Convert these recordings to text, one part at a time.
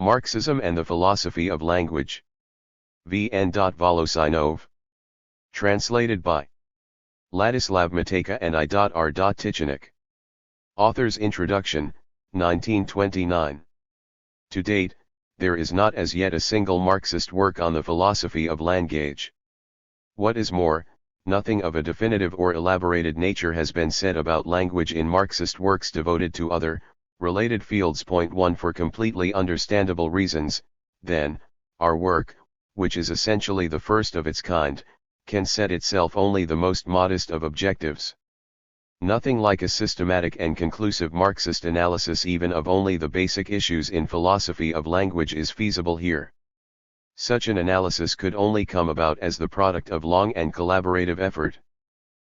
Marxism and the Philosophy of Language. V.N. Voloshinov. Translated by Ladislav Matejka and I.R. Tichanek. Author's Introduction, 1929. To date, there is not as yet a single Marxist work on the philosophy of language. What is more, nothing of a definitive or elaborated nature has been said about language in Marxist works devoted to other, related fields. Point 1. For completely understandable reasons, then, our work, which is essentially the first of its kind, can set itself only the most modest of objectives. Nothing like a systematic and conclusive Marxist analysis even of only the basic issues in philosophy of language is feasible here. Such an analysis could only come about as the product of long and collaborative effort.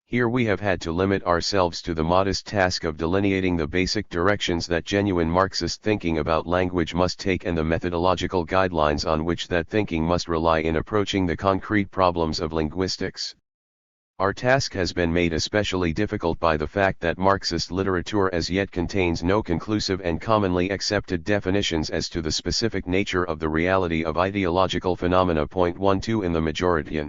Here we have had to limit ourselves to the modest task of delineating the basic directions that genuine Marxist thinking about language must take and the methodological guidelines on which that thinking must rely in approaching the concrete problems of linguistics. Our task has been made especially difficult by the fact that Marxist literature as yet contains no conclusive and commonly accepted definitions as to the specific nature of the reality of ideological phenomena. Point 1-2. In the majority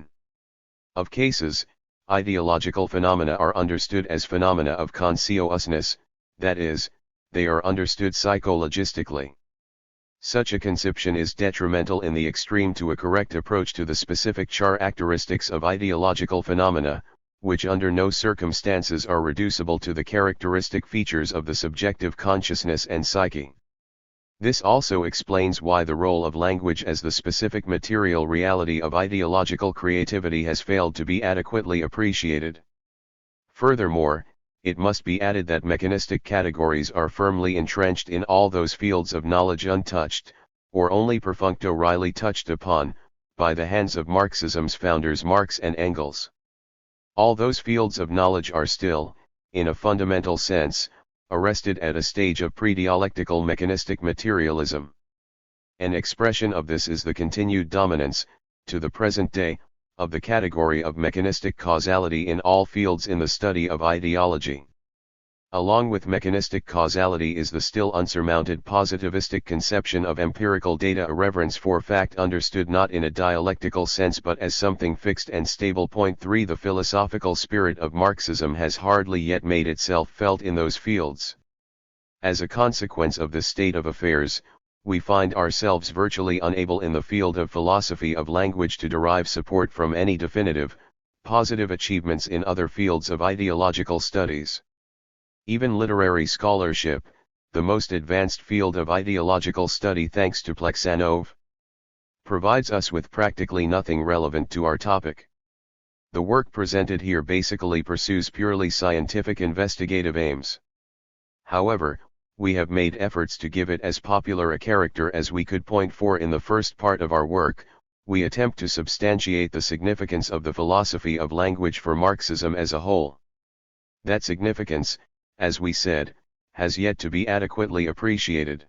of cases, ideological phenomena are understood as phenomena of consciousness, that is, they are understood psychologistically. Such a conception is detrimental in the extreme to a correct approach to the specific characteristics of ideological phenomena, which under no circumstances are reducible to the characteristic features of the subjective consciousness and psyche. This also explains why the role of language as the specific material reality of ideological creativity has failed to be adequately appreciated. Furthermore, it must be added that mechanistic categories are firmly entrenched in all those fields of knowledge untouched, or only perfunctorily touched upon, by the hands of Marxism's founders Marx and Engels. All those fields of knowledge are still, in a fundamental sense, arrested at a stage of pre-dialectical mechanistic materialism. An expression of this is the continued dominance, to the present day, of the category of mechanistic causality in all fields in the study of ideology. Along with mechanistic causality is the still unsurmounted positivistic conception of empirical data, a reverence for fact understood not in a dialectical sense but as something fixed and stable. Point 3. The philosophical spirit of Marxism has hardly yet made itself felt in those fields. As a consequence of this state of affairs, we find ourselves virtually unable in the field of philosophy of language to derive support from any definitive, positive achievements in other fields of ideological studies. Even literary scholarship, the most advanced field of ideological study thanks to Plekhanov, provides us with practically nothing relevant to our topic. The work presented here basically pursues purely scientific investigative aims. However, we have made efforts to give it as popular a character as we could. Point 4. In the first part of our work, we attempt to substantiate the significance of the philosophy of language for Marxism as a whole. That significance, as we said, has yet to be adequately appreciated.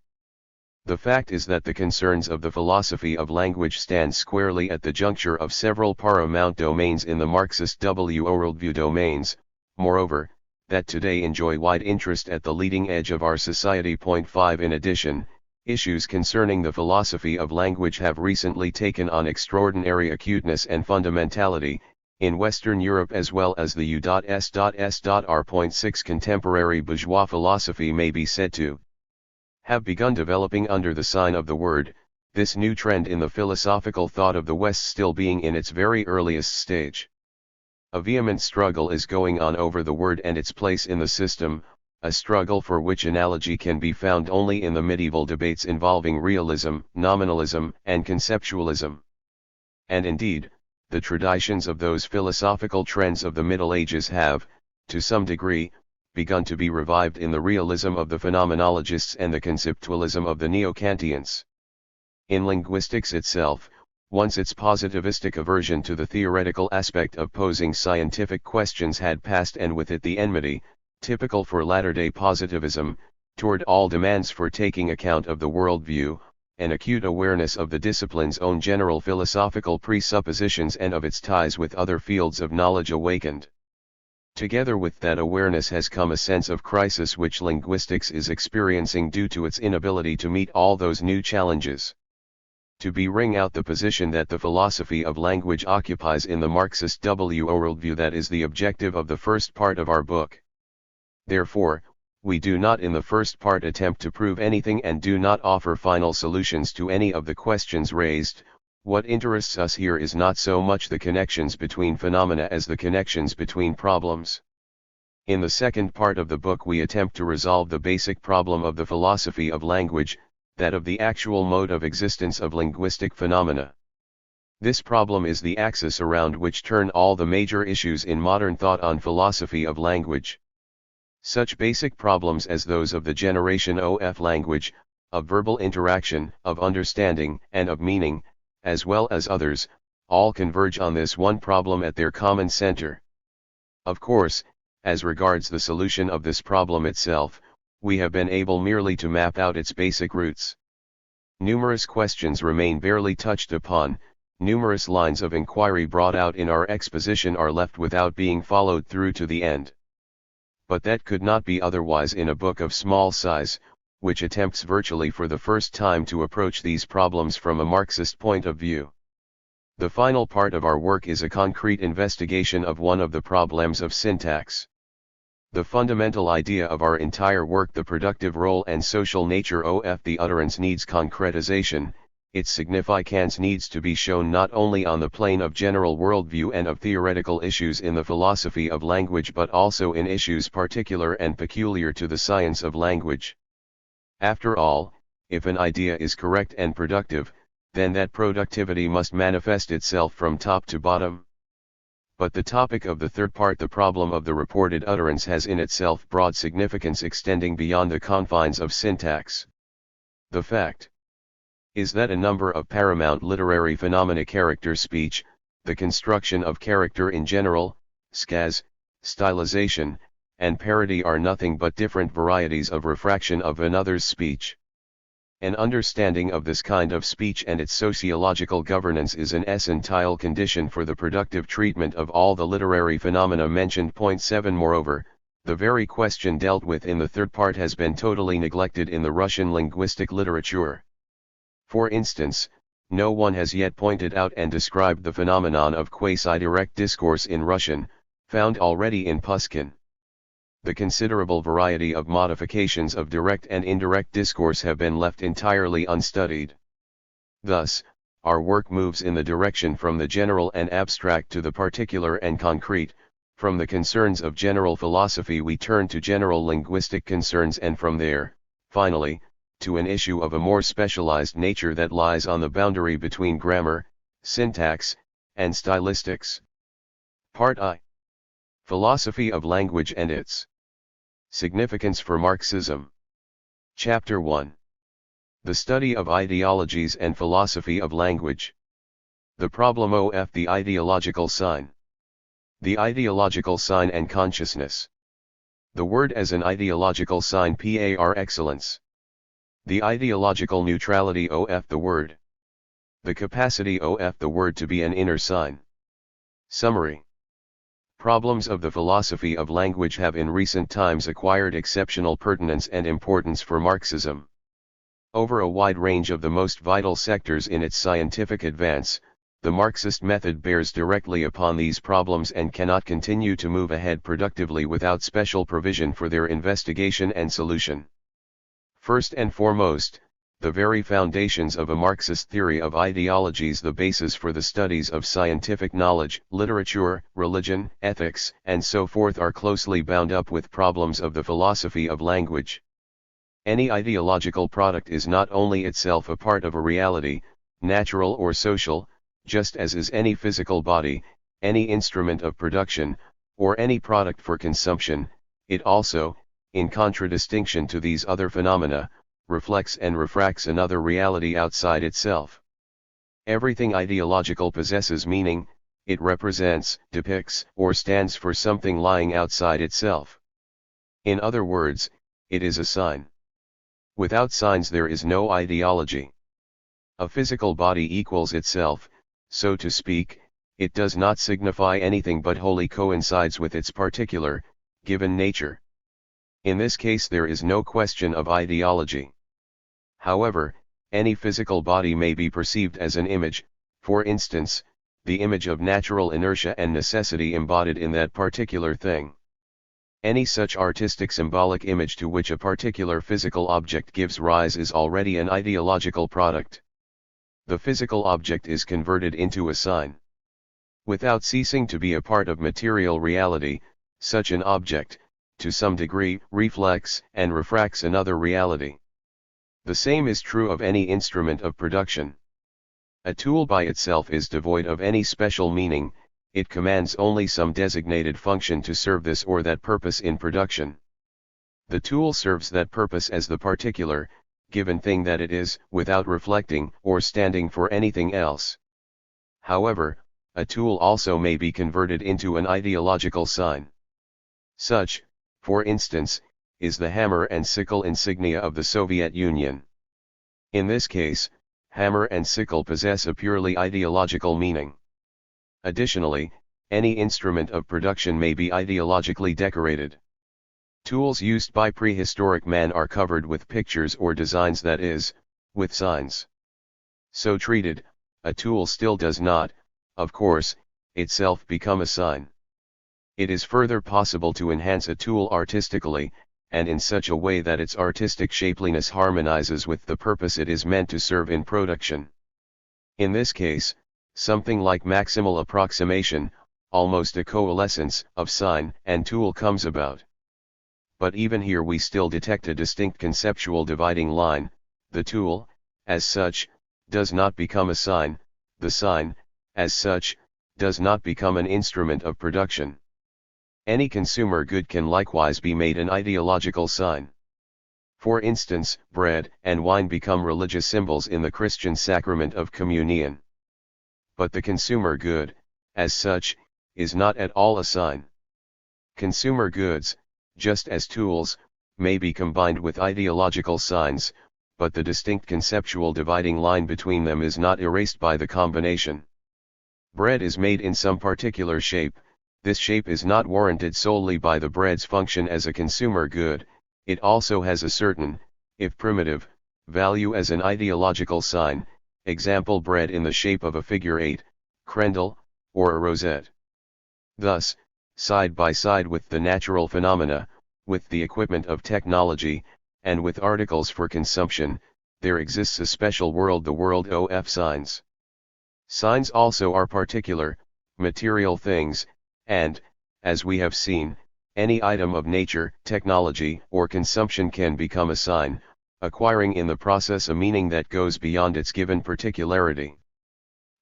The fact is that the concerns of the philosophy of language stand squarely at the juncture of several paramount domains in the Marxist worldview domains, moreover, that today enjoy wide interest at the leading edge of our society. Point 5. In addition, issues concerning the philosophy of language have recently taken on extraordinary acuteness and fundamentality, in Western Europe as well as the U.S.R. Point 6. Contemporary bourgeois philosophy may be said to have begun developing under the sign of the word, this new trend in the philosophical thought of the West still being in its very earliest stage. A vehement struggle is going on over the word and its place in the system, a struggle for which analogy can be found only in the medieval debates involving realism, nominalism, and conceptualism. And indeed, the traditions of those philosophical trends of the Middle Ages have, to some degree, begun to be revived in the realism of the phenomenologists and the conceptualism of the neo-Kantians. In linguistics itself, once its positivistic aversion to the theoretical aspect of posing scientific questions had passed, and with it the enmity, typical for latter-day positivism, toward all demands for taking account of the worldview, an acute awareness of the discipline's own general philosophical presuppositions and of its ties with other fields of knowledge awakened. Together with that awareness has come a sense of crisis which linguistics is experiencing due to its inability to meet all those new challenges. To bring out the position that the philosophy of language occupies in the Marxist worldview, that is the objective of the first part of our book. Therefore, we do not in the first part attempt to prove anything and do not offer final solutions to any of the questions raised. What interests us here is not so much the connections between phenomena as the connections between problems. In the second part of the book we attempt to resolve the basic problem of the philosophy of language, that of the actual mode of existence of linguistic phenomena. This problem is the axis around which turn all the major issues in modern thought on philosophy of language. Such basic problems as those of the generation of language, of verbal interaction, of understanding, and of meaning, as well as others, all converge on this one problem at their common center. Of course, as regards the solution of this problem itself, we have been able merely to map out its basic roots. Numerous questions remain barely touched upon, numerous lines of inquiry brought out in our exposition are left without being followed through to the end. But that could not be otherwise in a book of small size, which attempts virtually for the first time to approach these problems from a Marxist point of view. The final part of our work is a concrete investigation of one of the problems of syntax. The fundamental idea of our entire work, the productive role and social nature of the utterance, needs concretization. Its significance needs to be shown not only on the plane of general worldview and of theoretical issues in the philosophy of language but also in issues particular and peculiar to the science of language. After all, if an idea is correct and productive, then that productivity must manifest itself from top to bottom. But the topic of the third part, the problem of the reported utterance, has in itself broad significance extending beyond the confines of syntax. The fact is that a number of paramount literary phenomena, character, speech, the construction of character in general, skaz, stylization, and parody, are nothing but different varieties of refraction of another's speech. An understanding of this kind of speech and its sociological governance is an essential condition for the productive treatment of all the literary phenomena mentioned. Point 7. Moreover, the very question dealt with in the third part has been totally neglected in the Russian linguistic literature. For instance, no one has yet pointed out and described the phenomenon of quasi-direct discourse in Russian, found already in Pushkin. The considerable variety of modifications of direct and indirect discourse have been left entirely unstudied. Thus, our work moves in the direction from the general and abstract to the particular and concrete. From the concerns of general philosophy we turn to general linguistic concerns, and from there, finally, to an issue of a more specialized nature that lies on the boundary between grammar, syntax, and stylistics. Part I. Philosophy of language and its significance for Marxism. Chapter 1. The study of ideologies and philosophy of language. The problem of the ideological sign. The ideological sign and consciousness. The word as an ideological sign par excellence. The ideological neutrality of the word. The capacity of the word to be an inner sign. Summary. Problems of the philosophy of language have in recent times acquired exceptional pertinence and importance for Marxism. Over a wide range of the most vital sectors in its scientific advance, the Marxist method bears directly upon these problems and cannot continue to move ahead productively without special provision for their investigation and solution. First and foremost, the very foundations of a Marxist theory of ideologies, the basis for the studies of scientific knowledge, literature, religion, ethics, and so forth, are closely bound up with problems of the philosophy of language. Any ideological product is not only itself a part of a reality, natural or social, just as is any physical body, any instrument of production, or any product for consumption, it also, in contradistinction to these other phenomena, reflects and refracts another reality outside itself. Everything ideological possesses meaning, it represents, depicts, or stands for something lying outside itself. In other words, it is a sign. Without signs there is no ideology. A physical body equals itself, so to speak, it does not signify anything but wholly coincides with its particular, given nature. In this case there is no question of ideology. However, any physical body may be perceived as an image, for instance, the image of natural inertia and necessity embodied in that particular thing. Any such artistic symbolic image to which a particular physical object gives rise is already an ideological product. The physical object is converted into a sign. Without ceasing to be a part of material reality, such an object, to some degree, reflects and refracts another reality. The same is true of any instrument of production. A tool by itself is devoid of any special meaning, it commands only some designated function to serve this or that purpose in production. The tool serves that purpose as the particular, given thing that it is, without reflecting or standing for anything else. However, a tool also may be converted into an ideological sign. Such, for instance, is the hammer and sickle insignia of the Soviet Union. In this case, hammer and sickle possess a purely ideological meaning. Additionally, any instrument of production may be ideologically decorated. Tools used by prehistoric man are covered with pictures or designs, that is, with signs. So treated, a tool still does not, of course, itself become a sign. It is further possible to enhance a tool artistically, and in such a way that its artistic shapeliness harmonizes with the purpose it is meant to serve in production. In this case, something like maximal approximation, almost a coalescence of sign and tool comes about. But even here we still detect a distinct conceptual dividing line. The tool, as such, does not become a sign, the sign, as such, does not become an instrument of production. Any consumer good can likewise be made an ideological sign. For instance, bread and wine become religious symbols in the Christian sacrament of communion. But the consumer good, as such, is not at all a sign. Consumer goods, just as tools, may be combined with ideological signs, but the distinct conceptual dividing line between them is not erased by the combination. Bread is made in some particular shape. This shape is not warranted solely by the bread's function as a consumer good, it also has a certain, if primitive, value as an ideological sign, example bread in the shape of a figure 8, crendel, or a rosette. Thus, side by side with the natural phenomena, with the equipment of technology, and with articles for consumption, there exists a special world, the world of signs. Signs also are particular, material things, and, as we have seen, any item of nature, technology, or consumption can become a sign, acquiring in the process a meaning that goes beyond its given particularity.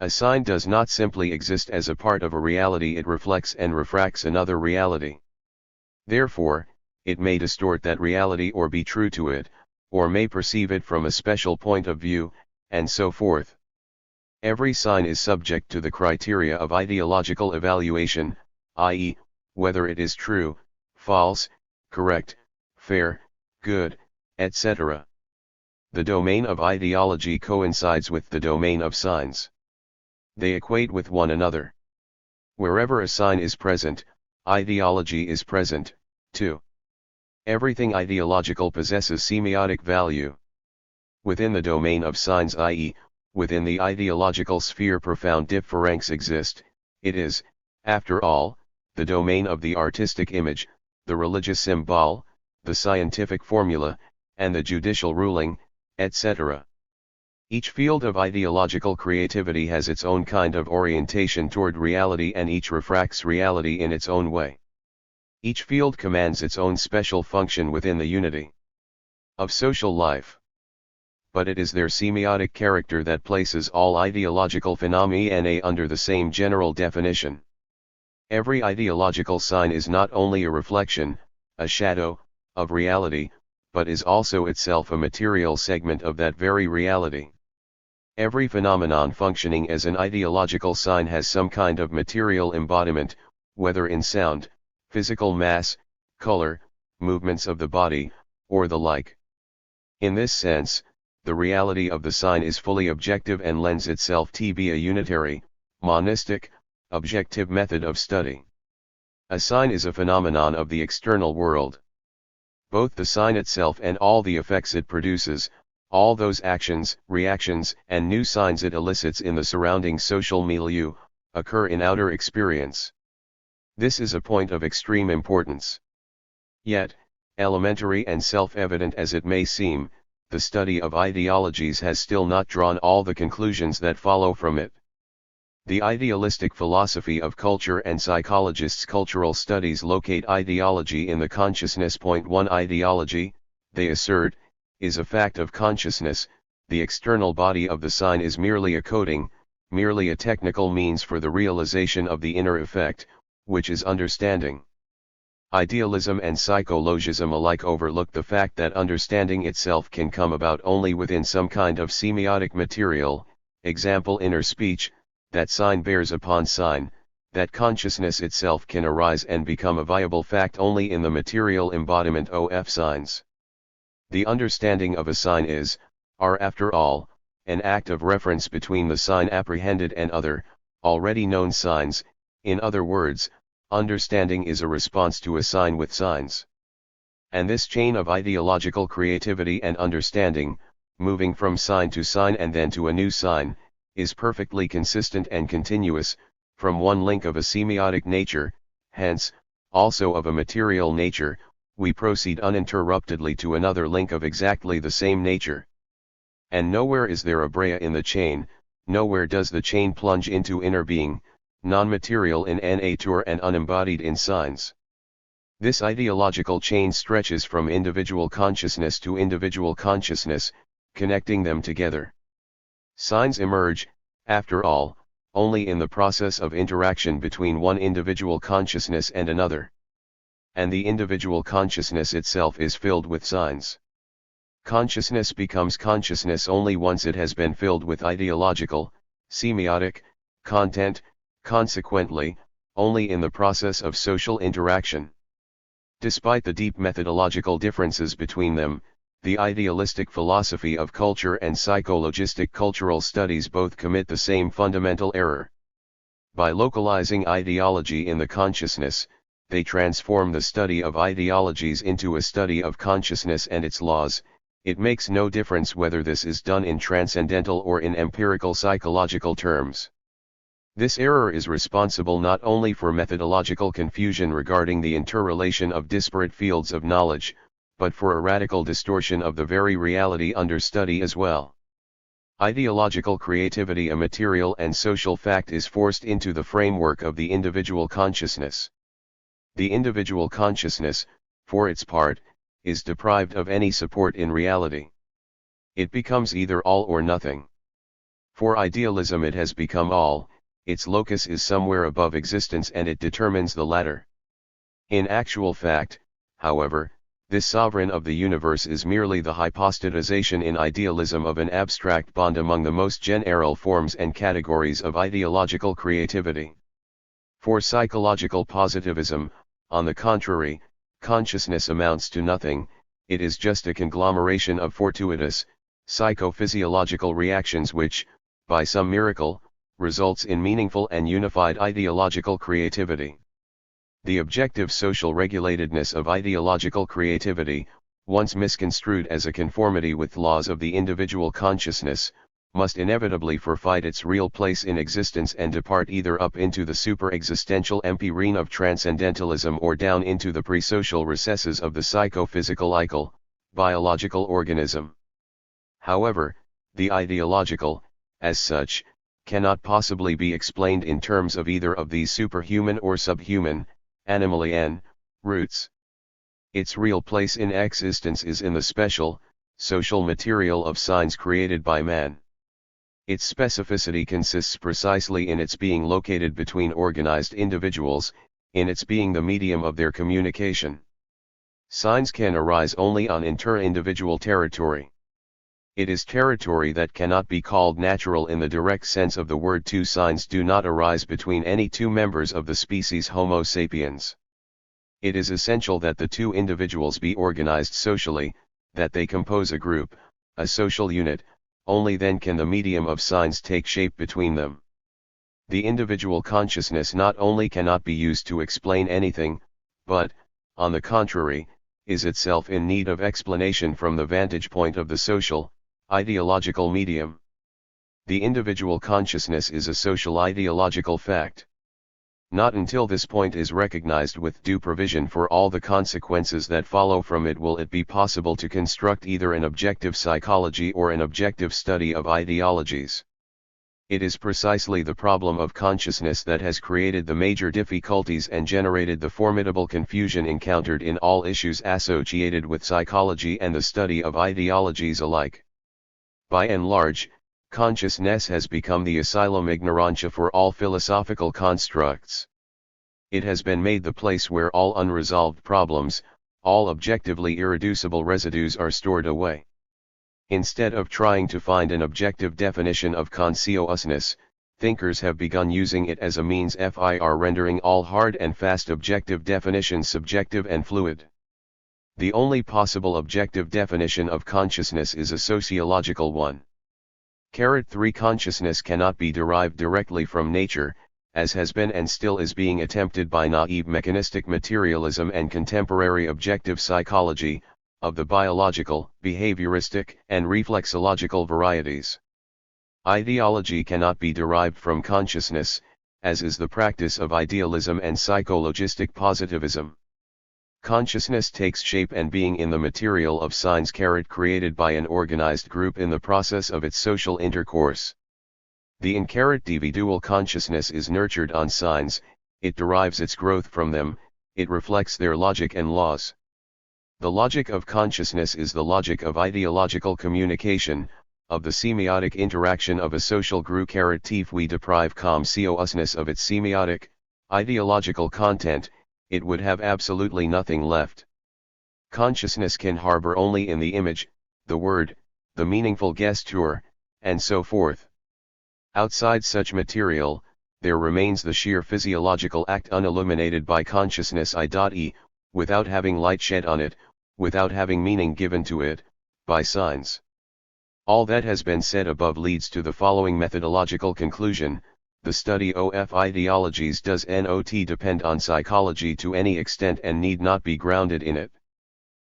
A sign does not simply exist as a part of a reality, it reflects and refracts another reality. Therefore, it may distort that reality or be true to it, or may perceive it from a special point of view, and so forth. Every sign is subject to the criteria of ideological evaluation, i.e., whether it is true, false, correct, fair, good, etc. The domain of ideology coincides with the domain of signs. They equate with one another. Wherever a sign is present, ideology is present, too. Everything ideological possesses semiotic value. Within the domain of signs, i.e., within the ideological sphere, profound differences exist. It is, after all, the domain of the artistic image, the religious symbol, the scientific formula, and the judicial ruling, etc. Each field of ideological creativity has its own kind of orientation toward reality, and each refracts reality in its own way. Each field commands its own special function within the unity of social life. But it is their semiotic character that places all ideological phenomena under the same general definition. Every ideological sign is not only a reflection, a shadow, of reality, but is also itself a material segment of that very reality. Every phenomenon functioning as an ideological sign has some kind of material embodiment, whether in sound, physical mass, color, movements of the body, or the like. In this sense, the reality of the sign is fully objective and lends itself to be a unitary, monistic, objective method of study. A sign is a phenomenon of the external world. Both the sign itself and all the effects it produces, all those actions, reactions, and new signs it elicits in the surrounding social milieu, occur in outer experience. This is a point of extreme importance. Yet, elementary and self-evident as it may seem, the study of ideologies has still not drawn all the conclusions that follow from it. The idealistic philosophy of culture and psychologists' cultural studies locate ideology in the consciousness. 1 Ideology, they assert, is a fact of consciousness. The external body of the sign is merely a coding, merely a technical means for the realization of the inner effect, which is understanding. Idealism and psychologism alike overlook the fact that understanding itself can come about only within some kind of semiotic material, example inner speech, that sign bears upon sign, that consciousness itself can arise and become a viable fact only in the material embodiment of signs. The understanding of a sign is, after all, an act of reference between the sign apprehended and other, already known signs. In other words, understanding is a response to a sign with signs. And this chain of ideological creativity and understanding, moving from sign to sign and then to a new sign, is perfectly consistent and continuous, from one link of a semiotic nature, hence, also of a material nature, we proceed uninterruptedly to another link of exactly the same nature. And nowhere is there a break in the chain, nowhere does the chain plunge into inner being, non-material in nature and unembodied in signs. This ideological chain stretches from individual consciousness to individual consciousness, connecting them together. Signs emerge, after all, only in the process of interaction between one individual consciousness and another. And the individual consciousness itself is filled with signs. Consciousness becomes consciousness only once it has been filled with ideological, semiotic, content, consequently, only in the process of social interaction. Despite the deep methodological differences between them, the idealistic philosophy of culture and psychologistic cultural studies both commit the same fundamental error. By localizing ideology in the consciousness, they transform the study of ideologies into a study of consciousness and its laws. It makes no difference whether this is done in transcendental or in empirical psychological terms. This error is responsible not only for methodological confusion regarding the interrelation of disparate fields of knowledge, but for a radical distortion of the very reality under study as well. Ideological creativity, a material and social fact, is forced into the framework of the individual consciousness. The individual consciousness, for its part, is deprived of any support in reality. It becomes either all or nothing. For idealism it has become all, its locus is somewhere above existence and it determines the latter. In actual fact, however, this sovereign of the universe is merely the hypostatization in idealism of an abstract bond among the most general forms and categories of ideological creativity. For psychological positivism, on the contrary, consciousness amounts to nothing, it is just a conglomeration of fortuitous, psychophysiological reactions which, by some miracle, results in meaningful and unified ideological creativity. The objective social regulatedness of ideological creativity, once misconstrued as a conformity with laws of the individual consciousness, must inevitably forfeit its real place in existence and depart either up into the super-existential empyrean of transcendentalism or down into the pre-social recesses of the psychophysical biological organism. However, the ideological, as such, cannot possibly be explained in terms of either of these superhuman or subhuman, animalian, roots. Its real place in existence is in the special, social material of signs created by man. Its specificity consists precisely in its being located between organized individuals, in its being the medium of their communication. Signs can arise only on inter-individual territory. It is territory that cannot be called natural in the direct sense of the word. Two signs do not arise between any two members of the species Homo sapiens. It is essential that the two individuals be organized socially, that they compose a group, a social unit, only then can the medium of signs take shape between them. The individual consciousness not only cannot be used to explain anything, but, on the contrary, is itself in need of explanation from the vantage point of the social, ideological medium. The individual consciousness is a social ideological fact. Not until this point is recognized with due provision for all the consequences that follow from it will it be possible to construct either an objective psychology or an objective study of ideologies. It is precisely the problem of consciousness that has created the major difficulties and generated the formidable confusion encountered in all issues associated with psychology and the study of ideologies alike. By and large, consciousness has become the asylum ignorantia for all philosophical constructs. It has been made the place where all unresolved problems, all objectively irreducible residues are stored away. Instead of trying to find an objective definition of consciousness, thinkers have begun using it as a means for rendering all hard and fast objective definitions subjective and fluid. The only possible objective definition of consciousness is a sociological one. 3 Consciousness cannot be derived directly from nature, as has been and still is being attempted by naive mechanistic materialism and contemporary objective psychology, of the biological, behavioristic, and reflexological varieties. Ideology cannot be derived from consciousness, as is the practice of idealism and psychologistic positivism. Consciousness takes shape and being in the material of signs created by an organized group in the process of its social intercourse. The individual consciousness is nurtured on signs, it derives its growth from them, it reflects their logic and laws. The logic of consciousness is the logic of ideological communication, of the semiotic interaction of a social group. We deprive consciousness of its semiotic, ideological content, it would have absolutely nothing left. Consciousness can harbor only in the image, the word, the meaningful gesture, and so forth. Outside such material, there remains the sheer physiological act unilluminated by consciousness, i.e., without having light shed on it, without having meaning given to it, by signs. All that has been said above leads to the following methodological conclusion: the study of ideologies does not depend on psychology to any extent and need not be grounded in it.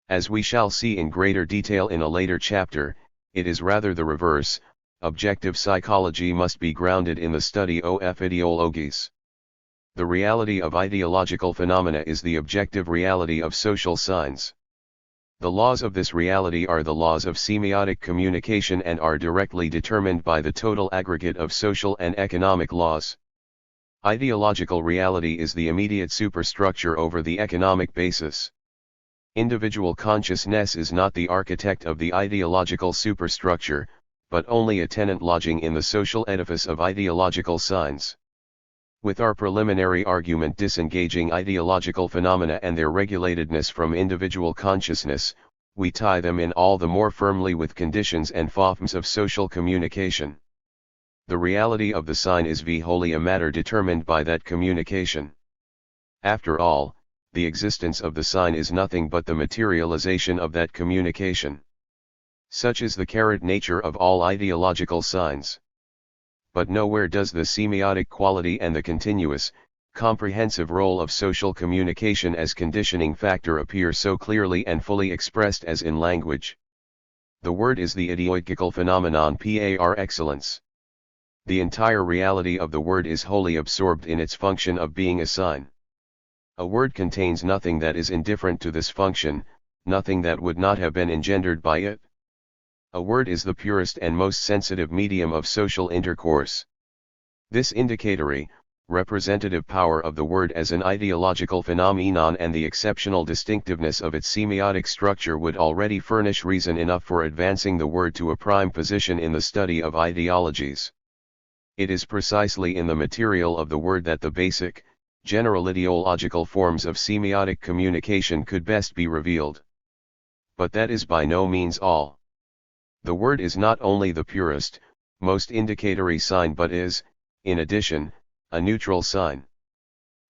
As we shall see in greater detail in a later chapter, it is rather the reverse. Objective psychology must be grounded in the study of ideologies. The reality of ideological phenomena is the objective reality of social signs. The laws of this reality are the laws of semiotic communication and are directly determined by the total aggregate of social and economic laws. Ideological reality is the immediate superstructure over the economic basis. Individual consciousness is not the architect of the ideological superstructure, but only a tenant lodging in the social edifice of ideological signs. With our preliminary argument disengaging ideological phenomena and their regulatedness from individual consciousness, we tie them in all the more firmly with conditions and forms of social communication. The reality of the sign is wholly a matter determined by that communication. After all, the existence of the sign is nothing but the materialization of that communication. Such is the nature of all ideological signs. But nowhere does the semiotic quality and the continuous, comprehensive role of social communication as conditioning factor appear so clearly and fully expressed as in language. The word is the ideological phenomenon par excellence. The entire reality of the word is wholly absorbed in its function of being a sign. A word contains nothing that is indifferent to this function, nothing that would not have been engendered by it. A word is the purest and most sensitive medium of social intercourse. This indicatory, representative power of the word as an ideological phenomenon and the exceptional distinctiveness of its semiotic structure would already furnish reason enough for advancing the word to a prime position in the study of ideologies. It is precisely in the material of the word that the basic, general ideological forms of semiotic communication could best be revealed. But that is by no means all. The word is not only the purest, most indicatory sign but is, in addition, a neutral sign.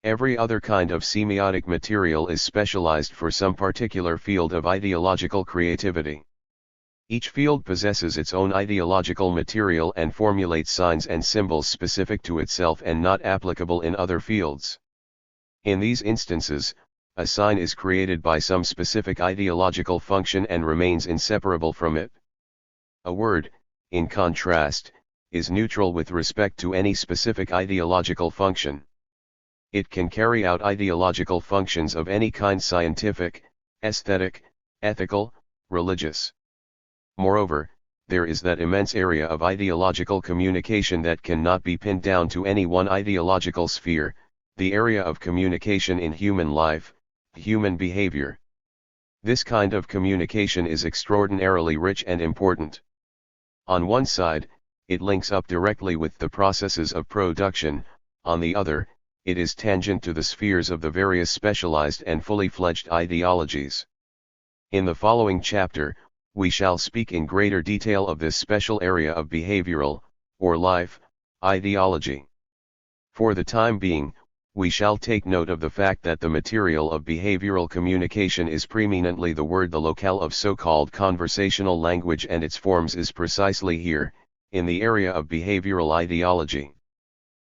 Every other kind of semiotic material is specialized for some particular field of ideological creativity. Each field possesses its own ideological material and formulates signs and symbols specific to itself and not applicable in other fields. In these instances, a sign is created by some specific ideological function and remains inseparable from it. A word, in contrast, is neutral with respect to any specific ideological function. It can carry out ideological functions of any kind: scientific, aesthetic, ethical, religious. Moreover, there is that immense area of ideological communication that cannot be pinned down to any one ideological sphere, the area of communication in human life, human behavior. This kind of communication is extraordinarily rich and important. On one side, it links up directly with the processes of production; on the other, it is tangent to the spheres of the various specialized and fully fledged ideologies. In the following chapter, we shall speak in greater detail of this special area of behavioral, or life, ideology. For the time being, we shall take note of the fact that the material of behavioral communication is preeminently the word. The locale of so-called conversational language and its forms is precisely here, in the area of behavioral ideology.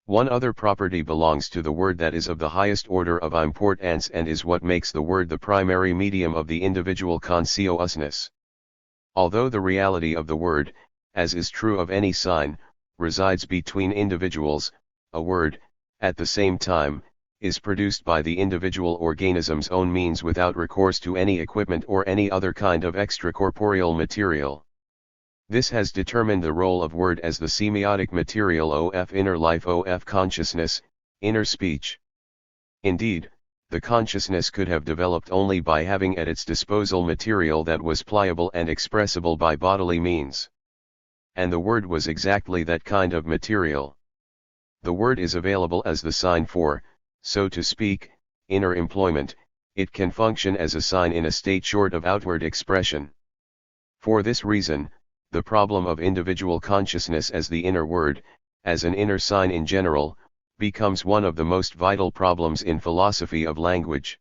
One other property belongs to the word that is of the highest order of importance and is what makes the word the primary medium of the individual consciousness. Although the reality of the word, as is true of any sign, resides between individuals, a word, at the same time, is produced by the individual organism's own means without recourse to any equipment or any other kind of extracorporeal material. This has determined the role of word as the semiotic material of inner life, of consciousness, inner speech. Indeed, the consciousness could have developed only by having at its disposal material that was pliable and expressible by bodily means. And the word was exactly that kind of material. The word is available as the sign for, so to speak, inner employment. It can function as a sign in a state short of outward expression. For this reason, the problem of individual consciousness as the inner word, as an inner sign in general, becomes one of the most vital problems in philosophy of language.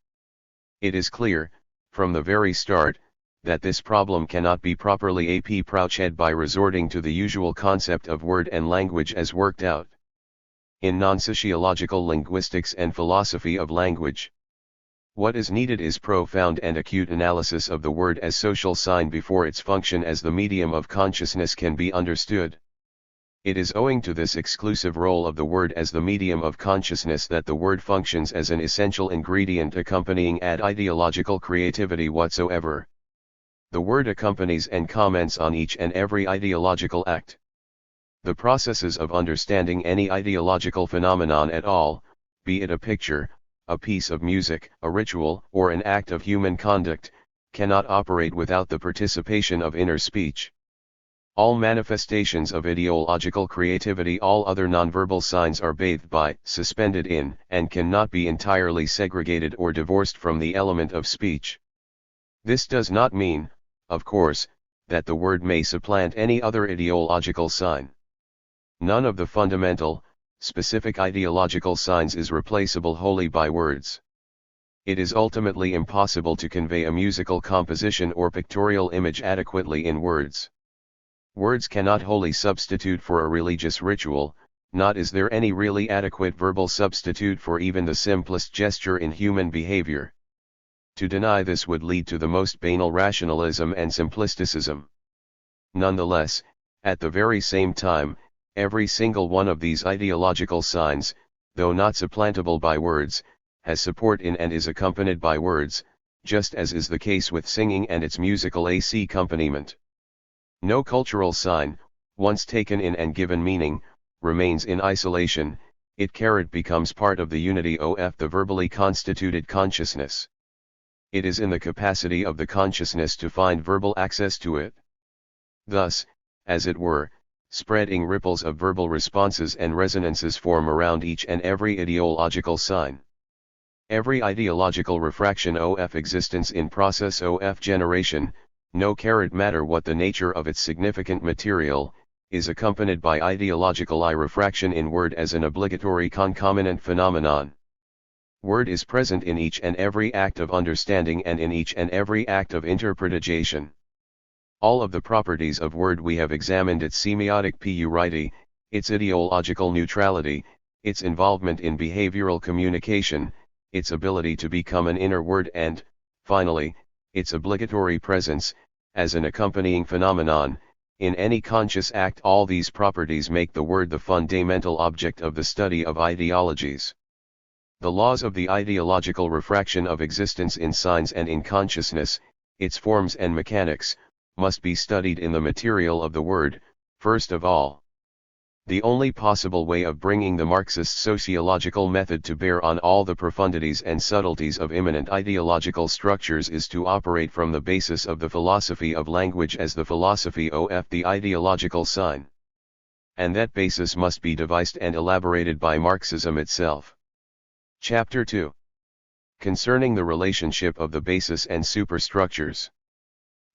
It is clear, from the very start, that this problem cannot be properly approached by resorting to the usual concept of word and language as worked out in non-sociological linguistics and philosophy of language. What is needed is profound and acute analysis of the word as social sign before its function as the medium of consciousness can be understood. It is owing to this exclusive role of the word as the medium of consciousness that the word functions as an essential ingredient accompanying ideological creativity whatsoever. The word accompanies and comments on each and every ideological act. The processes of understanding any ideological phenomenon at all, be it a picture, a piece of music, a ritual, or an act of human conduct, cannot operate without the participation of inner speech. All manifestations of ideological creativity, all other nonverbal signs are bathed by, suspended in, and cannot be entirely segregated or divorced from the element of speech. This does not mean, of course, that the word may supplant any other ideological sign. None of the fundamental, specific ideological signs is replaceable wholly by words. It is ultimately impossible to convey a musical composition or pictorial image adequately in words. Words cannot wholly substitute for a religious ritual, nor is there any really adequate verbal substitute for even the simplest gesture in human behavior. To deny this would lead to the most banal rationalism and simplisticism. Nonetheless, at the very same time, every single one of these ideological signs, though not supplantable by words, has support in and is accompanied by words, just as is the case with singing and its musical accompaniment. No cultural sign, once taken in and given meaning, remains in isolation; it becomes part of the unity of the verbally constituted consciousness. It is in the capacity of the consciousness to find verbal access to it. Thus, as it were, spreading ripples of verbal responses and resonances form around each and every ideological sign. Every ideological refraction of existence in process of generation, no matter what the nature of its significant material, is accompanied by ideological refraction in word as an obligatory concomitant phenomenon. Word is present in each and every act of understanding and in each and every act of interpretation. All of the properties of word we have examined: its semiotic purity, its ideological neutrality, its involvement in behavioral communication, its ability to become an inner word, and, finally, its obligatory presence, as an accompanying phenomenon, in any conscious act. All these properties make the word the fundamental object of the study of ideologies. The laws of the ideological refraction of existence in signs and in consciousness, its forms and mechanics, must be studied in the material of the word, first of all. The only possible way of bringing the Marxist sociological method to bear on all the profundities and subtleties of immanent ideological structures is to operate from the basis of the philosophy of language as the philosophy of the ideological sign. And that basis must be devised and elaborated by Marxism itself. Chapter 2. Concerning the relationship of the basis and superstructures.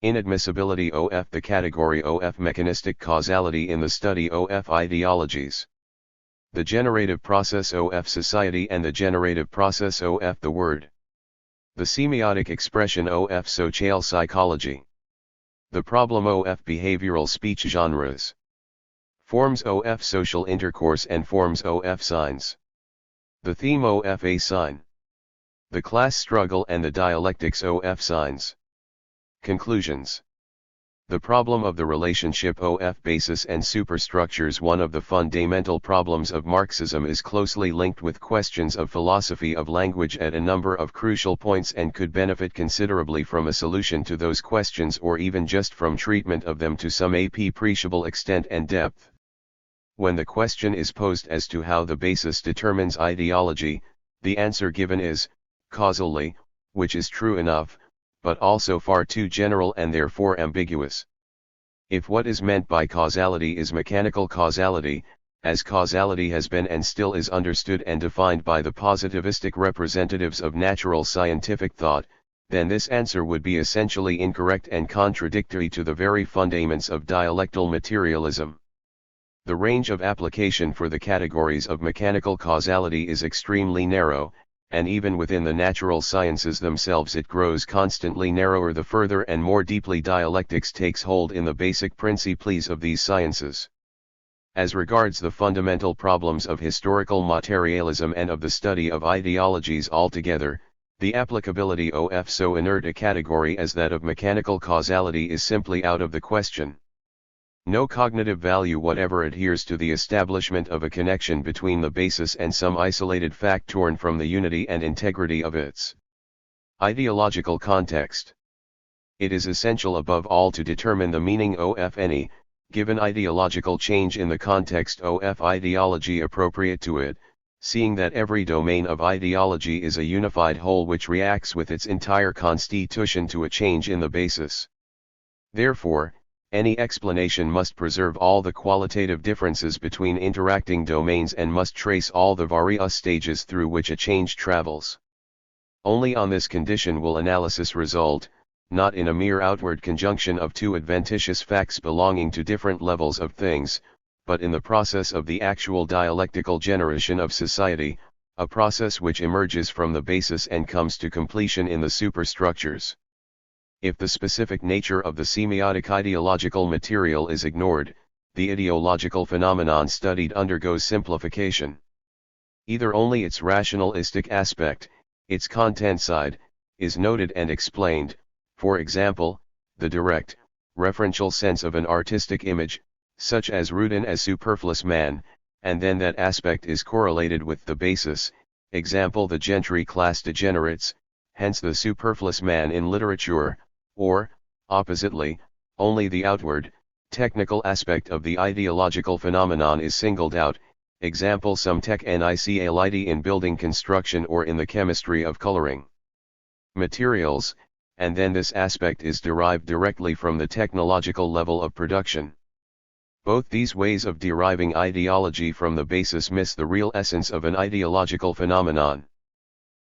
Inadmissibility of the category of mechanistic causality in the study of ideologies. The generative process of society and the generative process of the word. The semiotic expression of social psychology. The problem of behavioral speech genres. Forms of social intercourse and forms of signs. The theme of a sign. The class struggle and the dialectics of signs. Conclusions. The problem of the relationship of basis and superstructures. One of the fundamental problems of Marxism is closely linked with questions of philosophy of language at a number of crucial points, and could benefit considerably from a solution to those questions, or even just from treatment of them to some appreciable extent and depth. When the question is posed as to how the basis determines ideology, the answer given is, causally, which is true enough, but also far too general and therefore ambiguous. If what is meant by causality is mechanical causality, as causality has been and still is understood and defined by the positivistic representatives of natural scientific thought, then this answer would be essentially incorrect and contradictory to the very fundaments of dialectal materialism. The range of application for the categories of mechanical causality is extremely narrow, and even within the natural sciences themselves it grows constantly narrower the further and more deeply dialectics takes hold in the basic principles of these sciences. As regards the fundamental problems of historical materialism and of the study of ideologies altogether, the applicability of so inert a category as that of mechanical causality is simply out of the question. No cognitive value whatever adheres to the establishment of a connection between the basis and some isolated fact torn from the unity and integrity of its ideological context. It is essential above all to determine the meaning of any given ideological change in the context of ideology appropriate to it, seeing that every domain of ideology is a unified whole which reacts with its entire constitution to a change in the basis. Therefore, any explanation must preserve all the qualitative differences between interacting domains and must trace all the various stages through which a change travels. Only on this condition will analysis result, not in a mere outward conjunction of two adventitious facts belonging to different levels of things, but in the process of the actual dialectical generation of society, a process which emerges from the basis and comes to completion in the superstructures. If the specific nature of the semiotic ideological material is ignored, the ideological phenomenon studied undergoes simplification. Either only its rationalistic aspect, its content side, is noted and explained, for example, the direct, referential sense of an artistic image, such as Rudin as superfluous man, and then that aspect is correlated with the basis, example the gentry class degenerates, hence the superfluous man in literature, or, oppositely, only the outward, technical aspect of the ideological phenomenon is singled out, example some technicality in building construction or in the chemistry of coloring materials, and then this aspect is derived directly from the technological level of production. Both these ways of deriving ideology from the basis miss the real essence of an ideological phenomenon.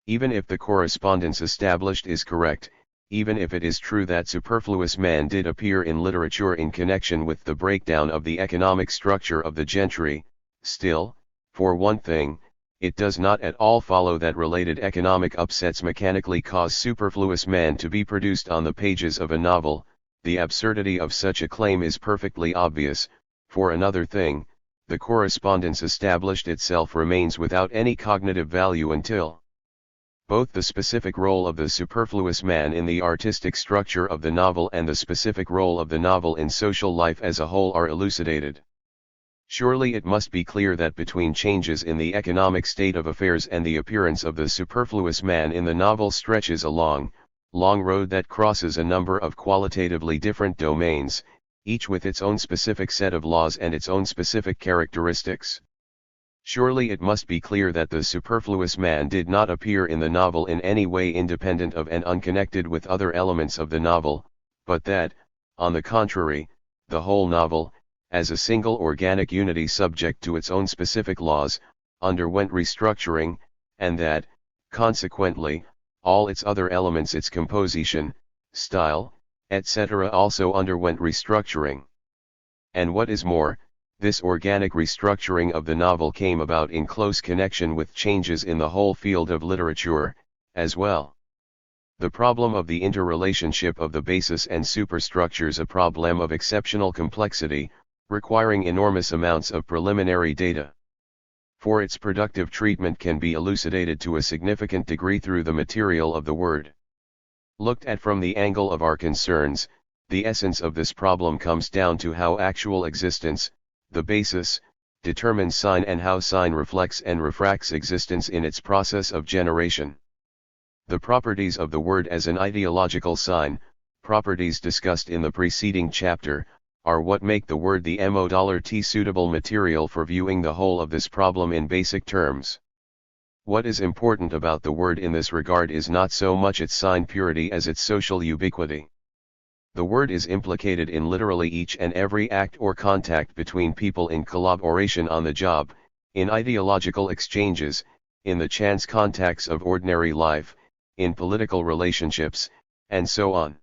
Even if the correspondence established is correct, even if it is true that superfluous man did appear in literature in connection with the breakdown of the economic structure of the gentry, still, for one thing, it does not at all follow that related economic upsets mechanically cause superfluous man to be produced on the pages of a novel, the absurdity of such a claim is perfectly obvious. For another thing, the correspondence established itself remains without any cognitive value until both the specific role of the superfluous man in the artistic structure of the novel and the specific role of the novel in social life as a whole are elucidated. Surely it must be clear that between changes in the economic state of affairs and the appearance of the superfluous man in the novel stretches a long road that crosses a number of qualitatively different domains, each with its own specific set of laws and its own specific characteristics. Surely it must be clear that the superfluous man did not appear in the novel in any way independent of and unconnected with other elements of the novel, but that, on the contrary, the whole novel, as a single organic unity subject to its own specific laws, underwent restructuring, and that, consequently, all its other elements, its composition, style, etc. also underwent restructuring. And what is more, this organic restructuring of the novel came about in close connection with changes in the whole field of literature, as well. The problem of the interrelationship of the basis and superstructures, a problem of exceptional complexity, requiring enormous amounts of preliminary data. For its productive treatment can be elucidated to a significant degree through the material of the word. Looked at from the angle of our concerns, the essence of this problem comes down to how actual existence, the basis, determines sign and how sign reflects and refracts existence in its process of generation. The properties of the word as an ideological sign, properties discussed in the preceding chapter, are what make the word the MOT suitable material for viewing the whole of this problem in basic terms. What is important about the word in this regard is not so much its sign purity as its social ubiquity. The word is implicated in literally each and every act or contact between people in collaboration on the job, in ideological exchanges, in the chance contacts of ordinary life, in political relationships, and so on.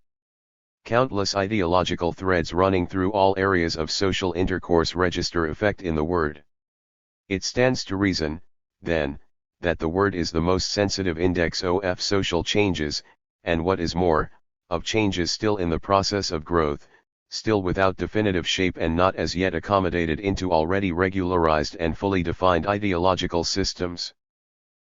Countless ideological threads running through all areas of social intercourse register effect in the word. It stands to reason, then, that the word is the most sensitive index of social changes, and what is more, of changes still in the process of growth, still without definitive shape and not as yet accommodated into already regularized and fully defined ideological systems.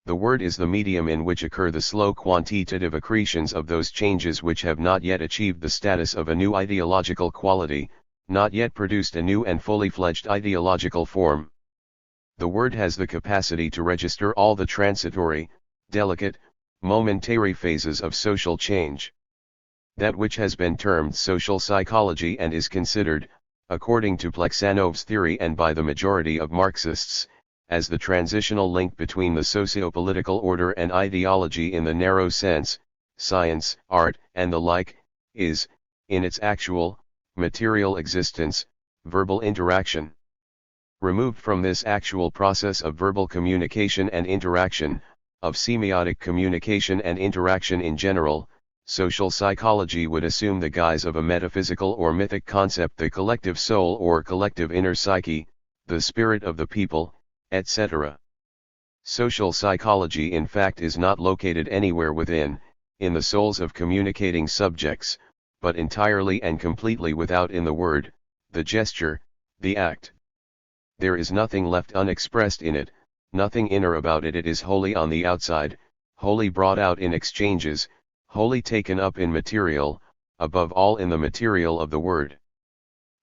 The word is the medium in which occur the slow quantitative accretions of those changes which have not yet achieved the status of a new ideological quality, not yet produced a new and fully fledged ideological form. The word has the capacity to register all the transitory, delicate, momentary phases of social change. That which has been termed social psychology and is considered, according to Plekhanov's theory and by the majority of Marxists, as the transitional link between the socio-political order and ideology in the narrow sense, science, art, and the like, is, in its actual, material existence, verbal interaction. Removed from this actual process of verbal communication and interaction, of semiotic communication and interaction in general, social psychology would assume the guise of a metaphysical or mythic concept, the collective soul or collective inner psyche, the spirit of the people, etc. Social psychology in fact is not located anywhere within, in the souls of communicating subjects, but entirely and completely without in the word, the gesture, the act. There is nothing left unexpressed in it, nothing inner about it. It is wholly on the outside, wholly brought out in exchanges, wholly taken up in material, above all in the material of the word.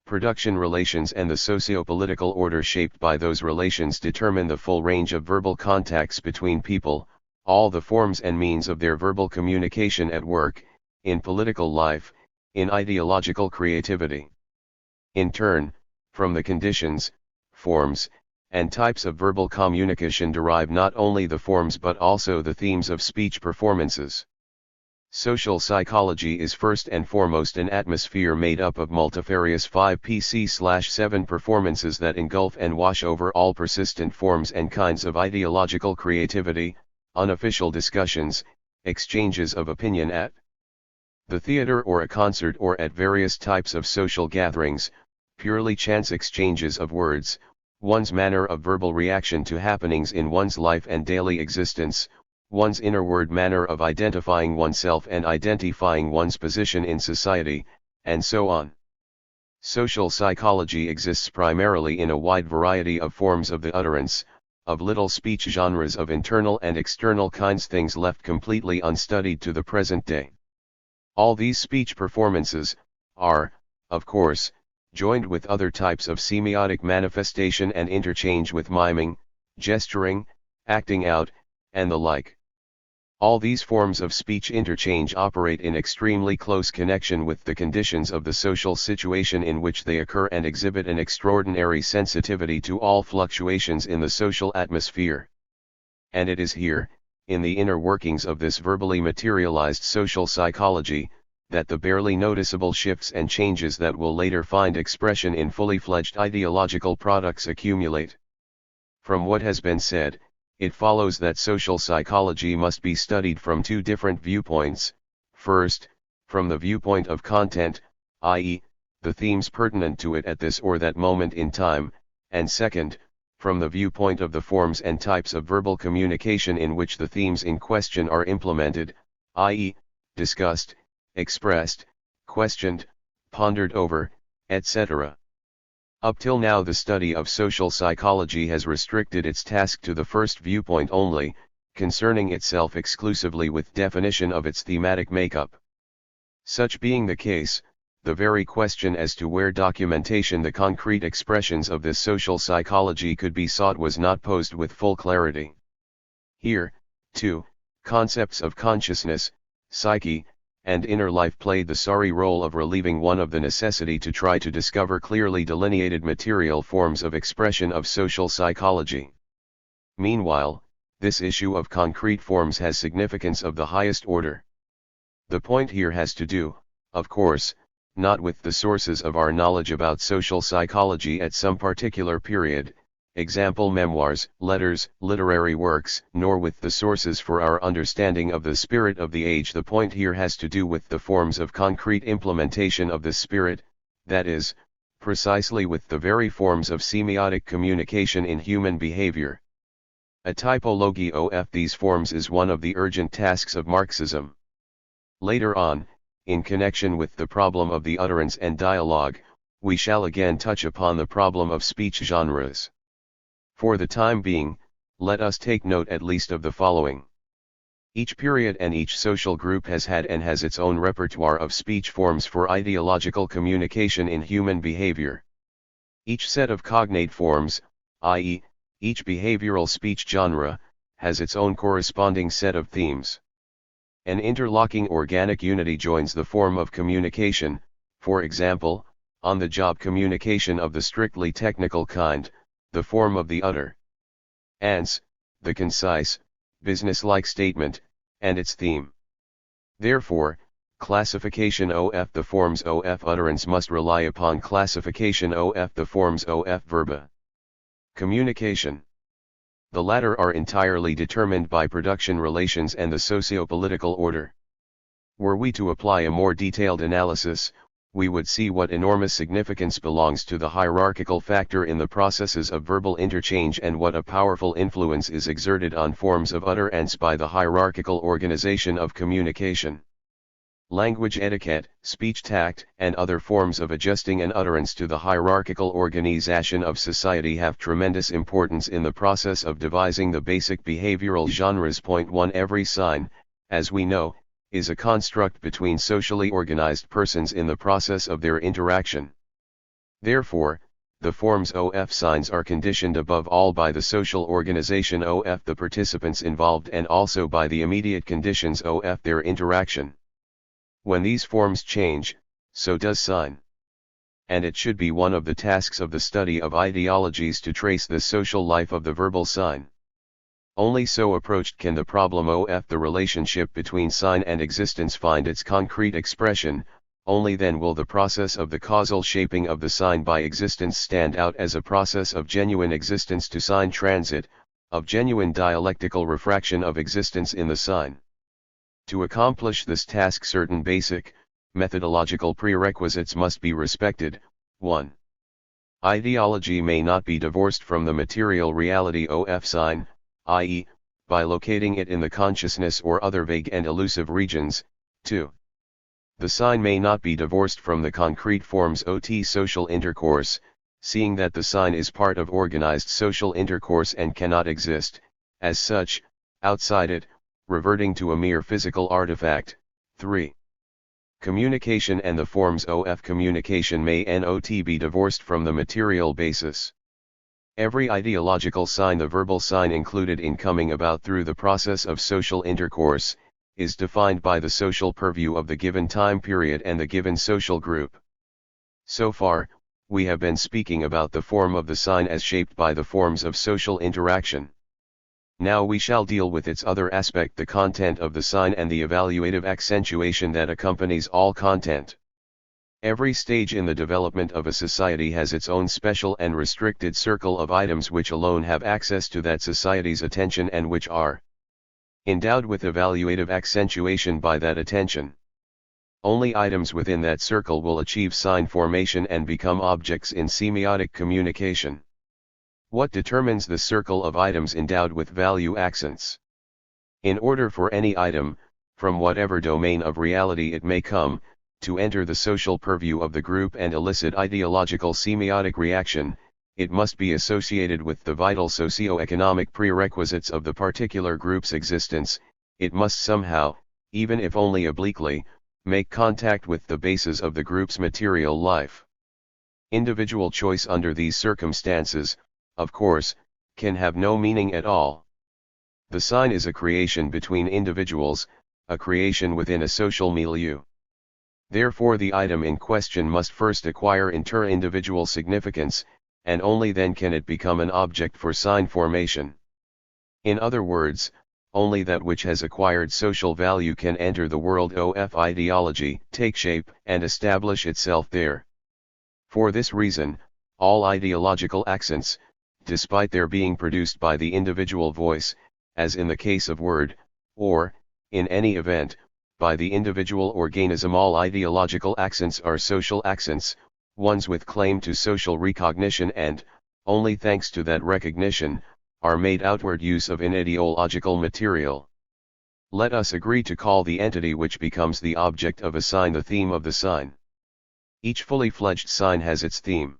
Production relations and the socio-political order shaped by those relations determine the full range of verbal contacts between people, all the forms and means of their verbal communication at work, in political life, in ideological creativity. In turn, from the conditions, forms, and types of verbal communication derive not only the forms but also the themes of speech performances. Social psychology is first and foremost an atmosphere made up of multifarious 5PC/7 performances that engulf and wash over all persistent forms and kinds of ideological creativity, unofficial discussions, exchanges of opinion at the theater or a concert or at various types of social gatherings, purely chance exchanges of words, one's manner of verbal reaction to happenings in one's life and daily existence, one's inward manner of identifying oneself and identifying one's position in society, and so on. Social psychology exists primarily in a wide variety of forms of the utterance, of little speech genres of internal and external kinds, things left completely unstudied to the present day. All these speech performances are, of course, joined with other types of semiotic manifestation and interchange with miming, gesturing, acting out, and the like. All these forms of speech interchange operate in extremely close connection with the conditions of the social situation in which they occur and exhibit an extraordinary sensitivity to all fluctuations in the social atmosphere. And it is here, in the inner workings of this verbally materialized social psychology, that the barely noticeable shifts and changes that will later find expression in fully fledged ideological products accumulate. From what has been said, it follows that social psychology must be studied from two different viewpoints: first, from the viewpoint of content, i.e., the themes pertinent to it at this or that moment in time, and second, from the viewpoint of the forms and types of verbal communication in which the themes in question are implemented, i.e., discussed, expressed, questioned, pondered over, etc. Up till now, the study of social psychology has restricted its task to the first viewpoint only, concerning itself exclusively with definition of its thematic makeup. Such being the case, the very question as to where documentation, the concrete expressions of this social psychology, could be sought was not posed with full clarity. Here, too, concepts of consciousness, psyche, and inner life played the sorry role of relieving one of the necessity to try to discover clearly delineated material forms of expression of social psychology. Meanwhile, this issue of concrete forms has significance of the highest order. The point here has to do, of course, not with the sources of our knowledge about social psychology at some particular period, example memoirs, letters, literary works, nor with the sources for our understanding of the spirit of the age. The point here has to do with the forms of concrete implementation of the spirit, that is, precisely with the very forms of semiotic communication in human behavior. A typology of these forms is one of the urgent tasks of Marxism. Later on, in connection with the problem of the utterance and dialogue, we shall again touch upon the problem of speech genres. For the time being, let us take note at least of the following. Each period and each social group has had and has its own repertoire of speech forms for ideological communication in human behavior. Each set of cognate forms, i.e., each behavioral speech genre, has its own corresponding set of themes. An interlocking organic unity joins the form of communication, for example, on-the-job communication of the strictly technical kind, the form of the utterance, the concise, business-like statement, and its theme. Therefore, classification of the forms of utterance must rely upon classification of the forms of verba. Communication. The latter are entirely determined by production relations and the socio-political order. Were we to apply a more detailed analysis, we would see what enormous significance belongs to the hierarchical factor in the processes of verbal interchange and what a powerful influence is exerted on forms of utterance by the hierarchical organization of communication. Language etiquette, speech tact, and other forms of adjusting an utterance to the hierarchical organization of society have tremendous importance in the process of devising the basic behavioral genres. Point 1. Every sign, as we know, is a construct between socially organized persons in the process of their interaction. Therefore, the forms of signs are conditioned above all by the social organization of the participants involved and also by the immediate conditions of their interaction. When these forms change, so does sign. And it should be one of the tasks of the study of ideologies to trace the social life of the verbal sign. Only so approached can the problem of the relationship between sign and existence find its concrete expression. Only then will the process of the causal shaping of the sign by existence stand out as a process of genuine existence to sign transit, of genuine dialectical refraction of existence in the sign. To accomplish this task, certain basic, methodological prerequisites must be respected. 1. Ideology may not be divorced from the material reality of sign, i.e., by locating it in the consciousness or other vague and elusive regions. 2. The sign may not be divorced from the concrete forms ot social intercourse, seeing that the sign is part of organized social intercourse and cannot exist, as such, outside it, reverting to a mere physical artifact. 3. Communication and the forms of communication may not be divorced from the material basis. Every ideological sign, the verbal sign included in coming about through the process of social intercourse, is defined by the social purview of the given time period and the given social group. So far, we have been speaking about the form of the sign as shaped by the forms of social interaction. Now we shall deal with its other aspect, the content of the sign and the evaluative accentuation that accompanies all content. Every stage in the development of a society has its own special and restricted circle of items which alone have access to that society's attention and which are endowed with evaluative accentuation by that attention. Only items within that circle will achieve sign formation and become objects in semiotic communication. What determines the circle of items endowed with value accents? In order for any item, from whatever domain of reality it may come, to enter the social purview of the group and elicit ideological semiotic reaction, it must be associated with the vital socio-economic prerequisites of the particular group's existence. It must somehow, even if only obliquely, make contact with the bases of the group's material life. Individual choice under these circumstances, of course, can have no meaning at all. The sign is a creation between individuals, a creation within a social milieu. Therefore the item in question must first acquire inter-individual significance, and only then can it become an object for sign formation. In other words, only that which has acquired social value can enter the world of ideology, take shape, and establish itself there. For this reason, all ideological accents, despite their being produced by the individual voice, as in the case of word, or, in any event, by the individual organism, all ideological accents are social accents, ones with claim to social recognition and, only thanks to that recognition, are made outward use of in ideological material. Let us agree to call the entity which becomes the object of a sign the theme of the sign. Each fully fledged sign has its theme.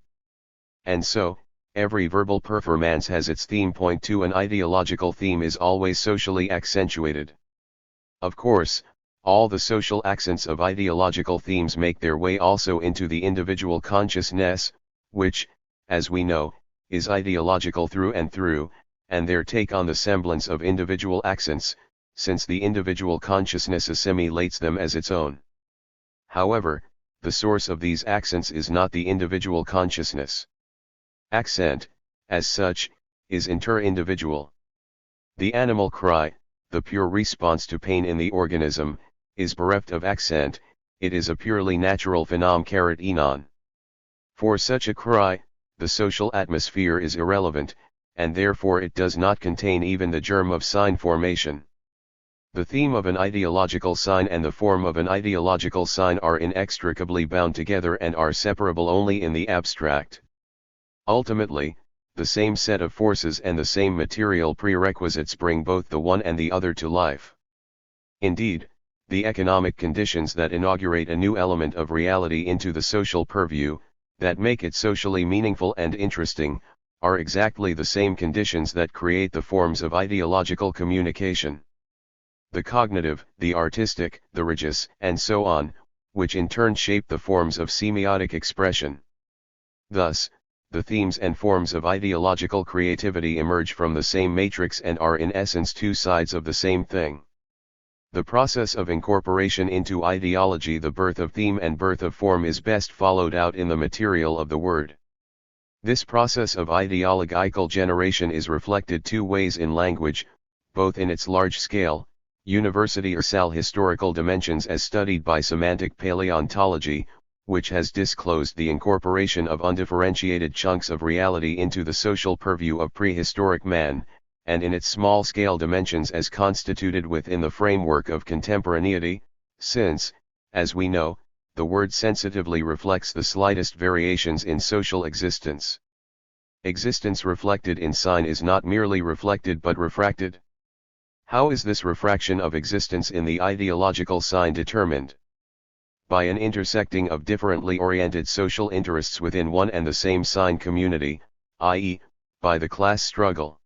And so, every verbal performance has its theme. Point 2. An ideological theme is always socially accentuated. Of course, all the social accents of ideological themes make their way also into the individual consciousness, which, as we know, is ideological through and through, and there take on the semblance of individual accents, since the individual consciousness assimilates them as its own. However, the source of these accents is not the individual consciousness. Accent, as such, is inter-individual. The animal cry, the pure response to pain in the organism, is bereft of accent. It is a purely natural phenomenon. For such a cry, the social atmosphere is irrelevant, and therefore it does not contain even the germ of sign formation. The theme of an ideological sign and the form of an ideological sign are inextricably bound together and are separable only in the abstract. Ultimately, the same set of forces and the same material prerequisites bring both the one and the other to life. Indeed, the economic conditions that inaugurate a new element of reality into the social purview, that make it socially meaningful and interesting, are exactly the same conditions that create the forms of ideological communication. The cognitive, the artistic, the religious, and so on, which in turn shape the forms of semiotic expression. Thus, the themes and forms of ideological creativity emerge from the same matrix and are in essence two sides of the same thing. The process of incorporation into ideology, the birth of theme and birth of form, is best followed out in the material of the word. This process of ideological generation is reflected two ways in language, both in its large-scale, universal historical dimensions as studied by semantic paleontology, which has disclosed the incorporation of undifferentiated chunks of reality into the social purview of prehistoric man, and in its small-scale dimensions as constituted within the framework of contemporaneity, since, as we know, the word sensitively reflects the slightest variations in social existence. Existence reflected in sign is not merely reflected but refracted. How is this refraction of existence in the ideological sign determined? by an intersecting of differently oriented social interests within one and the same sign community, i.e., by the class struggle.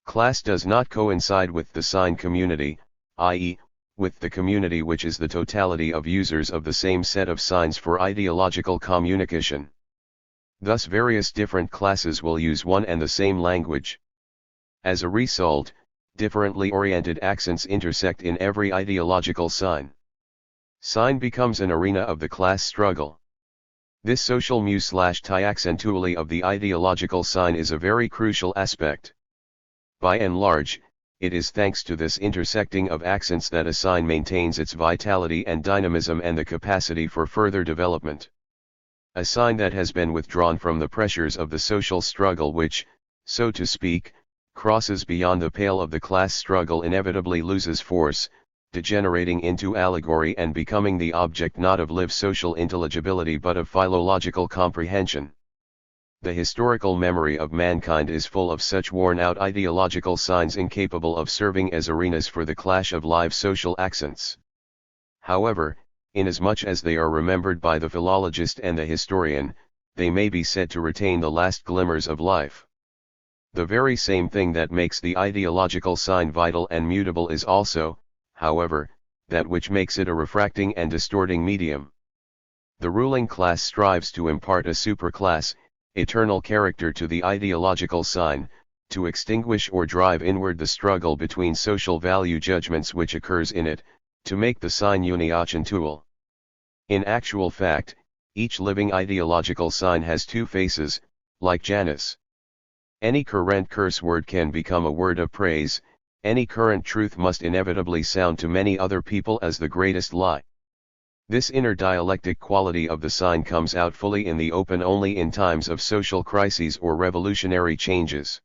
Class does not coincide with the sign community, i.e., with the community which is the totality of users of the same set of signs for ideological communication. Thus various different classes will use one and the same language. As a result, differently oriented accents intersect in every ideological sign. Sign becomes an arena of the class struggle. This social mu/tie-accentually of the ideological sign is a very crucial aspect. By and large, it is thanks to this intersecting of accents that a sign maintains its vitality and dynamism and the capacity for further development. A sign that has been withdrawn from the pressures of the social struggle which, so to speak, crosses beyond the pale of the class struggle inevitably loses force, degenerating into allegory and becoming the object not of live social intelligibility but of philological comprehension. The historical memory of mankind is full of such worn-out ideological signs incapable of serving as arenas for the clash of live social accents. However, inasmuch as they are remembered by the philologist and the historian, they may be said to retain the last glimmers of life. The very same thing that makes the ideological sign vital and mutable is also, however, that which makes it a refracting and distorting medium. The ruling class strives to impart a superclass, eternal character to the ideological sign, to extinguish or drive inward the struggle between social value judgments which occurs in it, to make the sign uniaccentual. In actual fact, each living ideological sign has two faces, like Janus. Any current curse word can become a word of praise, any current truth must inevitably sound to many other people as the greatest lie. This inner dialectic quality of the sign comes out fully in the open only in times of social crises or revolutionary changes.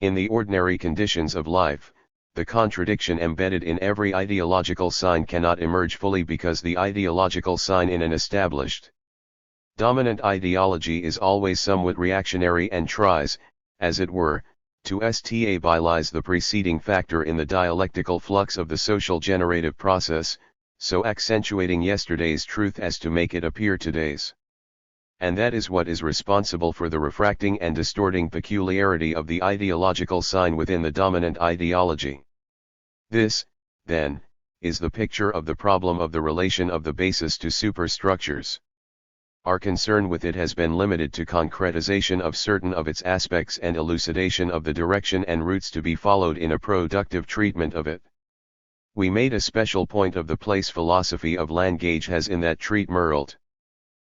In the ordinary conditions of life, the contradiction embedded in every ideological sign cannot emerge fully because the ideological sign in an established dominant ideology is always somewhat reactionary and tries, as it were, to stabilize the preceding factor in the dialectical flux of the social generative process, so accentuating yesterday's truth as to make it appear today's. And that is what is responsible for the refracting and distorting peculiarity of the ideological sign within the dominant ideology. This, then, is the picture of the problem of the relation of the basis to superstructures. Our concern with it has been limited to concretization of certain of its aspects and elucidation of the direction and routes to be followed in a productive treatment of it. We made a special point of the place philosophy of language has in that treatment.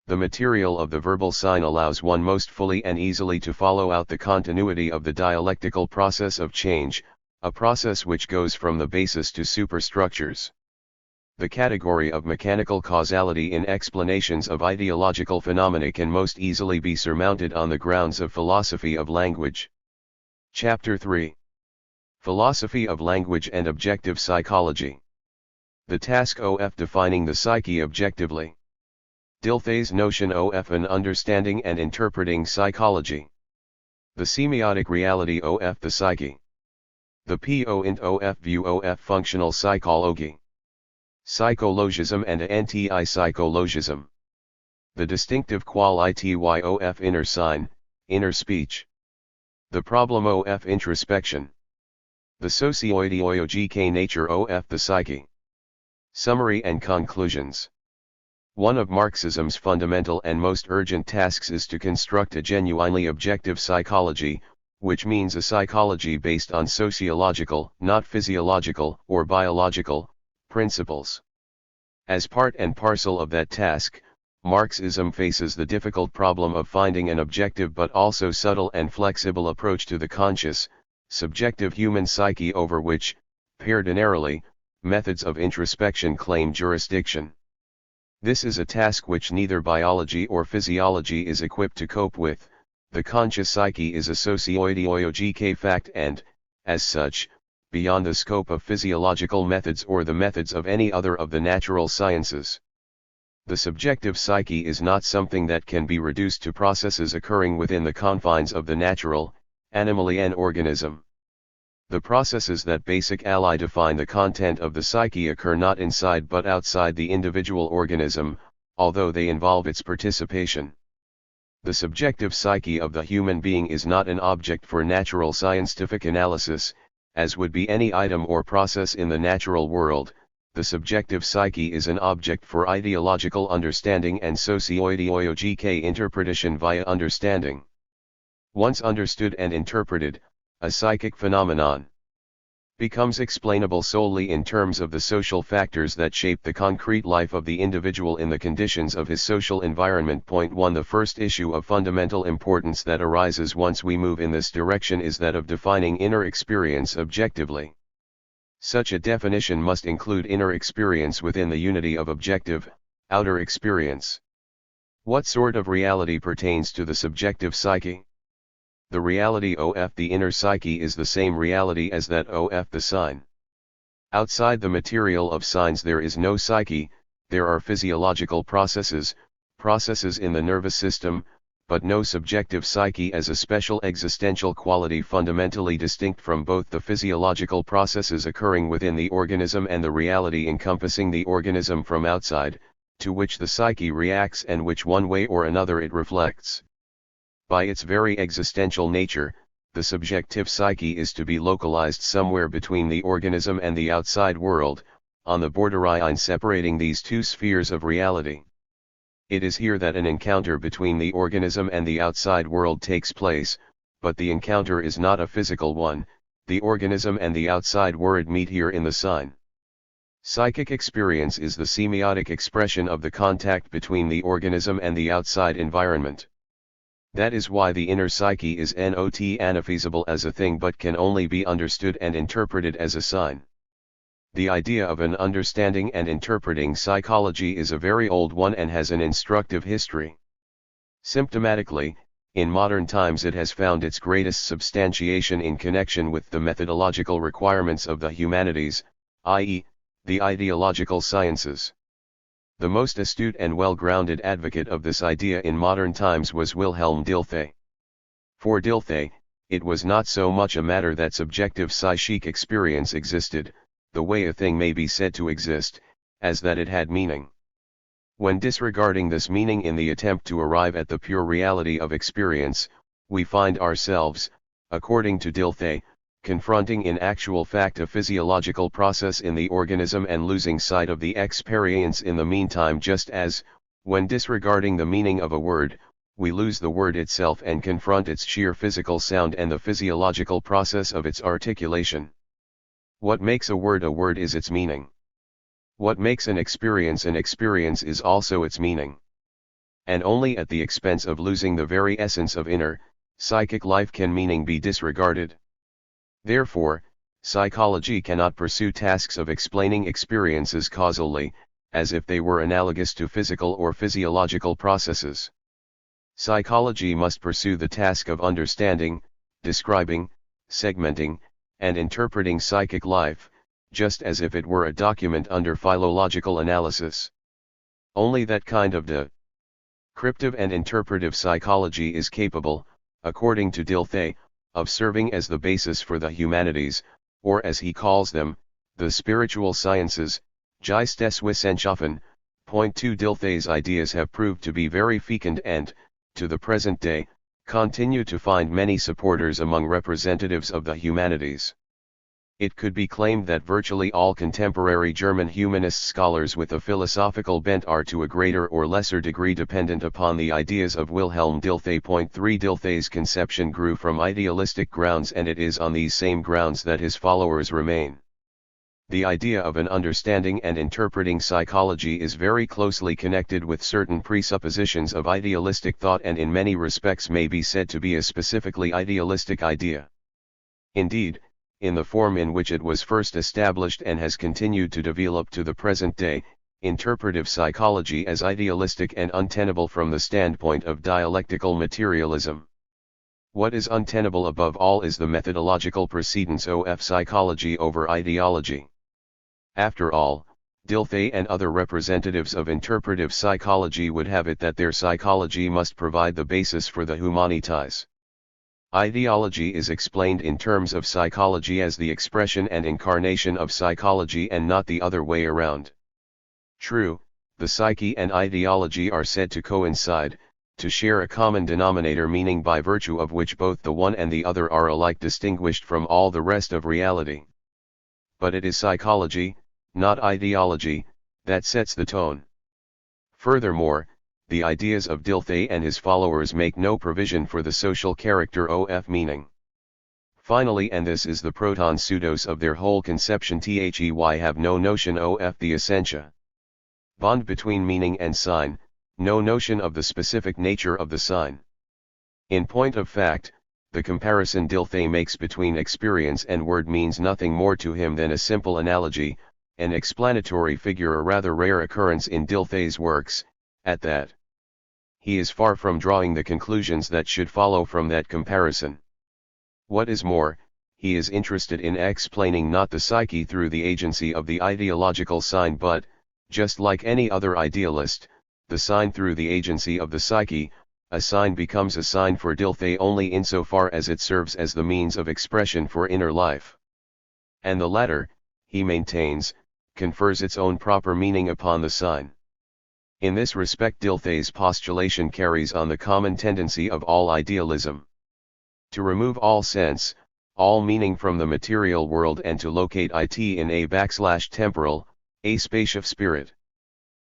The material of the verbal sign allows one most fully and easily to follow out the continuity of the dialectical process of change, a process which goes from the basis to superstructures. The category of mechanical causality in explanations of ideological phenomena can most easily be surmounted on the grounds of philosophy of language. Chapter 3. Philosophy of Language and Objective Psychology. The task of defining the psyche objectively. Dilthey's notion of an understanding and interpreting psychology. The semiotic reality of the psyche. The point of view of functional psychology. Psychologism and anti-psychologism. The distinctive quality of inner sign, inner speech. The problem of introspection. The socio-ideological nature of the psyche. Summary and conclusions. One of Marxism's fundamental and most urgent tasks is to construct a genuinely objective psychology, which means a psychology based on sociological, not physiological or biological, principles. As part and parcel of that task, Marxism faces the difficult problem of finding an objective but also subtle and flexible approach to the conscious, subjective human psyche over which, ordinarily, methods of introspection claim jurisdiction. This is a task which neither biology or physiology is equipped to cope with. The conscious psyche is a socio-ideological fact and, as such, beyond the scope of physiological methods or the methods of any other of the natural sciences. The subjective psyche is not something that can be reduced to processes occurring within the confines of the natural, animalian organism. The processes that basically define the content of the psyche occur not inside but outside the individual organism, although they involve its participation. The subjective psyche of the human being is not an object for natural scientific analysis, as would be any item or process in the natural world. The subjective psyche is an object for ideological understanding and socio-ideological interpretation via understanding. Once understood and interpreted, a psychic phenomenon becomes explainable solely in terms of the social factors that shape the concrete life of the individual in the conditions of his social environment. Point 1. The first issue of fundamental importance that arises once we move in this direction is that of defining inner experience objectively. Such a definition must include inner experience within the unity of objective, outer experience. What sort of reality pertains to the subjective psyche? The reality of the inner psyche is the same reality as that of the sign. Outside the material of signs there is no psyche, there are physiological processes in the nervous system, but no subjective psyche as a special existential quality fundamentally distinct from both the physiological processes occurring within the organism and the reality encompassing the organism from outside, to which the psyche reacts and which one way or another it reflects. By its very existential nature, the subjective psyche is to be localized somewhere between the organism and the outside world, on the borderline separating these two spheres of reality. It is here that an encounter between the organism and the outside world takes place, but the encounter is not a physical one. The organism and the outside world meet here in the sign. Psychic experience is the semiotic expression of the contact between the organism and the outside environment. That is why the inner psyche is not unfeasible as a thing but can only be understood and interpreted as a sign. The idea of an understanding and interpreting psychology is a very old one and has an instructive history. Symptomatically, in modern times it has found its greatest substantiation in connection with the methodological requirements of the humanities, i.e., the ideological sciences. The most astute and well-grounded advocate of this idea in modern times was Wilhelm Dilthey. For Dilthey, it was not so much a matter that subjective psychic experience existed, the way a thing may be said to exist, as that it had meaning. When disregarding this meaning in the attempt to arrive at the pure reality of experience, we find ourselves, according to Dilthey, confronting in actual fact a physiological process in the organism and losing sight of the experience in the meantime, just as, when disregarding the meaning of a word, we lose the word itself and confront its sheer physical sound and the physiological process of its articulation. What makes a word is its meaning. What makes an experience is also its meaning. And only at the expense of losing the very essence of inner, psychic life can meaning be disregarded. Therefore, psychology cannot pursue tasks of explaining experiences causally, as if they were analogous to physical or physiological processes. Psychology must pursue the task of understanding, describing, segmenting, and interpreting psychic life, just as if it were a document under philological analysis. Only that kind of descriptive and interpretive psychology is capable, according to Dilthey, of serving as the basis for the humanities, or as he calls them, the spiritual sciences, Geisteswissenschaften. Point 2. Dilthey's ideas have proved to be very fecund and, to the present day, continue to find many supporters among representatives of the humanities. It could be claimed that virtually all contemporary German humanist scholars with a philosophical bent are to a greater or lesser degree dependent upon the ideas of Wilhelm Dilthey. Point 3. Dilthey's conception grew from idealistic grounds, and it is on these same grounds that his followers remain. The idea of an understanding and interpreting psychology is very closely connected with certain presuppositions of idealistic thought and in many respects may be said to be a specifically idealistic idea. Indeed, in the form in which it was first established and has continued to develop to the present day, interpretive psychology is idealistic and untenable from the standpoint of dialectical materialism. What is untenable above all is the methodological precedence of psychology over ideology. After all, Dilthey and other representatives of interpretive psychology would have it that their psychology must provide the basis for the humanities. Ideology is explained in terms of psychology as the expression and incarnation of psychology and not the other way around. True, the psyche and ideology are said to coincide, to share a common denominator, meaning by virtue of which both the one and the other are alike distinguished from all the rest of reality. But it is psychology, not ideology, that sets the tone. Furthermore, the ideas of Dilthey and his followers make no provision for the social character of meaning. Finally, and this is the proton pseudos of their whole conception, THEY have no notion of the essentia. Bond between meaning and sign, no notion of the specific nature of the sign. In point of fact, the comparison Dilthey makes between experience and word means nothing more to him than a simple analogy, an explanatory figure, a rather rare occurrence in Dilthey's works, at that. He is far from drawing the conclusions that should follow from that comparison. What is more, he is interested in explaining not the psyche through the agency of the ideological sign but, just like any other idealist, the sign through the agency of the psyche. A sign becomes a sign for Dilthey only insofar as it serves as the means of expression for inner life. And the latter, he maintains, confers its own proper meaning upon the sign. In this respect Dilthey's postulation carries on the common tendency of all idealism. To remove all sense, all meaning from the material world and to locate it in a/temporal, a space of spirit.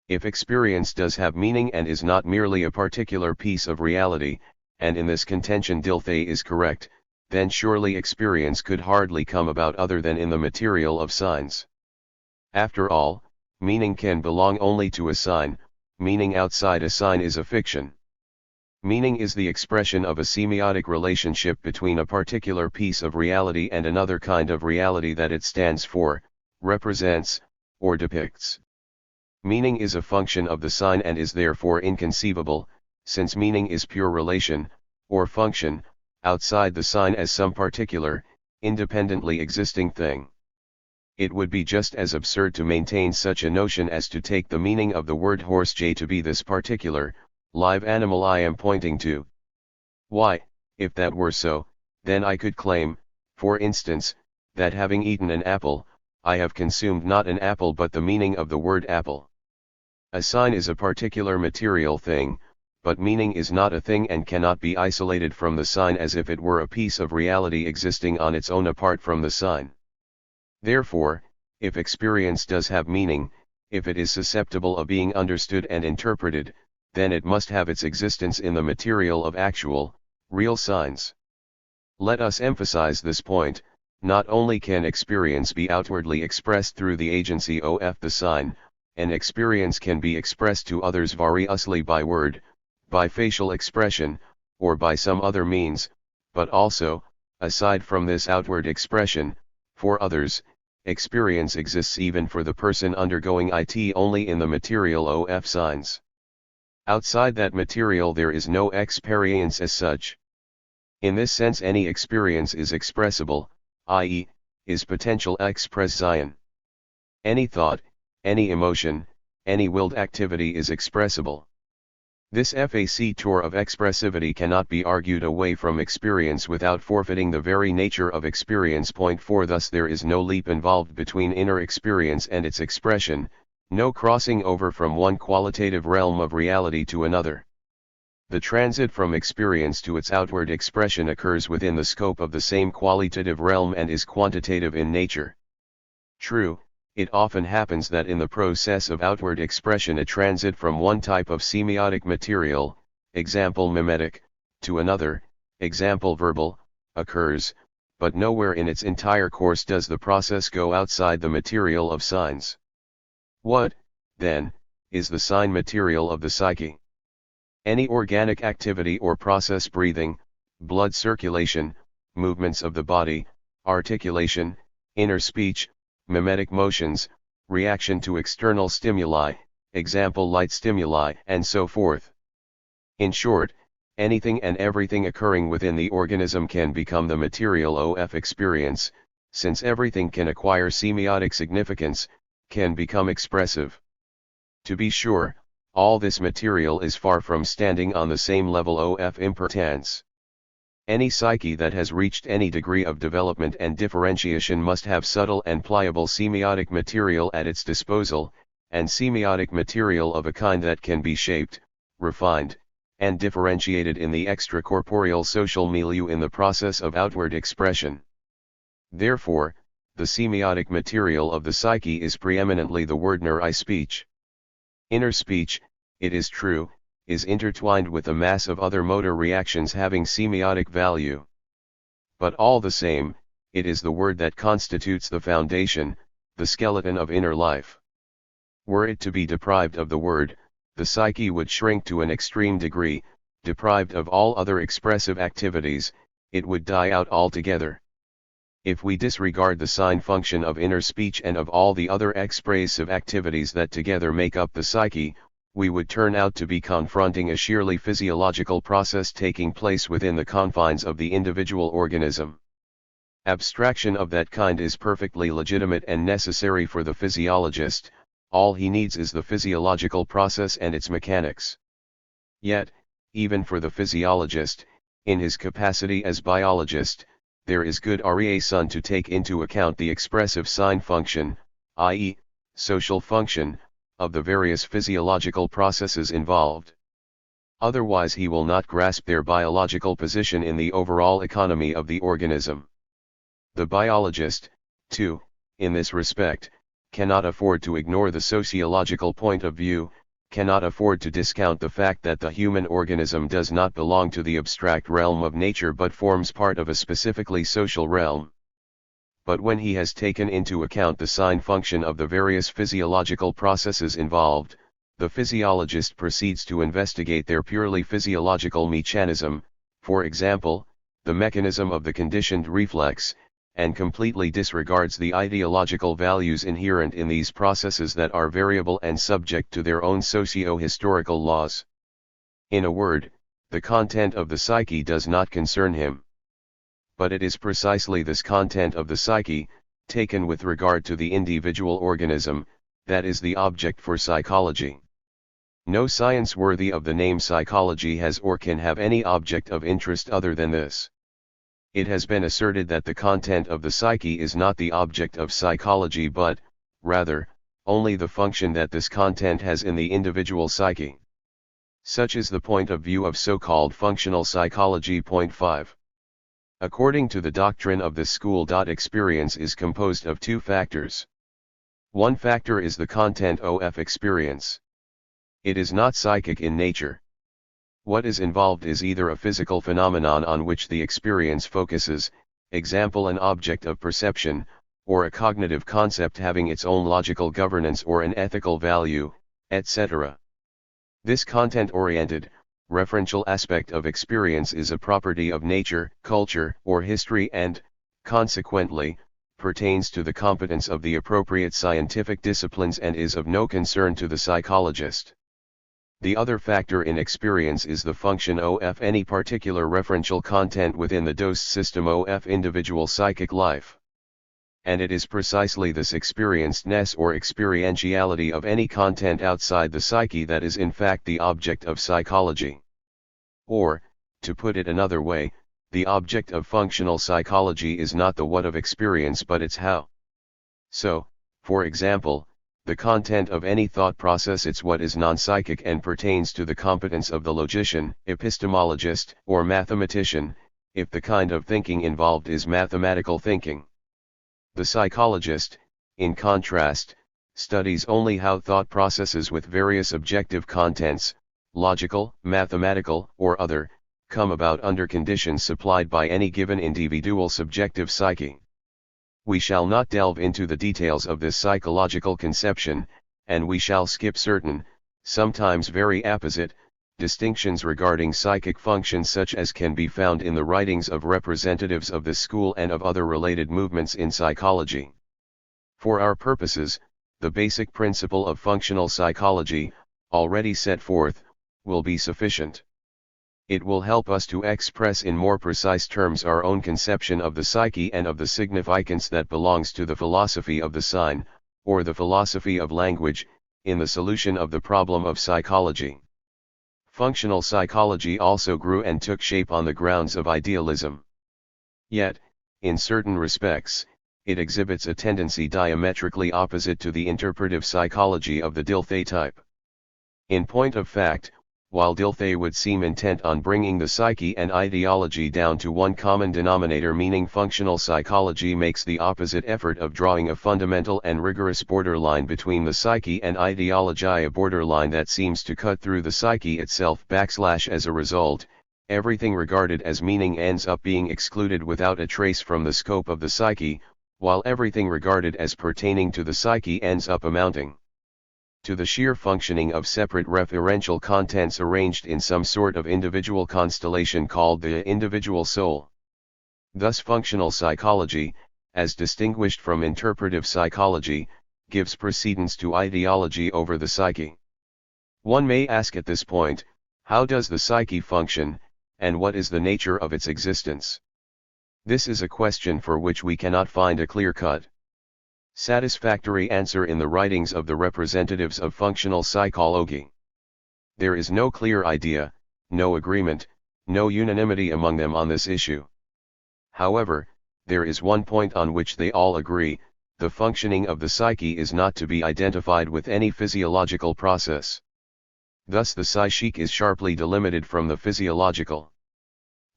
If experience does have meaning and is not merely a particular piece of reality, and in this contention Dilthey is correct, then surely experience could hardly come about other than in the material of signs. After all, meaning can belong only to a sign, meaning outside a sign is a fiction. Meaning is the expression of a semiotic relationship between a particular piece of reality and another kind of reality that it stands for, represents, or depicts. Meaning is a function of the sign and is therefore inconceivable, since meaning is pure relation, or function, outside the sign as some particular, independently existing thing. It would be just as absurd to maintain such a notion as to take the meaning of the word horse to be this particular, live animal I am pointing to. Why, if that were so, then I could claim, for instance, that having eaten an apple, I have consumed not an apple but the meaning of the word apple. A sign is a particular material thing, but meaning is not a thing and cannot be isolated from the sign as if it were a piece of reality existing on its own apart from the sign. Therefore, if experience does have meaning, if it is susceptible of being understood and interpreted, then it must have its existence in the material of actual, real signs. Let us emphasize this point. Not only can experience be outwardly expressed through the agency of the sign, an experience can be expressed to others variously by word, by facial expression, or by some other means, but also, aside from this outward expression, for others, experience exists even for the person undergoing it only in the material of signs. Outside that material there is no experience as such. In this sense any experience is expressible, i.e., is potential expression. Any thought, any emotion, any willed activity is expressible. This factor of expressivity cannot be argued away from experience without forfeiting the very nature of experience. Point 4 Thus there is no leap involved between inner experience and its expression, no crossing over from one qualitative realm of reality to another. The transit from experience to its outward expression occurs within the scope of the same qualitative realm and is quantitative in nature. True, it often happens that in the process of outward expression a transit from one type of semiotic material, example mimetic, to another, example verbal, occurs, but nowhere in its entire course does the process go outside the material of signs. What, then, is the sign material of the psyche? Any organic activity or process, breathing, blood circulation, movements of the body, articulation, inner speech, mimetic motions, reaction to external stimuli, example light stimuli, and so forth. In short, anything and everything occurring within the organism can become the material of experience, since everything can acquire semiotic significance, can become expressive. To be sure, all this material is far from standing on the same level of importance. Any psyche that has reached any degree of development and differentiation must have subtle and pliable semiotic material at its disposal, and semiotic material of a kind that can be shaped, refined, and differentiated in the extracorporeal social milieu in the process of outward expression. Therefore, the semiotic material of the psyche is preeminently the word I speech. Inner speech, it is true, is intertwined with a mass of other motor reactions having semiotic value. But all the same, it is the word that constitutes the foundation, the skeleton of inner life. Were it to be deprived of the word, the psyche would shrink to an extreme degree. Deprived of all other expressive activities, it would die out altogether. If we disregard the sign function of inner speech and of all the other expressive activities that together make up the psyche, we would turn out to be confronting a sheerly physiological process taking place within the confines of the individual organism. Abstraction of that kind is perfectly legitimate and necessary for the physiologist. All he needs is the physiological process and its mechanics. Yet, even for the physiologist, in his capacity as biologist, there is good reason to take into account the expressive sign function, i.e., social function, of the various physiological processes involved. Otherwise he will not grasp their biological position in the overall economy of the organism. The biologist, too, in this respect, cannot afford to ignore the sociological point of view, cannot afford to discount the fact that the human organism does not belong to the abstract realm of nature but forms part of a specifically social realm. But when he has taken into account the sign function of the various physiological processes involved, the physiologist proceeds to investigate their purely physiological mechanism, for example, the mechanism of the conditioned reflex, and completely disregards the ideological values inherent in these processes that are variable and subject to their own socio-historical laws. In a word, the content of the psyche does not concern him. But it is precisely this content of the psyche, taken with regard to the individual organism, that is the object for psychology. No science worthy of the name psychology has or can have any object of interest other than this. It has been asserted that the content of the psyche is not the object of psychology but, rather, only the function that this content has in the individual psyche. Such is the point of view of so-called functional psychology. Point 5. According to the doctrine of this school, experience is composed of two factors. One factor is the content of experience. It is not psychic in nature. What is involved is either a physical phenomenon on which the experience focuses, example an object of perception, or a cognitive concept having its own logical governance or an ethical value, etc. This content-oriented, referential aspect of experience is a property of nature, culture, or history and, consequently, pertains to the competence of the appropriate scientific disciplines and is of no concern to the psychologist. The other factor in experience is the function of any particular referential content within the dose system of individual psychic life. And it is precisely this experiencedness or experientiality of any content outside the psyche that is in fact the object of psychology. Or, to put it another way, the object of functional psychology is not the what of experience but its how. So, for example, the content of any thought process its what is non-psychic and pertains to the competence of the logician, epistemologist, or mathematician, if the kind of thinking involved is mathematical thinking. The psychologist, in contrast, studies only how thought processes with various objective contents, logical, mathematical, or other, come about under conditions supplied by any given individual subjective psyche. We shall not delve into the details of this psychological conception, and we shall skip certain, sometimes very apposite, distinctions regarding psychic functions such as can be found in the writings of representatives of this school and of other related movements in psychology. For our purposes, the basic principle of functional psychology, already set forth, will be sufficient. It will help us to express in more precise terms our own conception of the psyche and of the significance that belongs to the philosophy of the sign, or the philosophy of language, in the solution of the problem of psychology. Functional psychology also grew and took shape on the grounds of idealism. Yet, in certain respects, it exhibits a tendency diametrically opposite to the interpretive psychology of the Dilthey type. In point of fact, while Dilthey would seem intent on bringing the psyche and ideology down to one common denominator, meaning functional psychology makes the opposite effort of drawing a fundamental and rigorous borderline between the psyche and ideology, a borderline that seems to cut through the psyche itself. As a result, everything regarded as meaning ends up being excluded without a trace from the scope of the psyche, while everything regarded as pertaining to the psyche ends up amounting to the sheer functioning of separate referential contents arranged in some sort of individual constellation called the individual soul. Thus functional psychology, as distinguished from interpretive psychology, gives precedence to ideology over the psyche. One may ask at this point, how does the psyche function, and what is the nature of its existence? This is a question for which we cannot find a clear-cut, satisfactory answer in the writings of the representatives of functional psychology. There is no clear idea, no agreement, no unanimity among them on this issue. However, there is one point on which they all agree: the functioning of the psyche is not to be identified with any physiological process. Thus the psychic is sharply delimited from the physiological.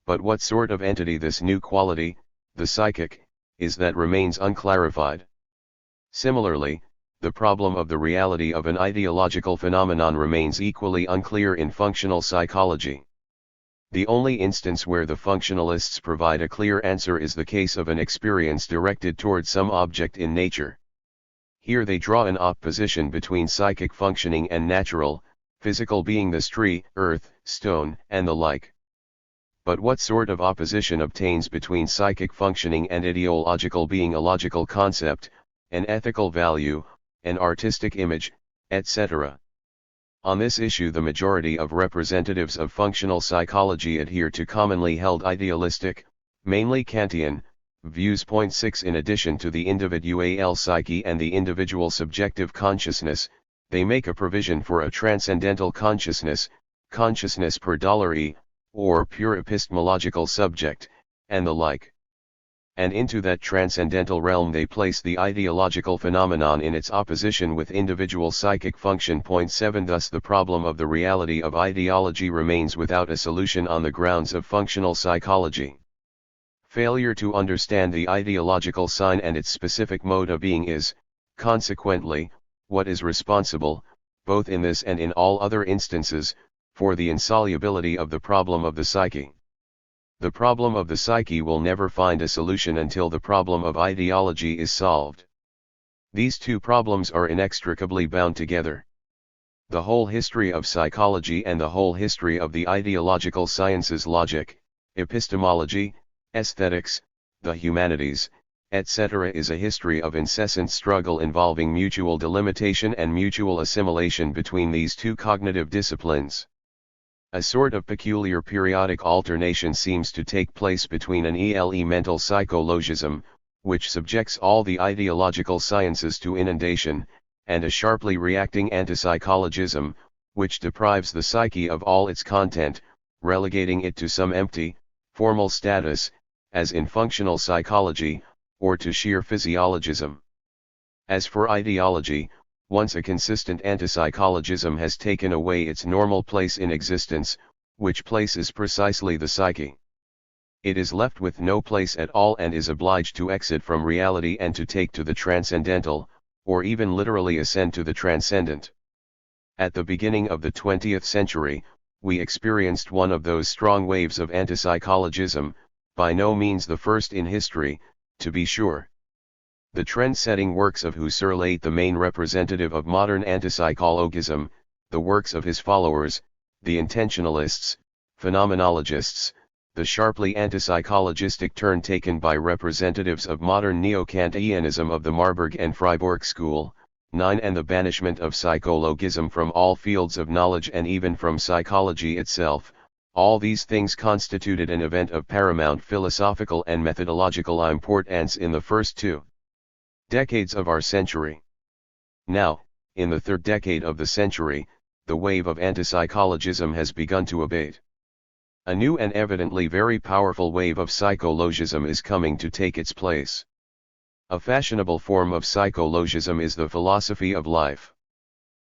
But what sort of entity this new quality, the psychic, is, that remains unclarified. Similarly, the problem of the reality of an ideological phenomenon remains equally unclear in functional psychology. The only instance where the functionalists provide a clear answer is the case of an experience directed toward some object in nature. Here they draw an opposition between psychic functioning and natural, physical being, the tree, earth, stone, and the like. But what sort of opposition obtains between psychic functioning and ideological being? A logical concept, an ethical value, an artistic image, etc. On this issue the majority of representatives of functional psychology adhere to commonly held idealistic, mainly Kantian, views. Point 6. In addition to the individual psyche and the individual subjective consciousness, they make a provision for a transcendental consciousness, consciousness per $e, or pure epistemological subject, and the like. And into that transcendental realm they place the ideological phenomenon in its opposition with individual psychic function. Point 7. Thus the problem of the reality of ideology remains without a solution on the grounds of functional psychology. Failure to understand the ideological sign and its specific mode of being is, consequently, what is responsible, both in this and in all other instances, for the insolubility of the problem of the psyche. The problem of the psyche will never find a solution until the problem of ideology is solved. These two problems are inextricably bound together. The whole history of psychology and the whole history of the ideological sciences, logic, epistemology, aesthetics, the humanities, etc., is a history of incessant struggle involving mutual delimitation and mutual assimilation between these two cognitive disciplines. A sort of peculiar periodic alternation seems to take place between an elemental psychologism, which subjects all the ideological sciences to inundation, and a sharply reacting antipsychologism, which deprives the psyche of all its content, relegating it to some empty, formal status, as in functional psychology, or to sheer physiologism. As for ideology, once a consistent antipsychologism has taken away its normal place in existence, which place is precisely the psyche. It is left with no place at all and is obliged to exit from reality and to take to the transcendental, or even literally ascend to the transcendent. At the beginning of the 20th century, we experienced one of those strong waves of antipsychologism, by no means the first in history, to be sure. The trend-setting works of Husserl, the main representative of modern antipsychologism, the works of his followers, the intentionalists, phenomenologists, the sharply antipsychologistic turn taken by representatives of modern neo-Kantianism of the Marburg and Freiburg school, 9. And the banishment of psychologism from all fields of knowledge and even from psychology itself, all these things constituted an event of paramount philosophical and methodological importance in the first 2 decades of our century. Now, in the third decade of the century, the wave of anti-psychologism has begun to abate. A new and evidently very powerful wave of psychologism is coming to take its place. A fashionable form of psychologism is the philosophy of life.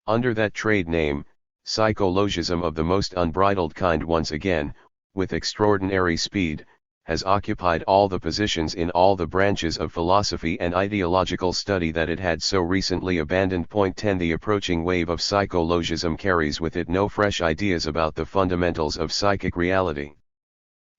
Under that trade name, psychologism of the most unbridled kind once again, with extraordinary speed, has occupied all the positions in all the branches of philosophy and ideological study that it had so recently abandoned. 10 The approaching wave of psychologism carries with it no fresh ideas about the fundamentals of psychic reality.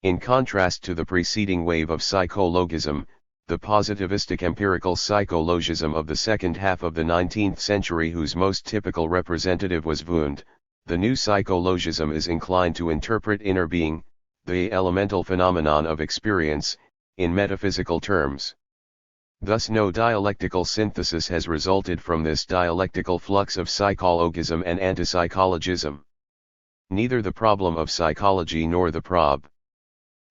In contrast to the preceding wave of psychologism, the positivistic empirical psychologism of the second half of the 19th century, whose most typical representative was Wundt, the new psychologism is inclined to interpret inner being, the elemental phenomenon of experience, in metaphysical terms. Thus no dialectical synthesis has resulted from this dialectical flux of psychologism and antipsychologism. Neither the problem of psychology nor the problem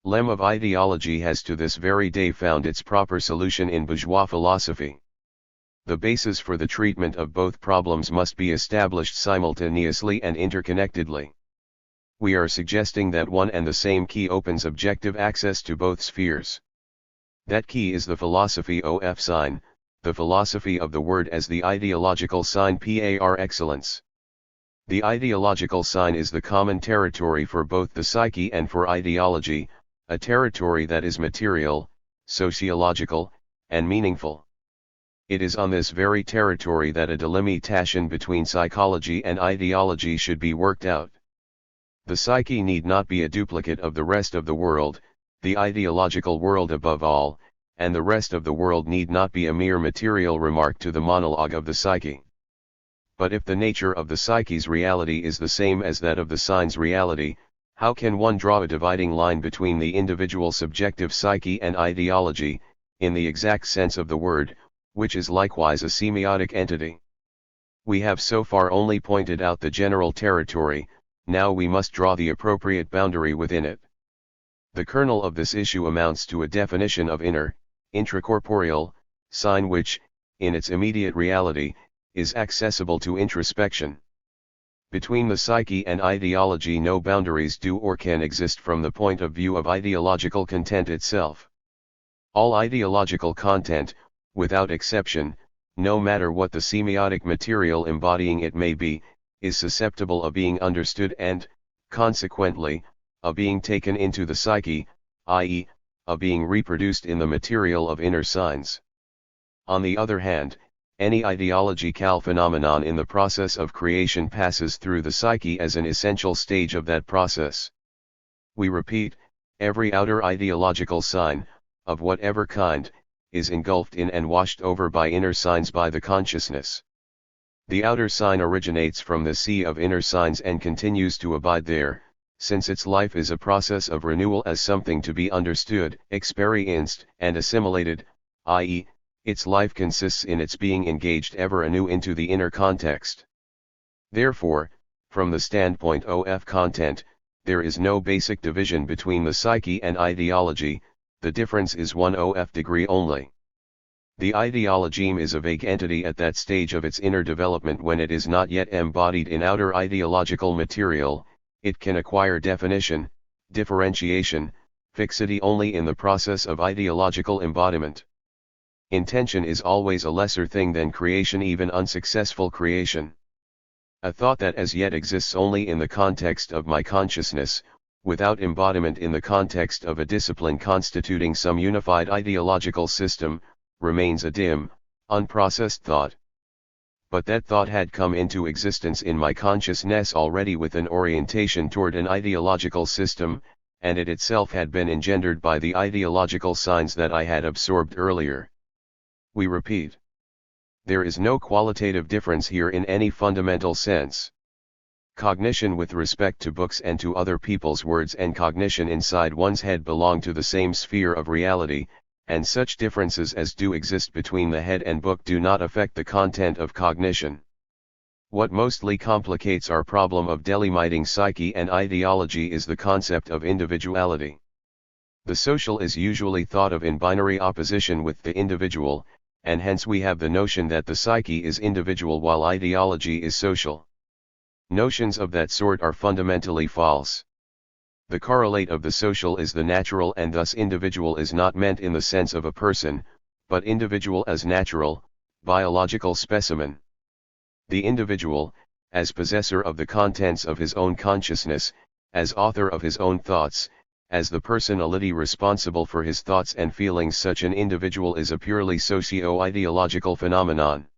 of ideology has to this very day found its proper solution in bourgeois philosophy. The basis for the treatment of both problems must be established simultaneously and interconnectedly. We are suggesting that one and the same key opens objective access to both spheres. That key is the philosophy of sign, the philosophy of the word as the ideological sign par excellence. The ideological sign is the common territory for both the psyche and for ideology, a territory that is material, sociological, and meaningful. It is on this very territory that a delimitation between psychology and ideology should be worked out. The psyche need not be a duplicate of the rest of the world, the ideological world above all, and the rest of the world need not be a mere material remark to the monologue of the psyche. But if the nature of the psyche's reality is the same as that of the sign's reality, how can one draw a dividing line between the individual subjective psyche and ideology, in the exact sense of the word, which is likewise a semiotic entity? We have so far only pointed out the general territory, now we must draw the appropriate boundary within it. The kernel of this issue amounts to a definition of inner, intracorporeal, sign which, in its immediate reality, is accessible to introspection. Between the psyche and ideology no boundaries do or can exist from the point of view of ideological content itself. All ideological content, without exception, no matter what the semiotic material embodying it may be, is susceptible of being understood and, consequently, of being taken into the psyche, i.e., of being reproduced in the material of inner signs. On the other hand, any ideological phenomenon in the process of creation passes through the psyche as an essential stage of that process. We repeat, every outer ideological sign, of whatever kind, is engulfed in and washed over by inner signs by the consciousness. The outer sign originates from the sea of inner signs and continues to abide there, since its life is a process of renewal as something to be understood, experienced, and assimilated, i.e., its life consists in its being engaged ever anew into the inner context. Therefore, from the standpoint of content, there is no basic division between the psyche and ideology, the difference is one of degree only. The ideologeme is a vague entity at that stage of its inner development when it is not yet embodied in outer ideological material. It can acquire definition, differentiation, fixity only in the process of ideological embodiment. Intention is always a lesser thing than creation, even unsuccessful creation. A thought that as yet exists only in the context of my consciousness, without embodiment in the context of a discipline constituting some unified ideological system, remains a dim, unprocessed thought. But that thought had come into existence in my consciousness already with an orientation toward an ideological system, and it itself had been engendered by the ideological signs that I had absorbed earlier. We repeat. There is no qualitative difference here in any fundamental sense. Cognition with respect to books and to other people's words and cognition inside one's head belong to the same sphere of reality, and such differences as do exist between the head and book do not affect the content of cognition. What mostly complicates our problem of delimiting psyche and ideology is the concept of individuality. The social is usually thought of in binary opposition with the individual, and hence we have the notion that the psyche is individual while ideology is social. Notions of that sort are fundamentally false. The correlate of the social is the natural, and thus individual is not meant in the sense of a person, but individual as natural, biological specimen. The individual, as possessor of the contents of his own consciousness, as author of his own thoughts, as the personality responsible for his thoughts and feelings, such an individual is a purely socio-ideological phenomenon.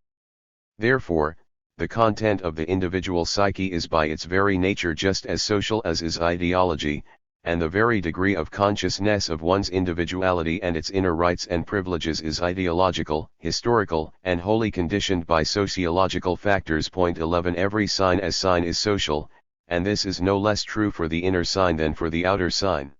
Therefore, the content of the individual psyche is by its very nature just as social as is ideology, and the very degree of consciousness of one's individuality and its inner rights and privileges is ideological, historical, and wholly conditioned by sociological factors. Point 11. Every sign as sign is social, and this is no less true for the inner sign than for the outer sign.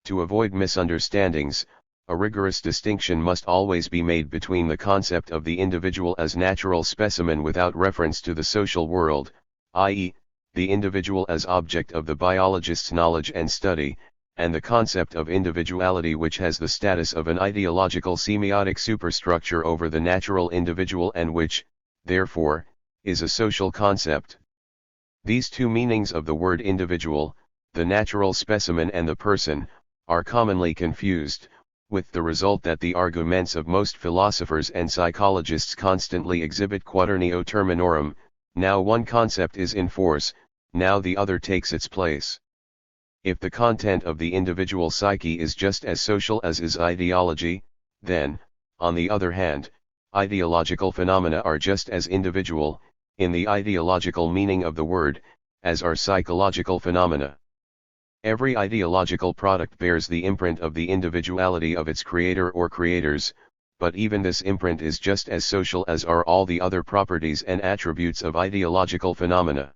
To avoid misunderstandings, a rigorous distinction must always be made between the concept of the individual as natural specimen without reference to the social world, i.e., the individual as object of the biologist's knowledge and study, and the concept of individuality which has the status of an ideological semiotic superstructure over the natural individual and which, therefore, is a social concept. These two meanings of the word individual, the natural specimen and the person, are commonly confused, with the result that the arguments of most philosophers and psychologists constantly exhibit quaternio terminorum, now one concept is in force, now the other takes its place. If the content of the individual psyche is just as social as is ideology, then, on the other hand, ideological phenomena are just as individual, in the ideological meaning of the word, as are psychological phenomena. Every ideological product bears the imprint of the individuality of its creator or creators, but even this imprint is just as social as are all the other properties and attributes of ideological phenomena.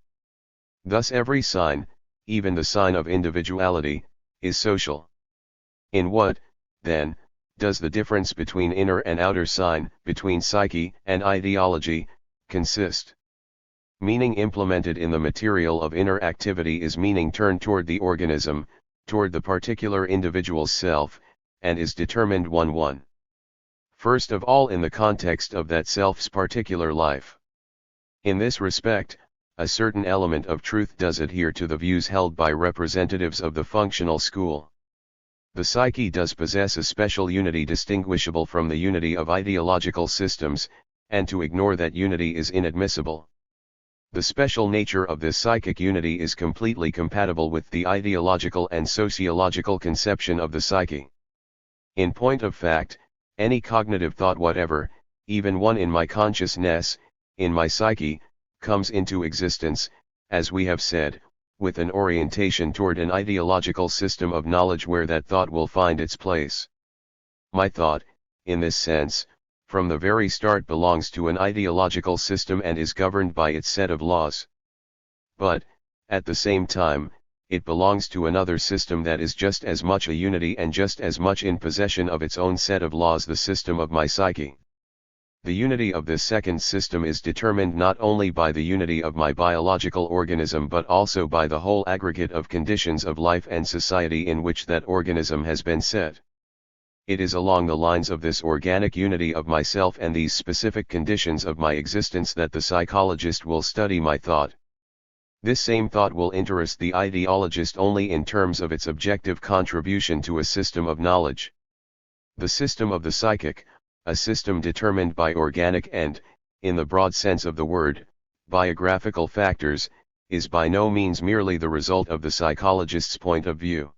Thus every sign, even the sign of individuality, is social. In what, then, does the difference between inner and outer sign, between psyche and ideology, consist? Meaning implemented in the material of inner activity is meaning turned toward the organism, toward the particular individual's self, and is determined 1-1. First of all in the context of that self's particular life. In this respect, a certain element of truth does adhere to the views held by representatives of the functional school. The psyche does possess a special unity distinguishable from the unity of ideological systems, and to ignore that unity is inadmissible. The special nature of this psychic unity is completely compatible with the ideological and sociological conception of the psyche. In point of fact, any cognitive thought whatever, even one in my consciousness, in my psyche, comes into existence, as we have said, with an orientation toward an ideological system of knowledge where that thought will find its place. My thought, in this sense, from the very start belongs to an ideological system and is governed by its set of laws. But, at the same time, it belongs to another system that is just as much a unity and just as much in possession of its own set of laws, the system of my psyche. The unity of this second system is determined not only by the unity of my biological organism but also by the whole aggregate of conditions of life and society in which that organism has been set. It is along the lines of this organic unity of myself and these specific conditions of my existence that the psychologist will study my thought. This same thought will interest the ideologist only in terms of its objective contribution to a system of knowledge. The system of the psychic, a system determined by organic and, in the broad sense of the word, biographical factors, is by no means merely the result of the psychologist's point of view.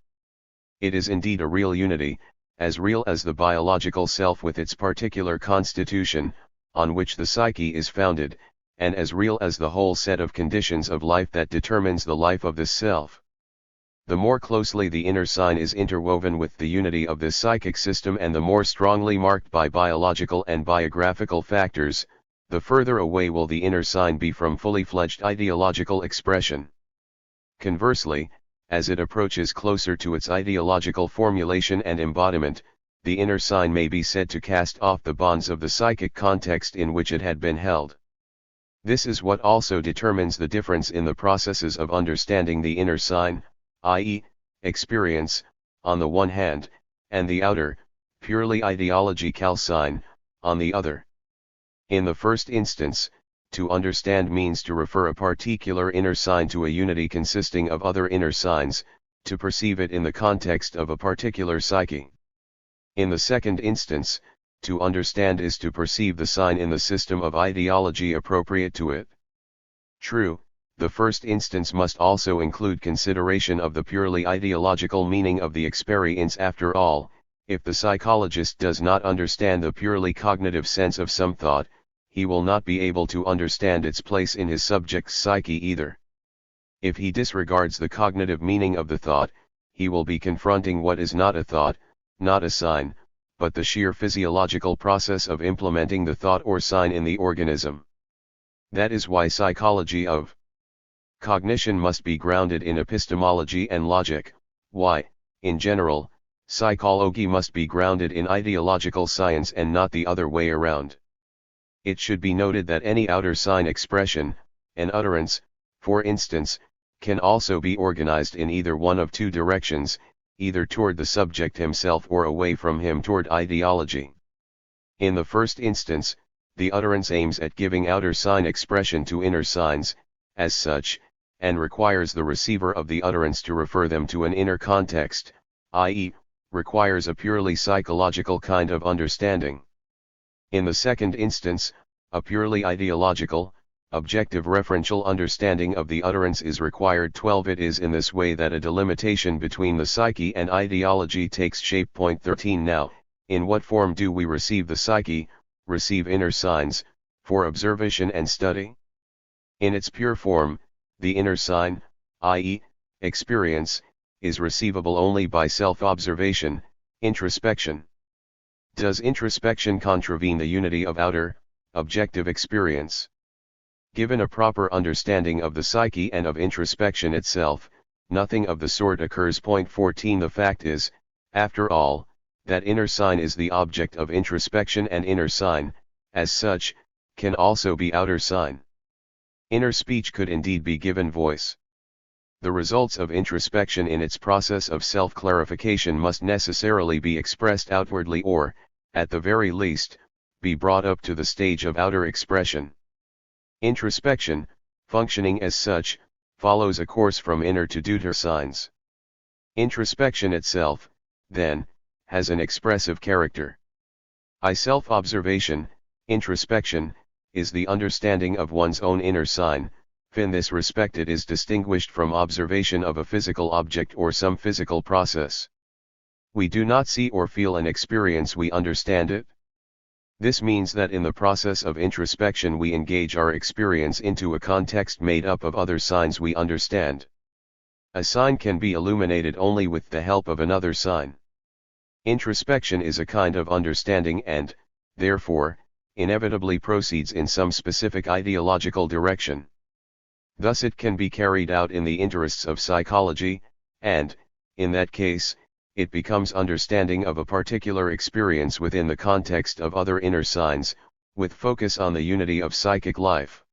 It is indeed a real unity, as real as the biological self with its particular constitution, on which the psyche is founded, and as real as the whole set of conditions of life that determines the life of this self. The more closely the inner sign is interwoven with the unity of this psychic system and the more strongly marked by biological and biographical factors, the further away will the inner sign be from fully fledged ideological expression. Conversely, as it approaches closer to its ideological formulation and embodiment, the inner sign may be said to cast off the bonds of the psychic context in which it had been held. This is what also determines the difference in the processes of understanding the inner sign, i.e., experience, on the one hand, and the outer, purely ideological sign, on the other. In the first instance, To understand means to refer a particular inner sign to a unity consisting of other inner signs, to perceive it in the context of a particular psyche. In the second instance, to understand is to perceive the sign in the system of ideology appropriate to it. True, the first instance must also include consideration of the purely ideological meaning of the experience. After all, if the psychologist does not understand the purely cognitive sense of some thought, he will not be able to understand its place in his subject's psyche either. If he disregards the cognitive meaning of the thought, he will be confronting what is not a thought, not a sign, but the sheer physiological process of implementing the thought or sign in the organism. That is why psychology of cognition must be grounded in epistemology and logic, why, in general, psychology must be grounded in ideological science and not the other way around. It should be noted that any outer sign expression, an utterance, for instance, can also be organized in either one of two directions, either toward the subject himself or away from him toward ideology. In the first instance, the utterance aims at giving outer sign expression to inner signs, as such, and requires the receiver of the utterance to refer them to an inner context, i.e., requires a purely psychological kind of understanding. In the second instance, a purely ideological, objective referential understanding of the utterance is required. 12 It is in this way that a delimitation between the psyche and ideology takes shape. 13 Now, in what form do we receive the psyche, receive inner signs, for observation and study? In its pure form, the inner sign, i.e., experience, is receivable only by self-observation, introspection. Does introspection contravene the unity of outer, objective experience? Given a proper understanding of the psyche and of introspection itself, nothing of the sort occurs. 14 The fact is, after all, that inner sign is the object of introspection, and inner sign, as such, can also be outer sign. Inner speech could indeed be given voice. The results of introspection in its process of self-clarification must necessarily be expressed outwardly or, at the very least, be brought up to the stage of outer expression. Introspection, functioning as such, follows a course from inner to outer signs. Introspection itself, then, has an expressive character. Self-observation, introspection, is the understanding of one's own inner sign. In this respect it is distinguished from observation of a physical object or some physical process. We do not see or feel an experience, we understand it. This means that in the process of introspection we engage our experience into a context made up of other signs we understand. A sign can be illuminated only with the help of another sign. Introspection is a kind of understanding and, therefore, inevitably proceeds in some specific ideological direction. Thus it can be carried out in the interests of psychology, and, in that case, it becomes understanding of a particular experience within the context of other inner signs, with focus on the unity of psychic life.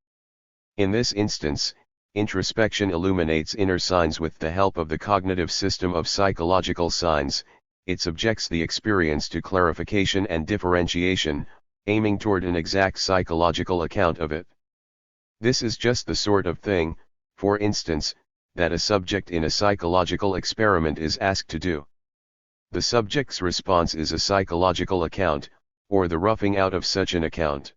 In this instance, introspection illuminates inner signs with the help of the cognitive system of psychological signs. It subjects the experience to clarification and differentiation, aiming toward an exact psychological account of it. This is just the sort of thing, for instance, that a subject in a psychological experiment is asked to do. The subject's response is a psychological account, or the roughing out of such an account.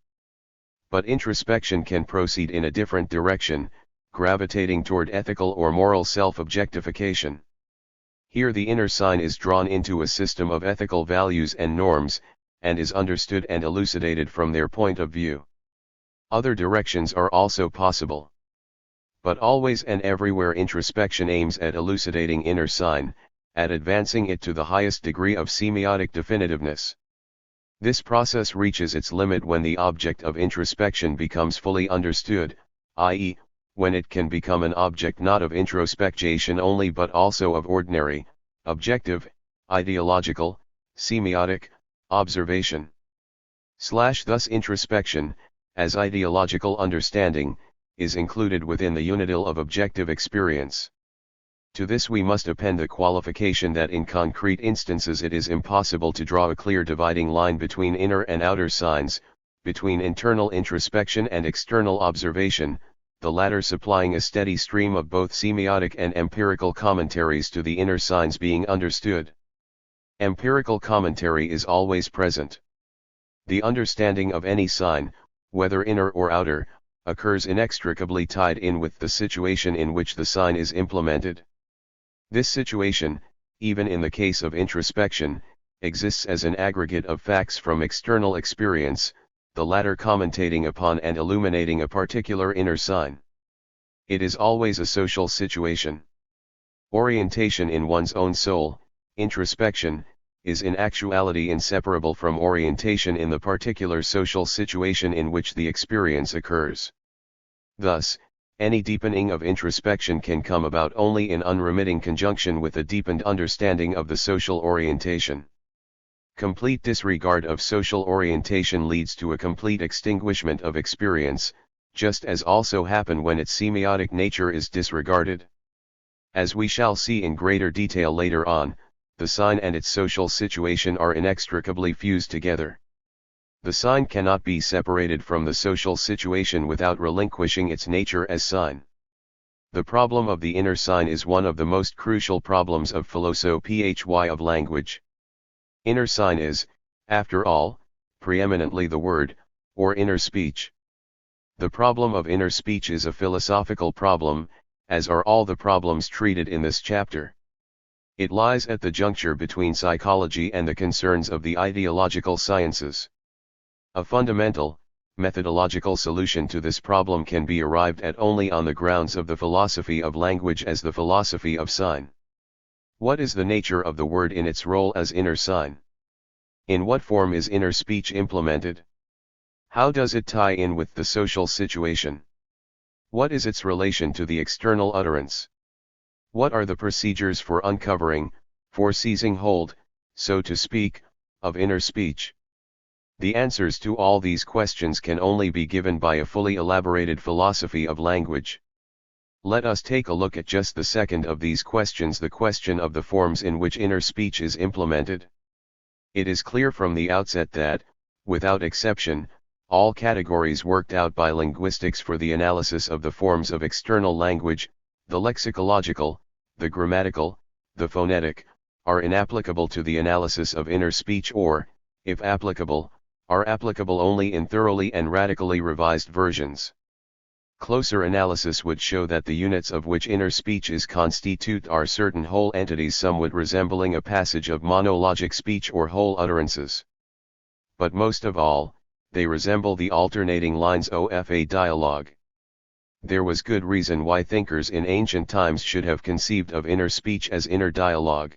But introspection can proceed in a different direction, gravitating toward ethical or moral self-objectification. Here the inner sign is drawn into a system of ethical values and norms, and is understood and elucidated from their point of view. Other directions are also possible. But always and everywhere introspection aims at elucidating inner sign, at advancing it to the highest degree of semiotic definitiveness. This process reaches its limit when the object of introspection becomes fully understood, i.e., when it can become an object not of introspection only but also of ordinary, objective, ideological, semiotic, observation. Thus introspection, as ideological understanding, is included within the unitil of objective experience. To this we must append the qualification that in concrete instances it is impossible to draw a clear dividing line between inner and outer signs, between internal introspection and external observation, the latter supplying a steady stream of both semiotic and empirical commentaries to the inner signs being understood. Empirical commentary is always present. The understanding of any sign, whether inner or outer, occurs inextricably tied in with the situation in which the sign is implemented. This situation, even in the case of introspection, exists as an aggregate of facts from external experience, the latter commentating upon and illuminating a particular inner sign. It is always a social situation. Orientation in one's own soul, introspection, is in actuality inseparable from orientation in the particular social situation in which the experience occurs. Thus, any deepening of introspection can come about only in unremitting conjunction with a deepened understanding of the social orientation. Complete disregard of social orientation leads to a complete extinguishment of experience, just as also happen when its semiotic nature is disregarded. As we shall see in greater detail later on, the sign and its social situation are inextricably fused together. The sign cannot be separated from the social situation without relinquishing its nature as sign. The problem of the inner sign is one of the most crucial problems of philosophy of language. Inner sign is, after all, preeminently the word, or inner speech. The problem of inner speech is a philosophical problem, as are all the problems treated in this chapter. It lies at the juncture between psychology and the concerns of the ideological sciences. A fundamental, methodological solution to this problem can be arrived at only on the grounds of the philosophy of language as the philosophy of sign. What is the nature of the word in its role as inner sign? In what form is inner speech implemented? How does it tie in with the social situation? What is its relation to the external utterance? What are the procedures for uncovering, for seizing hold, so to speak, of inner speech? The answers to all these questions can only be given by a fully elaborated philosophy of language. Let us take a look at just the second of these questions, the question of the forms in which inner speech is implemented. It is clear from the outset that, without exception, all categories worked out by linguistics for the analysis of the forms of external language, the lexicological, the grammatical, the phonetic, are inapplicable to the analysis of inner speech or, if applicable, are applicable only in thoroughly and radically revised versions. Closer analysis would show that the units of which inner speech is constitute are certain whole entities somewhat resembling a passage of monologic speech or whole utterances. But most of all, they resemble the alternating lines of a dialogue. There was good reason why thinkers in ancient times should have conceived of inner speech as inner dialogue.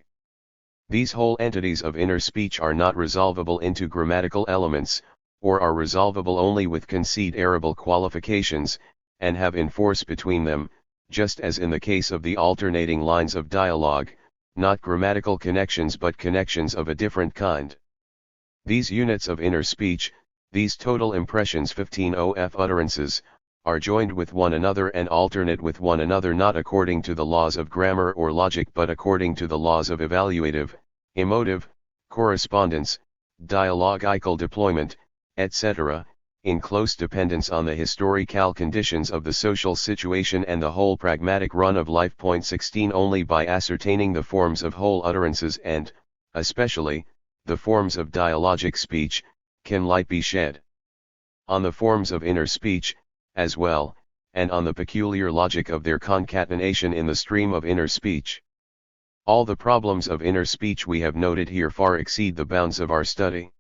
These whole entities of inner speech are not resolvable into grammatical elements, or are resolvable only with considerable qualifications, and have in force between them, just as in the case of the alternating lines of dialogue, not grammatical connections but connections of a different kind. These units of inner speech, these total impressions 15 of utterances, are joined with one another and alternate with one another not according to the laws of grammar or logic but according to the laws of evaluative, emotive, correspondence, dialogical deployment, etc., in close dependence on the historical conditions of the social situation and the whole pragmatic run of life. 16 Only by ascertaining the forms of whole utterances and, especially, the forms of dialogic speech, can light be shed on the forms of inner speech, as well, and on the peculiar logic of their concatenation in the stream of inner speech. All the problems of inner speech we have noted here far exceed the bounds of our study.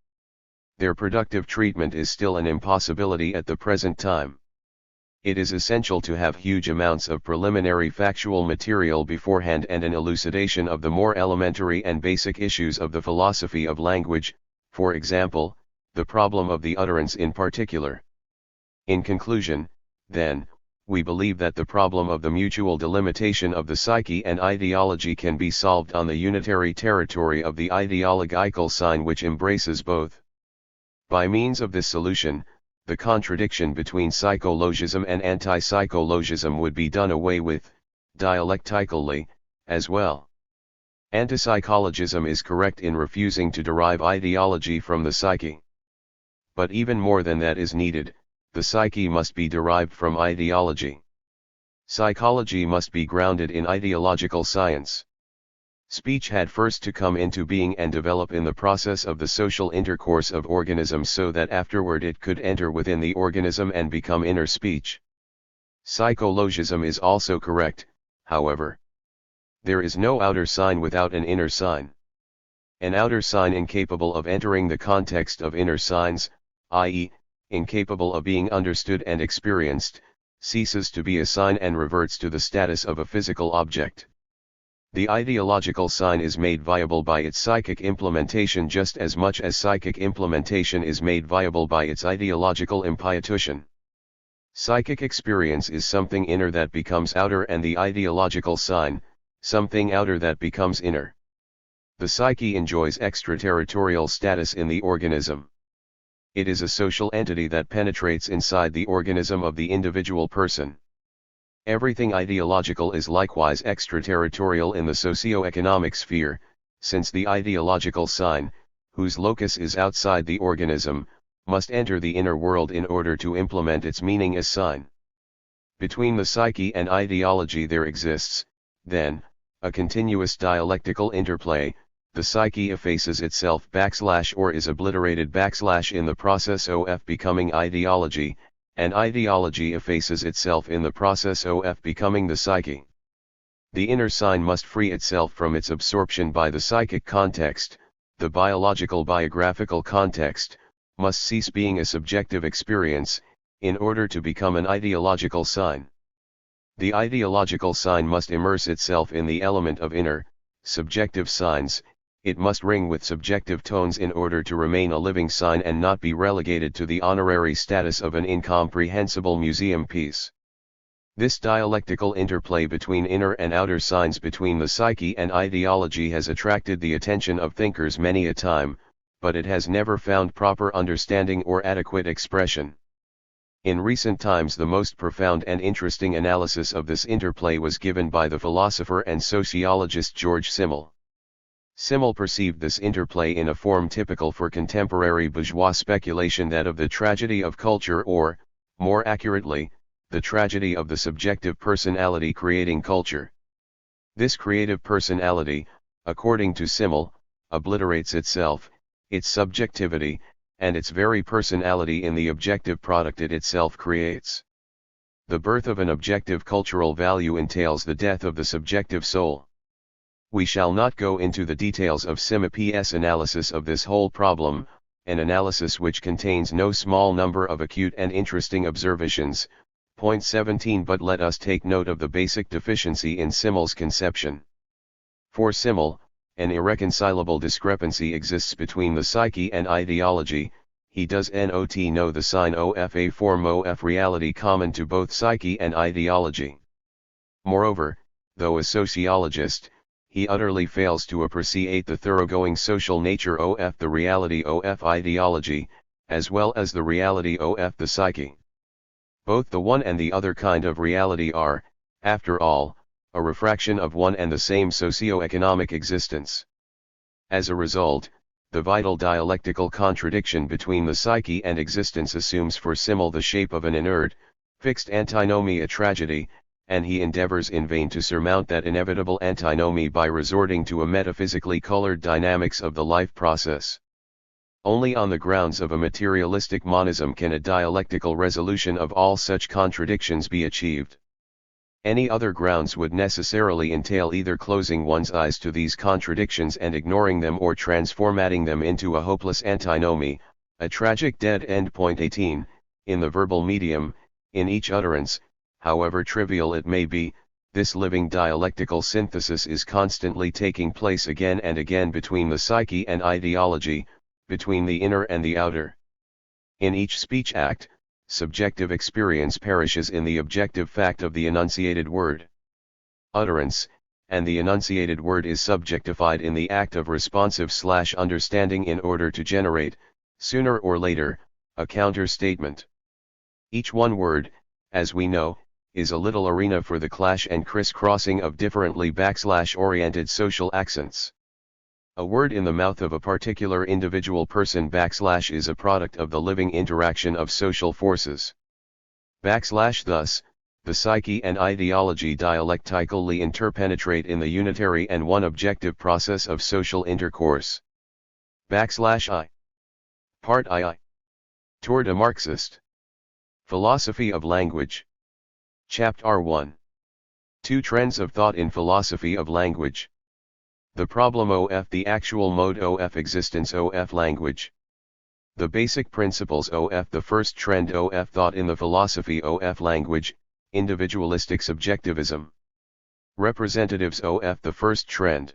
Their productive treatment is still an impossibility at the present time. It is essential to have huge amounts of preliminary factual material beforehand and an elucidation of the more elementary and basic issues of the philosophy of language, for example, the problem of the utterance in particular. In conclusion, then, we believe that the problem of the mutual delimitation of the psyche and ideology can be solved on the unitary territory of the ideological sign which embraces both. By means of this solution, the contradiction between psychologism and anti-psychologism would be done away with, dialectically, as well. Antipsychologism is correct in refusing to derive ideology from the psyche. But even more than that is needed, the psyche must be derived from ideology. Psychology must be grounded in ideological science. Speech had first to come into being and develop in the process of the social intercourse of organisms so that afterward it could enter within the organism and become inner speech. Psychologism is also correct, however. There is no outer sign without an inner sign. An outer sign incapable of entering the context of inner signs, i.e., incapable of being understood and experienced, ceases to be a sign and reverts to the status of a physical object. The ideological sign is made viable by its psychic implementation just as much as psychic implementation is made viable by its ideological impietration. Psychic experience is something inner that becomes outer, and the ideological sign, something outer that becomes inner. The psyche enjoys extraterritorial status in the organism. It is a social entity that penetrates inside the organism of the individual person. Everything ideological is likewise extraterritorial in the socio-economic sphere, since the ideological sign, whose locus is outside the organism, must enter the inner world in order to implement its meaning as sign. Between the psyche and ideology there exists, then, a continuous dialectical interplay. The psyche effaces itself or is obliterated in the process of becoming ideology, and ideology effaces itself in the process of becoming the psyche. The inner sign must free itself from its absorption by the psychic context. The biological biographical context must cease being a subjective experience, in order to become an ideological sign. The ideological sign must immerse itself in the element of inner, subjective signs. It must ring with subjective tones in order to remain a living sign and not be relegated to the honorary status of an incomprehensible museum piece. This dialectical interplay between inner and outer signs between the psyche and ideology has attracted the attention of thinkers many a time, but it has never found proper understanding or adequate expression. In recent times the most profound and interesting analysis of this interplay was given by the philosopher and sociologist George Simmel. Simmel perceived this interplay in a form typical for contemporary bourgeois speculation, that of the tragedy of culture, or, more accurately, the tragedy of the subjective personality creating culture. This creative personality, according to Simmel, obliterates itself, its subjectivity, and its very personality in the objective product it itself creates. The birth of an objective cultural value entails the death of the subjective soul. We shall not go into the details of Simmel's analysis of this whole problem, an analysis which contains no small number of acute and interesting observations. Point 17. But let us take note of the basic deficiency in Simmel's conception. For Simmel, an irreconcilable discrepancy exists between the psyche and ideology. He does not know the sign of a form of reality common to both psyche and ideology. Moreover, though a sociologist, he utterly fails to appreciate the thoroughgoing social nature of the reality of ideology, as well as the reality of the psyche. Both the one and the other kind of reality are, after all, a refraction of one and the same socio-economic existence. As a result, the vital dialectical contradiction between the psyche and existence assumes for Simmel the shape of an inert, fixed antinomy, a tragedy, and he endeavors in vain to surmount that inevitable antinomy by resorting to a metaphysically colored dynamics of the life process. Only on the grounds of a materialistic monism can a dialectical resolution of all such contradictions be achieved. Any other grounds would necessarily entail either closing one's eyes to these contradictions and ignoring them, or transformating them into a hopeless antinomy, a tragic dead end. Point 18. In the verbal medium, in each utterance, however trivial it may be, this living dialectical synthesis is constantly taking place again and again between the psyche and ideology, between the inner and the outer. In each speech act, subjective experience perishes in the objective fact of the enunciated word. Utterance, and the enunciated word is subjectified in the act of responsive/understanding in order to generate, sooner or later, a counter-statement. Each one word, as we know, is a little arena for the clash and crisscrossing of differently /oriented social accents. A word in the mouth of a particular individual person / is a product of the living interaction of social forces. / Thus, the psyche and ideology dialectically interpenetrate in the unitary and one objective process of social intercourse. / Part II. Toward a Marxist. Philosophy of Language. Chapter 1. Two Trends of Thought in Philosophy of Language. The problem of the actual mode of existence of language. The basic principles of the first trend of thought in the philosophy of language, individualistic subjectivism. Representatives of the first trend.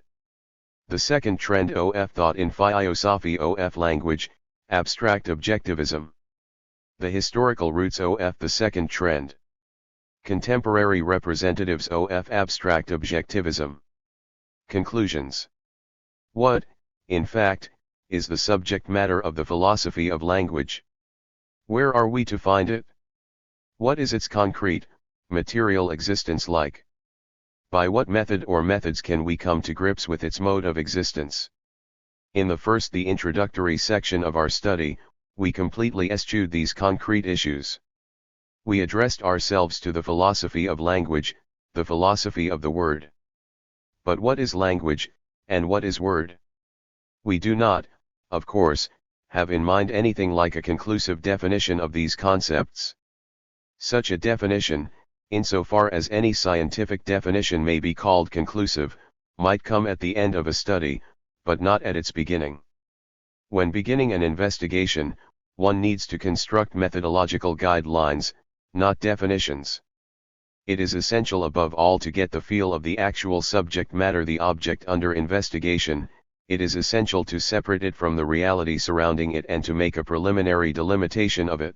The second trend of thought in philosophy of language, abstract objectivism. The historical roots of the second trend. Contemporary representatives of abstract objectivism. Conclusions. What, in fact, is the subject matter of the philosophy of language? Where are we to find it? What is its concrete, material existence like? By what method or methods can we come to grips with its mode of existence? In the introductory section of our study, we completely eschewed these concrete issues. We addressed ourselves to the philosophy of language, the philosophy of the word. But what is language, and what is word? We do not, of course, have in mind anything like a conclusive definition of these concepts. Such a definition, insofar as any scientific definition may be called conclusive, might come at the end of a study, but not at its beginning. When beginning an investigation, one needs to construct methodological guidelines, not definitions. It is essential above all to get the feel of the actual subject matter, the object under investigation. It is essential to separate it from the reality surrounding it and to make a preliminary delimitation of it.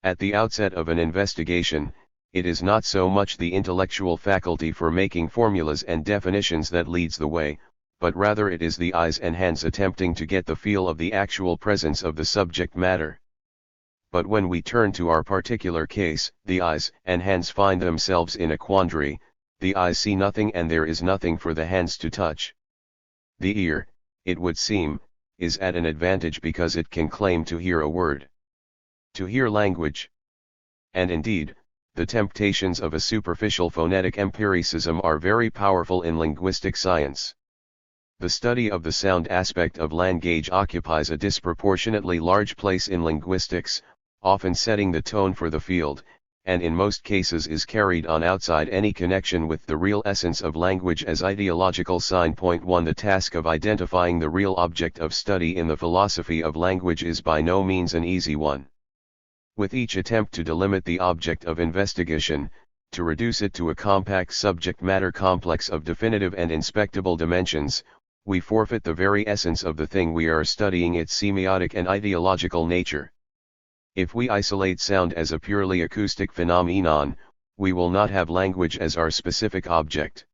At the outset of an investigation, it is not so much the intellectual faculty for making formulas and definitions that leads the way, but rather it is the eyes and hands attempting to get the feel of the actual presence of the subject matter. But when we turn to our particular case, the eyes and hands find themselves in a quandary. The eyes see nothing and there is nothing for the hands to touch. The ear, it would seem, is at an advantage because it can claim to hear a word, to hear language. And indeed, the temptations of a superficial phonetic empiricism are very powerful in linguistic science. The study of the sound aspect of language occupies a disproportionately large place in linguistics, often setting the tone for the field, and in most cases is carried on outside any connection with the real essence of language as ideological sign. Point 1. The task of identifying the real object of study in the philosophy of language is by no means an easy one. With each attempt to delimit the object of investigation, to reduce it to a compact subject matter complex of definitive and inspectable dimensions, we forfeit the very essence of the thing we are studying, its semiotic and ideological nature. If we isolate sound as a purely acoustic phenomenon, we will not have language as our specific object.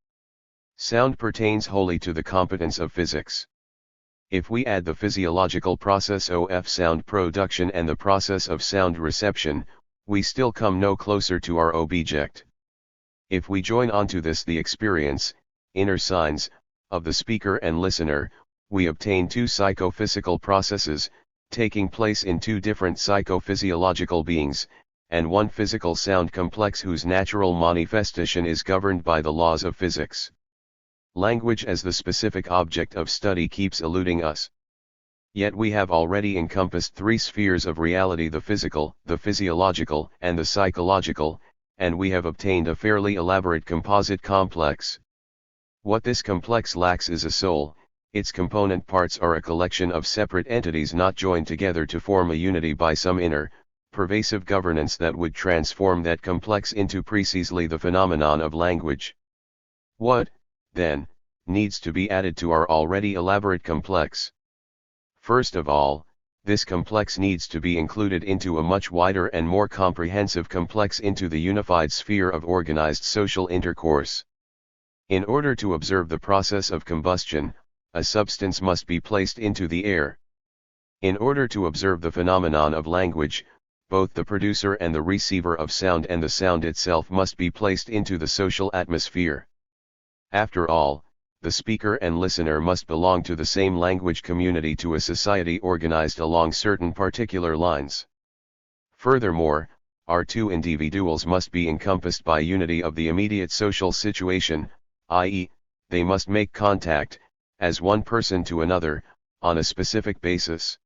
Sound pertains wholly to the competence of physics. If we add the physiological process of sound production and the process of sound reception, we still come no closer to our object. If we join onto this the experience, inner signs, of the speaker and listener, we obtain two psychophysical processes, taking place in two different psychophysiological beings, and one physical sound complex whose natural manifestation is governed by the laws of physics. Language as the specific object of study keeps eluding us. Yet we have already encompassed three spheres of reality: the physical, the physiological, and the psychological, and we have obtained a fairly elaborate composite complex. What this complex lacks is a soul. Its component parts are a collection of separate entities not joined together to form a unity by some inner, pervasive governance that would transform that complex into precisely the phenomenon of language. What, then, needs to be added to our already elaborate complex? First of all, this complex needs to be included into a much wider and more comprehensive complex, into the unified sphere of organized social intercourse. In order to observe the process of combustion, a substance must be placed into the air. In order to observe the phenomenon of language, both the producer and the receiver of sound and the sound itself must be placed into the social atmosphere. After all, the speaker and listener must belong to the same language community, to a society organized along certain particular lines. Furthermore, our two individuals must be encompassed by unity of the immediate social situation, i.e., they must make contact, as one person to another, on a specific basis.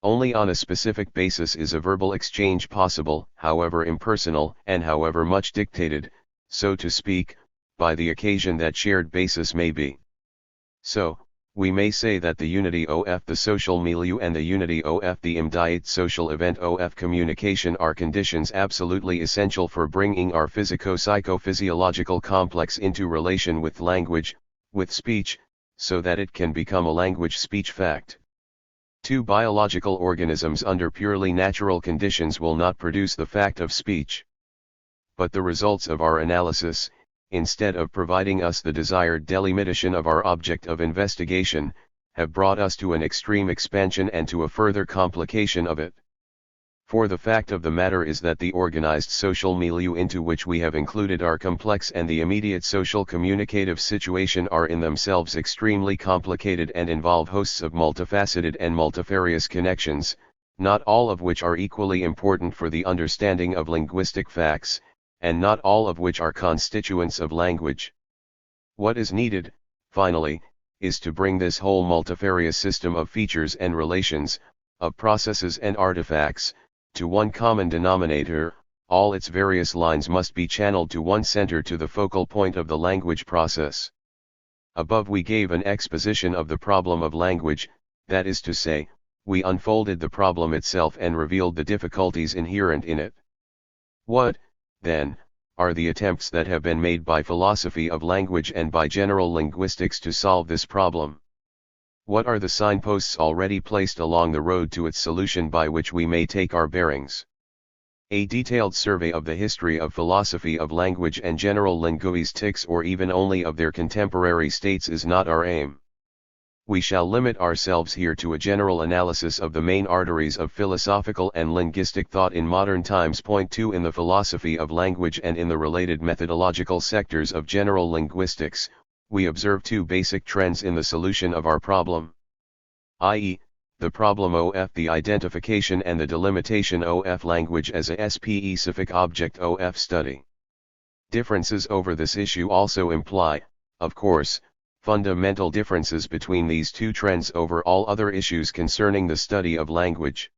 Only on a specific basis is a verbal exchange possible, however impersonal, and however much dictated, so to speak, by the occasion that shared basis may be. So, we may say that the unity of the social milieu and the unity of the immediate social event of communication are conditions absolutely essential for bringing our physico-psychophysiological complex into relation with language, with speech, so that it can become a language-speech fact. Two biological organisms under purely natural conditions will not produce the fact of speech. But the results of our analysis, instead of providing us the desired delimitation of our object of investigation, have brought us to an extreme expansion and to a further complication of it. For the fact of the matter is that the organized social milieu into which we have included our complex and the immediate social communicative situation are in themselves extremely complicated and involve hosts of multifaceted and multifarious connections, not all of which are equally important for the understanding of linguistic facts, and not all of which are constituents of language. What is needed, finally, is to bring this whole multifarious system of features and relations, of processes and artifacts, to one common denominator. All its various lines must be channeled to one center, to the focal point of the language process. Above we gave an exposition of the problem of language, that is to say, we unfolded the problem itself and revealed the difficulties inherent in it. What, then, are the attempts that have been made by philosophy of language and by general linguistics to solve this problem? What are the signposts already placed along the road to its solution by which we may take our bearings? A detailed survey of the history of philosophy of language and general linguistics, or even only of their contemporary states, is not our aim. We shall limit ourselves here to a general analysis of the main arteries of philosophical and linguistic thought in modern times. Point 2. In the philosophy of language and in the related methodological sectors of general linguistics, we observe two basic trends in the solution of our problem, i.e., the problem of the identification and the delimitation of language as a specific object of study. Differences over this issue also imply, of course, fundamental differences between these two trends over all other issues concerning the study of language.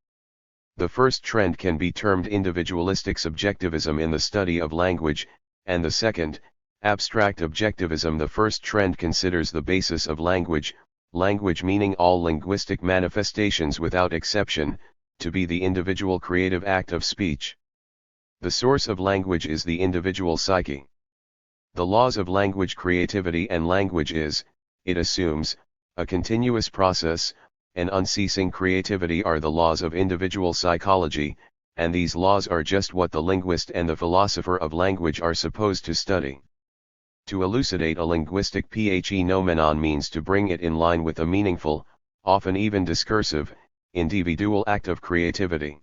The first trend can be termed individualistic subjectivism in the study of language, and the second, abstract objectivism. The first trend considers the basis of language, language meaning all linguistic manifestations without exception, to be the individual creative act of speech. The source of language is the individual psyche. The laws of language creativity and language is, it assumes, a continuous process, and unceasing creativity are the laws of individual psychology, and these laws are just what the linguist and the philosopher of language are supposed to study. To elucidate a linguistic phenomenon means to bring it in line with a meaningful, often even discursive, individual act of creativity.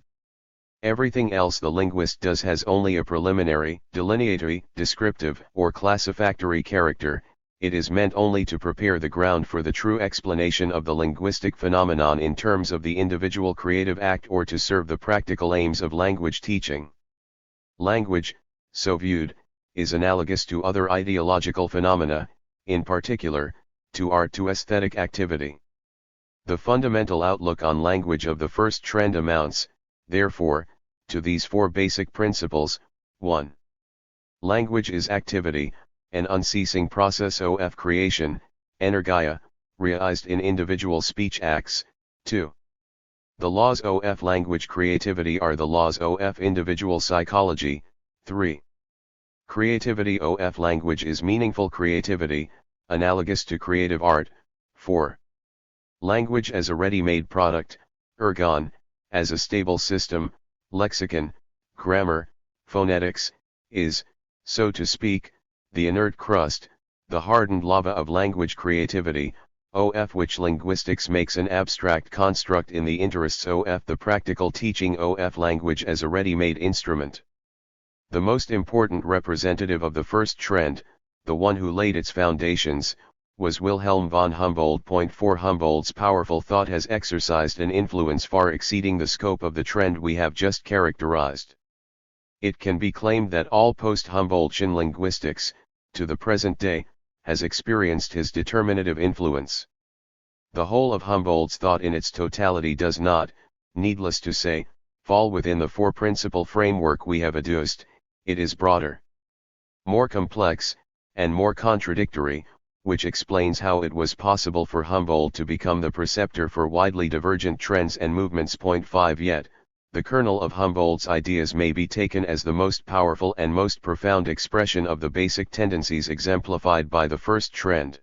Everything else the linguist does has only a preliminary, delineatory, descriptive, or classifactory character. It is meant only to prepare the ground for the true explanation of the linguistic phenomenon in terms of the individual creative act, or to serve the practical aims of language teaching. Language, so viewed, is analogous to other ideological phenomena, in particular, to art, to aesthetic activity. The fundamental outlook on language of the first trend amounts, therefore, to these four basic principles. 1. Language is activity, an unceasing process of creation, energia, realized in individual speech acts. 2. The laws of language creativity are the laws of individual psychology. 3. Creativity of language is meaningful creativity, analogous to creative art. 4. Language as a ready-made product, ergon, as a stable system, lexicon, grammar, phonetics, is, so to speak, the inert crust, the hardened lava of language creativity, of which linguistics makes an abstract construct in the interests of the practical teaching of language as a ready-made instrument. The most important representative of the first trend, the one who laid its foundations, was Wilhelm von Humboldt. 4 Humboldt's powerful thought has exercised an influence far exceeding the scope of the trend we have just characterized. It can be claimed that all post-Humboldtian linguistics, to the present day, has experienced his determinative influence. The whole of Humboldt's thought in its totality does not, needless to say, fall within the four principal framework we have adduced. It is broader, more complex, and more contradictory, which explains how it was possible for Humboldt to become the preceptor for widely divergent trends and movements. 5 Yet, the kernel of Humboldt's ideas may be taken as the most powerful and most profound expression of the basic tendencies exemplified by the first trend.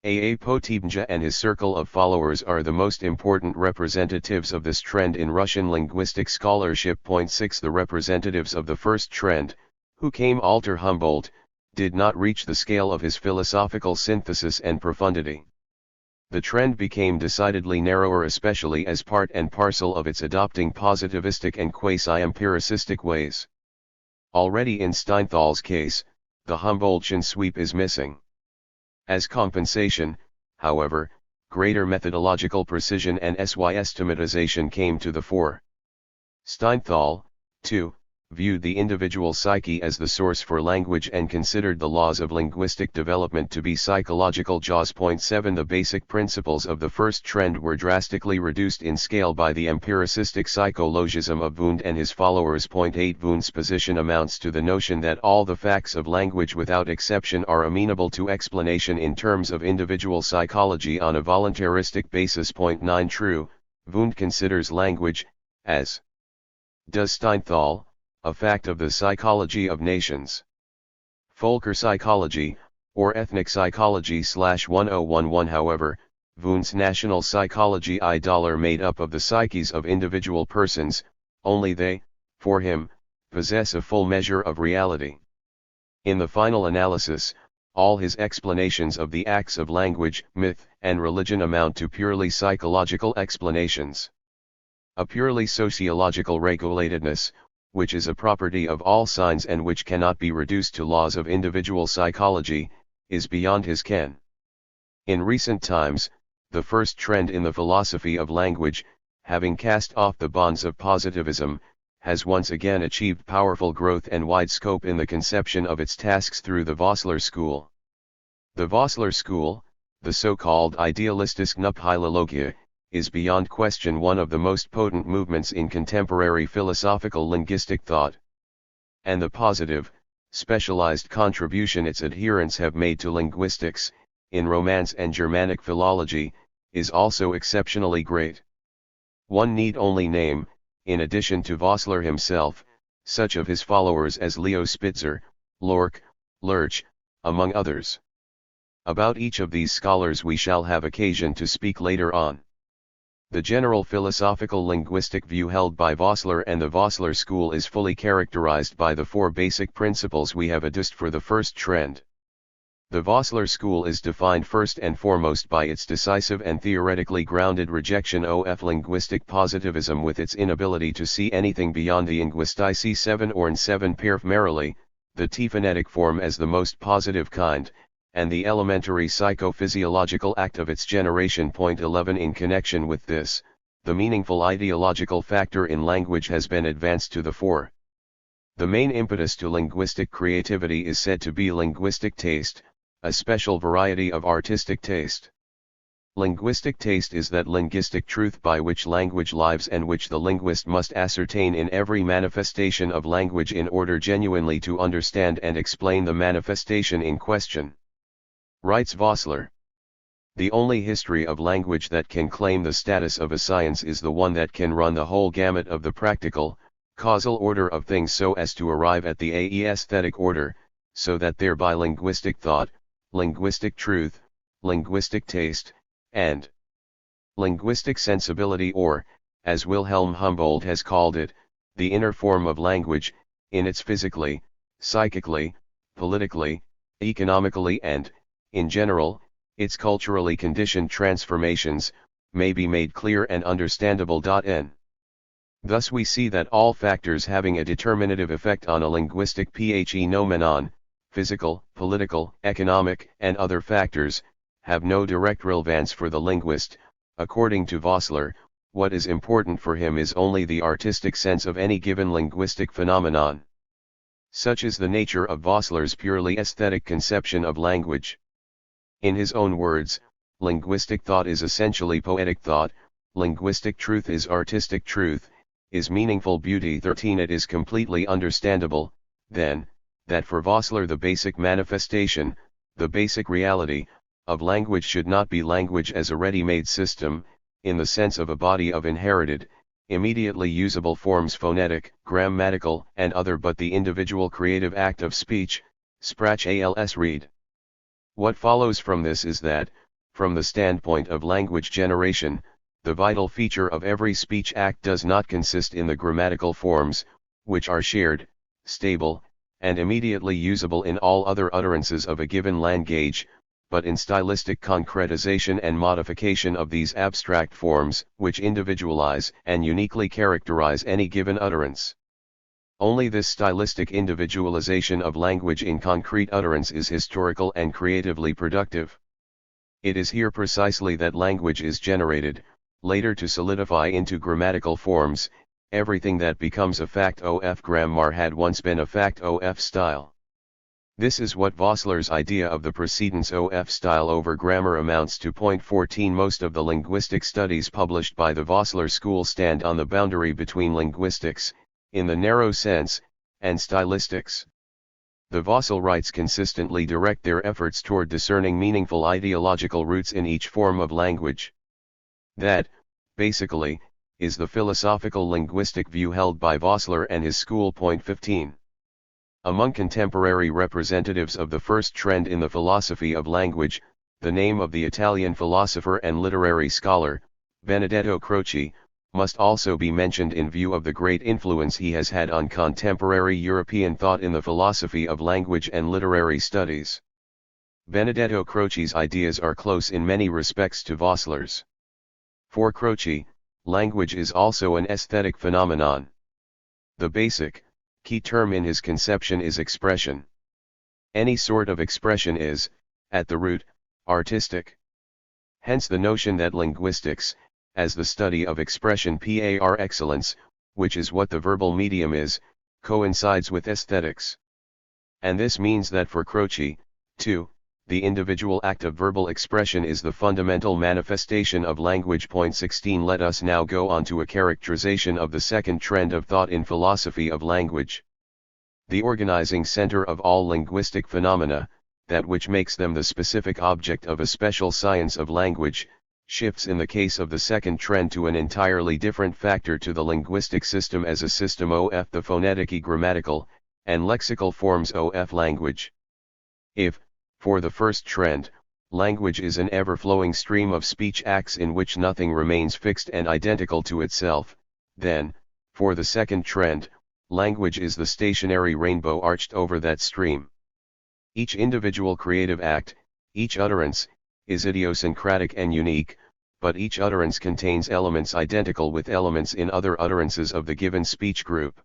A. Potebnja and his circle of followers are the most important representatives of this trend in Russian linguistic scholarship. 6 The representatives of the first trend, who came after Humboldt, did not reach the scale of his philosophical synthesis and profundity. The trend became decidedly narrower, especially as part and parcel of its adopting positivistic and quasi-empiricistic ways. Already in Steinthal's case, the Humboldtian sweep is missing. As compensation, however, greater methodological precision and systematization came to the fore. Steinthal, too, viewed the individual psyche as the source for language and considered the laws of linguistic development to be psychological jaws. 7 The basic principles of the first trend were drastically reduced in scale by the empiricistic psychologism of Wundt and his followers. 8 Wundt's position amounts to the notion that all the facts of language without exception are amenable to explanation in terms of individual psychology on a voluntaristic basis. 9 True, Wundt considers language, as does Steinthal, a fact of the psychology of nations. Völkerpsychology, or ethnic psychology /1011 However, Wundt's national psychology made up of the psyches of individual persons, only they, for him, possess a full measure of reality. In the final analysis, all his explanations of the acts of language, myth, and religion amount to purely psychological explanations. A purely sociological regulatedness, which is a property of all signs and which cannot be reduced to laws of individual psychology, is beyond his ken. In recent times, the first trend in the philosophy of language, having cast off the bonds of positivism, has once again achieved powerful growth and wide scope in the conception of its tasks through the Vossler school. The Vossler school, the so-called idealistisk Philologia, is beyond question one of the most potent movements in contemporary philosophical linguistic thought. And the positive, specialized contribution its adherents have made to linguistics, in Romance and Germanic philology, is also exceptionally great. One need only name, in addition to Vossler himself, such of his followers as Leo Spitzer, Lorch, Lurch, among others. About each of these scholars we shall have occasion to speak later on. The general philosophical linguistic view held by Vossler and the Vossler school is fully characterized by the four basic principles we have adduced for the first trend. The Vossler school is defined first and foremost by its decisive and theoretically grounded rejection of linguistic positivism with its inability to see anything beyond the linguistici 7 or n 7 primarily, the T-phonetic form as the most positive kind, and the elementary psychophysiological act of its generation. 11 In connection with this, the meaningful ideological factor in language has been advanced to the fore. The main impetus to linguistic creativity is said to be linguistic taste, a special variety of artistic taste. Linguistic taste is that linguistic truth by which language lives and which the linguist must ascertain in every manifestation of language in order genuinely to understand and explain the manifestation in question. Writes Vossler. The only history of language that can claim the status of a science is the one that can run the whole gamut of the practical, causal order of things so as to arrive at the aesthetic order, so that thereby linguistic thought, linguistic truth, linguistic taste, and linguistic sensibility or, as Wilhelm Humboldt has called it, the inner form of language, in its physically, psychically, politically, economically and, in general, its culturally conditioned transformations, may be made clear and understandable. N. Thus we see that all factors having a determinative effect on a linguistic phenomenon, physical, political, economic, and other factors, have no direct relevance for the linguist. According to Vossler, what is important for him is only the artistic sense of any given linguistic phenomenon. Such is the nature of Vossler's purely aesthetic conception of language. In his own words, linguistic thought is essentially poetic thought, linguistic truth is artistic truth, is meaningful beauty. 13 It is completely understandable, then, that for Vossler the basic manifestation, the basic reality, of language should not be language as a ready-made system, in the sense of a body of inherited, immediately usable forms, phonetic, grammatical, and other, but the individual creative act of speech, sprach als read. What follows from this is that, from the standpoint of language generation, the vital feature of every speech act does not consist in the grammatical forms, which are shared, stable, and immediately usable in all other utterances of a given language, but in stylistic concretization and modification of these abstract forms, which individualize and uniquely characterize any given utterance. Only this stylistic individualization of language in concrete utterance is historical and creatively productive. It is here precisely that language is generated, later to solidify into grammatical forms. Everything that becomes a fact of grammar had once been a fact of style. This is what Vossler's idea of the precedence of style over grammar amounts to. Point 14 Most of the linguistic studies published by the Vossler school stand on the boundary between linguistics, in the narrow sense, and stylistics. The Vosserites consistently direct their efforts toward discerning meaningful ideological roots in each form of language. That, basically, is the philosophical linguistic view held by Vossler and his school. Point 15. Among contemporary representatives of the first trend in the philosophy of language, the name of the Italian philosopher and literary scholar, Benedetto Croce, must also be mentioned in view of the great influence he has had on contemporary European thought in the philosophy of language and literary studies. Benedetto Croce's ideas are close in many respects to Vossler's. For Croce, language is also an aesthetic phenomenon. The basic, key term in his conception is expression. Any sort of expression is, at the root, artistic. Hence the notion that linguistics, as the study of expression par excellence, which is what the verbal medium is, coincides with aesthetics. And this means that for Croce, too, the individual act of verbal expression is the fundamental manifestation of language. Point 16 Let us now go on to a characterization of the second trend of thought in philosophy of language. The organizing center of all linguistic phenomena, that which makes them the specific object of a special science of language, shifts in the case of the second trend to an entirely different factor to the linguistic system as a system of the phonetic, grammatical, and lexical forms of language. If, for the first trend, language is an ever-flowing stream of speech acts in which nothing remains fixed and identical to itself, then, for the second trend, language is the stationary rainbow arched over that stream. Each individual creative act, each utterance, is idiosyncratic and unique, but each utterance contains elements identical with elements in other utterances of the given speech group.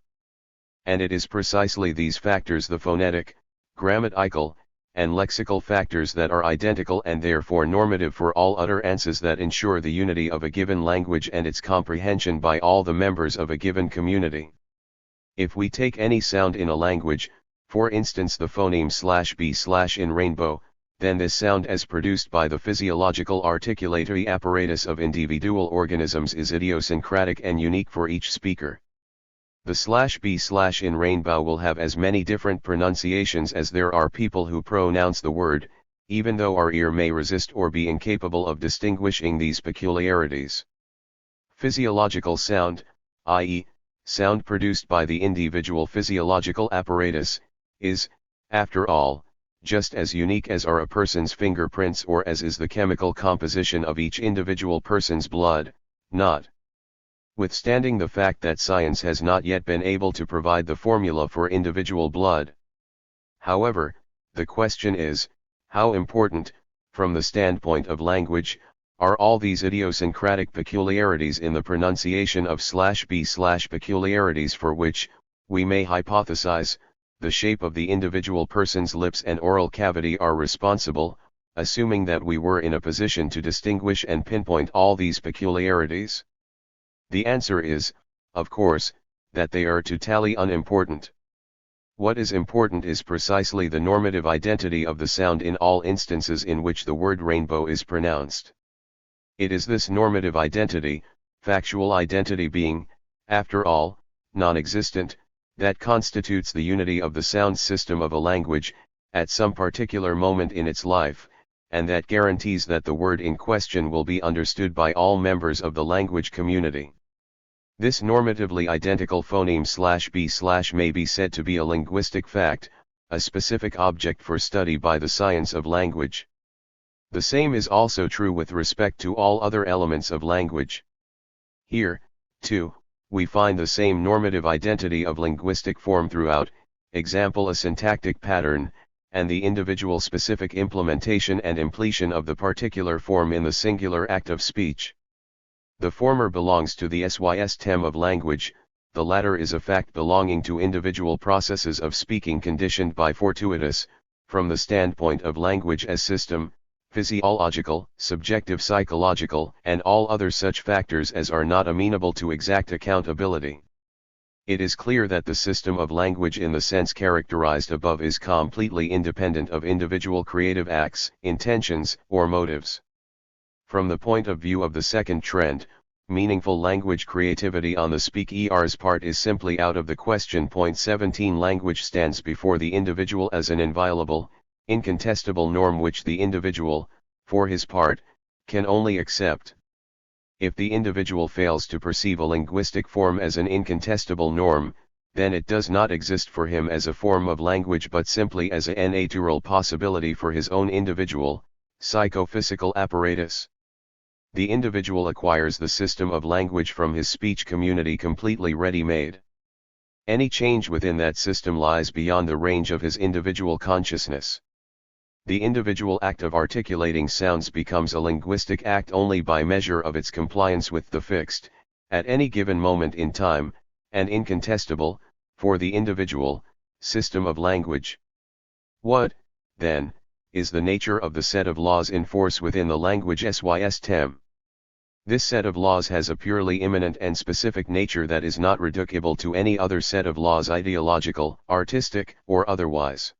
And it is precisely these factors, the phonetic, grammatical, and lexical factors, that are identical and therefore normative for all utterances, that ensure the unity of a given language and its comprehension by all the members of a given community. If we take any sound in a language, for instance the phoneme /b/ in rainbow, then this sound as produced by the physiological articulatory apparatus of individual organisms is idiosyncratic and unique for each speaker. The /b/ in rainbow will have as many different pronunciations as there are people who pronounce the word, even though our ear may resist or be incapable of distinguishing these peculiarities. Physiological sound, i.e., sound produced by the individual physiological apparatus, is, after all, just as unique as are a person's fingerprints or as is the chemical composition of each individual person's blood, notwithstanding the fact that science has not yet been able to provide the formula for individual blood. However, the question is, how important, from the standpoint of language, are all these idiosyncratic peculiarities in the pronunciation of /b/ peculiarities for which, we may hypothesize, the shape of the individual person's lips and oral cavity are responsible, assuming that we were in a position to distinguish and pinpoint all these peculiarities? The answer is, of course, that they are totally unimportant. What is important is precisely the normative identity of the sound in all instances in which the word rainbow is pronounced. It is this normative identity, factual identity being, after all, non-existent, that constitutes the unity of the sound system of a language, at some particular moment in its life, and that guarantees that the word in question will be understood by all members of the language community. This normatively identical phoneme/b/ may be said to be a linguistic fact, a specific object for study by the science of language. The same is also true with respect to all other elements of language. Here, too, we find the same normative identity of linguistic form throughout, example a syntactic pattern, and the individual specific implementation and impletion of the particular form in the singular act of speech. The former belongs to the system of language, the latter is a fact belonging to individual processes of speaking conditioned by fortuitous, from the standpoint of language as system, physiological, subjective psychological, and all other such factors as are not amenable to exact accountability. It is clear that the system of language in the sense characterized above is completely independent of individual creative acts, intentions, or motives. From the point of view of the second trend, meaningful language creativity on the speaker's part is simply out of the question. 17 Language stands before the individual as an inviolable, incontestable norm which the individual, for his part, can only accept. If the individual fails to perceive a linguistic form as an incontestable norm, then it does not exist for him as a form of language but simply as a natural possibility for his own individual, psychophysical apparatus. The individual acquires the system of language from his speech community completely ready-made. Any change within that system lies beyond the range of his individual consciousness. The individual act of articulating sounds becomes a linguistic act only by measure of its compliance with the fixed, at any given moment in time, and incontestable, for the individual, system of language. What, then, is the nature of the set of laws in force within the language system? This set of laws has a purely immanent and specific nature that is not reducible to any other set of laws, ideological, artistic, or otherwise.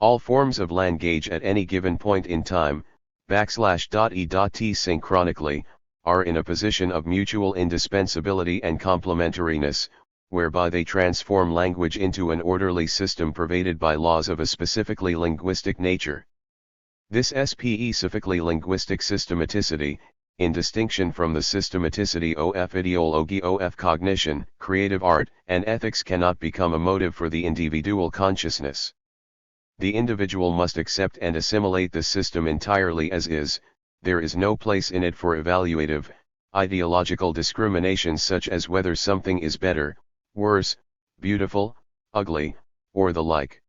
All forms of language at any given point in time, /e.t synchronically, are in a position of mutual indispensability and complementariness, whereby they transform language into an orderly system pervaded by laws of a specifically linguistic nature. This specifically linguistic systematicity, in distinction from the systematicity of ideology of cognition, creative art, and ethics, cannot become a motive for the individual consciousness. The individual must accept and assimilate this system entirely as is. There is no place in it for evaluative, ideological discriminations such as whether something is better, worse, beautiful, ugly, or the like.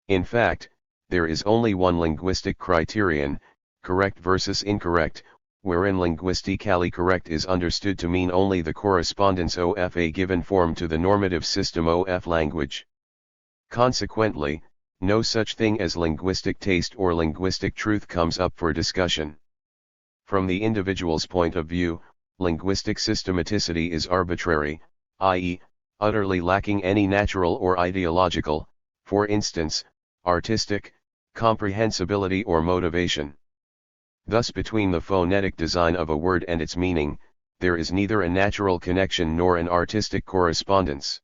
In fact, there is only one linguistic criterion, correct versus incorrect, wherein linguistically correct is understood to mean only the correspondence of a given form to the normative system of language. Consequently, no such thing as linguistic taste or linguistic truth comes up for discussion. From the individual's point of view, linguistic systematicity is arbitrary, i.e., utterly lacking any natural or ideological, for instance, artistic, comprehensibility or motivation. Thus between the phonetic design of a word and its meaning, there is neither a natural connection nor an artistic correspondence.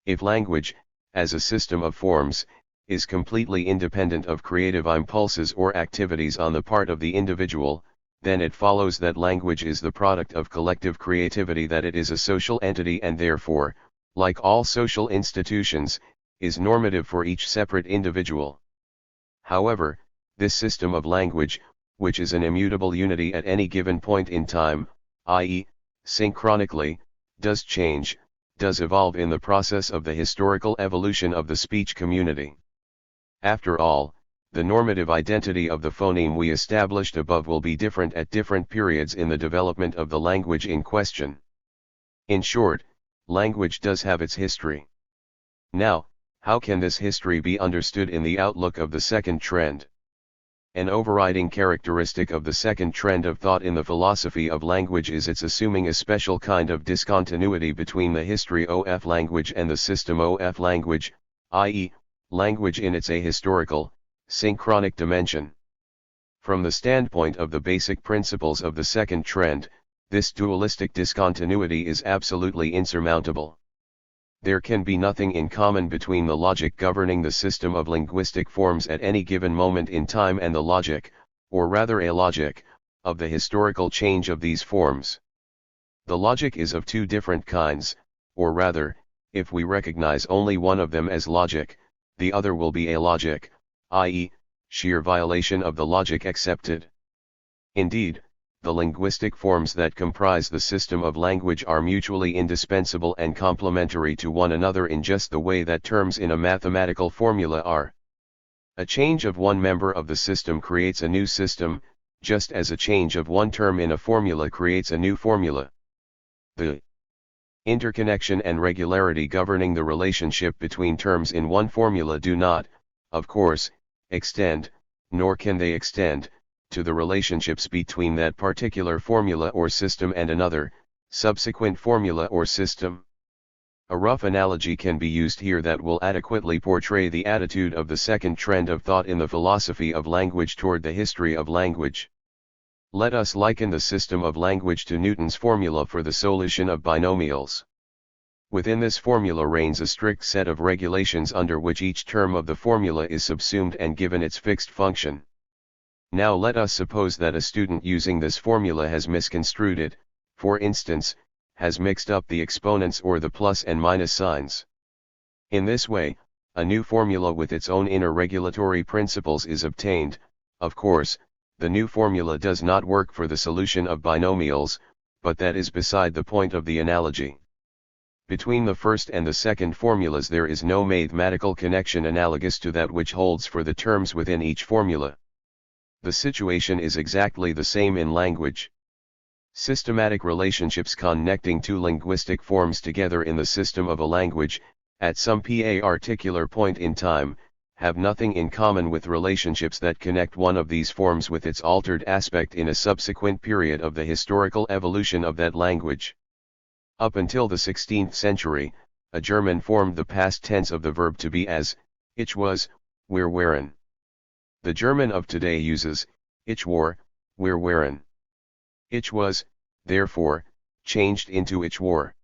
If language, as a system of forms, is completely independent of creative impulses or activities on the part of the individual, then it follows that language is the product of collective creativity, that it is a social entity and therefore, like all social institutions, is normative for each separate individual. However, this system of language, which is an immutable unity at any given point in time, i.e., synchronically, does change, does evolve in the process of the historical evolution of the speech community. After all, the normative identity of the phoneme we established above will be different at different periods in the development of the language in question. In short, language does have its history. Now, how can this history be understood in the outlook of the second trend? An overriding characteristic of the second trend of thought in the philosophy of language is its assuming a special kind of discontinuity between the history of language and the system of language, i.e., language in its ahistorical, synchronic dimension. From the standpoint of the basic principles of the second trend, this dualistic discontinuity is absolutely insurmountable. There can be nothing in common between the logic governing the system of linguistic forms at any given moment in time and the logic, or rather a logic, of the historical change of these forms. The logic is of two different kinds, or rather, if we recognize only one of them as logic, the other will be a logic, i.e., sheer violation of the logic accepted. Indeed, the linguistic forms that comprise the system of language are mutually indispensable and complementary to one another in just the way that terms in a mathematical formula are. A change of one member of the system creates a new system, just as a change of one term in a formula creates a new formula. The interconnection and regularity governing the relationship between terms in one formula do not, of course, extend, nor can they extend, to the relationships between that particular formula or system and another, subsequent formula or system. A rough analogy can be used here that will adequately portray the attitude of the second trend of thought in the philosophy of language toward the history of language. Let us liken the system of language to Newton's formula for the solution of binomials. Within this formula reigns a strict set of regulations under which each term of the formula is subsumed and given its fixed function. Now let us suppose that a student using this formula has misconstrued it, for instance, has mixed up the exponents or the plus and minus signs. In this way, a new formula with its own inner regulatory principles is obtained. Of course, the new formula does not work for the solution of binomials, but that is beside the point of the analogy. Between the first and the second formulas there is no mathematical connection analogous to that which holds for the terms within each formula. The situation is exactly the same in language. Systematic relationships connecting two linguistic forms together in the system of a language, at some particular point in time, have nothing in common with relationships that connect one of these forms with its altered aspect in a subsequent period of the historical evolution of that language. Up until the 16th century, a German formed the past tense of the verb to be as, ich was, wir waren. The German of today uses, ich war, wir waren. Ich was, therefore, changed into ich war.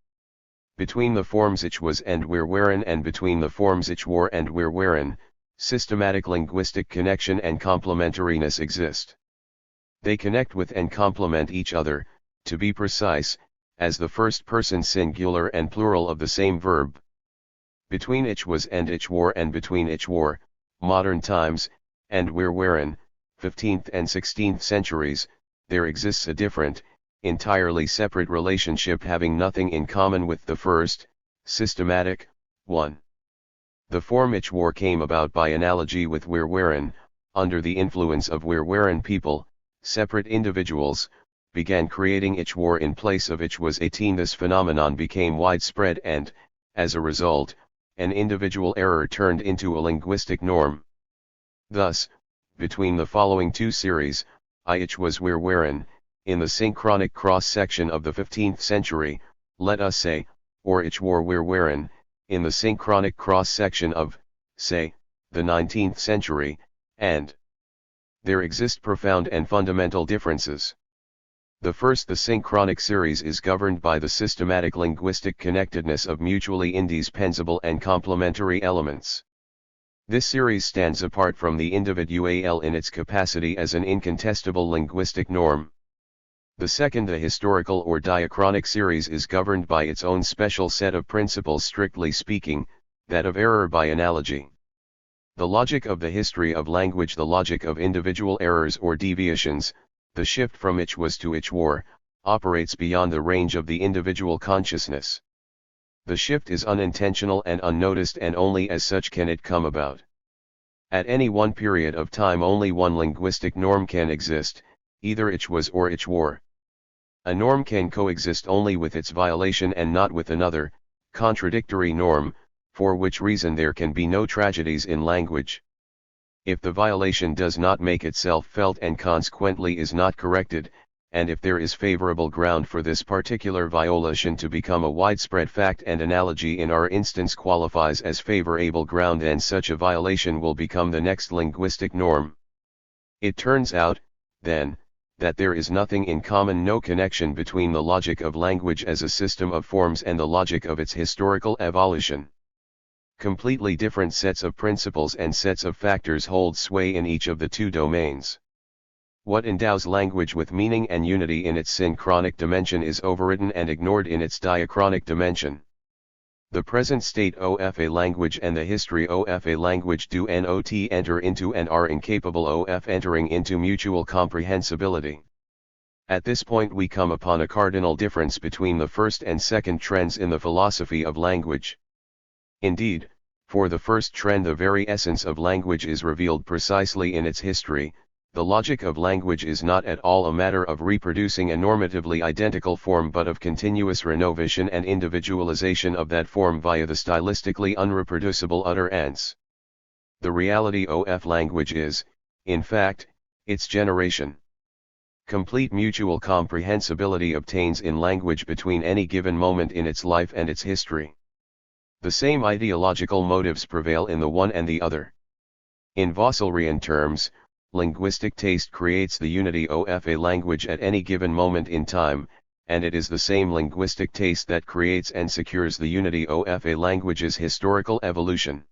Between the forms ich was and wir waren and between the forms ich war and wir waren, systematic linguistic connection and complementariness exist. They connect with and complement each other, to be precise, as the first person singular and plural of the same verb. Between ich was and ich war and between ich war, modern times, and wir waren, 15th and 16th centuries, there exists a different, entirely separate relationship having nothing in common with the first, systematic, one. The form ich war came about by analogy with wir waren, under the influence of wir waren people, separate individuals, began creating ich war in place of ich was 18. This phenomenon became widespread and, as a result, an individual error turned into a linguistic norm. Thus, between the following two series, ich was wir waren, in the synchronic cross-section of the 15th century, let us say, or ich war wir waren, in the synchronic cross-section of, say, the 19th century, and there exist profound and fundamental differences. The first, the synchronic series, is governed by the systematic linguistic connectedness of mutually indispensable and complementary elements. This series stands apart from the individual in its capacity as an incontestable linguistic norm. The second, the historical or diachronic series, is governed by its own special set of principles, strictly speaking, that of error by analogy. The logic of the history of language, the logic of individual errors or deviations, the shift from ich was to ich war, operates beyond the range of the individual consciousness. The shift is unintentional and unnoticed, and only as such can it come about. At any one period of time only one linguistic norm can exist, either ich was or ich war. A norm can coexist only with its violation and not with another, contradictory norm, for which reason there can be no tragedies in language. if the violation does not make itself felt and consequently is not corrected, and if there is favorable ground for this particular violation to become a widespread fact and analogy in our instance qualifies as favorable ground, and such a violation will become the next linguistic norm. It turns out, then, that there is nothing in common, no connection between the logic of language as a system of forms and the logic of its historical evolution. Completely different sets of principles and sets of factors hold sway in each of the two domains. What endows language with meaning and unity in its synchronic dimension is overridden and ignored in its diachronic dimension. The present state of a language and the history of a language do not enter into and are incapable of entering into mutual comprehensibility. At this point we come upon a cardinal difference between the first and second trends in the philosophy of language. Indeed, for the first trend the very essence of language is revealed precisely in its history. The logic of language is not at all a matter of reproducing a normatively identical form but of continuous renovation and individualization of that form via the stylistically unreproducible utterance. The reality of language is, in fact, its generation. Complete mutual comprehensibility obtains in language between any given moment in its life and its history. The same ideological motives prevail in the one and the other. In Vosselrian terms, linguistic taste creates the unity of a language at any given moment in time, and it is the same linguistic taste that creates and secures the unity of a language's historical evolution.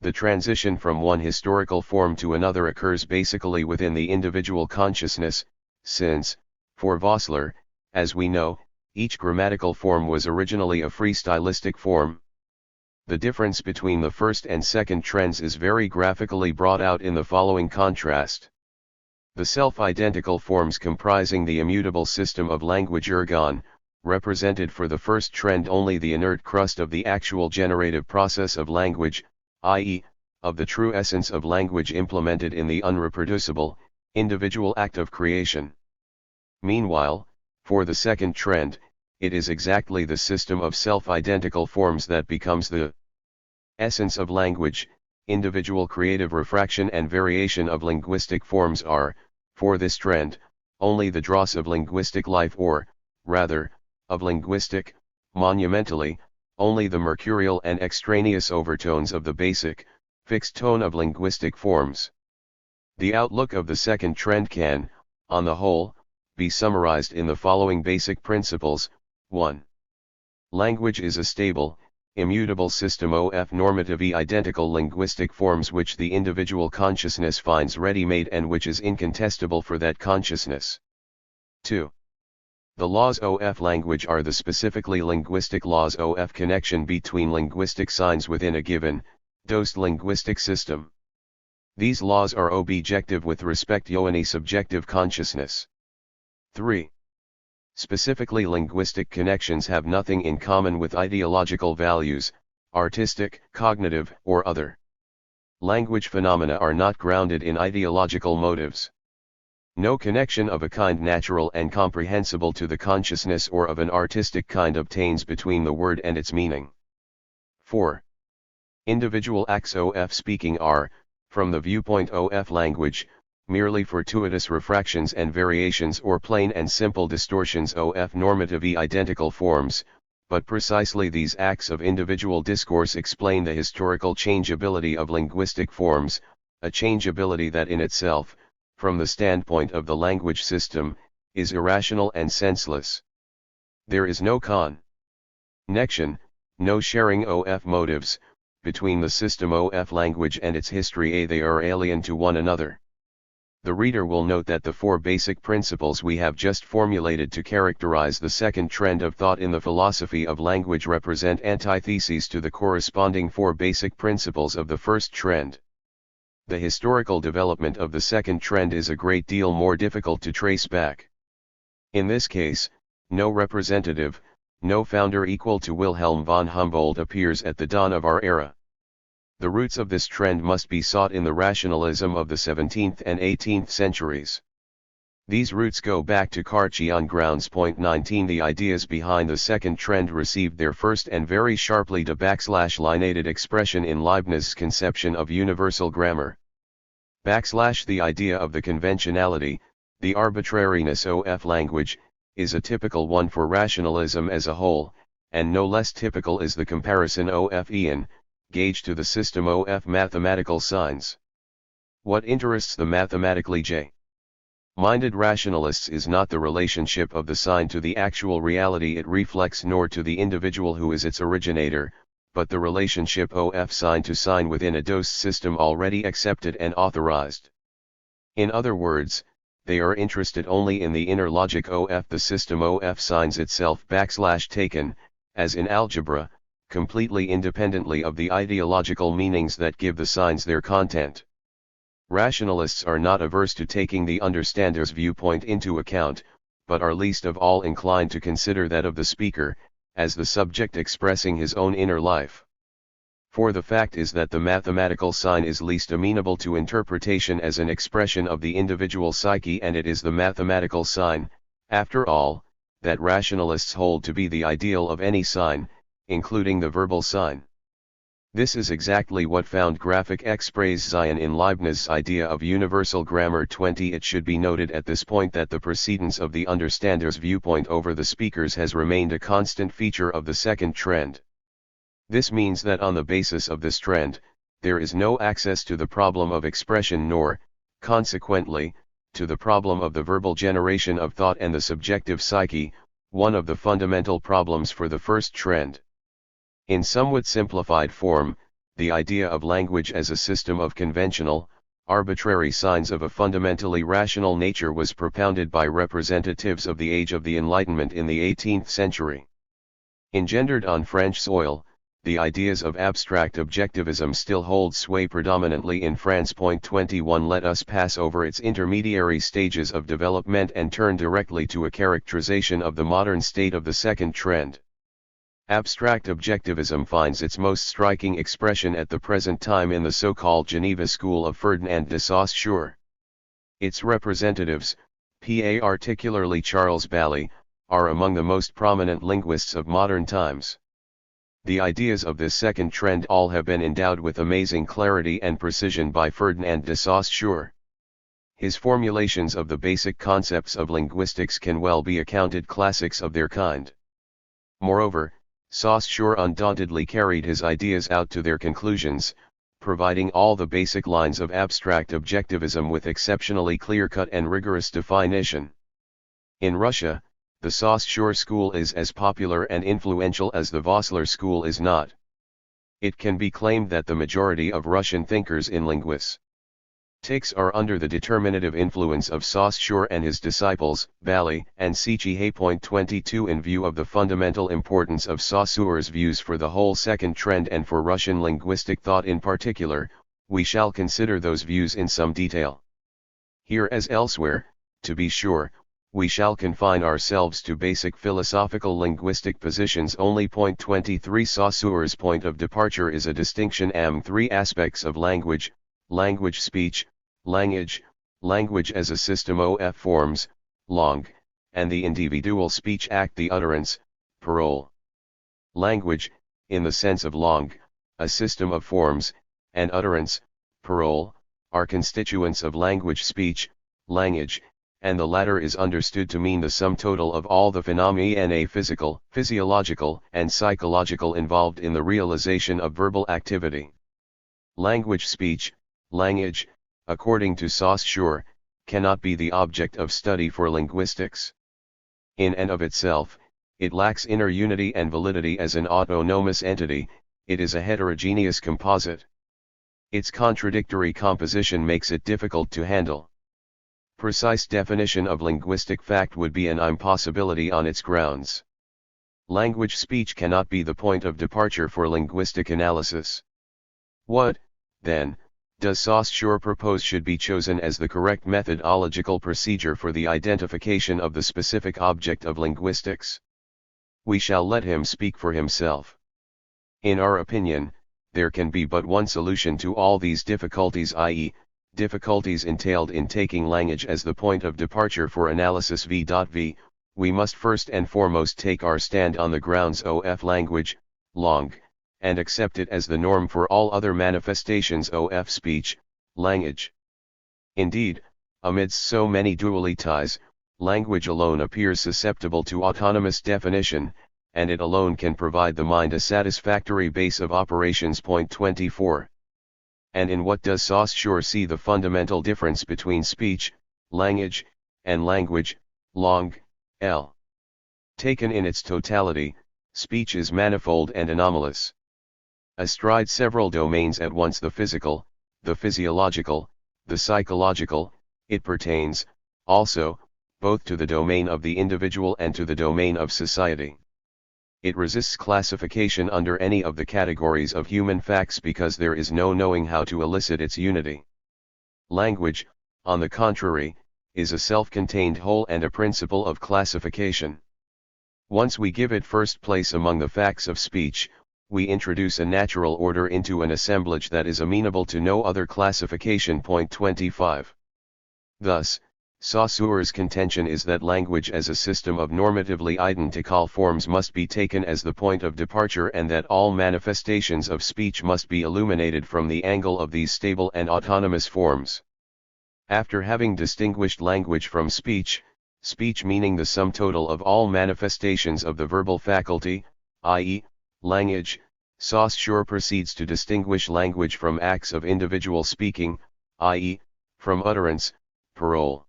The transition from one historical form to another occurs basically within the individual consciousness, since, for Vossler, as we know, each grammatical form was originally a free stylistic form. The difference between the first and second trends is very graphically brought out in the following contrast. The self-identical forms comprising the immutable system of language ergon, represented for the first trend only the inert crust of the actual generative process of language, i.e., of the true essence of language implemented in the unreproducible, individual act of creation. Meanwhile, for the second trend, it is exactly the system of self-identical forms that becomes the essence of language. Individual creative refraction and variation of linguistic forms are, for this trend, only the dross of linguistic life, or, rather, of linguistic, monumentally, only the mercurial and extraneous overtones of the basic, fixed tone of linguistic forms. The outlook of the second trend can, on the whole, be summarized in the following basic principles. 1. Language is a stable, immutable system of normatively identical linguistic forms which the individual consciousness finds ready-made and which is incontestable for that consciousness. 2. The laws of language are the specifically linguistic laws of connection between linguistic signs within a given, dosed linguistic system. These laws are objective with respect to any subjective consciousness. 3. Specifically linguistic connections have nothing in common with ideological values, artistic, cognitive, or other. Language phenomena are not grounded in ideological motives. No connection of a kind natural and comprehensible to the consciousness or of an artistic kind obtains between the word and its meaning. 4. Individual acts of speaking are, from the viewpoint of language, merely fortuitous refractions and variations or plain and simple distortions of normatively identical forms, but precisely these acts of individual discourse explain the historical changeability of linguistic forms, a changeability that in itself, from the standpoint of the language system, is irrational and senseless. There is no connection, no sharing of motives, between the system of language and its history. They are alien to one another. The reader will note that the four basic principles we have just formulated to characterize the second trend of thought in the philosophy of language represent antitheses to the corresponding four basic principles of the first trend. The historical development of the second trend is a great deal more difficult to trace back. In this case, no representative, no founder equal to Wilhelm von Humboldt appears at the dawn of our era. The roots of this trend must be sought in the rationalism of the 17th and 18th centuries. These roots go back to Cartesian grounds. 19 The ideas behind the second trend received their first and very sharply _lineated expression in Leibniz's conception of universal grammar. The idea of the conventionality, the arbitrariness of language, is a typical one for rationalism as a whole, and no less typical is the comparison of Ian, gauge to the system of mathematical signs. What interests the mathematically minded rationalists is not the relationship of the sign to the actual reality it reflects nor to the individual who is its originator, but the relationship of sign to sign within a dose system already accepted and authorized. In other words, they are interested only in the inner logic of the system of signs itself taken, as in algebra, completely independently of the ideological meanings that give the signs their content. Rationalists are not averse to taking the understander's viewpoint into account, but are least of all inclined to consider that of the speaker, as the subject expressing his own inner life. For the fact is that the mathematical sign is least amenable to interpretation as an expression of the individual psyche, and it is the mathematical sign, after all, that rationalists hold to be the ideal of any sign, including the verbal sign. This is exactly what found graphic Expresssion in Leibniz's idea of universal grammar. It should be noted at this point that the precedence of the understander's viewpoint over the speaker's has remained a constant feature of the second trend. This means that on the basis of this trend, there is no access to the problem of expression nor, consequently, to the problem of the verbal generation of thought and the subjective psyche, one of the fundamental problems for the first trend. In somewhat simplified form, the idea of language as a system of conventional, arbitrary signs of a fundamentally rational nature was propounded by representatives of the Age of the Enlightenment in the 18th century. Engendered on French soil, the ideas of abstract objectivism still hold sway predominantly in France. 21 Let us pass over its intermediary stages of development and turn directly to a characterization of the modern state of the second trend. Abstract objectivism finds its most striking expression at the present time in the so-called Geneva school of Ferdinand de Saussure. Its representatives, particularly Charles Bailly, are among the most prominent linguists of modern times. The ideas of this second trend all have been endowed with amazing clarity and precision by Ferdinand de Saussure. His formulations of the basic concepts of linguistics can well be accounted classics of their kind. Moreover, Saussure undauntedly carried his ideas out to their conclusions, providing all the basic lines of abstract objectivism with exceptionally clear-cut and rigorous definition. In Russia, the Saussure school is as popular and influential as the Vossler school is not. It can be claimed that the majority of Russian thinkers in linguistics are under the determinative influence of Saussure and his disciples, Bailly and Cauchy. 22 In view of the fundamental importance of Saussure's views for the whole second trend and for Russian linguistic thought in particular, we shall consider those views in some detail. Here as elsewhere, to be sure, we shall confine ourselves to basic philosophical linguistic positions only. 23 Saussure's point of departure is a distinction among three aspects of language: language speech, language as a system of forms, langue, and the individual speech act, the utterance, parole. Language, in the sense of langue, a system of forms, and utterance, parole, are constituents of language speech, language, and the latter is understood to mean the sum total of all the phenomena physical, physiological, and psychological involved in the realization of verbal activity. Language speech, language, according to Saussure, cannot be the object of study for linguistics. In and of itself, it lacks inner unity and validity as an autonomous entity, it is a heterogeneous composite. Its contradictory composition makes it difficult to handle. Precise definition of linguistic fact would be an impossibility on its grounds. Language speech cannot be the point of departure for linguistic analysis. What, then, does Saussure propose should be chosen as the correct methodological procedure for the identification of the specific object of linguistics? We shall let him speak for himself. In our opinion, there can be but one solution to all these difficulties, i.e., difficulties entailed in taking language as the point of departure for analysis. We must first and foremost take our stand on the grounds of language, langue, and accept it as the norm for all other manifestations of speech, language. Indeed, amidst so many dualities, language alone appears susceptible to autonomous definition, and it alone can provide the mind a satisfactory base of operations. Point 24. And in what does Saussure see the fundamental difference between speech, language, and language, long, L. Taken in its totality, speech is manifold and anomalous. Astride several domains at once, the physical, the physiological, the psychological, it pertains, also, both to the domain of the individual and to the domain of society. It resists classification under any of the categories of human facts because there is no knowing how to elicit its unity. Language, on the contrary, is a self-contained whole and a principle of classification. Once we give it first place among the facts of speech, we introduce a natural order into an assemblage that is amenable to no other classification. Point 25. Thus, Saussure's contention is that language as a system of normatively identical forms must be taken as the point of departure, and that all manifestations of speech must be illuminated from the angle of these stable and autonomous forms. After having distinguished language from speech, speech meaning the sum total of all manifestations of the verbal faculty, i.e., language, Saussure proceeds to distinguish language from acts of individual speaking, i.e., from utterance, parole.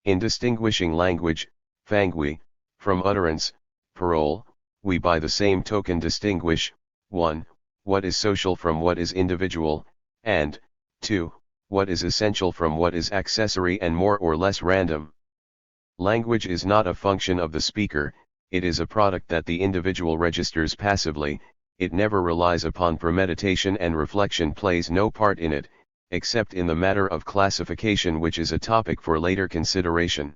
In distinguishing language, fangui, from utterance, parole, we by the same token distinguish, 1. What is social from what is individual, and, 2. What is essential from what is accessory and more or less random. Language is not a function of the speaker, it is a product that the individual registers passively, it never relies upon premeditation, and reflection plays no part in it, except in the matter of classification, which is a topic for later consideration.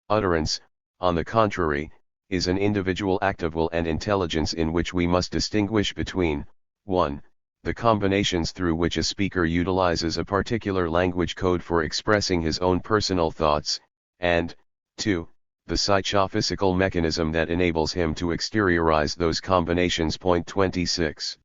Utterance, on the contrary, is an individual act of will and intelligence in which we must distinguish between, 1. The combinations through which a speaker utilizes a particular language code for expressing his own personal thoughts, and, 2. The psychophysical mechanism that enables him to exteriorize those combinations. Point 26.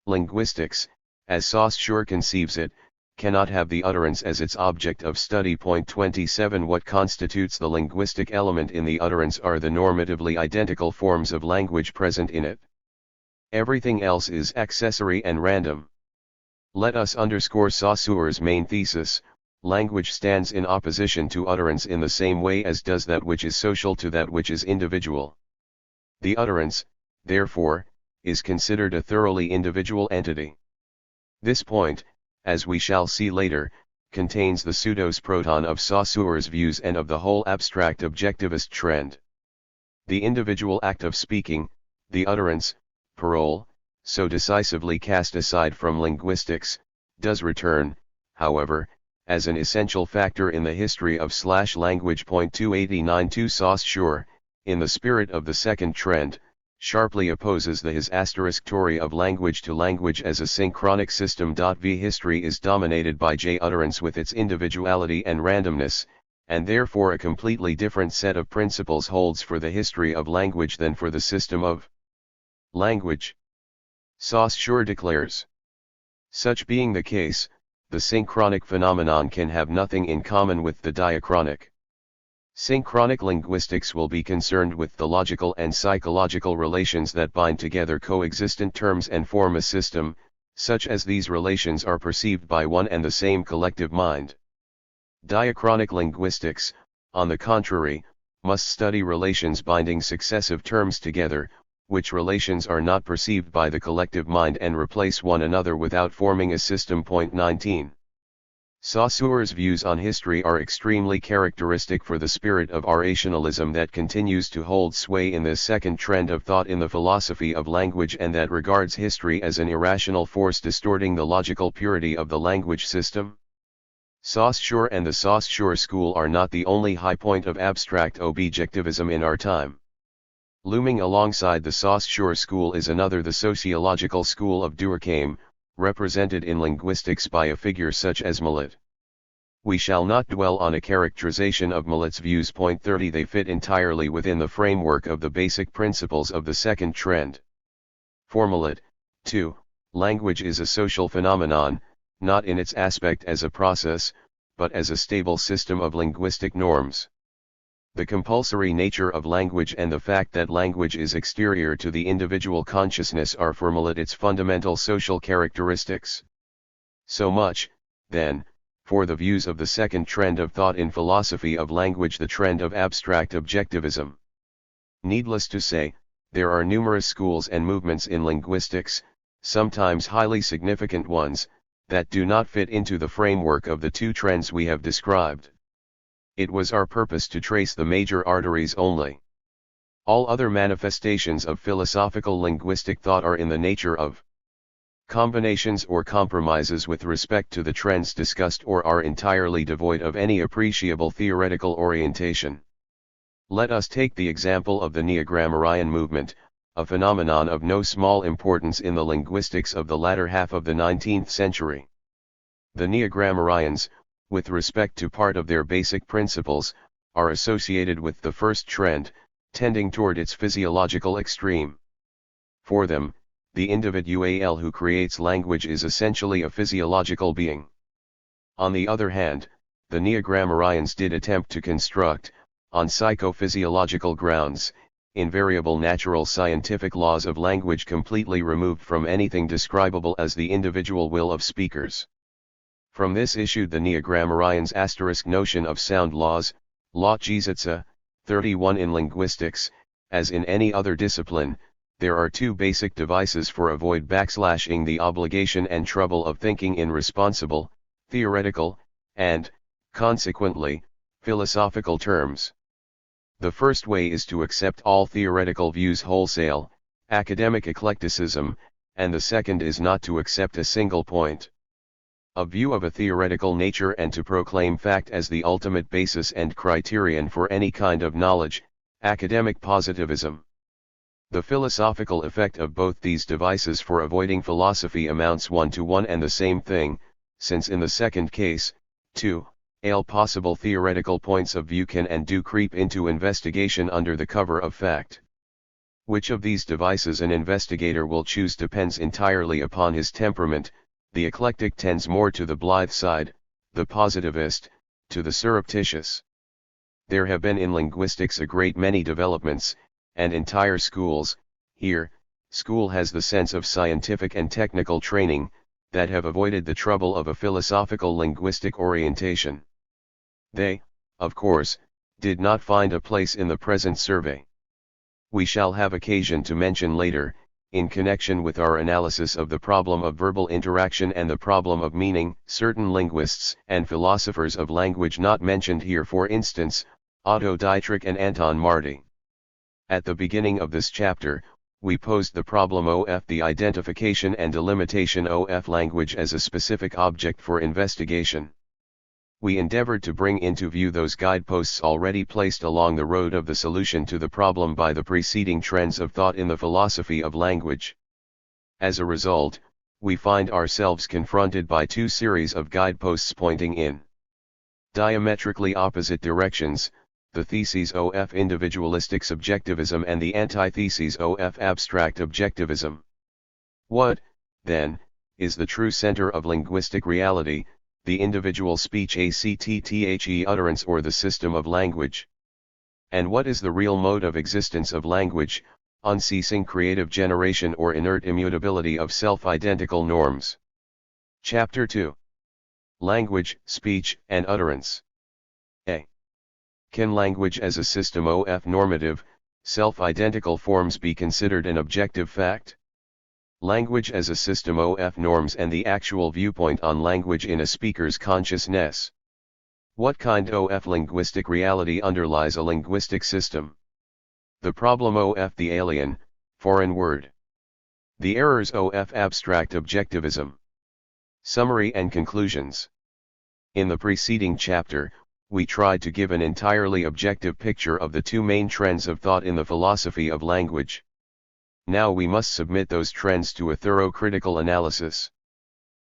Linguistics, as Saussure conceives it, cannot have the utterance as its object of study. Point 27. What constitutes the linguistic element in the utterance are the normatively identical forms of language present in it. Everything else is accessory and random. Let us underscore Saussure's main thesis: language stands in opposition to utterance in the same way as does that which is social to that which is individual. The utterance, therefore, is considered a thoroughly individual entity. This point, as we shall see later, contains the pseudos-proton of Saussure's views and of the whole abstract objectivist trend. The individual act of speaking, the utterance, parole, so decisively cast aside from linguistics, does return, however, as an essential factor in the history of language. Point 289. To Saussure, in the spirit of the second trend, sharply opposes the his theory of language to language as a synchronic system. V history is dominated by utterance with its individuality and randomness, and therefore a completely different set of principles holds for the history of language than for the system of language. Saussure declares, such being the case, the synchronic phenomenon can have nothing in common with the diachronic. Synchronic linguistics will be concerned with the logical and psychological relations that bind together coexistent terms and form a system, such as these relations are perceived by one and the same collective mind. Diachronic linguistics, on the contrary, must study relations binding successive terms together, which relations are not perceived by the collective mind and replace one another without forming a system. Point 19. Saussure's views on history are extremely characteristic for the spirit of rationalism that continues to hold sway in this second trend of thought in the philosophy of language, and that regards history as an irrational force distorting the logical purity of the language system. Saussure and the Saussure school are not the only high point of abstract objectivism in our time. Looming alongside the Saussure school is another, the sociological school of Durkheim, represented in linguistics by a figure such as Millet. We shall not dwell on a characterization of Millet's views. Point 30. They fit entirely within the framework of the basic principles of the second trend. For Millet, too, language is a social phenomenon, not in its aspect as a process, but as a stable system of linguistic norms. The compulsory nature of language and the fact that language is exterior to the individual consciousness are formulate its fundamental social characteristics. So much, then, for the views of the second trend of thought in philosophy of language, the trend of abstract objectivism. Needless to say, there are numerous schools and movements in linguistics, sometimes highly significant ones, that do not fit into the framework of the two trends we have described. It was our purpose to trace the major arteries only. All other manifestations of philosophical linguistic thought are in the nature of combinations or compromises with respect to the trends discussed, or are entirely devoid of any appreciable theoretical orientation. Let us take the example of the Neo-Grammarian movement, a phenomenon of no small importance in the linguistics of the latter half of the 19th century. The Neo-Grammarians, with respect to part of their basic principles, are associated with the first trend, tending toward its physiological extreme. For them, the individual who creates language is essentially a physiological being. On the other hand, the Neo-Grammarians did attempt to construct, on psychophysiological grounds, invariable natural scientific laws of language completely removed from anything describable as the individual will of speakers. From this issued the Neo-Grammarians' asterisk notion of sound laws, Loggesätze, 31. In linguistics, as in any other discipline, there are two basic devices for avoid backslashing the obligation and trouble of thinking in responsible, theoretical, and, consequently, philosophical terms. The first way is to accept all theoretical views wholesale, academic eclecticism, and the second is not to accept a single point of view of a theoretical nature and to proclaim fact as the ultimate basis and criterion for any kind of knowledge, academic positivism. The philosophical effect of both these devices for avoiding philosophy amounts one to one and the same thing, since in the second case, all possible theoretical points of view can and do creep into investigation under the cover of fact. Which of these devices an investigator will choose depends entirely upon his temperament. The eclectic tends more to the blithe side, the positivist, to the surreptitious. There have been in linguistics a great many developments, and entire schools, here, school has the sense of scientific and technical training, that have avoided the trouble of a philosophical linguistic orientation. They, of course, did not find a place in the present survey. We shall have occasion to mention later, in connection with our analysis of the problem of verbal interaction and the problem of meaning, certain linguists and philosophers of language not mentioned here, for instance, Otto Dietrich and Anton Marty. At the beginning of this chapter, we posed the problem of the identification and delimitation of language as a specific object for investigation. We endeavored to bring into view those guideposts already placed along the road of the solution to the problem by the preceding trends of thought in the philosophy of language. As a result, we find ourselves confronted by two series of guideposts pointing in diametrically opposite directions, the theses of individualistic subjectivism and the antitheses of abstract objectivism. What, then, is the true center of linguistic reality, the individual speech actthe utterance or the system of language? And what is the real mode of existence of language, unceasing creative generation or inert immutability of self-identical norms? Chapter 2. Language, Speech, and Utterance. A. Can language as a system of normative, self-identical forms be considered an objective fact? Language as a system of norms and the actual viewpoint on language in a speaker's consciousness. What kind of linguistic reality underlies a linguistic system? The problem of the alien, foreign word. The errors of abstract objectivism. Summary and conclusions. In the preceding chapter, we tried to give an entirely objective picture of the two main trends of thought in the philosophy of language. Now we must submit those trends to a thorough critical analysis.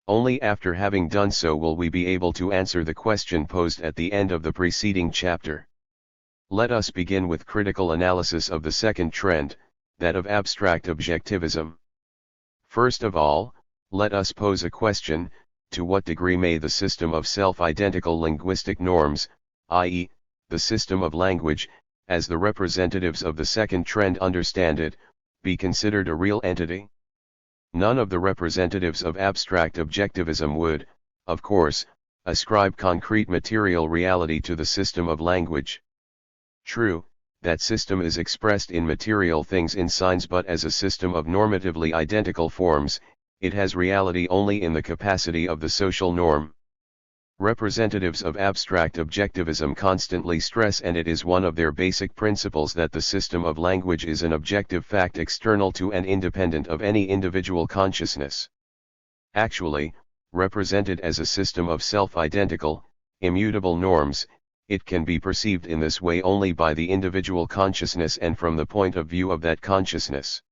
Only after having done so will we be able to answer the question posed at the end of the preceding chapter. Let us begin with critical analysis of the second trend, that of abstract objectivism. First of all, let us pose a question: to what degree may the system of self-identical linguistic norms, i.e., the system of language, as the representatives of the second trend understand it, be considered a real entity? None of the representatives of abstract objectivism would, of course, ascribe concrete material reality to the system of language. True, that system is expressed in material things in signs, but as a system of normatively identical forms, it has reality only in the capacity of the social norm. Representatives of abstract objectivism constantly stress, and it is one of their basic principles, that the system of language is an objective fact external to and independent of any individual consciousness. Actually, represented as a system of self-identical, immutable norms, it can be perceived in this way only by the individual consciousness and from the point of view of that consciousness.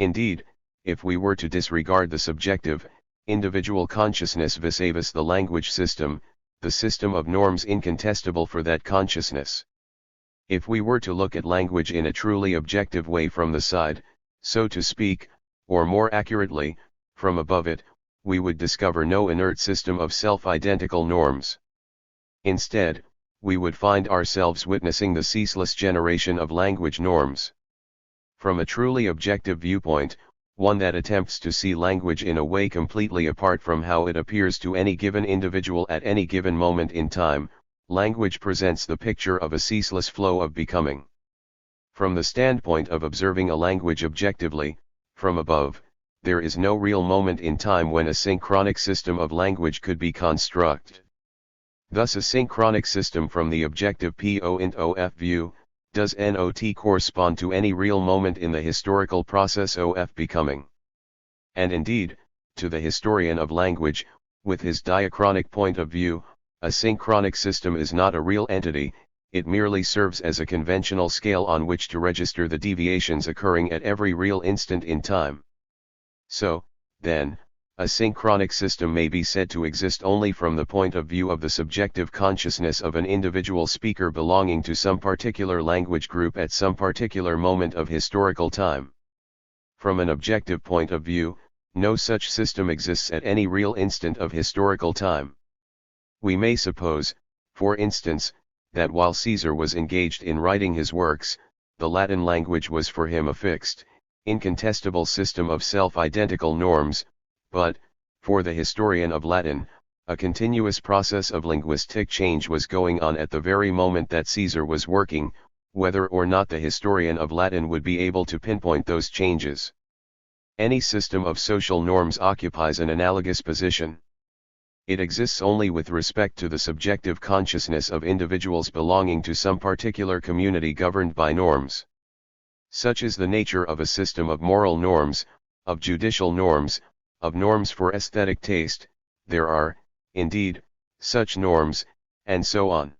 Indeed, if we were to disregard the subjective, individual consciousness vis-a-vis the language system, the system of norms incontestable for that consciousness. If we were to look at language in a truly objective way from the side, so to speak, or more accurately, from above it, we would discover no inert system of self-identical norms. Instead, we would find ourselves witnessing the ceaseless generation of language norms. From a truly objective viewpoint, one that attempts to see language in a way completely apart from how it appears to any given individual at any given moment in time, language presents the picture of a ceaseless flow of becoming. From the standpoint of observing a language objectively, from above, there is no real moment in time when a synchronic system of language could be constructed. Thus a synchronic system from the objective PO&OF view, does not correspond to any real moment in the historical process of becoming. And indeed, to the historian of language, with his diachronic point of view, a synchronic system is not a real entity, it merely serves as a conventional scale on which to register the deviations occurring at every real instant in time. So, then, a synchronic system may be said to exist only from the point of view of the subjective consciousness of an individual speaker belonging to some particular language group at some particular moment of historical time. From an objective point of view, no such system exists at any real instant of historical time. We may suppose, for instance, that while Caesar was engaged in writing his works, the Latin language was for him a fixed, incontestable system of self-identical norms, but, for the historian of Latin, a continuous process of linguistic change was going on at the very moment that Caesar was working, whether or not the historian of Latin would be able to pinpoint those changes. Any system of social norms occupies an analogous position. It exists only with respect to the subjective consciousness of individuals belonging to some particular community governed by norms. Such is the nature of a system of moral norms, of judicial norms, of norms for aesthetic taste. There are, indeed, such norms, and so on.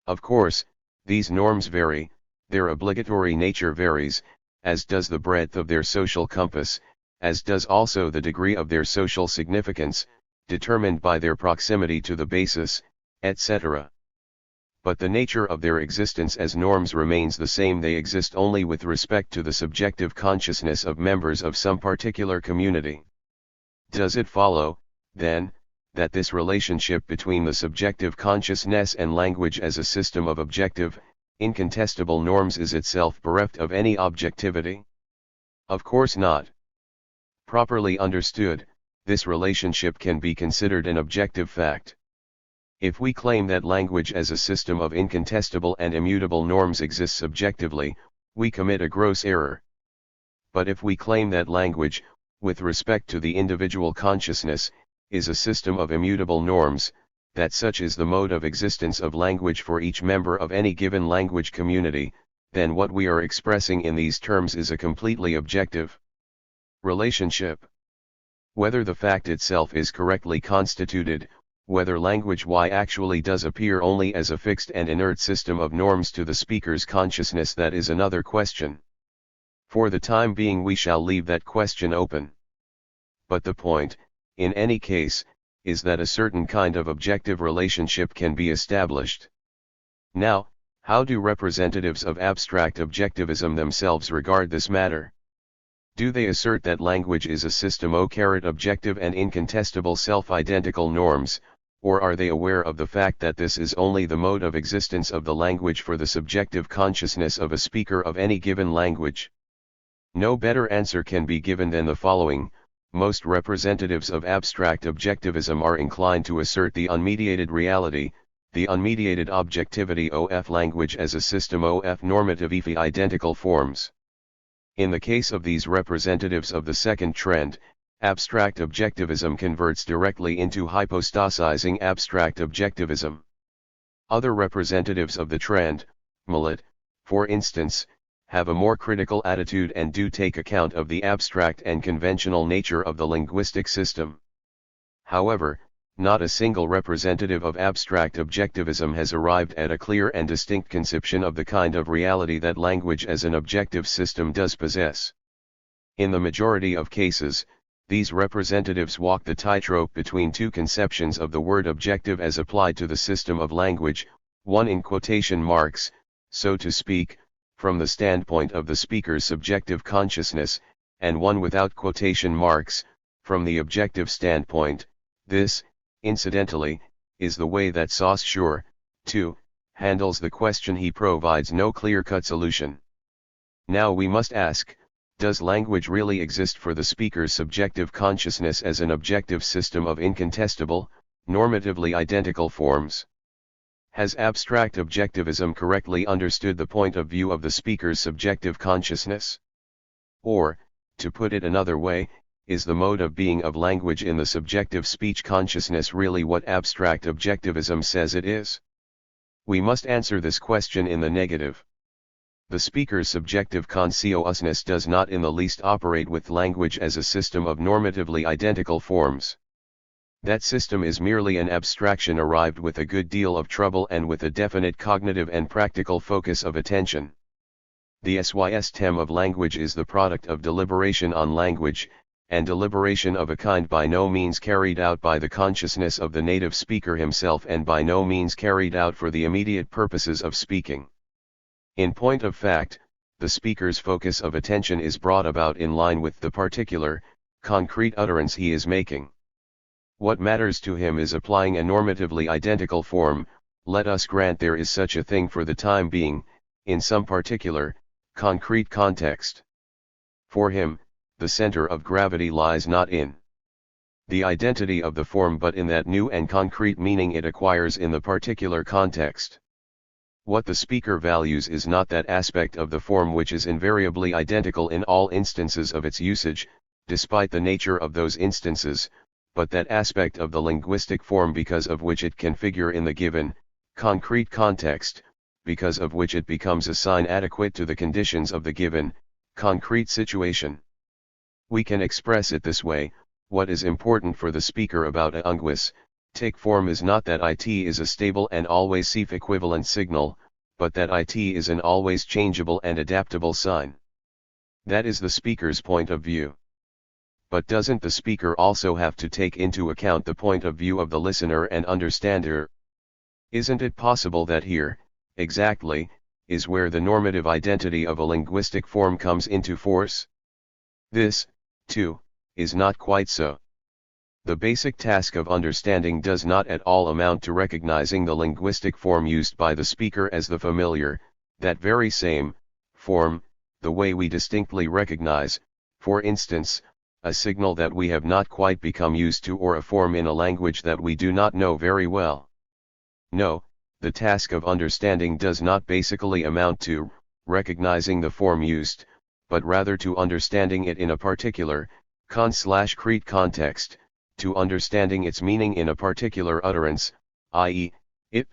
Of course, these norms vary, their obligatory nature varies, as does the breadth of their social compass, as does also the degree of their social significance, determined by their proximity to the basis, etc. But the nature of their existence as norms remains the same. They exist only with respect to the subjective consciousness of members of some particular community. Does it follow, then, that this relationship between the subjective consciousness and language as a system of objective, incontestable norms is itself bereft of any objectivity? Of course not. Properly understood, this relationship can be considered an objective fact. If we claim that language as a system of incontestable and immutable norms exists objectively, we commit a gross error. But if we claim that language, with respect to the individual consciousness, is a system of immutable norms, that such is the mode of existence of language for each member of any given language community, then what we are expressing in these terms is a completely objective relationship. Whether the fact itself is correctly constituted, whether language Y actually does appear only as a fixed and inert system of norms to the speaker's consciousness, that is another question. For the time being we shall leave that question open. But the point, in any case, is that a certain kind of objective relationship can be established. Now, how do representatives of abstract objectivism themselves regard this matter? Do they assert that language is a system of objective and incontestable self-identical norms, or are they aware of the fact that this is only the mode of existence of the language for the subjective consciousness of a speaker of any given language? No better answer can be given than the following. Most representatives of abstract objectivism are inclined to assert the unmediated reality, the unmediated objectivity of language as a system of normative identical forms. In the case of these representatives of the second trend, abstract objectivism converts directly into hypostasizing abstract objectivism. Other representatives of the trend, Millet, for instance, have a more critical attitude and do take account of the abstract and conventional nature of the linguistic system. However, not a single representative of abstract objectivism has arrived at a clear and distinct conception of the kind of reality that language as an objective system does possess. In the majority of cases, these representatives walk the tightrope between two conceptions of the word objective as applied to the system of language, one in quotation marks, so to speak, from the standpoint of the speaker's subjective consciousness, and one without quotation marks, from the objective standpoint. This, incidentally, is the way that Saussure, too, handles the question. He provides no clear-cut solution. Now we must ask, does language really exist for the speaker's subjective consciousness as an objective system of incontestable, normatively identical forms? Has abstract objectivism correctly understood the point of view of the speaker's subjective consciousness? Or, to put it another way, is the mode of being of language in the subjective speech consciousness really what abstract objectivism says it is? We must answer this question in the negative. The speaker's subjective consciousness does not in the least operate with language as a system of normatively identical forms. That system is merely an abstraction arrived with a good deal of trouble and with a definite cognitive and practical focus of attention. The system of language is the product of deliberation on language, and deliberation of a kind by no means carried out by the consciousness of the native speaker himself and by no means carried out for the immediate purposes of speaking. In point of fact, the speaker's focus of attention is brought about in line with the particular, concrete utterance he is making. What matters to him is applying a normatively identical form. Let us grant there is such a thing for the time being, in some particular, concrete context. For him, the center of gravity lies not in the identity of the form but in that new and concrete meaning it acquires in the particular context. What the speaker values is not that aspect of the form which is invariably identical in all instances of its usage, despite the nature of those instances, but that aspect of the linguistic form because of which it can figure in the given, concrete context, because of which it becomes a sign adequate to the conditions of the given, concrete situation. We can express it this way: what is important for the speaker about a take form is not that it is a stable and always safe equivalent signal, but that it is an always changeable and adaptable sign. That is the speaker's point of view. But doesn't the speaker also have to take into account the point of view of the listener and understander? Isn't it possible that here, exactly, is where the normative identity of a linguistic form comes into force? This, too, is not quite so. The basic task of understanding does not at all amount to recognizing the linguistic form used by the speaker as the familiar, that very same, form, the way we distinctly recognize, for instance, a signal that we have not quite become used to or a form in a language that we do not know very well. No, the task of understanding does not basically amount to recognizing the form used, but rather to understanding it in a particular, concrete context, to understanding its meaning in a particular utterance, i.e., it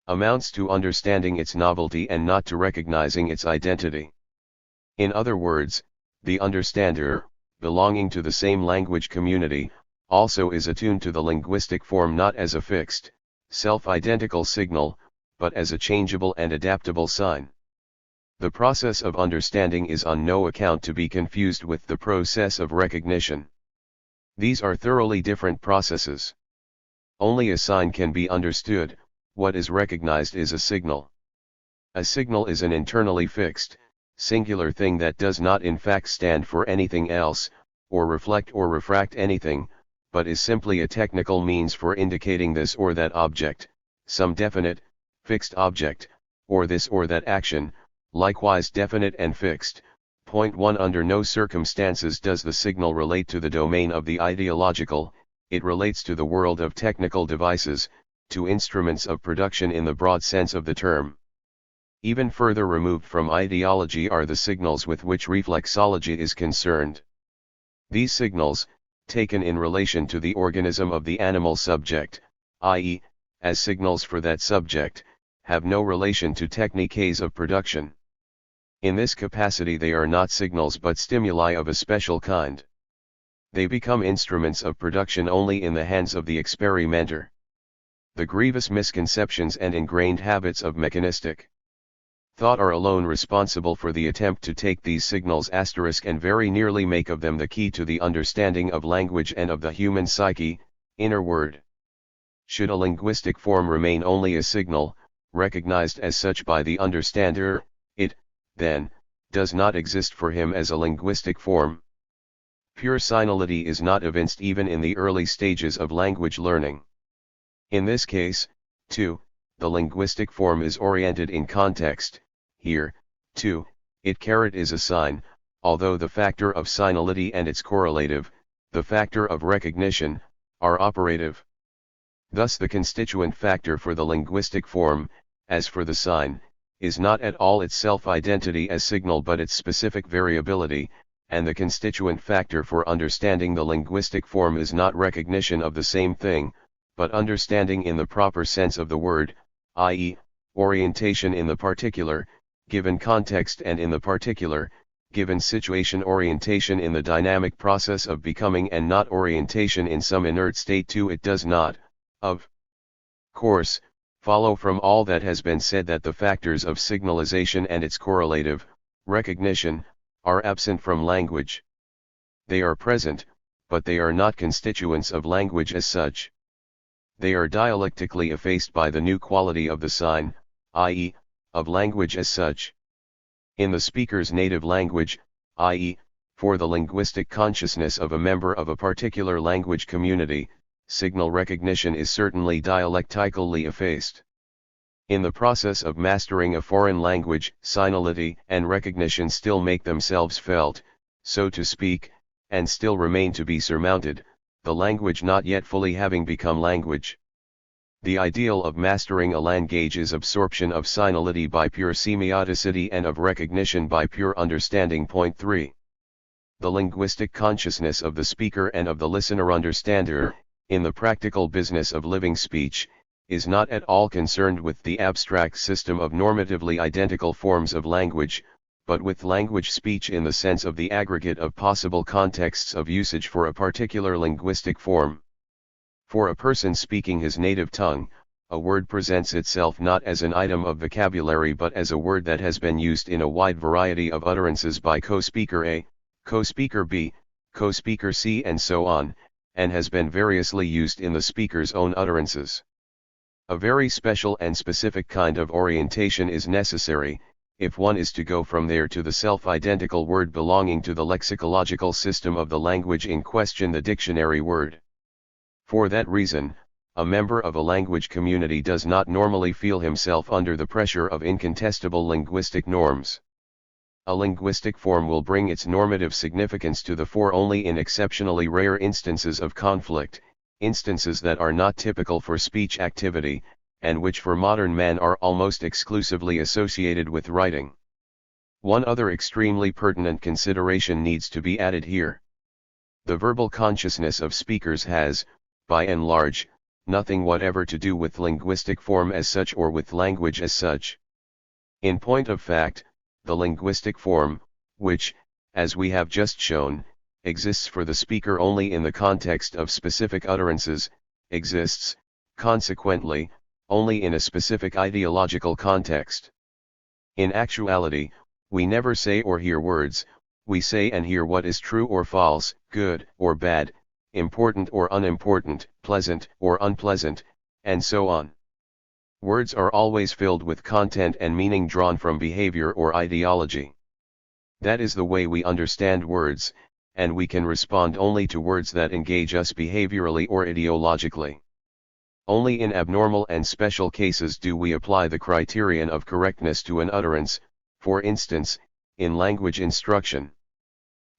amounts to understanding its novelty and not to recognizing its identity. In other words, the understander, belonging to the same language community, also is attuned to the linguistic form not as a fixed, self-identical signal, but as a changeable and adaptable sign. The process of understanding is on no account to be confused with the process of recognition. These are thoroughly different processes. Only a sign can be understood. What is recognized is a signal. A signal is an internally fixed, singular thing that does not in fact stand for anything else, or reflect or refract anything, but is simply a technical means for indicating this or that object, some definite, fixed object, or this or that action, likewise definite and fixed. Point 1. Under no circumstances does the signal relate to the domain of the ideological, it relates to the world of technical devices, to instruments of production in the broad sense of the term. Even further removed from ideology are the signals with which reflexology is concerned. These signals, taken in relation to the organism of the animal subject, i.e., as signals for that subject, have no relation to techniques of production. In this capacity they are not signals but stimuli of a special kind. They become instruments of production only in the hands of the experimenter. The grievous misconceptions and ingrained habits of mechanistic thought are alone responsible for the attempt to take these signals and very nearly make of them the key to the understanding of language and of the human psyche, inner word. Should a linguistic form remain only a signal, recognized as such by the understander, it, then, does not exist for him as a linguistic form. Pure signality is not evinced even in the early stages of language learning. In this case, too, the linguistic form is oriented in context. Here, too, it is a sign, although the factor of signality and its correlative, the factor of recognition, are operative. Thus the constituent factor for the linguistic form, as for the sign, is not at all its self-identity as signal but its specific variability, and the constituent factor for understanding the linguistic form is not recognition of the same thing, but understanding in the proper sense of the word, i.e., orientation in the particular, given context and in the particular, given situation, orientation in the dynamic process of becoming and not orientation in some inert state too. It does not, of course, follow from all that has been said that the factors of signalization and its correlative, recognition, are absent from language. They are present, but they are not constituents of language as such. They are dialectically effaced by the new quality of the sign, i.e., of language as such. In the speaker's native language, i.e., for the linguistic consciousness of a member of a particular language community, signal recognition is certainly dialectically effaced. In the process of mastering a foreign language, signality and recognition still make themselves felt, so to speak, and still remain to be surmounted, the language not yet fully having become language. The ideal of mastering a language is absorption of signality by pure semioticity and of recognition by pure understanding. Point 3. The linguistic consciousness of the speaker and of the listener-understander, in the practical business of living speech, is not at all concerned with the abstract system of normatively identical forms of language, but with language speech in the sense of the aggregate of possible contexts of usage for a particular linguistic form. For a person speaking his native tongue, a word presents itself not as an item of vocabulary but as a word that has been used in a wide variety of utterances by co-speaker A, co-speaker B, co-speaker C and so on, and has been variously used in the speaker's own utterances. A very special and specific kind of orientation is necessary, if one is to go from there to the self-identical word belonging to the lexicological system of the language in question, the dictionary word. For that reason, a member of a language community does not normally feel himself under the pressure of incontestable linguistic norms. A linguistic form will bring its normative significance to the fore only in exceptionally rare instances of conflict, instances that are not typical for speech activity, and which for modern man are almost exclusively associated with writing. One other extremely pertinent consideration needs to be added here. The verbal consciousness of speakers has, by and large, nothing whatever to do with linguistic form as such or with language as such. In point of fact, the linguistic form, which, as we have just shown, exists for the speaker only in the context of specific utterances, exists, consequently, only in a specific ideological context. In actuality, we never say or hear words, we say and hear what is true or false, good or bad, important or unimportant, pleasant or unpleasant, and so on. Words are always filled with content and meaning drawn from behavior or ideology. That is the way we understand words, and we can respond only to words that engage us behaviorally or ideologically. Only in abnormal and special cases do we apply the criterion of correctness to an utterance, for instance, in language instruction.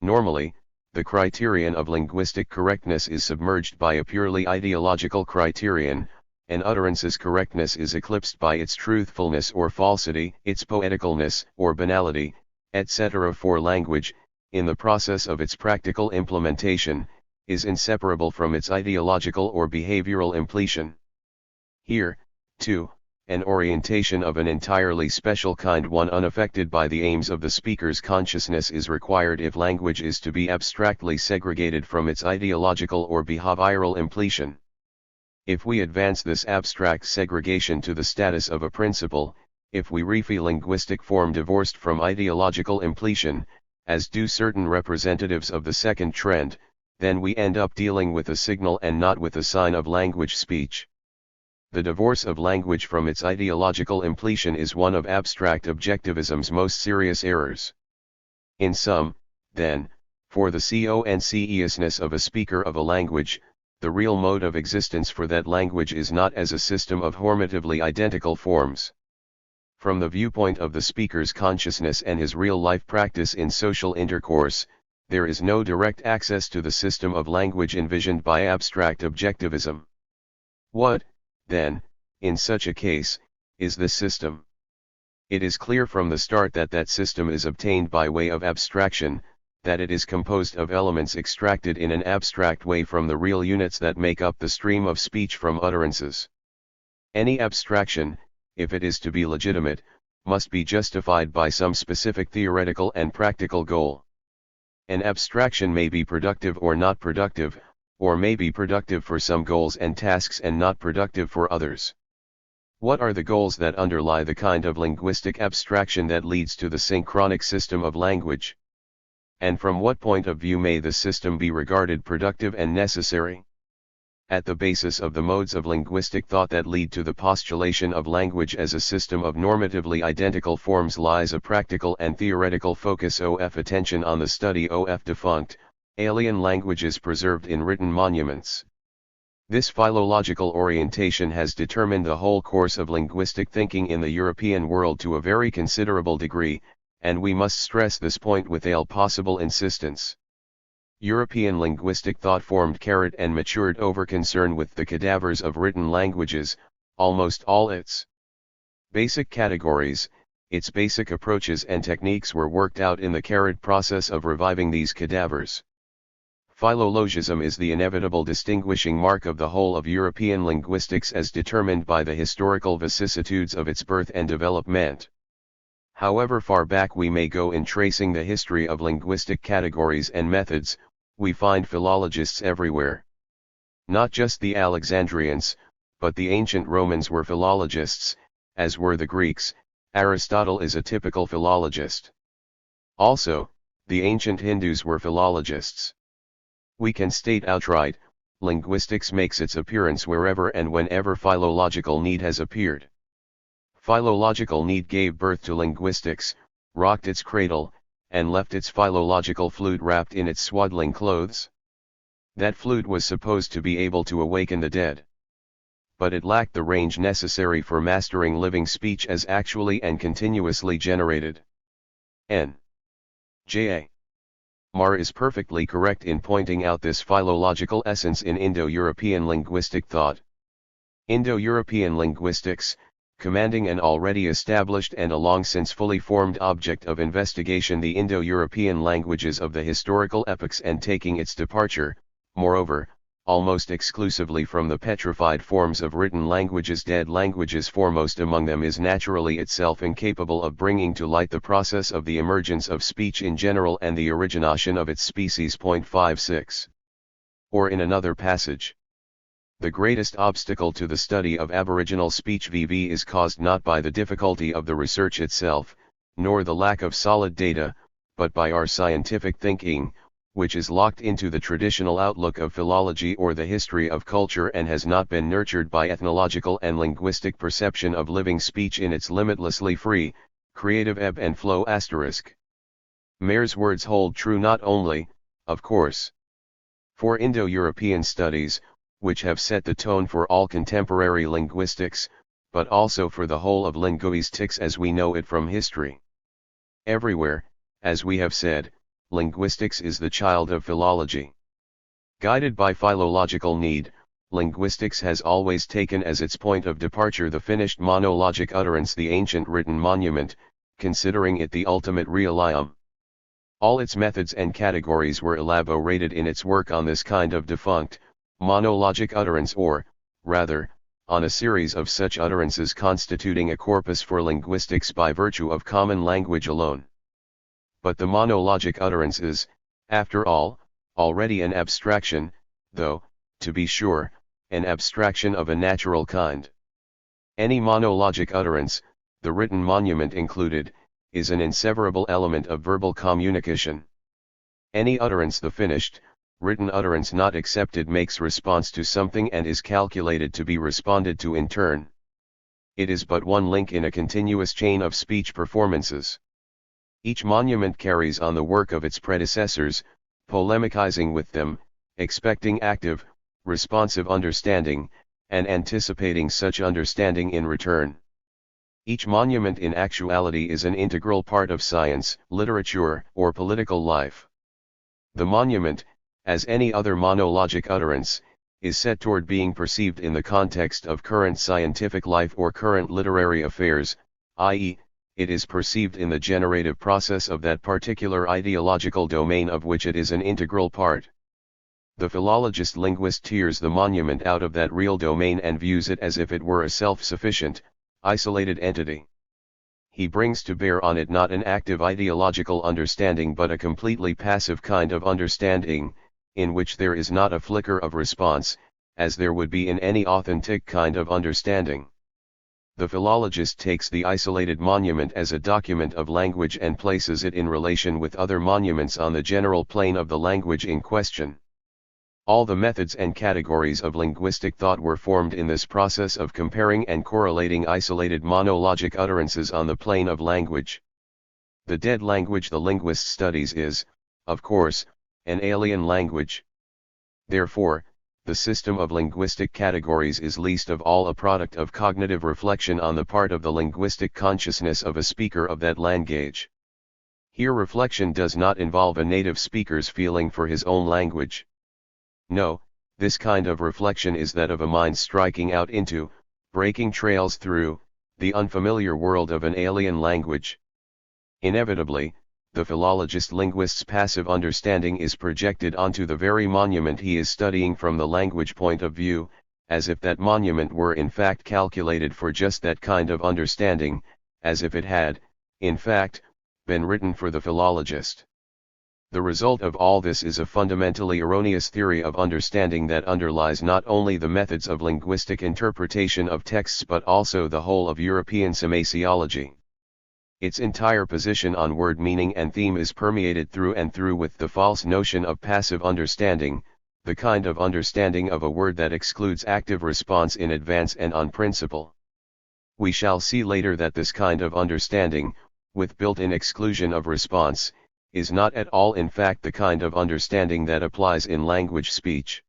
Normally, the criterion of linguistic correctness is submerged by a purely ideological criterion. An utterance's correctness is eclipsed by its truthfulness or falsity, its poeticalness or banality, etc. For language, in the process of its practical implementation, is inseparable from its ideological or behavioral impletion. Here, too, an orientation of an entirely special kind, one unaffected by the aims of the speaker's consciousness, is required if language is to be abstractly segregated from its ideological or behavioral impletion. If we advance this abstract segregation to the status of a principle, if we refi linguistic form divorced from ideological impletion, as do certain representatives of the second trend, then we end up dealing with a signal and not with a sign of language speech. The divorce of language from its ideological impletion is one of abstract objectivism's most serious errors. In sum, then, for the consciousness of a speaker of a language, the real mode of existence for that language is not as a system of normatively identical forms. From the viewpoint of the speaker's consciousness and his real-life practice in social intercourse, there is no direct access to the system of language envisioned by abstract objectivism. What, then, in such a case, is this system? It is clear from the start that that system is obtained by way of abstraction, that it is composed of elements extracted in an abstract way from the real units that make up the stream of speech from utterances. Any abstraction, if it is to be legitimate, must be justified by some specific theoretical and practical goal. An abstraction may be productive or not productive, or may be productive for some goals and tasks and not productive for others. What are the goals that underlie the kind of linguistic abstraction that leads to the synchronic system of language? And from what point of view may the system be regarded productive and necessary? At the basis of the modes of linguistic thought that lead to the postulation of language as a system of normatively identical forms lies a practical and theoretical focus of attention on the study of defunct, alien languages preserved in written monuments. This philological orientation has determined the whole course of linguistic thinking in the European world to a very considerable degree, and we must stress this point with all possible insistence. European linguistic thought formed and matured over concern with the cadavers of written languages, almost all its basic categories, its basic approaches and techniques were worked out in the process of reviving these cadavers. Philologism is the inevitable distinguishing mark of the whole of European linguistics as determined by the historical vicissitudes of its birth and development. However far back we may go in tracing the history of linguistic categories and methods, we find philologists everywhere. Not just the Alexandrians, but the ancient Romans were philologists, as were the Greeks. Aristotle is a typical philologist. Also, the ancient Hindus were philologists. We can state outright, linguistics makes its appearance wherever and whenever philological need has appeared. Philological need gave birth to linguistics, rocked its cradle, and left its philological flute wrapped in its swaddling clothes. That flute was supposed to be able to awaken the dead. But it lacked the range necessary for mastering living speech as actually and continuously generated. N. J. Marr is perfectly correct in pointing out this philological essence in Indo-European linguistic thought. Indo-European linguistics, commanding an already established and a long since fully formed object of investigation, the Indo-European languages of the historical epochs, and taking its departure, moreover, almost exclusively from the petrified forms of written languages, dead languages foremost among them, is naturally itself incapable of bringing to light the process of the emergence of speech in general and the origination of its species. 56. Or in another passage, the greatest obstacle to the study of aboriginal speech VV is caused not by the difficulty of the research itself, nor the lack of solid data, but by our scientific thinking, which is locked into the traditional outlook of philology or the history of culture and has not been nurtured by ethnological and linguistic perception of living speech in its limitlessly free, creative ebb and flow *. Mayer's words hold true not only, of course, for Indo-European studies, which have set the tone for all contemporary linguistics, but also for the whole of linguistics as we know it from history. Everywhere, as we have said, linguistics is the child of philology. Guided by philological need, linguistics has always taken as its point of departure the finished monologic utterance, the ancient written monument, considering it the ultimate realium. All its methods and categories were elaborated in its work on this kind of defunct, monologic utterance, or, rather, on a series of such utterances constituting a corpus for linguistics by virtue of common language alone. But the monologic utterance is, after all, already an abstraction, though, to be sure, an abstraction of a natural kind. Any monologic utterance, the written monument included, is an inseparable element of verbal communication. Any utterance, the finished, written utterance not accepted, makes response to something and is calculated to be responded to in turn. It is but one link in a continuous chain of speech performances. Each monument carries on the work of its predecessors, polemicizing with them, expecting active, responsive understanding, and anticipating such understanding in return. Each monument in actuality is an integral part of science, literature, or political life. The monument, as any other monologic utterance, is set toward being perceived in the context of current scientific life or current literary affairs, i.e., it is perceived in the generative process of that particular ideological domain of which it is an integral part. The philologist linguist tears the monument out of that real domain and views it as if it were a self-sufficient, isolated entity. He brings to bear on it not an active ideological understanding but a completely passive kind of understanding, in which there is not a flicker of response, as there would be in any authentic kind of understanding. The philologist takes the isolated monument as a document of language and places it in relation with other monuments on the general plane of the language in question. All the methods and categories of linguistic thought were formed in this process of comparing and correlating isolated monologic utterances on the plane of language. The dead language the linguist studies is, of course, an alien language. Therefore, the system of linguistic categories is least of all a product of cognitive reflection on the part of the linguistic consciousness of a speaker of that language. Here reflection does not involve a native speaker's feeling for his own language. No, this kind of reflection is that of a mind striking out into, breaking trails through, the unfamiliar world of an alien language. Inevitably, the philologist-linguist's passive understanding is projected onto the very monument he is studying from the language point of view, as if that monument were in fact calculated for just that kind of understanding, as if it had, in fact, been written for the philologist. The result of all this is a fundamentally erroneous theory of understanding that underlies not only the methods of linguistic interpretation of texts but also the whole of European semasiology. Its entire position on word meaning and theme is permeated through and through with the false notion of passive understanding, the kind of understanding of a word that excludes active response in advance and on principle. We shall see later that this kind of understanding, with built-in exclusion of response, is not at all in fact the kind of understanding that applies in language speech.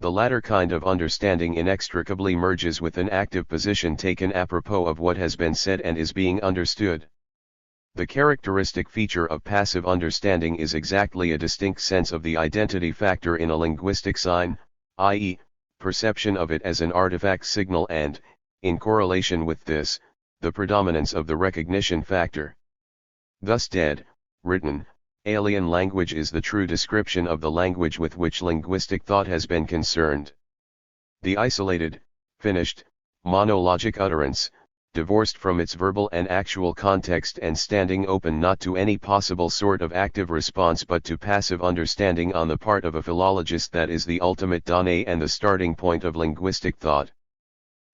The latter kind of understanding inextricably merges with an active position taken apropos of what has been said and is being understood. The characteristic feature of passive understanding is exactly a distinct sense of the identity factor in a linguistic sign, i.e., perception of it as an artifact signal and, in correlation with this, the predominance of the recognition factor. Thus dead, written, alien language is the true description of the language with which linguistic thought has been concerned. The isolated, finished, monologic utterance, divorced from its verbal and actual context and standing open not to any possible sort of active response but to passive understanding on the part of a philologist, that is the ultimate donné and the starting point of linguistic thought.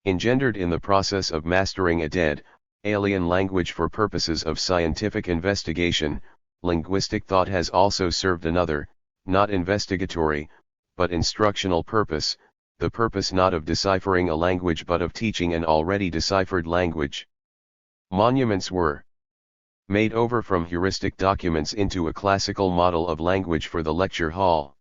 Engendered in the process of mastering a dead, alien language for purposes of scientific investigation, linguistic thought has also served another, not investigatory, but instructional purpose, the purpose not of deciphering a language but of teaching an already deciphered language. Monuments were made over from heuristic documents into a classical model of language for the lecture hall.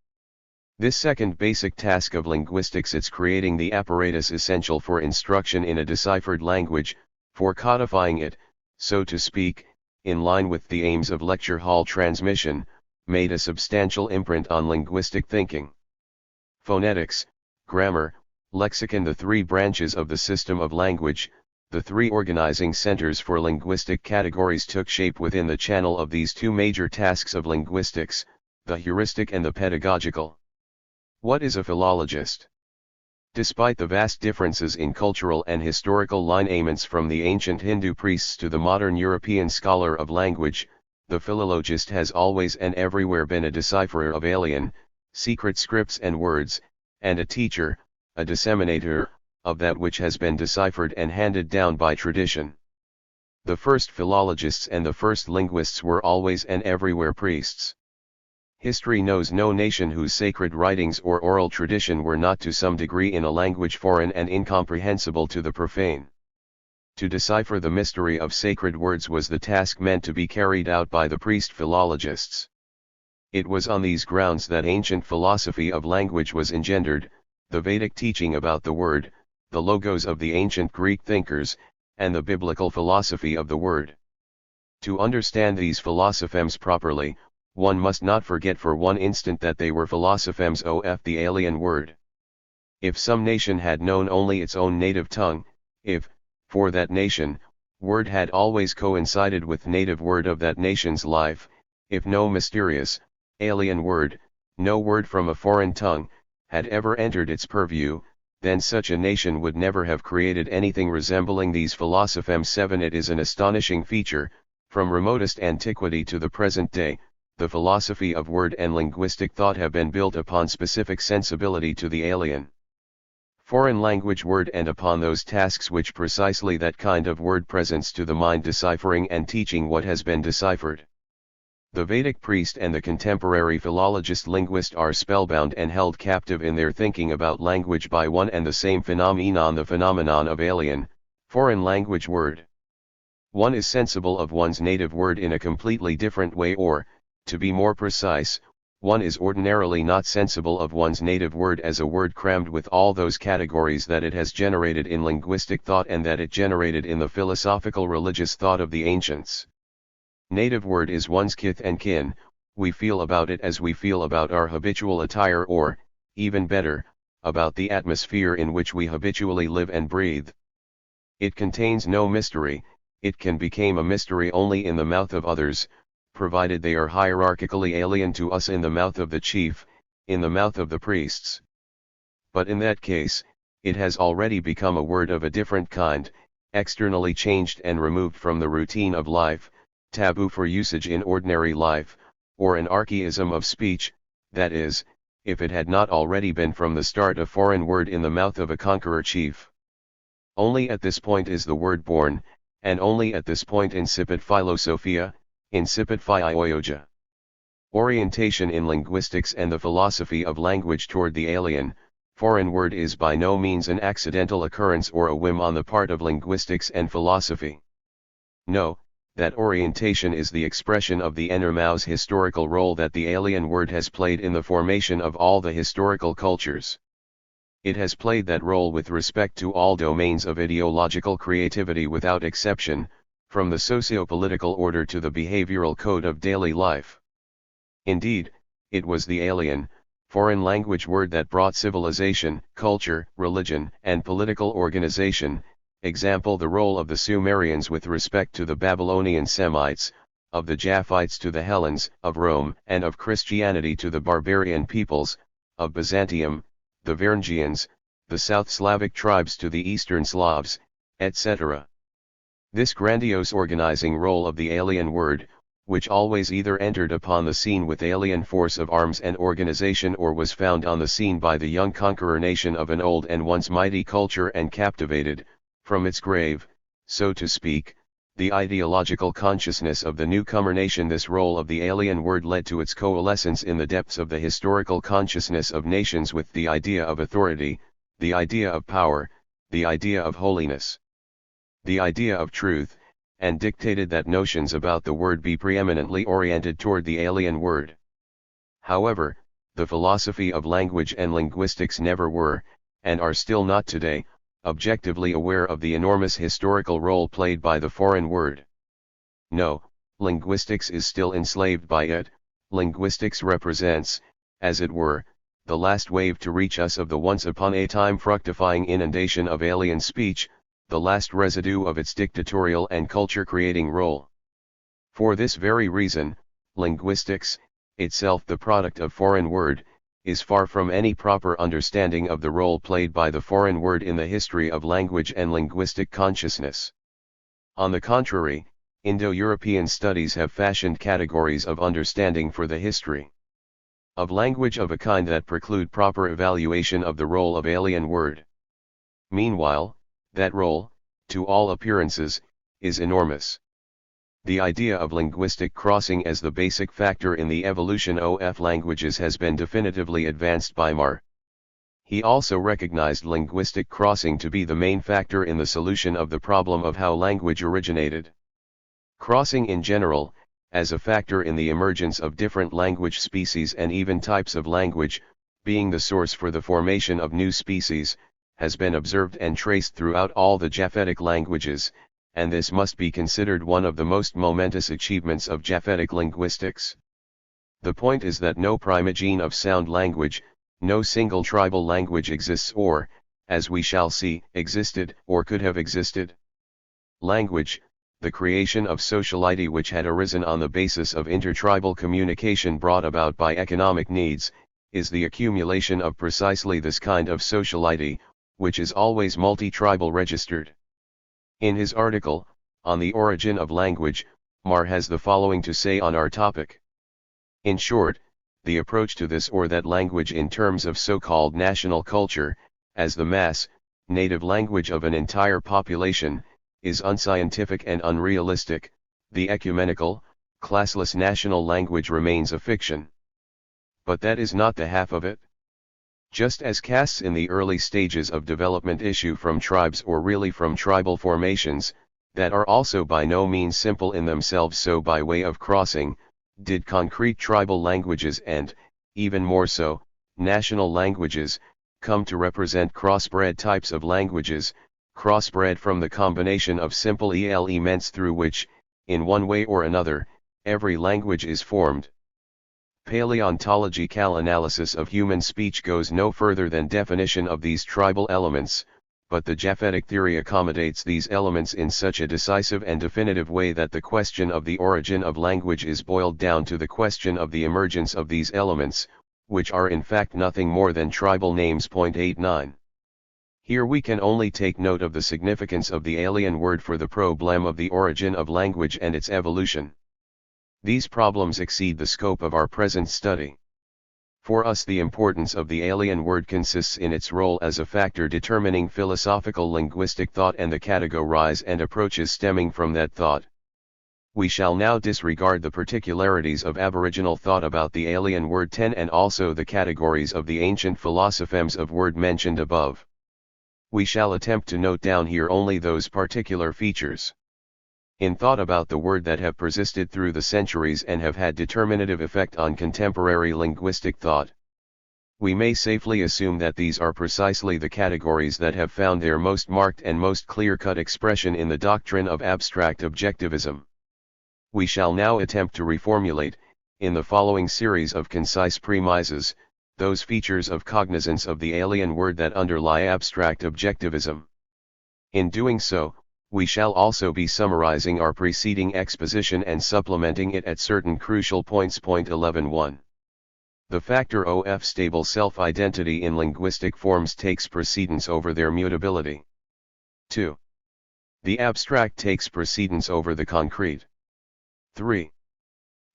This second basic task of linguistics is creating the apparatus essential for instruction in a deciphered language, for codifying it, so to speak, in line with the aims of lecture hall transmission, made a substantial imprint on linguistic thinking. Phonetics, grammar, lexicon, the three branches of the system of language, the three organizing centers for linguistic categories, took shape within the channel of these two major tasks of linguistics, the heuristic and the pedagogical. What is a philologist? Despite the vast differences in cultural and historical lineaments from the ancient Hindu priests to the modern European scholar of language, the philologist has always and everywhere been a decipherer of alien, secret scripts and words, and a teacher, a disseminator, of that which has been deciphered and handed down by tradition. The first philologists and the first linguists were always and everywhere priests. History knows no nation whose sacred writings or oral tradition were not to some degree in a language foreign and incomprehensible to the profane. To decipher the mystery of sacred words was the task meant to be carried out by the priest philologists. It was on these grounds that ancient philosophy of language was engendered, the Vedic teaching about the word, the logos of the ancient Greek thinkers, and the biblical philosophy of the word. To understand these philosophems properly, one must not forget for one instant that they were philosophems of the alien word. If some nation had known only its own native tongue, if, for that nation, word had always coincided with native word of that nation's life, if no mysterious, alien word, no word from a foreign tongue, had ever entered its purview, then such a nation would never have created anything resembling these philosophems. 7. It is an astonishing feature, from remotest antiquity to the present day, the philosophy of word and linguistic thought have been built upon specific sensibility to the alien foreign language word and upon those tasks which precisely that kind of word presents to the mind, deciphering and teaching what has been deciphered. The Vedic priest and the contemporary philologist linguist are spellbound and held captive in their thinking about language by one and the same phenomenon, the phenomenon of alien, foreign language word. One is sensible of one's native word in a completely different way, or, to be more precise, one is ordinarily not sensible of one's native word as a word crammed with all those categories that it has generated in linguistic thought and that it generated in the philosophical religious thought of the ancients. Native word is one's kith and kin, we feel about it as we feel about our habitual attire, or, even better, about the atmosphere in which we habitually live and breathe. It contains no mystery, it can become a mystery only in the mouth of others, provided they are hierarchically alien to us in the mouth of the chief, in the mouth of the priests. But in that case, it has already become a word of a different kind, externally changed and removed from the routine of life, taboo for usage in ordinary life, or an archaism of speech, that is, if it had not already been from the start a foreign word in the mouth of a conqueror chief. Only at this point is the word born, and only at this point incipit philosophia, incipit philologia. Orientation in linguistics and the philosophy of language toward the alien, foreign word is by no means an accidental occurrence or a whim on the part of linguistics and philosophy. No, that orientation is the expression of the innermost historical role that the alien word has played in the formation of all the historical cultures. It has played that role with respect to all domains of ideological creativity without exception, from the socio-political order to the behavioral code of daily life. Indeed, it was the alien, foreign language word that brought civilization, culture, religion, and political organization, example the role of the Sumerians with respect to the Babylonian Semites, of the Japhites to the Hellenes, of Rome and of Christianity to the barbarian peoples, of Byzantium, the Varangians, the South Slavic tribes to the Eastern Slavs, etc. This grandiose organizing role of the alien word, which always either entered upon the scene with alien force of arms and organization or was found on the scene by the young conqueror nation of an old and once mighty culture and captivated, from its grave, so to speak, the ideological consciousness of the newcomer nation. This role of the alien word led to its coalescence in the depths of the historical consciousness of nations with the idea of authority, the idea of power, the idea of holiness, the idea of truth, and dictated that notions about the word be preeminently oriented toward the alien word. However, the philosophy of language and linguistics never were, and are still not today, objectively aware of the enormous historical role played by the foreign word. No, linguistics is still enslaved by it. Linguistics represents, as it were, the last wave to reach us of the once upon a time fructifying inundation of alien speech, the last residue of its dictatorial and culture-creating role. For this very reason, linguistics, itself the product of foreign word, is far from any proper understanding of the role played by the foreign word in the history of language and linguistic consciousness. On the contrary, Indo-European studies have fashioned categories of understanding for the history of language of a kind that preclude proper evaluation of the role of alien word. Meanwhile, that role, to all appearances, is enormous. The idea of linguistic crossing as the basic factor in the evolution of languages has been definitively advanced by Marx. He also recognized linguistic crossing to be the main factor in the solution of the problem of how language originated. Crossing in general, as a factor in the emergence of different language species and even types of language, being the source for the formation of new species, has been observed and traced throughout all the Japhetic languages, and this must be considered one of the most momentous achievements of Japhetic linguistics. The point is that no primogene of sound language, no single tribal language exists or, as we shall see, existed or could have existed. Language, the creation of sociality which had arisen on the basis of intertribal communication brought about by economic needs, is the accumulation of precisely this kind of sociality, which is always multi-tribal registered. In his article, On the Origin of Language, Marx has the following to say on our topic. In short, the approach to this or that language in terms of so-called national culture, as the mass, native language of an entire population, is unscientific and unrealistic. The ecumenical, classless national language remains a fiction. But that is not the half of it. Just as castes in the early stages of development issue from tribes or really from tribal formations, that are also by no means simple in themselves, so by way of crossing, did concrete tribal languages and, even more so, national languages, come to represent crossbred types of languages, crossbred from the combination of simple elements through which, in one way or another, every language is formed. Paleontological analysis of human speech goes no further than definition of these tribal elements, but the Japhetic theory accommodates these elements in such a decisive and definitive way that the question of the origin of language is boiled down to the question of the emergence of these elements, which are in fact nothing more than tribal names. 89. Here we can only take note of the significance of the alien word for the problem of the origin of language and its evolution. These problems exceed the scope of our present study. For us, the importance of the alien word consists in its role as a factor determining philosophical linguistic thought and the categories and approaches stemming from that thought. We shall now disregard the particularities of aboriginal thought about the alien word 10 and also the categories of the ancient philosophemes of word mentioned above. We shall attempt to note down here only those particular features in thought about the word that have persisted through the centuries and have had determinative effect on contemporary linguistic thought. We may safely assume that these are precisely the categories that have found their most marked and most clear-cut expression in the doctrine of abstract objectivism. We shall now attempt to reformulate, in the following series of concise premises, those features of cognizance of the alien word that underlie abstract objectivism. In doing so, we shall also be summarizing our preceding exposition and supplementing it at certain crucial points. 11.1. The factor of stable self-identity in linguistic forms takes precedence over their mutability. 2. The abstract takes precedence over the concrete. 3.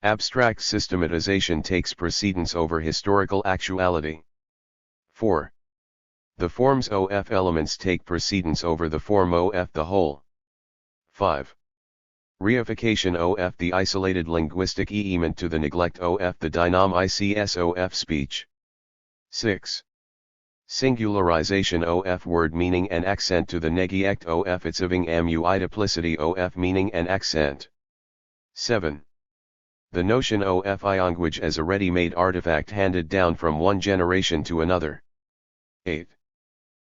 Abstract systematization takes precedence over historical actuality. 4. The forms of elements take precedence over the form of the whole. 5. Reification of the isolated linguistic element to the neglect of the dynamics of speech. 6. Singularization of word meaning and accent to the negect of itsiving mu idiplicity of meaning and accent. 7. The notion of language as a ready-made artifact handed down from one generation to another. 8.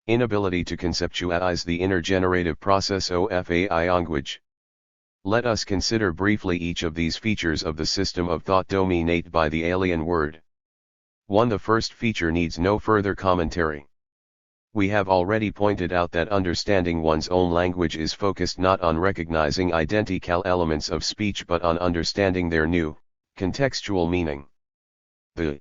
Inability to conceptualize the intergenerative process of language. Let us consider briefly each of these features of the system of thought dominated by the alien word. 1. The first feature needs no further commentary. We have already pointed out that understanding one's own language is focused not on recognizing identical elements of speech but on understanding their new, contextual meaning. The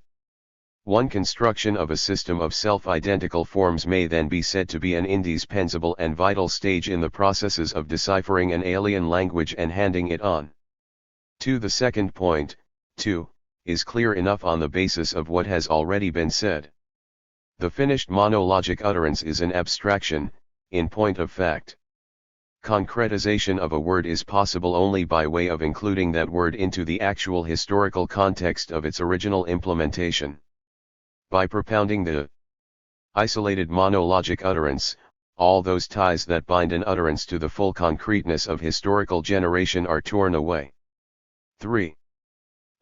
1. Construction of a system of self-identical forms may then be said to be an indispensable and vital stage in the processes of deciphering an alien language and handing it on. 2. The second point, 2, is clear enough on the basis of what has already been said. The finished monologic utterance is an abstraction, in point of fact. Concretization of a word is possible only by way of including that word into the actual historical context of its original implementation. By propounding the isolated monologic utterance, all those ties that bind an utterance to the full concreteness of historical generation are torn away. 3.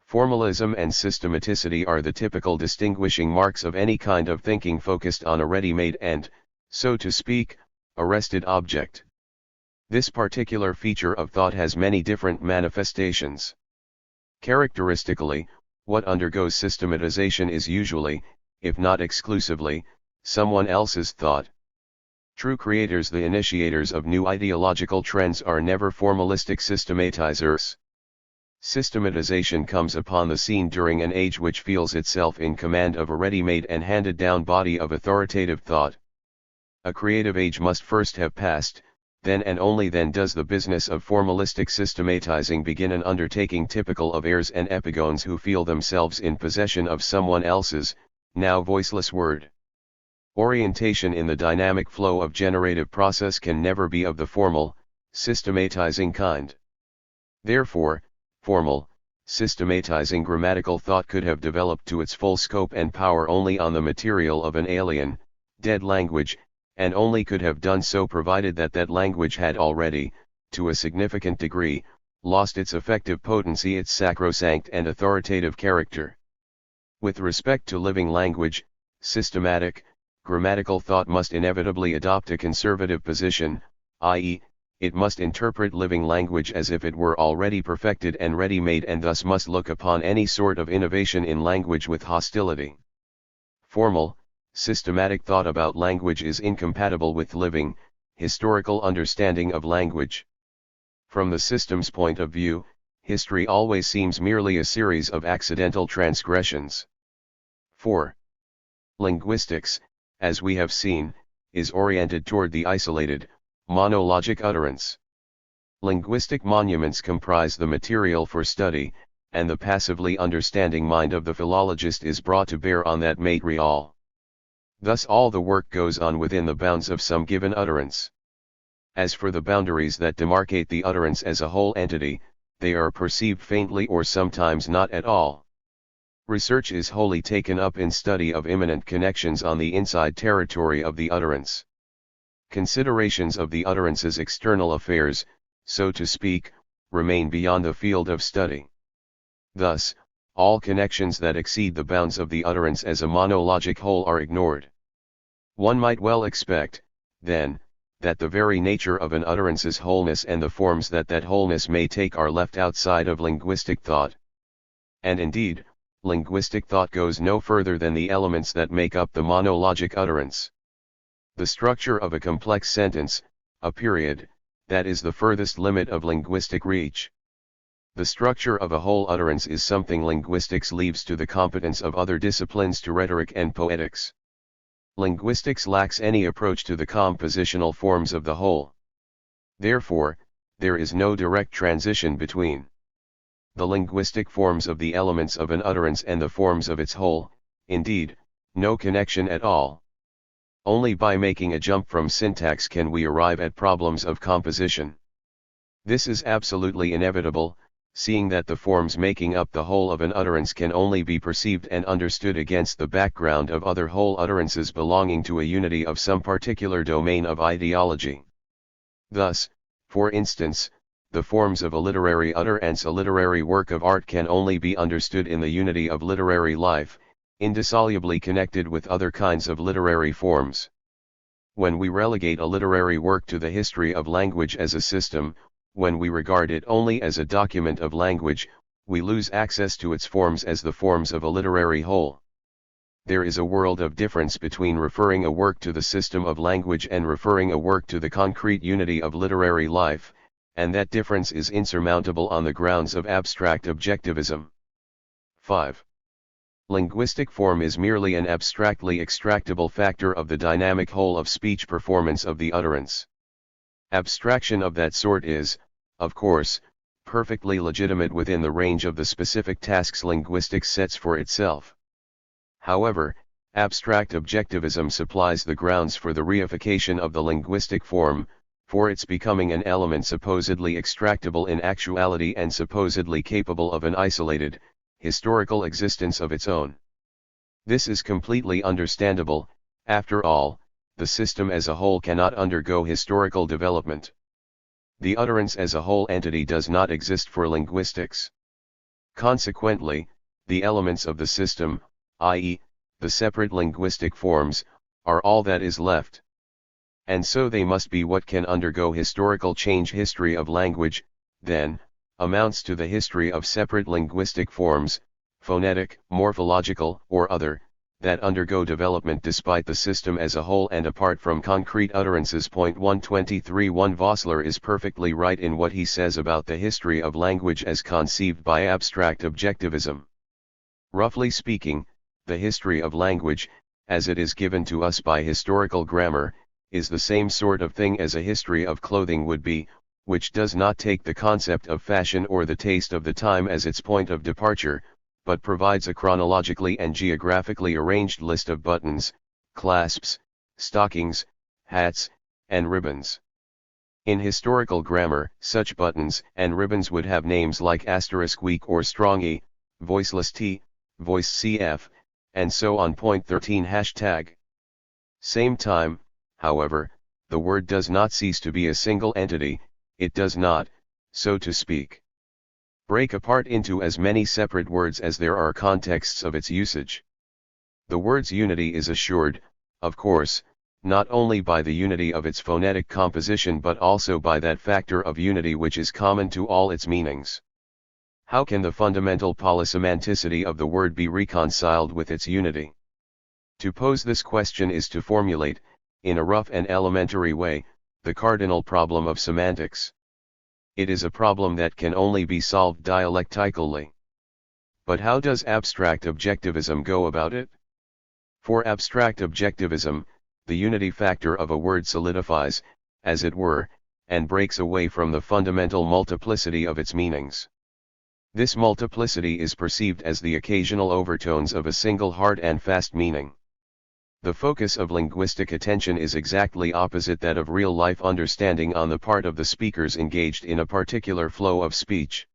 Formalism and systematicity are the typical distinguishing marks of any kind of thinking focused on a ready-made and, so to speak, arrested object. This particular feature of thought has many different manifestations. Characteristically, what undergoes systematization is usually, if not exclusively, someone else's thought. True creators, the initiators of new ideological trends, are never formalistic systematizers. Systematization comes upon the scene during an age which feels itself in command of a ready-made and handed-down body of authoritative thought. A creative age must first have passed, then and only then does the business of formalistic systematizing begin, an undertaking typical of heirs and epigones who feel themselves in possession of someone else's, now voiceless word. Orientation in the dynamic flow of generative process can never be of the formal, systematizing kind. Therefore, formal, systematizing grammatical thought could have developed to its full scope and power only on the material of an alien, dead language, and only could have done so provided that that language had already, to a significant degree, lost its effective potency, its sacrosanct and authoritative character. With respect to living language, systematic, grammatical thought must inevitably adopt a conservative position, i.e., it must interpret living language as if it were already perfected and ready-made, and thus must look upon any sort of innovation in language with hostility. Formal, systematic thought about language is incompatible with living, historical understanding of language. From the system's point of view, history always seems merely a series of accidental transgressions. 4. Linguistics, as we have seen, is oriented toward the isolated, monologic utterance. Linguistic monuments comprise the material for study, and the passively understanding mind of the philologist is brought to bear on that material. Thus all the work goes on within the bounds of some given utterance. As for the boundaries that demarcate the utterance as a whole entity, they are perceived faintly or sometimes not at all. Research is wholly taken up in study of immanent connections on the inside territory of the utterance. Considerations of the utterance's external affairs, so to speak, remain beyond the field of study. Thus, all connections that exceed the bounds of the utterance as a monologic whole are ignored. One might well expect, then, that the very nature of an utterance's wholeness and the forms that that wholeness may take are left outside of linguistic thought. And indeed, linguistic thought goes no further than the elements that make up the monologic utterance. The structure of a complex sentence, a period, that is the furthest limit of linguistic reach. The structure of a whole utterance is something linguistics leaves to the competence of other disciplines, to rhetoric and poetics. Linguistics lacks any approach to the compositional forms of the whole. Therefore, there is no direct transition between the linguistic forms of the elements of an utterance and the forms of its whole, indeed, no connection at all. Only by making a jump from syntax can we arrive at problems of composition. This is absolutely inevitable, seeing that the forms making up the whole of an utterance can only be perceived and understood against the background of other whole utterances belonging to a unity of some particular domain of ideology. Thus, for instance, the forms of a literary utterance, a literary work of art, can only be understood in the unity of literary life, indissolubly connected with other kinds of literary forms. When we relegate a literary work to the history of language as a system, when we regard it only as a document of language, we lose access to its forms as the forms of a literary whole. There is a world of difference between referring a work to the system of language and referring a work to the concrete unity of literary life, and that difference is insurmountable on the grounds of abstract objectivism. 5. Linguistic form is merely an abstractly extractable factor of the dynamic whole of speech performance of the utterance. Abstraction of that sort is, of course, perfectly legitimate within the range of the specific tasks linguistics sets for itself. However, abstract objectivism supplies the grounds for the reification of the linguistic form, for its becoming an element supposedly extractable in actuality and supposedly capable of an isolated, historical existence of its own. This is completely understandable. After all, the system as a whole cannot undergo historical development. The utterance as a whole entity does not exist for linguistics. Consequently, the elements of the system, i.e., the separate linguistic forms, are all that is left. And so they must be what can undergo historical change. History of language, then, amounts to the history of separate linguistic forms, phonetic, morphological, or other, that undergo development despite the system as a whole and apart from concrete utterances. 123.1 Vossler is perfectly right in what he says about the history of language as conceived by abstract objectivism. Roughly speaking, the history of language, as it is given to us by historical grammar, is the same sort of thing as a history of clothing would be, which does not take the concept of fashion or the taste of the time as its point of departure, but provides a chronologically and geographically arranged list of buttons, clasps, stockings, hats, and ribbons. In historical grammar, such buttons and ribbons would have names like asterisk weak or strong e, voiceless t, voice cf, and so on. 13 Hashtag. Same time, however, the word does not cease to be a single entity, it does not, so to speak, break apart into as many separate words as there are contexts of its usage. The word's unity is assured, of course, not only by the unity of its phonetic composition but also by that factor of unity which is common to all its meanings. How can the fundamental polysemanticity of the word be reconciled with its unity? To pose this question is to formulate, in a rough and elementary way, the cardinal problem of semantics. It is a problem that can only be solved dialectically. But how does abstract objectivism go about it? For abstract objectivism, the unity factor of a word solidifies, as it were, and breaks away from the fundamental multiplicity of its meanings. This multiplicity is perceived as the occasional overtones of a single hard and fast meaning. The focus of linguistic attention is exactly opposite that of real-life understanding on the part of the speakers engaged in a particular flow of speech.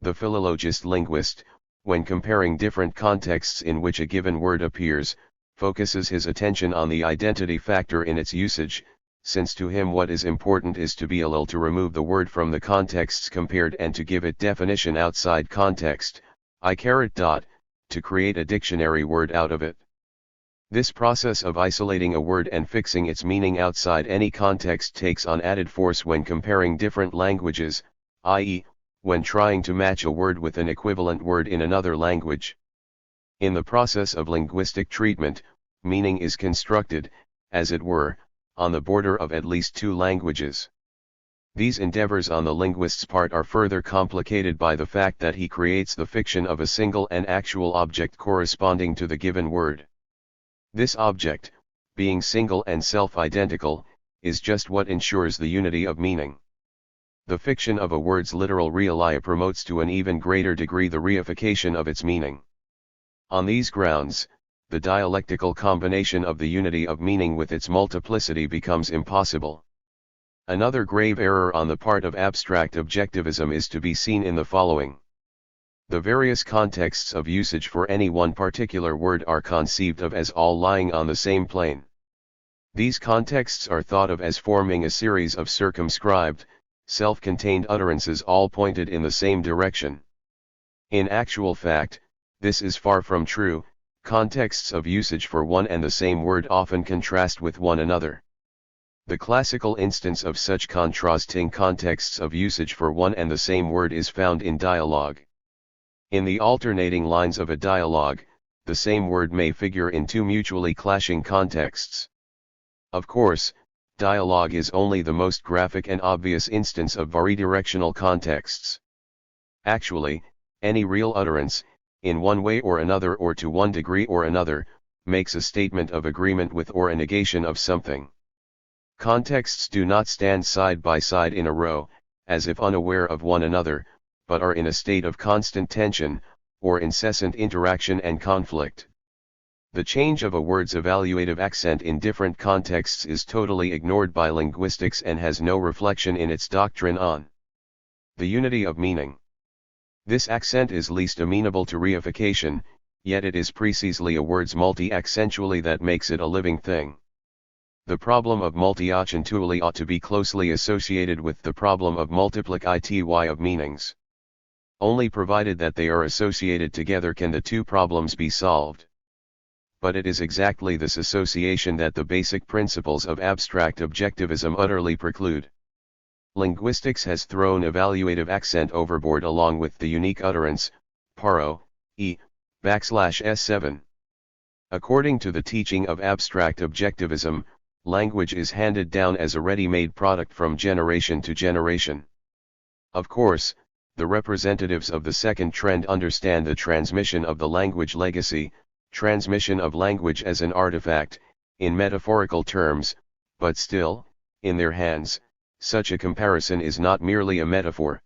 The philologist-linguist, when comparing different contexts in which a given word appears, focuses his attention on the identity factor in its usage, since to him what is important is to be able to remove the word from the contexts compared and to give it definition outside context, to create a dictionary word out of it. This process of isolating a word and fixing its meaning outside any context takes on added force when comparing different languages, i.e., when trying to match a word with an equivalent word in another language. In the process of linguistic treatment, meaning is constructed, as it were, on the border of at least two languages. These endeavors on the linguist's part are further complicated by the fact that he creates the fiction of a single and actual object corresponding to the given word. This object, being single and self-identical, is just what ensures the unity of meaning. The fiction of a word's literal realia promotes to an even greater degree the reification of its meaning. On these grounds, the dialectical combination of the unity of meaning with its multiplicity becomes impossible. Another grave error on the part of abstract objectivism is to be seen in the following. The various contexts of usage for any one particular word are conceived of as all lying on the same plane. These contexts are thought of as forming a series of circumscribed, self-contained utterances all pointed in the same direction. In actual fact, this is far from true. Contexts of usage for one and the same word often contrast with one another. The classical instance of such contrasting contexts of usage for one and the same word is found in dialogue. In the alternating lines of a dialogue, the same word may figure in two mutually clashing contexts. Of course, dialogue is only the most graphic and obvious instance of varidirectional contexts. Actually, any real utterance, in one way or another or to one degree or another, makes a statement of agreement with or a negation of something. Contexts do not stand side by side in a row, as if unaware of one another, but are in a state of constant tension, or incessant interaction and conflict. The change of a word's evaluative accent in different contexts is totally ignored by linguistics and has no reflection in its doctrine on the unity of meaning. This accent is least amenable to reification, yet it is precisely a word's multi-accentually that makes it a living thing. The problem of multi-accentually ought to be closely associated with the problem of multiplicity of meanings. Only provided that they are associated together can the two problems be solved. But it is exactly this association that the basic principles of abstract objectivism utterly preclude. Linguistics has thrown evaluative accent overboard along with the unique utterance, paro, /s7. According to the teaching of abstract objectivism, language is handed down as a ready-made product from generation to generation. Of course, the representatives of the second trend understand the transmission of the language legacy, transmission of language as an artifact, in metaphorical terms, but still, in their hands, such a comparison is not merely a metaphor.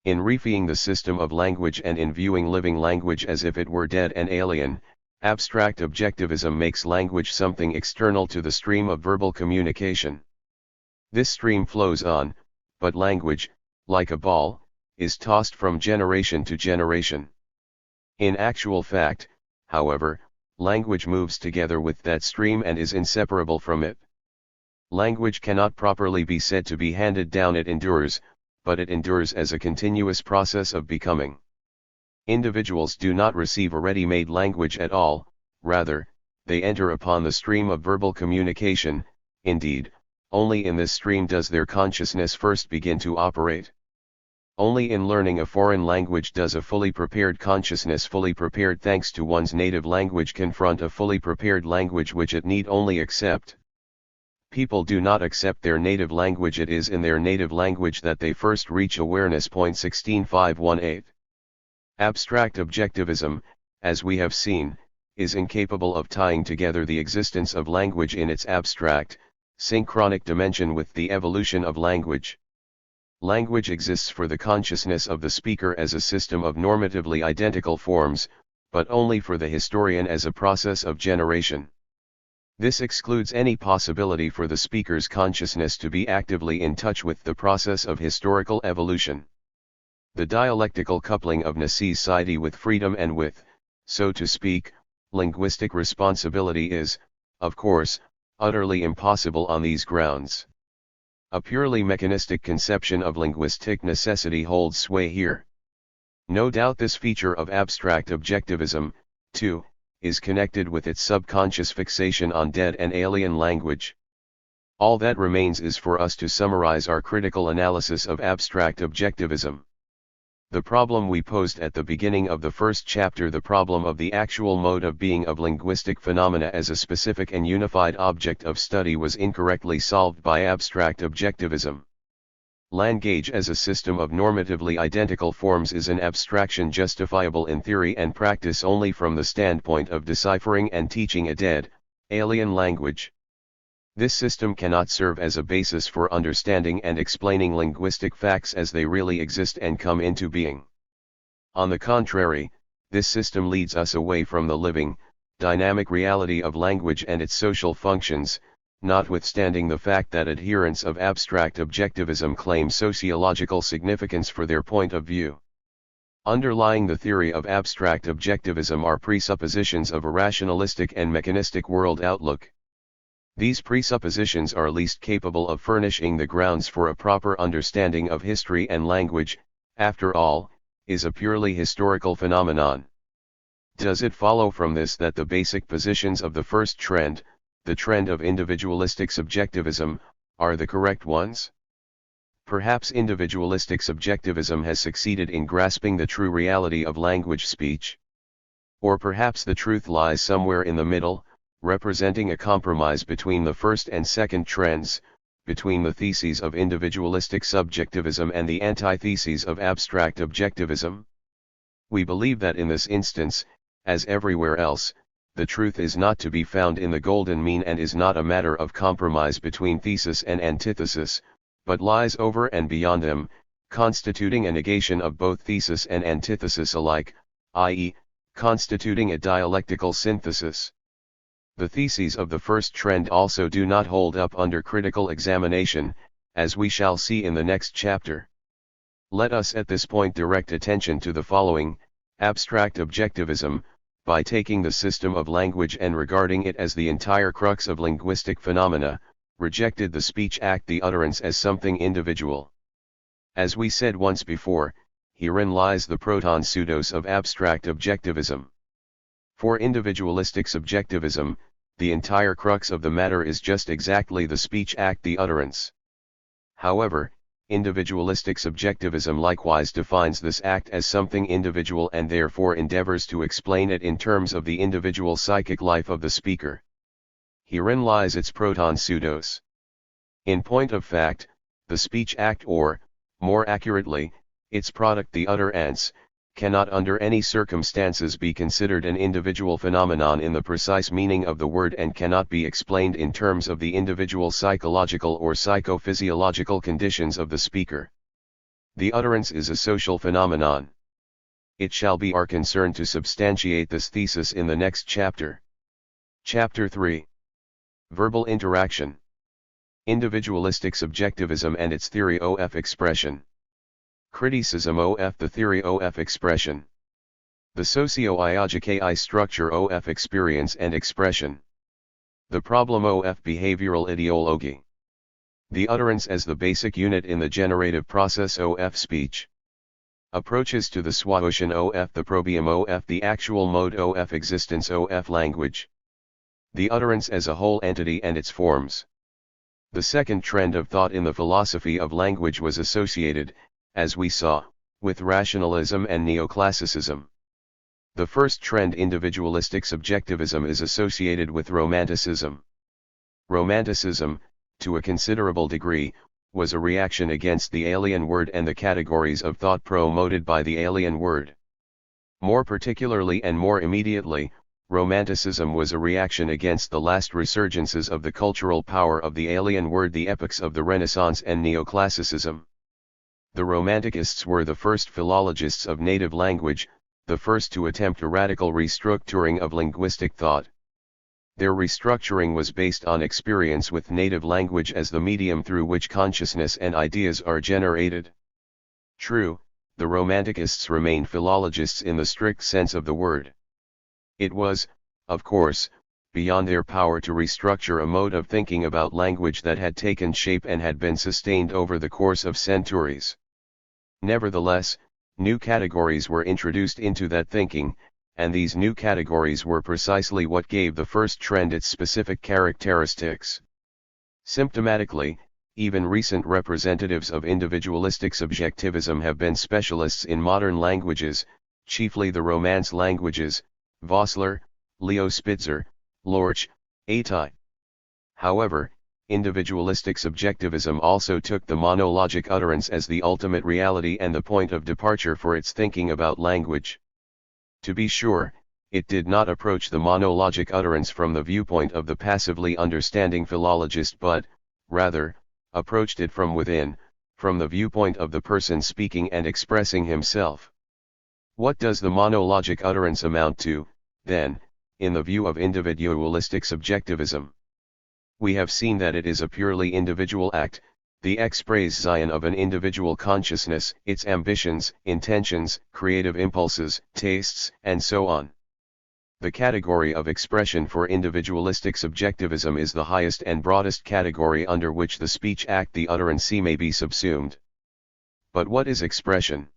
In reifying the system of language and in viewing living language as if it were dead and alien, abstract objectivism makes language something external to the stream of verbal communication. This stream flows on, but language, like a ball, is tossed from generation to generation. In actual fact, however, language moves together with that stream and is inseparable from it. Language cannot properly be said to be handed down, it endures, but it endures as a continuous process of becoming. Individuals do not receive a ready-made language at all, rather, they enter upon the stream of verbal communication. Indeed, only in this stream does their consciousness first begin to operate. Only in learning a foreign language does a fully prepared consciousness, fully prepared thanks to one's native language, confront a fully prepared language which it need only accept. People do not accept their native language, it is in their native language that they first reach awareness. 16.518. Abstract objectivism, as we have seen, is incapable of tying together the existence of language in its abstract, synchronic dimension with the evolution of language. Language exists for the consciousness of the speaker as a system of normatively identical forms, but only for the historian as a process of generation. This excludes any possibility for the speaker's consciousness to be actively in touch with the process of historical evolution. The dialectical coupling of necessity with freedom and with, so to speak, linguistic responsibility is, of course, utterly impossible on these grounds. A purely mechanistic conception of linguistic necessity holds sway here. No doubt this feature of abstract objectivism, too, is connected with its subconscious fixation on dead and alien language. All that remains is for us to summarize our critical analysis of abstract objectivism. The problem we posed at the beginning of the first chapter, the problem of the actual mode of being of linguistic phenomena as a specific and unified object of study, was incorrectly solved by abstract objectivism. Language as a system of normatively identical forms is an abstraction justifiable in theory and practice only from the standpoint of deciphering and teaching a dead, alien language. This system cannot serve as a basis for understanding and explaining linguistic facts as they really exist and come into being. On the contrary, this system leads us away from the living, dynamic reality of language and its social functions, notwithstanding the fact that adherents of abstract objectivism claim sociological significance for their point of view. Underlying the theory of abstract objectivism are presuppositions of a rationalistic and mechanistic world outlook. These presuppositions are least capable of furnishing the grounds for a proper understanding of history, and language, after all, is a purely historical phenomenon. Does it follow from this that the basic positions of the first trend, the trend of individualistic subjectivism, are the correct ones? Perhaps individualistic subjectivism has succeeded in grasping the true reality of language speech. Or perhaps the truth lies somewhere in the middle, representing a compromise between the first and second trends, between the theses of individualistic subjectivism and the antitheses of abstract objectivism. We believe that in this instance, as everywhere else, the truth is not to be found in the golden mean and is not a matter of compromise between thesis and antithesis, but lies over and beyond them, constituting a negation of both thesis and antithesis alike, i.e., constituting a dialectical synthesis. The theses of the first trend also do not hold up under critical examination, as we shall see in the next chapter. Let us at this point direct attention to the following: abstract objectivism, by taking the system of language and regarding it as the entire crux of linguistic phenomena, rejected the speech act, the utterance, as something individual. As we said once before, herein lies the proton pseudos of abstract objectivism. For individualistic subjectivism, the entire crux of the matter is just exactly the speech act, the utterance. However, individualistic subjectivism likewise defines this act as something individual and therefore endeavors to explain it in terms of the individual psychic life of the speaker. Herein lies its proton pseudos. In point of fact, the speech act, or, more accurately, its product, the utterance, cannot under any circumstances be considered an individual phenomenon in the precise meaning of the word, and cannot be explained in terms of the individual psychological or psychophysiological conditions of the speaker. The utterance is a social phenomenon. It shall be our concern to substantiate this thesis in the next chapter. Chapter 3. Verbal Interaction. Individualistic Subjectivism and its Theory of Expression. Criticism of the theory of expression. The socio-iagic structure of experience and expression. The problem of behavioral ideology. The utterance as the basic unit in the generative process of speech. Approaches to the solution of the problem of the actual mode of existence of language. The utterance as a whole entity and its forms. The second trend of thought in the philosophy of language was associated, as we saw, with rationalism and neoclassicism. The first trend, individualistic subjectivism, is associated with Romanticism. Romanticism, to a considerable degree, was a reaction against the alien word and the categories of thought promoted by the alien word. More particularly and more immediately, Romanticism was a reaction against the last resurgences of the cultural power of the alien word, the epochs of the Renaissance and neoclassicism. The Romanticists were the first philologists of native language, the first to attempt a radical restructuring of linguistic thought. Their restructuring was based on experience with native language as the medium through which consciousness and ideas are generated. True, the Romanticists remained philologists in the strict sense of the word. It was, of course, beyond their power to restructure a mode of thinking about language that had taken shape and had been sustained over the course of centuries. Nevertheless, new categories were introduced into that thinking, and these new categories were precisely what gave the first trend its specific characteristics. Symptomatically, even recent representatives of individualistic subjectivism have been specialists in modern languages, chiefly the Romance languages, Vossler, Leo Spitzer, Lorch, Atai. However, individualistic subjectivism also took the monologic utterance as the ultimate reality and the point of departure for its thinking about language. To be sure, it did not approach the monologic utterance from the viewpoint of the passively understanding philologist, but, rather, approached it from within, from the viewpoint of the person speaking and expressing himself. What does the monologic utterance amount to, then, in the view of individualistic subjectivism? we have seen that it is a purely individual act, the Expression of an individual consciousness, its ambitions, intentions, creative impulses, tastes, and so on. The category of expression for individualistic subjectivism is the highest and broadest category under which the speech act, the utterance, may be subsumed. But what is expression?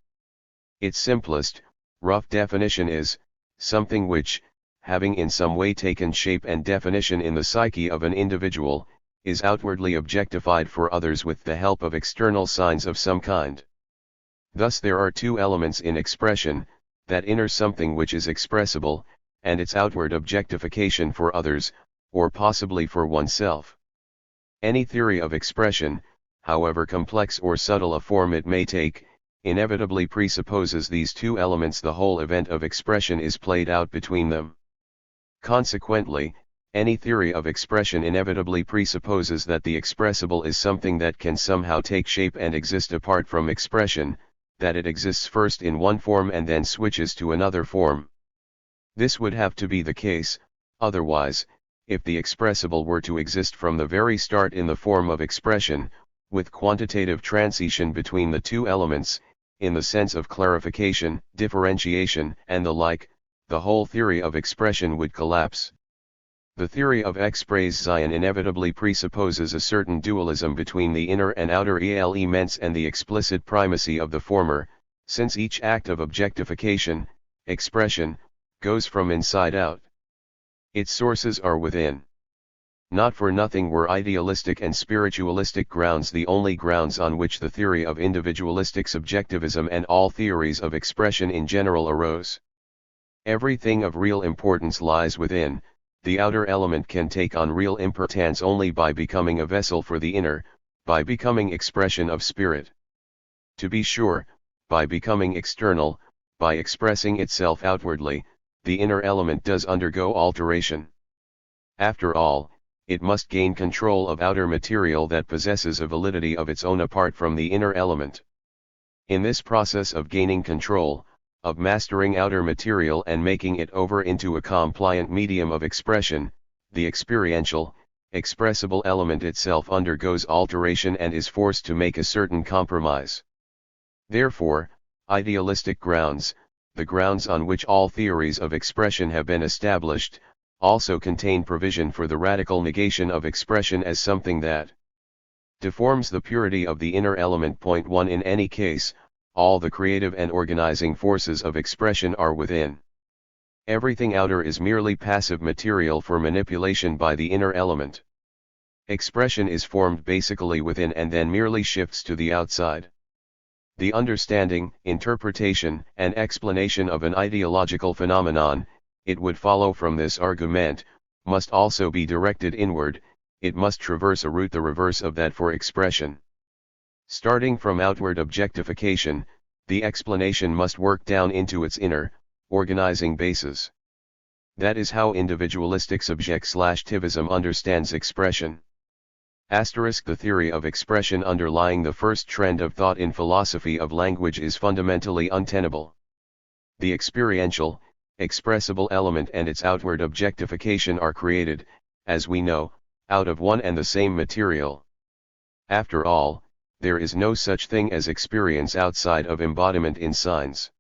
Its simplest, rough definition is, something which, having in some way taken shape and definition in the psyche of an individual, is outwardly objectified for others with the help of external signs of some kind. Thus there are two elements in expression, that inner something which is expressible, and its outward objectification for others, or possibly for oneself. Any theory of expression, however complex or subtle a form it may take, inevitably presupposes these two elements. The whole event of expression is played out between them. Consequently, any theory of expression inevitably presupposes that the expressible is something that can somehow take shape and exist apart from expression, that it exists first in one form and then switches to another form. This would have to be the case, otherwise, if the expressible were to exist from the very start in the form of expression, with quantitative transition between the two elements, in the sense of clarification, differentiation, and the like, the whole theory of expression would collapse. The theory of Expression inevitably presupposes a certain dualism between the inner and outer elements and the explicit primacy of the former, since each act of objectification, expression, goes from inside out. Its sources are within. Not for nothing were idealistic and spiritualistic grounds the only grounds on which the theory of individualistic subjectivism and all theories of expression in general arose. Everything of real importance lies within. The outer element can take on real importance only by becoming a vessel for the inner, by becoming expression of spirit. To be sure, by becoming external, by expressing itself outwardly, the inner element does undergo alteration. After all, it must gain control of outer material that possesses a validity of its own apart from the inner element. In this process of gaining control, of mastering outer material and making it over into a compliant medium of expression, the experiential, expressible element itself undergoes alteration and is forced to make a certain compromise. Therefore, idealistic grounds, the grounds on which all theories of expression have been established, also contain provision for the radical negation of expression as something that deforms the purity of the inner element. 1 In any case, all the creative and organizing forces of expression are within. Everything outer is merely passive material for manipulation by the inner element. Expression is formed basically within and then merely shifts to the outside. The understanding, interpretation, and explanation of an ideological phenomenon, it would follow from this argument, must also be directed inward. It must traverse a route the reverse of that for expression. Starting from outward objectification, the explanation must work down into its inner, organizing basis. That is how individualistic subjectivism understands expression. The theory of expression underlying the first trend of thought in philosophy of language is fundamentally untenable. The experiential, expressible element and its outward objectification are created, as we know, out of one and the same material. After all, there is no such thing as experience outside of embodiment in signs.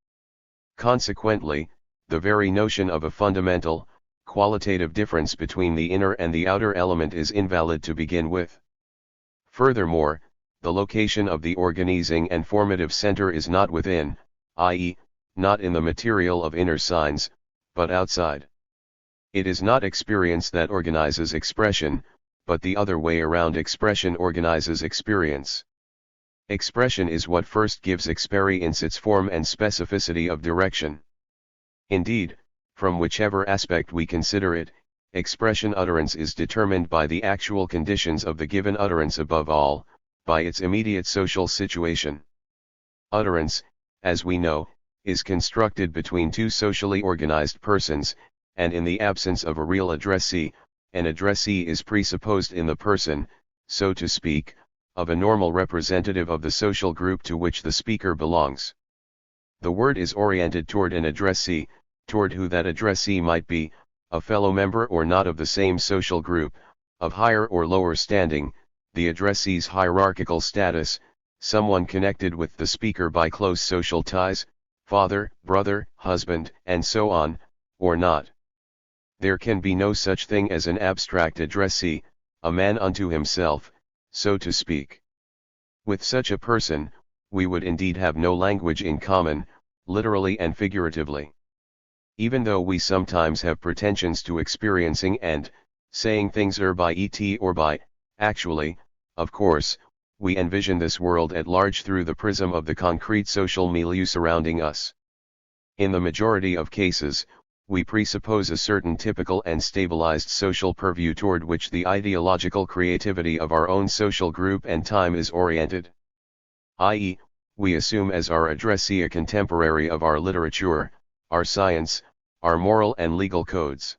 Consequently, the very notion of a fundamental, qualitative difference between the inner and the outer element is invalid to begin with. Furthermore, the location of the organizing and formative center is not within, i.e., not in the material of inner signs, but outside. It is not experience that organizes expression, but the other way around. Expression organizes experience. Expression is what first gives experience its form and specificity of direction. Indeed, from whichever aspect we consider it, expression utterance is determined by the actual conditions of the given utterance, above all, by its immediate social situation. Utterance, as we know, is constructed between two socially organized persons, and in the absence of a real addressee, an addressee is presupposed in the person, so to speak, of a normal representative of the social group to which the speaker belongs. The word is oriented toward an addressee, toward who that addressee might be, a fellow member or not of the same social group, of higher or lower standing, the addressee's hierarchical status, someone connected with the speaker by close social ties, father, brother, husband, and so on, or not. There can be no such thing as an abstract addressee, a man unto himself, so to speak. With such a person, we would indeed have no language in common, literally and figuratively. Even though we sometimes have pretensions to experiencing and saying things by et or by, actually, of course, we envision this world at large through the prism of the concrete social milieu surrounding us. In the majority of cases, we presuppose a certain typical and stabilized social purview toward which the ideological creativity of our own social group and time is oriented. I.e., we assume as our addressee a contemporary of our literature, our science, our moral and legal codes.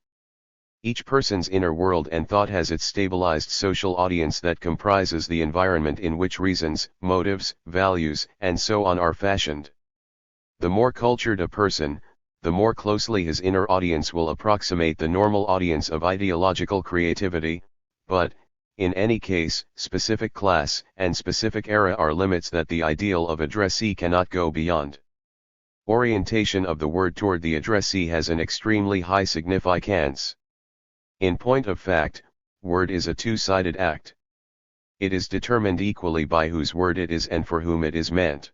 Each person's inner world and thought has its stabilized social audience that comprises the environment in which reasons, motives, values, and so on are fashioned. The more cultured a person, the more closely his inner audience will approximate the normal audience of ideological creativity, but, in any case, specific class and specific era are limits that the ideal of addressee cannot go beyond. Orientation of the word toward the addressee has an extremely high significance. In point of fact, word is a two-sided act. It is determined equally by whose word it is and for whom it is meant.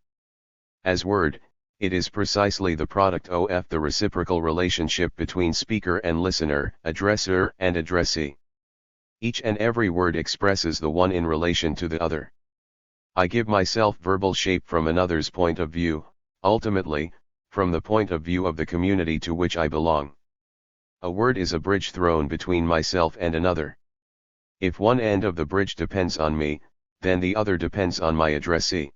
As word, it is precisely the product of the reciprocal relationship between speaker and listener, addressor and addressee. Each and every word expresses the one in relation to the other. I give myself verbal shape from another's point of view, ultimately, from the point of view of the community to which I belong. A word is a bridge thrown between myself and another. If one end of the bridge depends on me, then the other depends on my addressee.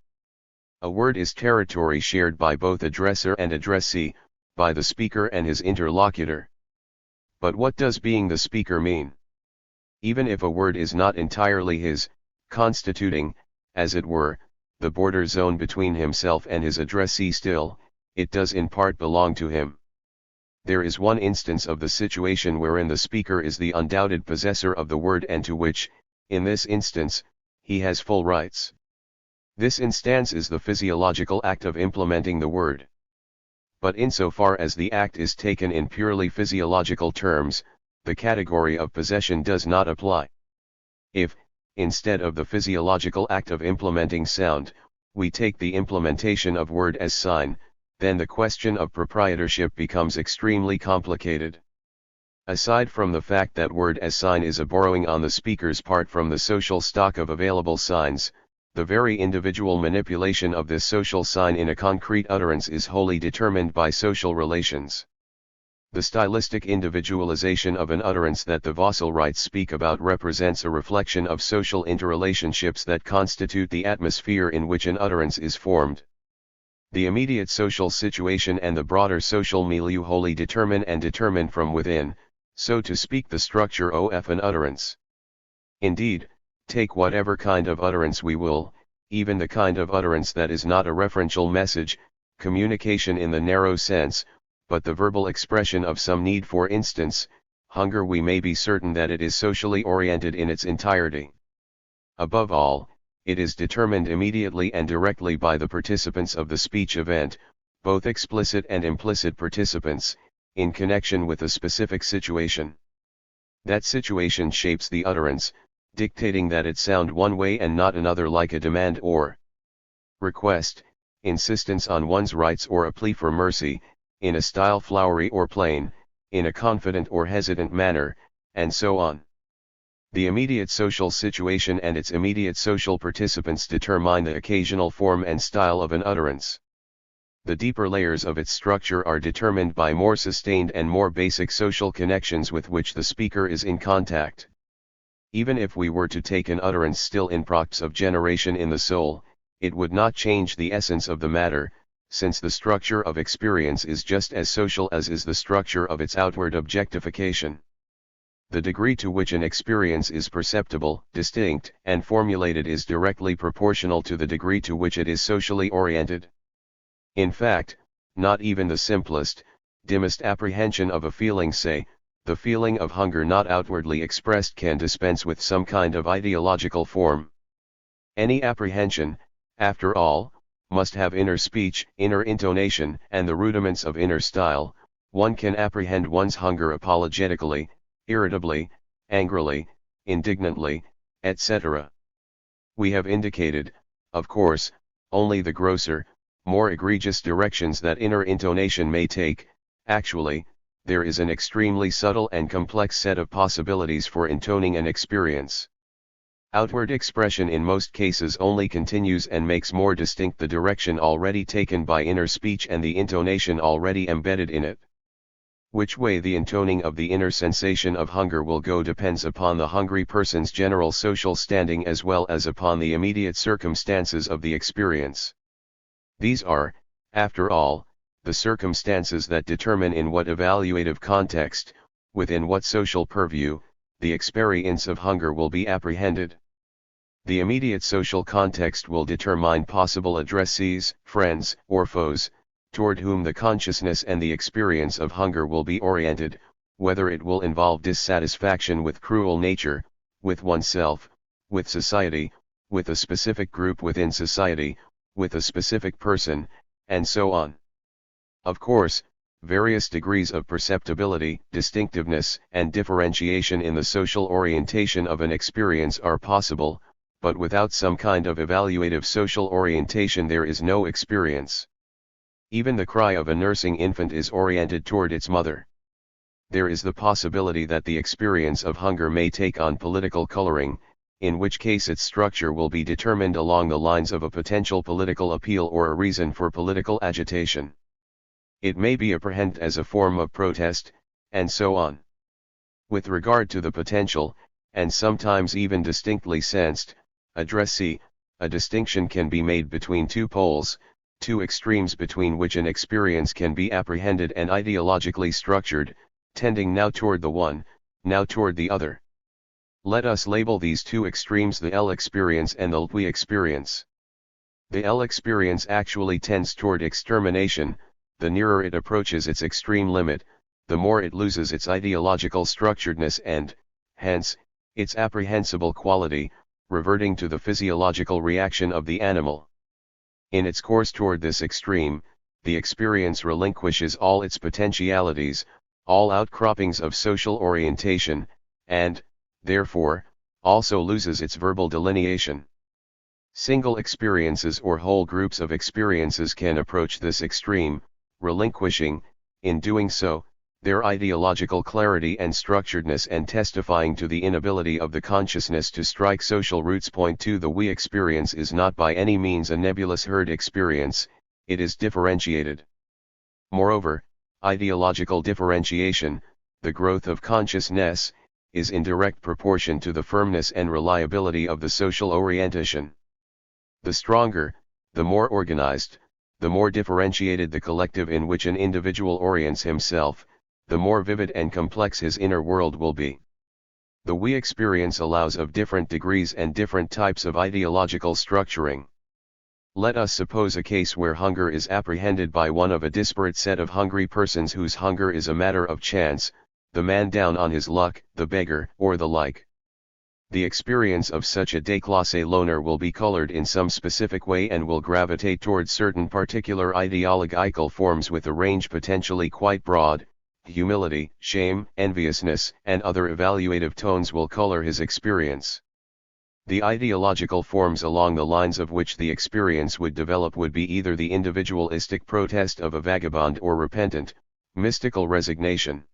A word is territory shared by both addressor and addressee, by the speaker and his interlocutor. But what does being the speaker mean? Even if a word is not entirely his, constituting, as it were, the border zone between himself and his addressee still, it does in part belong to him. There is one instance of the situation wherein the speaker is the undoubted possessor of the word and to which, in this instance, he has full rights. This instance is the physiological act of implementing the word. But insofar as the act is taken in purely physiological terms, the category of possession does not apply. If, instead of the physiological act of implementing sound, we take the implementation of word as sign, then the question of proprietorship becomes extremely complicated. Aside from the fact that word as sign is a borrowing on the speaker's part from the social stock of available signs, the very individual manipulation of this social sign in a concrete utterance is wholly determined by social relations. The stylistic individualization of an utterance that the Vosselwrights speak about represents a reflection of social interrelationships that constitute the atmosphere in which an utterance is formed. The immediate social situation and the broader social milieu wholly determine from within, so to speak, the structure of an utterance. Indeed, take whatever kind of utterance we will, even the kind of utterance that is not a referential message, communication in the narrow sense, but the verbal expression of some need, for instance, hunger, we may be certain that it is socially oriented in its entirety. Above all, it is determined immediately and directly by the participants of the speech event, both explicit and implicit participants, in connection with a specific situation. That situation shapes the utterance, dictating that it sound one way and not another, like a demand or request, insistence on one's rights or a plea for mercy, in a style flowery or plain, in a confident or hesitant manner, and so on. The immediate social situation and its immediate social participants determine the occasional form and style of an utterance. The deeper layers of its structure are determined by more sustained and more basic social connections with which the speaker is in contact. Even if we were to take an utterance still in process of generation in the soul, it would not change the essence of the matter, since the structure of experience is just as social as is the structure of its outward objectification. The degree to which an experience is perceptible, distinct, and formulated is directly proportional to the degree to which it is socially oriented. In fact, not even the simplest, dimmest apprehension of a feeling, say, the feeling of hunger not outwardly expressed can dispense with some kind of ideological form. Any apprehension, after all, must have inner speech, inner intonation, and the rudiments of inner style. One can apprehend one's hunger apologetically, irritably, angrily, indignantly, etc. We have indicated, of course, only the grosser, more egregious directions that inner intonation may take. Actually, there is an extremely subtle and complex set of possibilities for intoning an experience. Outward expression in most cases only continues and makes more distinct the direction already taken by inner speech and the intonation already embedded in it. Which way the intoning of the inner sensation of hunger will go depends upon the hungry person's general social standing as well as upon the immediate circumstances of the experience. These are, after all, the circumstances that determine in what evaluative context, within what social purview, the experience of hunger will be apprehended. The immediate social context will determine possible addressees, friends, or foes, toward whom the consciousness and the experience of hunger will be oriented, whether it will involve dissatisfaction with cruel nature, with oneself, with society, with a specific group within society, with a specific person, and so on. Of course, various degrees of perceptibility, distinctiveness, and differentiation in the social orientation of an experience are possible, but without some kind of evaluative social orientation there is no experience. Even the cry of a nursing infant is oriented toward its mother. There is the possibility that the experience of hunger may take on political coloring, in which case its structure will be determined along the lines of a potential political appeal or a reason for political agitation. It may be apprehended as a form of protest, and so on. With regard to the potential, and sometimes even distinctly sensed, addressee, a distinction can be made between two poles, two extremes between which an experience can be apprehended and ideologically structured, tending now toward the one, now toward the other. Let us label these two extremes the L experience and the LP experience. The L experience actually tends toward extermination. The nearer it approaches its extreme limit, the more it loses its ideological structuredness and, hence, its apprehensible quality, reverting to the physiological reaction of the animal. In its course toward this extreme, the experience relinquishes all its potentialities, all outcroppings of social orientation, and, therefore, also loses its verbal delineation. Single experiences or whole groups of experiences can approach this extreme, relinquishing, in doing so, their ideological clarity and structuredness and testifying to the inability of the consciousness to strike social roots. Point 2. The we experience is not by any means a nebulous herd experience, it is differentiated. Moreover, ideological differentiation, the growth of consciousness, is in direct proportion to the firmness and reliability of the social orientation. The stronger, the more organized, the more differentiated the collective in which an individual orients himself, the more vivid and complex his inner world will be. The we experience allows of different degrees and different types of ideological structuring. Let us suppose a case where hunger is apprehended by one of a disparate set of hungry persons whose hunger is a matter of chance, the man down on his luck, the beggar, or the like. The experience of such a déclassé loner will be colored in some specific way and will gravitate towards certain particular ideological forms with a range potentially quite broad. Humility, shame, enviousness, and other evaluative tones will color his experience. The ideological forms along the lines of which the experience would develop would be either the individualistic protest of a vagabond or repentant, mystical resignation.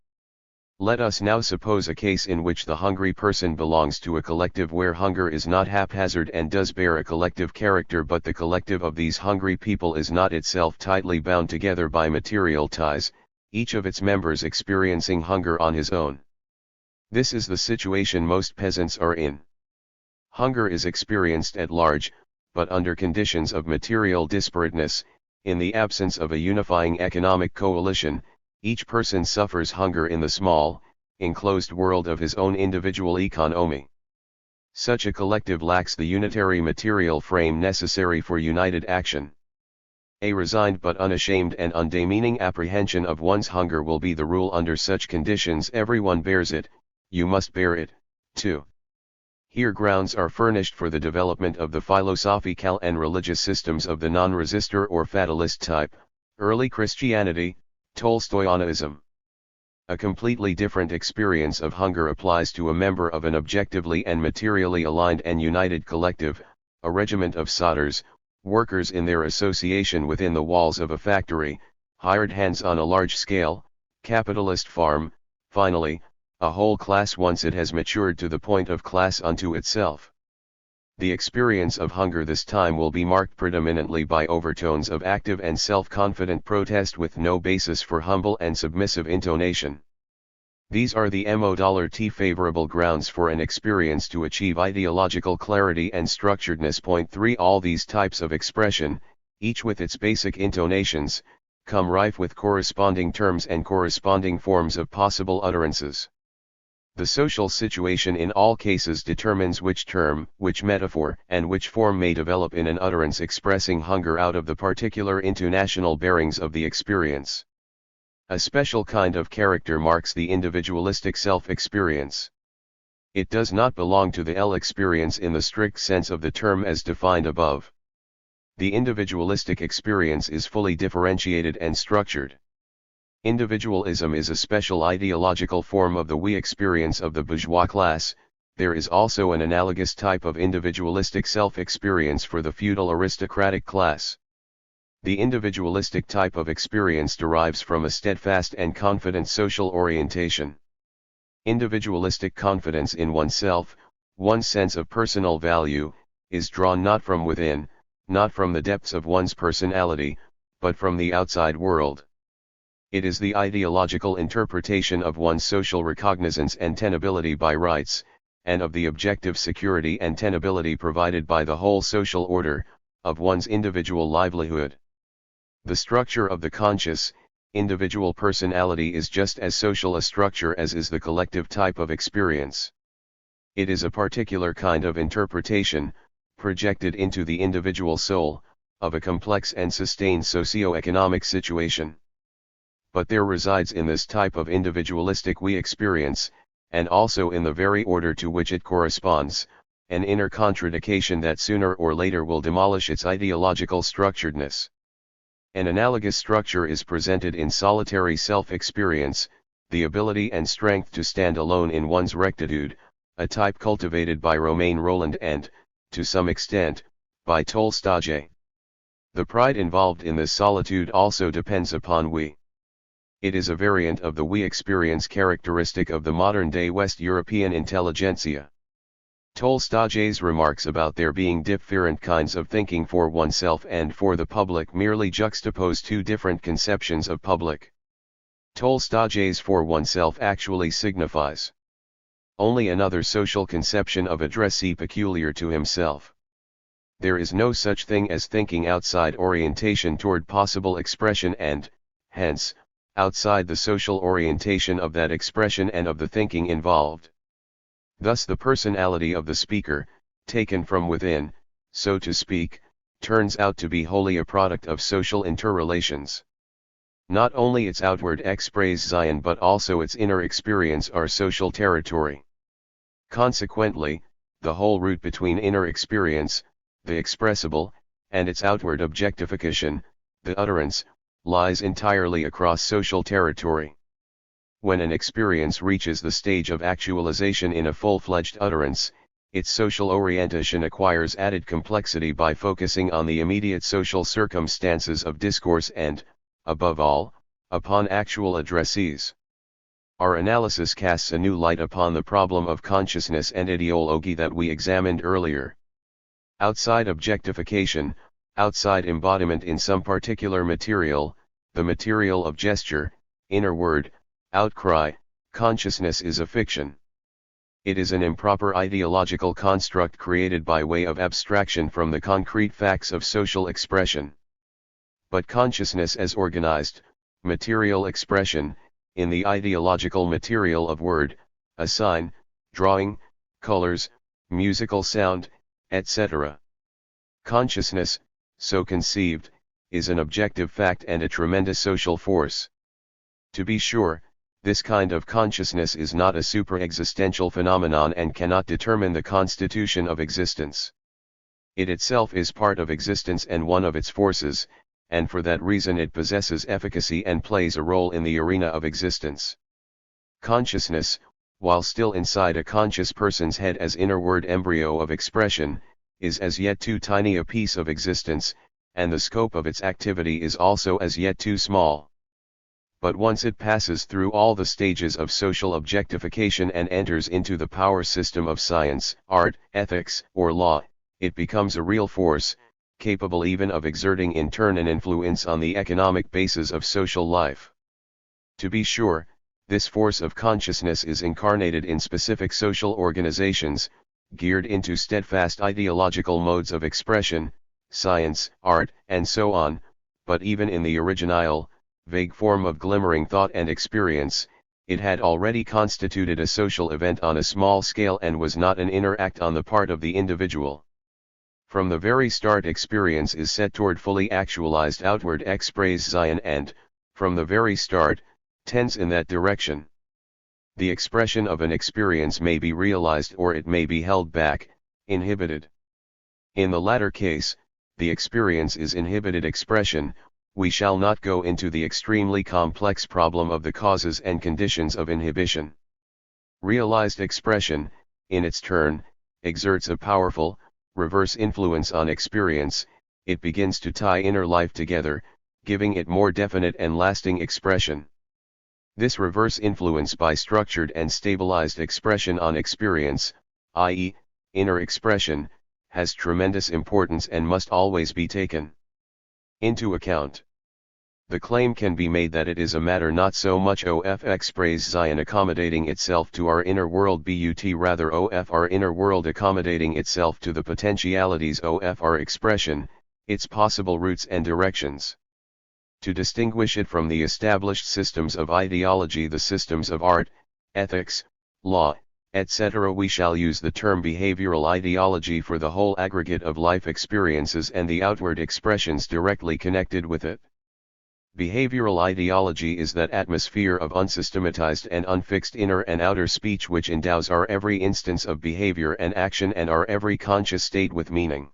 Let us now suppose a case in which the hungry person belongs to a collective where hunger is not haphazard and does bear a collective character, but the collective of these hungry people is not itself tightly bound together by material ties, each of its members experiencing hunger on his own. This is the situation most peasants are in. Hunger is experienced at large, but under conditions of material disparateness, in the absence of a unifying economic coalition. Each person suffers hunger in the small, enclosed world of his own individual economy. Such a collective lacks the unitary material frame necessary for united action. A resigned but unashamed and undemeaning apprehension of one's hunger will be the rule under such conditions. Everyone bears it, you must bear it, too. Here grounds are furnished for the development of the philosophical and religious systems of the non-resistor or fatalist type, early Christianity, Tolstoyanism. A completely different experience of hunger applies to a member of an objectively and materially aligned and united collective, a regiment of solders, workers in their association within the walls of a factory, hired hands on a large scale, capitalist farm, finally, a whole class once it has matured to the point of class unto itself. The experience of hunger this time will be marked predominantly by overtones of active and self-confident protest with no basis for humble and submissive intonation. These are the MOT favorable grounds for an experience to achieve ideological clarity and structuredness. Point 3. All these types of expression, each with its basic intonations, come rife with corresponding terms and corresponding forms of possible utterances. The social situation in all cases determines which term, which metaphor, and which form may develop in an utterance expressing hunger out of the particular intonational bearings of the experience. A special kind of character marks the individualistic self-experience. It does not belong to the experience in the strict sense of the term as defined above. The individualistic experience is fully differentiated and structured. Individualism is a special ideological form of the we experience of the bourgeois class. There is also an analogous type of individualistic self-experience for the feudal aristocratic class. The individualistic type of experience derives from a steadfast and confident social orientation. Individualistic confidence in oneself, one's sense of personal value, is drawn not from within, not from the depths of one's personality, but from the outside world. It is the ideological interpretation of one's social recognizance and tenability by rights, and of the objective security and tenability provided by the whole social order, of one's individual livelihood. The structure of the conscious, individual personality is just as social a structure as is the collective type of experience. It is a particular kind of interpretation, projected into the individual soul, of a complex and sustained socio-economic situation. But there resides in this type of individualistic we experience, and also in the very order to which it corresponds, an inner contradiction that sooner or later will demolish its ideological structuredness. An analogous structure is presented in solitary self-experience, the ability and strength to stand alone in one's rectitude, a type cultivated by Romain Rolland and, to some extent, by Tolstoy. The pride involved in this solitude also depends upon we. It is a variant of the we experience characteristic of the modern-day West European intelligentsia. Tolstoy's remarks about there being different kinds of thinking for oneself and for the public merely juxtapose two different conceptions of public. Tolstoy's for oneself actually signifies only another social conception of addressee peculiar to himself. There is no such thing as thinking outside orientation toward possible expression and, hence, outside the social orientation of that expression and of the thinking involved. Thus the personality of the speaker, taken from within, so to speak, turns out to be wholly a product of social interrelations. Not only its outward expression but also its inner experience are social territory. Consequently, the whole route between inner experience, the expressible, and its outward objectification, the utterance, lies entirely across social territory. When an experience reaches the stage of actualization in a full-fledged utterance, its social orientation acquires added complexity by focusing on the immediate social circumstances of discourse and, above all, upon actual addressees. Our analysis casts a new light upon the problem of consciousness and ideology that we examined earlier. Outside objectification, outside embodiment in some particular material, the material of gesture, inner word, outcry, consciousness is a fiction. It is an improper ideological construct created by way of abstraction from the concrete facts of social expression. But consciousness as organized, material expression, in the ideological material of word, a sign, drawing, colors, musical sound, etc. Consciousness, so conceived, is an objective fact and a tremendous social force. To be sure, this kind of consciousness is not a super-existential phenomenon and cannot determine the constitution of existence. It itself is part of existence and one of its forces, and for that reason it possesses efficacy and plays a role in the arena of existence. Consciousness, while still inside a conscious person's head as inner-word embryo of expression, is as yet too tiny a piece of existence, and the scope of its activity is also as yet too small. But once it passes through all the stages of social objectification and enters into the power system of science, art, ethics, or law, it becomes a real force, capable even of exerting in turn an influence on the economic basis of social life. To be sure, this force of consciousness is incarnated in specific social organizations, geared into steadfast ideological modes of expression, science, art, and so on, but even in the original, vague form of glimmering thought and experience, it had already constituted a social event on a small scale and was not an inner act on the part of the individual. From the very start experience is set toward fully actualized outward Expression and, from the very start, tends in that direction. The expression of an experience may be realized or it may be held back, inhibited. In the latter case, the experience is inhibited expression. We shall not go into the extremely complex problem of the causes and conditions of inhibition. Realized expression, in its turn, exerts a powerful, reverse influence on experience. It begins to tie inner life together, giving it more definite and lasting expression. This reverse influence by structured and stabilized expression on experience, i.e., inner expression, has tremendous importance and must always be taken into account. The claim can be made that it is a matter not so much of Expression accommodating itself to our inner world but rather of our inner world accommodating itself to the potentialities of our expression, its possible routes and directions. To distinguish it from the established systems of ideology, the systems of art, ethics, law, etc., we shall use the term behavioral ideology for the whole aggregate of life experiences and the outward expressions directly connected with it. Behavioral ideology is that atmosphere of unsystematized and unfixed inner and outer speech which endows our every instance of behavior and action and our every conscious state with meaning.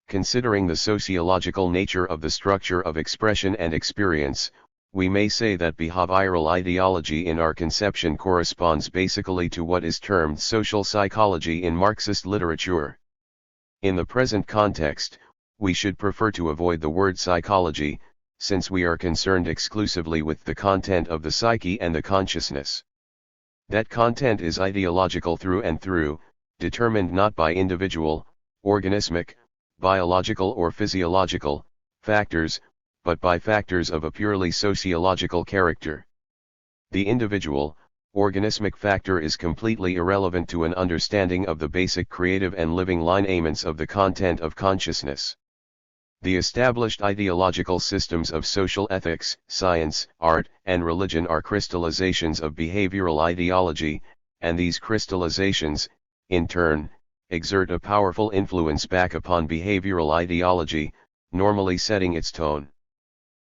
Considering the sociological nature of the structure of expression and experience, we may say that behavioral ideology in our conception corresponds basically to what is termed social psychology in Marxist literature. In the present context, we should prefer to avoid the word psychology, since we are concerned exclusively with the content of the psyche and the consciousness. That content is ideological through and through, determined not by individual, organismic, biological or physiological factors, but by factors of a purely sociological character. The individual, organismic factor is completely irrelevant to an understanding of the basic creative and living lineaments of the content of consciousness. The established ideological systems of social ethics, science, art, and religion are crystallizations of behavioral ideology, and these crystallizations, in turn, exert a powerful influence back upon behavioral ideology, normally setting its tone.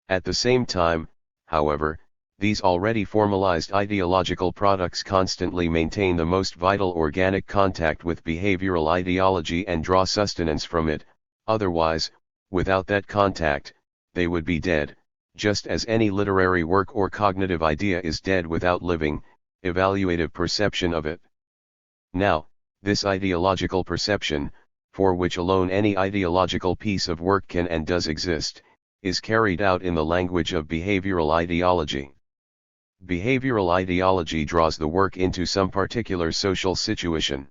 At the same time, however, these already formalized ideological products constantly maintain the most vital organic contact with behavioral ideology and draw sustenance from it, otherwise, without that contact, they would be dead, just as any literary work or cognitive idea is dead without living, evaluative perception of it. Now, this ideological perception, for which alone any ideological piece of work can and does exist, is carried out in the language of behavioral ideology. Behavioral ideology draws the work into some particular social situation.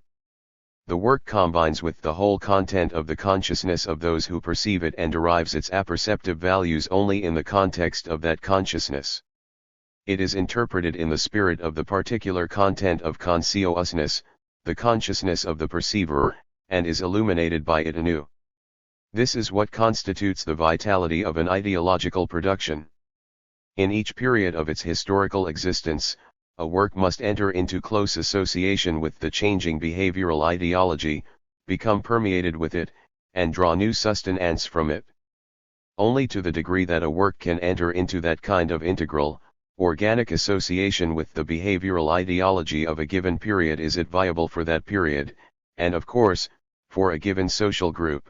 The work combines with the whole content of the consciousness of those who perceive it and derives its apperceptive values only in the context of that consciousness. It is interpreted in the spirit of the particular content of consciousness, the consciousness of the perceiver, and is illuminated by it anew. This is what constitutes the vitality of an ideological production. In each period of its historical existence, a work must enter into close association with the changing behavioral ideology, become permeated with it, and draw new sustenance from it. Only to the degree that a work can enter into that kind of integral, organic association with the behavioral ideology of a given period is it viable for that period, and of course, for a given social group.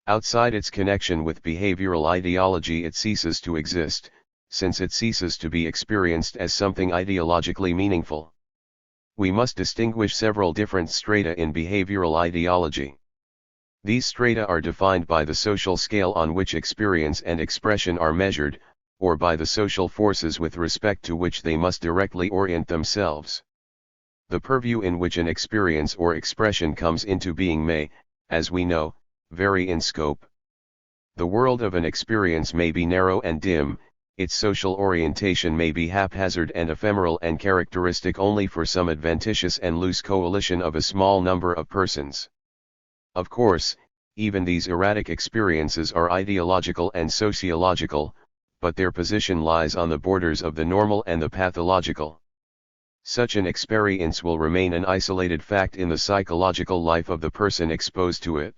Outside its connection with behavioral ideology it ceases to exist, since it ceases to be experienced as something ideologically meaningful. We must distinguish several different strata in behavioral ideology. These strata are defined by the social scale on which experience and expression are measured, or by the social forces with respect to which they must directly orient themselves. The purview in which an experience or expression comes into being may, as we know, vary in scope. The world of an experience may be narrow and dim, its social orientation may be haphazard and ephemeral and characteristic only for some adventitious and loose coalition of a small number of persons. Of course, even these erratic experiences are ideological and sociological, but their position lies on the borders of the normal and the pathological. Such an experience will remain an isolated fact in the psychological life of the person exposed to it.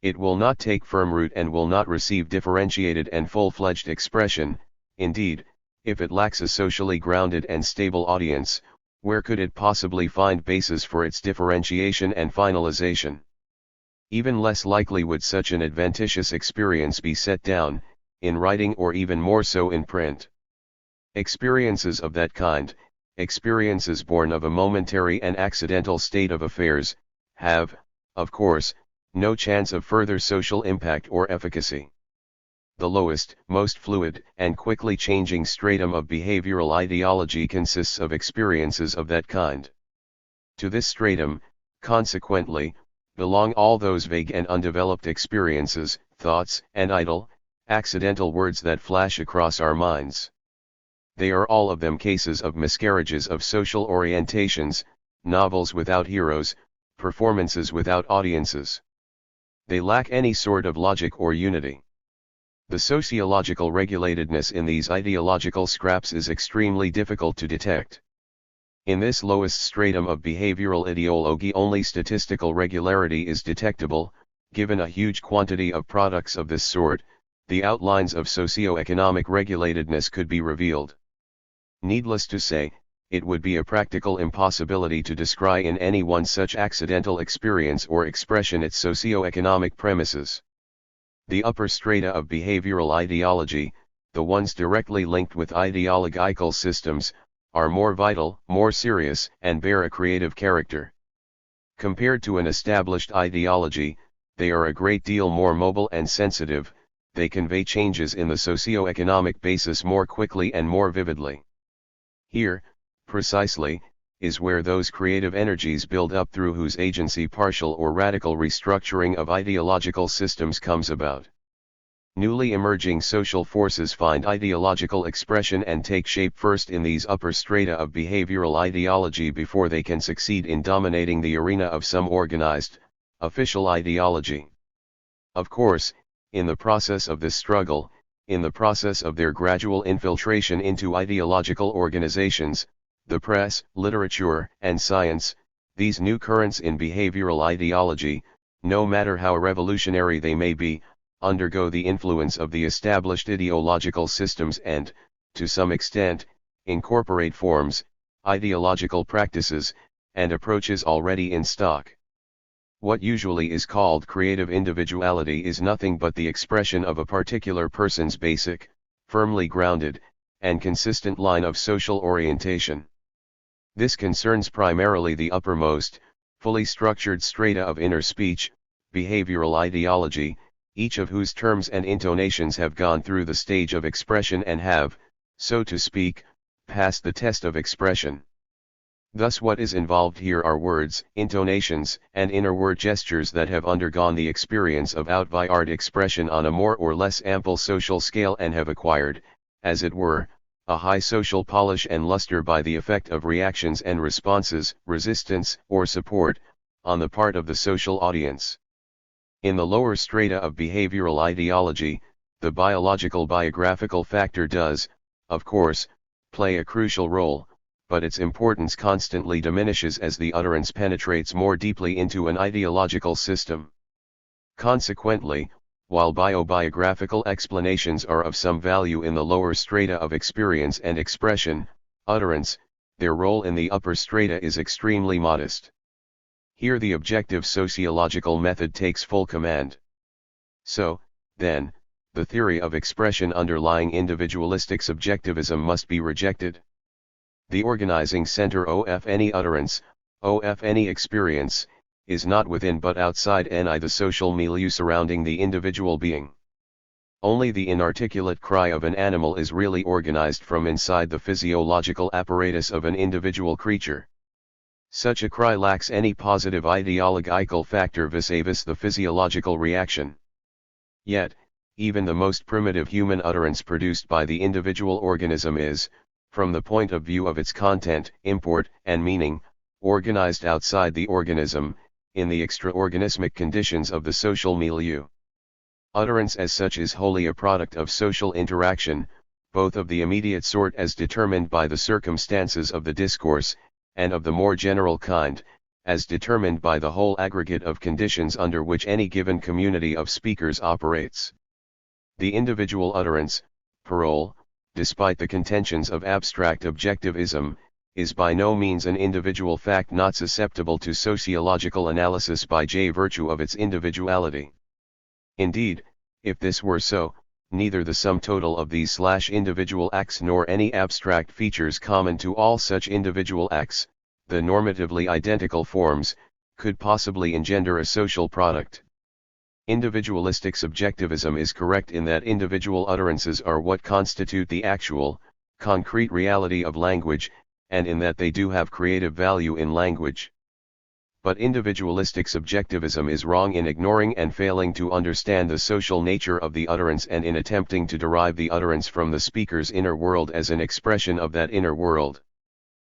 It will not take firm root and will not receive differentiated and full-fledged expression. Indeed, if it lacks a socially grounded and stable audience, where could it possibly find basis for its differentiation and finalization? Even less likely would such an adventitious experience be set down, in writing or even more so in print. Experiences of that kind, experiences born of a momentary and accidental state of affairs, have, of course, no chance of further social impact or efficacy. The lowest, most fluid, and quickly changing stratum of behavioral ideology consists of experiences of that kind. To this stratum, consequently, belong all those vague and undeveloped experiences, thoughts, and idle, accidental words that flash across our minds. They are all of them cases of miscarriages of social orientations, novels without heroes, performances without audiences. They lack any sort of logic or unity. The sociological regulatedness in these ideological scraps is extremely difficult to detect. In this lowest stratum of behavioral ideology only statistical regularity is detectable. Given a huge quantity of products of this sort, the outlines of socio-economic regulatedness could be revealed. Needless to say, it would be a practical impossibility to descry in any one such accidental experience or expression its socio-economic premises. The upper strata of behavioral ideology, the ones directly linked with ideological systems, are more vital, more serious, and bear a creative character. Compared to an established ideology, they are a great deal more mobile and sensitive, they convey changes in the socio-economic basis more quickly and more vividly. Here, precisely, is where those creative energies build up through whose agency partial or radical restructuring of ideological systems comes about. Newly emerging social forces find ideological expression and take shape first in these upper strata of behavioral ideology before they can succeed in dominating the arena of some organized, official ideology. Of course, in the process of this struggle, in the process of their gradual infiltration into ideological organizations, the press, literature, and science, these new currents in behavioral ideology, no matter how revolutionary they may be, undergo the influence of the established ideological systems and, to some extent, incorporate forms, ideological practices, and approaches already in stock. What usually is called creative individuality is nothing but the expression of a particular person's basic, firmly grounded, and consistent line of social orientation. This concerns primarily the uppermost, fully structured strata of inner speech, behavioral ideology, each of whose terms and intonations have gone through the stage of expression and have, so to speak, passed the test of expression. Thus what is involved here are words, intonations, and inner word gestures that have undergone the experience of outward expression on a more or less ample social scale and have acquired, as it were, a high social polish and luster by the effect of reactions and responses, resistance, or support, on the part of the social audience. In the lower strata of behavioral ideology, the biological biographical factor does, of course, play a crucial role, but its importance constantly diminishes as the utterance penetrates more deeply into an ideological system. Consequently, while biobiographical explanations are of some value in the lower strata of experience and expression, utterance, their role in the upper strata is extremely modest. Here the objective sociological method takes full command. So, then, the theory of expression underlying individualistic subjectivism must be rejected. The organizing center of any utterance, of any experience, is not within but outside the social milieu surrounding the individual being. Only the inarticulate cry of an animal is really organized from inside the physiological apparatus of an individual creature. Such a cry lacks any positive ideological factor vis-a-vis the physiological reaction. Yet, even the most primitive human utterance produced by the individual organism is, from the point of view of its content, import, and meaning, organized outside the organism, in the extra-organismic conditions of the social milieu. Utterance as such is wholly a product of social interaction, both of the immediate sort as determined by the circumstances of the discourse, and of the more general kind, as determined by the whole aggregate of conditions under which any given community of speakers operates. The individual utterance, parole, despite the contentions of abstract objectivism, is by no means an individual fact not susceptible to sociological analysis by virtue of its individuality. Indeed, if this were so, neither the sum total of these individual acts nor any abstract features common to all such individual acts, the normatively identical forms, could possibly engender a social product. Individualistic subjectivism is correct in that individual utterances are what constitute the actual, concrete reality of language, and in that they do have creative value in language. But individualistic subjectivism is wrong in ignoring and failing to understand the social nature of the utterance and in attempting to derive the utterance from the speaker's inner world as an expression of that inner world.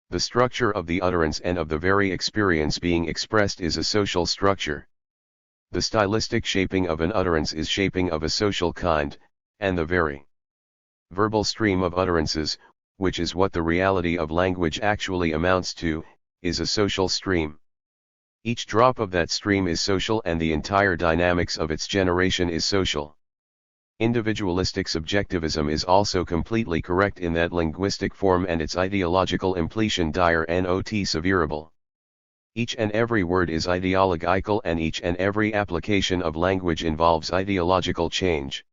The structure of the utterance and of the very experience being expressed is a social structure. The stylistic shaping of an utterance is shaping of a social kind, and the very verbal stream of utterances, which is what the reality of language actually amounts to, is a social stream. Each drop of that stream is social and the entire dynamics of its generation is social. Individualistic subjectivism is also completely correct in that linguistic form and its ideological impletion dire not severable. Each and every word is ideological and each and every application of language involves ideological change.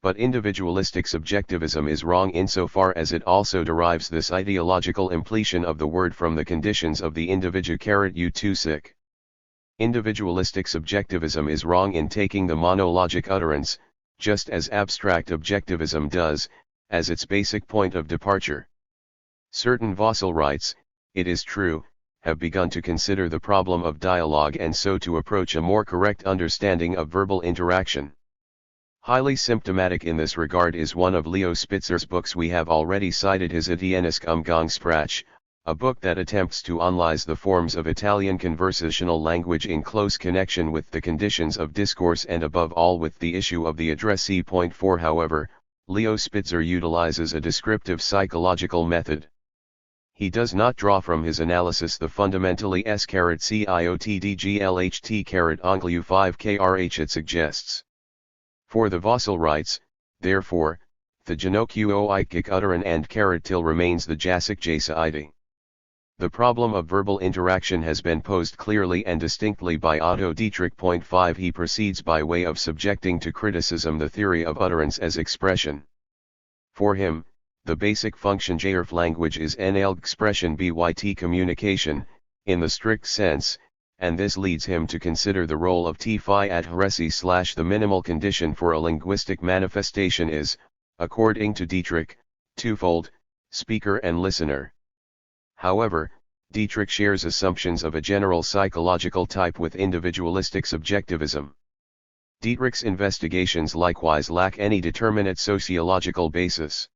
But individualistic subjectivism is wrong insofar as it also derives this ideological impletion of the word from the conditions of the individu u2 Individualistic subjectivism is wrong in taking the monologic utterance, just as abstract objectivism does, as its basic point of departure. Certain Vosselrites, it is true, have begun to consider the problem of dialogue and so to approach a more correct understanding of verbal interaction. Highly symptomatic in this regard is one of Leo Spitzer's books we have already cited, his Italienische Umgangssprache, a book that attempts to analyze the forms of Italian conversational language in close connection with the conditions of discourse and above all with the issue of the addressee. Point 4. However, Leo Spitzer utilizes a descriptive psychological method. He does not draw from his analysis the fundamentally s-ciotdglht angle 5krh it suggests. For the Vosselrites, therefore, the genokuoikik utteren and till remains the jasic jasa. The problem of verbal interaction has been posed clearly and distinctly by Otto Dietrich. Point 5. He proceeds by way of subjecting to criticism the theory of utterance as expression. For him, the basic function of language is expression byt communication, in the strict sense, and this leads him to consider the role of T-phi at heresi / the minimal condition for a linguistic manifestation is, according to Dietrich, twofold, speaker and listener. However, Dietrich shares assumptions of a general psychological type with individualistic subjectivism. Dietrich's investigations likewise lack any determinate sociological basis.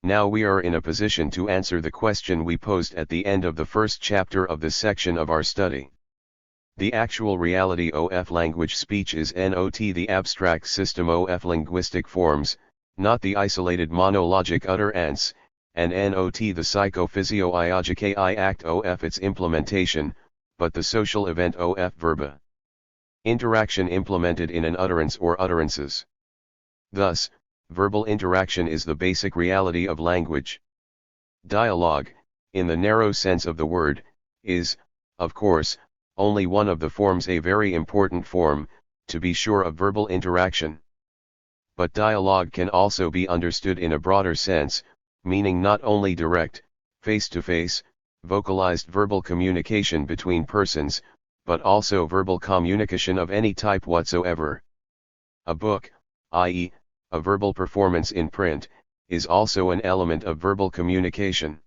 Now we are in a position to answer the question we posed at the end of the first chapter of this section of our study. The actual reality of language speech is not the abstract system of linguistic forms, not the isolated monologic utterance, and not the psychophysiologic act of its implementation, but the social event of verba. Interaction implemented in an utterance or utterances. Thus, verbal interaction is the basic reality of language. Dialogue, in the narrow sense of the word, is, of course, only one of the forms, a very important form, to be sure, of verbal interaction. But dialogue can also be understood in a broader sense, meaning not only direct, face-to-face, vocalized verbal communication between persons, but also verbal communication of any type whatsoever. A book, i.e., a verbal performance in print, is also an element of verbal communication.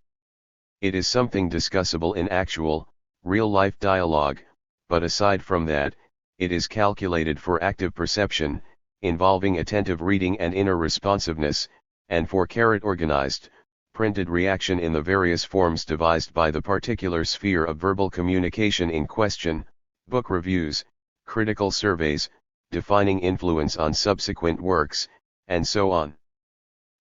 It is something discussable in actual, real-life dialogue, but aside from that, it is calculated for active perception, involving attentive reading and inner responsiveness, and for organized, printed reaction in the various forms devised by the particular sphere of verbal communication in question, book reviews, critical surveys, defining influence on subsequent works, and so on.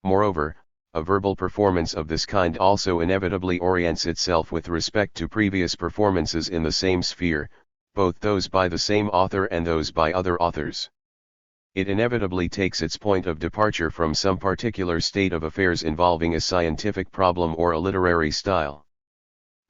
Moreover, a verbal performance of this kind also inevitably orients itself with respect to previous performances in the same sphere, both those by the same author and those by other authors. It inevitably takes its point of departure from some particular state of affairs involving a scientific problem or a literary style.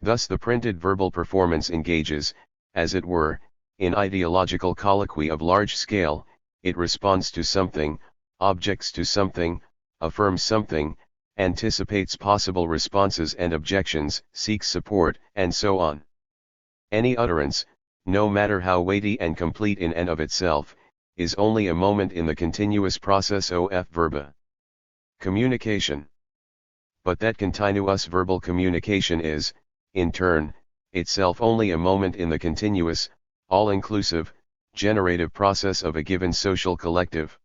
Thus the printed verbal performance engages, as it were, in ideological colloquy of large scale. It responds to something, objects to something, affirms something, anticipates possible responses and objections, seeks support, and so on. Any utterance, no matter how weighty and complete in and of itself, is only a moment in the continuous process of verba communication. But that continuous verbal communication is, in turn, itself only a moment in the continuous, all-inclusive, generative process of a given social collective.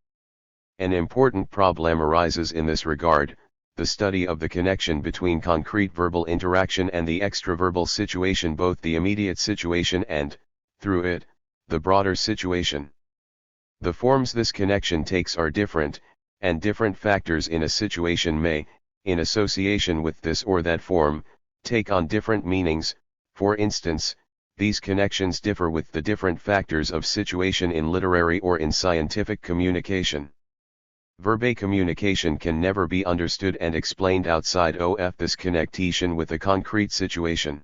An important problem arises in this regard: the study of the connection between concrete verbal interaction and the extraverbal situation, both the immediate situation and, through it, the broader situation. The forms this connection takes are different, and different factors in a situation may, in association with this or that form, take on different meanings. For instance, these connections differ with the different factors of situation in literary or in scientific communication. Verbal communication can never be understood and explained outside of this connection with a concrete situation.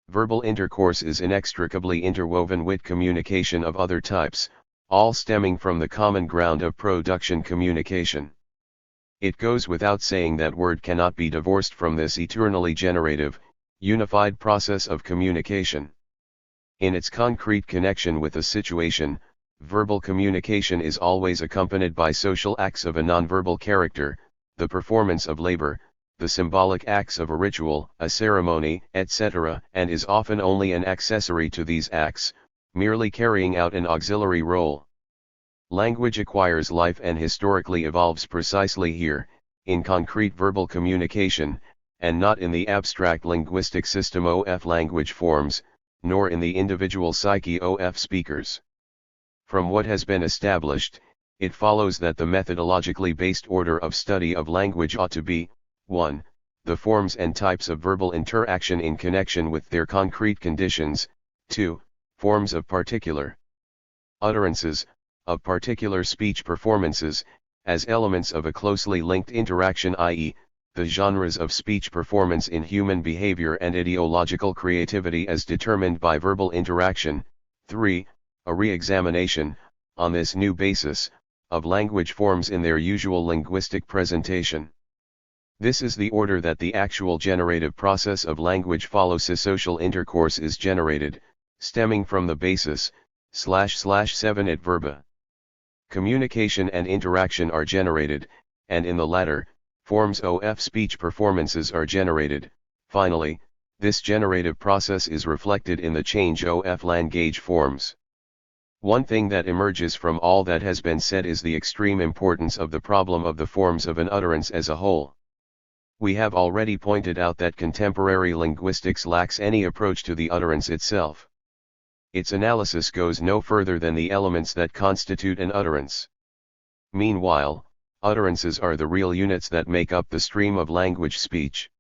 Verbal intercourse is inextricably interwoven with communication of other types, all stemming from the common ground of production communication. It goes without saying that word cannot be divorced from this eternally generative, unified process of communication. In its concrete connection with a situation, verbal communication is always accompanied by social acts of a nonverbal character, the performance of labor, the symbolic acts of a ritual, a ceremony, etc., and is often only an accessory to these acts, merely carrying out an auxiliary role. Language acquires life and historically evolves precisely here, in concrete verbal communication, and not in the abstract linguistic system of language forms, nor in the individual psyche of speakers. From what has been established, it follows that the methodologically based order of study of language ought to be: 1. The forms and types of verbal interaction in connection with their concrete conditions; 2. Forms of particular utterances, of particular speech performances, as elements of a closely linked interaction, i.e., the genres of speech performance in human behavior and ideological creativity as determined by verbal interaction; 3. A re-examination, on this new basis, of language forms in their usual linguistic presentation. This is the order that the actual generative process of language follows. A social intercourse is generated, stemming from the basis, /7 et verba. Communication and interaction are generated, and in the latter, forms of speech performances are generated. Finally, this generative process is reflected in the change of language forms. One thing that emerges from all that has been said is the extreme importance of the problem of the forms of an utterance as a whole. We have already pointed out that contemporary linguistics lacks any approach to the utterance itself. Its analysis goes no further than the elements that constitute an utterance. Meanwhile, utterances are the real units that make up the stream of language speech.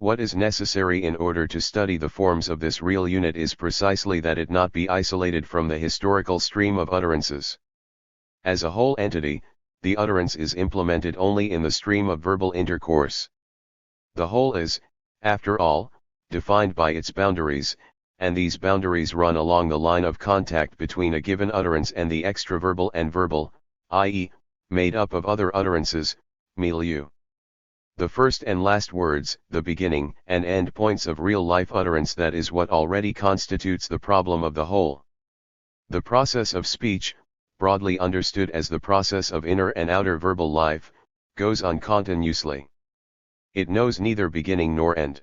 What is necessary in order to study the forms of this real unit is precisely that it not be isolated from the historical stream of utterances. As a whole entity, the utterance is implemented only in the stream of verbal intercourse. The whole is, after all, defined by its boundaries, and these boundaries run along the line of contact between a given utterance and the extraverbal and verbal, i.e., made up of other utterances, milieu. The first and last words, the beginning and end points of real-life utterance, that is what already constitutes the problem of the whole. The process of speech, broadly understood as the process of inner and outer verbal life, goes on continuously. It knows neither beginning nor end.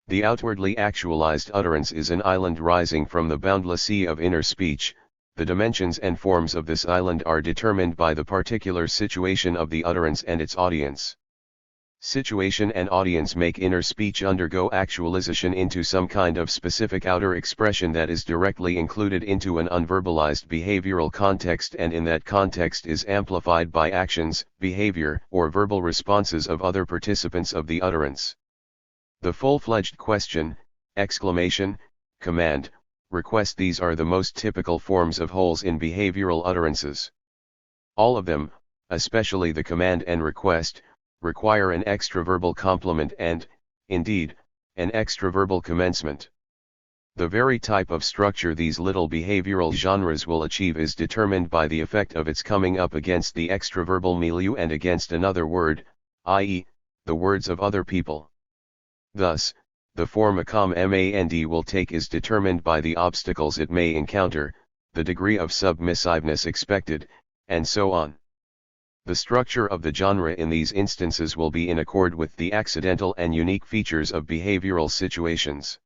The outwardly actualized utterance is an island rising from the boundless sea of inner speech. The dimensions and forms of this island are determined by the particular situation of the utterance and its audience. Situation and audience make inner speech undergo actualization into some kind of specific outer expression that is directly included into an unverbalized behavioral context, and in that context is amplified by actions, behavior, or verbal responses of other participants of the utterance. The full-fledged question, exclamation, command, request, these are the most typical forms of wholes in behavioral utterances. All of them, especially the command and request, require an extraverbal complement and, indeed, an extraverbal commencement. The very type of structure these little behavioral genres will achieve is determined by the effect of its coming up against the extraverbal milieu and against another word, i.e., the words of other people. Thus, the form a command will take is determined by the obstacles it may encounter, the degree of submissiveness expected, and so on. The structure of the genre in these instances will be in accord with the accidental and unique features of behavioral situations.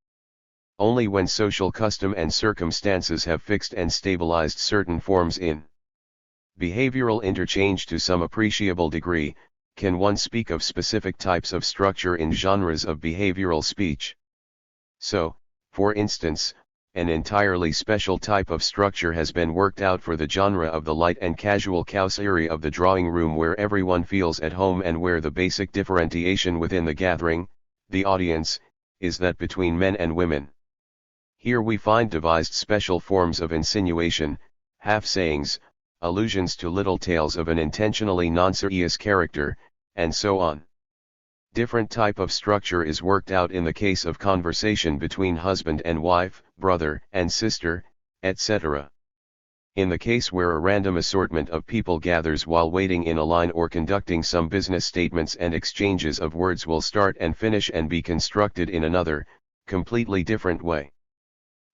Only when social custom and circumstances have fixed and stabilized certain forms in behavioral interchange to some appreciable degree, can one speak of specific types of structure in genres of behavioral speech. So, for instance, an entirely special type of structure has been worked out for the genre of the light and casual causerie of the drawing room, where everyone feels at home and where the basic differentiation within the gathering, the audience, is that between men and women. Here we find devised special forms of insinuation, half-sayings, allusions to little tales of an intentionally non-serious character, and so on. Different type of structure is worked out in the case of conversation between husband and wife, brother and sister, etc. In the case where a random assortment of people gathers while waiting in a line or conducting some business, statements and exchanges of words will start and finish and be constructed in another, completely different way.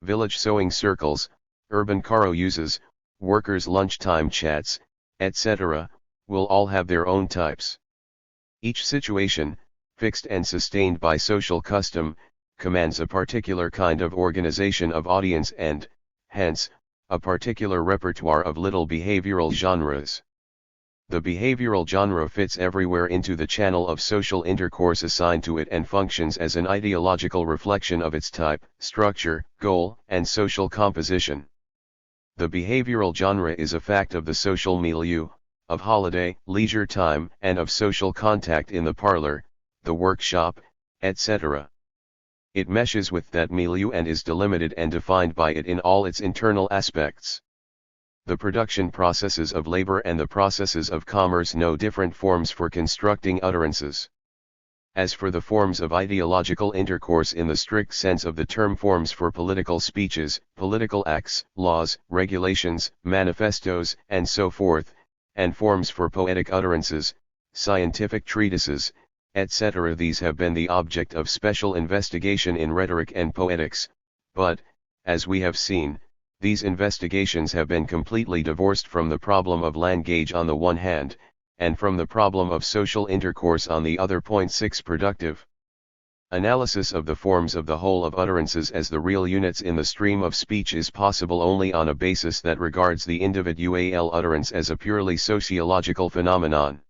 Village sewing circles, urban karo uses, workers' lunchtime chats, etc., will all have their own types. Each situation, fixed and sustained by social custom, commands a particular kind of organization of audience and, hence, a particular repertoire of little behavioral genres. The behavioral genre fits everywhere into the channel of social intercourse assigned to it and functions as an ideological reflection of its type, structure, goal, and social composition. The behavioral genre is a fact of the social milieu, of holiday, leisure time, and of social contact in the parlor, the workshop, etc. It meshes with that milieu and is delimited and defined by it in all its internal aspects. The production processes of labor and the processes of commerce know different forms for constructing utterances. As for the forms of ideological intercourse in the strict sense of the term, forms for political speeches, political acts, laws, regulations, manifestos, and so forth, and forms for poetic utterances, scientific treatises, etc., these have been the object of special investigation in rhetoric and poetics, but, as we have seen, these investigations have been completely divorced from the problem of language on the one hand, and from the problem of social intercourse on the other. 6 Productive analysis of the forms of the whole of utterances as the real units in the stream of speech is possible only on a basis that regards the individual utterance as a purely sociological phenomenon.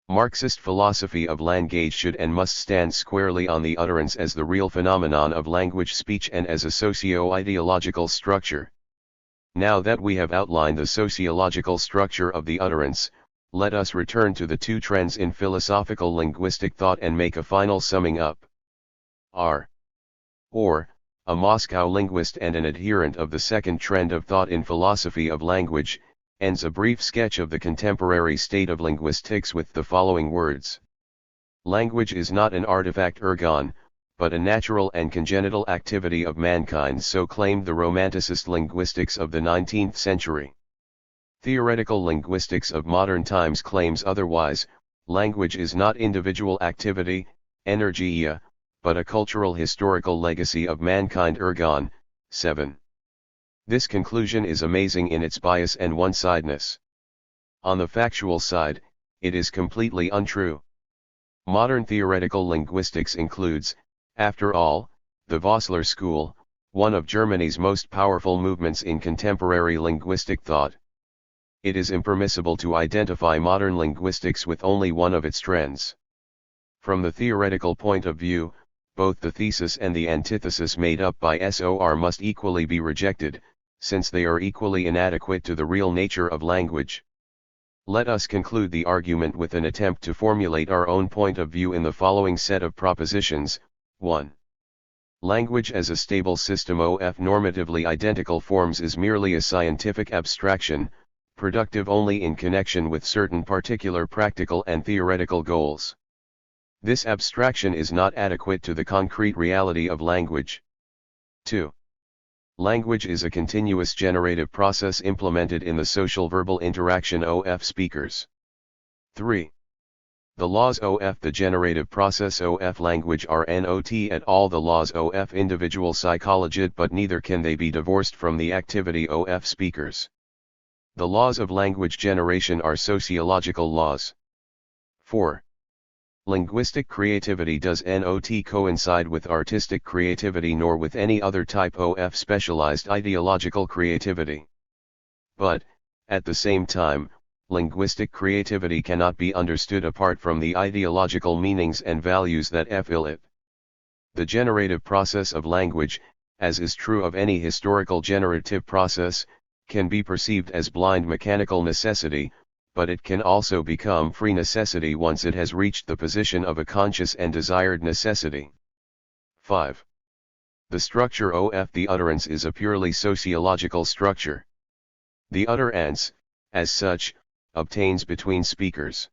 Marxist philosophy of language should and must stand squarely on the utterance as the real phenomenon of language speech and as a socio-ideological structure. Now that we have outlined the sociological structure of the utterance, let us return to the two trends in philosophical linguistic thought and make a final summing up. R. Or, a Moscow linguist and an adherent of the second trend of thought in philosophy of language, ends a brief sketch of the contemporary state of linguistics with the following words. Language is not an artifact ergon, but a natural and congenital activity of mankind, so claimed the Romanticist linguistics of the 19th century. Theoretical linguistics of modern times claims otherwise. Language is not individual activity, energia, but a cultural historical legacy of mankind ergon. 7. This conclusion is amazing in its bias and one-sidedness. On the factual side, it is completely untrue. Modern theoretical linguistics includes, after all, the Vossler school, one of Germany's most powerful movements in contemporary linguistic thought. It is impermissible to identify modern linguistics with only one of its trends. From the theoretical point of view, both the thesis and the antithesis made up by SOR must equally be rejected, since they are equally inadequate to the real nature of language. Let us conclude the argument with an attempt to formulate our own point of view in the following set of propositions. 1. Language as a stable system of normatively identical forms is merely a scientific abstraction, productive only in connection with certain particular practical and theoretical goals. This abstraction is not adequate to the concrete reality of language. 2. Language is a continuous generative process implemented in the social verbal interaction of speakers. 3. The laws of the generative process of language are not at all the laws of individual psychology, but neither can they be divorced from the activity of speakers. The laws of language generation are sociological laws. 4. Linguistic creativity does not coincide with artistic creativity nor with any other type of specialized ideological creativity. But, at the same time, linguistic creativity cannot be understood apart from the ideological meanings and values that fill it. The generative process of language, as is true of any historical generative process, can be perceived as blind mechanical necessity, but it can also become free necessity once it has reached the position of a conscious and desired necessity. 5. The structure of the utterance is a purely sociological structure. The utterance, as such, obtains between speakers.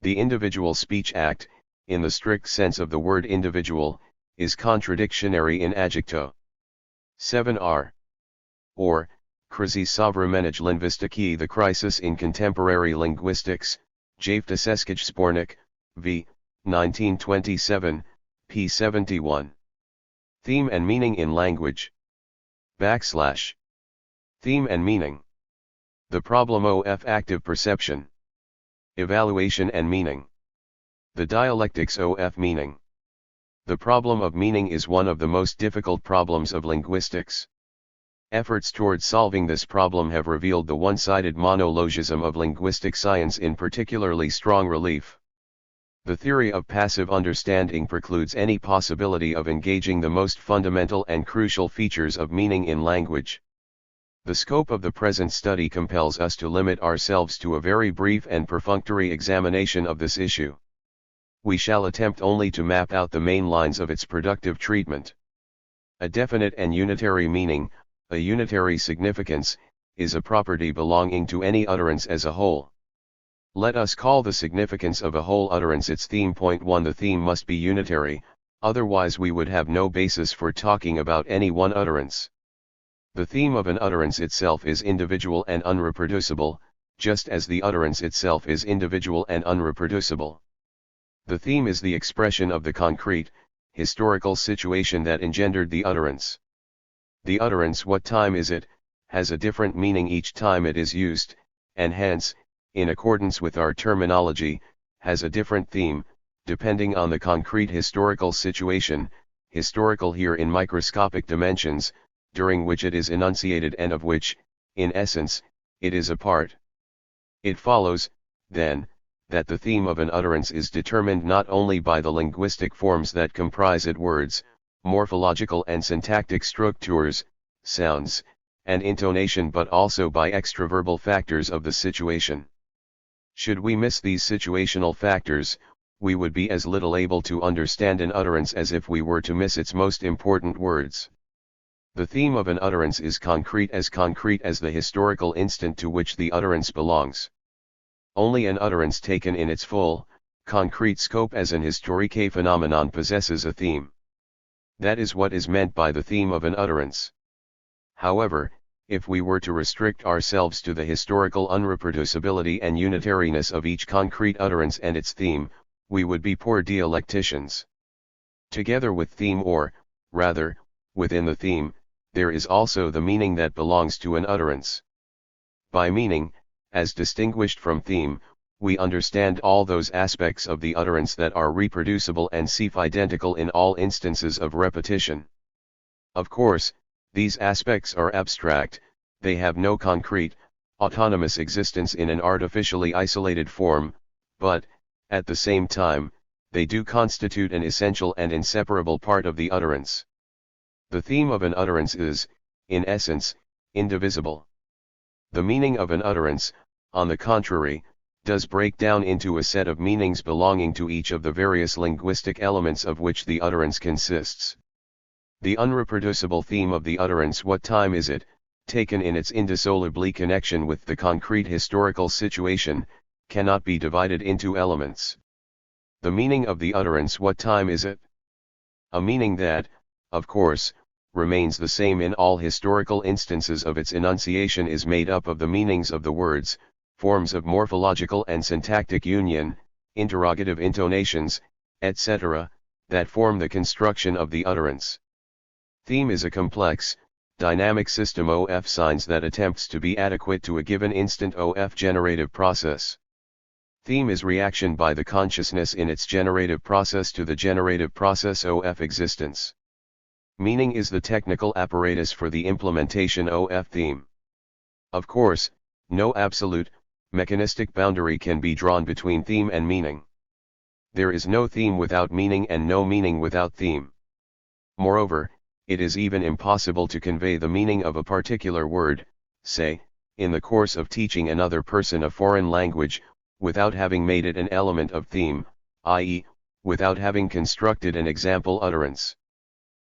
The individual speech act, in the strict sense of the word individual, is contradictionary in adjecto. 7r. Or, Krizi Sovremenij Lingvistiki, the crisis in contemporary linguistics, Javdaseskij Spornik, v. 1927, p. 71. Theme and meaning in language. Theme and meaning. The problem of active perception. Evaluation and meaning. The dialectics of meaning. The problem of meaning is one of the most difficult problems of linguistics. Efforts towards solving this problem have revealed the one-sided monologism of linguistic science in particularly strong relief. The theory of passive understanding precludes any possibility of engaging the most fundamental and crucial features of meaning in language. The scope of the present study compels us to limit ourselves to a very brief and perfunctory examination of this issue. We shall attempt only to map out the main lines of its productive treatment. A definite and unitary meaning, a unitary significance, is a property belonging to any utterance as a whole. Let us call the significance of a whole utterance its theme. 1. The theme must be unitary, otherwise we would have no basis for talking about any one utterance. The theme of an utterance itself is individual and unreproducible, just as the utterance itself is individual and unreproducible. The theme is the expression of the concrete, historical situation that engendered the utterance. The utterance, what time is it, has a different meaning each time it is used, and hence, in accordance with our terminology, has a different theme, depending on the concrete historical situation, historical here in microscopic dimensions, during which it is enunciated and of which, in essence, it is a part. It follows, then, that the theme of an utterance is determined not only by the linguistic forms that comprise it, words, morphological and syntactic structures, sounds, and intonation, but also by extraverbal factors of the situation. Should we miss these situational factors, we would be as little able to understand an utterance as if we were to miss its most important words. The theme of an utterance is concrete as the historical instant to which the utterance belongs. Only an utterance taken in its full, concrete scope as an historique phenomenon possesses a theme. That is what is meant by the theme of an utterance. However, if we were to restrict ourselves to the historical unreproducibility and unitariness of each concrete utterance and its theme, we would be poor dialecticians. Together with theme, or, rather, within the theme, there is also the meaning that belongs to an utterance. By meaning, as distinguished from theme, we understand all those aspects of the utterance that are reproducible and self-identical in all instances of repetition. Of course, these aspects are abstract, they have no concrete, autonomous existence in an artificially isolated form, but, at the same time, they do constitute an essential and inseparable part of the utterance. The theme of an utterance is, in essence, indivisible. The meaning of an utterance, on the contrary, does break down into a set of meanings belonging to each of the various linguistic elements of which the utterance consists. The unreproducible theme of the utterance, what time is it, taken in its indissolubly connection with the concrete historical situation, cannot be divided into elements. The meaning of the utterance, what time is it? A meaning that, of course, remains the same in all historical instances of its enunciation, is made up of the meanings of the words, forms of morphological and syntactic union, interrogative intonations, etc., that form the construction of the utterance. Theme is a complex, dynamic system of signs that attempts to be adequate to a given instant of generative process. Theme is reaction by the consciousness in its generative process to the generative process of existence. Meaning is the technical apparatus for the implementation of theme. Of course, no absolute, mechanistic boundary can be drawn between theme and meaning. There is no theme without meaning and no meaning without theme. Moreover, it is even impossible to convey the meaning of a particular word, say, in the course of teaching another person a foreign language, without having made it an element of theme, i.e., without having constructed an example utterance.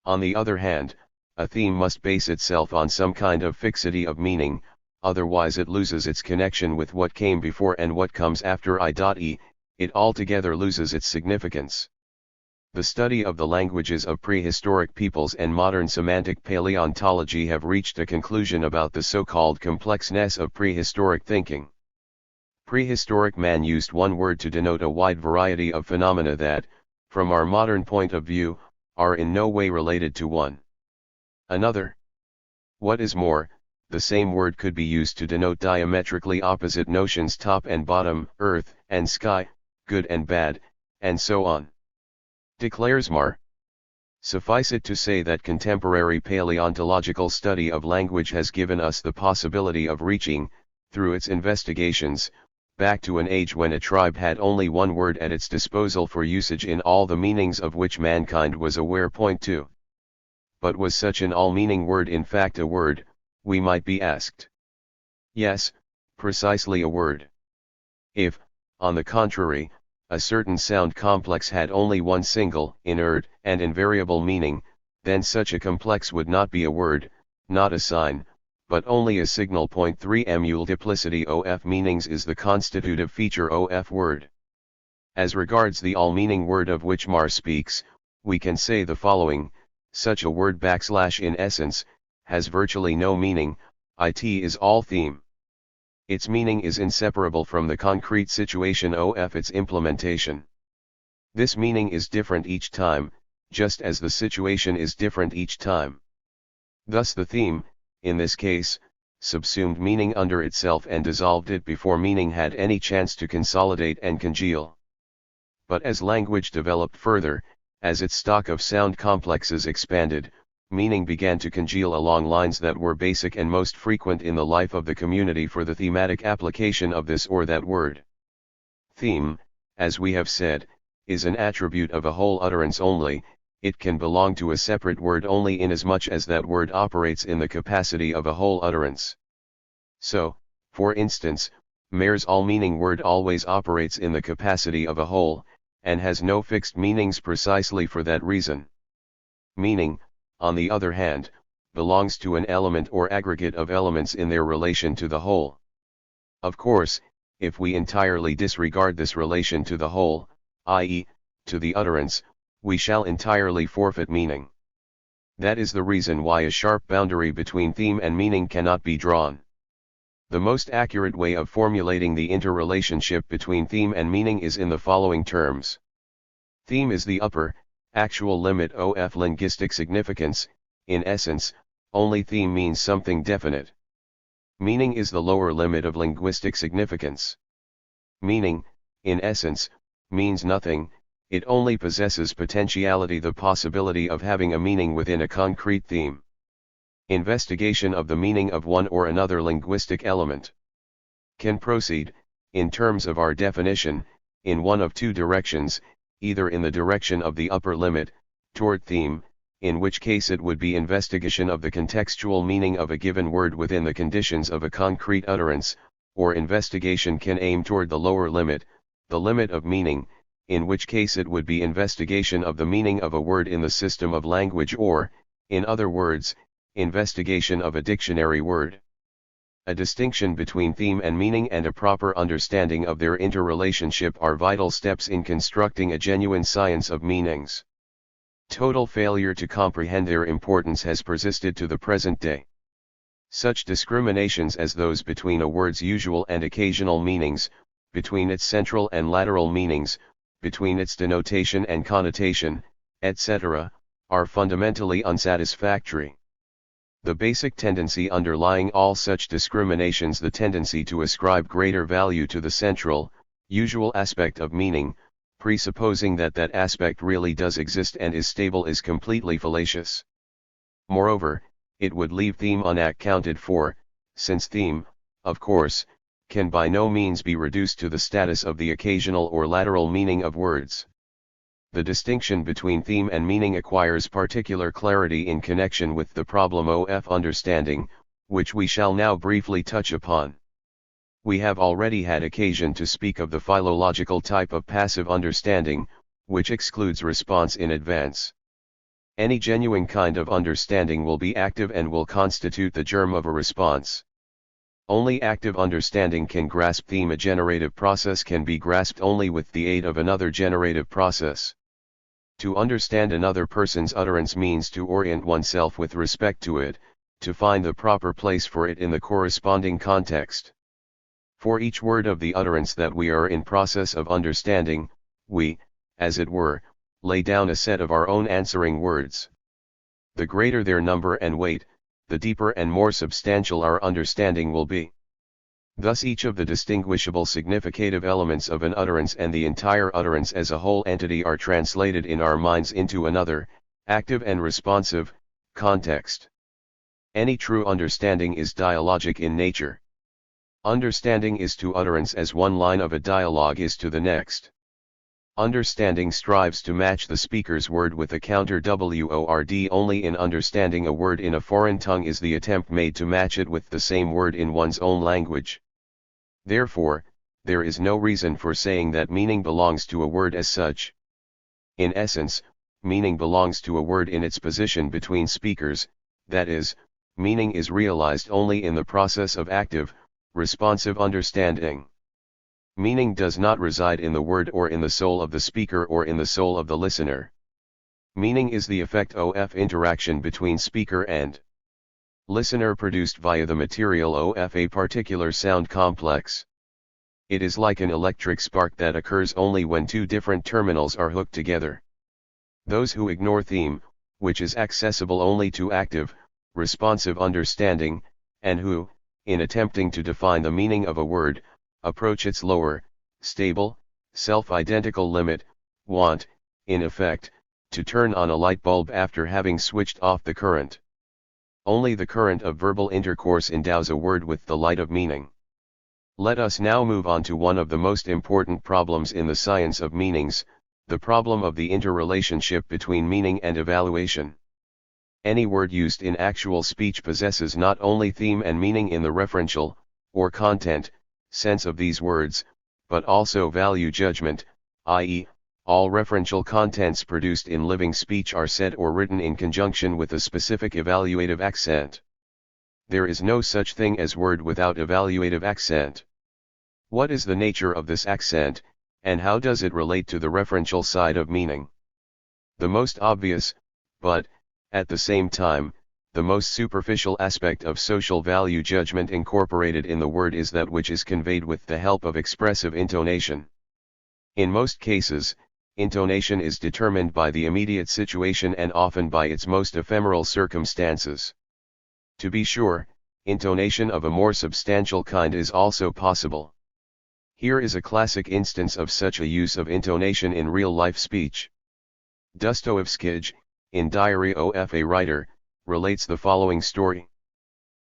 On the other hand, a theme must base itself on some kind of fixity of meaning, otherwise it loses its connection with what came before and what comes after, i.e., it altogether loses its significance. The study of the languages of prehistoric peoples and modern semantic paleontology have reached a conclusion about the so-called complexness of prehistoric thinking. Prehistoric man used one word to denote a wide variety of phenomena that, from our modern point of view, are in no way related to one another. What is more, the same word could be used to denote diametrically opposite notions: top and bottom, earth and sky, good and bad, and so on. Declares Mar. Suffice it to say that contemporary paleontological study of language has given us the possibility of reaching, through its investigations, back to an age when a tribe had only one word at its disposal for usage in all the meanings of which mankind was aware. Point 2. But was such an all-meaning word in fact a word, we might be asked. Yes, precisely a word. If, on the contrary, a certain sound complex had only one single, inert, and invariable meaning, then such a complex would not be a word, not a sign, but only a signal. Point 3. Multiplicity of meanings is the constitutive feature of word. As regards the all-meaning word of which Mar speaks, we can say the following: such a word in essence, has virtually no meaning, it is all theme. Its meaning is inseparable from the concrete situation of its implementation. This meaning is different each time, just as the situation is different each time. Thus the theme, in this case, subsumed meaning under itself and dissolved it before meaning had any chance to consolidate and congeal. But as language developed further, as its stock of sound complexes expanded, meaning began to congeal along lines that were basic and most frequent in the life of the community for the thematic application of this or that word. Theme, as we have said, is an attribute of a whole utterance only. It can belong to a separate word only inasmuch as that word operates in the capacity of a whole utterance. So, for instance, Mare's all-meaning word always operates in the capacity of a whole, and has no fixed meanings precisely for that reason. Meaning, on the other hand, belongs to an element or aggregate of elements in their relation to the whole. Of course, if we entirely disregard this relation to the whole, i.e., to the utterance, we shall entirely forfeit meaning. That is the reason why a sharp boundary between theme and meaning cannot be drawn. The most accurate way of formulating the interrelationship between theme and meaning is in the following terms. Theme is the upper, actual limit of linguistic significance. In essence, only theme means something definite. Meaning is the lower limit of linguistic significance. Meaning, in essence, means nothing, it only possesses potentiality, the possibility of having a meaning within a concrete theme. Investigation of the meaning of one or another linguistic element can proceed, in terms of our definition, in one of two directions, either in the direction of the upper limit, toward theme, in which case it would be investigation of the contextual meaning of a given word within the conditions of a concrete utterance, or investigation can aim toward the lower limit, the limit of meaning, in which case it would be investigation of the meaning of a word in the system of language, or, in other words, investigation of a dictionary word. A distinction between theme and meaning and a proper understanding of their interrelationship are vital steps in constructing a genuine science of meanings. Total failure to comprehend their importance has persisted to the present day. Such discriminations as those between a word's usual and occasional meanings, between its central and lateral meanings, between its denotation and connotation, etc., are fundamentally unsatisfactory. The basic tendency underlying all such discriminations, the tendency to ascribe greater value to the central, usual aspect of meaning, presupposing that that aspect really does exist and is stable, is completely fallacious. Moreover, it would leave theme unaccounted for, since theme, of course, can by no means be reduced to the status of the occasional or lateral meaning of words. The distinction between theme and meaning acquires particular clarity in connection with the problem of understanding, which we shall now briefly touch upon. We have already had occasion to speak of the philological type of passive understanding, which excludes response in advance. Any genuine kind of understanding will be active and will constitute the germ of a response. Only active understanding can grasp theme. A generative process can be grasped only with the aid of another generative process. To understand another person's utterance means to orient oneself with respect to it, to find the proper place for it in the corresponding context. For each word of the utterance that we are in process of understanding, we, as it were, lay down a set of our own answering words. The greater their number and weight, the deeper and more substantial our understanding will be. Thus each of the distinguishable significative elements of an utterance and the entire utterance as a whole entity are translated in our minds into another, active and responsive, context. Any true understanding is dialogic in nature. Understanding is to utterance as one line of a dialogue is to the next. Understanding strives to match the speaker's word with a counter word. Only in understanding a word in a foreign tongue is the attempt made to match it with the same word in one's own language. Therefore, there is no reason for saying that meaning belongs to a word as such. In essence, meaning belongs to a word in its position between speakers, that is, meaning is realized only in the process of active, responsive understanding. Meaning does not reside in the word or in the soul of the speaker or in the soul of the listener. Meaning is the effect of interaction between speaker and listener produced via the material of a particular sound complex. It is like an electric spark that occurs only when two different terminals are hooked together. Those who ignore theme, which is accessible only to active, responsive understanding, and who, in attempting to define the meaning of a word, approach its lower, stable, self-identical limit, want, in effect, to turn on a light bulb after having switched off the current. Only the current of verbal intercourse endows a word with the light of meaning. Let us now move on to one of the most important problems in the science of meanings, the problem of the interrelationship between meaning and evaluation. Any word used in actual speech possesses not only theme and meaning in the referential, or content, sense of these words, but also value judgment, i.e., All referential contents produced in living speech are said or written in conjunction with a specific evaluative accent. There is no such thing as word without evaluative accent. What is the nature of this accent, and how does it relate to the referential side of meaning? The most obvious, but, at the same time, the most superficial aspect of social value judgment incorporated in the word is that which is conveyed with the help of expressive intonation. In most cases, intonation is determined by the immediate situation and often by its most ephemeral circumstances. To be sure, intonation of a more substantial kind is also possible. Here is a classic instance of such a use of intonation in real-life speech. Dostoevsky, in Diary of a Writer, relates the following story.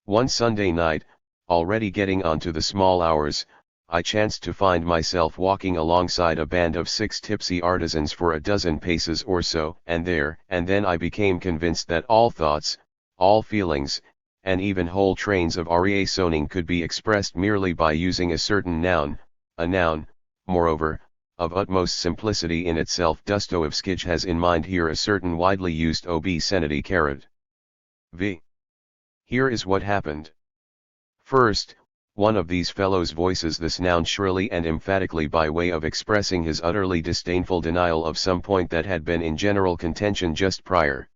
One Sunday night, already getting on to the small hours, I chanced to find myself walking alongside a band of 6 tipsy artisans for a dozen paces or so, and there and then I became convinced that all thoughts, all feelings, and even whole trains of raisonning could be expressed merely by using a certain noun, a noun, moreover, of utmost simplicity in itself. Dostoevsky has in mind here a certain widely used obscenity v. Here is what happened. First, one of these fellows voices this noun shrilly and emphatically by way of expressing his utterly disdainful denial of some point that had been in general contention just prior.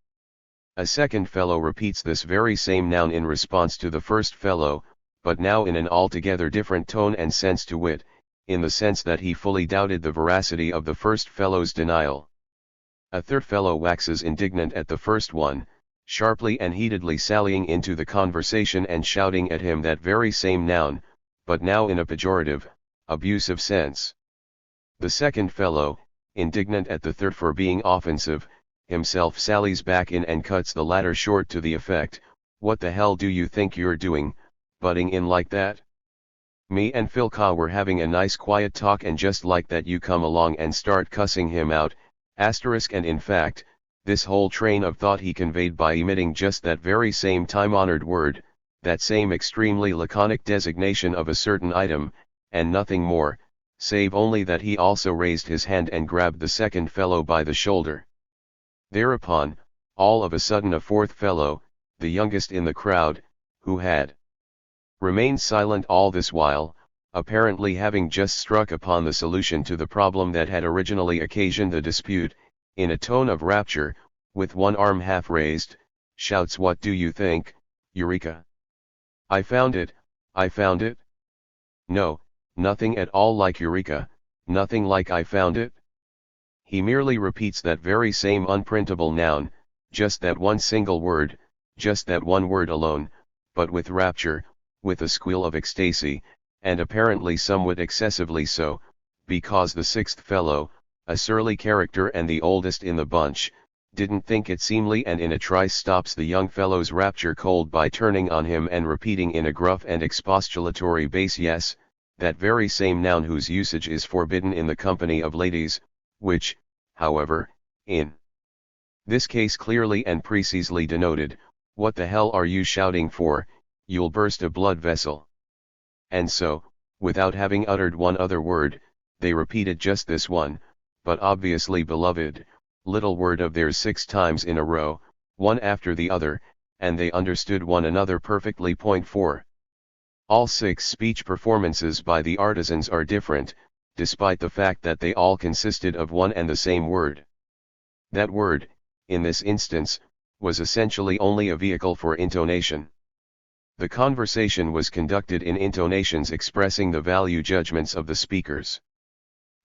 A second fellow repeats this very same noun in response to the first fellow, but now in an altogether different tone and sense, to wit, in the sense that he fully doubted the veracity of the first fellow's denial. A third fellow waxes indignant at the first one, sharply and heatedly sallying into the conversation and shouting at him that very same noun, but now in a pejorative, abusive sense. The second fellow, indignant at the third for being offensive, himself sallies back in and cuts the latter short to the effect, "What the hell do you think you're doing, butting in like that? Me and Philka were having a nice quiet talk and just like that you come along and start cussing him out, and in fact, this whole train of thought he conveyed by emitting just that very same time-honored word, that same extremely laconic designation of a certain item, and nothing more, save only that he also raised his hand and grabbed the second fellow by the shoulder. Thereupon, all of a sudden a fourth fellow, the youngest in the crowd, who had remained silent all this while, apparently having just struck upon the solution to the problem that had originally occasioned the dispute, in a tone of rapture, with one arm half raised, shouts, "What do you think, Eureka? I found it, I found it." No, nothing at all like Eureka, nothing like "I found it." He merely repeats that very same unprintable noun, just that one single word, just that one word alone, but with rapture, with a squeal of ecstasy, and apparently somewhat excessively so, because the sixth fellow, a surly character and the oldest in the bunch, didn't think it seemly, and in a trice stops the young fellow's rapture cold by turning on him and repeating in a gruff and expostulatory bass, "Yes, that very same noun whose usage is forbidden in the company of ladies, which, however, in this case clearly and precisely denoted, 'What the hell are you shouting for, you'll burst a blood vessel.'" And so, without having uttered one other word, they repeated just this one, but obviously beloved, little word of theirs 6 times in a row, one after the other, and they understood one another perfectly. Point 4. All 6 speech performances by the artisans are different, despite the fact that they all consisted of one and the same word. That word, in this instance, was essentially only a vehicle for intonation. The conversation was conducted in intonations expressing the value judgments of the speakers.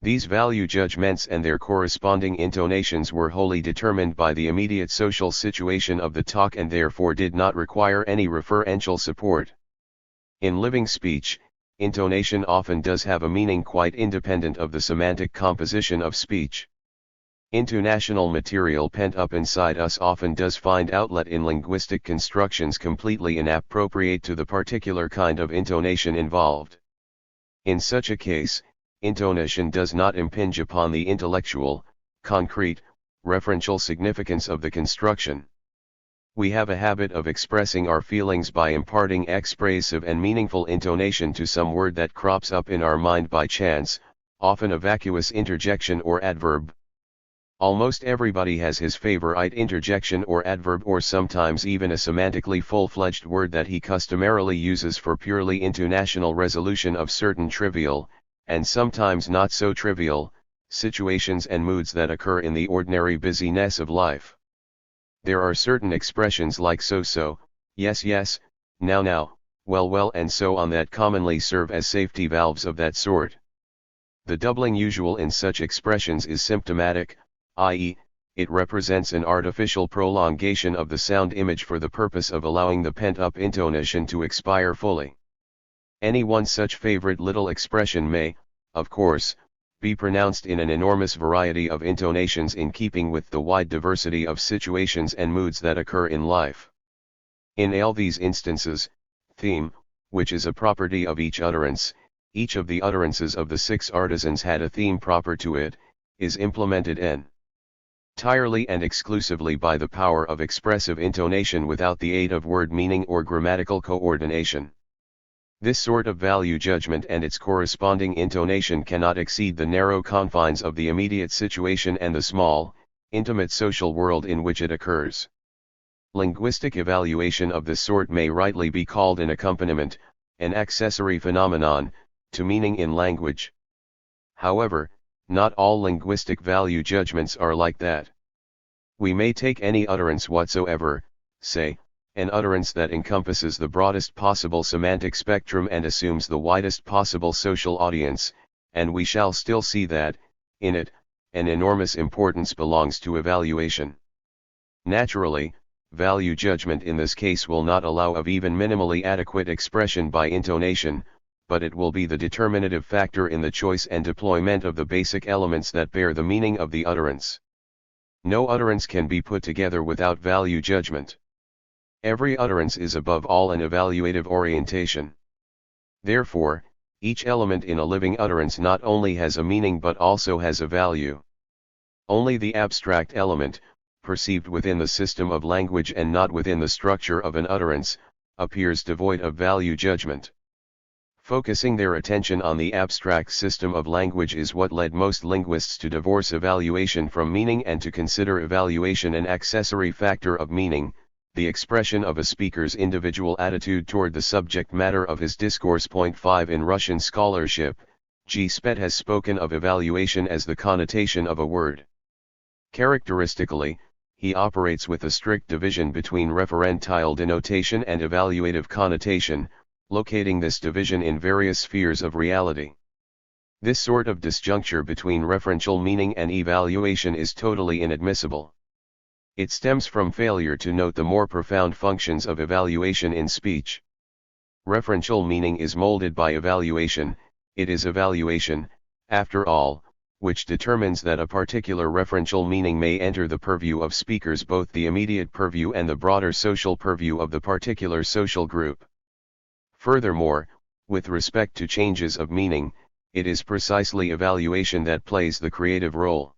These value judgments and their corresponding intonations were wholly determined by the immediate social situation of the talk and therefore did not require any referential support. In living speech, intonation often does have a meaning quite independent of the semantic composition of speech. Intonational material pent up inside us often does find outlet in linguistic constructions completely inappropriate to the particular kind of intonation involved. In such a case, intonation does not impinge upon the intellectual, concrete, referential significance of the construction. We have a habit of expressing our feelings by imparting expressive and meaningful intonation to some word that crops up in our mind by chance, often a vacuous interjection or adverb, Almost everybody has his favorite interjection or adverb, or sometimes even a semantically full-fledged word that he customarily uses for purely intonational resolution of certain trivial, and sometimes not so trivial, situations and moods that occur in the ordinary busyness of life. There are certain expressions like so, yes, yes, now, well, and so on that commonly serve as safety valves of that sort. The doubling usual in such expressions is symptomatic, i.e., it represents an artificial prolongation of the sound image for the purpose of allowing the pent-up intonation to expire fully. Any one such favorite little expression may, of course, be pronounced in an enormous variety of intonations in keeping with the wide diversity of situations and moods that occur in life. In all these instances, theme, which is a property of each utterance, each of the utterances of the 6 artisans had a theme proper to it, is implemented entirely and exclusively by the power of expressive intonation without the aid of word meaning or grammatical coordination. This sort of value judgment and its corresponding intonation cannot exceed the narrow confines of the immediate situation and the small, intimate social world in which it occurs. Linguistic evaluation of this sort may rightly be called an accompaniment, an accessory phenomenon, to meaning in language. However, not all linguistic value judgments are like that. We may take any utterance whatsoever, say, an utterance that encompasses the broadest possible semantic spectrum and assumes the widest possible social audience, and we shall still see that, in it, an enormous importance belongs to evaluation. Naturally, value judgment in this case will not allow of even minimally adequate expression by intonation, but it will be the determinative factor in the choice and deployment of the basic elements that bear the meaning of the utterance. No utterance can be put together without value judgment. Every utterance is above all an evaluative orientation. Therefore, each element in a living utterance not only has a meaning but also has a value. Only the abstract element, perceived within the system of language and not within the structure of an utterance, appears devoid of value judgment. Focusing their attention on the abstract system of language is what led most linguists to divorce evaluation from meaning and to consider evaluation an accessory factor of meaning, the expression of a speaker's individual attitude toward the subject matter of his discourse. Point 5 In Russian scholarship, G. Spet has spoken of evaluation as the connotation of a word. Characteristically, he operates with a strict division between referential denotation and evaluative connotation, locating this division in various spheres of reality. This sort of disjuncture between referential meaning and evaluation is totally inadmissible. It stems from failure to note the more profound functions of evaluation in speech. Referential meaning is molded by evaluation, it is evaluation, after all, which determines that a particular referential meaning may enter the purview of speakers, both the immediate purview and the broader social purview of the particular social group. Furthermore, with respect to changes of meaning, it is precisely evaluation that plays the creative role.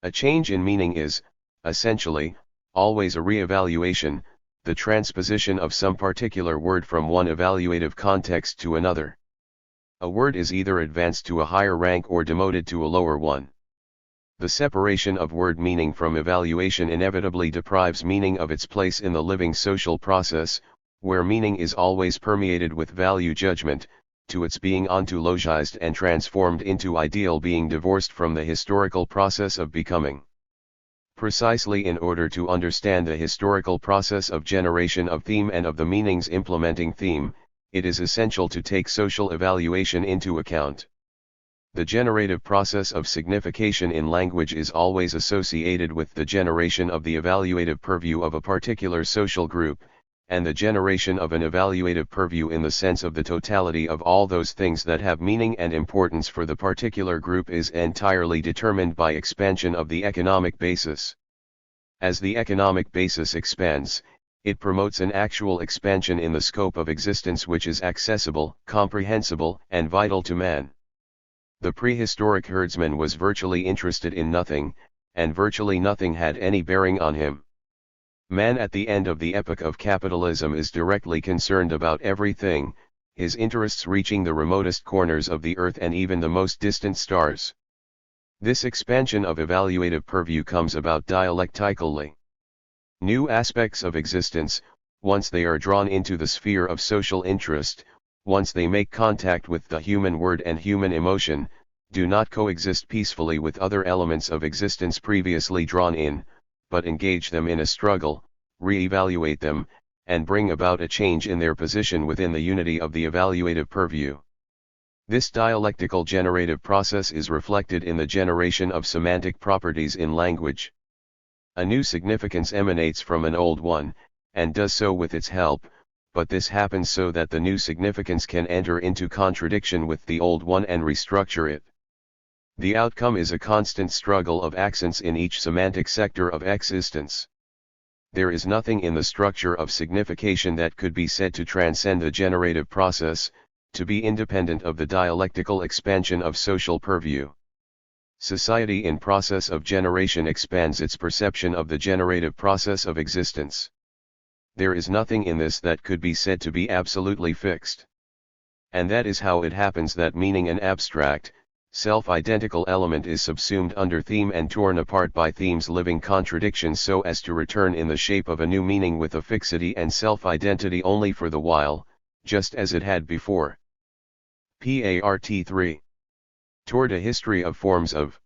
A change in meaning is, essentially, always a re-evaluation, the transposition of some particular word from one evaluative context to another. A word is either advanced to a higher rank or demoted to a lower one. The separation of word meaning from evaluation inevitably deprives meaning of its place in the living social process, where meaning is always permeated with value judgment, to its being ontologized and transformed into ideal being divorced from the historical process of becoming. Precisely in order to understand the historical process of generation of theme and of the meanings implementing theme, it is essential to take social evaluation into account. The generative process of signification in language is always associated with the generation of the evaluative purview of a particular social group, and the generation of an evaluative purview in the sense of the totality of all those things that have meaning and importance for the particular group is entirely determined by expansion of the economic basis. As the economic basis expands, it promotes an actual expansion in the scope of existence which is accessible, comprehensible, and vital to man. The prehistoric herdsman was virtually interested in nothing, and virtually nothing had any bearing on him. Man at the end of the epoch of capitalism is directly concerned about everything, his interests reaching the remotest corners of the earth and even the most distant stars. This expansion of evaluative purview comes about dialectically. New aspects of existence, once they are drawn into the sphere of social interest, once they make contact with the human word and human emotion, do not coexist peacefully with other elements of existence previously drawn in, but engage them in a struggle, re-evaluate them, and bring about a change in their position within the unity of the evaluative purview. This dialectical generative process is reflected in the generation of semantic properties in language. A new significance emanates from an old one, and does so with its help, but this happens so that the new significance can enter into contradiction with the old one and restructure it. The outcome is a constant struggle of accents in each semantic sector of existence. There is nothing in the structure of signification that could be said to transcend the generative process, to be independent of the dialectical expansion of social purview. Society in process of generation expands its perception of the generative process of existence. There is nothing in this that could be said to be absolutely fixed. And that is how it happens that meaning, an abstract, self-identical element, is subsumed under theme and torn apart by theme's living contradictions so as to return in the shape of a new meaning with a fixity and self-identity only for the while, just as it had before. Part 3. Toward a history of forms of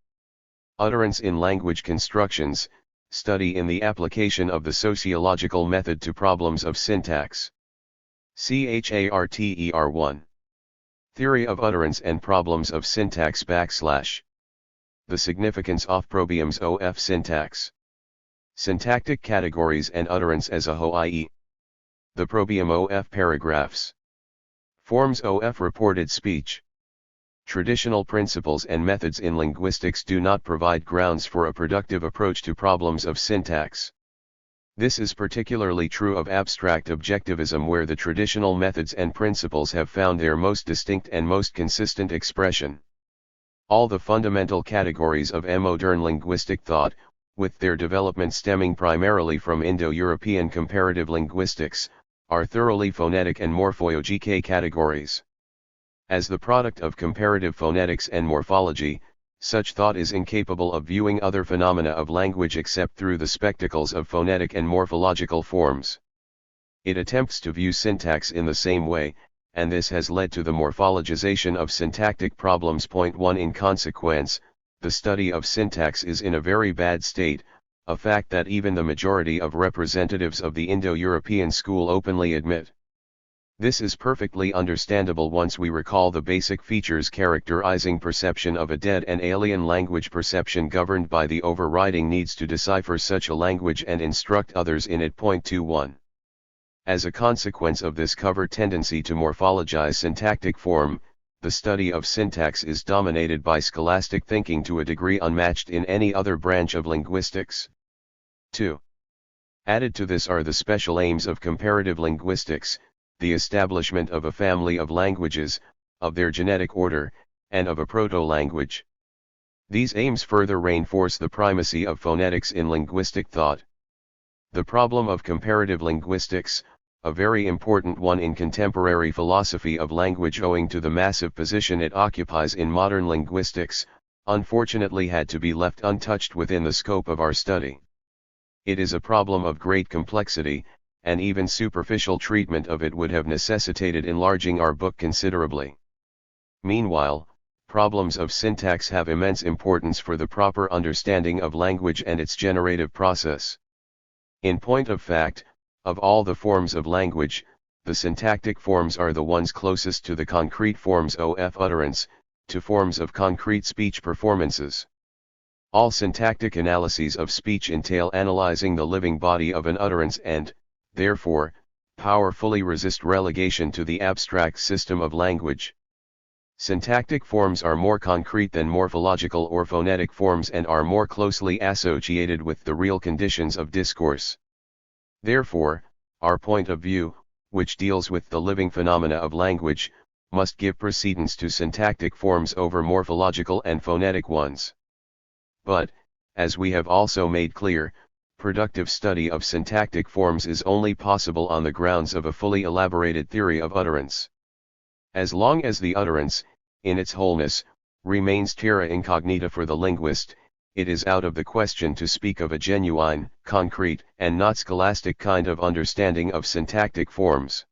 utterance in language constructions, study in the application of the sociological method to problems of syntax. Chapter 1. Theory of utterance and problems of syntax / the significance of problems of syntax. Syntactic categories and utterance as a whole, i.e. the problem of paragraphs. Forms of reported speech. Traditional principles and methods in linguistics do not provide grounds for a productive approach to problems of syntax. This is particularly true of abstract objectivism, where the traditional methods and principles have found their most distinct and most consistent expression. All the fundamental categories of modern linguistic thought, with their development stemming primarily from Indo-European comparative linguistics, are thoroughly phonetic and morphologic categories. As the product of comparative phonetics and morphology, such thought is incapable of viewing other phenomena of language except through the spectacles of phonetic and morphological forms. It attempts to view syntax in the same way, and this has led to the morphologization of syntactic problems. 1. In consequence, the study of syntax is in a very bad state, a fact that even the majority of representatives of the Indo-European school openly admit. This is perfectly understandable once we recall the basic features characterizing perception of a dead and alien language, perception governed by the overriding needs to decipher such a language and instruct others in it. 1. As a consequence of this covert tendency to morphologize syntactic form, the study of syntax is dominated by scholastic thinking to a degree unmatched in any other branch of linguistics. 2. Added to this are the special aims of comparative linguistics, the establishment of a family of languages, of their genetic order, and of a proto-language. These aims further reinforce the primacy of phonetics in linguistic thought. The problem of comparative linguistics, a very important one in contemporary philosophy of language owing to the massive position it occupies in modern linguistics, unfortunately had to be left untouched within the scope of our study. It is a problem of great complexity, and even superficial treatment of it would have necessitated enlarging our book considerably. Meanwhile, problems of syntax have immense importance for the proper understanding of language and its generative process. In point of fact, of all the forms of language, the syntactic forms are the ones closest to the concrete forms of utterance, to forms of concrete speech performances. All syntactic analyses of speech entail analyzing the living body of an utterance and, therefore, powerfully resist relegation to the abstract system of language. Syntactic forms are more concrete than morphological or phonetic forms and are more closely associated with the real conditions of discourse. Therefore, our point of view, which deals with the living phenomena of language, must give precedence to syntactic forms over morphological and phonetic ones. But, as we have also made clear, productive study of syntactic forms is only possible on the grounds of a fully elaborated theory of utterance. As long as the utterance, in its wholeness, remains terra incognita for the linguist. It is out of the question to speak of a genuine, concrete, and not scholastic kind of understanding of syntactic forms.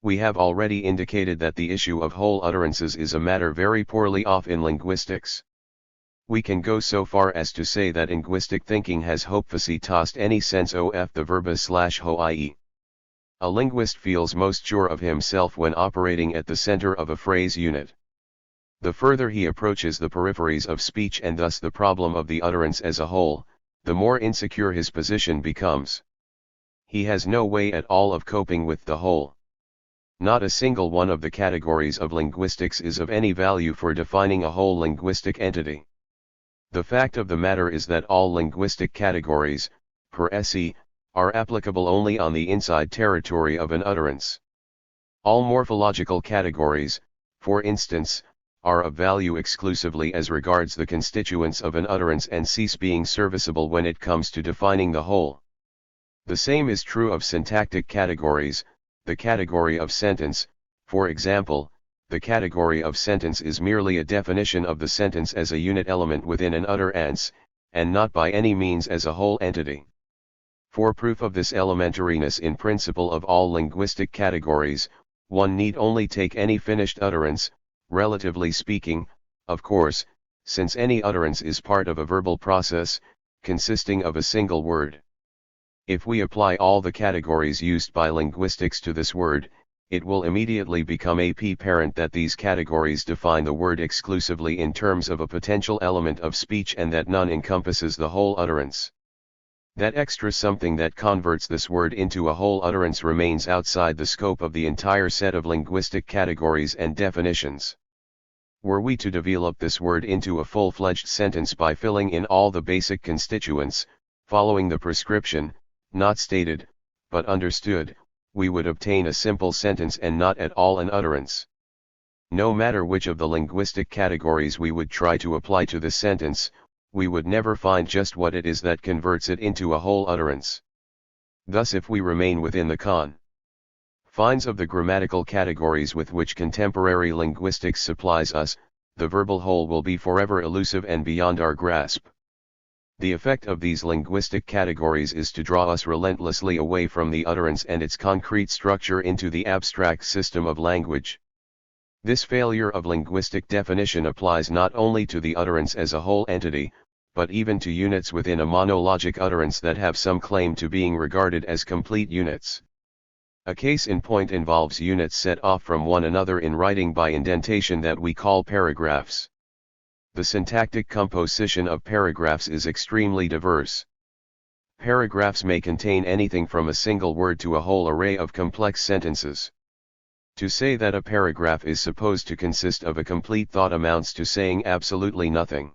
We have already indicated that the issue of whole utterances is a matter very poorly off in linguistics. We can go so far as to say that linguistic thinking has hopelessly tossed any sense of the verba/ho, i.e. a linguist feels most sure of himself when operating at the center of a phrase unit. The further he approaches the peripheries of speech and thus the problem of the utterance as a whole, the more insecure his position becomes. He has no way at all of coping with the whole. Not a single one of the categories of linguistics is of any value for defining a whole linguistic entity. The fact of the matter is that all linguistic categories, per se, are applicable only on the inside territory of an utterance. All morphological categories, for instance, are of value exclusively as regards the constituents of an utterance and cease being serviceable when it comes to defining the whole. The same is true of syntactic categories. The category of sentence, for example, the category of sentence is merely a definition of the sentence as a unit element within an utterance, and not by any means as a whole entity. For proof of this elementariness in principle of all linguistic categories, one need only take any finished utterance, relatively speaking, of course, since any utterance is part of a verbal process, consisting of a single word. If we apply all the categories used by linguistics to this word, it will immediately become apparent that these categories define the word exclusively in terms of a potential element of speech and that none encompasses the whole utterance. That extra something that converts this word into a whole utterance remains outside the scope of the entire set of linguistic categories and definitions. Were we to develop this word into a full-fledged sentence by filling in all the basic constituents, following the prescription, not stated, but understood, we would obtain a simple sentence and not at all an utterance. No matter which of the linguistic categories we would try to apply to the sentence, we would never find just what it is that converts it into a whole utterance. Thus, if we remain within the confines of the grammatical categories with which contemporary linguistics supplies us, the verbal whole will be forever elusive and beyond our grasp. The effect of these linguistic categories is to draw us relentlessly away from the utterance and its concrete structure into the abstract system of language. This failure of linguistic definition applies not only to the utterance as a whole entity, but even to units within a monologic utterance that have some claim to being regarded as complete units. A case in point involves units set off from one another in writing by indentation that we call paragraphs. The syntactic composition of paragraphs is extremely diverse. Paragraphs may contain anything from a single word to a whole array of complex sentences. To say that a paragraph is supposed to consist of a complete thought amounts to saying absolutely nothing.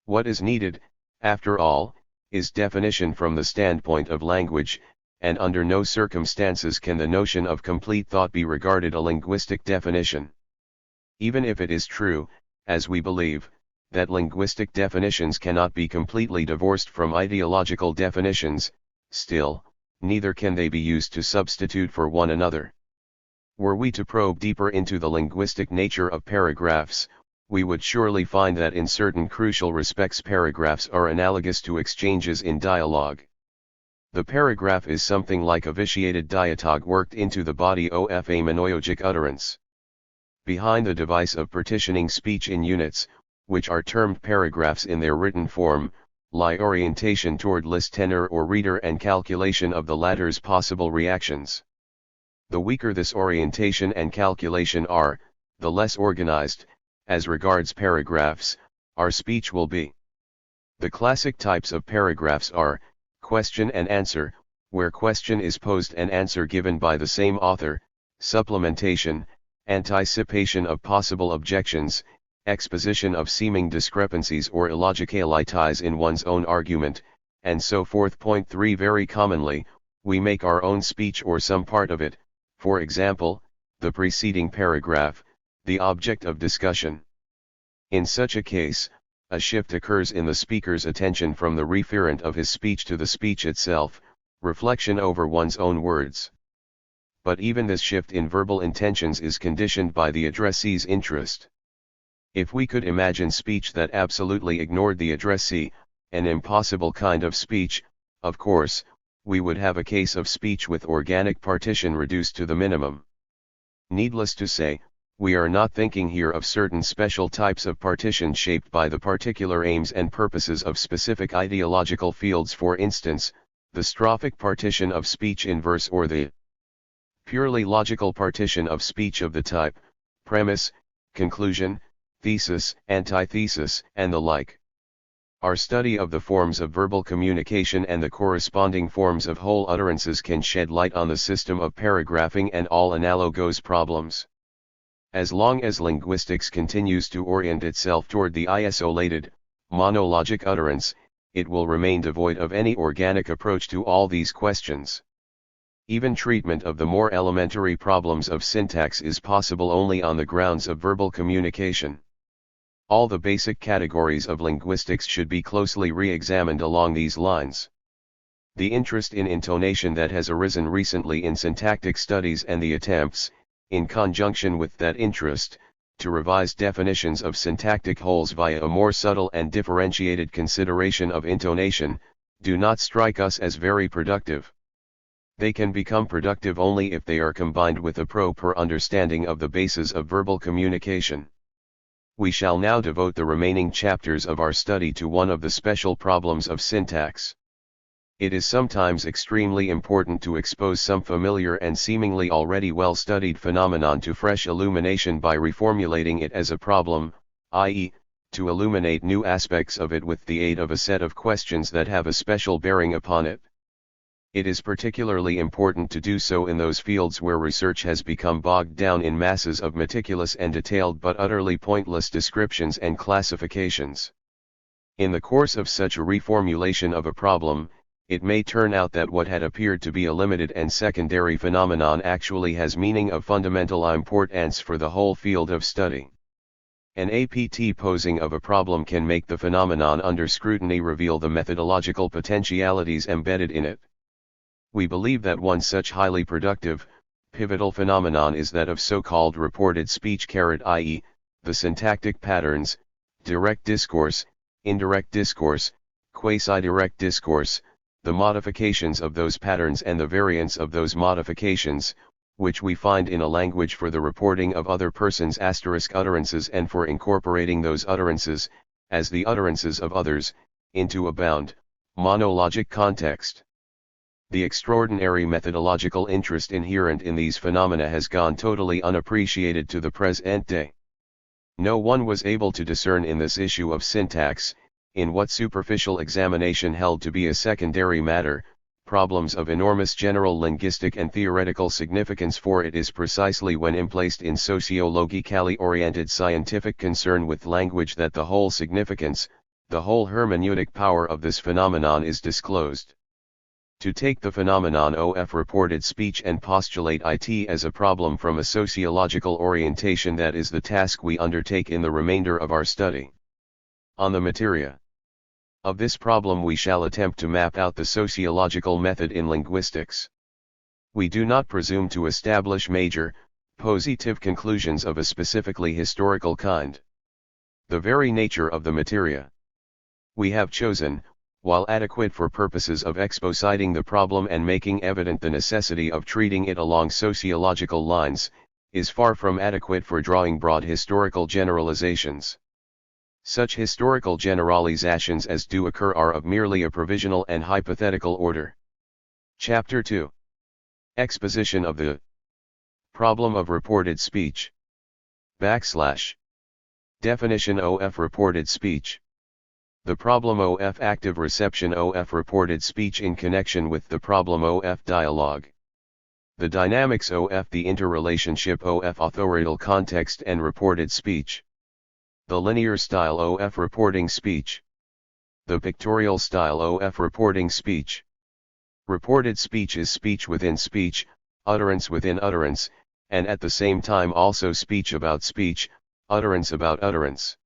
What is needed, after all, is definition from the standpoint of language, and under no circumstances can the notion of complete thought be regarded a linguistic definition. Even if it is true, as we believe, that linguistic definitions cannot be completely divorced from ideological definitions, still, neither can they be used to substitute for one another. Were we to probe deeper into the linguistic nature of paragraphs, we would surely find that in certain crucial respects paragraphs are analogous to exchanges in dialogue. The paragraph is something like a vitiated dialogue worked into the body of a monologic utterance. Behind the device of partitioning speech in units, which are termed paragraphs in their written form, lie orientation toward listener or reader and calculation of the latter's possible reactions. The weaker this orientation and calculation are, the less organized, as regards paragraphs, our speech will be. The classic types of paragraphs are, question and answer, where question is posed and answer given by the same author, supplementation, anticipation of possible objections, exposition of seeming discrepancies or illogicalities in one's own argument, and so forth. Point 3. Very commonly, we make our own speech or some part of it, for example, the preceding paragraph, the object of discussion. In such a case, a shift occurs in the speaker's attention from the referent of his speech to the speech itself, reflection over one's own words. But even this shift in verbal intentions is conditioned by the addressee's interest. If we could imagine speech that absolutely ignored the addressee, an impossible kind of speech, of course, we would have a case of speech with organic partition reduced to the minimum. Needless to say, we are not thinking here of certain special types of partition shaped by the particular aims and purposes of specific ideological fields, for instance, the strophic partition of speech in verse or the purely logical partition of speech of the type, premise, conclusion, thesis, antithesis, and the like. Our study of the forms of verbal communication and the corresponding forms of whole utterances can shed light on the system of paragraphing and all analogous problems. As long as linguistics continues to orient itself toward the isolated, monologic utterance, it will remain devoid of any organic approach to all these questions. Even treatment of the more elementary problems of syntax is possible only on the grounds of verbal communication. All the basic categories of linguistics should be closely re-examined along these lines. The interest in intonation that has arisen recently in syntactic studies and the attempts, in conjunction with that interest, to revise definitions of syntactic wholes via a more subtle and differentiated consideration of intonation, do not strike us as very productive. They can become productive only if they are combined with a proper understanding of the bases of verbal communication. We shall now devote the remaining chapters of our study to one of the special problems of syntax. It is sometimes extremely important to expose some familiar and seemingly already well-studied phenomenon to fresh illumination by reformulating it as a problem, i.e., to illuminate new aspects of it with the aid of a set of questions that have a special bearing upon it. It is particularly important to do so in those fields where research has become bogged down in masses of meticulous and detailed but utterly pointless descriptions and classifications. In the course of such a reformulation of a problem, it may turn out that what had appeared to be a limited and secondary phenomenon actually has meaning of fundamental importance for the whole field of study. An APT posing of a problem can make the phenomenon under scrutiny reveal the methodological potentialities embedded in it. We believe that one such highly productive, pivotal phenomenon is that of so-called reported speech, i.e., the syntactic patterns, direct discourse, indirect discourse, quasi-direct discourse, the modifications of those patterns and the variants of those modifications, which we find in a language for the reporting of other persons' utterances and for incorporating those utterances, as the utterances of others, into a bound, monologic context. The extraordinary methodological interest inherent in these phenomena has gone totally unappreciated to the present day. No one was able to discern in this issue of syntax, in what superficial examination held to be a secondary matter, problems of enormous general linguistic and theoretical significance, for it is precisely when emplaced in sociologically oriented scientific concern with language that the whole significance, the whole hermeneutic power of this phenomenon is disclosed. To take the phenomenon of reported speech and postulate it as a problem from a sociological orientation, that is the task we undertake in the remainder of our study. On the materia of this problem we shall attempt to map out the sociological method in linguistics. We do not presume to establish major, positive conclusions of a specifically historical kind. The very nature of the materia we have chosen, while adequate for purposes of expositing the problem and making evident the necessity of treating it along sociological lines, is far from adequate for drawing broad historical generalizations. Such historical generalizations as do occur are of merely a provisional and hypothetical order. Chapter 2. Exposition of the problem of reported speech. Definition of reported speech. The problem of active reception of reported speech in connection with the problem of dialogue. The dynamics of the interrelationship of authorial context and reported speech. The linear style of reporting speech. The pictorial style of reporting speech. Reported speech is speech within speech, utterance within utterance, and at the same time also speech about speech, utterance about utterance.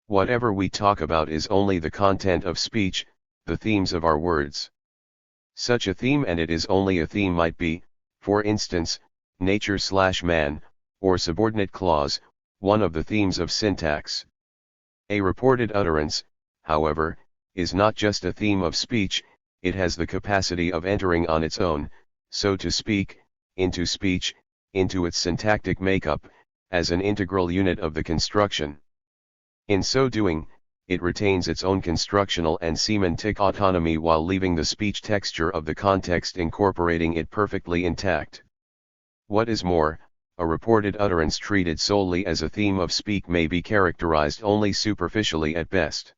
Whatever we talk about is only the content of speech, the themes of our words. Such a theme, and it is only a theme, might be, for instance, nature/man, or subordinate clause, one of the themes of syntax. A reported utterance, however, is not just a theme of speech, it has the capacity of entering on its own, so to speak, into speech, into its syntactic makeup, as an integral unit of the construction. In so doing, it retains its own constructional and semantic autonomy while leaving the speech texture of the context incorporating it perfectly intact. What is more, a reported utterance treated solely as a theme of speech may be characterized only superficially at best.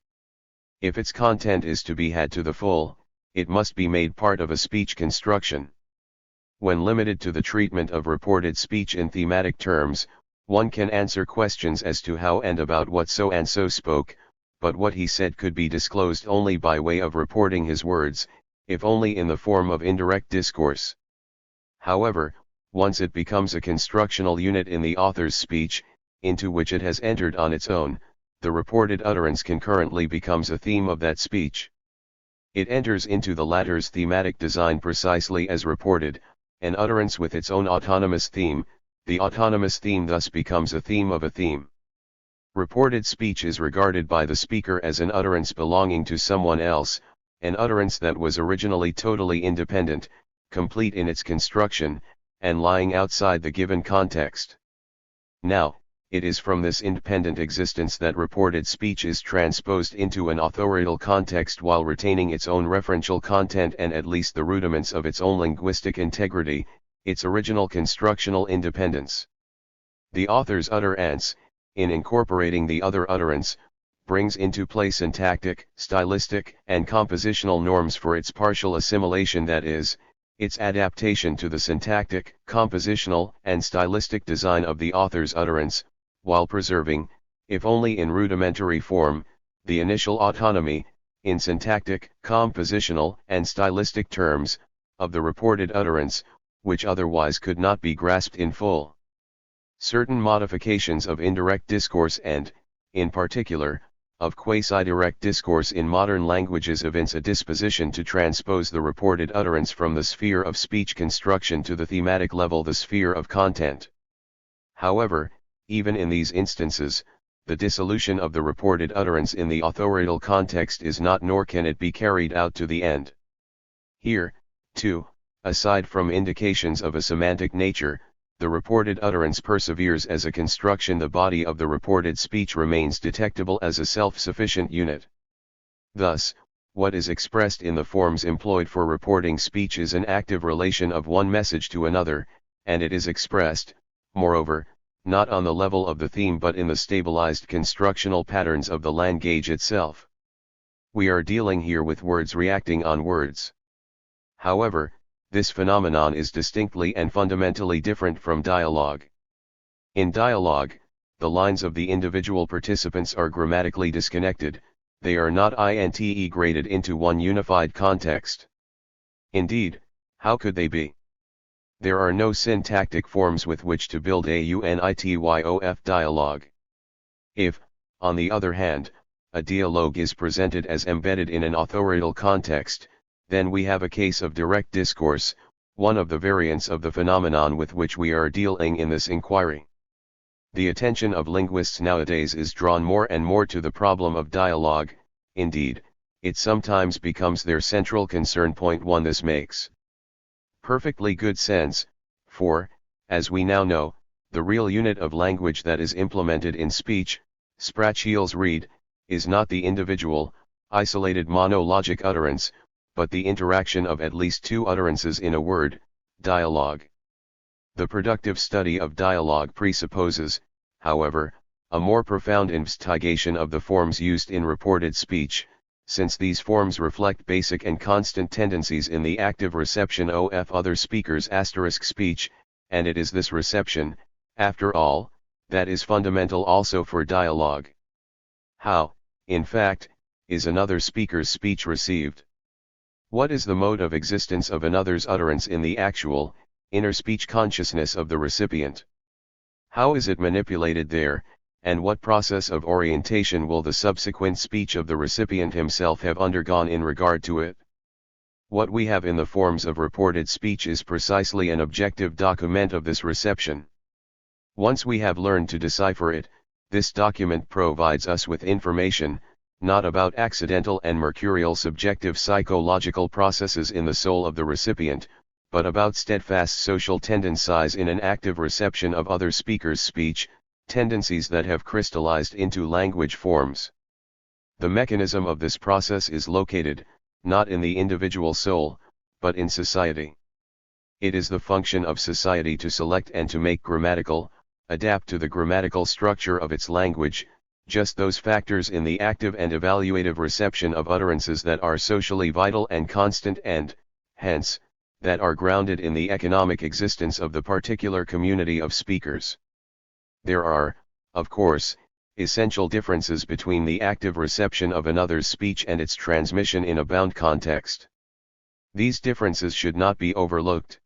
If its content is to be had to the full, it must be made part of a speech construction. When limited to the treatment of reported speech in thematic terms, one can answer questions as to how and about what so and so spoke, but what he said could be disclosed only by way of reporting his words, if only in the form of indirect discourse. However, once it becomes a constructional unit in the author's speech, into which it has entered on its own, the reported utterance concurrently becomes a theme of that speech. It enters into the latter's thematic design precisely as reported, an utterance with its own autonomous theme, the autonomous theme thus becomes a theme of a theme. Reported speech is regarded by the speaker as an utterance belonging to someone else, an utterance that was originally totally independent, complete in its construction, and lying outside the given context. Now, it is from this independent existence that reported speech is transposed into an authorial context while retaining its own referential content and at least the rudiments of its own linguistic integrity, its original constructional independence. The author's utterance, in incorporating the other utterance, brings into play syntactic, stylistic, and compositional norms for its partial assimilation, that is, its adaptation to the syntactic, compositional, and stylistic design of the author's utterance, while preserving, if only in rudimentary form, the initial autonomy, in syntactic, compositional, and stylistic terms, of the reported utterance, which otherwise could not be grasped in full. Certain modifications of indirect discourse and, in particular, of quasi-direct discourse in modern languages evince a disposition to transpose the reported utterance from the sphere of speech construction to the thematic level, the sphere of content. However, even in these instances, the dissolution of the reported utterance in the authorial context is not nor can it be carried out to the end. Here, too, aside from indications of a semantic nature, the reported utterance perseveres as a construction. The body of the reported speech remains detectable as a self-sufficient unit. Thus, what is expressed in the forms employed for reporting speech is an active relation of one message to another, and it is expressed, moreover, not on the level of the theme but in the stabilized constructional patterns of the language itself. We are dealing here with words reacting on words. However, this phenomenon is distinctly and fundamentally different from dialogue. In dialogue, the lines of the individual participants are grammatically disconnected, they are not integrated into one unified context. Indeed, how could they be? There are no syntactic forms with which to build a unityof dialogue. If, on the other hand, a dialogue is presented as embedded in an authorial context, then we have a case of direct discourse, one of the variants of the phenomenon with which we are dealing in this inquiry. The attention of linguists nowadays is drawn more and more to the problem of dialogue, indeed, it sometimes becomes their central concern point. This makes perfectly good sense, for, as we now know, the real unit of language that is implemented in speech, sprachlingsrede, is not the individual, isolated monologic utterance, but the interaction of at least two utterances in a word, dialogue. The productive study of dialogue presupposes, however, a more profound investigation of the forms used in reported speech, since these forms reflect basic and constant tendencies in the active reception of other speakers' speech, and it is this reception, after all, that is fundamental also for dialogue. How, in fact, is another speaker's speech received? What is the mode of existence of another's utterance in the actual, inner speech consciousness of the recipient? How is it manipulated there, and what process of orientation will the subsequent speech of the recipient himself have undergone in regard to it? What we have in the forms of reported speech is precisely an objective document of this reception. Once we have learned to decipher it, this document provides us with information, not about accidental and mercurial subjective psychological processes in the soul of the recipient, but about steadfast social tendencies in an active reception of other speakers' speech, tendencies that have crystallized into language forms. The mechanism of this process is located, not in the individual soul, but in society. It is the function of society to select and to make grammatical, adapt to the grammatical structure of its language, just those factors in the active and evaluative reception of utterances that are socially vital and constant and, hence, that are grounded in the economic existence of the particular community of speakers. There are, of course, essential differences between the active reception of another's speech and its transmission in a bound context. These differences should not be overlooked.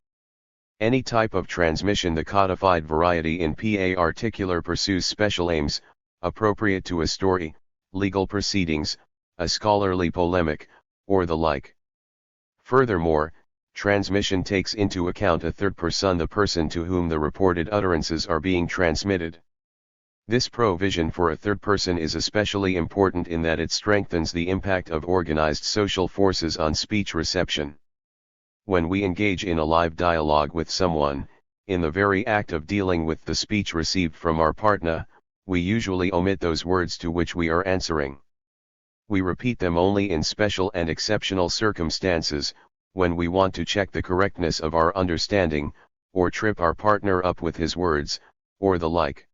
Any type of transmission, the codified variety in particular, pursues special aims, appropriate to a story, legal proceedings, a scholarly polemic, or the like. Furthermore, transmission takes into account a third person, the person to whom the reported utterances are being transmitted. This provision for a third person is especially important in that it strengthens the impact of organized social forces on speech reception. When we engage in a live dialogue with someone, in the very act of dealing with the speech received from our partner, we usually omit those words to which we are answering. We repeat them only in special and exceptional circumstances, when we want to check the correctness of our understanding, or trip our partner up with his words, or the like.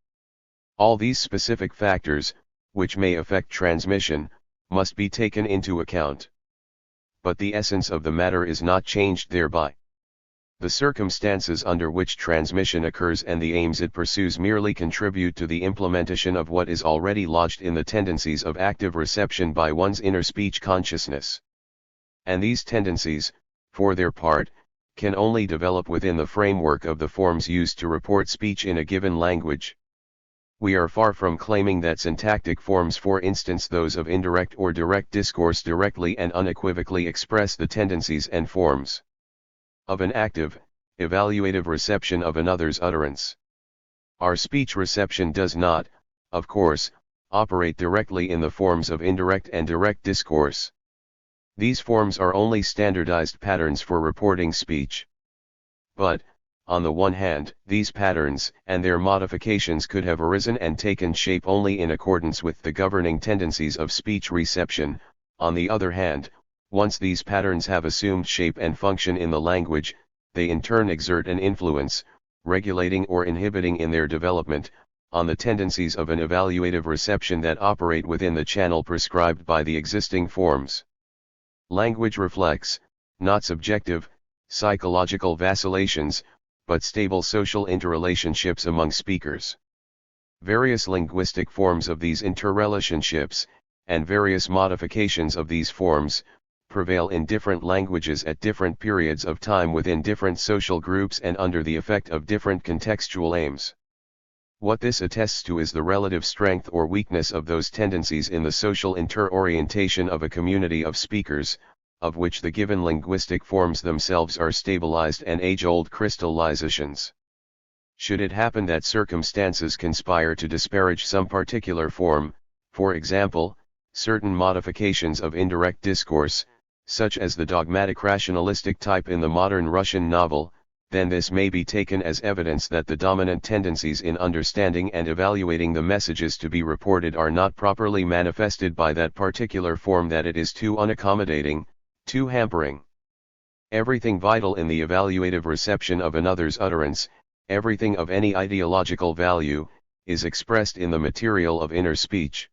All these specific factors, which may affect transmission, must be taken into account. But the essence of the matter is not changed thereby. The circumstances under which transmission occurs and the aims it pursues merely contribute to the implementation of what is already lodged in the tendencies of active reception by one's inner speech consciousness. And these tendencies, for their part, can only develop within the framework of the forms used to report speech in a given language. We are far from claiming that syntactic forms, for instance those of indirect or direct discourse, directly and unequivocally express the tendencies and forms of an active, evaluative reception of another's utterance. Our speech reception does not, of course, operate directly in the forms of indirect and direct discourse. These forms are only standardized patterns for reporting speech. But, on the one hand, these patterns and their modifications could have arisen and taken shape only in accordance with the governing tendencies of speech reception. On the other hand, once these patterns have assumed shape and function in the language, they in turn exert an influence, regulating or inhibiting in their development, on the tendencies of an evaluative reception that operate within the channel prescribed by the existing forms. Language reflects, not subjective, psychological vacillations, but stable social interrelationships among speakers. Various linguistic forms of these interrelationships, and various modifications of these forms, prevail in different languages at different periods of time within different social groups and under the effect of different contextual aims. What this attests to is the relative strength or weakness of those tendencies in the social interorientation of a community of speakers, of which the given linguistic forms themselves are stabilized and age-old crystallizations. Should it happen that circumstances conspire to disparage some particular form, for example, certain modifications of indirect discourse, such as the dogmatic rationalistic type in the modern Russian novel, then this may be taken as evidence that the dominant tendencies in understanding and evaluating the messages to be reported are not properly manifested by that particular form, that it is too unaccommodating, too hampering. Everything vital in the evaluative reception of another's utterance, everything of any ideological value, is expressed in the material of inner speech.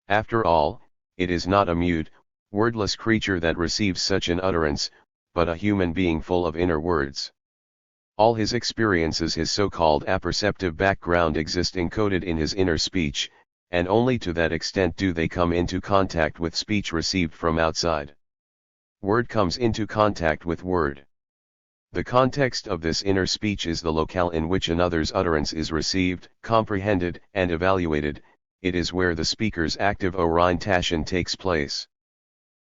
After all, it is not a mute, wordless creature that receives such an utterance, but a human being full of inner words. All his experiences, his so-called apperceptive background, exist encoded in his inner speech, and only to that extent do they come into contact with speech received from outside. Word comes into contact with word. The context of this inner speech is the locale in which another's utterance is received, comprehended, and evaluated. It is where the speaker's active orientation takes place.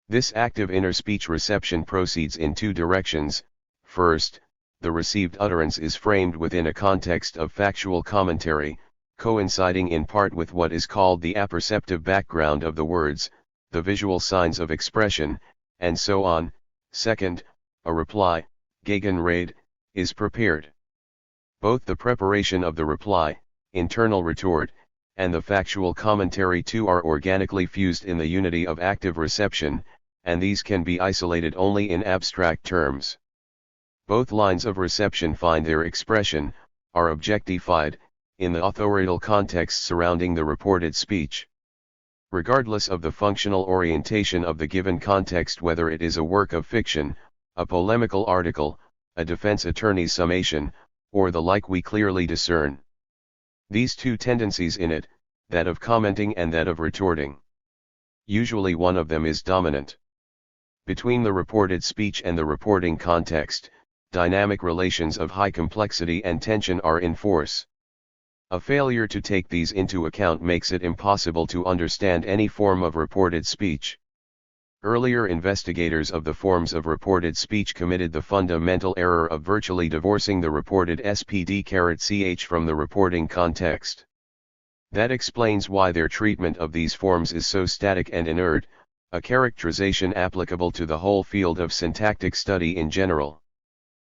This active inner speech reception proceeds in two directions. First, the received utterance is framed within a context of factual commentary, coinciding in part with what is called the apperceptive background of the words, the visual signs of expression, and so on. Second, a reply, Gegenrede, is prepared. Both the preparation of the reply, internal retort, and the factual commentary too are organically fused in the unity of active reception, and these can be isolated only in abstract terms. Both lines of reception find their expression, are objectified, in the authorial context surrounding the reported speech. Regardless of the functional orientation of the given context, whether it is a work of fiction, a polemical article, a defense attorney's summation, or the like, we clearly discern these two tendencies in it, that of commenting and that of retorting. Usually one of them is dominant. Between the reported speech and the reporting context, dynamic relations of high complexity and tension are in force. A failure to take these into account makes it impossible to understand any form of reported speech. Earlier investigators of the forms of reported speech committed the fundamental error of virtually divorcing the reported SPD-ch from the reporting context. That explains why their treatment of these forms is so static and inert, a characterization applicable to the whole field of syntactic study in general.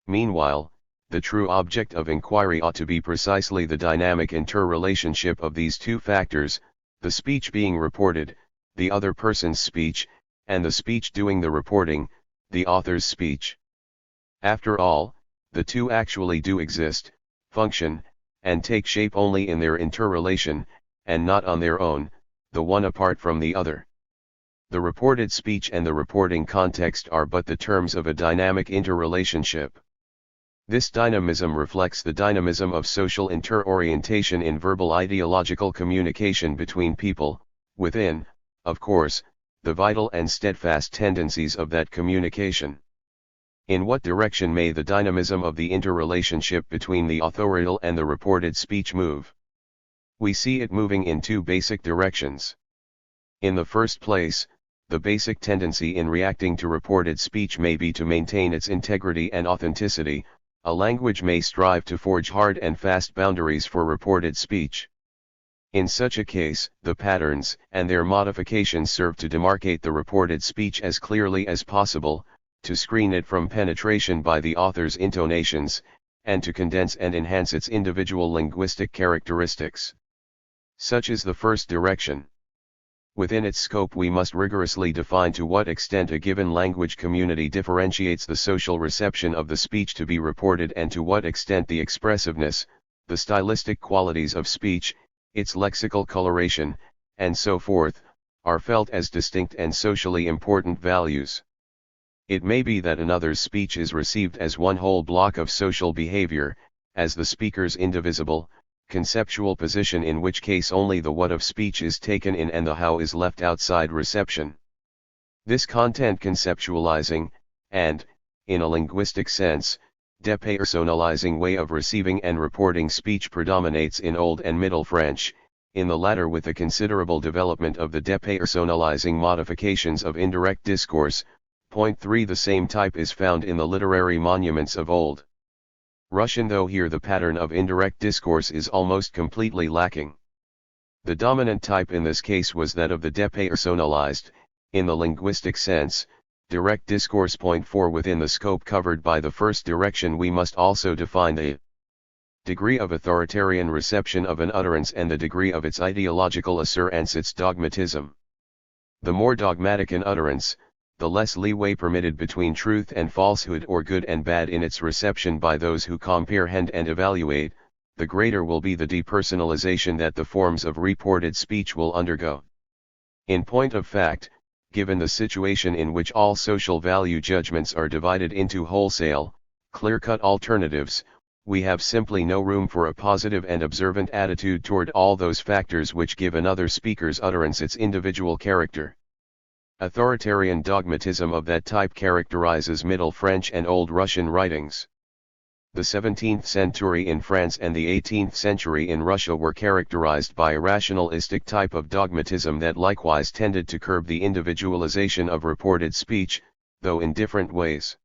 Meanwhile, the true object of inquiry ought to be precisely the dynamic interrelationship of these two factors, the speech being reported, the other person's speech, and the speech doing the reporting, the author's speech. After all, the two actually do exist, function, and take shape only in their interrelation, and not on their own, the one apart from the other. The reported speech and the reporting context are but the terms of a dynamic interrelationship. This dynamism reflects the dynamism of social interorientation in verbal ideological communication between people, within, of course, the vital and steadfast tendencies of that communication. In what direction may the dynamism of the interrelationship between the authorial and the reported speech move? We see it moving in two basic directions. In the first place, the basic tendency in reacting to reported speech may be to maintain its integrity and authenticity. A language may strive to forge hard and fast boundaries for reported speech. In such a case, the patterns and their modifications serve to demarcate the reported speech as clearly as possible, to screen it from penetration by the author's intonations, and to condense and enhance its individual linguistic characteristics. Such is the first direction. Within its scope, we must rigorously define to what extent a given language community differentiates the social reception of the speech to be reported, and to what extent the expressiveness, the stylistic qualities of speech, its lexical coloration, and so forth, are felt as distinct and socially important values. It may be that another's speech is received as one whole block of social behavior, as the speaker's indivisible, conceptual position, in which case only the what of speech is taken in and the how is left outside reception. This content conceptualizing, and, in a linguistic sense, depersonalizing way of receiving and reporting speech predominates in Old and Middle French, in the latter with the considerable development of the depersonalizing modifications of indirect discourse. Point 3. The same type is found in the literary monuments of Old Russian, though here the pattern of indirect discourse is almost completely lacking. The dominant type in this case was that of the depersonalized, in the linguistic sense, direct discourse. Point 4. Within the scope covered by the first direction, we must also define the degree of authoritarian reception of an utterance and the degree of its ideological assurance, its dogmatism. The more dogmatic an utterance, the less leeway permitted between truth and falsehood, or good and bad, in its reception by those who comprehend and evaluate, the greater will be the depersonalization that the forms of reported speech will undergo. In point of fact, given the situation in which all social value judgments are divided into wholesale, clear-cut alternatives, we have simply no room for a positive and observant attitude toward all those factors which give another speaker's utterance its individual character. Authoritarian dogmatism of that type characterizes Middle French and Old Russian writings. The 17th century in France and the 18th century in Russia were characterized by a rationalistic type of dogmatism that likewise tended to curb the individualization of reported speech, though in different ways.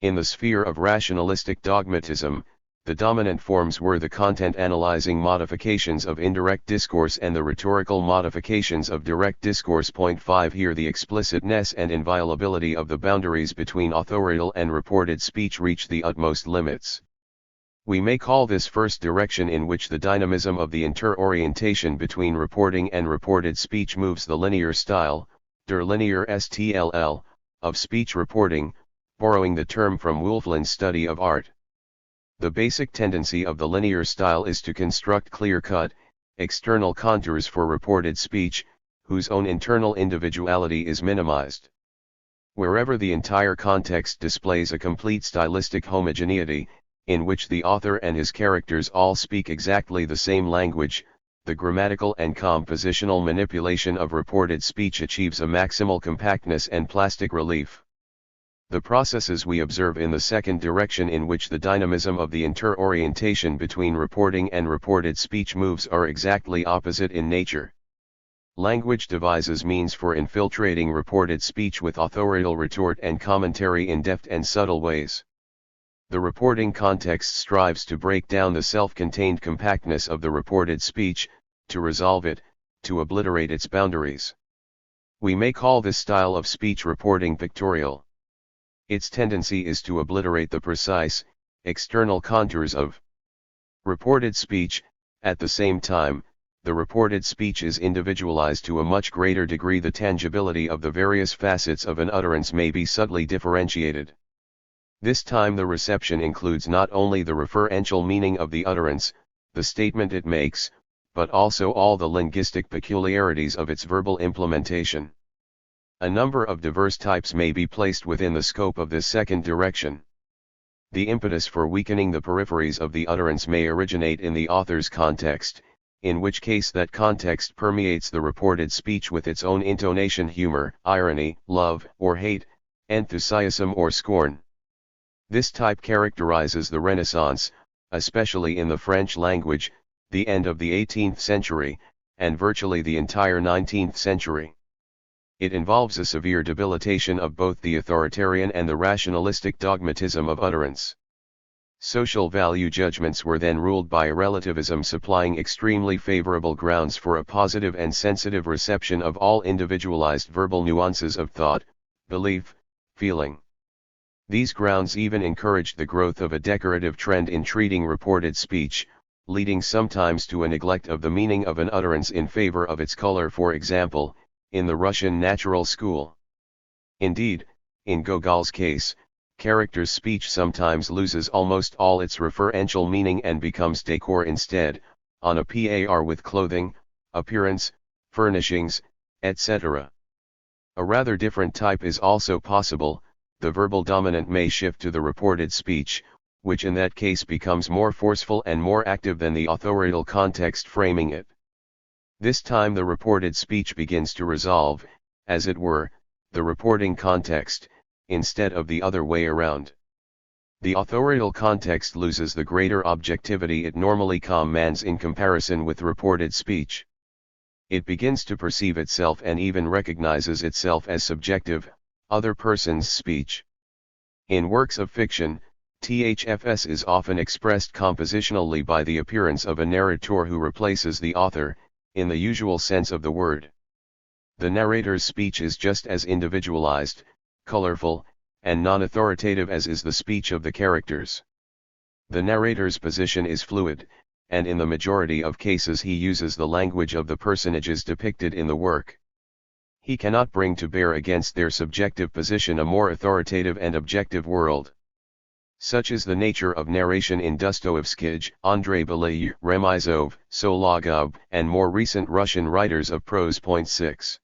In the sphere of rationalistic dogmatism, the dominant forms were the content-analyzing modifications of indirect discourse and the rhetorical modifications of direct discourse. 5 Here the explicitness and inviolability of the boundaries between authorial and reported speech reach the utmost limits. We may call this first direction, in which the dynamism of the inter-orientation between reporting and reported speech moves the linear style, der linear STLL, of speech reporting, borrowing the term from Wulfland's study of art. The basic tendency of the linear style is to construct clear-cut, external contours for reported speech, whose own internal individuality is minimized. Wherever the entire context displays a complete stylistic homogeneity, in which the author and his characters all speak exactly the same language, the grammatical and compositional manipulation of reported speech achieves a maximal compactness and plastic relief. The processes we observe in the second direction, in which the dynamism of the inter-orientation between reporting and reported speech moves, are exactly opposite in nature. Language devises means for infiltrating reported speech with authorial retort and commentary in deft and subtle ways. The reporting context strives to break down the self-contained compactness of the reported speech, to resolve it, to obliterate its boundaries. We may call this style of speech reporting pictorial. Its tendency is to obliterate the precise, external contours of reported speech. At the same time, the reported speech is individualized to a much greater degree. The tangibility of the various facets of an utterance may be subtly differentiated. This time the reception includes not only the referential meaning of the utterance, the statement it makes, but also all the linguistic peculiarities of its verbal implementation. A number of diverse types may be placed within the scope of this second direction. The impetus for weakening the peripheries of the utterance may originate in the author's context, in which case that context permeates the reported speech with its own intonation, humor, irony, love or hate, enthusiasm or scorn. This type characterizes the Renaissance, especially in the French language, the end of the 18th century, and virtually the entire 19th century. It involves a severe debilitation of both the authoritarian and the rationalistic dogmatism of utterance. Social value judgments were then ruled by relativism, supplying extremely favorable grounds for a positive and sensitive reception of all individualized verbal nuances of thought, belief, feeling. These grounds even encouraged the growth of a decorative trend in treating reported speech, leading sometimes to a neglect of the meaning of an utterance in favor of its color. For example, in the Russian natural school. Indeed, in Gogol's case, character's speech sometimes loses almost all its referential meaning and becomes decor instead, on a par with clothing, appearance, furnishings, etc. A rather different type is also possible. The verbal dominant may shift to the reported speech, which in that case becomes more forceful and more active than the authorial context framing it. This time the reported speech begins to resolve, as it were, the reporting context, instead of the other way around. The authorial context loses the greater objectivity it normally commands in comparison with reported speech. It begins to perceive itself and even recognizes itself as subjective, other person's speech. In works of fiction, THFS is often expressed compositionally by the appearance of a narrator who replaces the author, in the usual sense of the word. The narrator's speech is just as individualized, colorful, and non-authoritative as is the speech of the characters. The narrator's position is fluid, and in the majority of cases he uses the language of the personages depicted in the work. He cannot bring to bear against their subjective position a more authoritative and objective world. Such is the nature of narration in Dostoevsky, Andrei Belayev, Remizov, Sologub, and more recent Russian writers of prose. 6.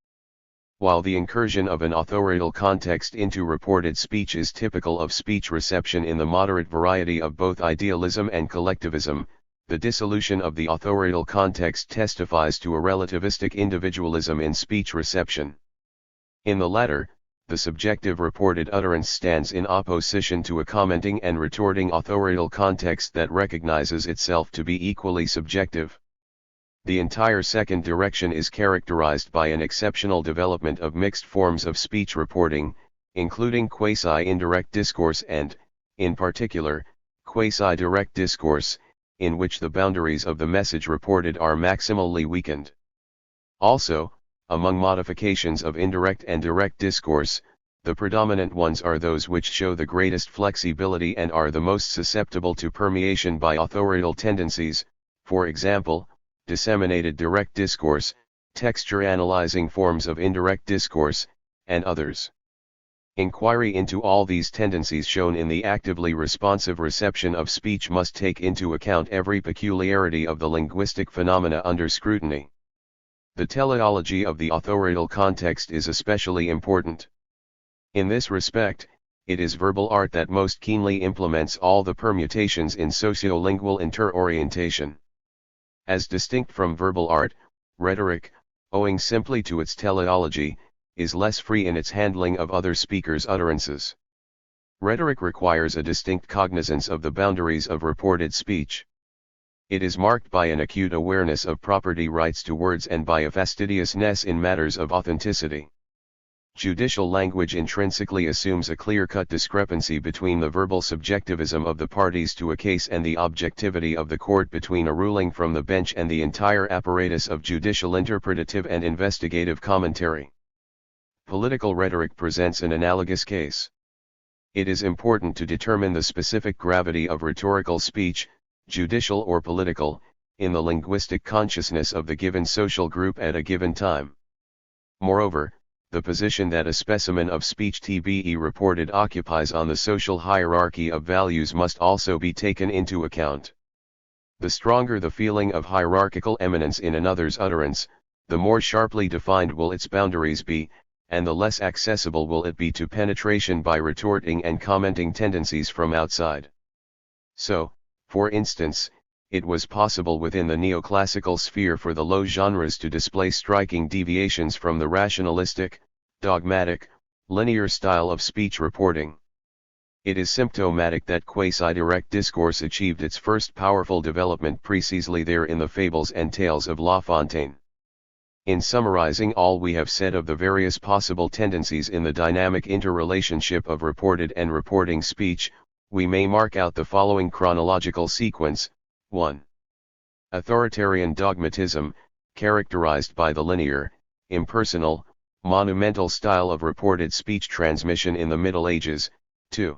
While the incursion of an authorial context into reported speech is typical of speech reception in the moderate variety of both idealism and collectivism, the dissolution of the authorial context testifies to a relativistic individualism in speech reception. In the latter, the subjective reported utterance stands in opposition to a commenting and retorting authorial context that recognizes itself to be equally subjective. The entire second direction is characterized by an exceptional development of mixed forms of speech reporting, including quasi-indirect discourse and, in particular, quasi-direct discourse, in which the boundaries of the message reported are maximally weakened. Also, among modifications of indirect and direct discourse, the predominant ones are those which show the greatest flexibility and are the most susceptible to permeation by authorial tendencies, for example, disseminated direct discourse, texture-analyzing forms of indirect discourse, and others. Inquiry into all these tendencies shown in the actively responsive reception of speech must take into account every peculiarity of the linguistic phenomena under scrutiny. The teleology of the authorial context is especially important. In this respect, it is verbal art that most keenly implements all the permutations in sociolingual interorientation. As distinct from verbal art, rhetoric, owing simply to its teleology, is less free in its handling of other speakers' utterances. Rhetoric requires a distinct cognizance of the boundaries of reported speech. It is marked by an acute awareness of property rights to words and by a fastidiousness in matters of authenticity. Judicial language intrinsically assumes a clear-cut discrepancy between the verbal subjectivism of the parties to a case and the objectivity of the court, between a ruling from the bench and the entire apparatus of judicial interpretative and investigative commentary. Political rhetoric presents an analogous case. It is important to determine the specific gravity of rhetorical speech, judicial or political, in the linguistic consciousness of the given social group at a given time. Moreover, the position that a specimen of speech to be reported occupies on the social hierarchy of values must also be taken into account. The stronger the feeling of hierarchical eminence in another's utterance, the more sharply defined will its boundaries be, and the less accessible will it be to penetration by retorting and commenting tendencies from outside. So, for instance, it was possible within the neoclassical sphere for the low genres to display striking deviations from the rationalistic, dogmatic, linear style of speech reporting. It is symptomatic that quasi-direct discourse achieved its first powerful development precisely there in the fables and tales of La Fontaine. In summarizing all we have said of the various possible tendencies in the dynamic interrelationship of reported and reporting speech, we may mark out the following chronological sequence. 1. Authoritarian dogmatism, characterized by the linear, impersonal, monumental style of reported speech transmission in the Middle Ages. 2.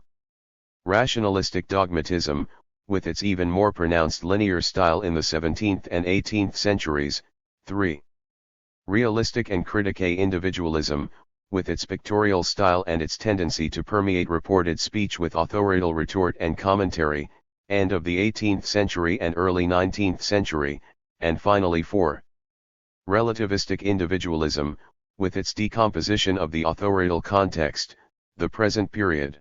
Rationalistic dogmatism, with its even more pronounced linear style in the 17th and 18th centuries. 3. Realistic and critique individualism, with its pictorial style and its tendency to permeate reported speech with authorial retort and commentary, end of the 18th century and early 19th century, and finally 4. Relativistic individualism, with its decomposition of the authorial context, the present period.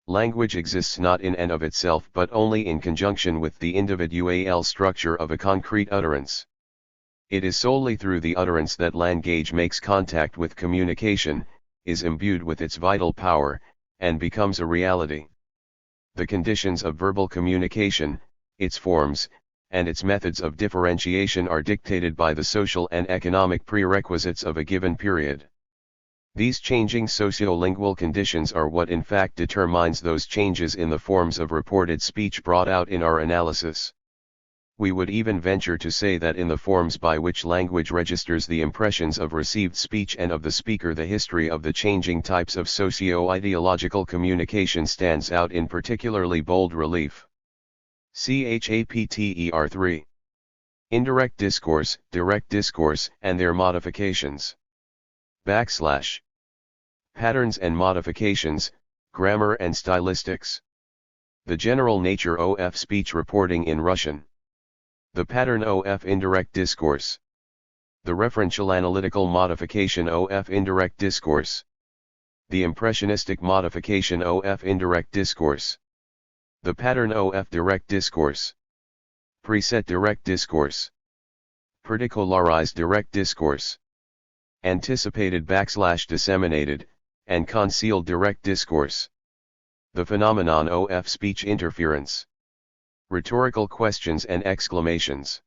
Language exists not in and of itself but only in conjunction with the individual structure of a concrete utterance. It is solely through the utterance that language makes contact with communication, is imbued with its vital power, and becomes a reality. The conditions of verbal communication, its forms, and its methods of differentiation are dictated by the social and economic prerequisites of a given period. These changing sociolingual conditions are what in fact determines those changes in the forms of reported speech brought out in our analysis. We would even venture to say that in the forms by which language registers the impressions of received speech and of the speaker, the history of the changing types of socio-ideological communication stands out in particularly bold relief. Chapter 3. Indirect discourse, direct discourse, and their modifications. Patterns and modifications, grammar and stylistics. The general nature of speech reporting in Russian. The pattern of indirect discourse. The referential analytical modification of indirect discourse. The impressionistic modification of indirect discourse. The pattern of direct discourse. Preset direct discourse. Particularized direct discourse. Anticipated / disseminated, and concealed direct discourse. The phenomenon of speech interference. Rhetorical questions and exclamations.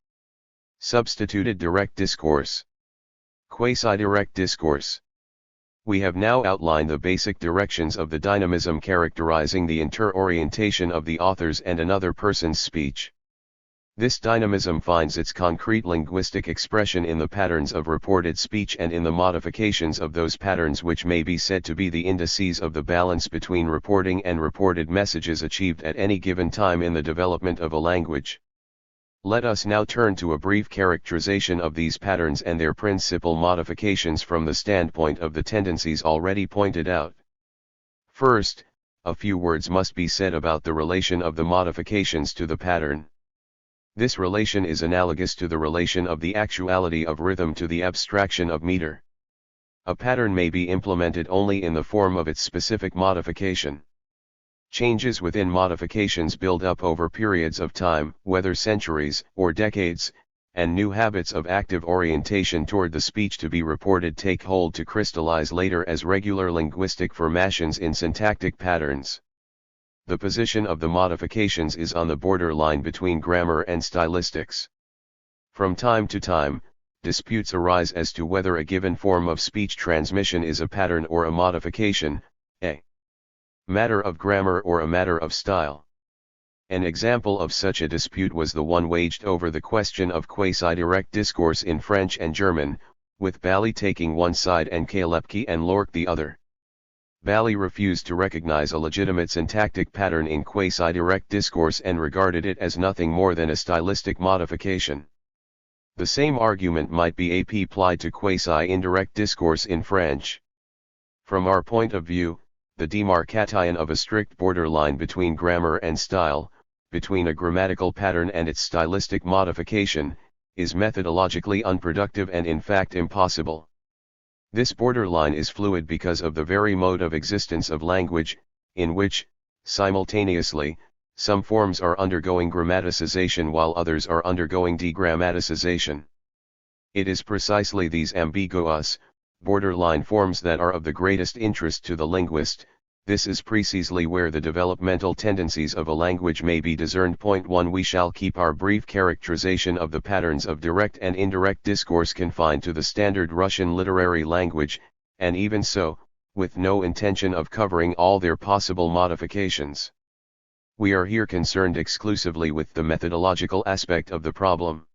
Substituted direct discourse. Quasi-direct discourse. We have now outlined the basic directions of the dynamism characterizing the inter-orientation of the author's and another person's speech. This dynamism finds its concrete linguistic expression in the patterns of reported speech and in the modifications of those patterns which may be said to be the indices of the balance between reporting and reported messages achieved at any given time in the development of a language. Let us now turn to a brief characterization of these patterns and their principal modifications from the standpoint of the tendencies already pointed out. First, a few words must be said about the relation of the modifications to the pattern. This relation is analogous to the relation of the actuality of rhythm to the abstraction of meter. A pattern may be implemented only in the form of its specific modification. Changes within modifications build up over periods of time, whether centuries or decades, and new habits of active orientation toward the speech to be reported take hold to crystallize later as regular linguistic formations in syntactic patterns. The position of the modifications is on the borderline between grammar and stylistics. From time to time, disputes arise as to whether a given form of speech transmission is a pattern or a modification, a matter of grammar or a matter of style. An example of such a dispute was the one waged over the question of quasi-direct discourse in French and German, with Bally taking one side and Kalepki and Lorck the other. Bally refused to recognize a legitimate syntactic pattern in quasi-direct discourse and regarded it as nothing more than a stylistic modification. The same argument might be applied to quasi-indirect discourse in French. From our point of view, the demarcation of a strict borderline between grammar and style, between a grammatical pattern and its stylistic modification, is methodologically unproductive and in fact impossible. This borderline is fluid because of the very mode of existence of language, in which, simultaneously, some forms are undergoing grammaticization while others are undergoing degrammaticization. It is precisely these ambiguous, borderline forms that are of the greatest interest to the linguist. This is precisely where the developmental tendencies of a language may be discerned. Point 1. We shall keep our brief characterization of the patterns of direct and indirect discourse confined to the standard Russian literary language, and even so, with no intention of covering all their possible modifications. We are here concerned exclusively with the methodological aspect of the problem.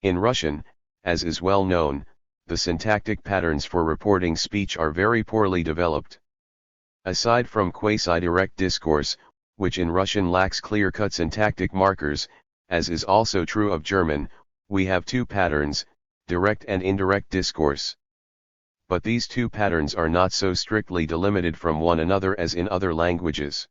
In Russian, as is well known, the syntactic patterns for reporting speech are very poorly developed. Aside from quasi-direct discourse, which in Russian lacks clear-cut syntactic markers, as is also true of German, we have two patterns, direct and indirect discourse. But these two patterns are not so strictly delimited from one another as in other languages.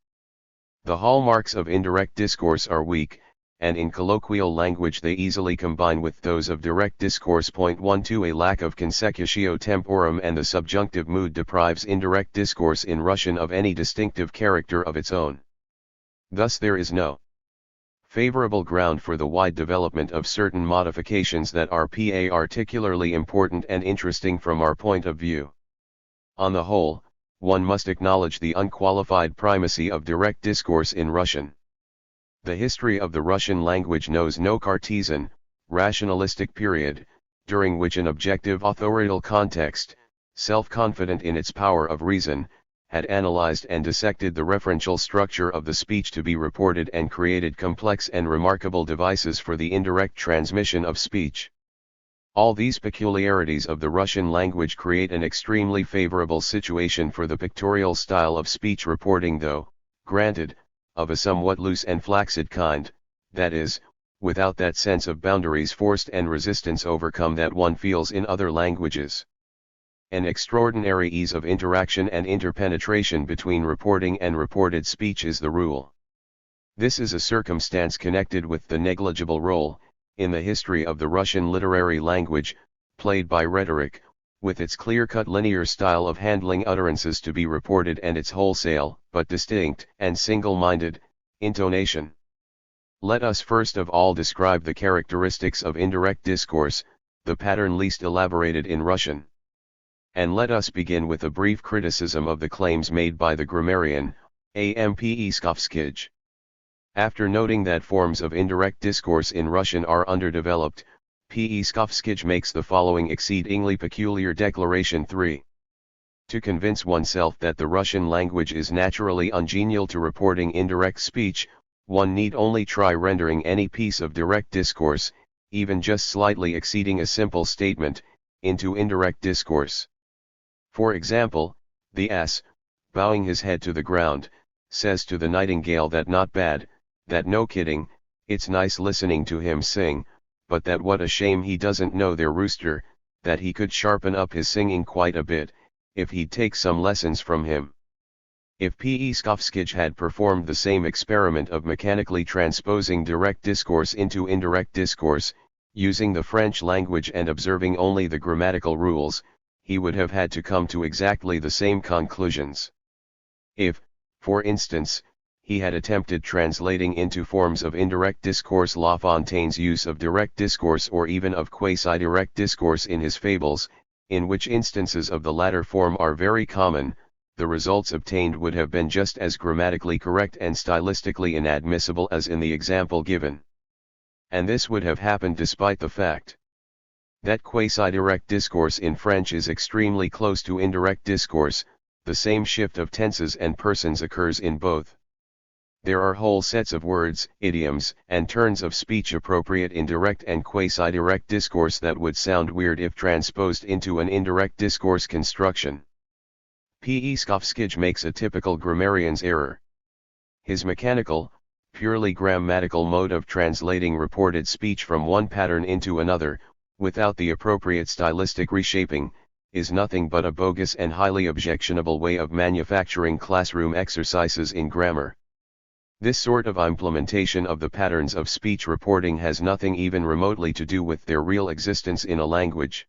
The hallmarks of indirect discourse are weak, and in colloquial language they easily combine with those of direct discourse. Point 1. A lack of consecutio temporum and the subjunctive mood deprives indirect discourse in Russian of any distinctive character of its own. Thus there is no favorable ground for the wide development of certain modifications that are particularly important and interesting from our point of view. On the whole, one must acknowledge the unqualified primacy of direct discourse in Russian. The history of the Russian language knows no Cartesian, rationalistic period, during which an objective authorial context, self-confident in its power of reason, had analyzed and dissected the referential structure of the speech to be reported and created complex and remarkable devices for the indirect transmission of speech. All these peculiarities of the Russian language create an extremely favorable situation for the pictorial style of speech reporting, though, granted, of a somewhat loose and flaccid kind, that is, without that sense of boundaries forced and resistance overcome that one feels in other languages. An extraordinary ease of interaction and interpenetration between reporting and reported speech is the rule. This is a circumstance connected with the negligible role, in the history of the Russian literary language, played by rhetoric, with its clear-cut linear style of handling utterances to be reported and its wholesale, but distinct and single-minded, intonation. Let us first of all describe the characteristics of indirect discourse, the pattern least elaborated in Russian. And let us begin with a brief criticism of the claims made by the grammarian, A.M.P. Iskovskij. After noting that forms of indirect discourse in Russian are underdeveloped, P. Iskovskij makes the following exceedingly peculiar declaration. 3. To convince oneself that the Russian language is naturally ungenial to reporting indirect speech, one need only try rendering any piece of direct discourse, even just slightly exceeding a simple statement, into indirect discourse. For example, the ass, bowing his head to the ground, says to the nightingale that not bad, that no kidding, it's nice listening to him sing, but that what a shame he doesn't know their rooster, that he could sharpen up his singing quite a bit, if he'd take some lessons from him. If P.E. had performed the same experiment of mechanically transposing direct discourse into indirect discourse, using the French language and observing only the grammatical rules, he would have had to come to exactly the same conclusions. If, for instance, he had attempted translating into forms of indirect discourse La Fontaine's use of direct discourse or even of quasi-direct discourse in his fables, in which instances of the latter form are very common, the results obtained would have been just as grammatically correct and stylistically inadmissible as in the example given. And this would have happened despite the fact that quasi-direct discourse in French is extremely close to indirect discourse. The same shift of tenses and persons occurs in both. There are whole sets of words, idioms, and turns of speech appropriate in direct and quasi-direct discourse that would sound weird if transposed into an indirect discourse construction. P.E. makes a typical grammarian's error. His mechanical, purely grammatical mode of translating reported speech from one pattern into another, without the appropriate stylistic reshaping, is nothing but a bogus and highly objectionable way of manufacturing classroom exercises in grammar. This sort of implementation of the patterns of speech reporting has nothing even remotely to do with their real existence in a language.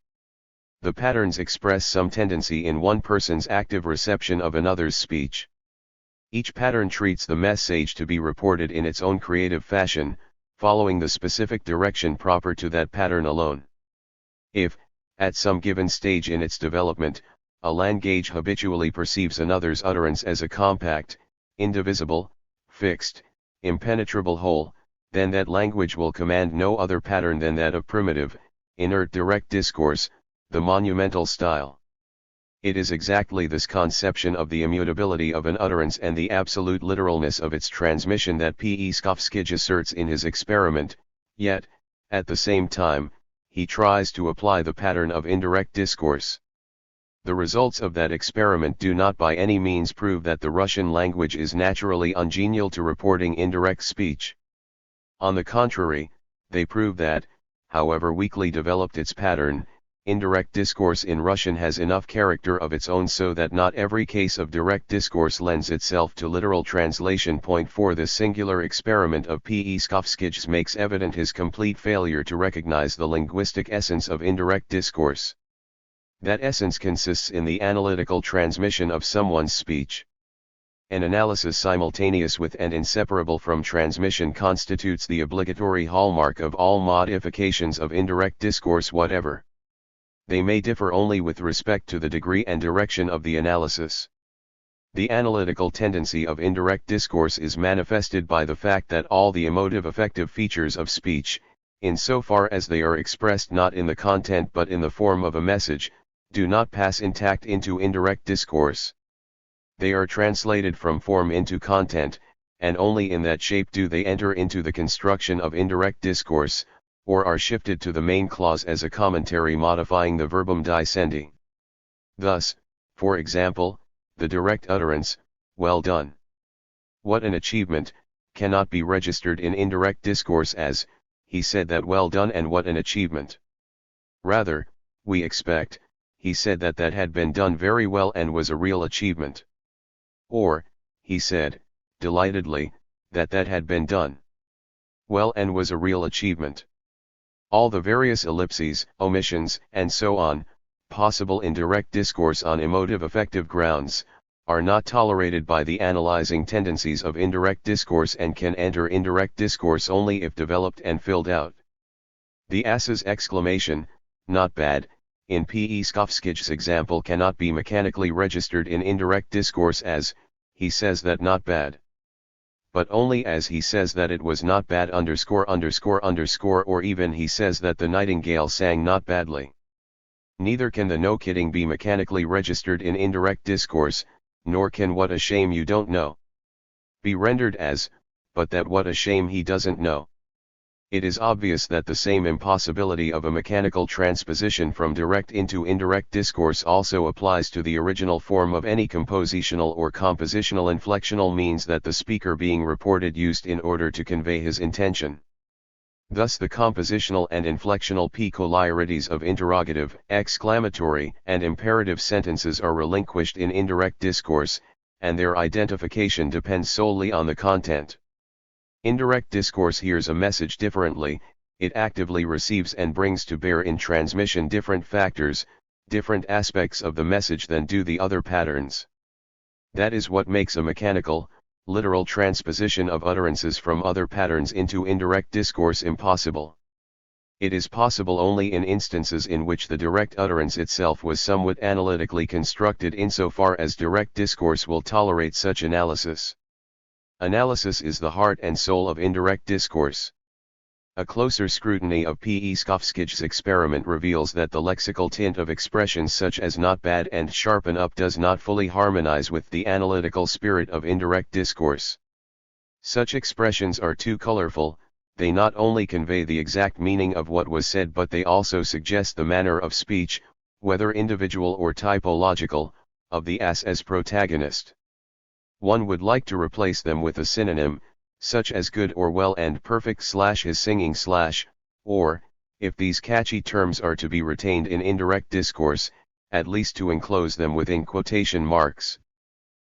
The patterns express some tendency in one person's active reception of another's speech. Each pattern treats the message to be reported in its own creative fashion, following the specific direction proper to that pattern alone. If, at some given stage in its development, a language habitually perceives another's utterance as a compact, indivisible, fixed, impenetrable whole, then that language will command no other pattern than that of primitive, inert direct discourse, the monumental style. It is exactly this conception of the immutability of an utterance and the absolute literalness of its transmission that P.E. asserts in his experiment, yet, at the same time, he tries to apply the pattern of indirect discourse. The results of that experiment do not by any means prove that the Russian language is naturally ungenial to reporting indirect speech. On the contrary, they prove that, however weakly developed its pattern, indirect discourse in Russian has enough character of its own so that not every case of direct discourse lends itself to literal translation. For this singular experiment of P.E. makes evident his complete failure to recognize the linguistic essence of indirect discourse. That essence consists in the analytical transmission of someone's speech. An analysis simultaneous with and inseparable from transmission constitutes the obligatory hallmark of all modifications of indirect discourse whatever. They may differ only with respect to the degree and direction of the analysis. The analytical tendency of indirect discourse is manifested by the fact that all the emotive affective features of speech, insofar as they are expressed not in the content but in the form of a message, do not pass intact into indirect discourse. They are translated from form into content, and only in that shape do they enter into the construction of indirect discourse, or are shifted to the main clause as a commentary modifying the verbum dicendi. Thus, for example, the direct utterance, "well done. What an achievement," cannot be registered in indirect discourse as, "he said that well done and what an achievement." Rather, we expect, "he said that that had been done very well and was a real achievement." Or, "he said, delightedly, that that had been done well and was a real achievement." All the various ellipses, omissions, and so on, possible in direct discourse on emotive affective grounds, are not tolerated by the analyzing tendencies of indirect discourse and can enter indirect discourse only if developed and filled out. The ass's exclamation, "not bad," in P.E. example cannot be mechanically registered in indirect discourse as, "he says that not bad," but only as "he says that it was not bad ______, or even "he says that the nightingale sang not badly." Neither can the no kidding be mechanically registered in indirect discourse, nor can what a shame you don't know be rendered as, but that what a shame he doesn't know. It is obvious that the same impossibility of a mechanical transposition from direct into indirect discourse also applies to the original form of any compositional or compositional inflectional means that the speaker being reported used in order to convey his intention. Thus the compositional and inflectional peculiarities of interrogative, exclamatory, and imperative sentences are relinquished in indirect discourse, and their identification depends solely on the content. Indirect discourse hears a message differently, it actively receives and brings to bear in transmission different factors, different aspects of the message than do the other patterns. That is what makes a mechanical, literal transposition of utterances from other patterns into indirect discourse impossible. It is possible only in instances in which the direct utterance itself was somewhat analytically constructed insofar as direct discourse will tolerate such analysis. Analysis is the heart and soul of indirect discourse. A closer scrutiny of P. E. Skovskij's experiment reveals that the lexical tint of expressions such as not bad and sharpen up does not fully harmonize with the analytical spirit of indirect discourse. Such expressions are too colorful, they not only convey the exact meaning of what was said but they also suggest the manner of speech, whether individual or typological, of the ass as protagonist. One would like to replace them with a synonym, such as good or well and perfect / his singing / or, if these catchy terms are to be retained in indirect discourse, at least to enclose them within quotation marks.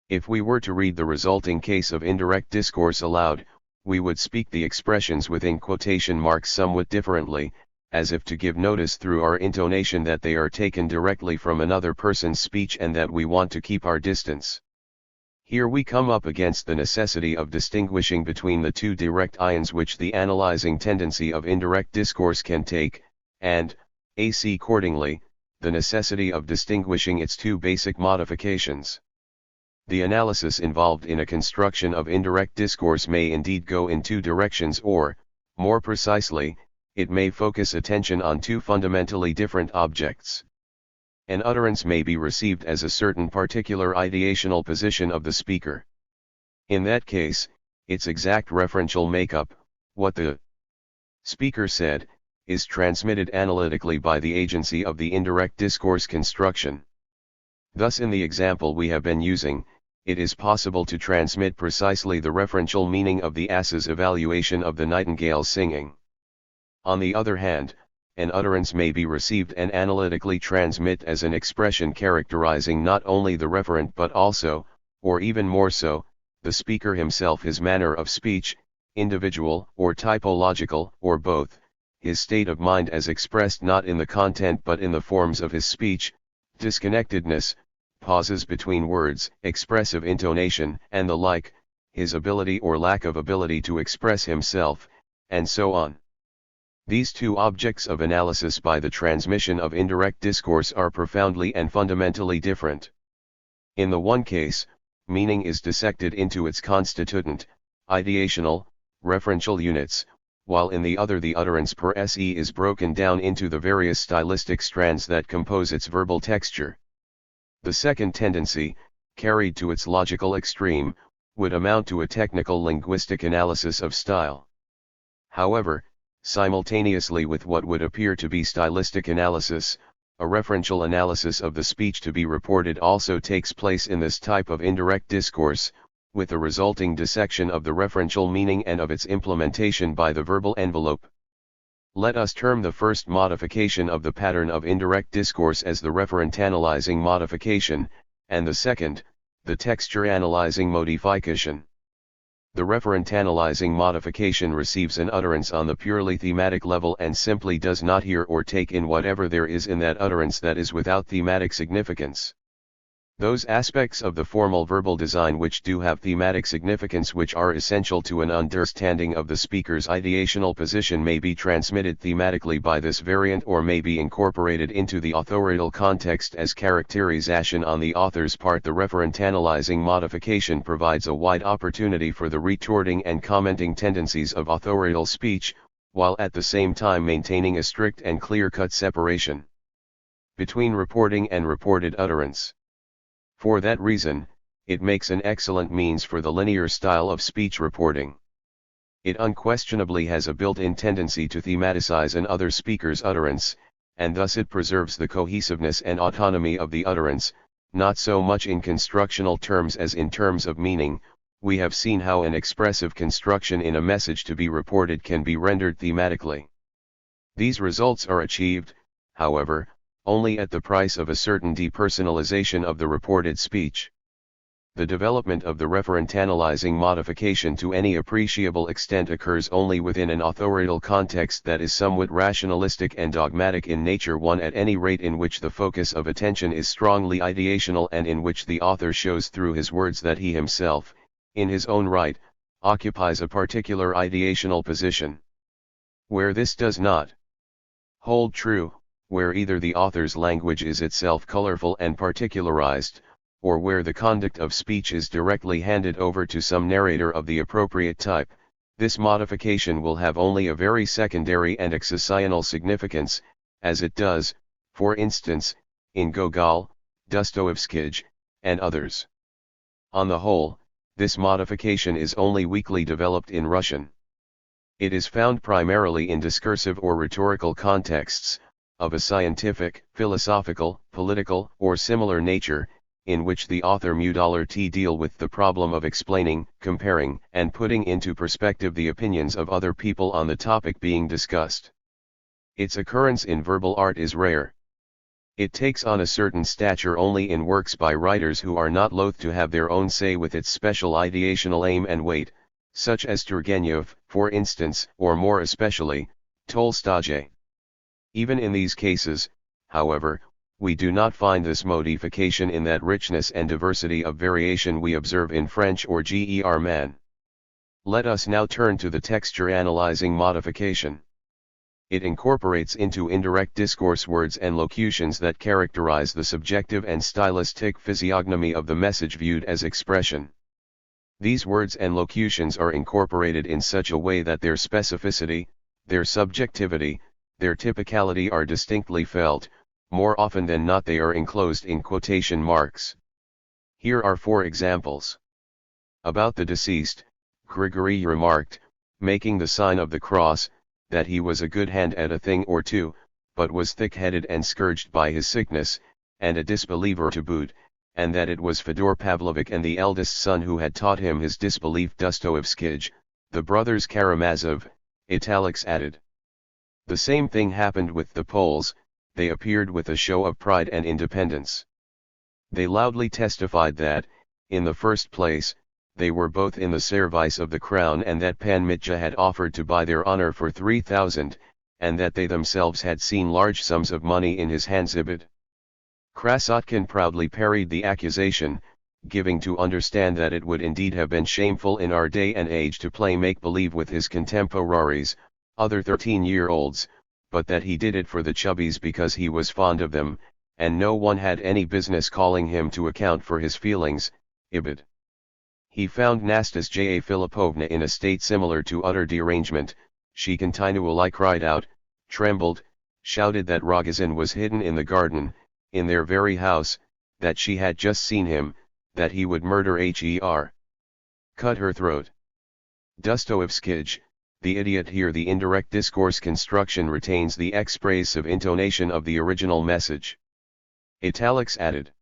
If we were to read the resulting case of indirect discourse aloud, we would speak the expressions within quotation marks somewhat differently, as if to give notice through our intonation that they are taken directly from another person's speech and that we want to keep our distance. Here we come up against the necessity of distinguishing between the two direct ions which the analyzing tendency of indirect discourse can take, and, accordingly, the necessity of distinguishing its two basic modifications. The analysis involved in a construction of indirect discourse may indeed go in two directions or, more precisely, it may focus attention on two fundamentally different objects. An utterance may be received as a certain particular ideational position of the speaker. In that case, its exact referential makeup, what the speaker said, is transmitted analytically by the agency of the indirect discourse construction. Thus in the example we have been using, it is possible to transmit precisely the referential meaning of the ass's evaluation of the nightingale's singing. On the other hand, an utterance may be received and analytically transmit as an expression characterizing not only the referent but also, or even more so, the speaker himself, his manner of speech, individual or typological or both, his state of mind as expressed not in the content but in the forms of his speech, disconnectedness, pauses between words, expressive intonation, and the like, his ability or lack of ability to express himself, and so on. These two objects of analysis by the transmission of indirect discourse are profoundly and fundamentally different. In the one case, meaning is dissected into its constituent, ideational, referential units, while in the other the utterance per se is broken down into the various stylistic strands that compose its verbal texture. The second tendency, carried to its logical extreme, would amount to a technical linguistic analysis of style. However, simultaneously with what would appear to be stylistic analysis, a referential analysis of the speech to be reported also takes place in this type of indirect discourse, with a resulting dissection of the referential meaning and of its implementation by the verbal envelope. Let us term the first modification of the pattern of indirect discourse as the referent analyzing modification, and the second, the texture analyzing modification. The referent analyzing modification receives an utterance on the purely thematic level and simply does not hear or take in whatever there is in that utterance that is without thematic significance. Those aspects of the formal verbal design which do have thematic significance, which are essential to an understanding of the speaker's ideational position, may be transmitted thematically by this variant or may be incorporated into the authorial context as characterization on the author's part. The referent analyzing modification provides a wide opportunity for the retorting and commenting tendencies of authorial speech, while at the same time maintaining a strict and clear-cut separation between reporting and reported utterance. For that reason, it makes an excellent means for the linear style of speech reporting. It unquestionably has a built-in tendency to thematicize an other speaker's utterance, and thus it preserves the cohesiveness and autonomy of the utterance, not so much in constructional terms as in terms of meaning. We have seen how an expressive construction in a message to be reported can be rendered thematically. These results are achieved, however, only at the price of a certain depersonalization of the reported speech. The development of the referent-analyzing modification to any appreciable extent occurs only within an authorial context that is somewhat rationalistic and dogmatic in nature, one at any rate in which the focus of attention is strongly ideational and in which the author shows through his words that he himself, in his own right, occupies a particular ideational position. Where this does not hold true, where either the author's language is itself colorful and particularized, or where the conduct of speech is directly handed over to some narrator of the appropriate type, this modification will have only a very secondary and exocyonal significance, as it does, for instance, in Gogol, Dostoevsky, and others. On the whole, this modification is only weakly developed in Russian. It is found primarily in discursive or rhetorical contexts, of a scientific, philosophical, political, or similar nature, in which the author $T deal with the problem of explaining, comparing, and putting into perspective the opinions of other people on the topic being discussed. Its occurrence in verbal art is rare. It takes on a certain stature only in works by writers who are not loath to have their own say with its special ideational aim and weight, such as Turgenev, for instance, or more especially, Tolstoy. Even in these cases, however, we do not find this modification in that richness and diversity of variation we observe in French or Ger man. Let us now turn to the texture-analyzing modification. It incorporates into indirect discourse words and locutions that characterize the subjective and stylistic physiognomy of the message viewed as expression. These words and locutions are incorporated in such a way that their specificity, their subjectivity, their typicality are distinctly felt. More often than not they are enclosed in quotation marks. Here are 4 examples. About the deceased, Grigory remarked, making the sign of the cross, that he was a good hand at a thing or two, but was thick-headed and scourged by his sickness, and a disbeliever to boot, and that it was Fyodor Pavlovich and the eldest son who had taught him his disbelief. Dostoevsky, the brothers Karamazov, italics added. The same thing happened with the Poles. They appeared with a show of pride and independence. They loudly testified that, in the first place, they were both in the service of the crown and that Pan Mitja had offered to buy their honor for 3,000, and that they themselves had seen large sums of money in his hands. Krasotkin proudly parried the accusation, giving to understand that it would indeed have been shameful in our day and age to play make-believe with his contemporaries, other 13-year-olds, but that he did it for the chubbies because he was fond of them, and no one had any business calling him to account for his feelings. Ibid. He found Nastasya Filipovna in a state similar to utter derangement. She continually cried out, trembled, shouted that Rogozin was hidden in the garden, in their very house, that she had just seen him, that he would murder her. Cut her throat. Dostoevsky, the idiot. Here the indirect discourse construction retains the expressive intonation of the original message. Italics added.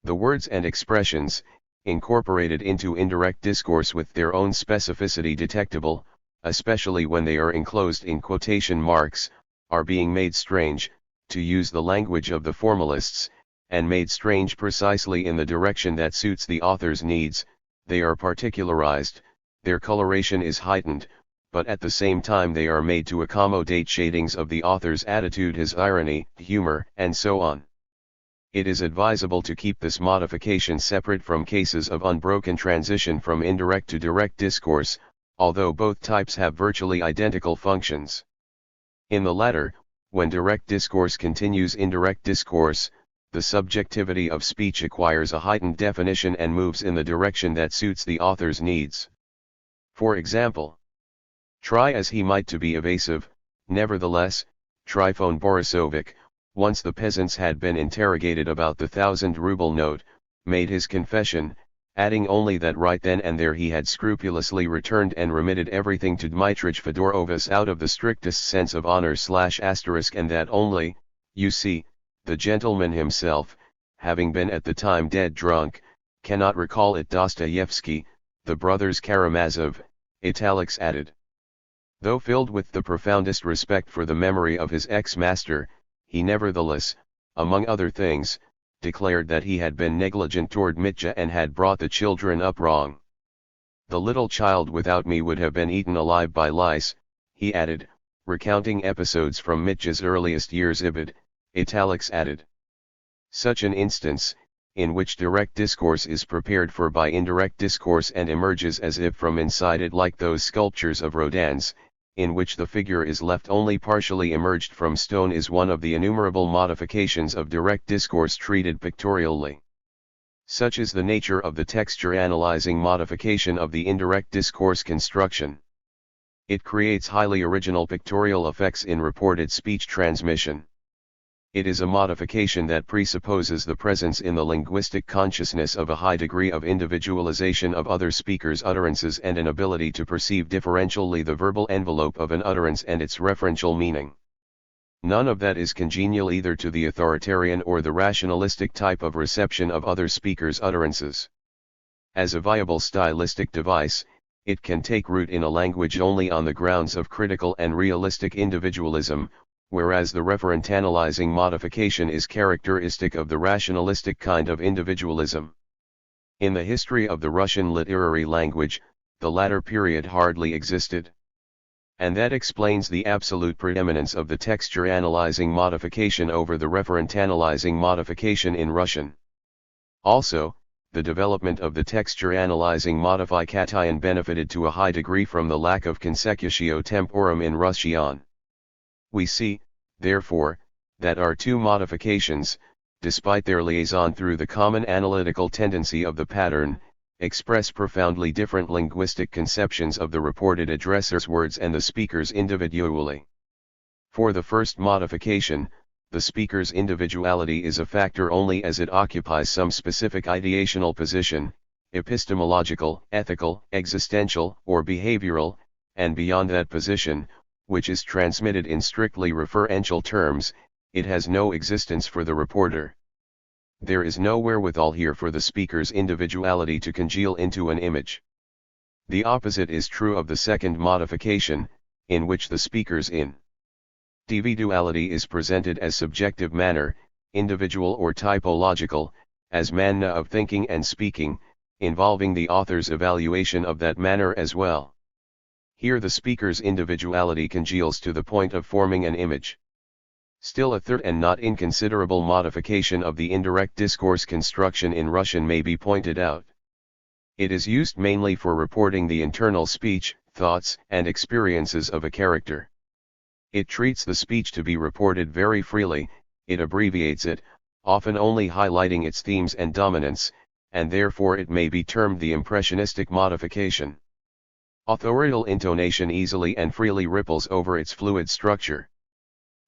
The words and expressions, incorporated into indirect discourse with their own specificity detectable, especially when they are enclosed in quotation marks, are being made strange, to use the language of the formalists, and made strange precisely in the direction that suits the author's needs. They are particularized, their coloration is heightened, but at the same time they are made to accommodate shadings of the author's attitude, his irony, humor, and so on. It is advisable to keep this modification separate from cases of unbroken transition from indirect to direct discourse, although both types have virtually identical functions. In the latter, when direct discourse continues indirect discourse, the subjectivity of speech acquires a heightened definition and moves in the direction that suits the author's needs. For example, try as he might to be evasive, nevertheless, Trifon Borisovich, Once the peasants had been interrogated about the 1,000-ruble note, made his confession, adding only that right then and there he had scrupulously returned and remitted everything to Dmitrich Fedorovitch out of the strictest sense of honor / and that only, you see, the gentleman himself, having been at the time dead drunk, cannot recall it. Dostoevsky, the brothers Karamazov, italics added. Though filled with the profoundest respect for the memory of his ex-master, he nevertheless, among other things, declared that he had been negligent toward Mitya and had brought the children up wrong. The little child without me would have been eaten alive by lice, he added, recounting episodes from Mitya's earliest years. Ibid, italics added. Such an instance, in which direct discourse is prepared for by indirect discourse and emerges as if from inside it, like those sculptures of Rodin's, in which the figure is left only partially emerged from stone, is one of the innumerable modifications of direct discourse treated pictorially. Such is the nature of the texture-analyzing modification of the indirect discourse construction. It creates highly original pictorial effects in reported speech transmission. It is a modification that presupposes the presence in the linguistic consciousness of a high degree of individualization of other speakers' utterances and an ability to perceive differentially the verbal envelope of an utterance and its referential meaning. None of that is congenial either to the authoritarian or the rationalistic type of reception of other speakers' utterances. As a viable stylistic device, it can take root in a language only on the grounds of critical and realistic individualism, whereas the referent-analyzing modification is characteristic of the rationalistic kind of individualism. In the history of the Russian literary language, the latter period hardly existed. And that explains the absolute preeminence of the texture-analyzing modification over the referent-analyzing modification in Russian. Also, the development of the texture-analyzing modification benefited to a high degree from the lack of consecutio temporum in Russian. We see, therefore, that our two modifications, despite their liaison through the common analytical tendency of the pattern, express profoundly different linguistic conceptions of the reported addresser's words and the speaker's individually. For the first modification, the speaker's individuality is a factor only as it occupies some specific ideational position, epistemological, ethical, existential, or behavioral, and beyond that position, which is transmitted in strictly referential terms, it has no existence for the reporter. There is no wherewithal here for the speaker's individuality to congeal into an image. The opposite is true of the second modification, in which the speaker's individuality is presented as subjective manner, individual or typological, as manner of thinking and speaking, involving the author's evaluation of that manner as well. Here the speaker's individuality congeals to the point of forming an image. Still a third and not inconsiderable modification of the indirect discourse construction in Russian may be pointed out. It is used mainly for reporting the internal speech, thoughts, and experiences of a character. It treats the speech to be reported very freely, it abbreviates it, often only highlighting its themes and dominants, and therefore it may be termed the impressionistic modification. Authorial intonation easily and freely ripples over its fluid structure.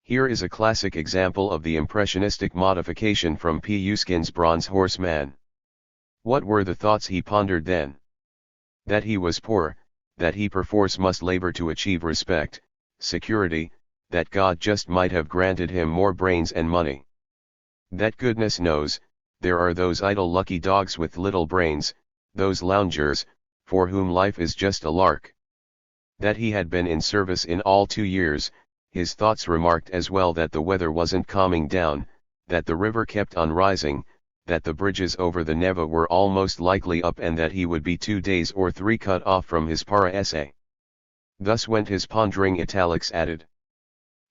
Here is a classic example of the impressionistic modification from Pushkin's Bronze Horse Man. What were the thoughts he pondered then? That he was poor, that he perforce must labor to achieve respect, security, that God just might have granted him more brains and money. That goodness knows, there are those idle lucky dogs with little brains, those loungers, for whom life is just a lark. That he had been in service in all 2 years, his thoughts remarked as well that the weather wasn't calming down, that the river kept on rising, that the bridges over the Neva were almost likely up and that he would be 2 days or 3 cut off from his para essay. Thus went his pondering, italics added.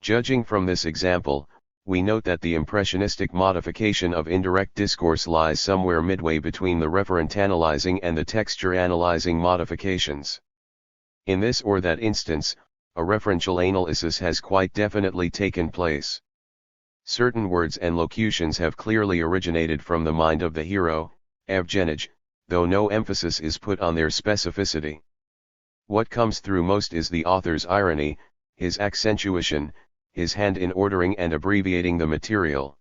Judging from this example, we note that the impressionistic modification of indirect discourse lies somewhere midway between the referent-analyzing and the texture-analyzing modifications. In this or that instance, a referential analysis has quite definitely taken place. Certain words and locutions have clearly originated from the mind of the hero, Evgenij, though no emphasis is put on their specificity. What comes through most is the author's irony, his accentuation, his hand in ordering and abbreviating the material.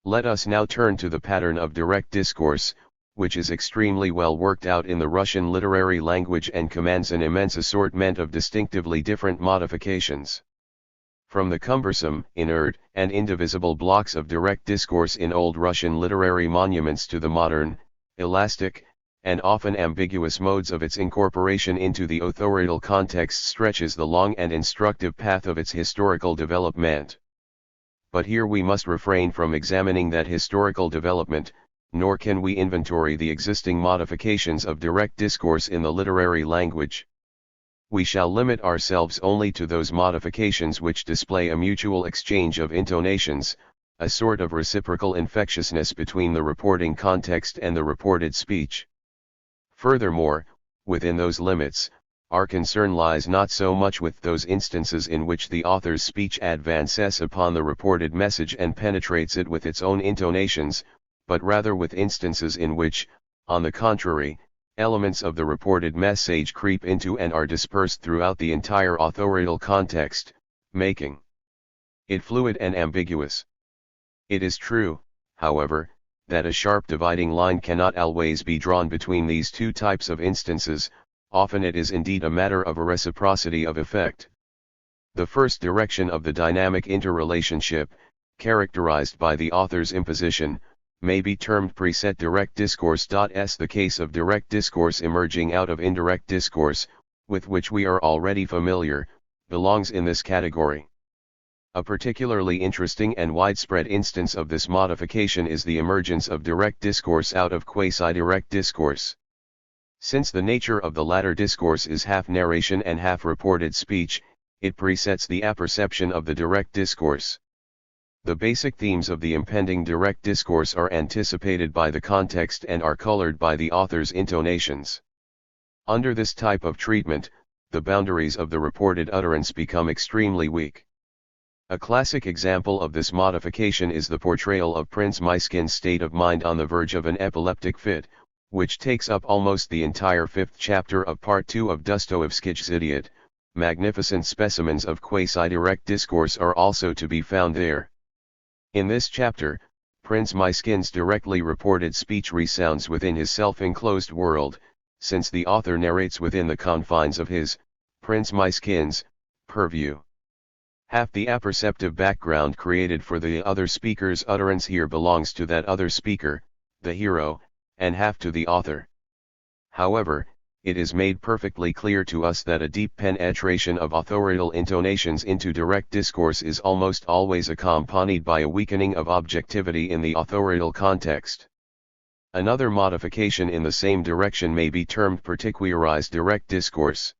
Let us now turn to the pattern of direct discourse, which is extremely well worked out in the Russian literary language and commands an immense assortment of distinctively different modifications. From the cumbersome, inert, and indivisible blocks of direct discourse in old Russian literary monuments to the modern, elastic, and often ambiguous modes of its incorporation into the authorial context stretches the long and instructive path of its historical development. But here we must refrain from examining that historical development, nor can we inventory the existing modifications of direct discourse in the literary language. We shall limit ourselves only to those modifications which display a mutual exchange of intonations, a sort of reciprocal infectiousness between the reporting context and the reported speech. Furthermore, within those limits, our concern lies not so much with those instances in which the author's speech advances upon the reported message and penetrates it with its own intonations, but rather with instances in which, on the contrary, elements of the reported message creep into and are dispersed throughout the entire authorial context, making it fluid and ambiguous. It is true, however, that a sharp dividing line cannot always be drawn between these two types of instances. Often it is indeed a matter of a reciprocity of effect. The first direction of the dynamic interrelationship, characterized by the author's imposition, may be termed preset direct discourse. The case of direct discourse emerging out of indirect discourse, with which we are already familiar, belongs in this category. A particularly interesting and widespread instance of this modification is the emergence of direct discourse out of quasi-direct discourse. Since the nature of the latter discourse is half narration and half reported speech, it presets the apperception of the direct discourse. The basic themes of the impending direct discourse are anticipated by the context and are colored by the author's intonations. Under this type of treatment, the boundaries of the reported utterance become extremely weak. A classic example of this modification is the portrayal of Prince Myskin's state of mind on the verge of an epileptic fit, which takes up almost the entire fifth chapter of Part 2 of Dostoevsky's Idiot. Magnificent specimens of quasi-direct discourse are also to be found there. In this chapter, Prince Myskin's directly reported speech resounds within his self-enclosed world, since the author narrates within the confines of his, Prince Myskin's, purview. Half the apperceptive background created for the other speaker's utterance here belongs to that other speaker, the hero, and half to the author. However, it is made perfectly clear to us that a deep penetration of authorial intonations into direct discourse is almost always accompanied by a weakening of objectivity in the authorial context. Another modification in the same direction may be termed particularized direct discourse.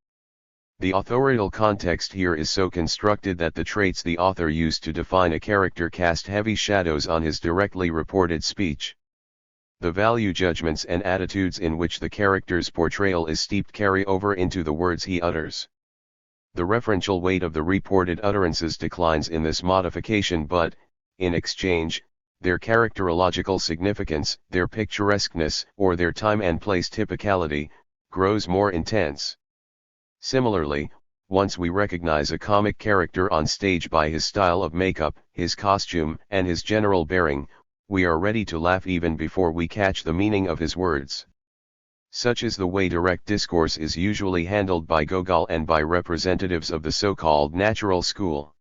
The authorial context here is so constructed that the traits the author used to define a character cast heavy shadows on his directly reported speech. The value judgments and attitudes in which the character's portrayal is steeped carry over into the words he utters. The referential weight of the reported utterances declines in this modification, but, in exchange, their characterological significance, their picturesqueness, or their time and place typicality, grows more intense. Similarly, once we recognize a comic character on stage by his style of makeup, his costume, and his general bearing, we are ready to laugh even before we catch the meaning of his words. Such is the way direct discourse is usually handled by Gogol and by representatives of the so-called natural school.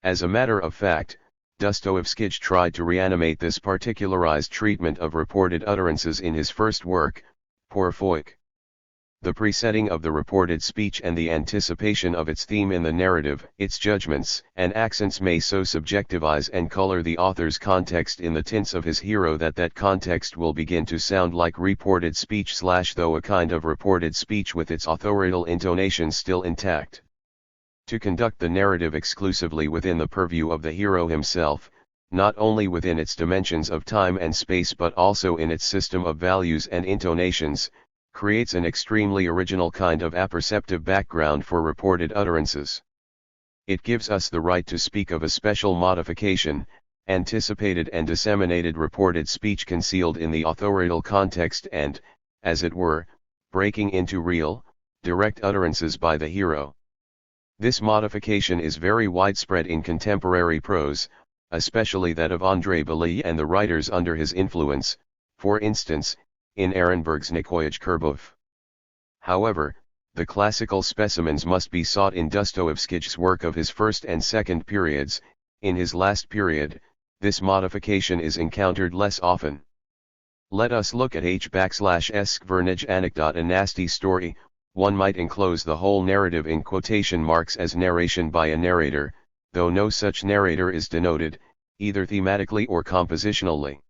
As a matter of fact, Dostoevsky tried to reanimate this particularized treatment of reported utterances in his first work, Porfoik. The presetting of the reported speech and the anticipation of its theme in the narrative, its judgments and accents may so subjectivize and color the author's context in the tints of his hero that that context will begin to sound like reported speech though a kind of reported speech with its authorial intonation still intact. To conduct the narrative exclusively within the purview of the hero himself, not only within its dimensions of time and space but also in its system of values and intonations, creates an extremely original kind of apperceptive background for reported utterances. It gives us the right to speak of a special modification, anticipated and disseminated reported speech concealed in the authorial context and, as it were, breaking into real, direct utterances by the hero. This modification is very widespread in contemporary prose, especially that of André Bely and the writers under his influence, for instance, in Ehrenberg's Nikoyage Kurbov. However, the classical specimens must be sought in Dostoevsky's work of his first and second periods. In his last period, this modification is encountered less often. Let us look at H /Skvernage anecdote, a nasty story. One might enclose the whole narrative in quotation marks as narration by a narrator, though no such narrator is denoted, either thematically or compositionally.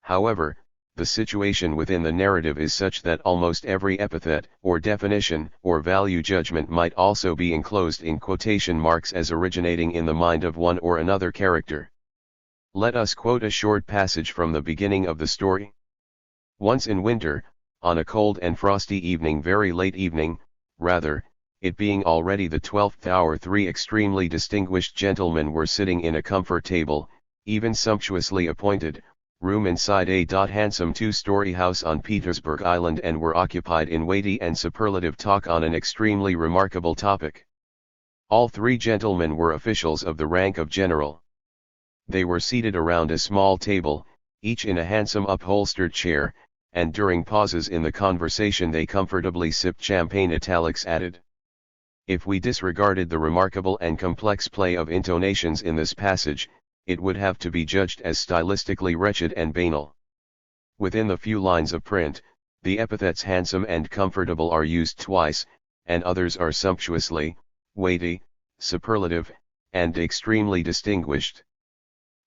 However, the situation within the narrative is such that almost every epithet, or definition, or value judgment might also be enclosed in quotation marks as originating in the mind of one or another character. Let us quote a short passage from the beginning of the story. Once in winter, on a cold and frosty evening, very late evening, rather, it being already the 12th hour, 3 extremely distinguished gentlemen were sitting in a comfort table, even sumptuously appointed, room inside a handsome 2-story house on Petersburg Island, and were occupied in weighty and superlative talk on an extremely remarkable topic. All 3 gentlemen were officials of the rank of general. They were seated around a small table, each in a handsome upholstered chair, and during pauses in the conversation they comfortably sipped champagne. Italics added. If we disregarded the remarkable and complex play of intonations in this passage, it would have to be judged as stylistically wretched and banal. Within the few lines of print, the epithets handsome and comfortable are used twice, and others are sumptuously, weighty, superlative, and extremely distinguished.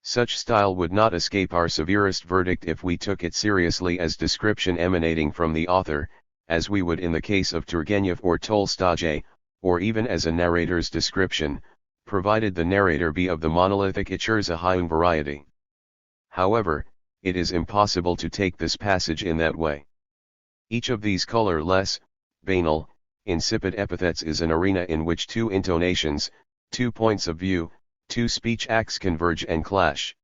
Such style would not escape our severest verdict if we took it seriously as description emanating from the author, as we would in the case of Turgenev or Tolstoy, or even as a narrator's description, provided the narrator be of the monolithic Ichurza-Hyung variety. However, it is impossible to take this passage in that way. Each of these colorless, banal, insipid epithets is an arena in which 2 intonations, 2 points of view, 2 speech acts converge and clash.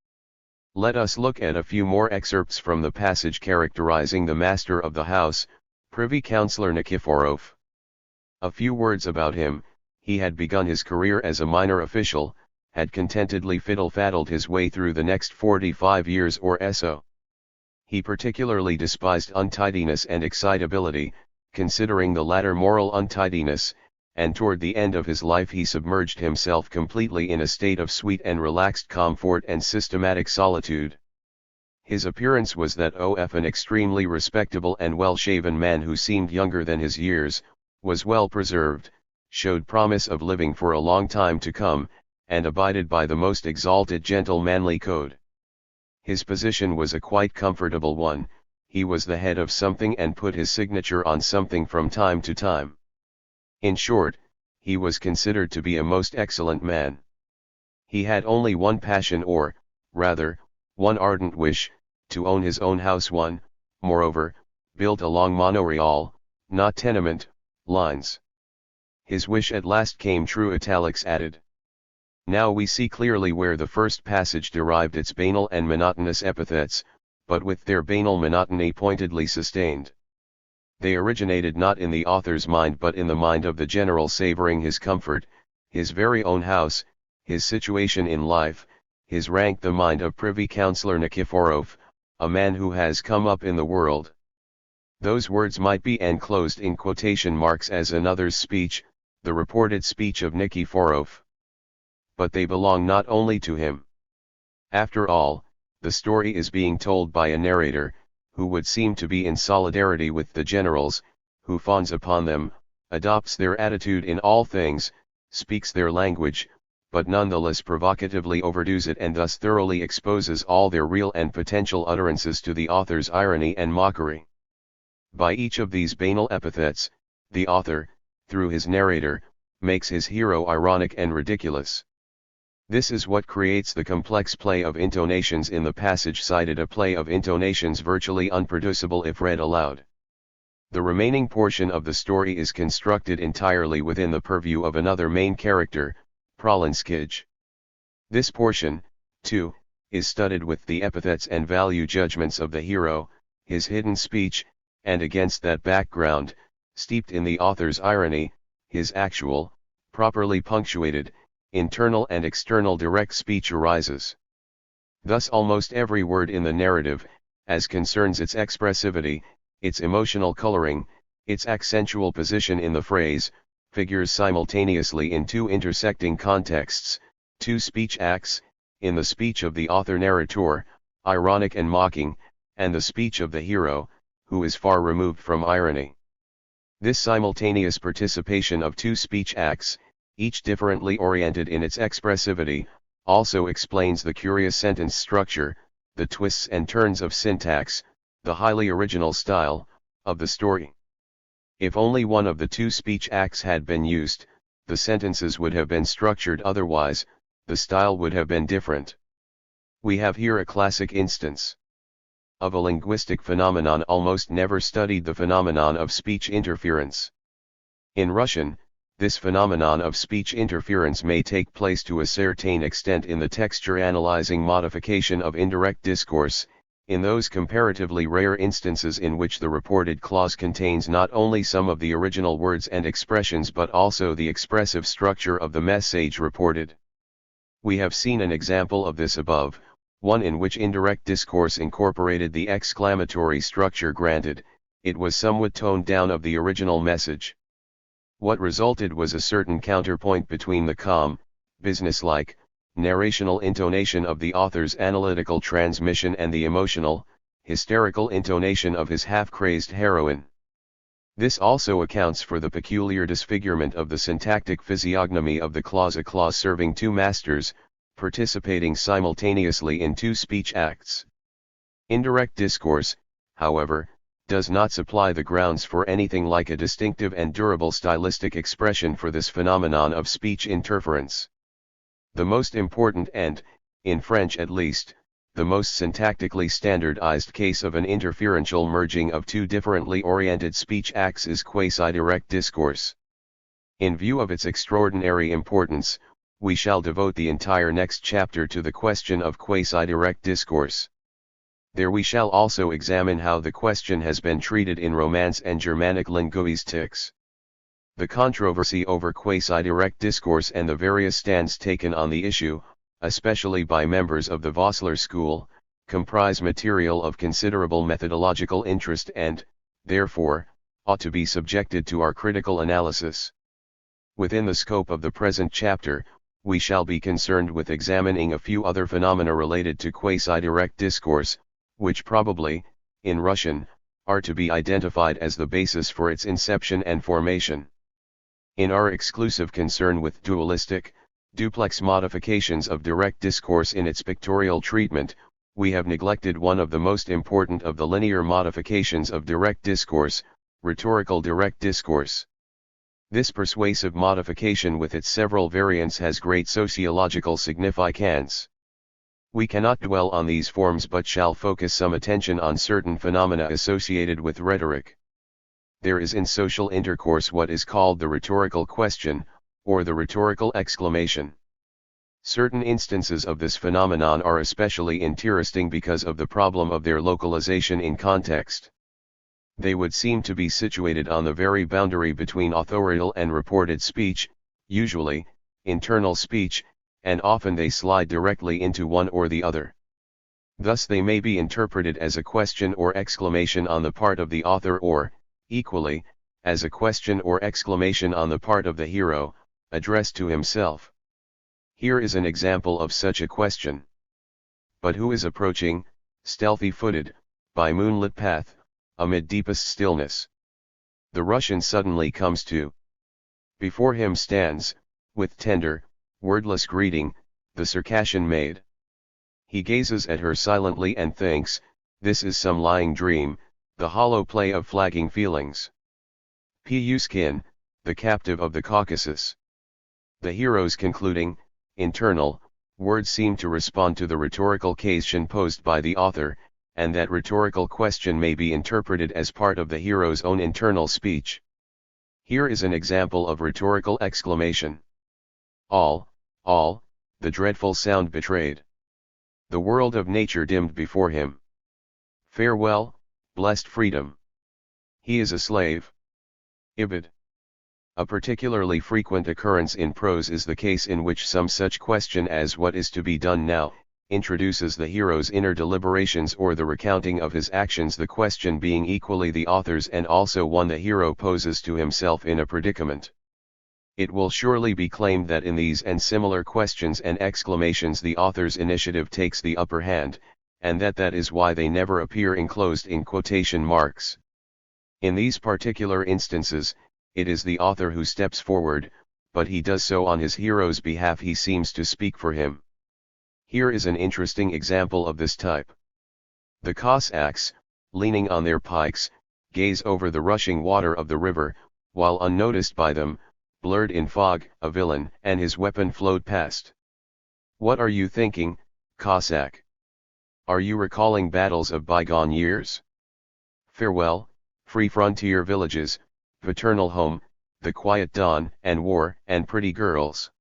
Let us look at a few more excerpts from the passage characterizing the master of the house, Privy Councillor Nikiforov. A few words about him. He had begun his career as a minor official, had contentedly fiddle-faddled his way through the next 45 years or so. He particularly despised untidiness and excitability, considering the latter moral untidiness, and toward the end of his life he submerged himself completely in a state of sweet and relaxed comfort and systematic solitude. His appearance was that of an extremely respectable and well-shaven man who seemed younger than his years, was well preserved, showed promise of living for a long time to come, and abided by the most exalted gentlemanly code. His position was a quite comfortable one. He was the head of something and put his signature on something from time to time. In short, he was considered to be a most excellent man. He had only one passion, or, rather, one ardent wish, to own his own house, one, moreover, built along monorail, not tenement, lines. His wish at last came true. Italics added. Now we see clearly where the first passage derived its banal and monotonous epithets, but with their banal monotony pointedly sustained. They originated not in the author's mind but in the mind of the general, savoring his comfort, his very own house, his situation in life, his rank, the mind of Privy Councillor Nikiforov, a man who has come up in the world. Those words might be enclosed in quotation marks as another's speech, the reported speech of Nikiforov. But they belong not only to him. After all, the story is being told by a narrator, who would seem to be in solidarity with the generals, who fawns upon them, adopts their attitude in all things, speaks their language, but nonetheless provocatively overdoes it, and thus thoroughly exposes all their real and potential utterances to the author's irony and mockery. By each of these banal epithets, the author, through his narrator, makes his hero ironic and ridiculous. This is what creates the complex play of intonations in the passage cited, a play of intonations virtually unproducible if read aloud. The remaining portion of the story is constructed entirely within the purview of another main character, Pralinskij. This portion, too, is studded with the epithets and value judgments of the hero, his hidden speech, and against that background, steeped in the author's irony, his actual, properly punctuated, internal and external direct speech arises. Thus almost every word in the narrative, as concerns its expressivity, its emotional coloring, its accentual position in the phrase, figures simultaneously in two intersecting contexts, two speech acts, in the speech of the author-narrator, ironic and mocking, and the speech of the hero, who is far removed from irony. This simultaneous participation of two speech acts, each differently oriented in its expressivity, also explains the curious sentence structure, the twists and turns of syntax, the highly original style, of the story. If only one of the two speech acts had been used, the sentences would have been structured otherwise, the style would have been different. We have here a classic instance of a linguistic phenomenon almost never studied, the phenomenon of speech interference. In Russian, this phenomenon of speech interference may take place to a certain extent in the texture-analyzing modification of indirect discourse, in those comparatively rare instances in which the reported clause contains not only some of the original words and expressions but also the expressive structure of the message reported. We have seen an example of this above, one in which indirect discourse incorporated the exclamatory structure. Granted, it was somewhat toned down of the original message. What resulted was a certain counterpoint between the calm, businesslike, narrational intonation of the author's analytical transmission and the emotional, hysterical intonation of his half-crazed heroine. This also accounts for the peculiar disfigurement of the syntactic physiognomy of the clause, a clause serving two masters, participating simultaneously in two speech acts. Indirect discourse, however, does not supply the grounds for anything like a distinctive and durable stylistic expression for this phenomenon of speech interference. The most important and, in French at least, the most syntactically standardized case of an interferential merging of two differently oriented speech acts is quasi-direct discourse. In view of its extraordinary importance, we shall devote the entire next chapter to the question of quasi-direct discourse. There we shall also examine how the question has been treated in Romance and Germanic linguistics. The controversy over quasi-direct discourse and the various stands taken on the issue, especially by members of the Vossler school, comprise material of considerable methodological interest and, therefore, ought to be subjected to our critical analysis. Within the scope of the present chapter, we shall be concerned with examining a few other phenomena related to quasi-direct discourse, which probably, in Russian, are to be identified as the basis for its inception and formation. In our exclusive concern with dualistic, duplex modifications of direct discourse in its pictorial treatment, we have neglected one of the most important of the linear modifications of direct discourse, rhetorical direct discourse. This persuasive modification with its several variants has great sociological significance. We cannot dwell on these forms but shall focus some attention on certain phenomena associated with rhetoric. There is in social intercourse what is called the rhetorical question, or the rhetorical exclamation. Certain instances of this phenomenon are especially interesting because of the problem of their localization in context. They would seem to be situated on the very boundary between authorial and reported speech, usually, internal speech, and often they slide directly into one or the other. Thus they may be interpreted as a question or exclamation on the part of the author or, equally, as a question or exclamation on the part of the hero, addressed to himself. Here is an example of such a question. But who is approaching, stealthy-footed, by moonlit path, amid deepest stillness? The Russian suddenly comes to. Before him stands, with tender, wordless greeting, the Circassian maid. He gazes at her silently and thinks, this is some lying dream, the hollow play of flagging feelings. Pushkin, the captive of the Caucasus. The hero's concluding, internal, words seem to respond to the rhetorical question posed by the author, and that rhetorical question may be interpreted as part of the hero's own internal speech. Here is an example of rhetorical exclamation. All, the dreadful sound betrayed. The world of nature dimmed before him. Farewell, blessed freedom. He is a slave. Ibid. A particularly frequent occurrence in prose is the case in which some such question as "what is to be done now?" introduces the hero's inner deliberations or the recounting of his actions, the question being equally the author's and also one the hero poses to himself in a predicament. It will surely be claimed that in these and similar questions and exclamations the author's initiative takes the upper hand, and that is why they never appear enclosed in quotation marks. In these particular instances, it is the author who steps forward, but he does so on his hero's behalf. He seems to speak for him. Here is an interesting example of this type. The Cossacks, leaning on their pikes, gaze over the rushing water of the river, while unnoticed by them, blurred in fog, a villain and his weapon flowed past. What are you thinking, Cossack? Are you recalling battles of bygone years? Farewell, free frontier villages, paternal home, the quiet dawn, and war, and pretty girls.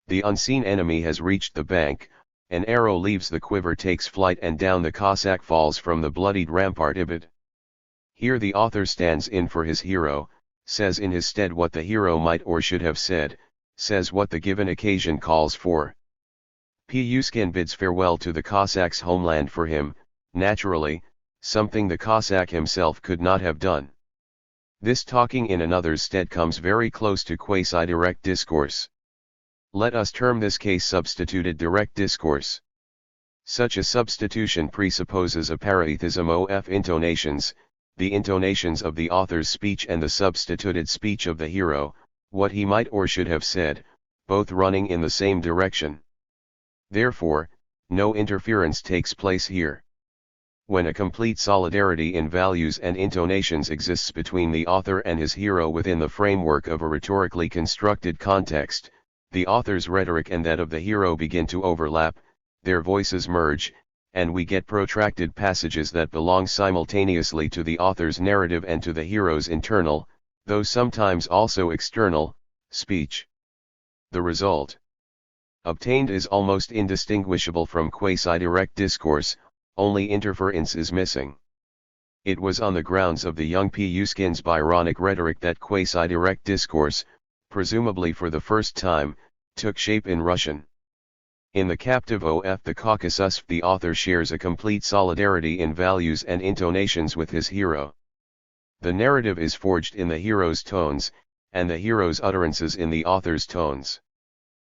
The unseen enemy has reached the bank, an arrow leaves the quiver, takes flight, and down the Cossack falls from the bloodied rampart Ibid. Here the author stands in for his hero, says in his stead what the hero might or should have said, says what the given occasion calls for. Pushkin bids farewell to the Cossack's homeland for him, naturally, something the Cossack himself could not have done. This talking in another's stead comes very close to quasi-direct discourse. Let us term this case substituted direct discourse. Such a substitution presupposes a parathism of intonations, the intonations of the author's speech and the substituted speech of the hero, what he might or should have said, both running in the same direction. Therefore, no interference takes place here. When a complete solidarity in values and intonations exists between the author and his hero within the framework of a rhetorically constructed context, the author's rhetoric and that of the hero begin to overlap, their voices merge, and we get protracted passages that belong simultaneously to the author's narrative and to the hero's internal, though sometimes also external, speech. The result obtained is almost indistinguishable from quasi-direct discourse, only interference is missing. It was on the grounds of the young Pushkin's Byronic rhetoric that quasi-direct discourse, presumably for the first time, took shape in Russian. In the captive of the Caucasus the author shares a complete solidarity in values and intonations with his hero. The narrative is forged in the hero's tones, and the hero's utterances in the author's tones.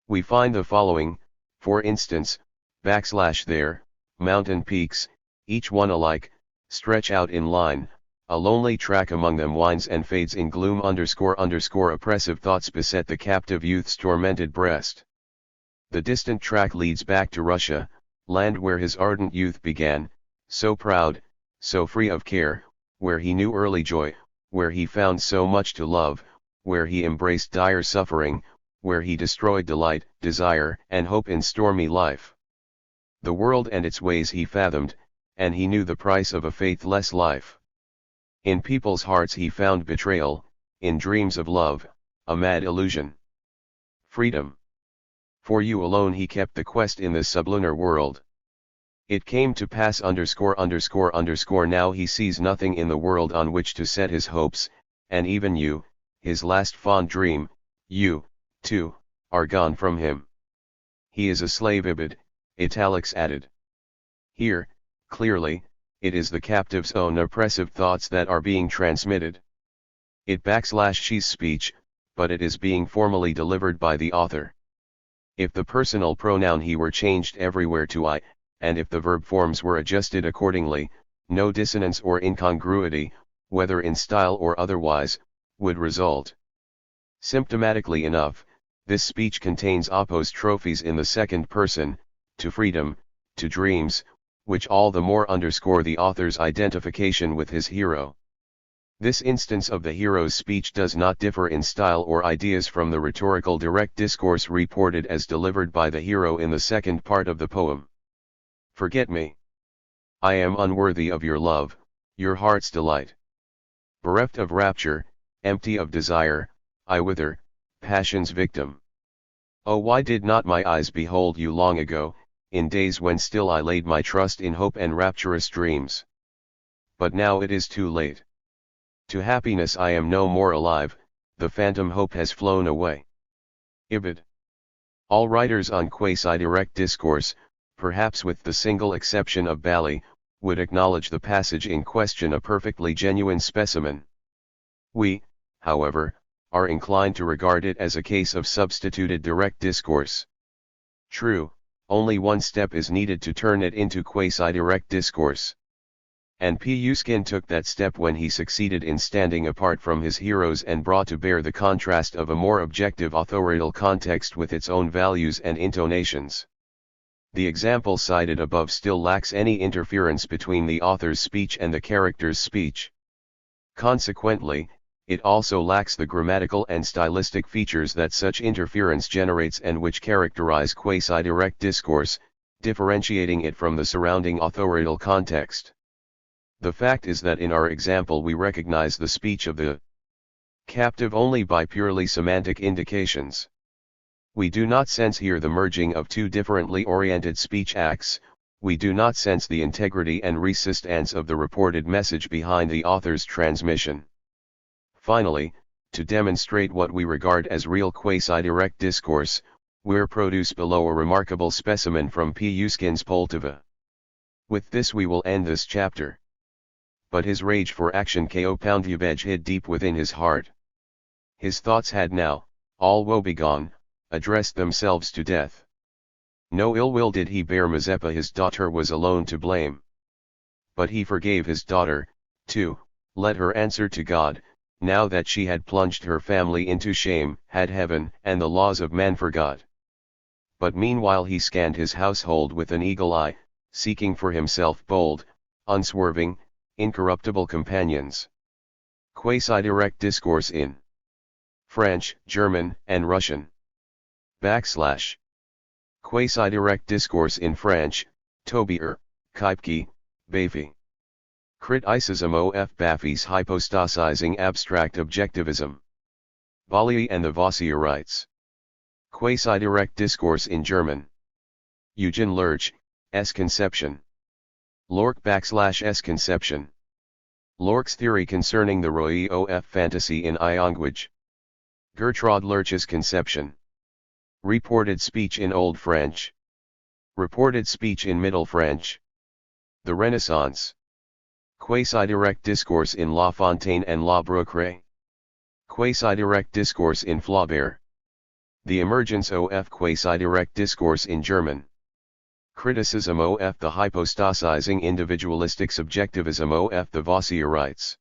We find the following, for instance, there, mountain peaks, each one alike, stretch out in line, a lonely track among them winds and fades in gloom ___. Oppressive thoughts beset the captive youth's tormented breast. The distant track leads back to Russia, land where his ardent youth began, so proud, so free of care, where he knew early joy, where he found so much to love, where he embraced dire suffering, where he destroyed delight, desire, and hope in stormy life. The world and its ways he fathomed, and he knew the price of a faithless life. In people's hearts he found betrayal, in dreams of love, a mad illusion. Freedom. For you alone he kept the quest in this sublunar world. It came to pass ____. Now he sees nothing in the world on which to set his hopes, and even you, his last fond dream, you, too, are gone from him. He is a slave Ibid, italics added. Here, clearly, it is the captive's own oppressive thoughts that are being transmitted. It _she's speech, but it is being formally delivered by the author. If the personal pronoun he were changed everywhere to I, and if the verb forms were adjusted accordingly, no dissonance or incongruity, whether in style or otherwise, would result. Symptomatically enough, this speech contains apostrophes in the second person, to freedom, to dreams, which all the more underscore the author's identification with his hero. This instance of the hero's speech does not differ in style or ideas from the rhetorical direct discourse reported as delivered by the hero in the second part of the poem. Forget me. I am unworthy of your love, your heart's delight. Bereft of rapture, empty of desire, I wither, passion's victim. Oh, why did not my eyes behold you long ago, in days when still I laid my trust in hope and rapturous dreams? But now it is too late. To happiness I am no more alive, the phantom hope has flown away. Ibid. All writers on quasi-direct discourse, perhaps with the single exception of Bally, would acknowledge the passage in question a perfectly genuine specimen. We, however, are inclined to regard it as a case of substituted direct discourse. True, only one step is needed to turn it into quasi-direct discourse. And Puskin took that step when he succeeded in standing apart from his heroes and brought to bear the contrast of a more objective authorial context with its own values and intonations. The example cited above still lacks any interference between the author's speech and the character's speech. Consequently, it also lacks the grammatical and stylistic features that such interference generates and which characterize quasi-direct discourse, differentiating it from the surrounding authorial context. The fact is that in our example we recognize the speech of the captive only by purely semantic indications. We do not sense here the merging of two differently oriented speech acts, we do not sense the integrity and resistance of the reported message behind the author's transmission. Finally, to demonstrate what we regard as real quasi-direct discourse, we'll produce below a remarkable specimen from Puskin's Poltava. With this we will end this chapter. But his rage for action ko Poundubej hid deep within his heart. His thoughts had now, all woebegone, addressed themselves to death. No ill will did he bear Mazeppa, his daughter was alone to blame. But he forgave his daughter, too, let her answer to God, now that she had plunged her family into shame, had heaven and the laws of man forgot. But meanwhile he scanned his household with an eagle eye, seeking for himself bold, unswerving, incorruptible companions. Quasi-direct discourse in French, German, and Russian. / Quasi-direct discourse in French, Tobier, Kipke, Bafi. Criticism of Bafi's hypostasizing abstract objectivism. Bally and the Vossierites. Quasi-direct discourse in German. Eugen Lurch, S. Conception. Lorck / S. Conception. Lorck's theory concerning the Roi of fantasy in language. Gertrude Lurch's conception. Reported speech in Old French. Reported speech in Middle French. The Renaissance. Quasi-direct discourse in La Fontaine and La Brocret. Quasi-direct discourse in Flaubert. The emergence of quasi-direct discourse in German. Criticism of the hypostasizing individualistic subjectivism of the Vossierites.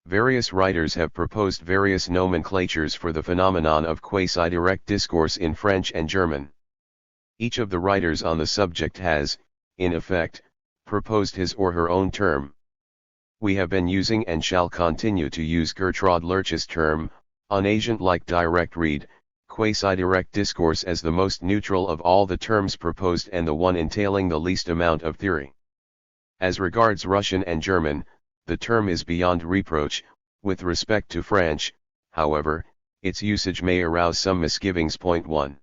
Various writers have proposed various nomenclatures for the phenomenon of quasi-direct discourse in French and German. Each of the writers on the subject has, in effect, proposed his or her own term. We have been using and shall continue to use Gertrude Lurch's term, unagent-like direct read, quasi-direct discourse as the most neutral of all the terms proposed and the one entailing the least amount of theory. As regards Russian and German, the term is beyond reproach. With respect to French, however, its usage may arouse some misgivings. 1.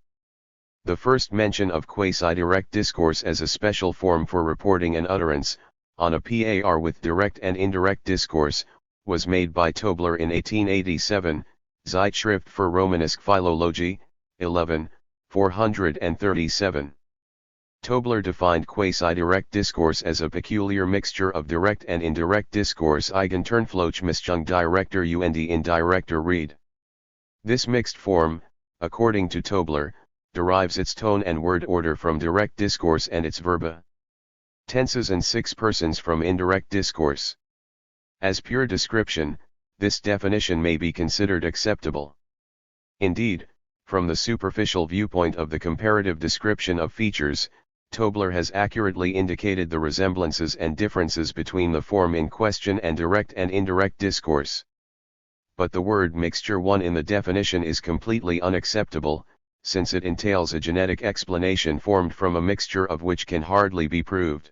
The first mention of quasi-direct discourse as a special form for reporting an utterance, on a par with direct and indirect discourse, was made by Tobler in 1887, Zeitschrift für Romanische Philologie, 11, 437. Tobler defined quasi-direct discourse as a peculiar mixture of direct and indirect discourse, Eigenturnflochmischung directer und indirecter Rede. This mixed form, according to Tobler, derives its tone and word order from direct discourse and its verba tenses and 6 persons from indirect discourse. As pure description, this definition may be considered acceptable. Indeed, from the superficial viewpoint of the comparative description of features, Tobler has accurately indicated the resemblances and differences between the form in question and direct and indirect discourse. But the word mixture 1 in the definition is completely unacceptable, since it entails a genetic explanation formed from a mixture of which can hardly be proved.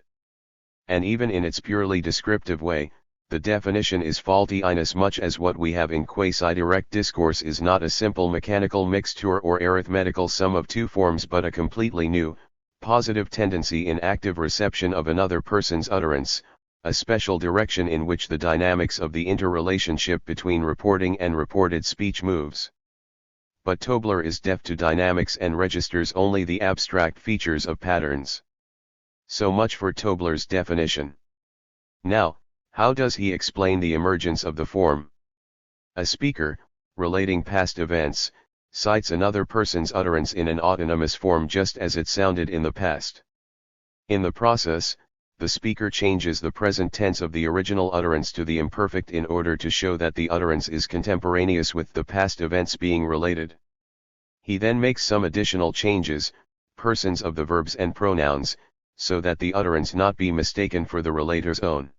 And even in its purely descriptive way, the definition is faulty inasmuch as what we have in quasi-direct discourse is not a simple mechanical mixture or arithmetical sum of two forms but a completely new, positive tendency in active reception of another person's utterance, a special direction in which the dynamics of the interrelationship between reporting and reported speech moves. But Tobler is deaf to dynamics and registers only the abstract features of patterns. So much for Tobler's definition. Now, how does he explain the emergence of the form? A speaker, relating past events, cites another person's utterance in an autonomous form just as it sounded in the past. In the process, the speaker changes the present tense of the original utterance to the imperfect in order to show that the utterance is contemporaneous with the past events being related. He then makes some additional changes, persons of the verbs and pronouns, so that the utterance not be mistaken for the relator's own.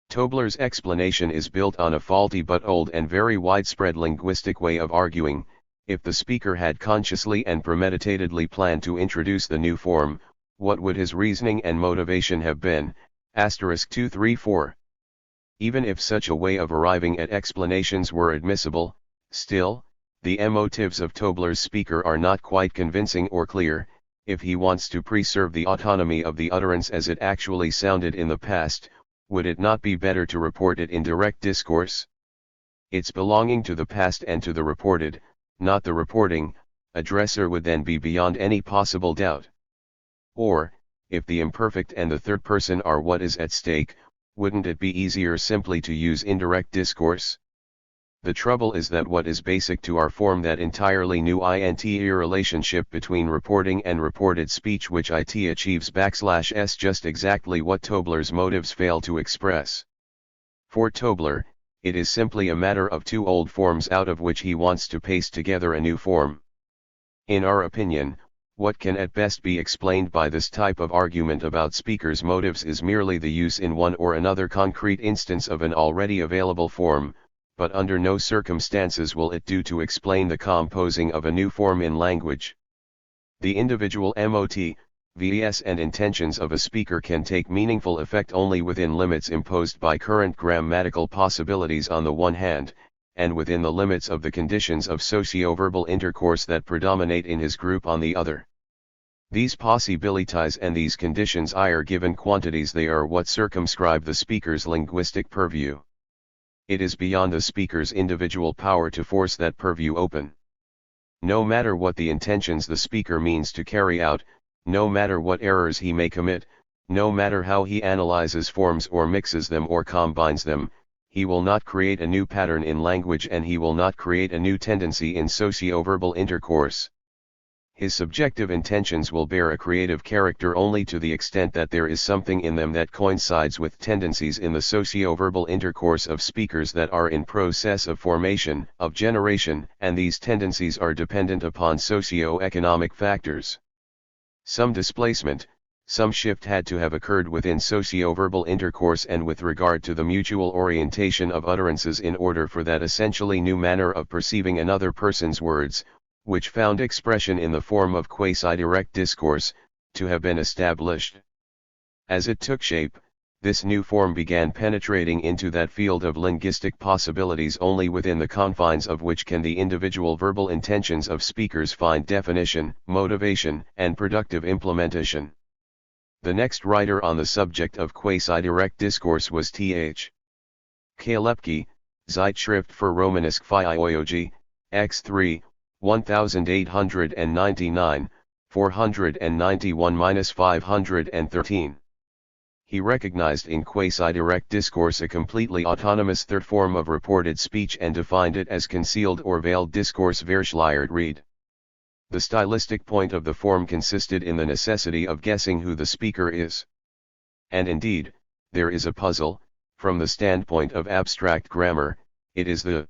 Tobler's explanation is built on a faulty but old and very widespread linguistic way of arguing. If the speaker had consciously and premeditatedly planned to introduce the new form, what would his reasoning and motivation have been? *234. Even if such a way of arriving at explanations were admissible, still, the motives of Tobler's speaker are not quite convincing or clear. If he wants to preserve the autonomy of the utterance as it actually sounded in the past, would it not be better to report it in direct discourse? Its belonging to the past and to the reported, not the reporting, addressor would then be beyond any possible doubt. Or, if the imperfect and the third person are what is at stake, wouldn't it be easier simply to use indirect discourse? The trouble is that what is basic to our form, that entirely new relationship between reporting and reported speech, which it achieves \s just exactly what Tobler's motives fail to express. For Tobler, it is simply a matter of two old forms out of which he wants to paste together a new form. In our opinion, what can at best be explained by this type of argument about speakers' motives is merely the use in one or another concrete instance of an already available form, but under no circumstances will it do to explain the composing of a new form in language. The individual motifs and intentions of a speaker can take meaningful effect only within limits imposed by current grammatical possibilities on the one hand, and within the limits of the conditions of socio-verbal intercourse that predominate in his group on the other. These possibilities and these conditions are given quantities. They are what circumscribe the speaker's linguistic purview. It is beyond the speaker's individual power to force that purview open. No matter what the intentions the speaker means to carry out, no matter what errors he may commit, no matter how he analyzes forms or mixes them or combines them, he will not create a new pattern in language, and he will not create a new tendency in socio-verbal intercourse. His subjective intentions will bear a creative character only to the extent that there is something in them that coincides with tendencies in the socio-verbal intercourse of speakers that are in process of formation, of generation, and these tendencies are dependent upon socio-economic factors. Some displacement, some shift had to have occurred within socio-verbal intercourse and with regard to the mutual orientation of utterances in order for that essentially new manner of perceiving another person's words, which found expression in the form of quasi-direct discourse, to have been established. As it took shape, this new form began penetrating into that field of linguistic possibilities only within the confines of which can the individual verbal intentions of speakers find definition, motivation, and productive implementation. The next writer on the subject of quasi-direct discourse was Th. K. Lepke, Zeitschrift für Romanische Philologie, X3, 1899, 491-513. He recognized in quasi-direct discourse a completely autonomous third form of reported speech and defined it as concealed or veiled discourse verschleiert Rede. The stylistic point of the form consisted in the necessity of guessing who the speaker is. And indeed, there is a puzzle. From the standpoint of abstract grammar, it is the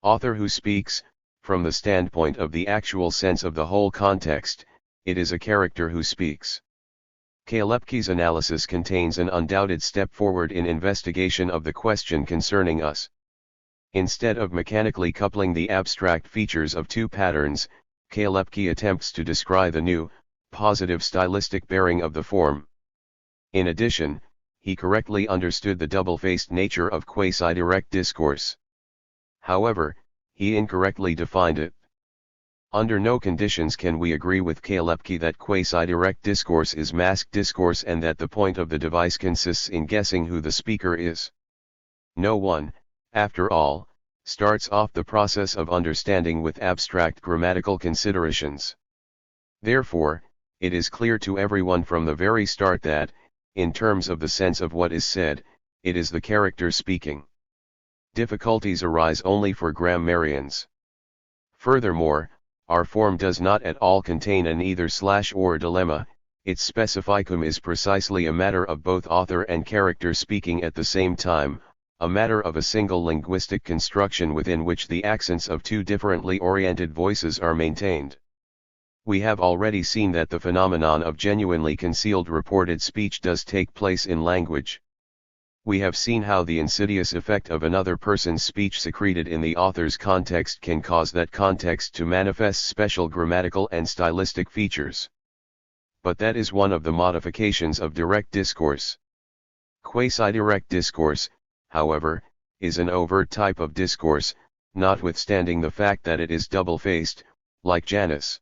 author who speaks. From the standpoint of the actual sense of the whole context, it is a character who speaks. K. Lepke's analysis contains an undoubted step forward in investigation of the question concerning us. Instead of mechanically coupling the abstract features of two patterns, K. Lepke attempts to describe the new, positive stylistic bearing of the form. In addition, he correctly understood the double-faced nature of quasi-direct discourse. However, he incorrectly defined it. Under no conditions can we agree with Kalepki that quasi-direct discourse is masked discourse and that the point of the device consists in guessing who the speaker is. No one, after all, starts off the process of understanding with abstract grammatical considerations. Therefore, it is clear to everyone from the very start that, in terms of the sense of what is said, it is the character speaking. Difficulties arise only for grammarians. Furthermore, our form does not at all contain an either/or dilemma. Its specificum is precisely a matter of both author and character speaking at the same time, a matter of a single linguistic construction within which the accents of two differently oriented voices are maintained. We have already seen that the phenomenon of genuinely concealed reported speech does take place in language. We have seen how the insidious effect of another person's speech secreted in the author's context can cause that context to manifest special grammatical and stylistic features. But that is one of the modifications of direct discourse. Quasi-direct discourse, however, is an overt type of discourse, notwithstanding the fact that it is double-faced, like Janus.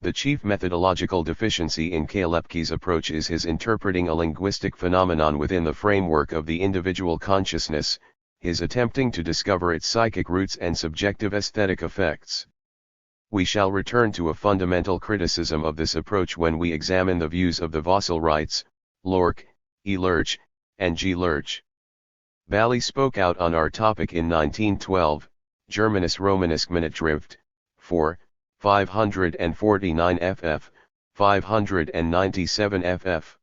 The chief methodological deficiency in Kalepki's approach is his interpreting a linguistic phenomenon within the framework of the individual consciousness, his attempting to discover its psychic roots and subjective aesthetic effects. We shall return to a fundamental criticism of this approach when we examine the views of the Vosselrites, Lorck, E. Lurch, and G. Lurch. Bally spoke out on our topic in 1912, Germanis Romanisk Minutschrift, 4, 549 ff, 597 ff.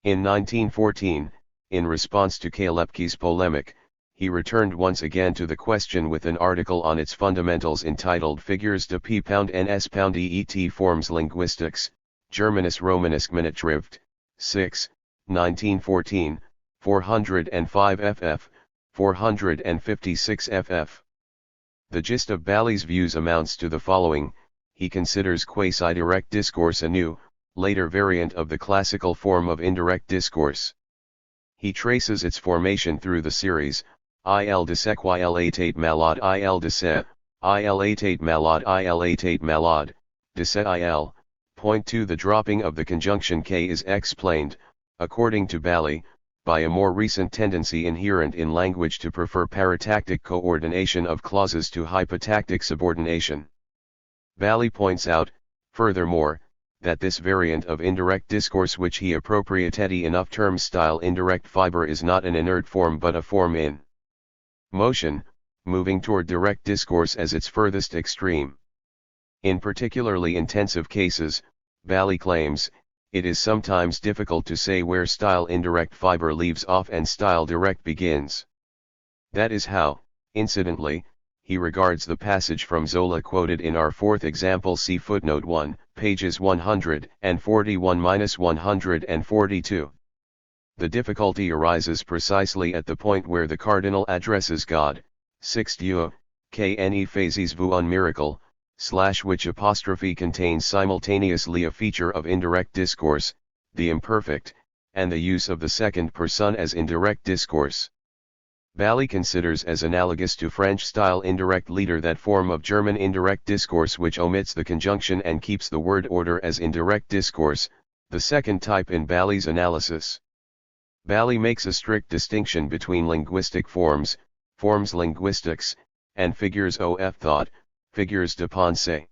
In 1914, in response to Kalepki's polemic, he returned once again to the question with an article on its fundamentals entitled Figures de P. ns. Et Forms Linguistics, Germanis Romanisk Minutschrift, 6, 1914, 405 ff, 456 ff. The gist of Bally's views amounts to the following: he considers quasi-direct discourse a new, later variant of the classical form of indirect discourse. He traces its formation through the series, il de sequil atate malad il de se, il atate malad il atate malad, de se il. Point 2. The dropping of the conjunction k is explained, according to Bally, by a more recent tendency inherent in language to prefer paratactic coordination of clauses to hypotactic subordination. Bally points out, furthermore, that this variant of indirect discourse which he appropriated enough terms style indirect fiber is not an inert form but a form in motion, moving toward direct discourse as its furthest extreme. In particularly intensive cases, Bally claims, it is sometimes difficult to say where style indirect fiber leaves off and style direct begins. That is how, incidentally, he regards the passage from Zola quoted in our fourth example. See footnote 1, pages 141-142. The difficulty arises precisely at the point where the cardinal addresses God, 6 Dieu, kne phases vous un miracle, / which apostrophe contains simultaneously a feature of indirect discourse, the imperfect, and the use of the second person as indirect discourse. Bally considers as analogous to French-style indirect leader that form of German indirect discourse which omits the conjunction and keeps the word order as indirect discourse, the second type in Bally's analysis. Bally makes a strict distinction between linguistic forms, forms linguistics, and figures of thought, figures de pensée.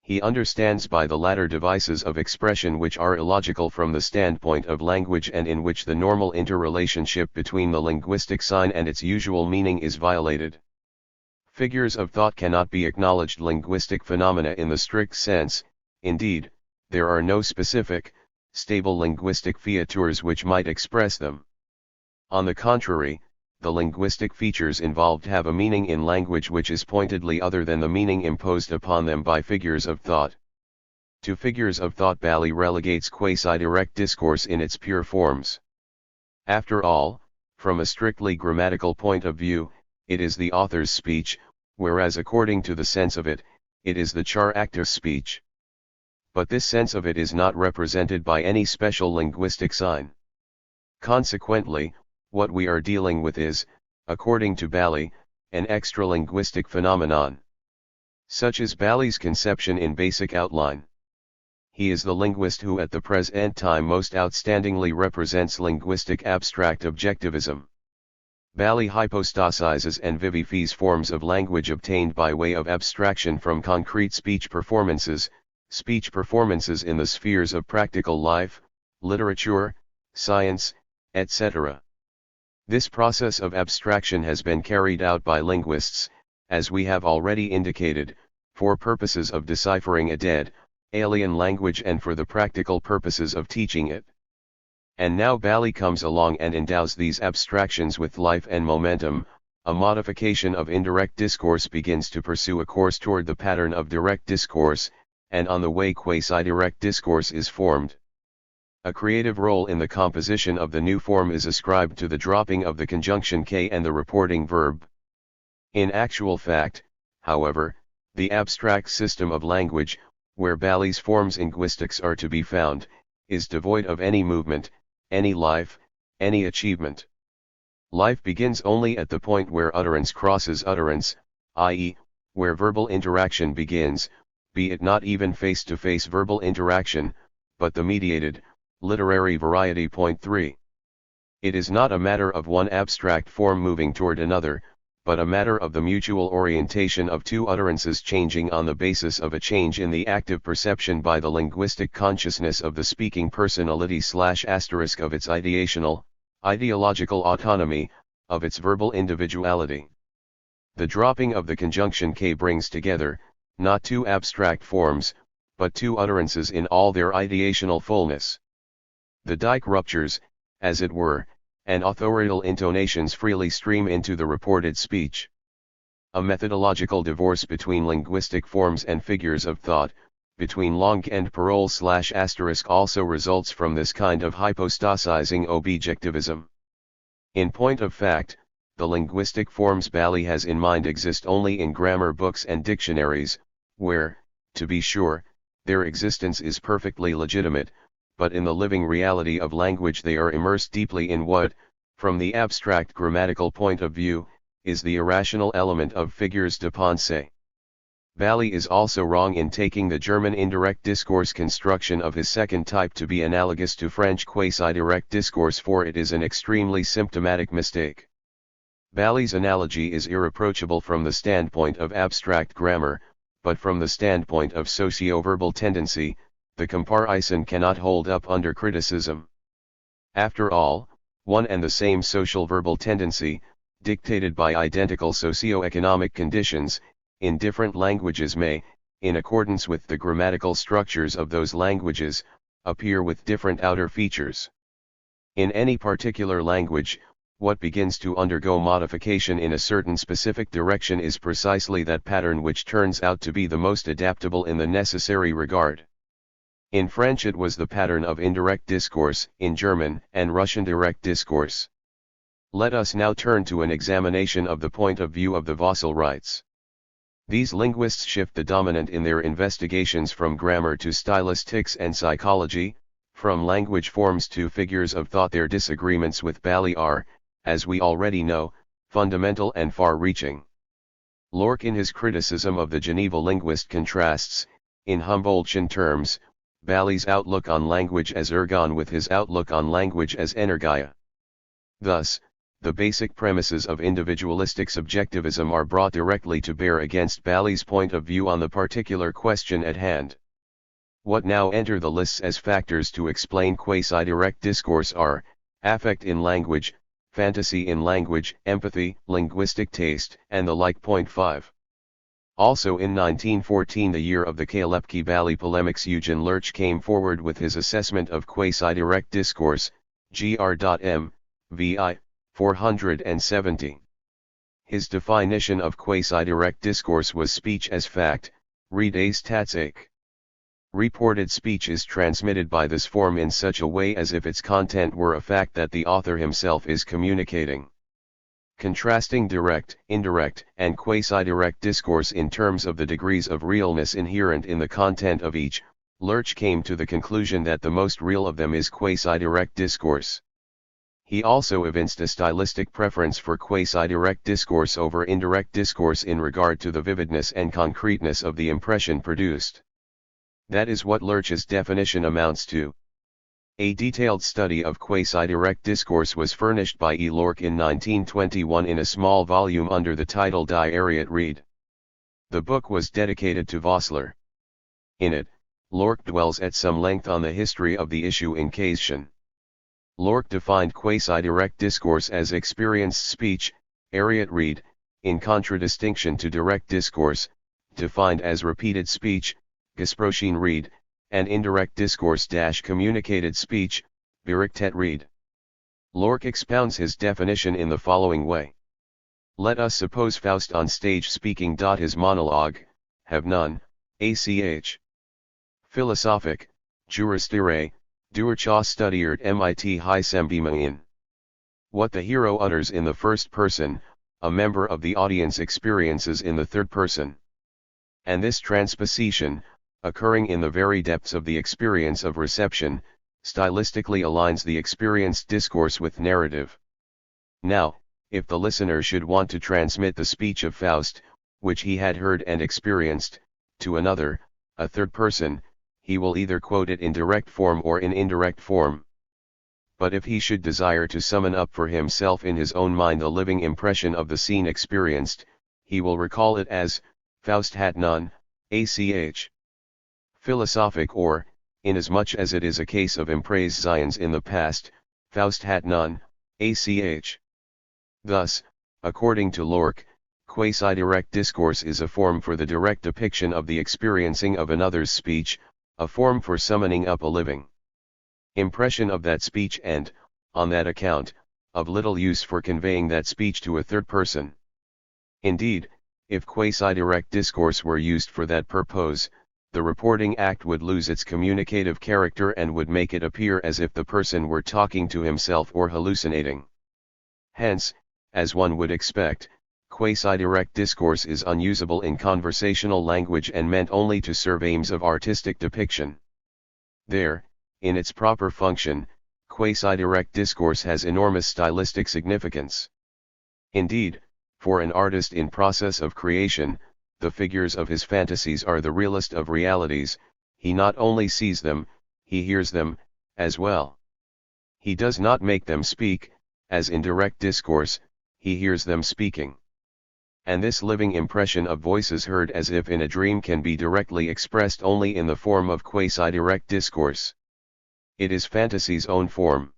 He understands by the latter devices of expression which are illogical from the standpoint of language and in which the normal interrelationship between the linguistic sign and its usual meaning is violated. Figures of thought cannot be acknowledged linguistic phenomena in the strict sense. Indeed, there are no specific, stable linguistic fiatures which might express them. On the contrary, the linguistic features involved have a meaning in language which is pointedly other than the meaning imposed upon them by figures of thought. To figures of thought Bally relegates quasi-direct discourse in its pure forms. After all, from a strictly grammatical point of view, it is the author's speech, whereas according to the sense of it, it is the char actus speech. But this sense of it is not represented by any special linguistic sign. Consequently, what we are dealing with is, according to Bally, an extra-linguistic phenomenon. Such is Bally's conception in basic outline. He is the linguist who at the present time most outstandingly represents linguistic abstract objectivism. Bally hypostasizes and vivifies forms of language obtained by way of abstraction from concrete speech performances in the spheres of practical life, literature, science, etc. This process of abstraction has been carried out by linguists, as we have already indicated, for purposes of deciphering a dead, alien language and for the practical purposes of teaching it. And now Bally comes along and endows these abstractions with life and momentum. A modification of indirect discourse begins to pursue a course toward the pattern of direct discourse, and on the way quasi-direct discourse is formed. A creative role in the composition of the new form is ascribed to the dropping of the conjunction K and the reporting verb. In actual fact, however, the abstract system of language, where Bally's forms linguistics are to be found, is devoid of any movement, any life, any achievement. Life begins only at the point where utterance crosses utterance, i.e., where verbal interaction begins, be it not even face-to-face verbal interaction, but the mediated, literary variety. Point 3. It is not a matter of one abstract form moving toward another, but a matter of the mutual orientation of two utterances changing on the basis of a change in the active perception by the linguistic consciousness of the speaking personality / of its ideological autonomy, of its verbal individuality. The dropping of the conjunction K brings together, not two abstract forms, but two utterances in all their ideational fullness. The dike ruptures, as it were, and authorial intonations freely stream into the reported speech. A methodological divorce between linguistic forms and figures of thought, between langue and parole * also results from this kind of hypostasizing objectivism. In point of fact, the linguistic forms Bally has in mind exist only in grammar books and dictionaries, where, to be sure, their existence is perfectly legitimate, but in the living reality of language they are immersed deeply in what, from the abstract grammatical point of view, is the irrational element of figures de pensée. Bally is also wrong in taking the German indirect discourse construction of his second type to be analogous to French quasi-direct discourse, for it is an extremely symptomatic mistake. Bally's analogy is irreproachable from the standpoint of abstract grammar, but from the standpoint of socio-verbal tendency, the comparison cannot hold up under criticism. After all, one and the same social verbal tendency, dictated by identical socio-economic conditions, in different languages may, in accordance with the grammatical structures of those languages, appear with different outer features. In any particular language, what begins to undergo modification in a certain specific direction is precisely that pattern which turns out to be the most adaptable in the necessary regard. In French it was the pattern of indirect discourse, in German and Russian direct discourse. Let us now turn to an examination of the point of view of the Vosselrites. These linguists shift the dominant in their investigations from grammar to stylistics and psychology, from language forms to figures of thought. Their disagreements with Bally are, as we already know, fundamental and far-reaching. Lorck in his criticism of the Geneva linguist contrasts, in Humboldtian terms, Bally's outlook on language as ergon with his outlook on language as energia. Thus, the basic premises of individualistic subjectivism are brought directly to bear against Bally's point of view on the particular question at hand. What now enter the lists as factors to explain quasi-direct discourse are, affect in language, fantasy in language, empathy, linguistic taste, and the like. Point 5. Also in 1914, the year of the Kalepki-Bally polemics, Eugen Lurch came forward with his assessment of quasi-direct discourse, gr.m. vi. 470. His definition of quasi-direct discourse was speech as fact, Redestatsache. Reported speech is transmitted by this form in such a way as if its content were a fact that the author himself is communicating. Contrasting direct, indirect, and quasi-direct discourse in terms of the degrees of realness inherent in the content of each, Lurch came to the conclusion that the most real of them is quasi-direct discourse. He also evinced a stylistic preference for quasi-direct discourse over indirect discourse in regard to the vividness and concreteness of the impression produced. That is what Lurch's definition amounts to. A detailed study of quasi-direct discourse was furnished by E. Lorck in 1921 in a small volume under the title Die Ariat-Rede. The book was dedicated to Vossler. In it, Lorck dwells at some length on the history of the issue in question. Lorck defined quasi-direct discourse as experienced speech, Ariat-Rede, in contradistinction to direct discourse, defined as repeated speech, Gesprochen-Rede, and indirect discourse communicated speech, Berichtet-Rede. Lorck expounds his definition in the following way. Let us suppose Faust on stage speaking. His monologue, have none, ach. Philosophic, Juristire, Durchaus studiert mit High What the hero utters in the first person, a member of the audience experiences in the third person. And this transposition, occurring in the very depths of the experience of reception, stylistically aligns the experienced discourse with narrative. Now, if the listener should want to transmit the speech of Faust, which he had heard and experienced, to another, a third person, he will either quote it in direct form or in indirect form. But if he should desire to summon up for himself in his own mind the living impression of the scene experienced, he will recall it as, Faust hat none, ach. Philosophic, or, inasmuch as it is a case of Impraisons in the past, Faust hat none, ach. Thus, according to Lorck, quasi-direct discourse is a form for the direct depiction of the experiencing of another's speech, a form for summoning up a living impression of that speech and, on that account, of little use for conveying that speech to a third person. Indeed, if quasi-direct discourse were used for that purpose, the reporting act would lose its communicative character and would make it appear as if the person were talking to himself or hallucinating. Hence, as one would expect, quasi-direct discourse is unusable in conversational language and meant only to serve aims of artistic depiction. There, in its proper function, quasi-direct discourse has enormous stylistic significance. Indeed, for an artist in process of creation, the figures of his fantasies are the realest of realities. He not only sees them, he hears them, as well. He does not make them speak, as in direct discourse, he hears them speaking. And this living impression of voices heard as if in a dream can be directly expressed only in the form of quasi-direct discourse. It is fantasy's own form.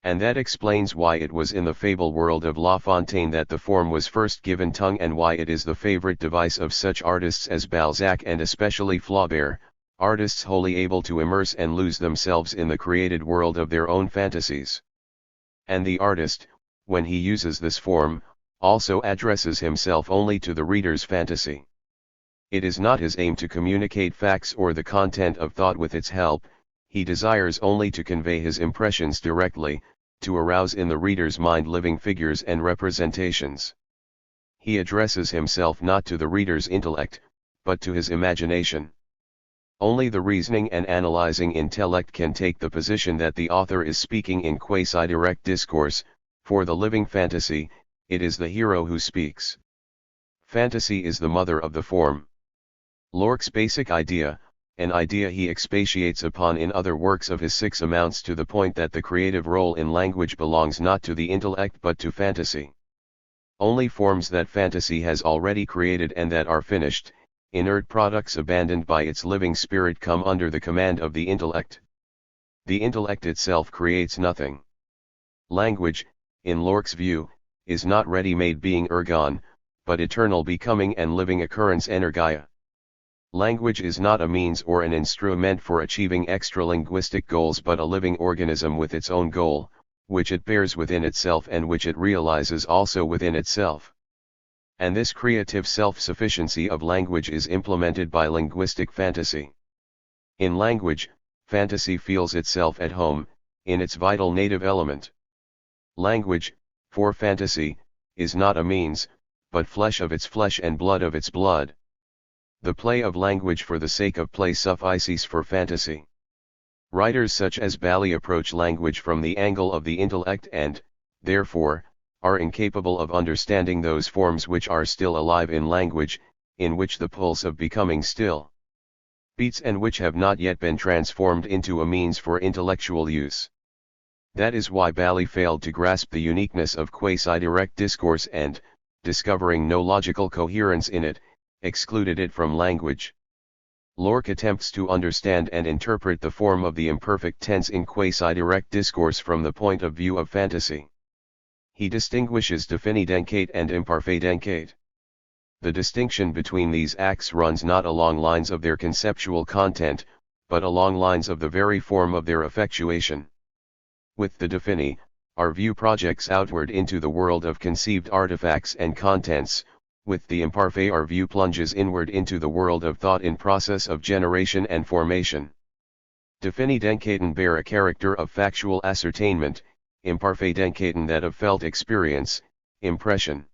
And that explains why it was in the fable world of La Fontaine that the form was first given tongue, and why it is the favorite device of such artists as Balzac and especially Flaubert, artists wholly able to immerse and lose themselves in the created world of their own fantasies. And the artist, when he uses this form, also addresses himself only to the reader's fantasy. It is not his aim to communicate facts or the content of thought with its help. He desires only to convey his impressions directly, to arouse in the reader's mind living figures and representations. He addresses himself not to the reader's intellect, but to his imagination. Only the reasoning and analyzing intellect can take the position that the author is speaking in quasi-direct discourse. For the living fantasy, it is the hero who speaks. Fantasy is the mother of the form. Lorck's basic idea, an idea he expatiates upon in other works of his six, amounts to the point that the creative role in language belongs not to the intellect but to fantasy. Only forms that fantasy has already created and that are finished, inert products abandoned by its living spirit, come under the command of the intellect. The intellect itself creates nothing. Language, in Lorck's view, is not ready-made being ergon, but eternal becoming and living occurrence energia. Language is not a means or an instrument for achieving extralinguistic goals, but a living organism with its own goal, which it bears within itself and which it realizes also within itself. And this creative self-sufficiency of language is implemented by linguistic fantasy. In language, fantasy feels itself at home, in its vital native element. Language, for fantasy, is not a means, but flesh of its flesh and blood of its blood. The play of language for the sake of play suffices for fantasy. Writers such as Bally approach language from the angle of the intellect and, therefore, are incapable of understanding those forms which are still alive in language, in which the pulse of becoming still beats and which have not yet been transformed into a means for intellectual use. That is why Bally failed to grasp the uniqueness of quasi-direct discourse and, discovering no logical coherence in it, excluded it from language. Lorck attempts to understand and interpret the form of the imperfect tense in quasi-direct discourse from the point of view of fantasy. He distinguishes defini denkate and imparfait denkate. The distinction between these acts runs not along lines of their conceptual content, but along lines of the very form of their effectuation. With the defini, our view projects outward into the world of conceived artifacts and contents. With the imparfait our view plunges inward into the world of thought in process of generation and formation. Defini denkaten bear a character of factual ascertainment, imparfait denkaten that of felt experience, impression.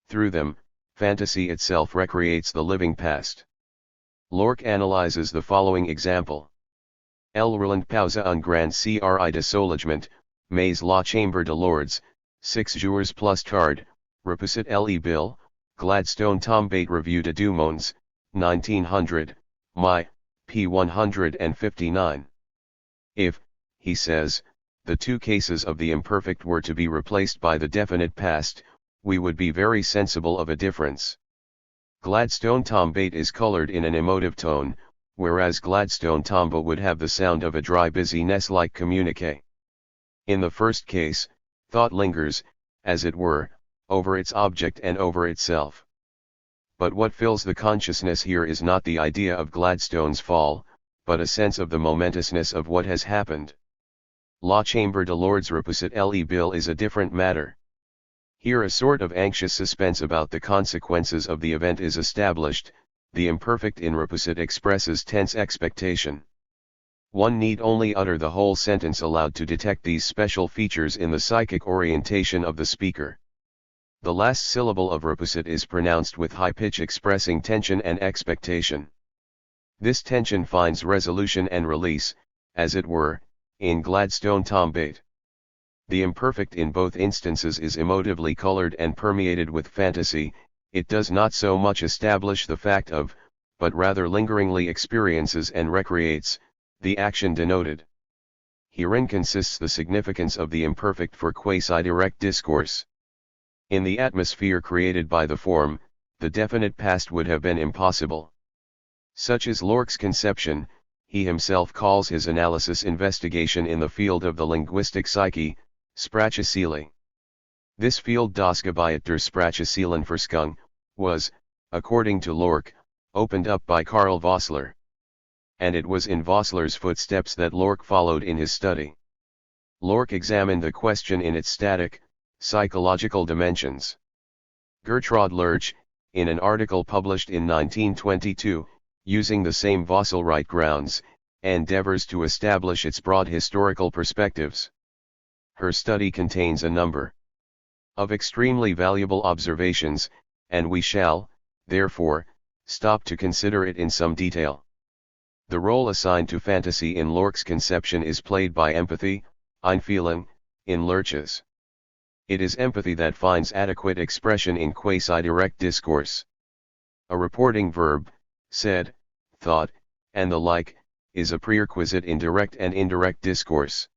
Through them, fantasy itself recreates the living past. Lorck analyzes the following example. El Roland Pausa un grand cri de soulagement, mais la chambre de lords, 6 jours plus tard, repoussit le bill, Gladstone Tombate Revue de deux Mondes, 1900, mi. p. 159. If, he says, the two cases of the imperfect were to be replaced by the definite past, we would be very sensible of a difference. Gladstone Tombate is colored in an emotive tone, whereas Gladstone Tomba would have the sound of a dry busyness-like communique. In the first case, thought lingers, as it were, over its object and over itself. But what fills the consciousness here is not the idea of Gladstone's fall, but a sense of the momentousness of what has happened. La Chambre de Lords repoussit le bill is a different matter. Here a sort of anxious suspense about the consequences of the event is established. The imperfect in repoussit expresses tense expectation. One need only utter the whole sentence aloud to detect these special features in the psychic orientation of the speaker. The last syllable of repoussit is pronounced with high pitch expressing tension and expectation. This tension finds resolution and release, as it were, in Gladstone Tombate. The imperfect in both instances is emotively colored and permeated with fantasy. It does not so much establish the fact of, but rather lingeringly experiences and recreates, the action denoted. Herein consists the significance of the imperfect for quasi-direct discourse. In the atmosphere created by the form, the definite past would have been impossible. Such is Lorck's conception. He himself calls his analysis investigation in the field of the linguistic psyche, Sprachgeziele. This field das Gebiet der Sprachgezielen was, according to Lorck, opened up by Karl Vossler. And it was in Vossler's footsteps that Lorck followed in his study. Lorck examined the question in its static, psychological dimensions. Gertrude Lerch, in an article published in 1922, using the same Vosselrite grounds, endeavors to establish its broad historical perspectives. Her study contains a number of extremely valuable observations, and we shall, therefore, stop to consider it in some detail. The role assigned to fantasy in Lorck's conception is played by empathy, Einfühlung, in Lerch's. It is empathy that finds adequate expression in quasi-direct discourse. A reporting verb, said, thought, and the like, is a prerequisite in direct and indirect discourse.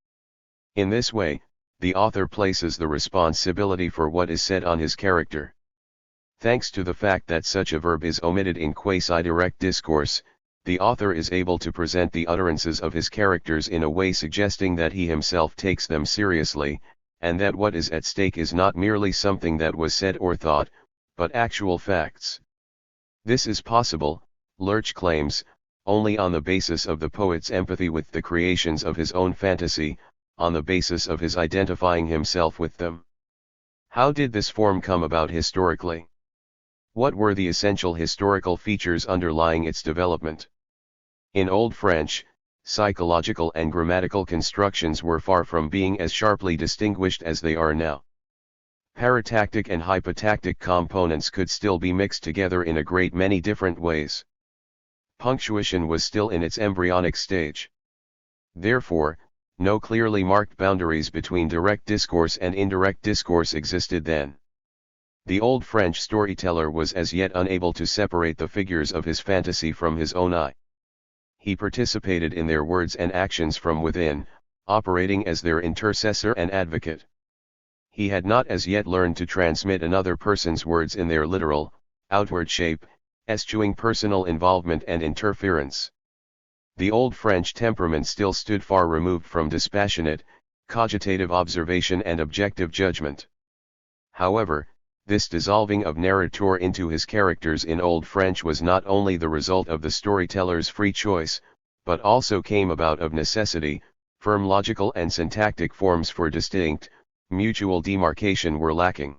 In this way, the author places the responsibility for what is said on his character. Thanks to the fact that such a verb is omitted in quasi-direct discourse, the author is able to present the utterances of his characters in a way suggesting that he himself takes them seriously, and that what is at stake is not merely something that was said or thought, but actual facts. This is possible, Lerch claims, only on the basis of the poet's empathy with the creations of his own fantasy, on the basis of his identifying himself with them. How did this form come about historically? What were the essential historical features underlying its development? In Old French, psychological and grammatical constructions were far from being as sharply distinguished as they are now. Paratactic and hypotactic components could still be mixed together in a great many different ways. Punctuation was still in its embryonic stage. Therefore, no clearly marked boundaries between direct discourse and indirect discourse existed then. The old French storyteller was as yet unable to separate the figures of his fantasy from his own eye. He participated in their words and actions from within, operating as their intercessor and advocate. He had not as yet learned to transmit another person's words in their literal, outward shape, eschewing personal involvement and interference. The old French temperament still stood far removed from dispassionate, cogitative observation and objective judgment. However, this dissolving of narrator into his characters in Old French was not only the result of the storyteller's free choice, but also came about of necessity. Firm logical and syntactic forms for distinct, mutual demarcation were lacking.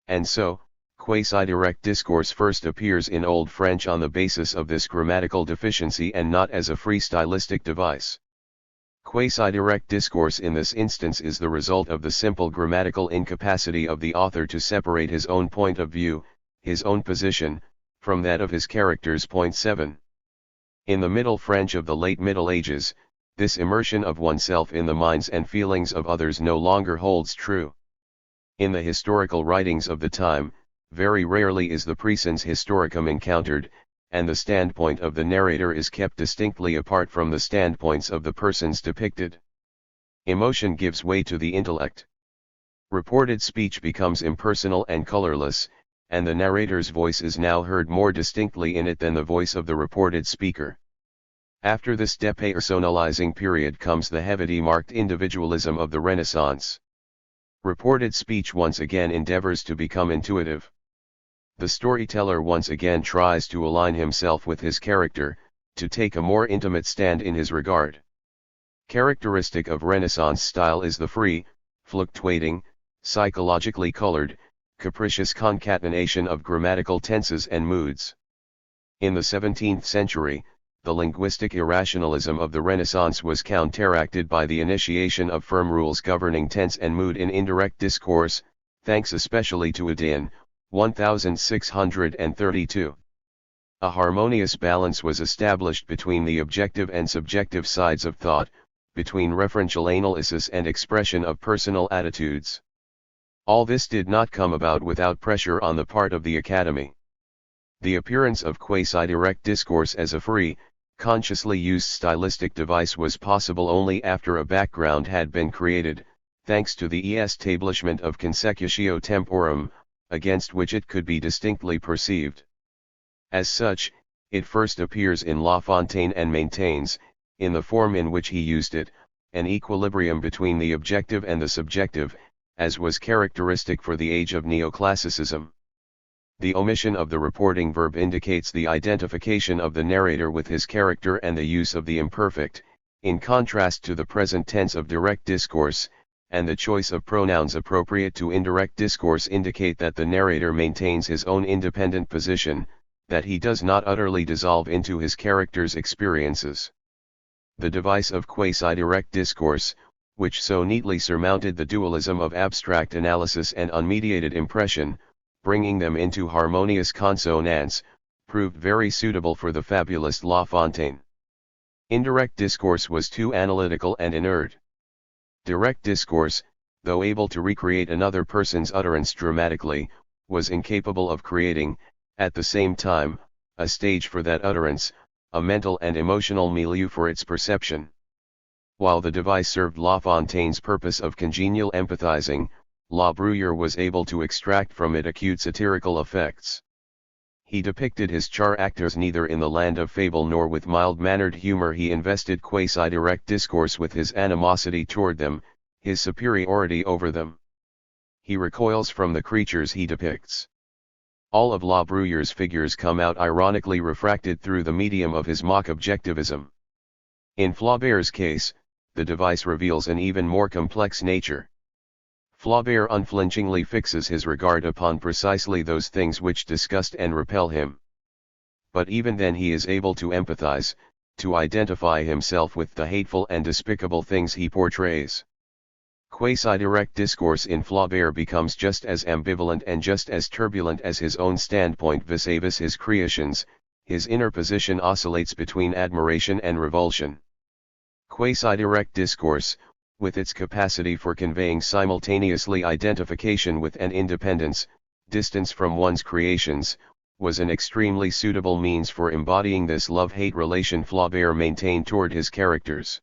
And so, quasi-direct discourse first appears in Old French on the basis of this grammatical deficiency and not as a free stylistic device. Quasi-direct discourse in this instance is the result of the simple grammatical incapacity of the author to separate his own point of view, his own position, from that of his characters. Point 7. In the Middle French of the late Middle Ages, this immersion of oneself in the minds and feelings of others no longer holds true. In the historical writings of the time, very rarely is the praesens historicum encountered, and the standpoint of the narrator is kept distinctly apart from the standpoints of the persons depicted. Emotion gives way to the intellect. Reported speech becomes impersonal and colorless, and the narrator's voice is now heard more distinctly in it than the voice of the reported speaker. After this depersonalizing period comes the heavily marked individualism of the Renaissance. Reported speech once again endeavors to become intuitive. The storyteller once again tries to align himself with his character, to take a more intimate stand in his regard. Characteristic of Renaissance style is the free, fluctuating, psychologically colored, capricious concatenation of grammatical tenses and moods. In the 17th century, the linguistic irrationalism of the Renaissance was counteracted by the initiation of firm rules governing tense and mood in indirect discourse, thanks especially to Adin, 1632. A harmonious balance was established between the objective and subjective sides of thought, between referential analysis and expression of personal attitudes. All this did not come about without pressure on the part of the Academy. The appearance of quasi-direct discourse as a free, consciously used stylistic device was possible only after a background had been created, thanks to the establishment of consecutio temporum, against which it could be distinctly perceived. As such, it first appears in La Fontaine and maintains, in the form in which he used it, an equilibrium between the objective and the subjective, as was characteristic for the age of neoclassicism. The omission of the reporting verb indicates the identification of the narrator with his character and the use of the imperfect, in contrast to the present tense of direct discourse, and the choice of pronouns appropriate to indirect discourse indicate that the narrator maintains his own independent position, that he does not utterly dissolve into his character's experiences. The device of quasi-direct discourse, which so neatly surmounted the dualism of abstract analysis and unmediated impression, bringing them into harmonious consonance, proved very suitable for the fabulist La Fontaine. Indirect discourse was too analytical and inert. Direct discourse, though able to recreate another person's utterance dramatically, was incapable of creating, at the same time, a stage for that utterance, a mental and emotional milieu for its perception. While the device served La Fontaine's purpose of congenial empathizing, La Bruyere was able to extract from it acute satirical effects. He depicted his characters neither in the land of fable nor with mild-mannered humor. He invested quasi-direct discourse with his animosity toward them, his superiority over them. He recoils from the creatures he depicts. All of La Bruyere's figures come out ironically refracted through the medium of his mock objectivism. In Flaubert's case, the device reveals an even more complex nature. Flaubert unflinchingly fixes his regard upon precisely those things which disgust and repel him. But even then he is able to empathize, to identify himself with the hateful and despicable things he portrays. Quasi-direct discourse in Flaubert becomes just as ambivalent and just as turbulent as his own standpoint vis-à-vis his creations. His inner position oscillates between admiration and revulsion. Quasi-direct discourse, with its capacity for conveying simultaneously identification with and independence, distance from one's creations, was an extremely suitable means for embodying this love-hate relation Flaubert maintained toward his characters.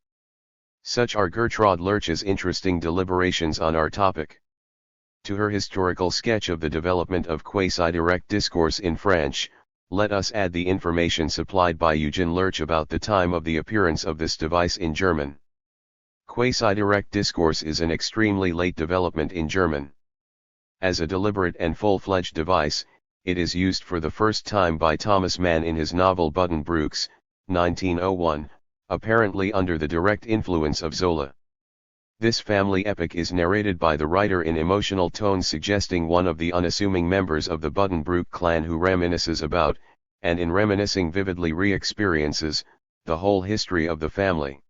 Such are Gertrude Lurch's interesting deliberations on our topic. To her historical sketch of the development of quasi-direct discourse in French, let us add the information supplied by Eugen Lurch about the time of the appearance of this device in German. Quasi-direct discourse is an extremely late development in German. As a deliberate and full-fledged device, it is used for the first time by Thomas Mann in his novel Buddenbrooks, 1901, apparently under the direct influence of Zola. This family epic is narrated by the writer in emotional tones suggesting one of the unassuming members of the Buddenbrook clan who reminisces about, and in reminiscing vividly re-experiences, the whole history of the family.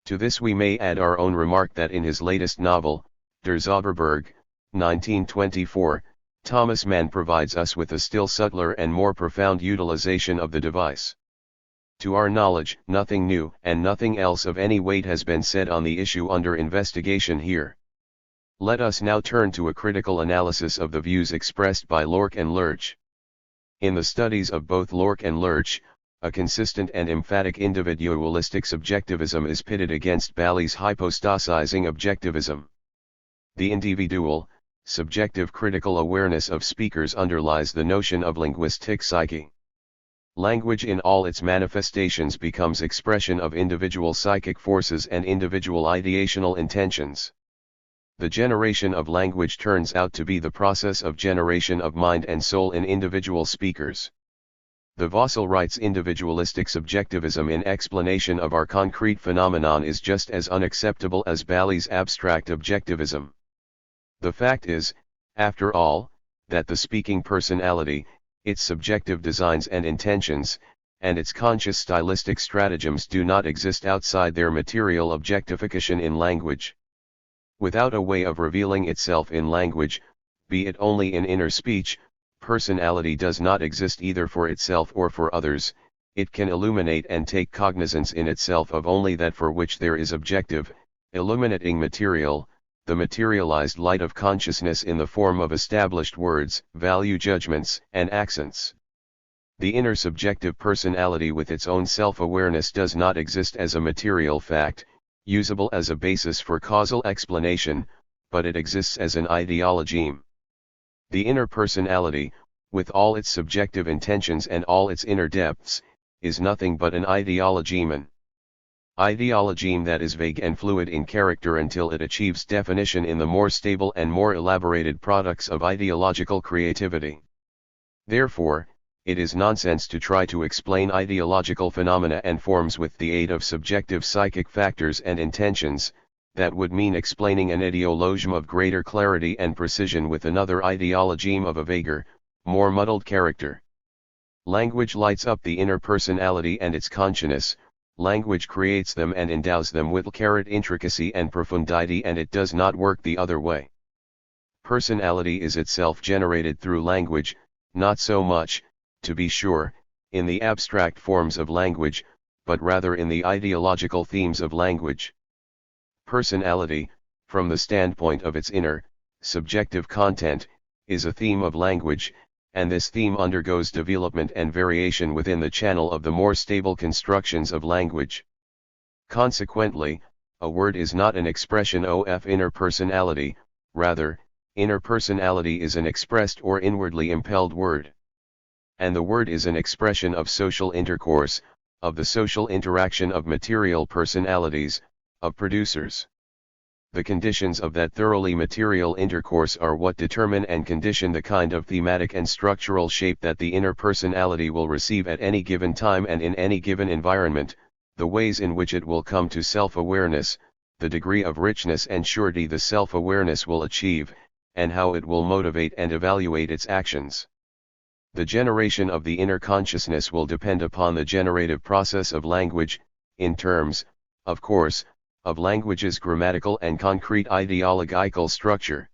To this we may add our own remark that in his latest novel, Der Zauberberg, 1924, Thomas Mann provides us with a still subtler and more profound utilization of the device. To our knowledge, nothing new and nothing else of any weight has been said on the issue under investigation here. Let us now turn to a critical analysis of the views expressed by Lorch and Lurch. In the studies of both Lorch and Lurch, a consistent and emphatic individualistic subjectivism is pitted against Bally's hypostasizing objectivism. The individual, subjective critical awareness of speakers underlies the notion of linguistic psyche. Language in all its manifestations becomes expression of individual psychic forces and individual ideational intentions. The generation of language turns out to be the process of generation of mind and soul in individual speakers. The Vossel writes individualistic subjectivism in explanation of our concrete phenomenon is just as unacceptable as Bally's abstract objectivism. The fact is, after all, that the speaking personality, its subjective designs and intentions, and its conscious stylistic stratagems do not exist outside their material objectification in language. Without a way of revealing itself in language, be it only in inner speech, personality does not exist either for itself or for others. It can illuminate and take cognizance in itself of only that for which there is objective, illuminating material, the materialized light of consciousness in the form of established words, value judgments, and accents. The inner subjective personality with its own self-awareness does not exist as a material fact, usable as a basis for causal explanation, but it exists as an ideologeme. The inner personality, with all its subjective intentions and all its inner depths, is nothing but an ideologeme. Ideologeme that is vague and fluid in character until it achieves definition in the more stable and more elaborated products of ideological creativity. Therefore, it is nonsense to try to explain ideological phenomena and forms with the aid of subjective psychic factors and intentions. That would mean explaining an ideologeme of greater clarity and precision with another ideologeme of a vaguer, more muddled character. Language lights up the inner personality and its consciousness. Language creates them and endows them with intricacy and profundity, and it does not work the other way. Personality is itself generated through language, not so much, to be sure, in the abstract forms of language, but rather in the ideological themes of language. Personality, from the standpoint of its inner, subjective content, is a theme of language, and this theme undergoes development and variation within the channel of the more stable constructions of language. Consequently, a word is not an expression of inner personality, rather, inner personality is an expressed or inwardly impelled word. And the word is an expression of social intercourse, of the social interaction of material personalities, of producers. The conditions of that thoroughly material intercourse are what determine and condition the kind of thematic and structural shape that the inner personality will receive at any given time and in any given environment, the ways in which it will come to self-awareness, the degree of richness and surety the self-awareness will achieve, and how it will motivate and evaluate its actions. The generation of the inner consciousness will depend upon the generative process of language, in terms, of course, of language's grammatical and concrete ideological structure.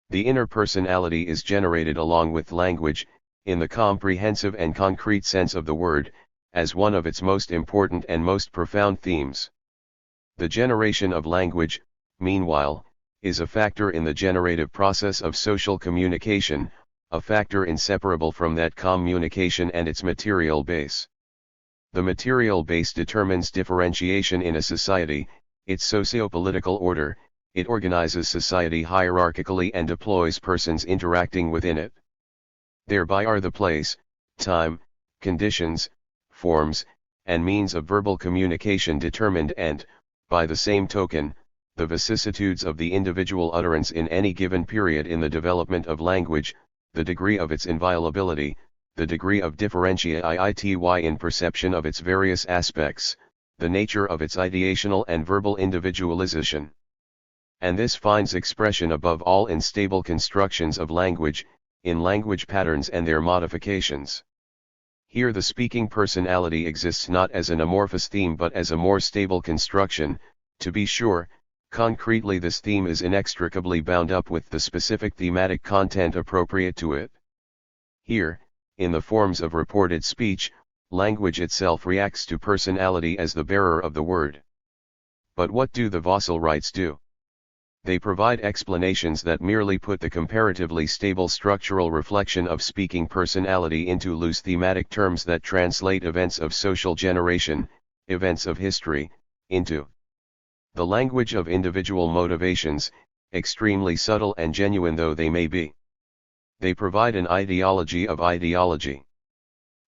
The inner personality is generated along with language, in the comprehensive and concrete sense of the word, as one of its most important and most profound themes. The generation of language, meanwhile, is a factor in the generative process of social communication, a factor inseparable from that communication and its material base. The material base determines differentiation in a society, its socio-political order. It organizes society hierarchically and deploys persons interacting within it. Thereby are the place, time, conditions, forms, and means of verbal communication determined and, by the same token, the vicissitudes of the individual utterance in any given period in the development of language, the degree of its inviolability, the degree of differentiaity in perception of its various aspects, the nature of its ideational and verbal individualization. And this finds expression above all in stable constructions of language, in language patterns and their modifications. Here the speaking personality exists not as an amorphous theme but as a more stable construction. To be sure, concretely this theme is inextricably bound up with the specific thematic content appropriate to it. Here, in the forms of reported speech, language itself reacts to personality as the bearer of the word. But what do the Vossel rights do? They provide explanations that merely put the comparatively stable structural reflection of speaking personality into loose thematic terms that translate events of social generation, events of history, into the language of individual motivations, extremely subtle and genuine though they may be. They provide an ideology of ideology.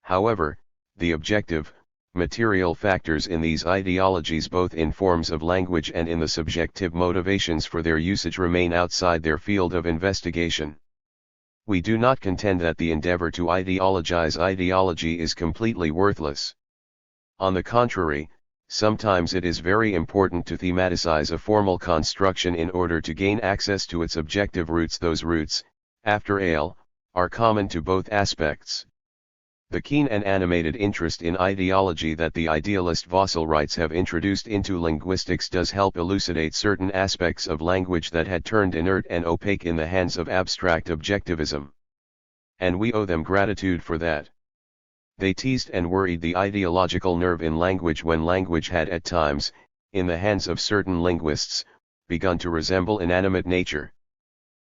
However, the objective, material factors in these ideologies both in forms of language and in the subjective motivations for their usage remain outside their field of investigation. We do not contend that the endeavor to ideologize ideology is completely worthless. On the contrary, sometimes it is very important to thematicize a formal construction in order to gain access to its objective roots. Those roots, after all, are common to both aspects. The keen and animated interest in ideology that the idealist Vossel have introduced into linguistics does help elucidate certain aspects of language that had turned inert and opaque in the hands of abstract objectivism. And we owe them gratitude for that. They teased and worried the ideological nerve in language when language had at times, in the hands of certain linguists, begun to resemble inanimate nature.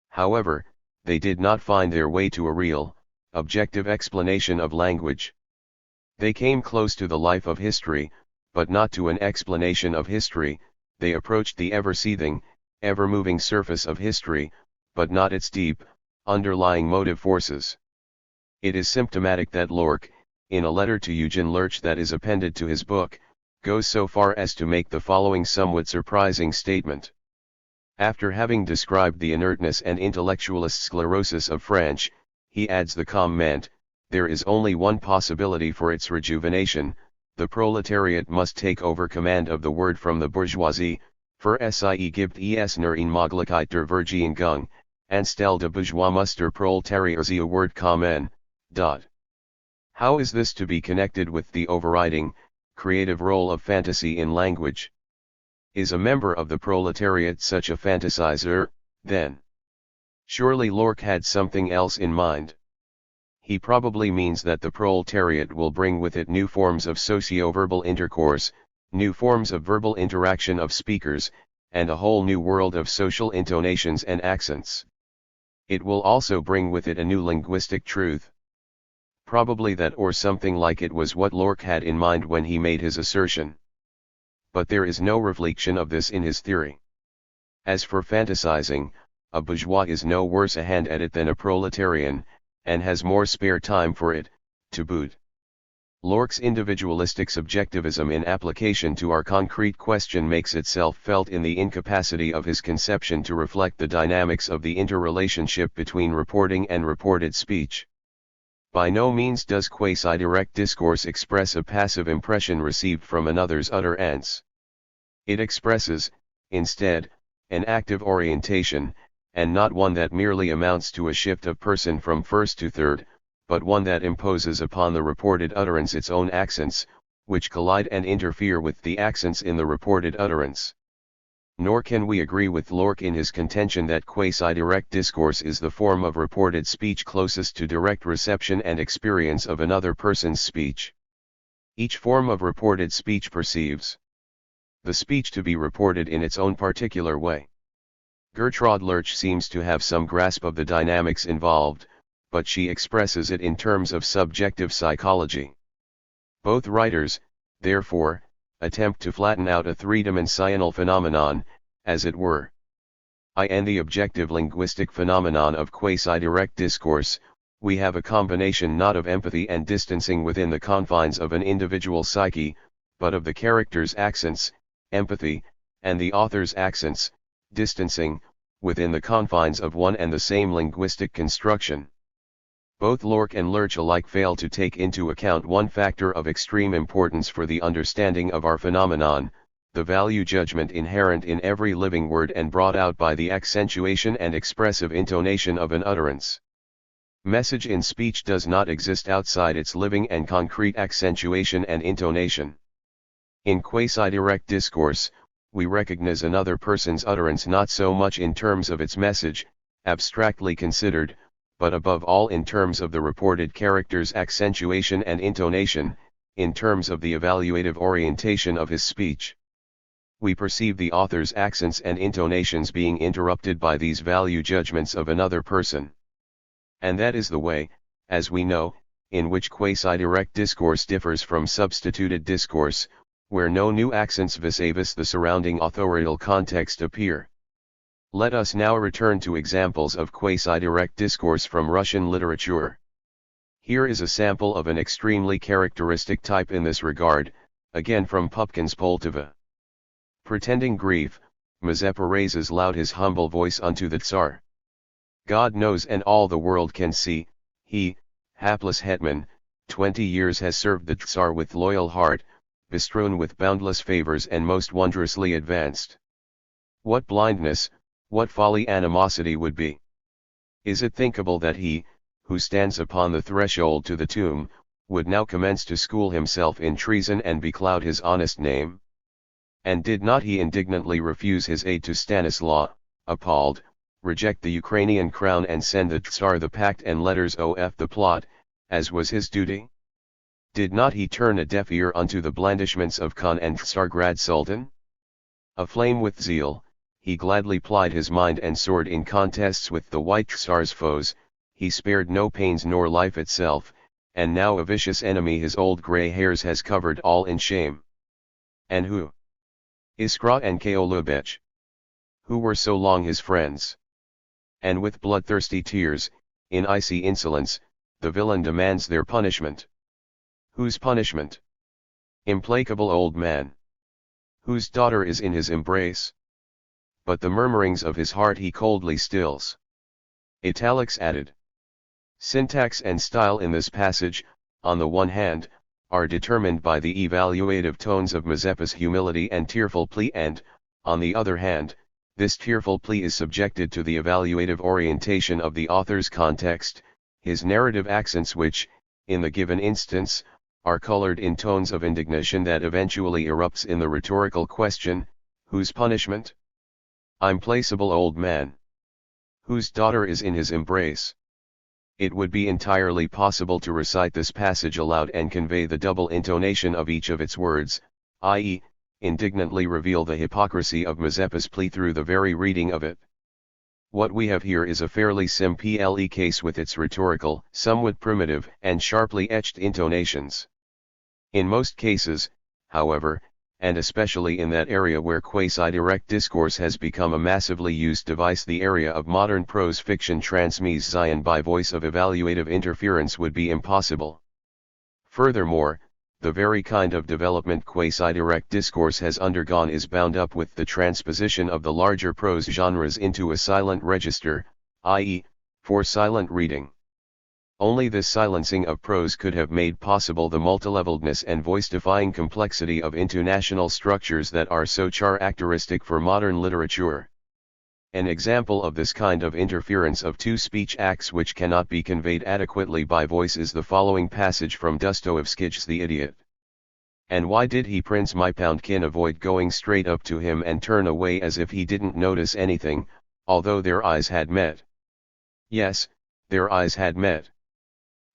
However, they did not find their way to a real, objective explanation of language. They came close to the life of history, but not to an explanation of history. They approached the ever-seething, ever-moving surface of history, but not its deep, underlying motive forces. It is symptomatic that Lorck, in a letter to Eugen Lurch that is appended to his book, goes so far as to make the following somewhat surprising statement. After having described the inertness and intellectualist sclerosis of French, he adds the comment, there is only one possibility for its rejuvenation: the proletariat must take over command of the word from the bourgeoisie, für sie gibt es nur eine Möglichkeit der Verjüngung, anstelle de bourgeois muss der Proletariat sie word kommen. How is this to be connected with the overriding, creative role of fantasy in language? Is a member of the proletariat such a fantasizer, then? Surely Lorck had something else in mind. He probably means that the proletariat will bring with it new forms of socio-verbal intercourse, new forms of verbal interaction of speakers, and a whole new world of social intonations and accents. It will also bring with it a new linguistic truth. Probably that or something like it was what Lorck had in mind when he made his assertion. But there is no reflection of this in his theory. As for fantasizing, a bourgeois is no worse a hand at it than a proletarian, and has more spare time for it, to boot. Lorck's individualistic subjectivism in application to our concrete question makes itself felt in the incapacity of his conception to reflect the dynamics of the interrelationship between reporting and reported speech. By no means does quasi-direct discourse express a passive impression received from another's utterance. It expresses, instead, an active orientation, and not one that merely amounts to a shift of person from first to third, but one that imposes upon the reported utterance its own accents, which collide and interfere with the accents in the reported utterance. Nor can we agree with Lorck in his contention that quasi-direct discourse is the form of reported speech closest to direct reception and experience of another person's speech. Each form of reported speech perceives the speech to be reported in its own particular way. Gertrude Lurch seems to have some grasp of the dynamics involved, but she expresses it in terms of subjective psychology. Both writers, therefore, attempt to flatten out a three-dimensional phenomenon, as it were. In the objective linguistic phenomenon of quasi-direct discourse, we have a combination not of empathy and distancing within the confines of an individual psyche, but of the character's accents, empathy, and the author's accents, distancing, within the confines of one and the same linguistic construction. Both Lorck and Lurch alike fail to take into account one factor of extreme importance for the understanding of our phenomenon, the value judgment inherent in every living word and brought out by the accentuation and expressive intonation of an utterance. Message in speech does not exist outside its living and concrete accentuation and intonation. In quasi-direct discourse, we recognize another person's utterance not so much in terms of its message, abstractly considered, but above all in terms of the reported character's accentuation and intonation, in terms of the evaluative orientation of his speech. We perceive the author's accents and intonations being interrupted by these value judgments of another person. And that is the way, as we know, in which quasi-direct discourse differs from substituted discourse, where no new accents vis-a-vis the surrounding authorial context appear. Let us now return to examples of quasi-direct discourse from Russian literature. Here is a sample of an extremely characteristic type in this regard, again from Pupkin's Poltava. Pretending grief, Mazeppa raises loud his humble voice unto the Tsar. God knows and all the world can see, he, hapless hetman, 20 years has served the Tsar with loyal heart, bestrewn with boundless favors and most wondrously advanced. What blindness, what folly animosity would be! Is it thinkable that he, who stands upon the threshold to the tomb, would now commence to school himself in treason and becloud his honest name? And did not he indignantly refuse his aid to Stanislaw, appalled, reject the Ukrainian crown and send the Tsar the pact and letters of the plot, as was his duty? Did not he turn a deaf ear unto the blandishments of Khan and Tsargrad Sultan? Aflame with zeal, he gladly plied his mind and sword in contests with the White Tsar's foes, he spared no pains nor life itself, and now a vicious enemy his old grey hairs has covered all in shame. And who? Iskra and Keolubech. Who were so long his friends? And with bloodthirsty tears, in icy insolence, the villain demands their punishment. Whose punishment? Implacable old man. Whose daughter is in his embrace? But the murmurings of his heart he coldly stills. Italics added. Syntax and style in this passage, on the one hand, are determined by the evaluative tones of Mazeppa's humility and tearful plea and, on the other hand, this tearful plea is subjected to the evaluative orientation of the author's context, his narrative accents which, in the given instance, are colored in tones of indignation that eventually erupts in the rhetorical question, whose punishment? Implacable old man. Whose daughter is in his embrace? It would be entirely possible to recite this passage aloud and convey the double intonation of each of its words, i.e., indignantly reveal the hypocrisy of Mazeppa's plea through the very reading of it. What we have here is a fairly simple case with its rhetorical, somewhat primitive, and sharply etched intonations. In most cases, however, and especially in that area where quasi-direct discourse has become a massively used device, the area of modern prose fiction, transmise Zion by voice of evaluative interference would be impossible. Furthermore, the very kind of development quasi-direct discourse has undergone is bound up with the transposition of the larger prose genres into a silent register, i.e., for silent reading. Only this silencing of prose could have made possible the multileveledness and voice-defying complexity of intonational structures that are so characteristic for modern literature. An example of this kind of interference of two speech acts which cannot be conveyed adequately by voice is the following passage from Dostoevsky's The Idiot. And why did he Prince Mypoundkin avoid going straight up to him and turn away as if he didn't notice anything, although their eyes had met? Yes, their eyes had met.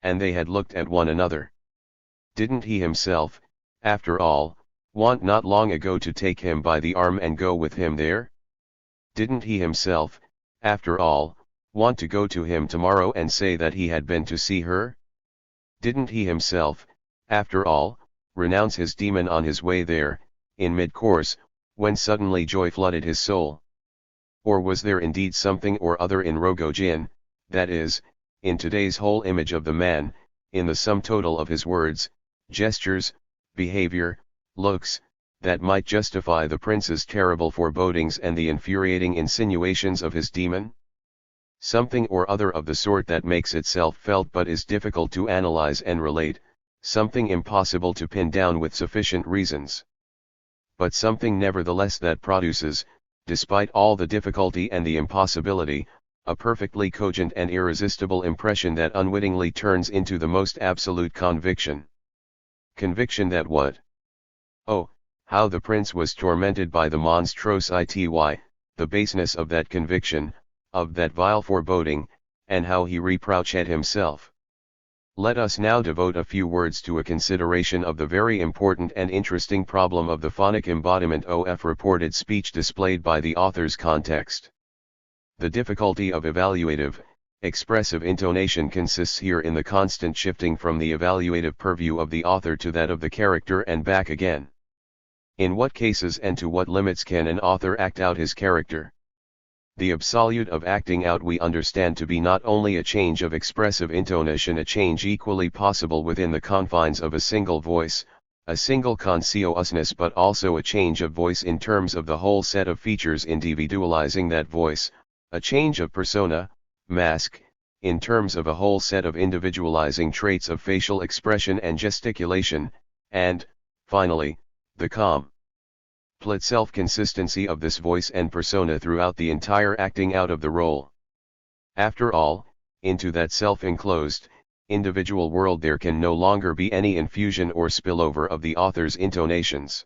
And they had looked at one another. Didn't he himself, after all, Want not long ago to take him by the arm and go with him there? Didn't he himself, after all, want to go to him tomorrow and say that he had been to see her? Didn't he himself, after all, renounce his demon on his way there, in mid-course, when suddenly joy flooded his soul? Or was there indeed something or other in Rogojin, that is, in today's whole image of the man, in the sum total of his words, gestures, behavior, looks, that might justify the prince's terrible forebodings and the infuriating insinuations of his demon? Something or other of the sort that makes itself felt but is difficult to analyze and relate, something impossible to pin down with sufficient reasons. But something nevertheless that produces, despite all the difficulty and the impossibility, a perfectly cogent and irresistible impression that unwittingly turns into the most absolute conviction. Conviction that what? Oh, how the prince was tormented by the monstrosity, the baseness of that conviction, of that vile foreboding, and how he reproached himself. Let us now devote a few words to a consideration of the very important and interesting problem of the phonic embodiment of reported speech displayed by the author's context. The difficulty of evaluative, expressive intonation consists here in the constant shifting from the evaluative purview of the author to that of the character and back again. In what cases and to what limits can an author act out his character? The absolute of acting out we understand to be not only a change of expressive intonation, a change equally possible within the confines of a single voice, a single consciousness, but also a change of voice in terms of the whole set of features individualizing that voice, a change of persona, mask, in terms of a whole set of individualizing traits of facial expression and gesticulation, and, finally, the complete self-consistency of this voice and persona throughout the entire acting out of the role. After all, into that self-enclosed, individual world there can no longer be any infusion or spillover of the author's intonations.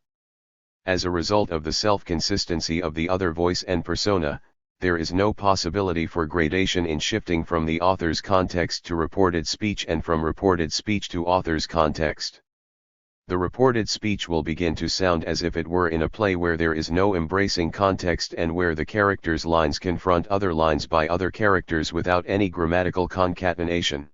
As a result of the self-consistency of the other voice and persona, there is no possibility for gradation in shifting from the author's context to reported speech and from reported speech to author's context. The reported speech will begin to sound as if it were in a play where there is no embracing context and where the characters' lines confront other lines by other characters without any grammatical concatenation.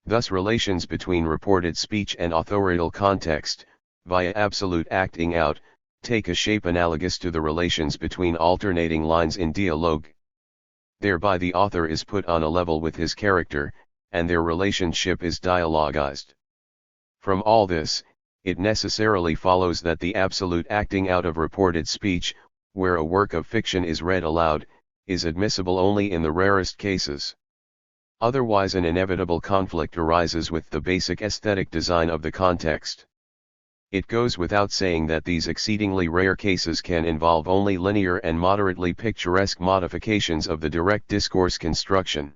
Thus relations between reported speech and authorial context, via absolute acting out, take a shape analogous to the relations between alternating lines in dialogue. Thereby the author is put on a level with his character, and their relationship is dialogized. From all this, it necessarily follows that the absolute acting out of reported speech, where a work of fiction is read aloud, is admissible only in the rarest cases. Otherwise an inevitable conflict arises with the basic aesthetic design of the context. It goes without saying that these exceedingly rare cases can involve only linear and moderately picturesque modifications of the direct discourse construction.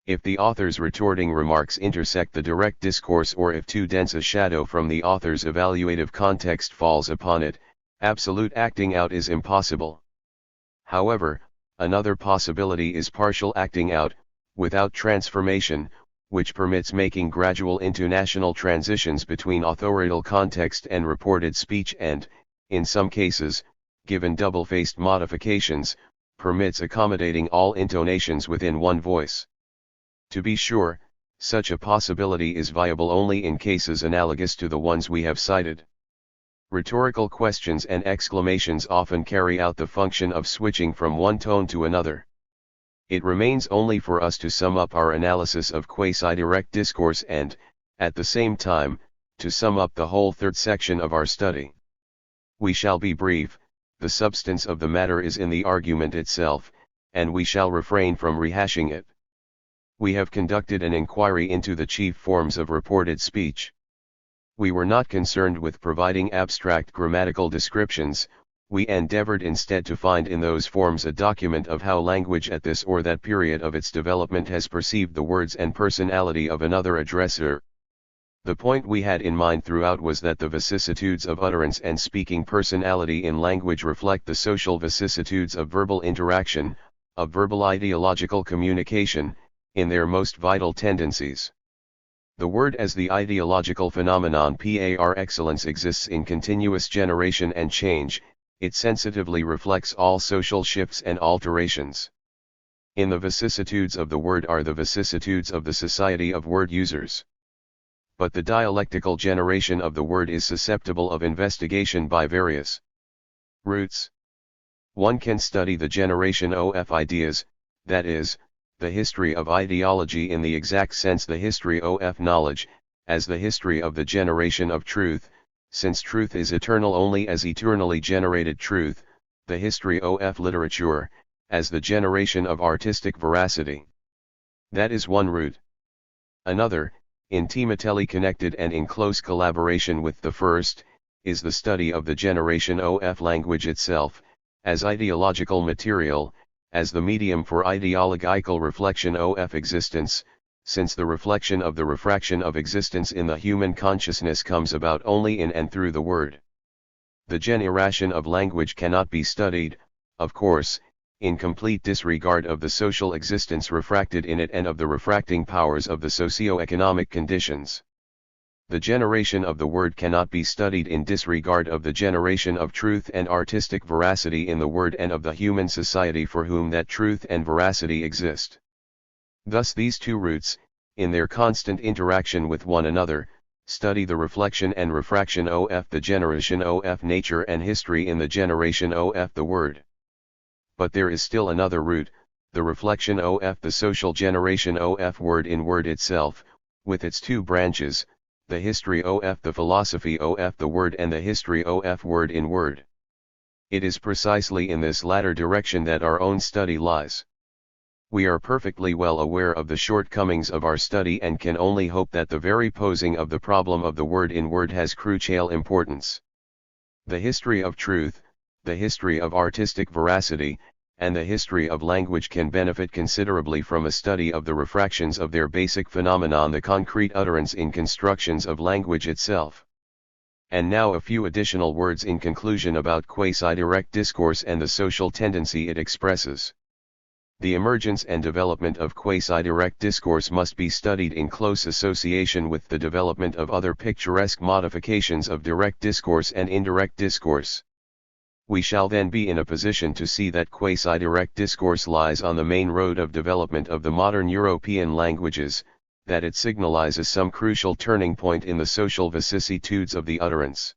If the author's retorting remarks intersect the direct discourse, or if too dense a shadow from the author's evaluative context falls upon it, absolute acting out is impossible. However, another possibility is partial acting out, without transformation, which permits making gradual intonational transitions between authorial context and reported speech and, in some cases, given double-faced modifications, permits accommodating all intonations within one voice. To be sure, such a possibility is viable only in cases analogous to the ones we have cited. Rhetorical questions and exclamations often carry out the function of switching from one tone to another. It remains only for us to sum up our analysis of quasi-direct discourse and, at the same time, to sum up the whole third section of our study. We shall be brief, the substance of the matter is in the argument itself, and we shall refrain from rehashing it. We have conducted an inquiry into the chief forms of reported speech. We were not concerned with providing abstract grammatical descriptions, we endeavored instead to find in those forms a document of how language at this or that period of its development has perceived the words and personality of another addresser. The point we had in mind throughout was that the vicissitudes of utterance and speaking personality in language reflect the social vicissitudes of verbal interaction, of verbal ideological communication, in their most vital tendencies. The word as the ideological phenomenon par excellence exists in continuous generation and change, it sensitively reflects all social shifts and alterations. In the vicissitudes of the word are the vicissitudes of the society of word users. But the dialectical generation of the word is susceptible of investigation by various routes. One can study the generation of ideas, that is, the history of ideology in the exact sense the history of knowledge, as the history of the generation of truth, since truth is eternal only as eternally generated truth, the history of literature, as the generation of artistic veracity. That is one route. Another, intimately connected and in close collaboration with the first, is the study of the generation of language itself, as ideological material, as the medium for ideological reflection of existence, since the reflection of the refraction of existence in the human consciousness comes about only in and through the word. The generation of language cannot be studied, of course, in complete disregard of the social existence refracted in it and of the refracting powers of the socio-economic conditions. The generation of the word cannot be studied in disregard of the generation of truth and artistic veracity in the word and of the human society for whom that truth and veracity exist. Thus these two routes, in their constant interaction with one another, study the reflection and refraction of the generation of nature and history in the generation of the word. But there is still another route, the reflection of the social generation of word in word itself, with its two branches, the history of the philosophy of the word and the history of word in word. It is precisely in this latter direction that our own study lies. We are perfectly well aware of the shortcomings of our study and can only hope that the very posing of the problem of the word in word has crucial importance. The history of truth, the history of artistic veracity, and the history of language can benefit considerably from a study of the refractions of their basic phenomenon, the concrete utterance in constructions of language itself. And now a few additional words in conclusion about quasi-direct discourse and the social tendency it expresses. The emergence and development of quasi-direct discourse must be studied in close association with the development of other picturesque modifications of direct discourse and indirect discourse. We shall then be in a position to see that quasi-direct discourse lies on the main road of development of the modern European languages, that it signalizes some crucial turning point in the social vicissitudes of the utterance.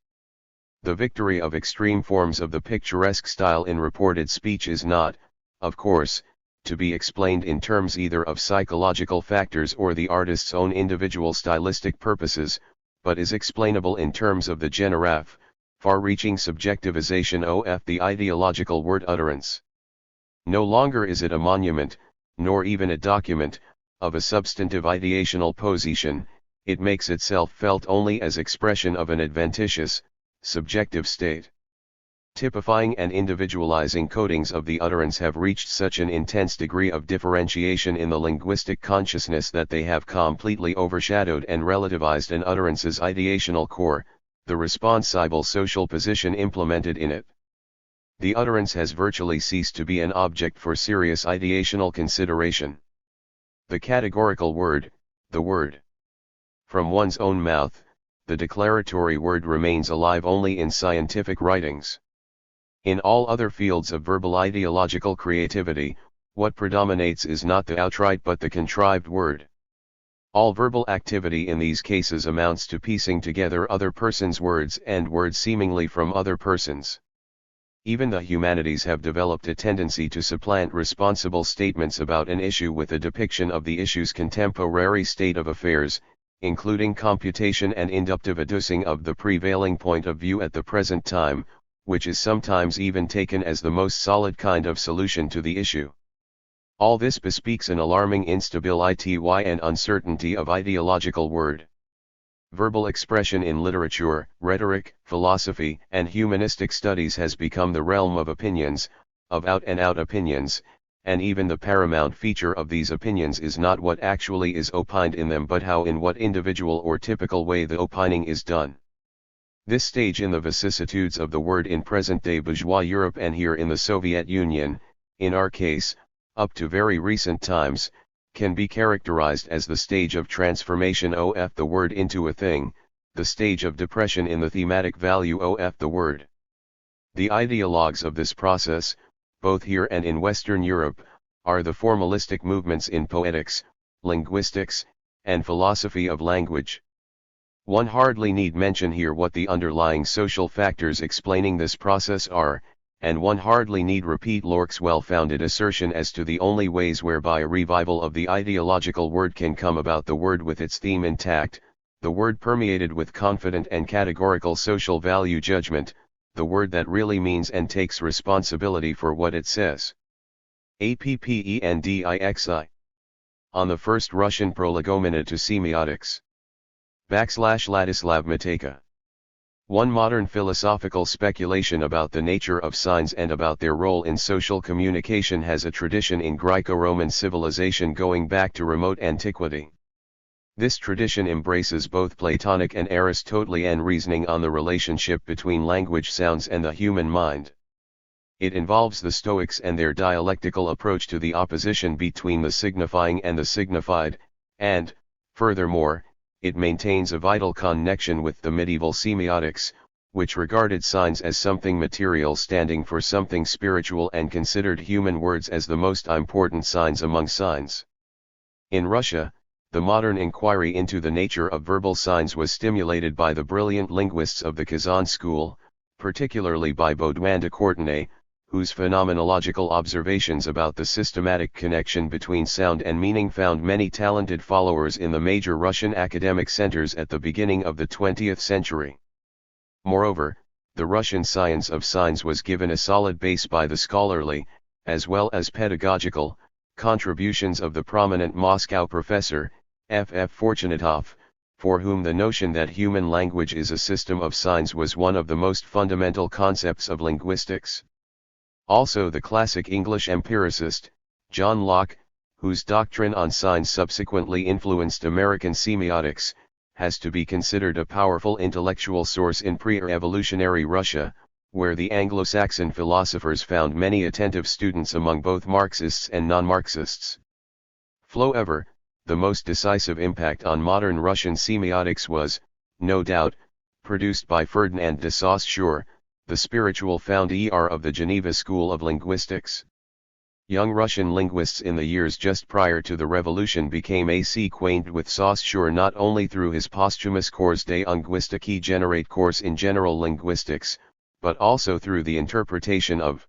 The victory of extreme forms of the picturesque style in reported speech is not, of course, to be explained in terms either of psychological factors or the artist's own individual stylistic purposes, but is explainable in terms of the generative, far-reaching subjectivization of the ideological word utterance. No longer is it a monument, nor even a document, of a substantive ideational position, it makes itself felt only as expression of an adventitious, subjective state. Typifying and individualizing codings of the utterance have reached such an intense degree of differentiation in the linguistic consciousness that they have completely overshadowed and relativized an utterance's ideational core, the responsible social position implemented in it. The utterance has virtually ceased to be an object for serious ideational consideration. The categorical word, the word from one's own mouth, the declaratory word remains alive only in scientific writings. In all other fields of verbal ideological creativity, what predominates is not the outright but the contrived word. All verbal activity in these cases amounts to piecing together other persons' words and words seemingly from other persons. Even the humanities have developed a tendency to supplant responsible statements about an issue with a depiction of the issue's contemporary state of affairs, including computation and inductive adducing of the prevailing point of view at the present time, which is sometimes even taken as the most solid kind of solution to the issue. All this bespeaks an alarming instability and uncertainty of ideological word. Verbal expression in literature, rhetoric, philosophy, and humanistic studies has become the realm of opinions, of out-and-out opinions, and even the paramount feature of these opinions is not what actually is opined in them but how in what individual or typical way the opining is done. This stage in the vicissitudes of the word in present-day bourgeois Europe and here in the Soviet Union, in our case, up to very recent times, can be characterized as the stage of transformation of the word into a thing, the stage of depression in the thematic value of the word. The ideologues of this process, both here and in Western Europe, are the formalistic movements in poetics, linguistics, and philosophy of language. One hardly need mention here what the underlying social factors explaining this process are, and one hardly need repeat Locke's well-founded assertion as to the only ways whereby a revival of the ideological word can come about: the word with its theme intact, the word permeated with confident and categorical social value judgment, the word that really means and takes responsibility for what it says. Appendixi. On the first Russian prolegomena to semiotics. /Ladislav Matejka. One modern philosophical speculation about the nature of signs and about their role in social communication has a tradition in Greco-Roman civilization going back to remote antiquity. This tradition embraces both Platonic and Aristotelian reasoning on the relationship between language sounds and the human mind. It involves the Stoics and their dialectical approach to the opposition between the signifying and the signified, and, furthermore, it maintains a vital connection with the medieval semiotics, which regarded signs as something material standing for something spiritual and considered human words as the most important signs among signs. In Russia, the modern inquiry into the nature of verbal signs was stimulated by the brilliant linguists of the Kazan school, particularly by Baudouin de Courtenay, whose phenomenological observations about the systematic connection between sound and meaning found many talented followers in the major Russian academic centers at the beginning of the 20th century. Moreover, the Russian science of signs was given a solid base by the scholarly, as well as pedagogical, contributions of the prominent Moscow professor, F. Fortunatov, for whom the notion that human language is a system of signs was one of the most fundamental concepts of linguistics. Also the classic English empiricist, John Locke, whose doctrine on signs subsequently influenced American semiotics, has to be considered a powerful intellectual source in pre-evolutionary Russia, where the Anglo-Saxon philosophers found many attentive students among both Marxists and non-Marxists. However, the most decisive impact on modern Russian semiotics was, no doubt, produced by Ferdinand de Saussure, the spiritual founder of the Geneva School of Linguistics. Young Russian linguists in the years just prior to the revolution became acquainted with Saussure not only through his posthumous Cours de linguistique generate course in general linguistics, but also through the interpretation of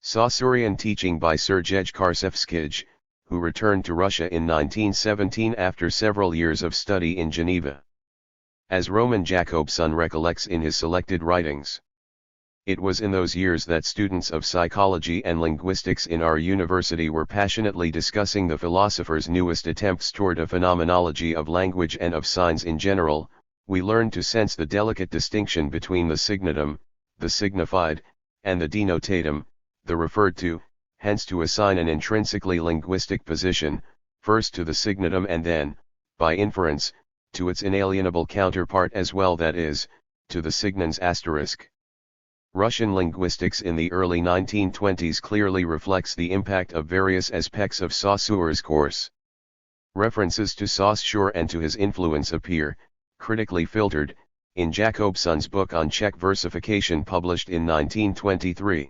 Saussurean teaching by Sergej Karsevskij, who returned to Russia in 1917 after several years of study in Geneva. As Roman Jakobson recollects in his selected writings, it was in those years that students of psychology and linguistics in our university were passionately discussing the philosopher's newest attempts toward a phenomenology of language and of signs in general. We learned to sense the delicate distinction between the signatum, the signified, and the denotatum, the referred to, hence to assign an intrinsically linguistic position, first to the signatum and then, by inference, to its inalienable counterpart as well, that is, to the signans asterisk. Russian linguistics in the early 1920s clearly reflects the impact of various aspects of Saussure's course. References to Saussure and to his influence appear, critically filtered, in Jakobson's book on Czech versification published in 1923.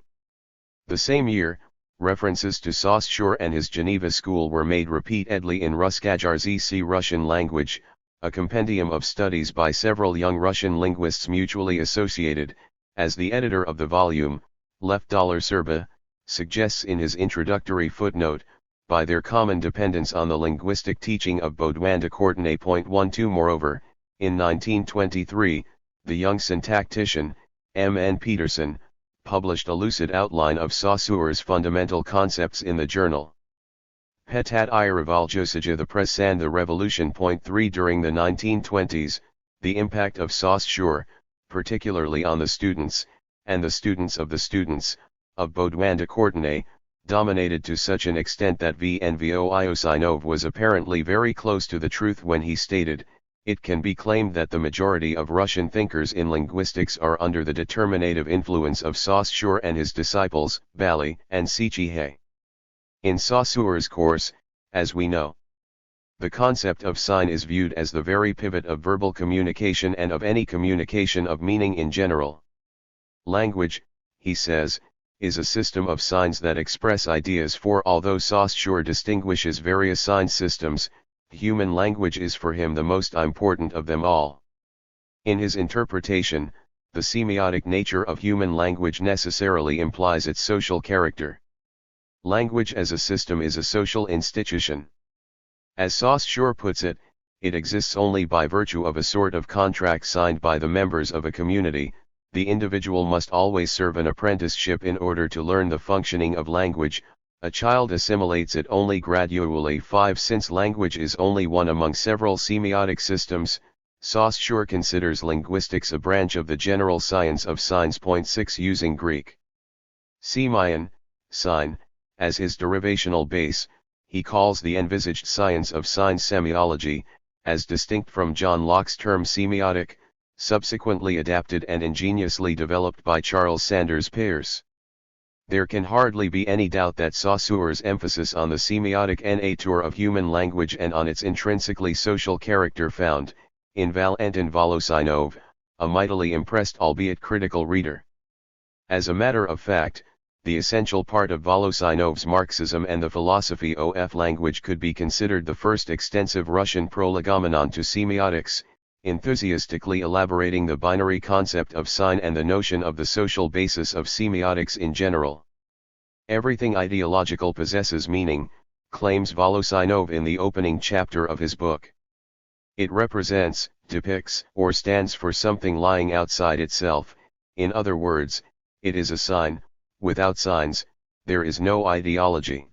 The same year, references to Saussure and his Geneva school were made repeatedly in Ruskajarzyc Russian language, a compendium of studies by several young Russian linguists mutually associated, as the editor of the volume, Lev Serba, suggests in his introductory footnote, by their common dependence on the linguistic teaching of Baudouin de Courtenay. 12. Moreover, in 1923, the young syntactician, M.N. Peterson, published a lucid outline of Saussure's fundamental concepts in the journal Petat I Revoljosaja the Press and the Revolution. 3. During the 1920s, the impact of Saussure, particularly on the students, and the students, of Baudouin de Courtenay, dominated to such an extent that Voloshinov was apparently very close to the truth when he stated, "It can be claimed that the majority of Russian thinkers in linguistics are under the determinative influence of Saussure and his disciples, Bally and Cichy." In Saussure's course, as we know. The concept of sign is viewed as the very pivot of verbal communication and of any communication of meaning in general. Language, he says, is a system of signs that express ideas, for although Saussure distinguishes various sign systems, human language is for him the most important of them all. In his interpretation, the semiotic nature of human language necessarily implies its social character. Language as a system is a social institution. As Saussure puts it, it exists only by virtue of a sort of contract signed by the members of a community. The individual must always serve an apprenticeship in order to learn the functioning of language. A child assimilates it only gradually. 5. Since language is only one among several semiotic systems, Saussure considers linguistics a branch of the general science of signs. 6. Using Greek semeion, sign, as his derivational base, he calls the envisaged science of signs semiology, as distinct from John Locke's term semiotic, subsequently adapted and ingeniously developed by Charles Sanders Peirce. There can hardly be any doubt that Saussure's emphasis on the semiotic nature of human language and on its intrinsically social character found, in Valentin Voloshinov, a mightily impressed albeit critical reader. As a matter of fact, the essential part of Voloshinov's Marxism and the philosophy of language could be considered the first extensive Russian prolegomenon to semiotics, enthusiastically elaborating the binary concept of sign and the notion of the social basis of semiotics in general. Everything ideological possesses meaning, claims Voloshinov in the opening chapter of his book. It represents, depicts, or stands for something lying outside itself. In other words, it is a sign. Without signs, there is no ideology.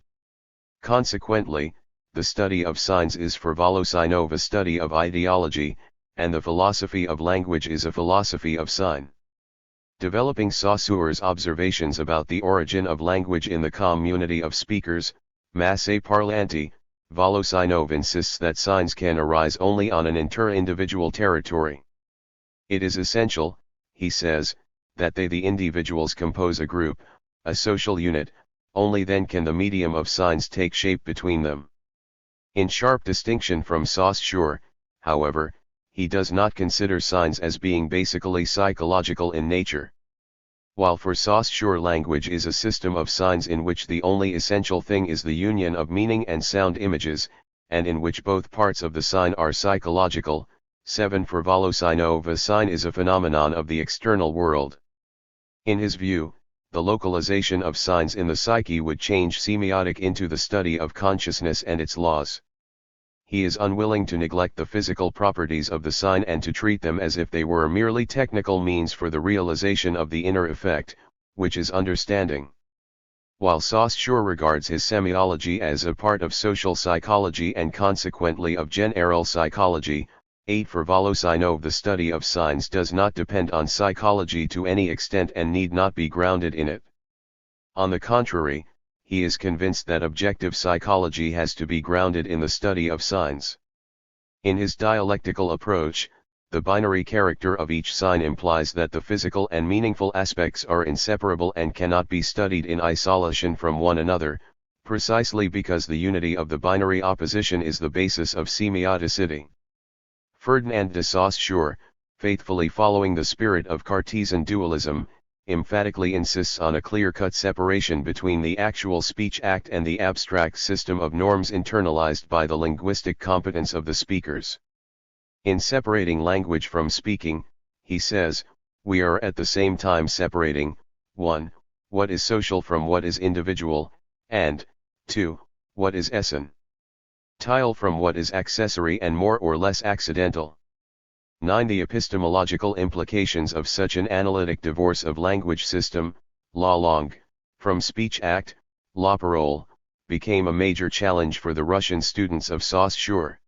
Consequently, the study of signs is for Voloshinov a study of ideology, and the philosophy of language is a philosophy of sign. Developing Saussure's observations about the origin of language in the community of speakers, masse parlanti, Voloshinov insists that signs can arise only on an inter-individual territory. It is essential, he says, that the individuals compose a group, a social unit. Only then can the medium of signs take shape between them. In sharp distinction from Saussure, however, he does not consider signs as being basically psychological in nature. While for Saussure language is a system of signs in which the only essential thing is the union of meaning and sound images, and in which both parts of the sign are psychological. 7. For Voloshinov a sign is a phenomenon of the external world. In his view, the localization of signs in the psyche would change semiotic into the study of consciousness and its laws. He is unwilling to neglect the physical properties of the sign and to treat them as if they were merely technical means for the realization of the inner effect, which is understanding. While Saussure regards his semiology as a part of social psychology and consequently of general psychology, 8. For Voloshinov the study of signs does not depend on psychology to any extent and need not be grounded in it. On the contrary, he is convinced that objective psychology has to be grounded in the study of signs. In his dialectical approach, the binary character of each sign implies that the physical and meaningful aspects are inseparable and cannot be studied in isolation from one another, precisely because the unity of the binary opposition is the basis of semioticity. Ferdinand de Saussure, faithfully following the spirit of Cartesian dualism, emphatically insists on a clear-cut separation between the actual speech act and the abstract system of norms internalized by the linguistic competence of the speakers. In separating language from speaking, he says, we are at the same time separating, 1. What is social from what is individual, and, 2. What is essential from what is accessory and more or less accidental. 9. The epistemological implications of such an analytic divorce of language system, la langue, from speech act, la parole, became a major challenge for the Russian students of Saussure.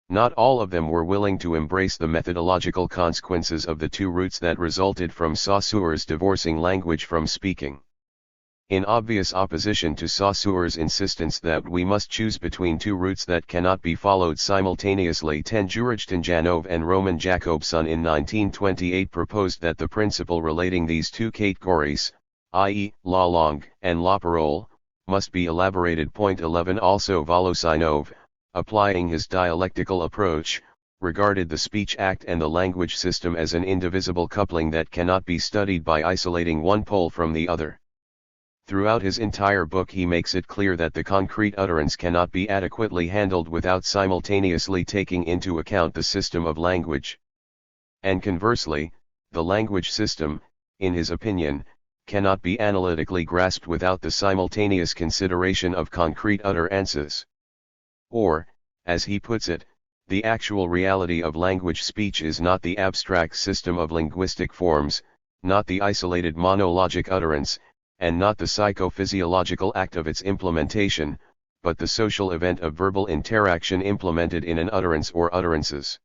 Not all of them were willing to embrace the methodological consequences of the two routes that resulted from Saussure's divorcing language from speaking. In obvious opposition to Saussure's insistence that we must choose between two routes that cannot be followed simultaneously, Tenjurij-Janov and Roman Jakobson in 1928 proposed that the principle relating these two categories, i.e., la langue and la parole, must be elaborated. Point 11. Also Voloshinov, applying his dialectical approach, regarded the speech act and the language system as an indivisible coupling that cannot be studied by isolating one pole from the other. Throughout his entire book he makes it clear that the concrete utterance cannot be adequately handled without simultaneously taking into account the system of language. And conversely, the language system, in his opinion, cannot be analytically grasped without the simultaneous consideration of concrete utterances. Or, as he puts it, the actual reality of language speech is not the abstract system of linguistic forms, not the isolated monologic utterance, and not the psychophysiological act of its implementation, but the social event of verbal interaction implemented in an utterance or utterances.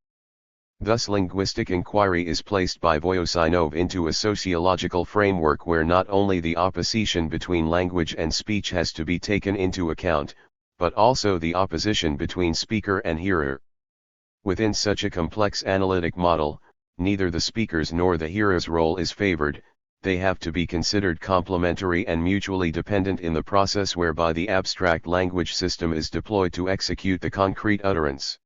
Thus linguistic inquiry is placed by Voloshinov into a sociological framework where not only the opposition between language and speech has to be taken into account, but also the opposition between speaker and hearer. Within such a complex analytic model, neither the speaker's nor the hearer's role is favored. They have to be considered complementary and mutually dependent in the process whereby the abstract language system is deployed to execute the concrete utterance.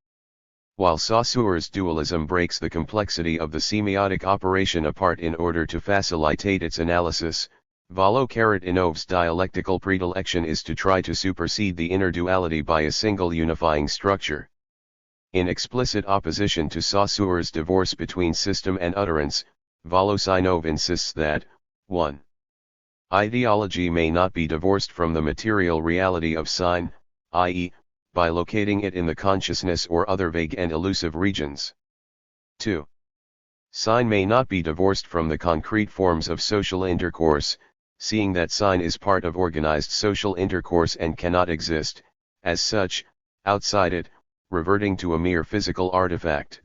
While Saussure's dualism breaks the complexity of the semiotic operation apart in order to facilitate its analysis, Voloshinov's dialectical predilection is to try to supersede the inner duality by a single unifying structure. In explicit opposition to Saussure's divorce between system and utterance, Voloshinov insists that, 1. Ideology may not be divorced from the material reality of sign, i.e., by locating it in the consciousness or other vague and elusive regions. 2. Sign may not be divorced from the concrete forms of social intercourse, seeing that sign is part of organized social intercourse and cannot exist, as such, outside it, reverting to a mere physical artifact.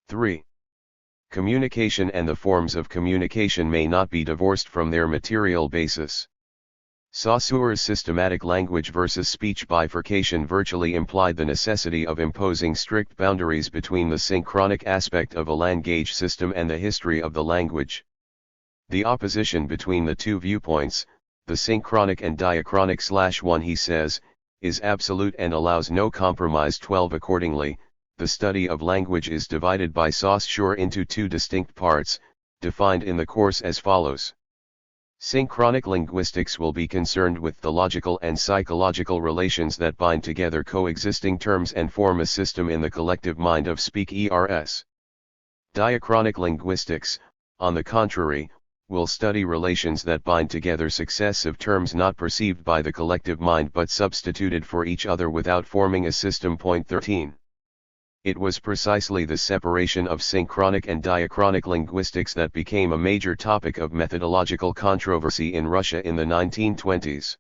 3. Communication and the forms of communication may not be divorced from their material basis. Saussure's systematic language versus speech bifurcation virtually implied the necessity of imposing strict boundaries between the synchronic aspect of a language system and the history of the language. The opposition between the two viewpoints, the synchronic and diachronic/one, he says, is absolute and allows no compromise. 12. Accordingly, the study of language is divided by Saussure into two distinct parts, defined in the course as follows. Synchronic linguistics will be concerned with the logical and psychological relations that bind together coexisting terms and form a system in the collective mind of speakers. Diachronic linguistics, on the contrary, will study relations that bind together successive terms not perceived by the collective mind but substituted for each other without forming a system. Point 13. It was precisely the separation of synchronic and diachronic linguistics that became a major topic of methodological controversy in Russia in the 1920s.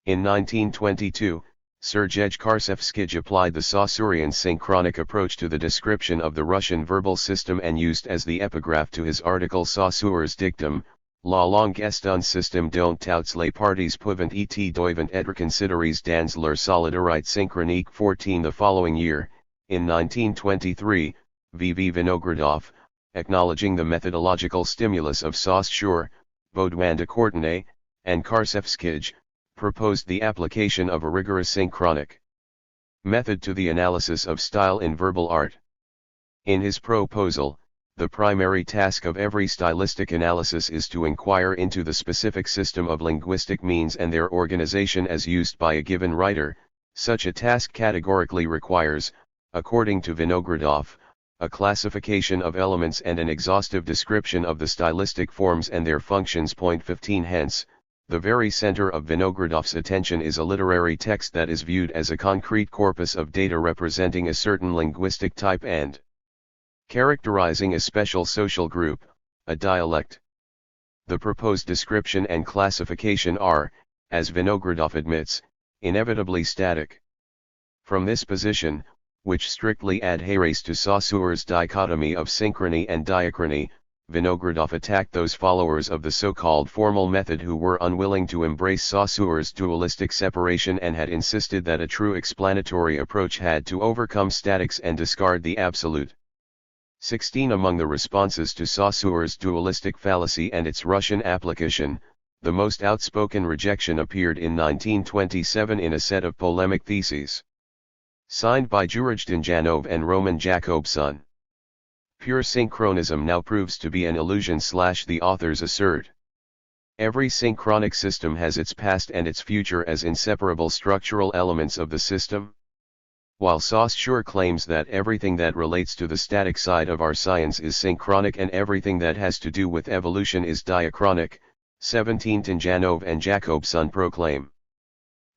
In 1922, Sergej Karsevskij applied the Saussurean synchronic approach to the description of the Russian verbal system and used as the epigraph to his article Saussure's dictum, La langue est un système dont toutes les parties peuvent et doivent être considérées dans leur solidarité synchronique. 14. The following year, in 1923, V.V. Vinogradov, acknowledging the methodological stimulus of Saussure, Baudouin de Courtenay, and Karsevskij, proposed the application of a rigorous synchronic method to the analysis of style in verbal art. In his proposal, the primary task of every stylistic analysis is to inquire into the specific system of linguistic means and their organization as used by a given writer. Such a task categorically requires, according to Vinogradov, a classification of elements and an exhaustive description of the stylistic forms and their functions. Point 15. Hence, the very center of Vinogradov's attention is a literary text that is viewed as a concrete corpus of data representing a certain linguistic type and characterizing a special social group, a dialect. The proposed description and classification are, as Vinogradov admits, inevitably static. From this position, which strictly adheres to Saussure's dichotomy of synchrony and diachrony, Vinogradov attacked those followers of the so-called formal method who were unwilling to embrace Saussure's dualistic separation and had insisted that a true explanatory approach had to overcome statics and discard the absolute. 16. Among the responses to Saussure's dualistic fallacy and its Russian application, The most outspoken rejection appeared in 1927 in a set of polemic theses, signed by Juraj Dinjanov and Roman Jakobson. Pure synchronism now proves to be an illusion, the authors assert. Every synchronic system has its past and its future as inseparable structural elements of the system. While Saussure claims that everything that relates to the static side of our science is synchronic and everything that has to do with evolution is diachronic, 17 Dinjanov and Jakobson proclaim.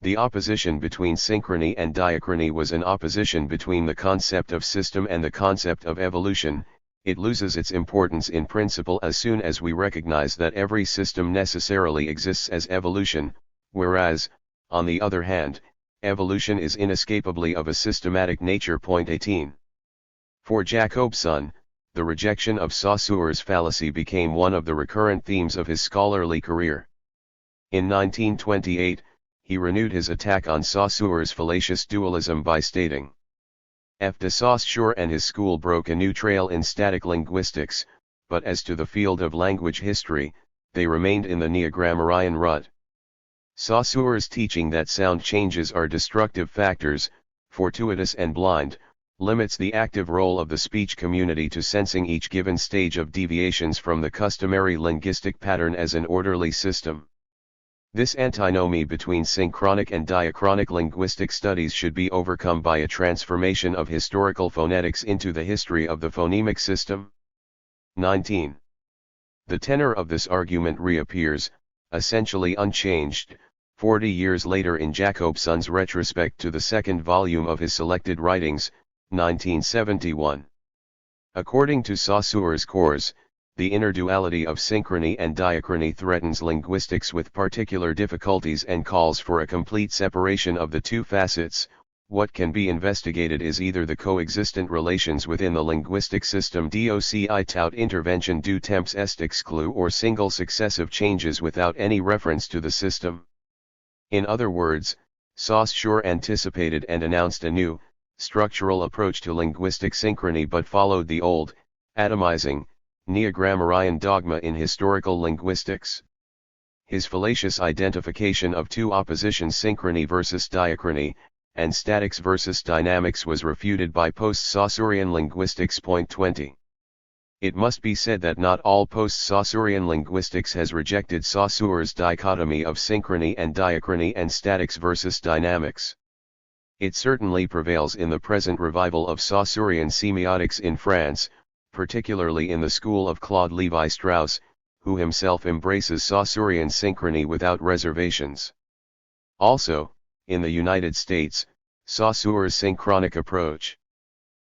The opposition between synchrony and diachrony was an opposition between the concept of system and the concept of evolution. It loses its importance in principle as soon as we recognize that every system necessarily exists as evolution, whereas, on the other hand, evolution is inescapably of a systematic nature. 18. For Jakobson, the rejection of Saussure's fallacy became one of the recurrent themes of his scholarly career. In 1928, he renewed his attack on Saussure's fallacious dualism by stating, F. de Saussure and his school broke a new trail in static linguistics, but as to the field of language history, they remained in the neo-grammarian rut. Saussure's teaching that sound changes are destructive factors, fortuitous and blind, limits the active role of the speech community to sensing each given stage of deviations from the customary linguistic pattern as an orderly system. This antinomy between synchronic and diachronic linguistic studies should be overcome by a transformation of historical phonetics into the history of the phonemic system. 19. The tenor of this argument reappears, essentially unchanged, 40 years later in Jakobson's retrospect to the second volume of his selected writings, 1971. According to Saussure's course, the inner duality of synchrony and diachrony threatens linguistics with particular difficulties and calls for a complete separation of the two facets. What can be investigated is either the coexistent relations within the linguistic system doci tout intervention du temps est exclu or single successive changes without any reference to the system. In other words, Saussure anticipated and announced a new, structural approach to linguistic synchrony but followed the old, atomizing, neo-grammarian dogma in historical linguistics. His fallacious identification of two oppositions, synchrony versus diachrony, and statics versus dynamics, was refuted by post-Saussurian linguistics. 20. It must be said that not all post-Saussurian linguistics has rejected Saussure's dichotomy of synchrony and diachrony and statics versus dynamics. It certainly prevails in the present revival of Saussurian semiotics in France, particularly in the school of Claude Lévi-Strauss, who himself embraces Saussurian synchrony without reservations. Also, in the United States, Saussure's synchronic approach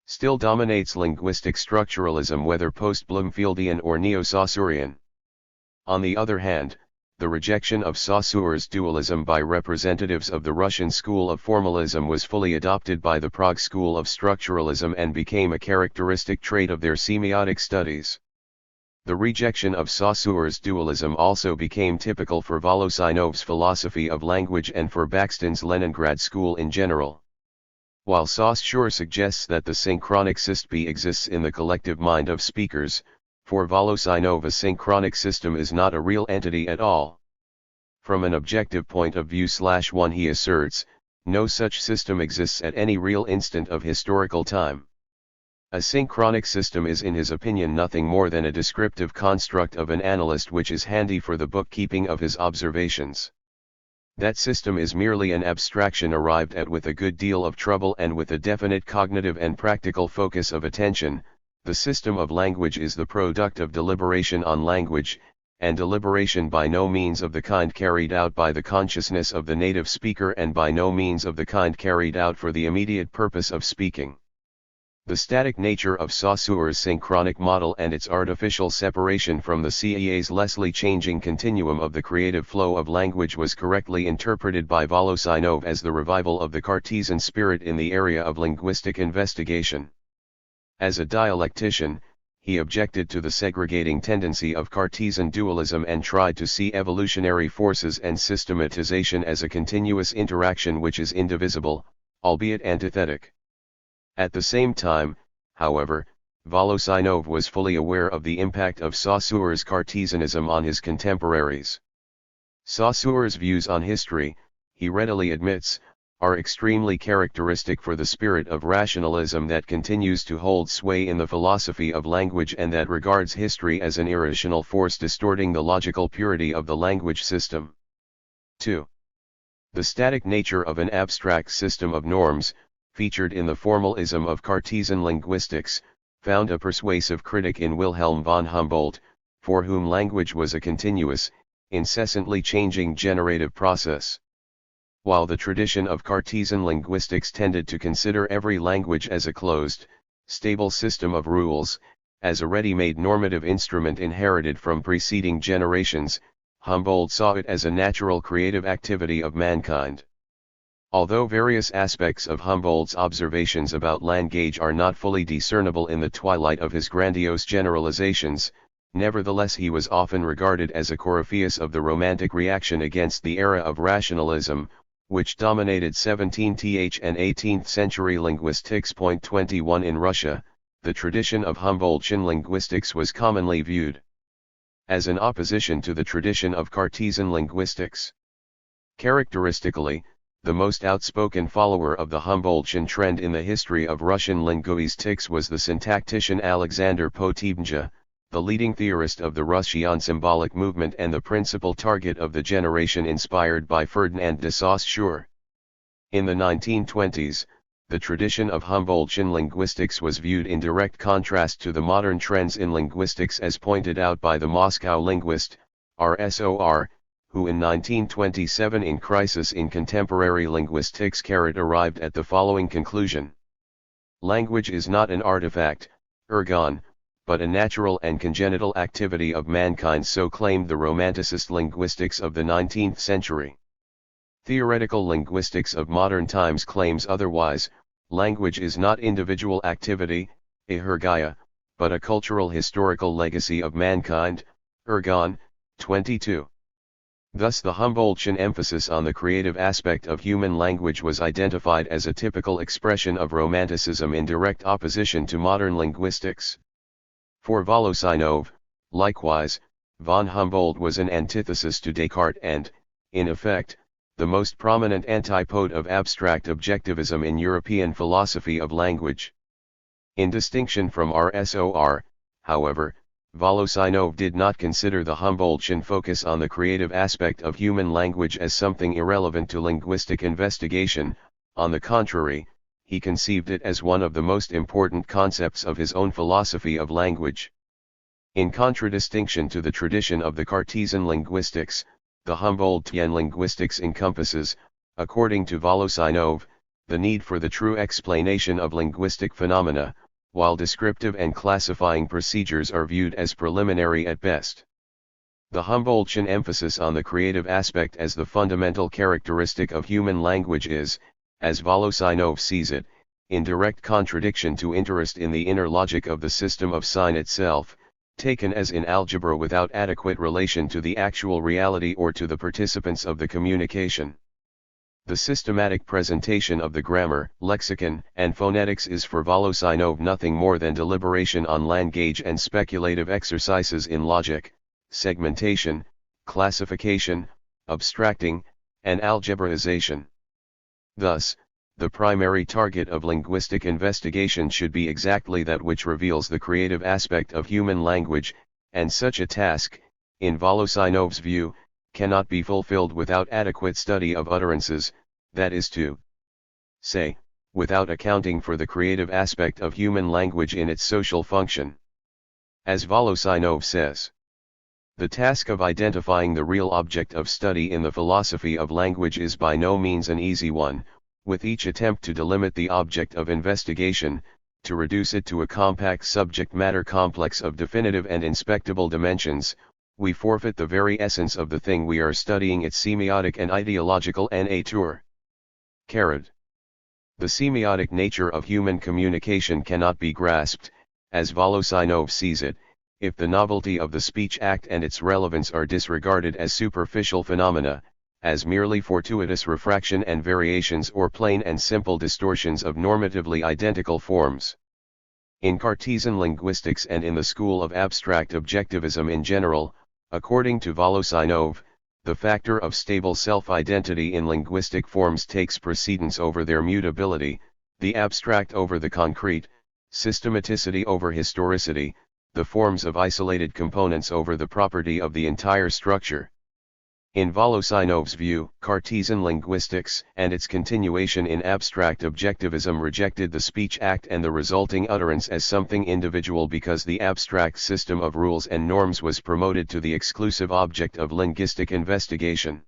still dominates linguistic structuralism, whether post-Bloomfieldian or neo-Saussurian. On the other hand, the rejection of Saussure's dualism by representatives of the Russian school of formalism was fully adopted by the Prague school of structuralism and became a characteristic trait of their semiotic studies. The rejection of Saussure's dualism also became typical for Voloshinov's philosophy of language and for Baxton's Leningrad school in general. While Saussure suggests that the synchronic system exists in the collective mind of speakers, for Voloshinov a synchronic system is not a real entity at all. From an objective point of view, one he asserts, no such system exists at any real instant of historical time. A synchronic system is in his opinion nothing more than a descriptive construct of an analyst which is handy for the bookkeeping of his observations. That system is merely an abstraction arrived at with a good deal of trouble and with a definite cognitive and practical focus of attention. The system of language is the product of deliberation on language, and deliberation by no means of the kind carried out by the consciousness of the native speaker and by no means of the kind carried out for the immediate purpose of speaking. The static nature of Saussure's synchronic model and its artificial separation from the ceaselessly changing continuum of the creative flow of language was correctly interpreted by Voloshinov as the revival of the Cartesian spirit in the area of linguistic investigation. As a dialectician, he objected to the segregating tendency of Cartesian dualism and tried to see evolutionary forces and systematization as a continuous interaction which is indivisible, albeit antithetic. At the same time, however, Voloshinov was fully aware of the impact of Saussure's Cartesianism on his contemporaries. Saussure's views on history, he readily admits, are extremely characteristic for the spirit of rationalism that continues to hold sway in the philosophy of language and that regards history as an irrational force distorting the logical purity of the language system. 2. The static nature of an abstract system of norms, featured in the formalism of Cartesian linguistics, found a persuasive critic in Wilhelm von Humboldt, for whom language was a continuous, incessantly changing generative process. While the tradition of Cartesian linguistics tended to consider every language as a closed, stable system of rules, as a ready-made normative instrument inherited from preceding generations, Humboldt saw it as a natural creative activity of mankind. Although various aspects of Humboldt's observations about language are not fully discernible in the twilight of his grandiose generalizations, nevertheless he was often regarded as a corypheus of the Romantic reaction against the era of rationalism, which dominated 17th and 18th century linguistics. 21 In Russia, the tradition of Humboldtian linguistics was commonly viewed as an opposition to the tradition of Cartesian linguistics. Characteristically, the most outspoken follower of the Humboldtian trend in the history of Russian linguistics was the syntactician Alexander Potebnja, the leading theorist of the Russian symbolic movement and the principal target of the generation inspired by Ferdinand de Saussure. In the 1920s, the tradition of Humboldtian linguistics was viewed in direct contrast to the modern trends in linguistics as pointed out by the Moscow linguist, RSOR, who in 1927 in Crisis in Contemporary Linguistics arrived at the following conclusion. Language is not an artifact, ergon, but a natural and congenital activity of mankind, so claimed the Romanticist linguistics of the 19th century. Theoretical linguistics of modern times claims otherwise. Language is not individual activity, ahergia, but a cultural historical legacy of mankind, ergon, 22. Thus the Humboldtian emphasis on the creative aspect of human language was identified as a typical expression of Romanticism in direct opposition to modern linguistics. For Voloshinov, likewise, von Humboldt was an antithesis to Descartes and, in effect, the most prominent antipode of abstract objectivism in European philosophy of language. In distinction from RSOR, however, Voloshinov did not consider the Humboldtian focus on the creative aspect of human language as something irrelevant to linguistic investigation. On the contrary, he conceived it as one of the most important concepts of his own philosophy of language. In contradistinction to the tradition of the Cartesian linguistics, the Humboldtian linguistics encompasses, according to Voloshinov, the need for the true explanation of linguistic phenomena, while descriptive and classifying procedures are viewed as preliminary at best. The Humboldtian emphasis on the creative aspect as the fundamental characteristic of human language is, as Voloshinov sees it, in direct contradiction to interest in the inner logic of the system of sign itself, taken as in algebra without adequate relation to the actual reality or to the participants of the communication. The systematic presentation of the grammar, lexicon, and phonetics is for Voloshinov nothing more than deliberation on language and speculative exercises in logic, segmentation, classification, abstracting, and algebraization. Thus, the primary target of linguistic investigation should be exactly that which reveals the creative aspect of human language, and such a task, in Voloshinov's view, cannot be fulfilled without adequate study of utterances, that is to say, without accounting for the creative aspect of human language in its social function. As Voloshinov says, the task of identifying the real object of study in the philosophy of language is by no means an easy one. With each attempt to delimit the object of investigation, to reduce it to a compact subject matter complex of definitive and inspectable dimensions, we forfeit the very essence of the thing we are studying, its semiotic and ideological nature. The semiotic nature of human communication cannot be grasped, as Voloshinov sees it, if the novelty of the speech act and its relevance are disregarded as superficial phenomena, as merely fortuitous refraction and variations or plain and simple distortions of normatively identical forms. In Cartesian linguistics and in the school of abstract objectivism in general, according to Voloshinov, the factor of stable self-identity in linguistic forms takes precedence over their mutability, the abstract over the concrete, systematicity over historicity, the forms of isolated components over the property of the entire structure. In Voloshinov's view, Cartesian linguistics and its continuation in abstract objectivism rejected the speech act and the resulting utterance as something individual because the abstract system of rules and norms was promoted to the exclusive object of linguistic investigation.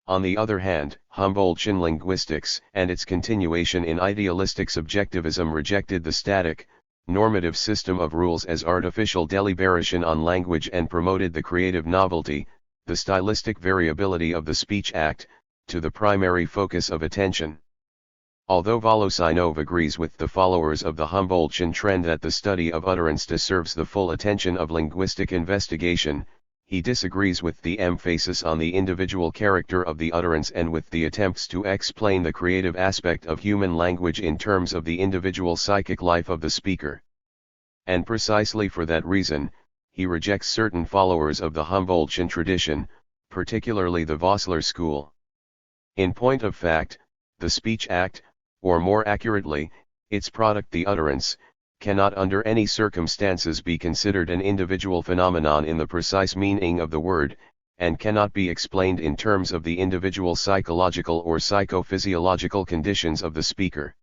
On the other hand, Humboldtian linguistics and its continuation in idealistic subjectivism rejected the static, normative system of rules as artificial deliberation on language and promoted the creative novelty, the stylistic variability of the speech act, to the primary focus of attention. Although Voloshinov agrees with the followers of the Humboldtian trend that the study of utterance deserves the full attention of linguistic investigation, he disagrees with the emphasis on the individual character of the utterance and with the attempts to explain the creative aspect of human language in terms of the individual psychic life of the speaker. And precisely for that reason, he rejects certain followers of the Humboldtian tradition, particularly the Vossler school. In point of fact, the speech act, or more accurately, its product the utterance, cannot under any circumstances be considered an individual phenomenon in the precise meaning of the word, and cannot be explained in terms of the individual psychological or psychophysiological conditions of the speaker.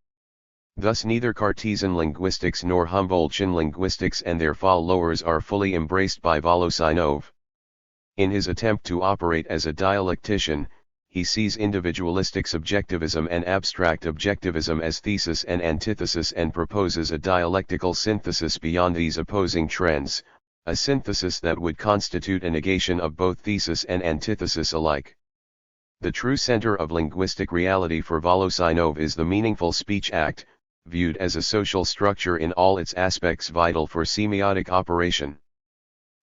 Thus neither Cartesian linguistics nor Humboldtian linguistics and their followers are fully embraced by Voloshinov. In his attempt to operate as a dialectician, he sees individualistic subjectivism and abstract objectivism as thesis and antithesis and proposes a dialectical synthesis beyond these opposing trends, a synthesis that would constitute a negation of both thesis and antithesis alike. The true center of linguistic reality for Voloshinov is the meaningful speech act, viewed as a social structure in all its aspects vital for semiotic operation.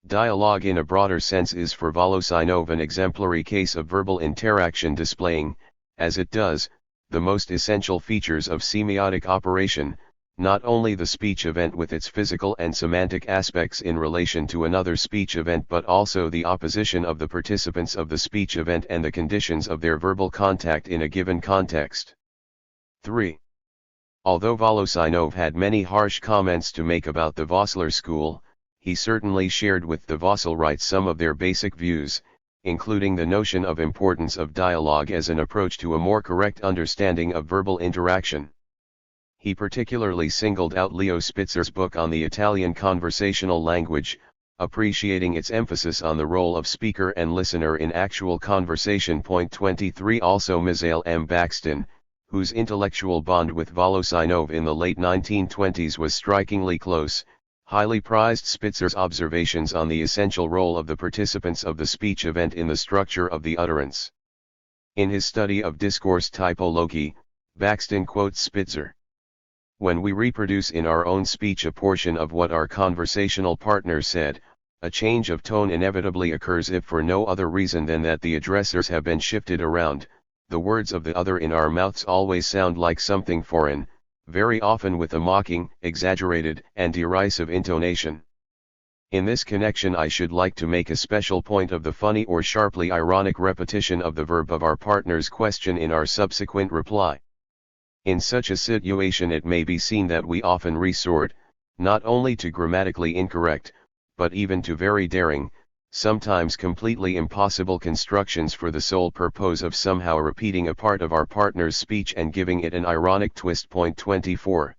Dialogue in a broader sense is for Voloshinov an exemplary case of verbal interaction displaying, as it does, the most essential features of semiotic operation, not only the speech event with its physical and semantic aspects in relation to another speech event but also the opposition of the participants of the speech event and the conditions of their verbal contact in a given context. 3. Although Voloshinov had many harsh comments to make about the Vossler school, he certainly shared with the Vosselrites some of their basic views, including the notion of importance of dialogue as an approach to a more correct understanding of verbal interaction. He particularly singled out Leo Spitzer's book on the Italian conversational language, appreciating its emphasis on the role of speaker and listener in actual conversation. 23 Also Misael M. Baxton, whose intellectual bond with Voloshinov in the late 1920s was strikingly close, highly prized Spitzer's observations on the essential role of the participants of the speech event in the structure of the utterance. In his study of discourse typology, Baxton quotes Spitzer. When we reproduce in our own speech a portion of what our conversational partner said, a change of tone inevitably occurs if for no other reason than that the addressers have been shifted around. The words of the other in our mouths always sound like something foreign, very often with a mocking, exaggerated, and derisive intonation. In this connection I should like to make a special point of the funny or sharply ironic repetition of the verb of our partner's question in our subsequent reply. In such a situation it may be seen that we often resort, not only to grammatically incorrect, but even to very daring, sometimes completely impossible constructions for the sole purpose of somehow repeating a part of our partner's speech and giving it an ironic twist. 24.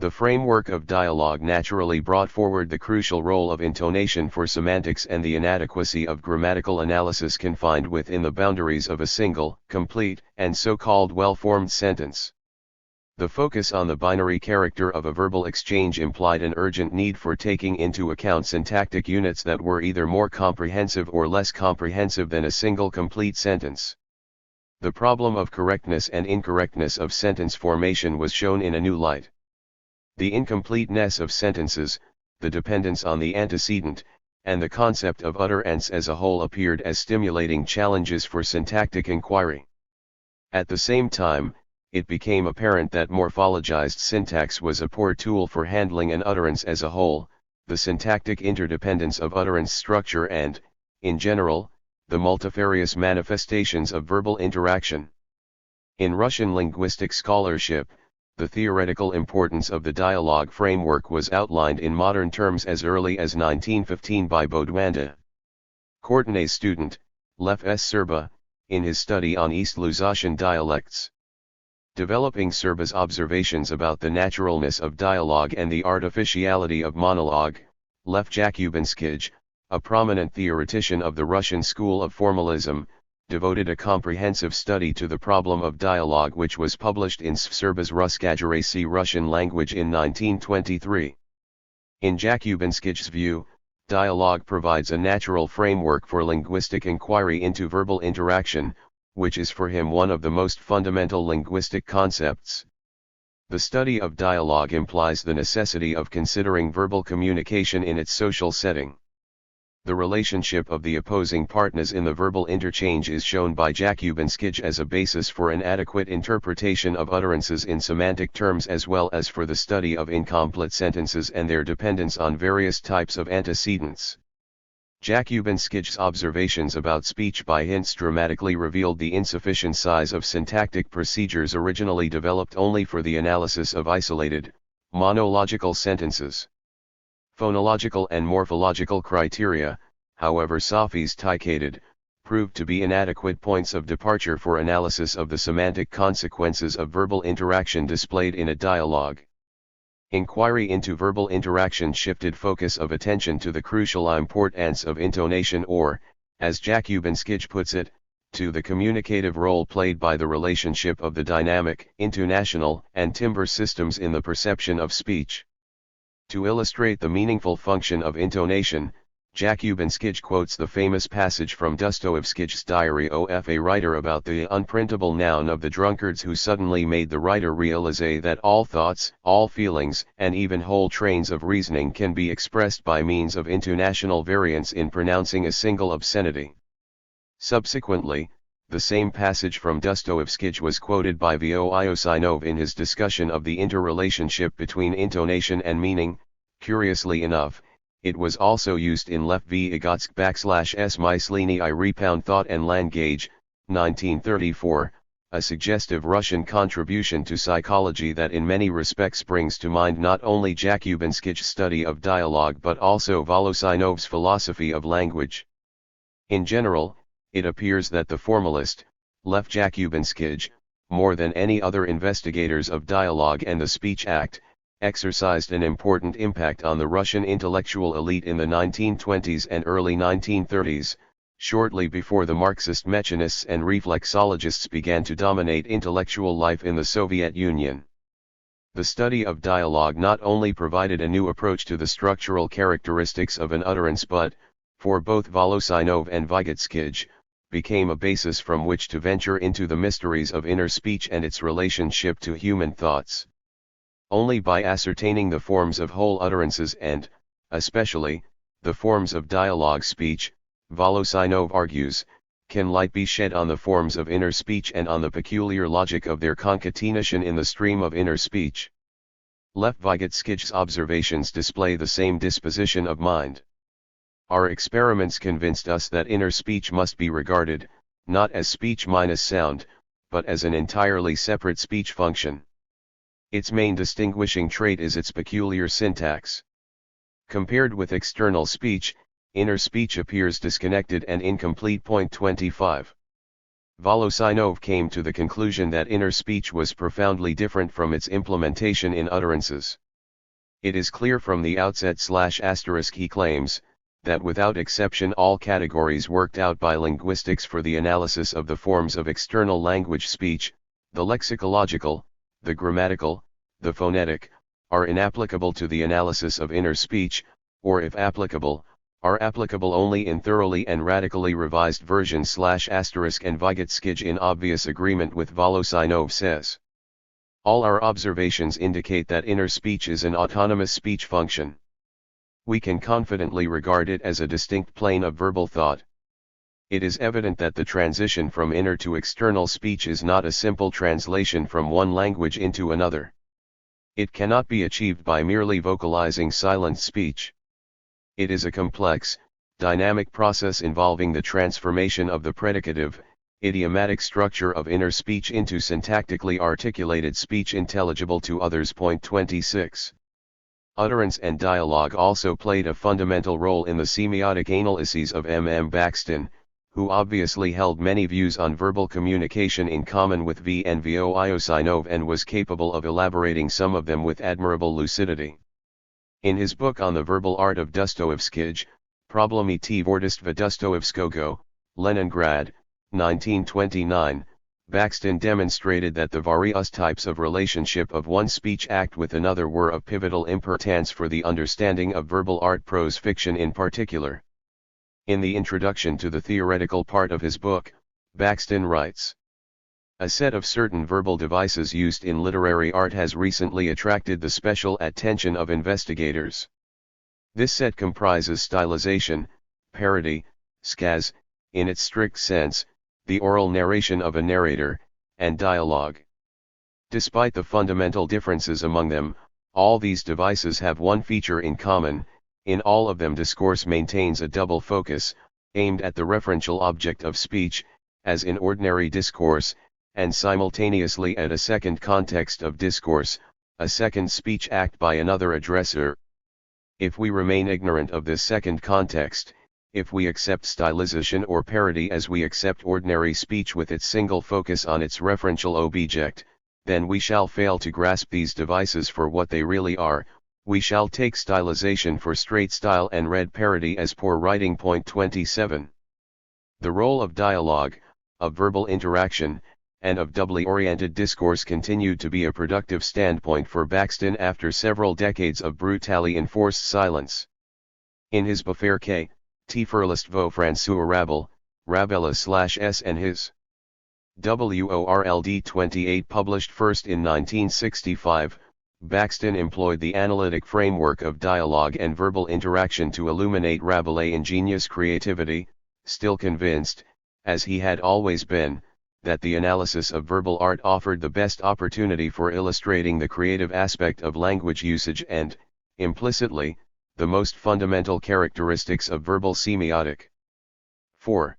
The framework of dialogue naturally brought forward the crucial role of intonation for semantics and the inadequacy of grammatical analysis confined within the boundaries of a single, complete, and so-called well-formed sentence. The focus on the binary character of a verbal exchange implied an urgent need for taking into account syntactic units that were either more comprehensive or less comprehensive than a single complete sentence. The problem of correctness and incorrectness of sentence formation was shown in a new light. The incompleteness of sentences, the dependence on the antecedent, and the concept of utterance as a whole appeared as stimulating challenges for syntactic inquiry. At the same time, it became apparent that morphologized syntax was a poor tool for handling an utterance as a whole, the syntactic interdependence of utterance structure and, in general, the multifarious manifestations of verbal interaction. In Russian linguistic scholarship, the theoretical importance of the dialogue framework was outlined in modern terms as early as 1915 by Bodwanda. Courtenay's student, Lev S. Serba, in his study on East Lusatian dialects. Developing Serba's observations about the naturalness of dialogue and the artificiality of monologue, Lev Jakubinskij, a prominent theoretician of the Russian school of formalism, devoted a comprehensive study to the problem of dialogue, which was published in Serba's Ruskajaracy Russian language in 1923. In Jakubinskij's view, dialogue provides a natural framework for linguistic inquiry into verbal interaction, which is for him one of the most fundamental linguistic concepts. The study of dialogue implies the necessity of considering verbal communication in its social setting. The relationship of the opposing partners in the verbal interchange is shown by Jakubinskij as a basis for an adequate interpretation of utterances in semantic terms, as well as for the study of incomplete sentences and their dependence on various types of antecedents. Jakubinskij's observations about speech by hints dramatically revealed the insufficient size of syntactic procedures originally developed only for the analysis of isolated, monological sentences. Phonological and morphological criteria, however sophisticated, proved to be inadequate points of departure for analysis of the semantic consequences of verbal interaction displayed in a dialogue. Inquiry into verbal interaction shifted focus of attention to the crucial importance of intonation, or, as Jakubinskij puts it, to the communicative role played by the relationship of the dynamic, intonational, and timbre systems in the perception of speech. To illustrate the meaningful function of intonation, Jakubinskij quotes the famous passage from Dostoevsky's diary of a writer about the unprintable noun of the drunkards who suddenly made the writer realize that all thoughts, all feelings, and even whole trains of reasoning can be expressed by means of intonational variance in pronouncing a single obscenity. Subsequently, the same passage from Dostoevsky was quoted by Voloshinov in his discussion of the interrelationship between intonation and meaning. Curiously enough, it was also used in Lev Vygotsky/S. Myslenie I Repound Thought and Language, 1934, a suggestive Russian contribution to psychology that in many respects brings to mind not only Jakubinskij's study of dialogue but also Voloshinov's philosophy of language. In general, it appears that the formalist, Lev Jakubinskij, more than any other investigators of dialogue and the speech act, exercised an important impact on the Russian intellectual elite in the 1920s and early 1930s, shortly before the Marxist mechanists and reflexologists began to dominate intellectual life in the Soviet Union. The study of dialogue not only provided a new approach to the structural characteristics of an utterance but, for both Voloshinov and Vygotsky, became a basis from which to venture into the mysteries of inner speech and its relationship to human thoughts. Only by ascertaining the forms of whole utterances and, especially, the forms of dialogue speech, Voloshinov argues, can light be shed on the forms of inner speech and on the peculiar logic of their concatenation in the stream of inner speech. Lev Vygotsky's observations display the same disposition of mind. Our experiments convinced us that inner speech must be regarded, not as speech minus sound, but as an entirely separate speech function. Its main distinguishing trait is its peculiar syntax. Compared with external speech, inner speech appears disconnected and incomplete. 25. Voloshinov came to the conclusion that inner speech was profoundly different from its implementation in utterances. It is clear from the outset ***, he claims, that without exception all categories worked out by linguistics for the analysis of the forms of external language speech, the lexicological, the grammatical, the phonetic, are inapplicable to the analysis of inner speech, or if applicable, are applicable only in thoroughly and radically revised versions ***, and Vygotsky in obvious agreement with Voloshinov says. All our observations indicate that inner speech is an autonomous speech function. We can confidently regard it as a distinct plane of verbal thought. It is evident that the transition from inner to external speech is not a simple translation from one language into another. It cannot be achieved by merely vocalizing silent speech. It is a complex, dynamic process involving the transformation of the predicative, idiomatic structure of inner speech into syntactically articulated speech intelligible to others. 26. Utterance and dialogue also played a fundamental role in the semiotic analyses of M. Baxton, who obviously held many views on verbal communication in common with V. and Voloshinov and was capable of elaborating some of them with admirable lucidity. In his book on the verbal art of Dostoevskij, Problemy tvoristva Dostoevskogo, Leningrad, 1929, Baxton demonstrated that the various types of relationship of one speech act with another were of pivotal importance for the understanding of verbal art, prose fiction in particular. In the introduction to the theoretical part of his book, Baxton writes, "A set of certain verbal devices used in literary art has recently attracted the special attention of investigators. This set comprises stylization, parody, skaz, in its strict sense, the oral narration of a narrator, and dialogue. Despite the fundamental differences among them, all these devices have one feature in common: in all of them discourse maintains a double focus, aimed at the referential object of speech, as in ordinary discourse, and simultaneously at a second context of discourse, a second speech act by another addresser. If we remain ignorant of this second context, if we accept stylization or parody as we accept ordinary speech with its single focus on its referential object, then we shall fail to grasp these devices for what they really are. We shall take stylization for straight style and read parody as poor writing." 27. The role of dialogue, of verbal interaction, and of doubly oriented discourse continued to be a productive standpoint for Baxton after several decades of brutally enforced silence. In his Befehl K. Tverlist François Rabel, Rabela/S and his WORLD 28 published first in 1965, Baxton employed the analytic framework of dialogue and verbal interaction to illuminate Rabelais' ingenious creativity, still convinced, as he had always been, that the analysis of verbal art offered the best opportunity for illustrating the creative aspect of language usage and, implicitly, the most fundamental characteristics of verbal semiotic. 4.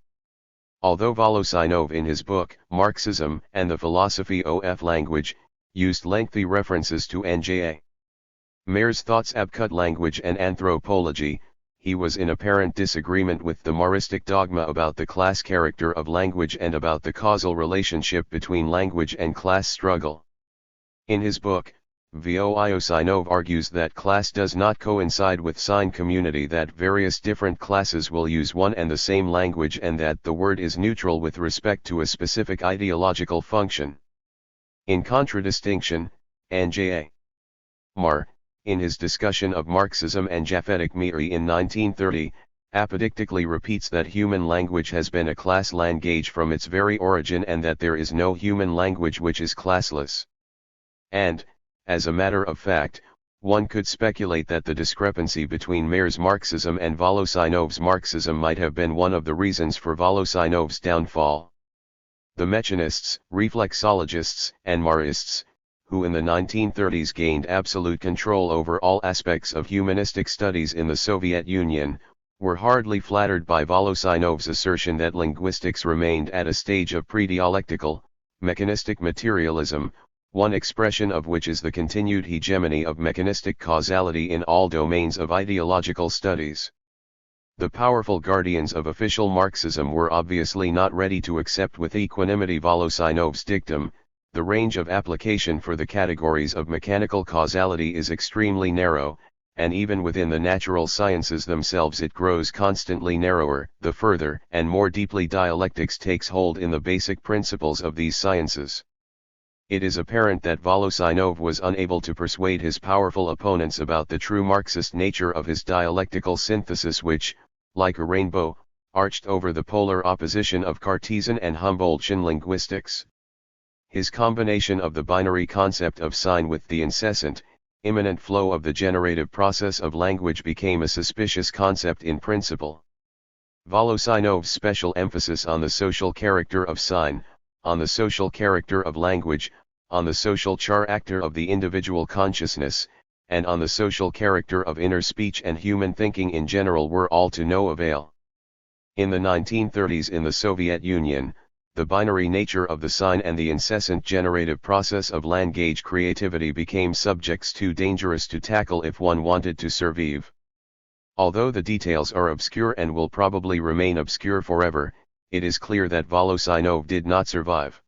Although Voloshinov in his book Marxism and the Philosophy of Language used lengthy references to N.J.A. Mayer's thoughts about language and anthropology, he was in apparent disagreement with the Maristic dogma about the class character of language and about the causal relationship between language and class struggle. In his book, Voloshinov argues that class does not coincide with sign community, that various different classes will use one and the same language, and that the word is neutral with respect to a specific ideological function. In contradistinction, N.J.A. Mar, in his discussion of Marxism and Japhetic Meiri in 1930, apodictically repeats that human language has been a class language from its very origin, and that there is no human language which is classless. And, as a matter of fact, one could speculate that the discrepancy between Mayer's Marxism and Voloshinov's Marxism might have been one of the reasons for Voloshinov's downfall. The mechanists, reflexologists, and Marists, who in the 1930s gained absolute control over all aspects of humanistic studies in the Soviet Union, were hardly flattered by Voloshinov's assertion that linguistics remained at a stage of pre-dialectical, mechanistic materialism, one expression of which is the continued hegemony of mechanistic causality in all domains of ideological studies. The powerful guardians of official Marxism were obviously not ready to accept with equanimity Voloshinov's dictum: the range of application for the categories of mechanical causality is extremely narrow, and even within the natural sciences themselves it grows constantly narrower, the further and more deeply dialectics takes hold in the basic principles of these sciences. It is apparent that Voloshinov was unable to persuade his powerful opponents about the true Marxist nature of his dialectical synthesis, which, like a rainbow, arched over the polar opposition of Cartesian and Humboldtian linguistics. His combination of the binary concept of sign with the incessant, immanent flow of the generative process of language became a suspicious concept in principle. Voloshinov's special emphasis on the social character of sign, on the social character of language, on the social character of the individual consciousness, and on the social character of inner speech and human thinking in general were all to no avail. In the 1930s in the Soviet Union, the binary nature of the sign and the incessant generative process of language creativity became subjects too dangerous to tackle if one wanted to survive. Although the details are obscure and will probably remain obscure forever, it is clear that Voloshinov did not survive.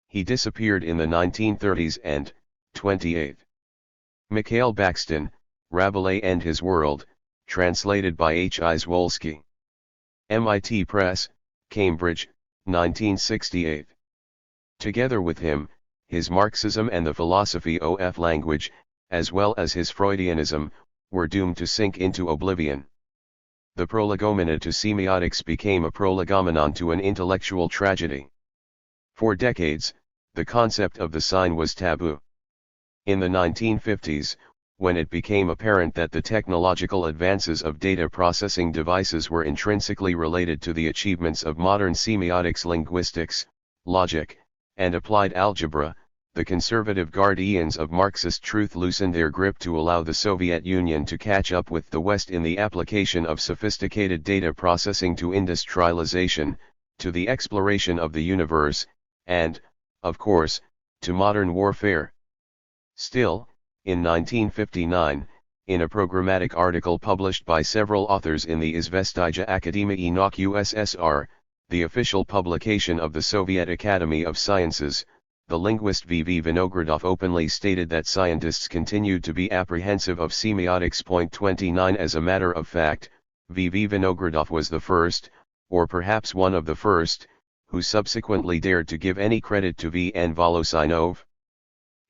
He disappeared in the 1930s and, 28. Mikhail Bakstin, Rabelais and His World, translated by H. I. Zwolski. MIT Press, Cambridge, 1968. Together with him, his Marxism and the philosophy of language, as well as his Freudianism, were doomed to sink into oblivion. The prolegomena to semiotics became a prolegomenon to an intellectual tragedy. For decades, the concept of the sign was taboo. In the 1950s, when it became apparent that the technological advances of data processing devices were intrinsically related to the achievements of modern semiotics, linguistics, logic, and applied algebra, the conservative guardians of Marxist truth loosened their grip to allow the Soviet Union to catch up with the West in the application of sophisticated data processing to industrialization, to the exploration of the universe, and, of course, to modern warfare. Still, in 1959, in a programmatic article published by several authors in the Izvestija Akademii Nauk USSR, the official publication of the Soviet Academy of Sciences, the linguist V.V. Vinogradov openly stated that scientists continued to be apprehensive of semiotics. 29 As a matter of fact, V.V. Vinogradov was the first, or perhaps one of the first, who subsequently dared to give any credit to V. N. Voloshinov.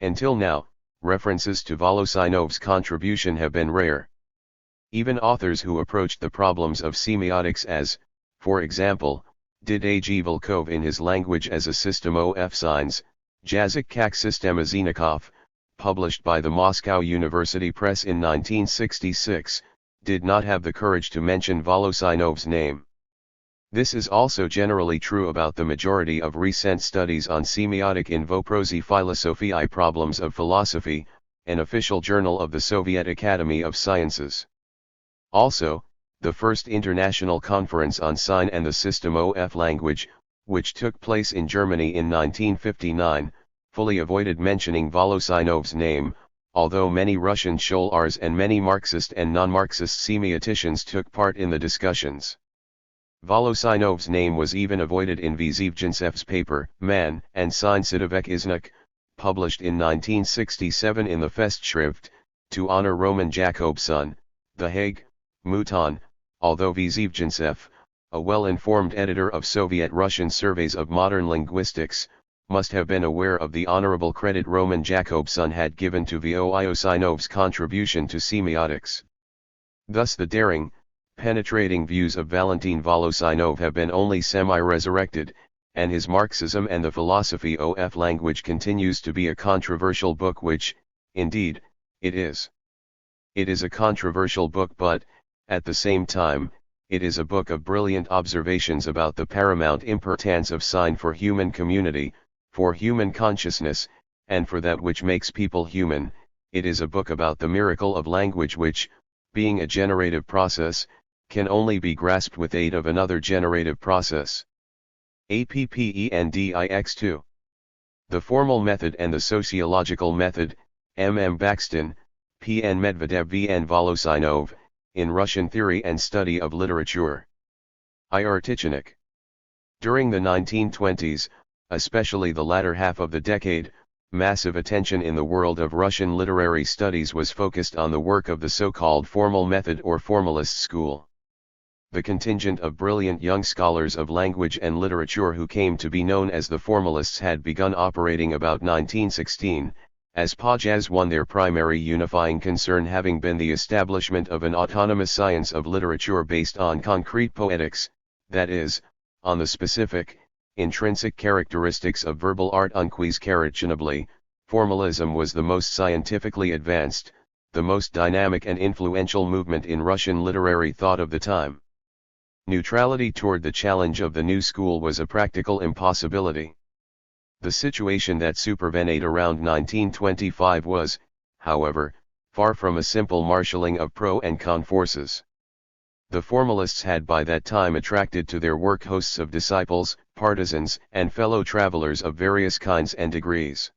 Until now, references to Voloshinov's contribution have been rare. Even authors who approached the problems of semiotics as, for example, did A. G. Volkov in his Language as a System of Signs, Jazyk как Система Знаков, published by the Moscow University Press in 1966, did not have the courage to mention Voloshinov's name. This is also generally true about the majority of recent studies on semiotic in Voprosi Philosophiae Problems of Philosophy, an official journal of the Soviet Academy of Sciences. Also, the first international conference on sign and the system of language, which took place in Germany in 1959, fully avoided mentioning Voloshinov's name, although many Russian scholars and many Marxist and non-Marxist semioticians took part in the discussions. Voloshinov's name was even avoided in Vzivjintsev's paper, Man and Sign Sidovek Iznak, published in 1967 in the Festschrift, to honor Roman Jakobson, The Hague, Mouton, although Vzivjintsev, a well-informed editor of Soviet Russian surveys of modern linguistics, must have been aware of the honorable credit Roman Jakobson had given to Voloshinov's contribution to semiotics. Thus the daring, penetrating views of Valentin Voloshinov have been only semi-resurrected, and his Marxism and the Philosophy of Language continues to be a controversial book which, indeed, it is. It is a controversial book but, at the same time, it is a book of brilliant observations about the paramount importance of sign for human community, for human consciousness, and for that which makes people human. It is a book about the miracle of language which, being a generative process, can only be grasped with aid of another generative process. APPENDIX2. The Formal Method and the Sociological Method, M. Bakstin, P. N. Medvedev V. N. Voloshinov, in Russian Theory and Study of Literature. Ir Tichanik. During the 1920s, especially the latter half of the decade, massive attention in the world of Russian literary studies was focused on the work of the so-called formal method or formalist school. The contingent of brilliant young scholars of language and literature who came to be known as the formalists had begun operating about 1916, as Pajaz one, their primary unifying concern having been the establishment of an autonomous science of literature based on concrete poetics, that is, on the specific, intrinsic characteristics of verbal art. Unquestionably, formalism was the most scientifically advanced, the most dynamic and influential movement in Russian literary thought of the time. Neutrality toward the challenge of the new school was a practical impossibility. The situation that supervened around 1925 was, however, far from a simple marshalling of pro and con forces. The formalists had by that time attracted to their work hosts of disciples, partisans, and fellow travelers of various kinds and degrees.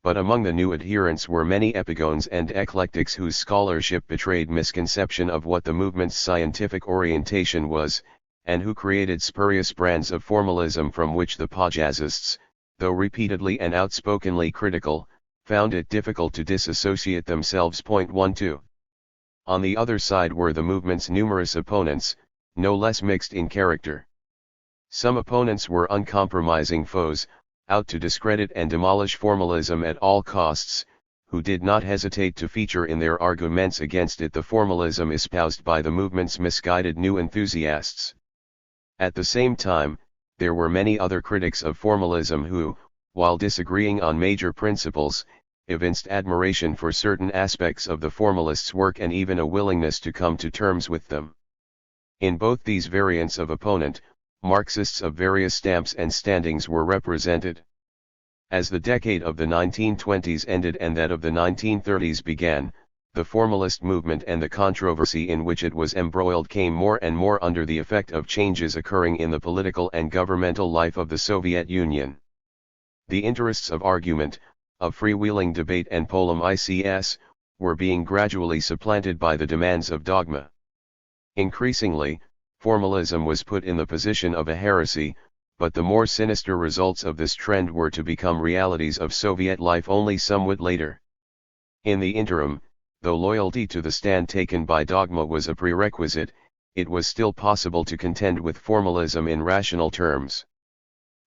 But among the new adherents were many epigones and eclectics whose scholarship betrayed misconception of what the movement's scientific orientation was, and who created spurious brands of formalism from which the Pajazists, though repeatedly and outspokenly critical, found it difficult to disassociate themselves. 12. On the other side were the movement's numerous opponents, no less mixed in character. Some opponents were uncompromising foes, out to discredit and demolish formalism at all costs, who did not hesitate to feature in their arguments against it the formalism espoused by the movement's misguided new enthusiasts. At the same time, there were many other critics of formalism who, while disagreeing on major principles, evinced admiration for certain aspects of the formalists' work and even a willingness to come to terms with them. In both these variants of opponent, Marxists of various stamps and standings were represented. As the decade of the 1920s ended and that of the 1930s began, the formalist movement and the controversy in which it was embroiled came more and more under the effect of changes occurring in the political and governmental life of the Soviet Union. The interests of argument, of freewheeling debate and polemics, were being gradually supplanted by the demands of dogma. Increasingly, formalism was put in the position of a heresy, but the more sinister results of this trend were to become realities of Soviet life only somewhat later. In the interim, though loyalty to the stand taken by dogma was a prerequisite, it was still possible to contend with formalism in rational terms.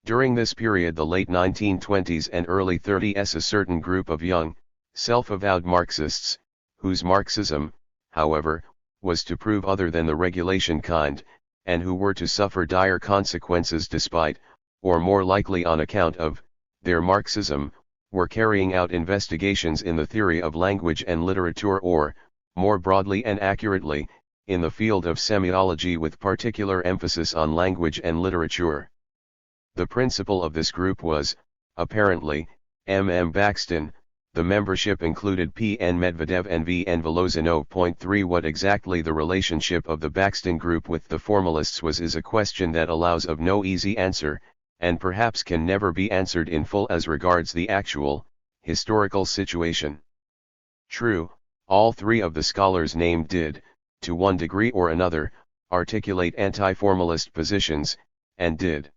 During this period, the late 1920s and early 30s, a certain group of young, self-avowed Marxists, whose Marxism, however, was to prove other than the regulation kind, and who were to suffer dire consequences despite, or more likely on account of, their Marxism, were carrying out investigations in the theory of language and literature or, more broadly and accurately, in the field of semiology with particular emphasis on language and literature. The principal of this group was, apparently, M. Baxton. The membership included P. N. Medvedev and V. N. Voloshinov. 3. What exactly the relationship of the Baxton group with the formalists was is a question that allows of no easy answer, and perhaps can never be answered in full as regards the actual, historical situation. True, all three of the scholars named did, to one degree or another, articulate anti-formalist positions, and did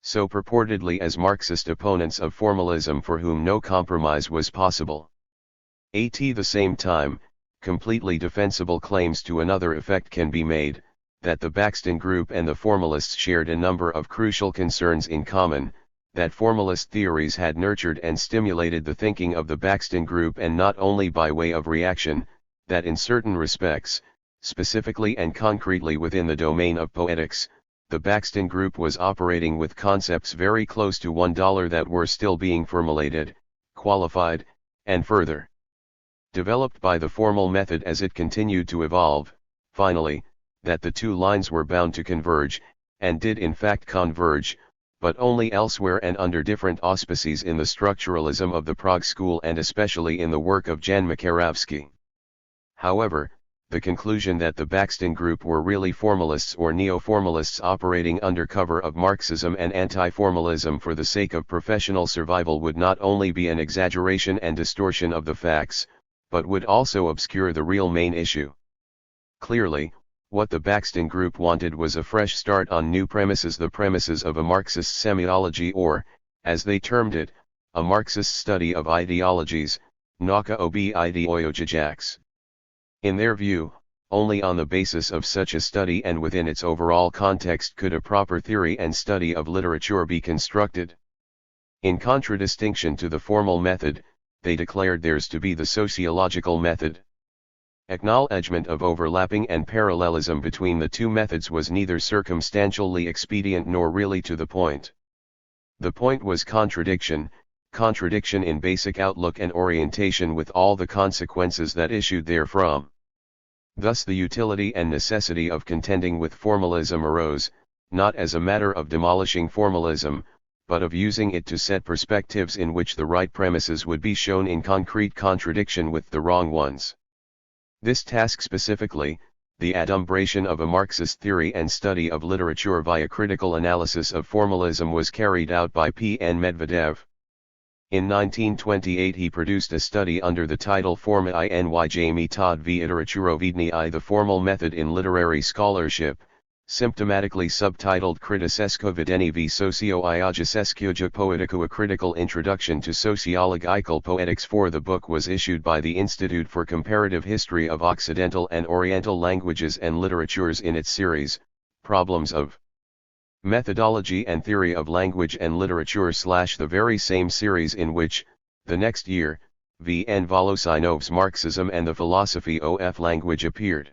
so purportedly as Marxist opponents of formalism for whom no compromise was possible. At the same time, completely defensible claims to another effect can be made, that the Baxton group and the formalists shared a number of crucial concerns in common, that formalist theories had nurtured and stimulated the thinking of the Baxton group and not only by way of reaction, that in certain respects, specifically and concretely within the domain of poetics, the Baxton group was operating with concepts very close to $1 that were still being formulated, qualified, and further developed by the formal method as it continued to evolve. Finally, that the two lines were bound to converge, and did in fact converge, but only elsewhere and under different auspices in the structuralism of the Prague school and especially in the work of Jan Makarovsky. However, the conclusion that the Baxton group were really formalists or neo-formalists operating under cover of Marxism and anti-formalism for the sake of professional survival would not only be an exaggeration and distortion of the facts, but would also obscure the real main issue. Clearly, what the Baxton group wanted was a fresh start on new premises, the premises of a Marxist semiology or, as they termed it, a Marxist study of ideologies, nauka ob ideologijaks. In their view, only on the basis of such a study and within its overall context could a proper theory and study of literature be constructed. In contradistinction to the formal method, they declared theirs to be the sociological method. Acknowledgement of overlapping and parallelism between the two methods was neither circumstantially expedient nor really to the point. The point was contradiction in basic outlook and orientation with all the consequences that issued therefrom. Thus the utility and necessity of contending with formalism arose, not as a matter of demolishing formalism, but of using it to set perspectives in which the right premises would be shown in concrete contradiction with the wrong ones. This task specifically, the adumbration of a Marxist theory and study of literature via critical analysis of formalism, was carried out by P. N. Medvedev. In 1928 he produced a study under the title Forma i metod v literaturovedny I, the formal method in literary scholarship, symptomatically subtitled Kritisesko vedení v socio-iagiceskuja poetiku, a critical introduction to sociological poetics. For the book was issued by the Institute for Comparative History of Occidental and Oriental Languages and Literatures in its series, Problems of Methodology and Theory of Language and Literature / the very same series in which, the next year, V. N. Voloshinov's Marxism and the Philosophy of Language appeared.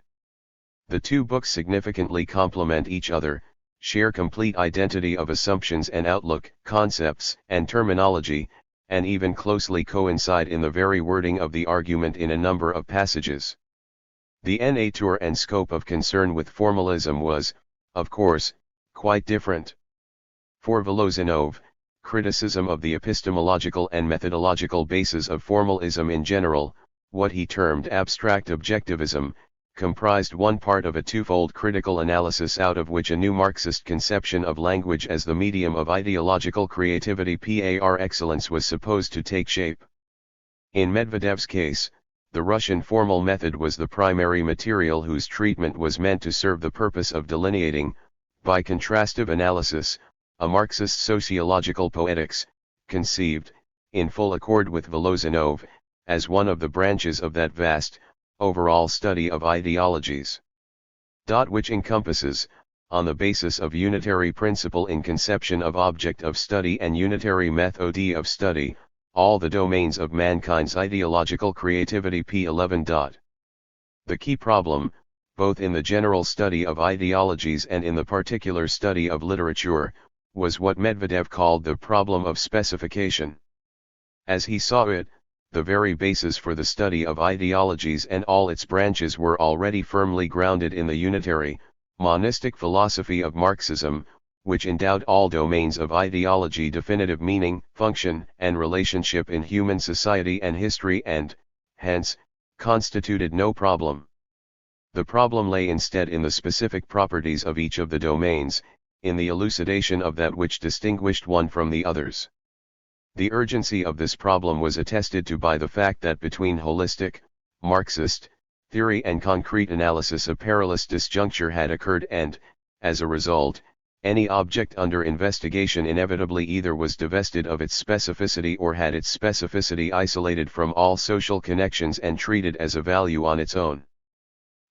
The two books significantly complement each other, share complete identity of assumptions and outlook, concepts and terminology, and even closely coincide in the very wording of the argument in a number of passages. The nature and scope of concern with formalism was, of course, quite different. For Voloshinov, criticism of the epistemological and methodological basis of formalism in general, what he termed abstract objectivism, comprised one part of a twofold critical analysis out of which a new Marxist conception of language as the medium of ideological creativity par excellence was supposed to take shape. In Medvedev's case, the Russian formal method was the primary material whose treatment was meant to serve the purpose of delineating, by contrastive analysis, a Marxist sociological poetics, conceived, in full accord with Voloshinov, as one of the branches of that vast, overall study of ideologies. Which encompasses, on the basis of unitary principle in conception of object of study and unitary method of study, all the domains of mankind's ideological creativity. p11. The key problem, both in the general study of ideologies and in the particular study of literature, was what Medvedev called the problem of specification. As he saw it, the very basis for the study of ideologies and all its branches were already firmly grounded in the unitary, monistic philosophy of Marxism, which endowed all domains of ideology definitive meaning, function, and relationship in human society and history and, hence, constituted no problem. The problem lay instead in the specific properties of each of the domains, in the elucidation of that which distinguished one from the others. The urgency of this problem was attested to by the fact that between holistic, Marxist, theory and concrete analysis a perilous disjuncture had occurred and, as a result, any object under investigation inevitably either was divested of its specificity or had its specificity isolated from all social connections and treated as a value on its own.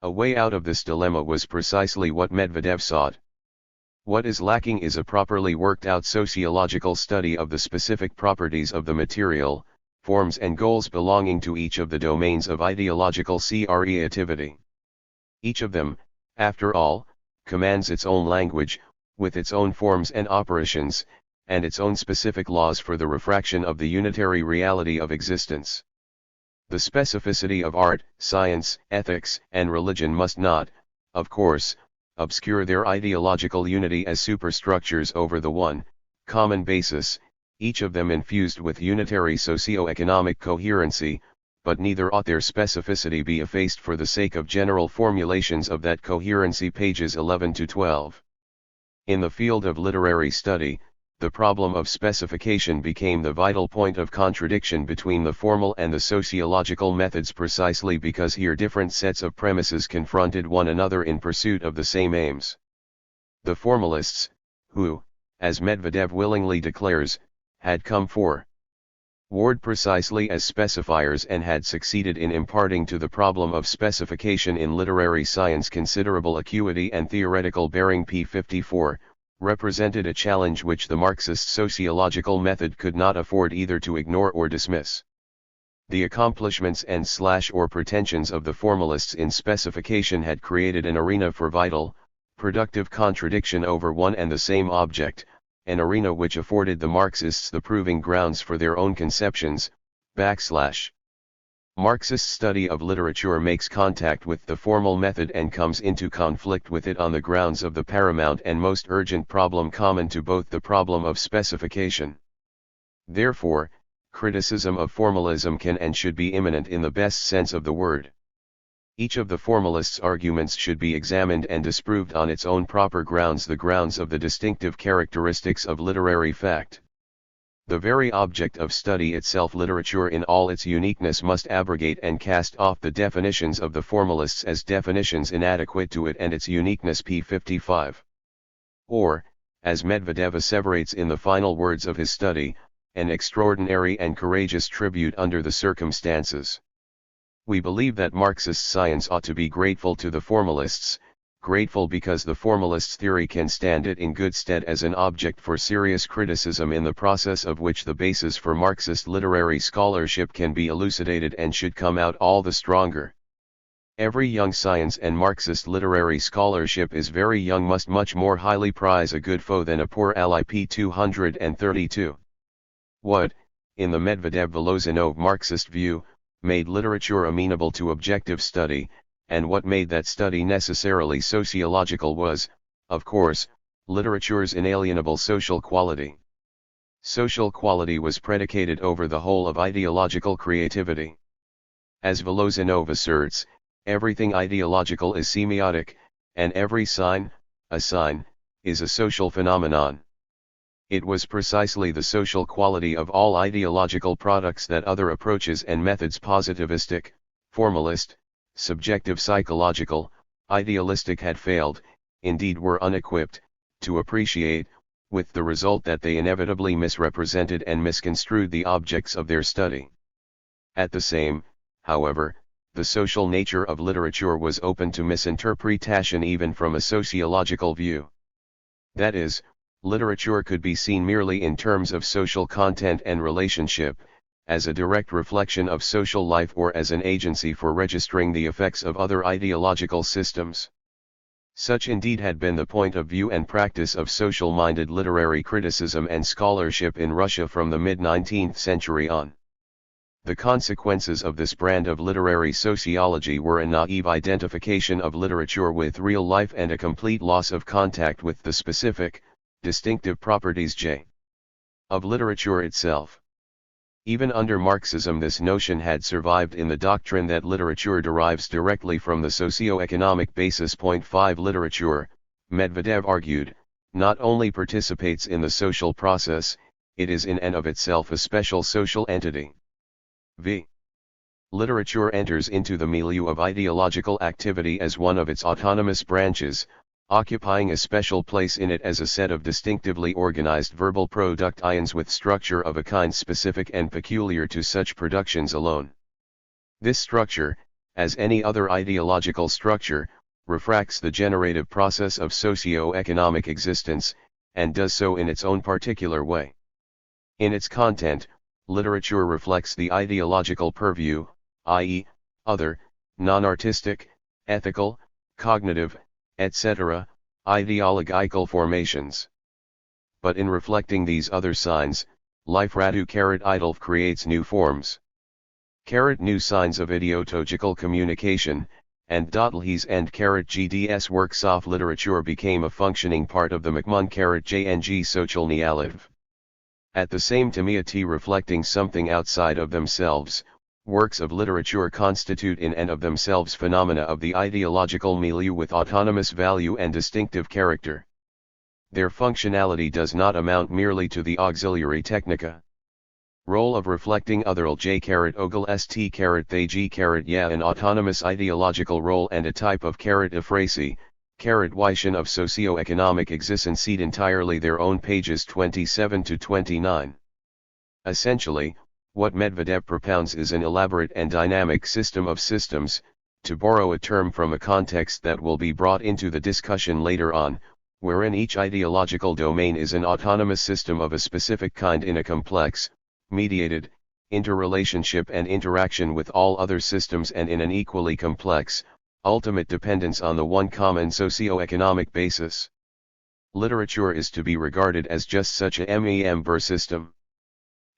A way out of this dilemma was precisely what Medvedev sought. What is lacking is a properly worked out sociological study of the specific properties of the material, forms and goals belonging to each of the domains of ideological creativity. Each of them, after all, commands its own language, with its own forms and operations, and its own specific laws for the refraction of the unitary reality of existence. The specificity of art, science, ethics, and religion must not, of course, obscure their ideological unity as superstructures over the one, common basis, each of them infused with unitary socio-economic coherency, but neither ought their specificity be effaced for the sake of general formulations of that coherency. Pages 11 to 12. In the field of literary study, the problem of specification became the vital point of contradiction between the formal and the sociological methods precisely because here different sets of premises confronted one another in pursuit of the same aims. The formalists, who, as Medvedev willingly declares, had come forward precisely as specifiers and had succeeded in imparting to the problem of specification in literary science considerable acuity and theoretical bearing. p54, represented a challenge which the Marxist sociological method could not afford either to ignore or dismiss. The accomplishments and or pretensions of the formalists in specification had created an arena for vital, productive contradiction over one and the same object, an arena which afforded the Marxists the proving grounds for their own conceptions, / Marxist study of literature makes contact with the formal method and comes into conflict with it on the grounds of the paramount and most urgent problem common to both, the problem of specification. Therefore, criticism of formalism can and should be imminent in the best sense of the word. Each of the formalists' arguments should be examined and disproved on its own proper grounds, the grounds of the distinctive characteristics of literary fact. The very object of study itself, literature in all its uniqueness, must abrogate and cast off the definitions of the formalists as definitions inadequate to it and its uniqueness. p. 55. Or, as Medvedev asseverates in the final words of his study, an extraordinary and courageous tribute under the circumstances. We believe that Marxist science ought to be grateful to the formalists, grateful because the formalist theory can stand it in good stead as an object for serious criticism, in the process of which the basis for Marxist literary scholarship can be elucidated and should come out all the stronger. Every young science and Marxist literary scholarship is very young must much more highly prize a good foe than a poor ally. p. 232. What, in the Medvedev-Voloshinov Marxist view, made literature amenable to objective study, and what made that study necessarily sociological was, of course, literature's inalienable social quality. Social quality was predicated over the whole of ideological creativity. As Voloshinov asserts, everything ideological is semiotic, and every sign, a sign, is a social phenomenon. It was precisely the social quality of all ideological products that other approaches and methods, positivistic, formalist, subjective psychological, idealistic, had failed, indeed were unequipped, to appreciate, with the result that they inevitably misrepresented and misconstrued the objects of their study. At the same, however, the social nature of literature was open to misinterpretation even from a sociological view. That is, literature could be seen merely in terms of social content and relationship, as a direct reflection of social life, or as an agency for registering the effects of other ideological systems. Such indeed had been the point of view and practice of social-minded literary criticism and scholarship in Russia from the mid-19th century on. The consequences of this brand of literary sociology were a naive identification of literature with real life and a complete loss of contact with the specific, distinctive properties of literature itself. Even under Marxism, this notion had survived in the doctrine that literature derives directly from the socio-economic basis. 5 Literature, Medvedev argued, not only participates in the social process, it is in and of itself a special social entity. v. Literature enters into the milieu of ideological activity as one of its autonomous branches, occupying a special place in it as a set of distinctively organized verbal productions with structure of a kind specific and peculiar to such productions alone. This structure, as any other ideological structure, refracts the generative process of socio-economic existence, and does so in its own particular way. In its content, literature reflects the ideological purview, i.e., other, non-artistic, ethical, cognitive, etc., ideological formations. But in reflecting these other signs, life radu idolf creates new forms. New signs of ideological communication, and his and gds works of literature became a functioning part of the mcmun jng socialny aliv. At the same time, reflecting something outside of themselves, works of literature constitute in and of themselves phenomena of the ideological milieu with autonomous value and distinctive character. Their functionality does not amount merely to the auxiliary technica. Role of reflecting otherl j-ogl st they g yeah, an autonomous ideological role and a type of aphrasy, Wyschen of socio-economic existence, seed entirely their own, pages 27 to 29. Essentially, what Medvedev propounds is an elaborate and dynamic system of systems, to borrow a term from a context that will be brought into the discussion later on, wherein each ideological domain is an autonomous system of a specific kind in a complex, mediated, interrelationship and interaction with all other systems, and in an equally complex, ultimate dependence on the one common socio-economic basis. Literature is to be regarded as just such a MEM system.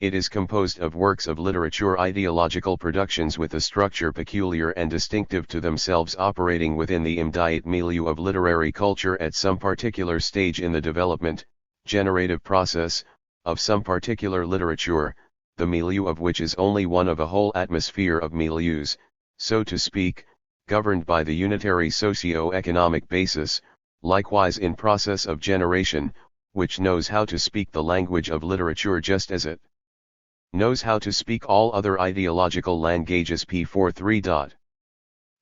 It is composed of works of literature, ideological productions with a structure peculiar and distinctive to themselves, operating within the immediate milieu of literary culture at some particular stage in the development, generative process, of some particular literature, the milieu of which is only one of a whole atmosphere of milieus, so to speak, governed by the unitary socio-economic basis, likewise in process of generation, which knows how to speak the language of literature just as it knows how to speak all other ideological languages. P43.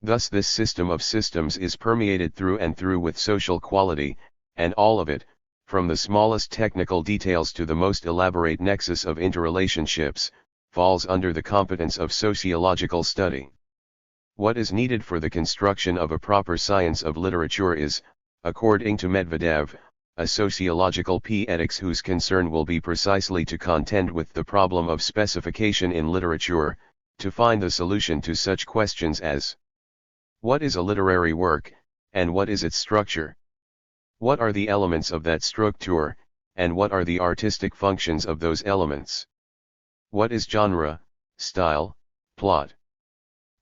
Thus this system of systems is permeated through and through with social quality, and all of it, from the smallest technical details to the most elaborate nexus of interrelationships, falls under the competence of sociological study. What is needed for the construction of a proper science of literature is, according to Medvedev, a sociological poetics whose concern will be precisely to contend with the problem of specification in literature, to find the solution to such questions as: what is a literary work, and what is its structure? What are the elements of that structure, and what are the artistic functions of those elements? What is genre, style, plot,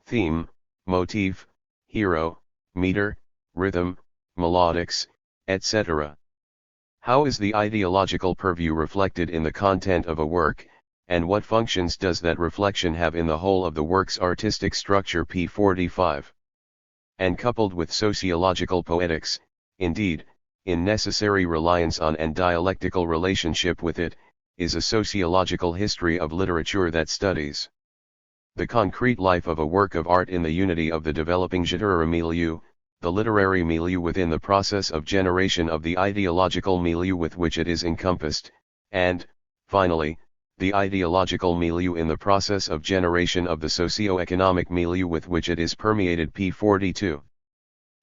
theme, motif, hero, meter, rhythm, melodics, etc.? How is the ideological purview reflected in the content of a work, and what functions does that reflection have in the whole of the work's artistic structure? P45. And coupled with sociological poetics, indeed, in necessary reliance on and dialectical relationship with it, is a sociological history of literature that studies the concrete life of a work of art in the unity of the developing genre milieu, the literary milieu within the process of generation of the ideological milieu with which it is encompassed, and, finally, the ideological milieu in the process of generation of the socio-economic milieu with which it is permeated. P42.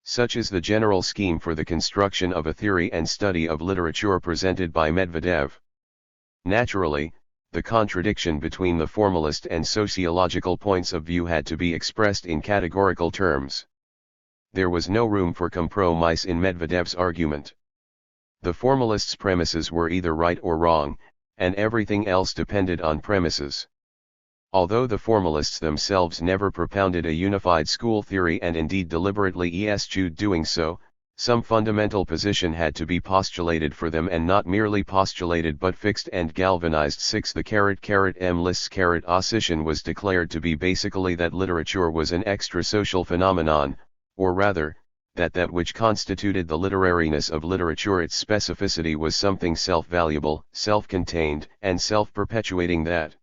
Such is the general scheme for the construction of a theory and study of literature presented by Medvedev. Naturally, the contradiction between the formalist and sociological points of view had to be expressed in categorical terms. There was no room for compromise in Medvedev's argument. The formalists' premises were either right or wrong, and everything else depended on premises. Although the formalists themselves never propounded a unified school theory, and indeed deliberately eschewed doing so, some fundamental position had to be postulated for them, and not merely postulated but fixed and galvanized. 6. The M lists opposition was declared to be basically that literature was an extra-social phenomenon, or rather, that which constituted the literariness of literature, its specificity, was something self-valuable, self-contained, and self-perpetuating that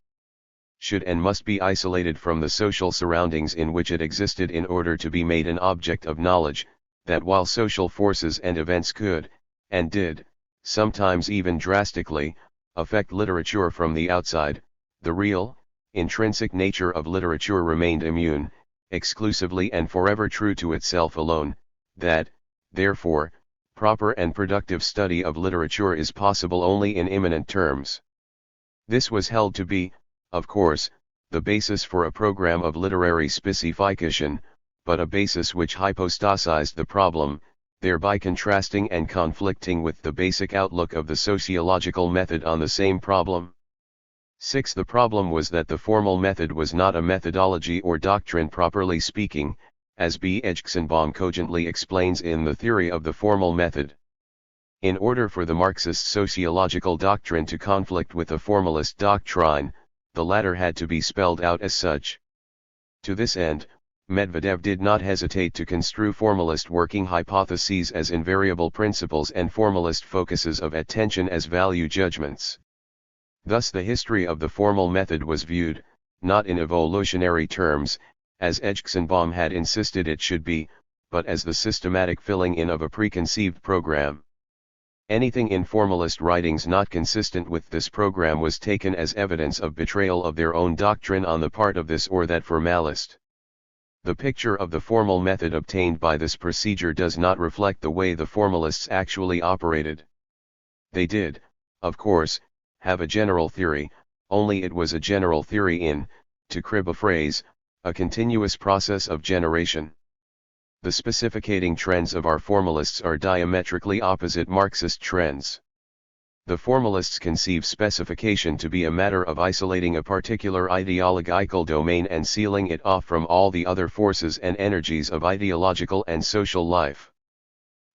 should and must be isolated from the social surroundings in which it existed in order to be made an object of knowledge, that while social forces and events could, and did, sometimes even drastically, affect literature from the outside, the real, intrinsic nature of literature remained immune, exclusively and forever true to itself alone, that, therefore, proper and productive study of literature is possible only in immanent terms. This was held to be, of course, the basis for a program of literary specification, but a basis which hypostasized the problem, thereby contrasting and conflicting with the basic outlook of the sociological method on the same problem. 6. The problem was that the formal method was not a methodology or doctrine properly speaking, as B. Edgxenbaum cogently explains in The Theory of the Formal Method. In order for the Marxist sociological doctrine to conflict with the formalist doctrine, the latter had to be spelled out as such. To this end, Medvedev did not hesitate to construe formalist working hypotheses as invariable principles and formalist focuses of attention as value judgments. Thus the history of the formal method was viewed, not in evolutionary terms, as Edgxenbaum had insisted it should be, but as the systematic filling in of a preconceived program. Anything in formalist writings not consistent with this program was taken as evidence of betrayal of their own doctrine on the part of this or that formalist. The picture of the formal method obtained by this procedure does not reflect the way the formalists actually operated. They did, of course, have a general theory, only it was a general theory in, to crib a phrase, a continuous process of generation. The specificating trends of our formalists are diametrically opposite Marxist trends. The formalists conceive specification to be a matter of isolating a particular ideological domain and sealing it off from all the other forces and energies of ideological and social life.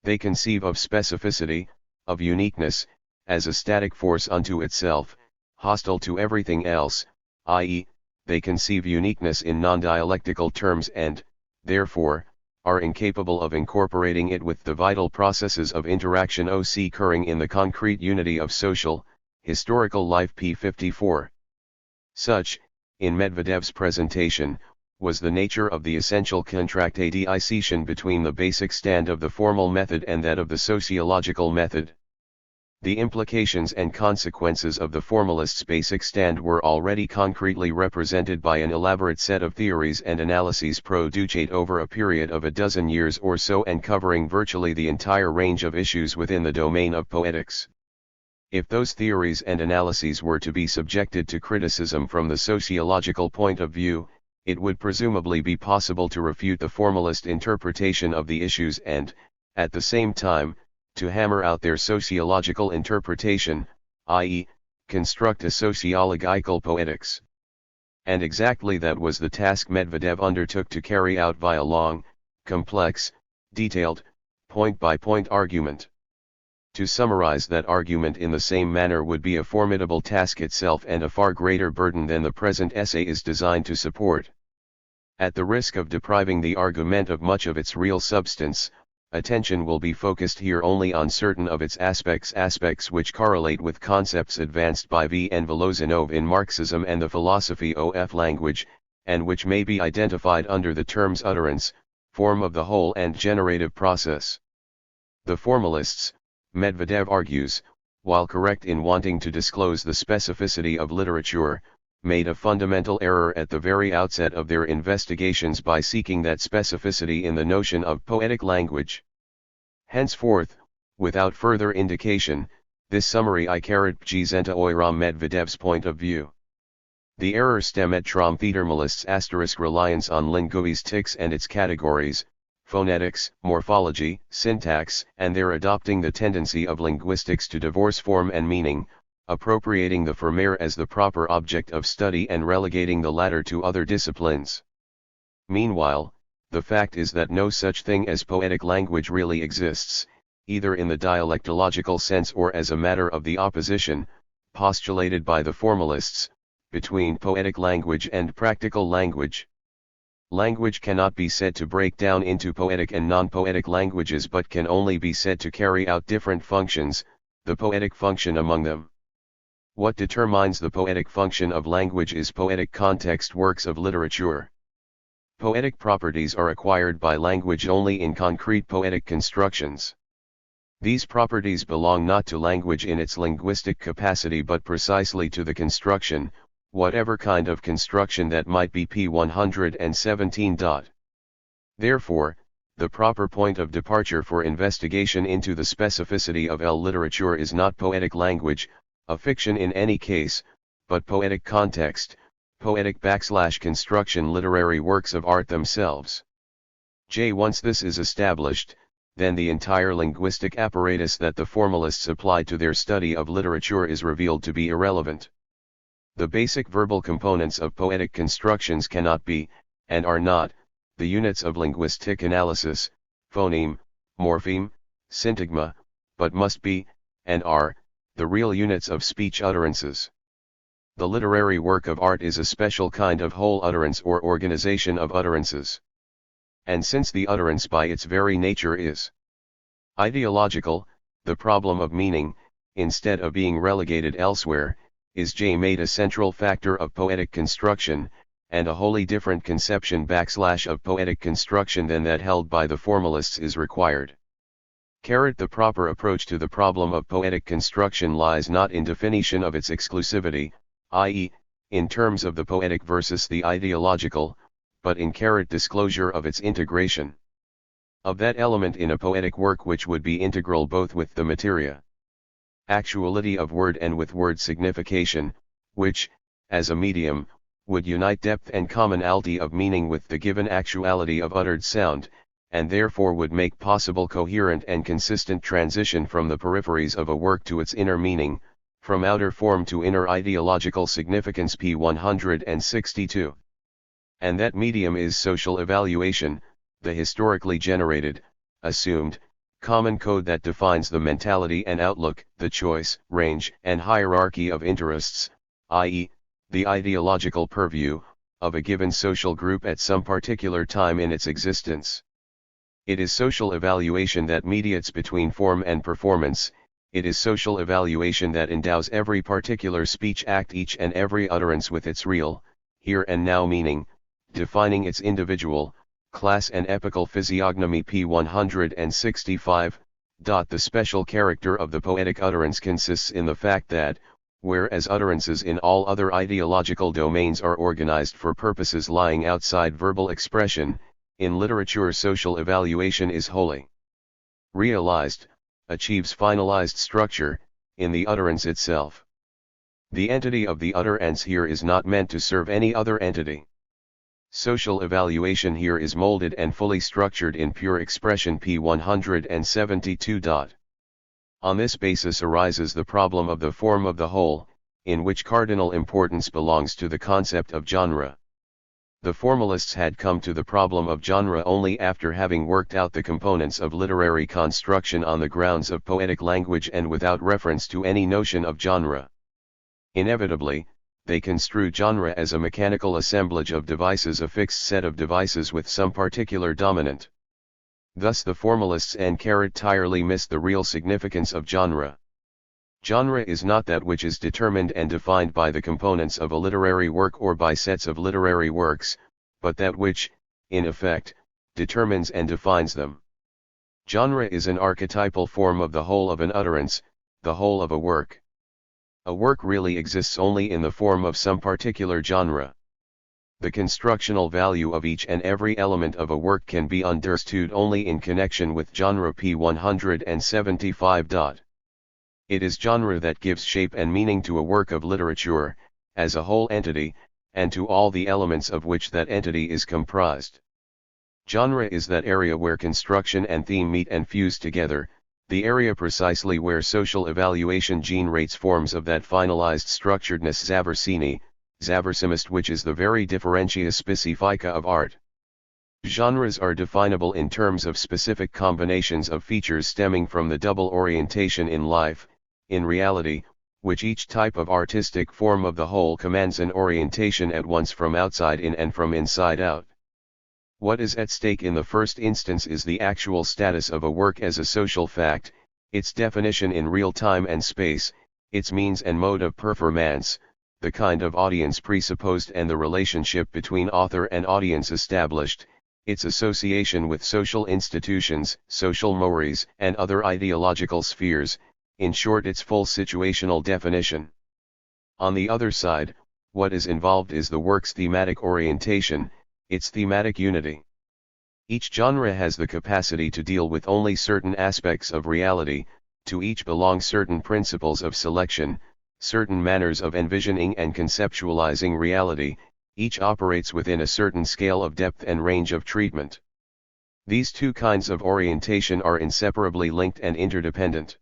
They conceive of specificity, of uniqueness, as a static force unto itself, hostile to everything else, i.e., they conceive uniqueness in non-dialectical terms and, therefore, are incapable of incorporating it with the vital processes of interaction occurring in the concrete unity of social, historical life. p. 54. Such, in Medvedev's presentation, was the nature of the essential contradiction between the basic stand of the formal method and that of the sociological method. The implications and consequences of the formalists' basic stand were already concretely represented by an elaborate set of theories and analyses produced over a period of a dozen years or so and covering virtually the entire range of issues within the domain of poetics. If those theories and analyses were to be subjected to criticism from the sociological point of view, it would presumably be possible to refute the formalist interpretation of the issues and, at the same time, to hammer out their sociological interpretation, i.e., construct a sociological poetics. And exactly that was the task Medvedev undertook to carry out via long, complex, detailed, point-by-point argument. To summarize that argument in the same manner would be a formidable task itself and a far greater burden than the present essay is designed to support. At the risk of depriving the argument of much of its real substance, attention will be focused here only on certain of its aspects which correlate with concepts advanced by V. N. Voloshinov in Marxism and the philosophy of language, and which may be identified under the terms utterance, form of the whole and generative process. The formalists, Medvedev argues, while correct in wanting to disclose the specificity of literature, made a fundamental error at the very outset of their investigations by seeking that specificity in the notion of poetic language. Henceforth, without further indication, this summary I presenta oiram Medvedev's point of view. The error stemmed from theoremalists' reliance on linguistics and its categories, phonetics, morphology, syntax, and their adopting the tendency of linguistics to divorce form and meaning, appropriating the former as the proper object of study and relegating the latter to other disciplines. Meanwhile, the fact is that no such thing as poetic language really exists, either in the dialectological sense or as a matter of the opposition, postulated by the formalists, between poetic language and practical language. Language cannot be said to break down into poetic and non-poetic languages but can only be said to carry out different functions, the poetic function among them. What determines the poetic function of language is poetic context works of literature. Poetic properties are acquired by language only in concrete poetic constructions. These properties belong not to language in its linguistic capacity but precisely to the construction, whatever kind of construction that might be. p. 117. Therefore, the proper point of departure for investigation into the specificity of literature is not poetic language, a fiction in any case, but poetic context, poetic /construction literary works of art themselves. Once this is established, then the entire linguistic apparatus that the formalists applied to their study of literature is revealed to be irrelevant. The basic verbal components of poetic constructions cannot be, and are not, the units of linguistic analysis, phoneme, morpheme, syntagma, but must be, and are, the real units of speech utterances. The literary work of art is a special kind of whole utterance or organization of utterances. And since the utterance by its very nature is ideological, the problem of meaning, instead of being relegated elsewhere, is made a central factor of poetic construction, and a wholly different conception of poetic construction than that held by the formalists is required. The proper approach to the problem of poetic construction lies not in definition of its exclusivity, i.e., in terms of the poetic versus the ideological, but in disclosure of its integration. Of that element in a poetic work which would be integral both with the materia, actuality of word and with word signification, which, as a medium, would unite depth and commonality of meaning with the given actuality of uttered sound, and therefore would make possible coherent and consistent transition from the peripheries of a work to its inner meaning, from outer form to inner ideological significance. P. 162. And that medium is social evaluation, the historically generated, assumed, common code that defines the mentality and outlook, the choice, range, and hierarchy of interests, i.e., the ideological purview, of a given social group at some particular time in its existence. It is social evaluation that mediates between form and performance. It is social evaluation that endows every particular speech act, each and every utterance with its real, here and now meaning, defining its individual, class and epochal physiognomy. P. 165. The special character of the poetic utterance consists in the fact that, whereas utterances in all other ideological domains are organized for purposes lying outside verbal expression, in literature social evaluation is wholly realized, achieves finalized structure, in the utterance itself. The entity of the utterance here is not meant to serve any other entity. Social evaluation here is molded and fully structured in pure expression. P. 172. On this basis arises the problem of the form of the whole, in which cardinal importance belongs to the concept of genre. The formalists had come to the problem of genre only after having worked out the components of literary construction on the grounds of poetic language and without reference to any notion of genre. Inevitably, they construe genre as a mechanical assemblage of devices, a fixed set of devices with some particular dominant. Thus the formalists entirely miss the real significance of genre. Genre is not that which is determined and defined by the components of a literary work or by sets of literary works, but that which, in effect, determines and defines them. Genre is an archetypal form of the whole of an utterance, the whole of a work. A work really exists only in the form of some particular genre. The constructional value of each and every element of a work can be understood only in connection with genre. P. 175. It is genre that gives shape and meaning to a work of literature, as a whole entity, and to all the elements of which that entity is comprised. Genre is that area where construction and theme meet and fuse together, the area precisely where social evaluation generates forms of that finalized structuredness Zaversimist, which is the very differentia specifica of art. Genres are definable in terms of specific combinations of features stemming from the double orientation in life, in reality, which each type of artistic form of the whole commands an orientation at once from outside in and from inside out. What is at stake in the first instance is the actual status of a work as a social fact, its definition in real time and space, its means and mode of performance, the kind of audience presupposed and the relationship between author and audience established, its association with social institutions, social mores, and other ideological spheres, in short its full situational definition. On the other side, what is involved is the work's thematic orientation, its thematic unity. Each genre has the capacity to deal with only certain aspects of reality, to each belong certain principles of selection, certain manners of envisioning and conceptualizing reality, each operates within a certain scale of depth and range of treatment. These two kinds of orientation are inseparably linked and interdependent.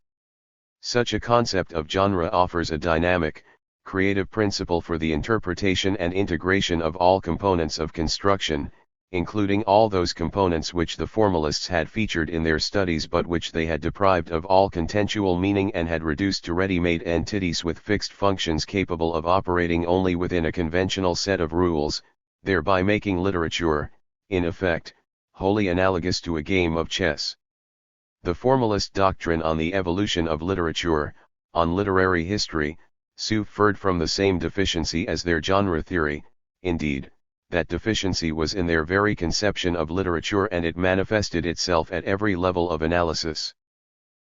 Such a concept of genre offers a dynamic, creative principle for the interpretation and integration of all components of construction, including all those components which the formalists had featured in their studies but which they had deprived of all contentual meaning and had reduced to ready-made entities with fixed functions capable of operating only within a conventional set of rules, thereby making literature, in effect, wholly analogous to a game of chess. The formalist doctrine on the evolution of literature, on literary history, suffered from the same deficiency as their genre theory. Indeed, that deficiency was in their very conception of literature and it manifested itself at every level of analysis.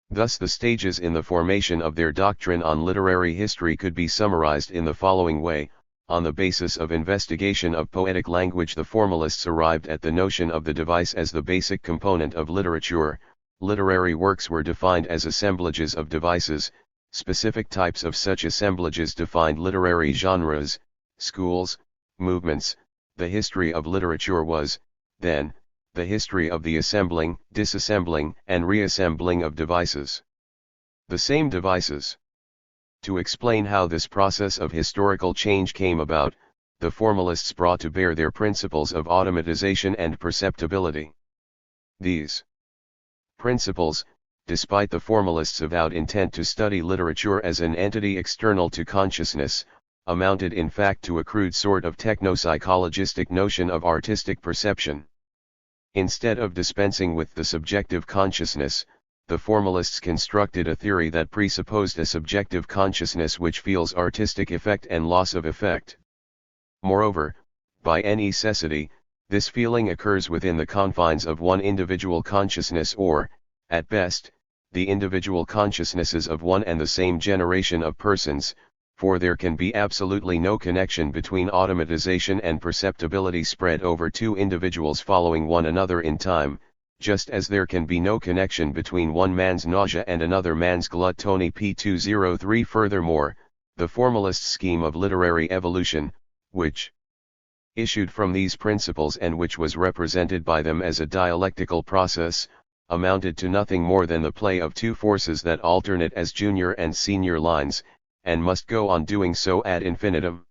Thus the stages in the formation of their doctrine on literary history could be summarized in the following way. On the basis of investigation of poetic language, the formalists arrived at the notion of the device as the basic component of literature. Literary works were defined as assemblages of devices. Specific types of such assemblages defined literary genres, schools, movements. The history of literature was, then, the history of the assembling, disassembling, and reassembling of devices. The same devices. To explain how this process of historical change came about, the formalists brought to bear their principles of automatization and perceptibility. These principles, despite the formalists' avowed intent to study literature as an entity external to consciousness, amounted in fact to a crude sort of techno-psychologistic notion of artistic perception. Instead of dispensing with the subjective consciousness, the formalists constructed a theory that presupposed a subjective consciousness which feels artistic effect and loss of effect. Moreover, by necessity, this feeling occurs within the confines of one individual consciousness or, at best, the individual consciousnesses of one and the same generation of persons, for there can be absolutely no connection between automatization and perceptibility spread over two individuals following one another in time, just as there can be no connection between one man's nausea and another man's gluttony. P203. Furthermore, the formalist scheme of literary evolution, which issued from these principles and which was represented by them as a dialectical process, amounted to nothing more than the play of two forces that alternate as junior and senior lines, and must go on doing so ad infinitum.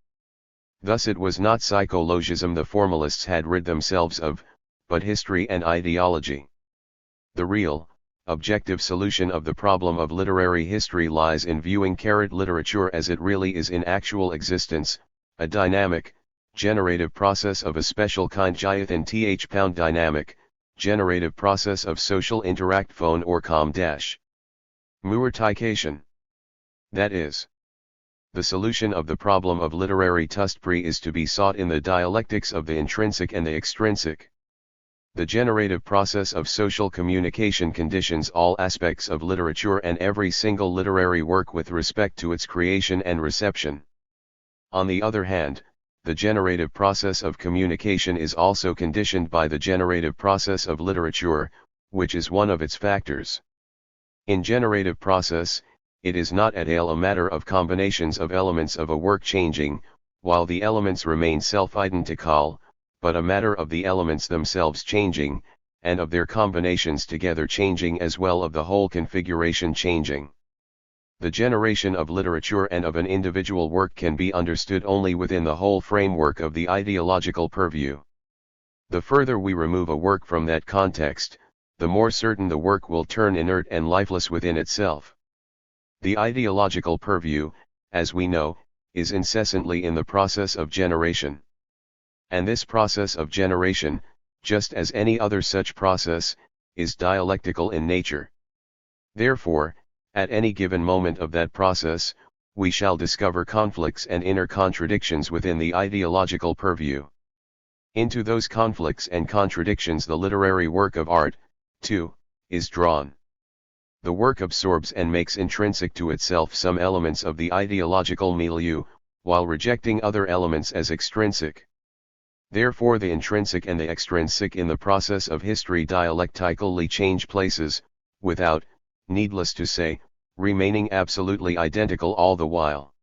Thus it was not psychologism the formalists had rid themselves of, but history and ideology. The real, objective solution of the problem of literary history lies in viewing literature as it really is in actual existence, a dynamic, generative process of a special kind. th dynamic, generative process of social interact phone or muertication. That is, the solution of the problem of literary tustpre is to be sought in the dialectics of the intrinsic and the extrinsic. The generative process of social communication conditions all aspects of literature and every single literary work with respect to its creation and reception. On the other hand, the generative process of communication is also conditioned by the generative process of literature, which is one of its factors. In generative process, it is not at all a matter of combinations of elements of a work changing, while the elements remain self-identical, but a matter of the elements themselves changing, and of their combinations together changing as well of the whole configuration changing. The generation of literature and of an individual work can be understood only within the whole framework of the ideological purview. The further we remove a work from that context, the more certain the work will turn inert and lifeless within itself. The ideological purview, as we know, is incessantly in the process of generation. And this process of generation, just as any other such process, is dialectical in nature. Therefore, at any given moment of that process, we shall discover conflicts and inner contradictions within the ideological purview. Into those conflicts and contradictions the literary work of art, too, is drawn. The work absorbs and makes intrinsic to itself some elements of the ideological milieu, while rejecting other elements as extrinsic. Therefore the intrinsic and the extrinsic in the process of history dialectically change places, without, needless to say, remaining absolutely identical all the while.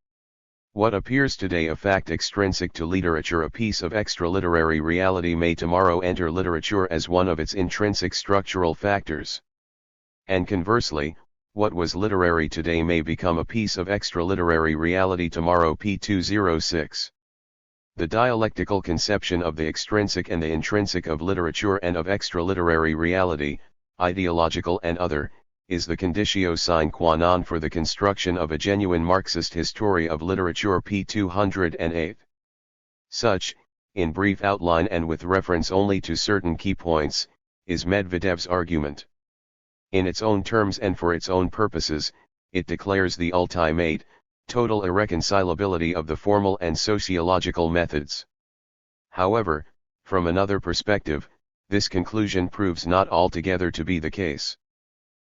What appears today a fact extrinsic to literature, a piece of extra-literary reality, may tomorrow enter literature as one of its intrinsic structural factors. And conversely, what was literary today may become a piece of extra-literary reality tomorrow. P206. The dialectical conception of the extrinsic and the intrinsic of literature and of extra-literary reality, ideological and other, is the conditio sine qua non for the construction of a genuine Marxist history of literature. P208. Such, in brief outline and with reference only to certain key points, is Medvedev's argument. In its own terms and for its own purposes, it declares the ultimate, total irreconcilability of the formal and sociological methods. However, from another perspective, this conclusion proves not altogether to be the case.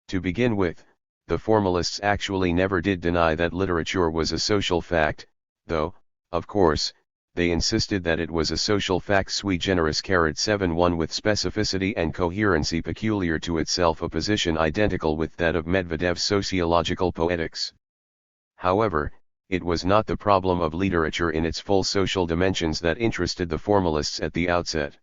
To begin with, the formalists actually never did deny that literature was a social fact, though, of course, they insisted that it was a social fact sui generis. 7.1 with specificity and coherency peculiar to itself, a position identical with that of Medvedev's sociological poetics. However, it was not the problem of literature in its full social dimensions that interested the formalists at the outset.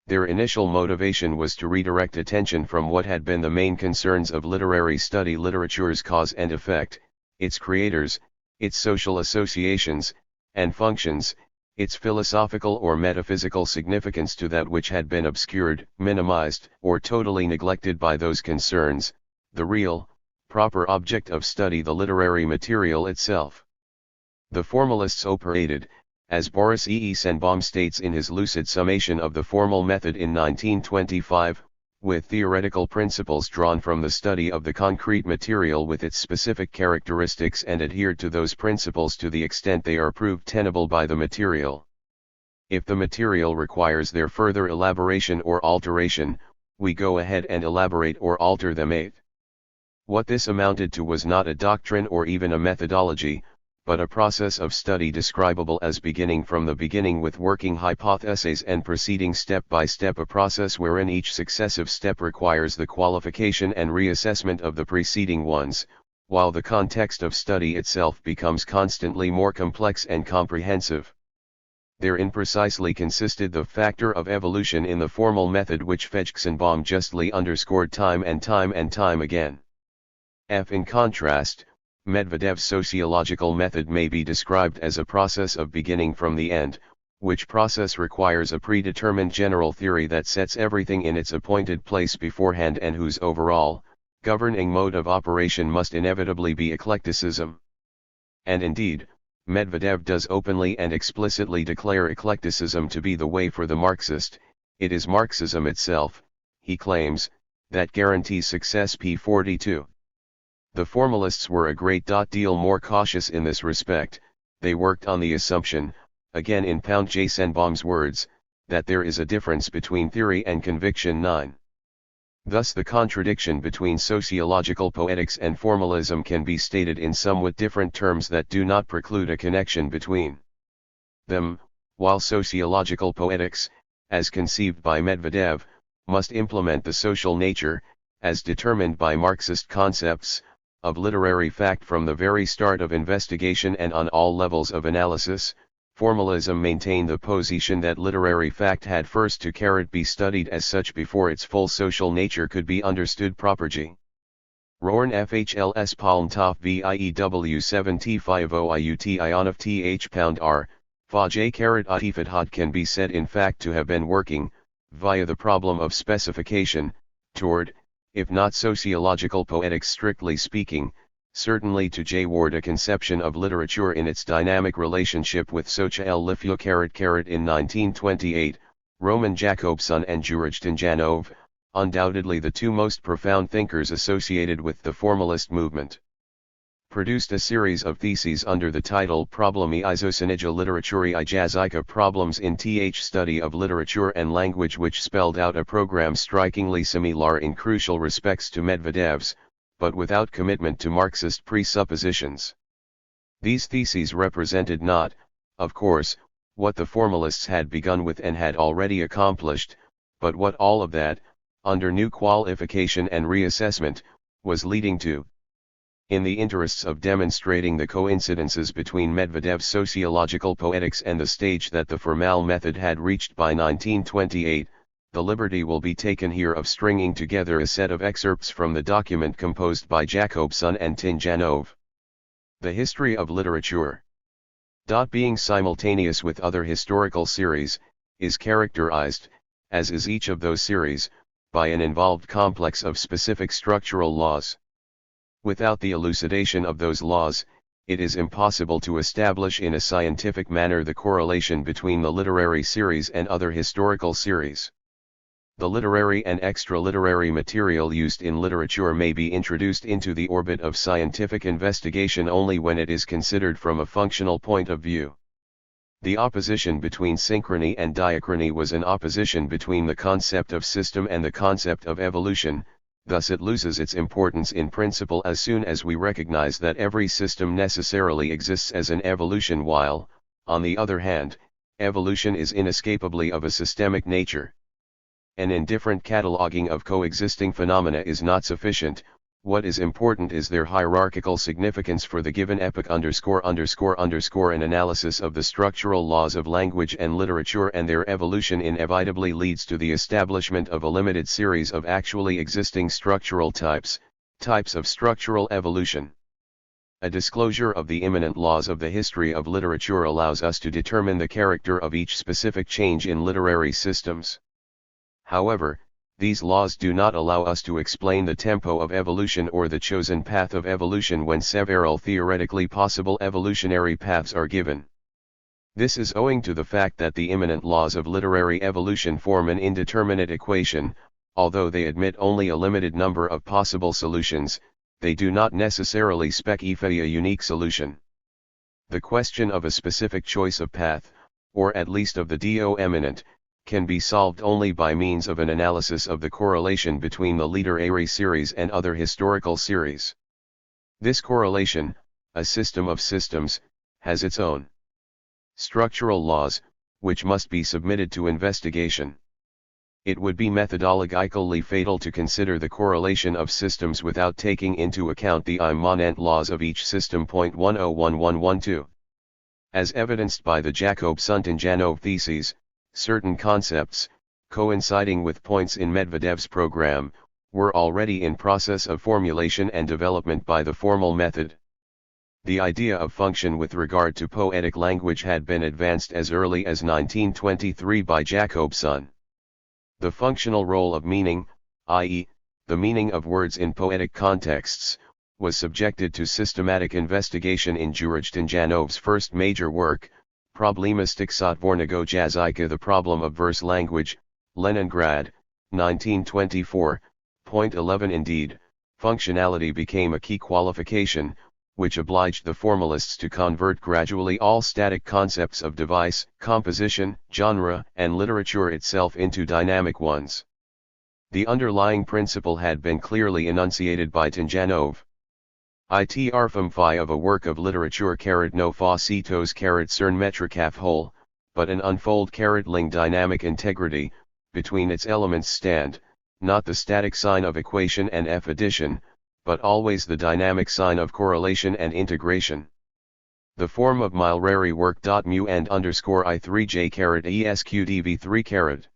Their initial motivation was to redirect attention from what had been the main concerns of literary study: literature's cause and effect, its creators, its social associations and functions, its philosophical or metaphysical significance, to that which had been obscured, minimized, or totally neglected by those concerns, the real, proper object of study, the literary material itself. The formalists operated, as Boris Senbaum states in his lucid summation of the formal method in 1925, with theoretical principles drawn from the study of the concrete material with its specific characteristics, and adhered to those principles to the extent they are proved tenable by the material. If the material requires their further elaboration or alteration, we go ahead and elaborate or alter them. 8. What this amounted to was not a doctrine or even a methodology, but a process of study describable as beginning from the beginning with working hypotheses and proceeding step by step, a process wherein each successive step requires the qualification and reassessment of the preceding ones, while the context of study itself becomes constantly more complex and comprehensive. Therein precisely consisted the factor of evolution in the formal method, which Senbaum justly underscored time and time again. In contrast, Medvedev's sociological method may be described as a process of beginning from the end, which process requires a predetermined general theory that sets everything in its appointed place beforehand, and whose overall, governing mode of operation must inevitably be eclecticism. And indeed, Medvedev does openly and explicitly declare eclecticism to be the way for the Marxist. It is Marxism itself, he claims, that guarantees success. p. 42. The formalists were a great deal more cautious in this respect. They worked on the assumption, again in J. Senbaum's words, that there is a difference between theory and conviction. 9. Thus the contradiction between sociological poetics and formalism can be stated in somewhat different terms that do not preclude a connection between them. While sociological poetics, as conceived by Medvedev, must implement the social nature, as determined by Marxist concepts, of literary fact from the very start of investigation and on all levels of analysis, formalism maintained the position that literary fact had first to be studied as such before its full social nature could be understood properly. Rorn FHLS Palm Top VIEW 7T50IUT Ion of TH pound R, Fa J Atifadhad can be said in fact to have been working, via the problem of specification, toward, if not sociological poetics strictly speaking, certainly toward a conception of literature in its dynamic relationship with Sochiel-Lifio in 1928, Roman Jakobson and Juraj Tinjanov, undoubtedly the two most profound thinkers associated with the formalist movement, produced a series of theses under the title Problemi izosinija literaturi I jazika, problems in th study of literature and language, which spelled out a program strikingly similar in crucial respects to Medvedev's, but without commitment to Marxist presuppositions. These theses represented not, of course, what the formalists had begun with and had already accomplished, but what all of that, under new qualification and reassessment, was leading to. In the interests of demonstrating the coincidences between Medvedev's sociological poetics and the stage that the formal method had reached by 1928, the liberty will be taken here of stringing together a set of excerpts from the document composed by Jakobson and Tinjanov. The History of Literature. Being simultaneous with other historical series, is characterized, as is each of those series, by an involved complex of specific structural laws. Without the elucidation of those laws, it is impossible to establish in a scientific manner the correlation between the literary series and other historical series. The literary and extra-literary material used in literature may be introduced into the orbit of scientific investigation only when it is considered from a functional point of view. The opposition between synchrony and diachrony was an opposition between the concept of system and the concept of evolution. Thus it loses its importance in principle as soon as we recognize that every system necessarily exists as an evolution, while, on the other hand, evolution is inescapably of a systemic nature. An indifferent cataloging of coexisting phenomena is not sufficient. What is important is their hierarchical significance for the given epoch _______ An analysis of the structural laws of language and literature and their evolution inevitably leads to the establishment of a limited series of actually existing structural types of structural evolution. A disclosure of the immanent laws of the history of literature allows us to determine the character of each specific change in literary systems. However, these laws do not allow us to explain the tempo of evolution or the chosen path of evolution when several theoretically possible evolutionary paths are given. This is owing to the fact that the immanent laws of literary evolution form an indeterminate equation. Although they admit only a limited number of possible solutions, they do not necessarily specify a unique solution. The question of a specific choice of path, or at least of the do-eminent, can be solved only by means of an analysis of the correlation between the literary series and other historical series. This correlation, a system of systems, has its own structural laws, which must be submitted to investigation. It would be methodologically fatal to consider the correlation of systems without taking into account the immanent laws of each system. 101112. As evidenced by the Jacob-Suntin-Janov theses, certain concepts, coinciding with points in Medvedev's program, were already in process of formulation and development by the formal method. The idea of function with regard to poetic language had been advanced as early as 1923 by Jacobson. The functional role of meaning, i.e., the meaning of words in poetic contexts, was subjected to systematic investigation in Jurij-Janov's first major work, Problemistik Sotvornego Jazyka, The Problem of Verse Language, Leningrad, 1924. 11. Indeed, functionality became a key qualification, which obliged the formalists to convert gradually all static concepts of device, composition, genre, and literature itself into dynamic ones. The underlying principle had been clearly enunciated by Janov. It arfum phi of a work of literature no faucitos cern metricaf whole, but an unfold ling dynamic integrity, between its elements stand, not the static sign of equation and f addition, but always the dynamic sign of correlation and integration. The form of milrary work. Mu and I3j esqdv3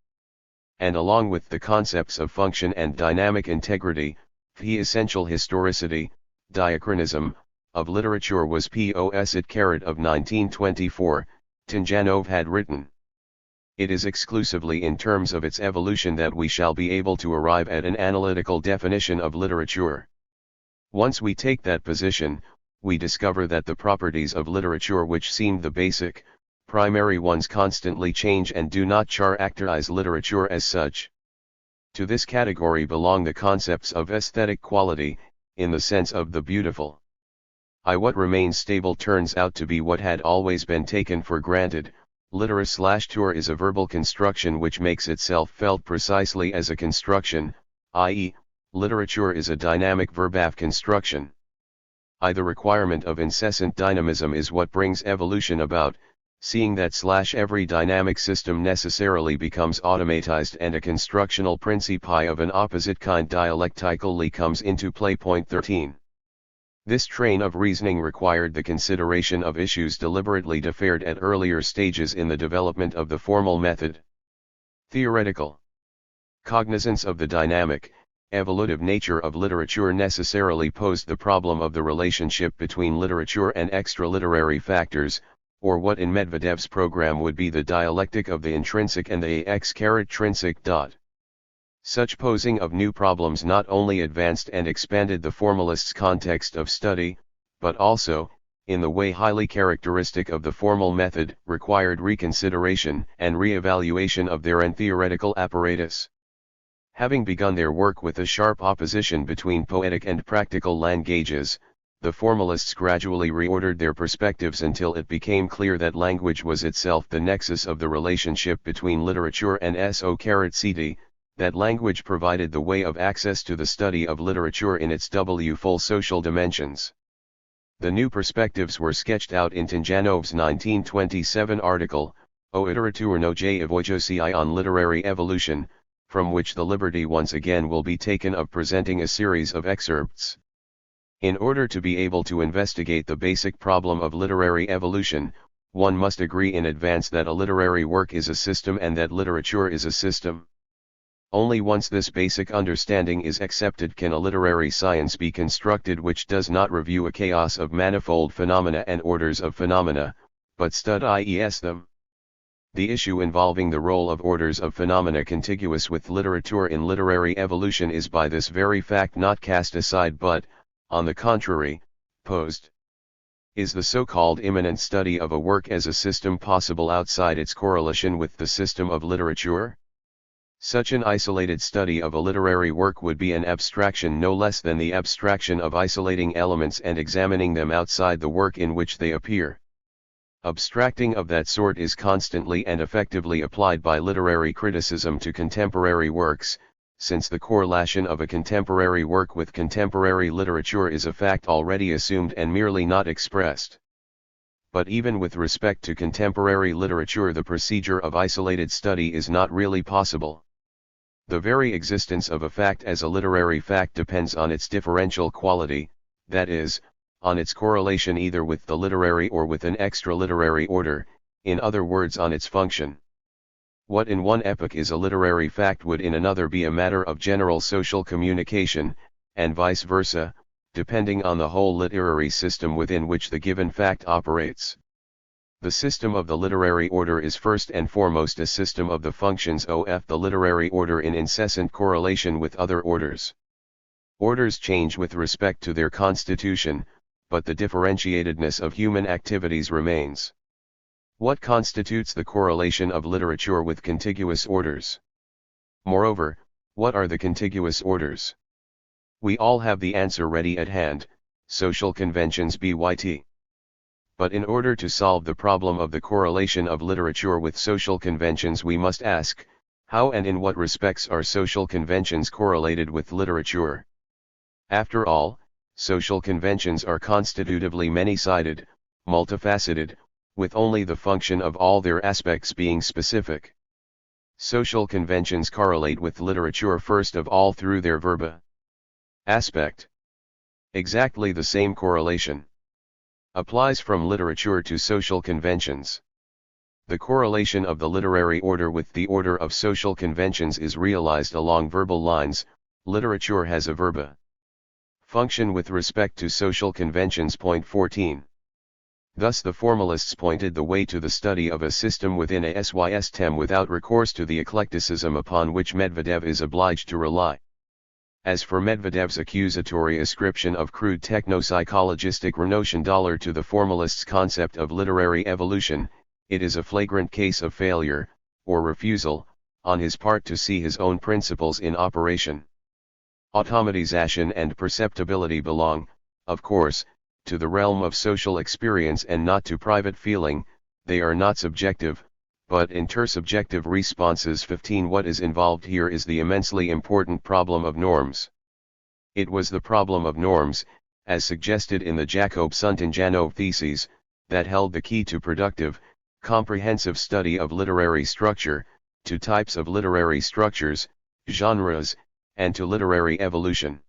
and along with the concepts of function and dynamic integrity, the essential historicity, diachronism, of literature was posit of 1924, Janov had written. It is exclusively in terms of its evolution that we shall be able to arrive at an analytical definition of literature. Once we take that position, we discover that the properties of literature which seemed the basic, primary ones constantly change and do not characterize literature as such. To this category belong the concepts of aesthetic quality, in the sense of the beautiful. What remains stable turns out to be what had always been taken for granted. Litera/tour is a verbal construction which makes itself felt precisely as a construction, i.e., literature is a dynamic verbative construction. The requirement of incessant dynamism is what brings evolution about, seeing that every dynamic system necessarily becomes automatized and a constructional principi of an opposite kind dialectically comes into play. 13. This train of reasoning required the consideration of issues deliberately deferred at earlier stages in the development of the formal method. Theoretical cognizance of the dynamic, evolutive nature of literature necessarily posed the problem of the relationship between literature and extra-literary factors, or what in Medvedev's program would be the dialectic of the intrinsic and the extrinsic. Such posing of new problems not only advanced and expanded the formalists' context of study, but also, in the way highly characteristic of the formal method, required reconsideration and re-evaluation of their theoretical apparatus. Having begun their work with a sharp opposition between poetic and practical languages, the formalists gradually reordered their perspectives until it became clear that language was itself the nexus of the relationship between literature and so-cd, that language provided the way of access to the study of literature in its full social dimensions. The new perspectives were sketched out in Janov's 1927 article, O Iteraturno j Evojoci on Literary Evolution, from which the liberty once again will be taken of presenting a series of excerpts. In order to be able to investigate the basic problem of literary evolution, one must agree in advance that a literary work is a system and that literature is a system. Only once this basic understanding is accepted can a literary science be constructed which does not review a chaos of manifold phenomena and orders of phenomena, but studies them. The issue involving the role of orders of phenomena contiguous with literature in literary evolution is by this very fact not cast aside but, on the contrary, posed. Is the so-called immanent study of a work as a system possible outside its correlation with the system of literature? Such an isolated study of a literary work would be an abstraction no less than the abstraction of isolating elements and examining them outside the work in which they appear. Abstracting of that sort is constantly and effectively applied by literary criticism to contemporary works, since the correlation of a contemporary work with contemporary literature is a fact already assumed and merely not expressed. But even with respect to contemporary literature, the procedure of isolated study is not really possible. The very existence of a fact as a literary fact depends on its differential quality, that is, on its correlation either with the literary or with an extra-literary order, in other words on its function. What in one epoch is a literary fact would in another be a matter of general social communication, and vice versa, depending on the whole literary system within which the given fact operates. The system of the literary order is first and foremost a system of the functions of the literary order in incessant correlation with other orders. Orders change with respect to their constitution, but the differentiatedness of human activities remains. What constitutes the correlation of literature with contiguous orders? Moreover, what are the contiguous orders? We all have the answer ready at hand: social conventions byt. But in order to solve the problem of the correlation of literature with social conventions, we must ask, how and in what respects are social conventions correlated with literature? After all, social conventions are constitutively many-sided, multifaceted, with only the function of all their aspects being specific. Social conventions correlate with literature first of all through their verba. Aspect. Exactly the same correlation applies from literature to social conventions. The correlation of the literary order with the order of social conventions is realized along verbal lines. Literature has a verba function with respect to social conventions. Point 14. Thus the formalists pointed the way to the study of a system within a system without recourse to the eclecticism upon which Medvedev is obliged to rely. As for Medvedev's accusatory ascription of crude techno-psychologistic renotion to the formalists' concept of literary evolution, it is a flagrant case of failure, or refusal, on his part to see his own principles in operation. Automatization and perceptibility belong, of course, to the realm of social experience and not to private feeling. They are not subjective, but intersubjective responses. 15. What is involved here is the immensely important problem of norms. It was the problem of norms, as suggested in the Jacob-Sunton-Janov theses, that held the key to productive, comprehensive study of literary structure, to types of literary structures, genres, and to literary evolution.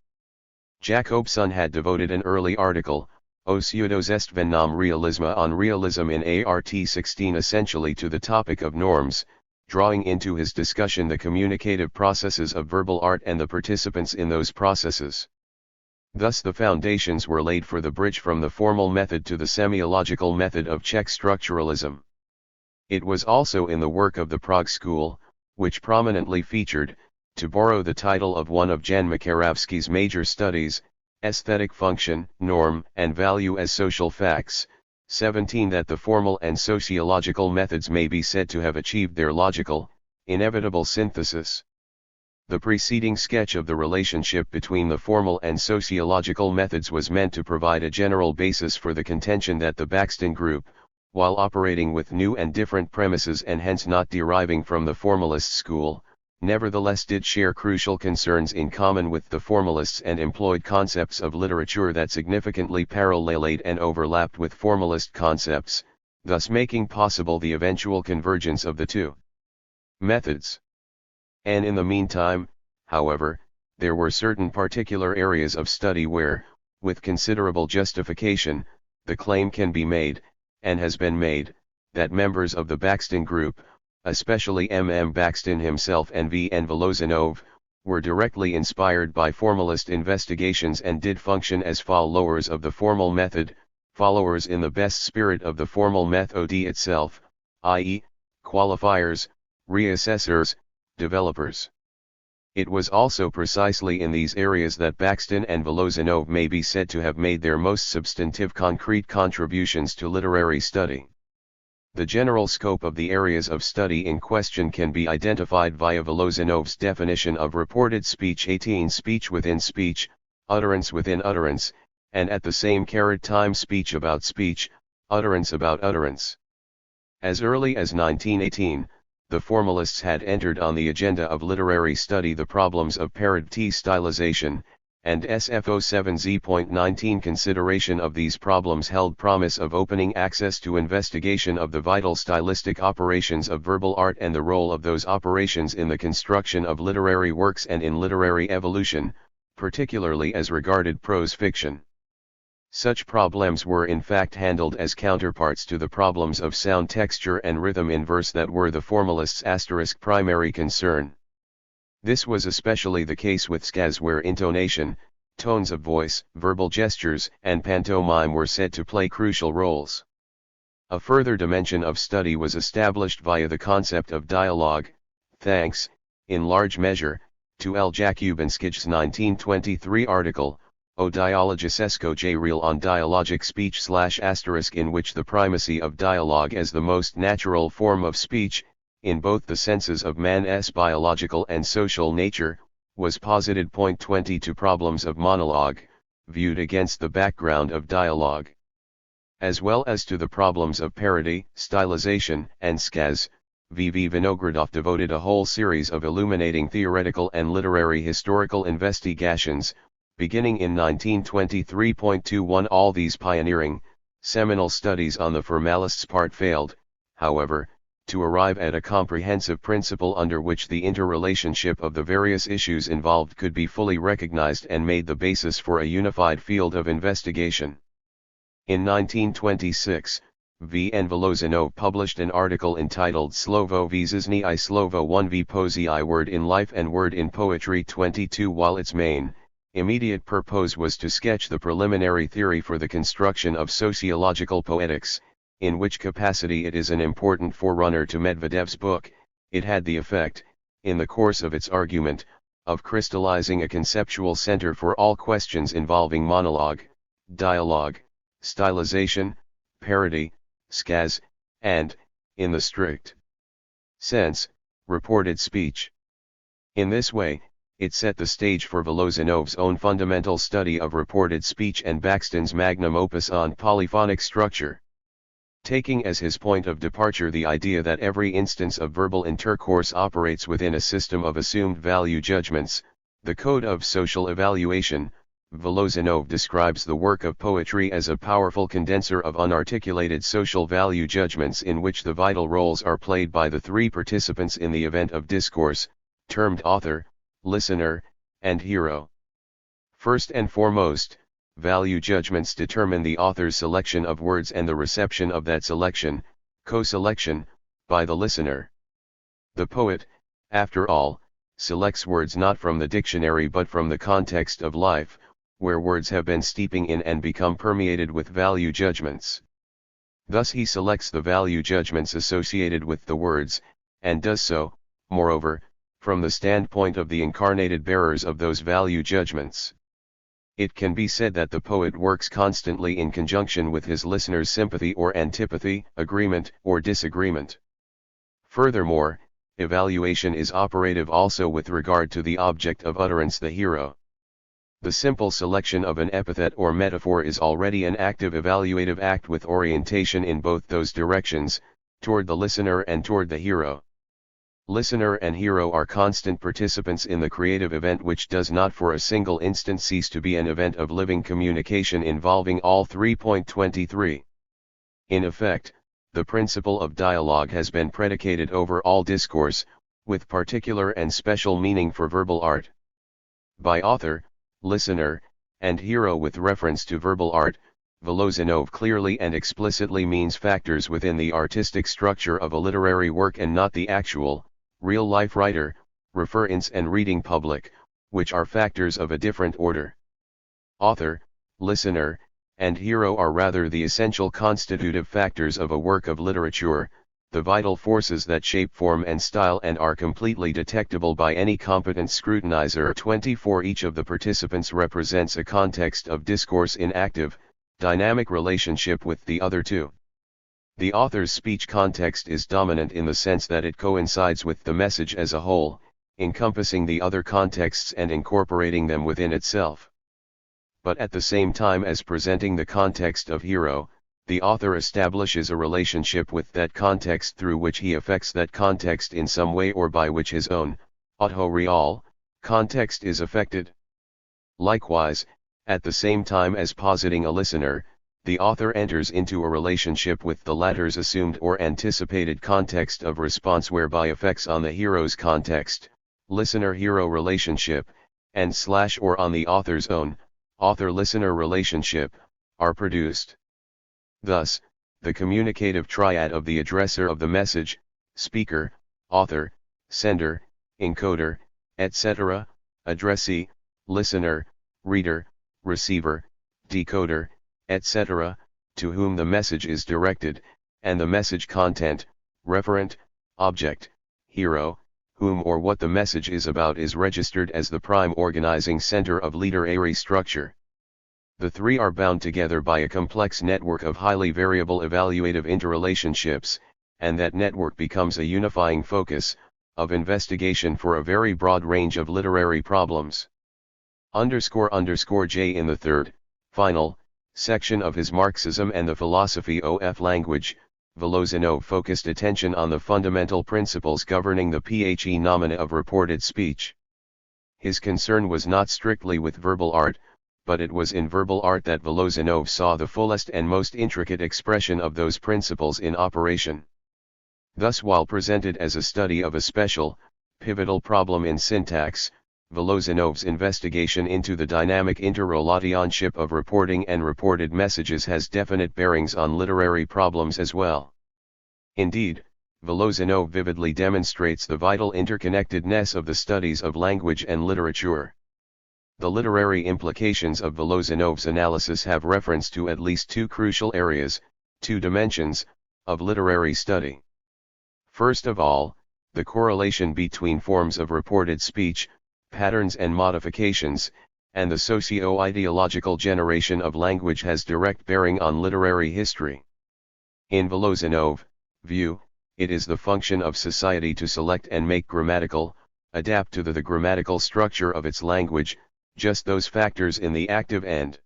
Jacobson had devoted an early article, O pseudo-zestvennom realisma, on realism in Art 16 essentially to the topic of norms, drawing into his discussion the communicative processes of verbal art and the participants in those processes. Thus the foundations were laid for the bridge from the formal method to the semiological method of Czech structuralism. It was also in the work of the Prague School, which prominently featured, to borrow the title of one of Jan Makarovsky's major studies, Aesthetic Function, Norm, and Value as Social Facts, 17, that the formal and sociological methods may be said to have achieved their logical, inevitable synthesis. The preceding sketch of the relationship between the formal and sociological methods was meant to provide a general basis for the contention that the Baxton Group, while operating with new and different premises and hence not deriving from the formalist school, nevertheless did share crucial concerns in common with the formalists and employed concepts of literature that significantly paralleled and overlapped with formalist concepts, thus making possible the eventual convergence of the two methods. And in the meantime, however, there were certain particular areas of study where, with considerable justification, the claim can be made, and has been made, that members of the Baxton group, especially M. Baxton himself and V.N. Voloshinov, were directly inspired by formalist investigations and did function as followers of the formal method, followers in the best spirit of the formal method itself, i.e., qualifiers, reassessors, developers. It was also precisely in these areas that Baxton and Voloshinov may be said to have made their most substantive concrete contributions to literary study. The general scope of the areas of study in question can be identified via Voloshinov's definition of reported speech: 18 speech within speech, utterance within utterance, and at the same time speech about speech, utterance about utterance. As early as 1918, the formalists had entered on the agenda of literary study the problems of parody stylization, and SFO 7Z.19 consideration of these problems held promise of opening access to investigation of the vital stylistic operations of verbal art and the role of those operations in the construction of literary works and in literary evolution, particularly as regarded prose fiction. Such problems were in fact handled as counterparts to the problems of sound texture and rhythm in verse that were the formalists' primary concern. This was especially the case with skaz, where intonation, tones of voice, verbal gestures, and pantomime were said to play crucial roles. A further dimension of study was established via the concept of dialogue, thanks, in large measure, to L. Jakubinskij's 1923 article, O dialogisesko J. Real on dialogic speech ***, in which the primacy of dialogue as the most natural form of speech, in both the senses of man's biological and social nature, was posited. 22 Problems of monologue, viewed against the background of dialogue. As well as to the problems of parody, stylization, and skaz, V.V. Vinogradov devoted a whole series of illuminating theoretical and literary historical investigations, beginning in 1923.21. All these pioneering, seminal studies on the formalists' part failed, however, to arrive at a comprehensive principle under which the interrelationship of the various issues involved could be fully recognized and made the basis for a unified field of investigation. In 1926, V.N. Voloshinov published an article entitled Slovo v Zizny I Slovo 1 v Poesy I Word in Life and Word in Poetry 22. While its main, immediate purpose was to sketch the preliminary theory for the construction of sociological poetics, in which capacity it is an important forerunner to Medvedev's book, it had the effect, in the course of its argument, of crystallizing a conceptual center for all questions involving monologue, dialogue, stylization, parody, skaz, and, in the strict sense, reported speech. In this way, it set the stage for Voloshinov's own fundamental study of reported speech and Baxton's magnum opus on polyphonic structure. Taking as his point of departure the idea that every instance of verbal intercourse operates within a system of assumed value judgments, the code of social evaluation, Voloshinov describes the work of poetry as a powerful condenser of unarticulated social value judgments in which the vital roles are played by the three participants in the event of discourse, termed author, listener, and hero. First and foremost, value judgments determine the author's selection of words and the reception of that selection, co-selection, by the listener. The poet, after all, selects words not from the dictionary but from the context of life, where words have been steeping in and become permeated with value judgments. Thus he selects the value judgments associated with the words, and does so, moreover, from the standpoint of the incarnated bearers of those value judgments. It can be said that the poet works constantly in conjunction with his listener's sympathy or antipathy, agreement or disagreement. Furthermore, evaluation is operative also with regard to the object of utterance, the hero. The simple selection of an epithet or metaphor is already an active evaluative act with orientation in both those directions, toward the listener and toward the hero. Listener and hero are constant participants in the creative event, which does not for a single instant cease to be an event of living communication involving all 3.23. In effect, the principle of dialogue has been predicated over all discourse, with particular and special meaning for verbal art. By author, listener, and hero with reference to verbal art, Voloshinov clearly and explicitly means factors within the artistic structure of a literary work and not the actual, real-life writer, reference and reading public, which are factors of a different order. Author, listener, and hero are rather the essential constitutive factors of a work of literature, the vital forces that shape form and style and are completely detectable by any competent scrutinizer. 24 Each of the participants represents a context of discourse in active, dynamic relationship with the other two. The author's speech context is dominant in the sense that it coincides with the message as a whole, encompassing the other contexts and incorporating them within itself. But at the same time as presenting the context of hero, the author establishes a relationship with that context through which he affects that context in some way or by which his own, auto-real, context is affected. Likewise, at the same time as positing a listener, the author enters into a relationship with the latter's assumed or anticipated context of response whereby effects on the hero's context, listener-hero relationship, and/or on the author's own, author-listener relationship, are produced. Thus, the communicative triad of the addresser of the message, speaker, author, sender, encoder, etc., addressee, listener, reader, receiver, decoder, etc., to whom the message is directed, and the message content, referent, object, hero, whom or what the message is about is registered as the prime organizing center of literary structure. The three are bound together by a complex network of highly variable evaluative interrelationships, and that network becomes a unifying focus of investigation for a very broad range of literary problems. __J in the third, final, section of his Marxism and the Philosophy of Language, Voloshinov focused attention on the fundamental principles governing the phenomena of reported speech. His concern was not strictly with verbal art, but it was in verbal art that Voloshinov saw the fullest and most intricate expression of those principles in operation. Thus, while presented as a study of a special, pivotal problem in syntax, Voloshinov's investigation into the dynamic interrelationship of reporting and reported messages has definite bearings on literary problems as well. Indeed, Voloshinov vividly demonstrates the vital interconnectedness of the studies of language and literature. The literary implications of Voloshinov's analysis have reference to at least two crucial areas, two dimensions, of literary study. First of all, the correlation between forms of reported speech, patterns and modifications, and the socio-ideological generation of language has direct bearing on literary history. In Voloshinov's view, it is the function of society to select and make grammatical, adapt to the grammatical structure of its language, just those factors in the active and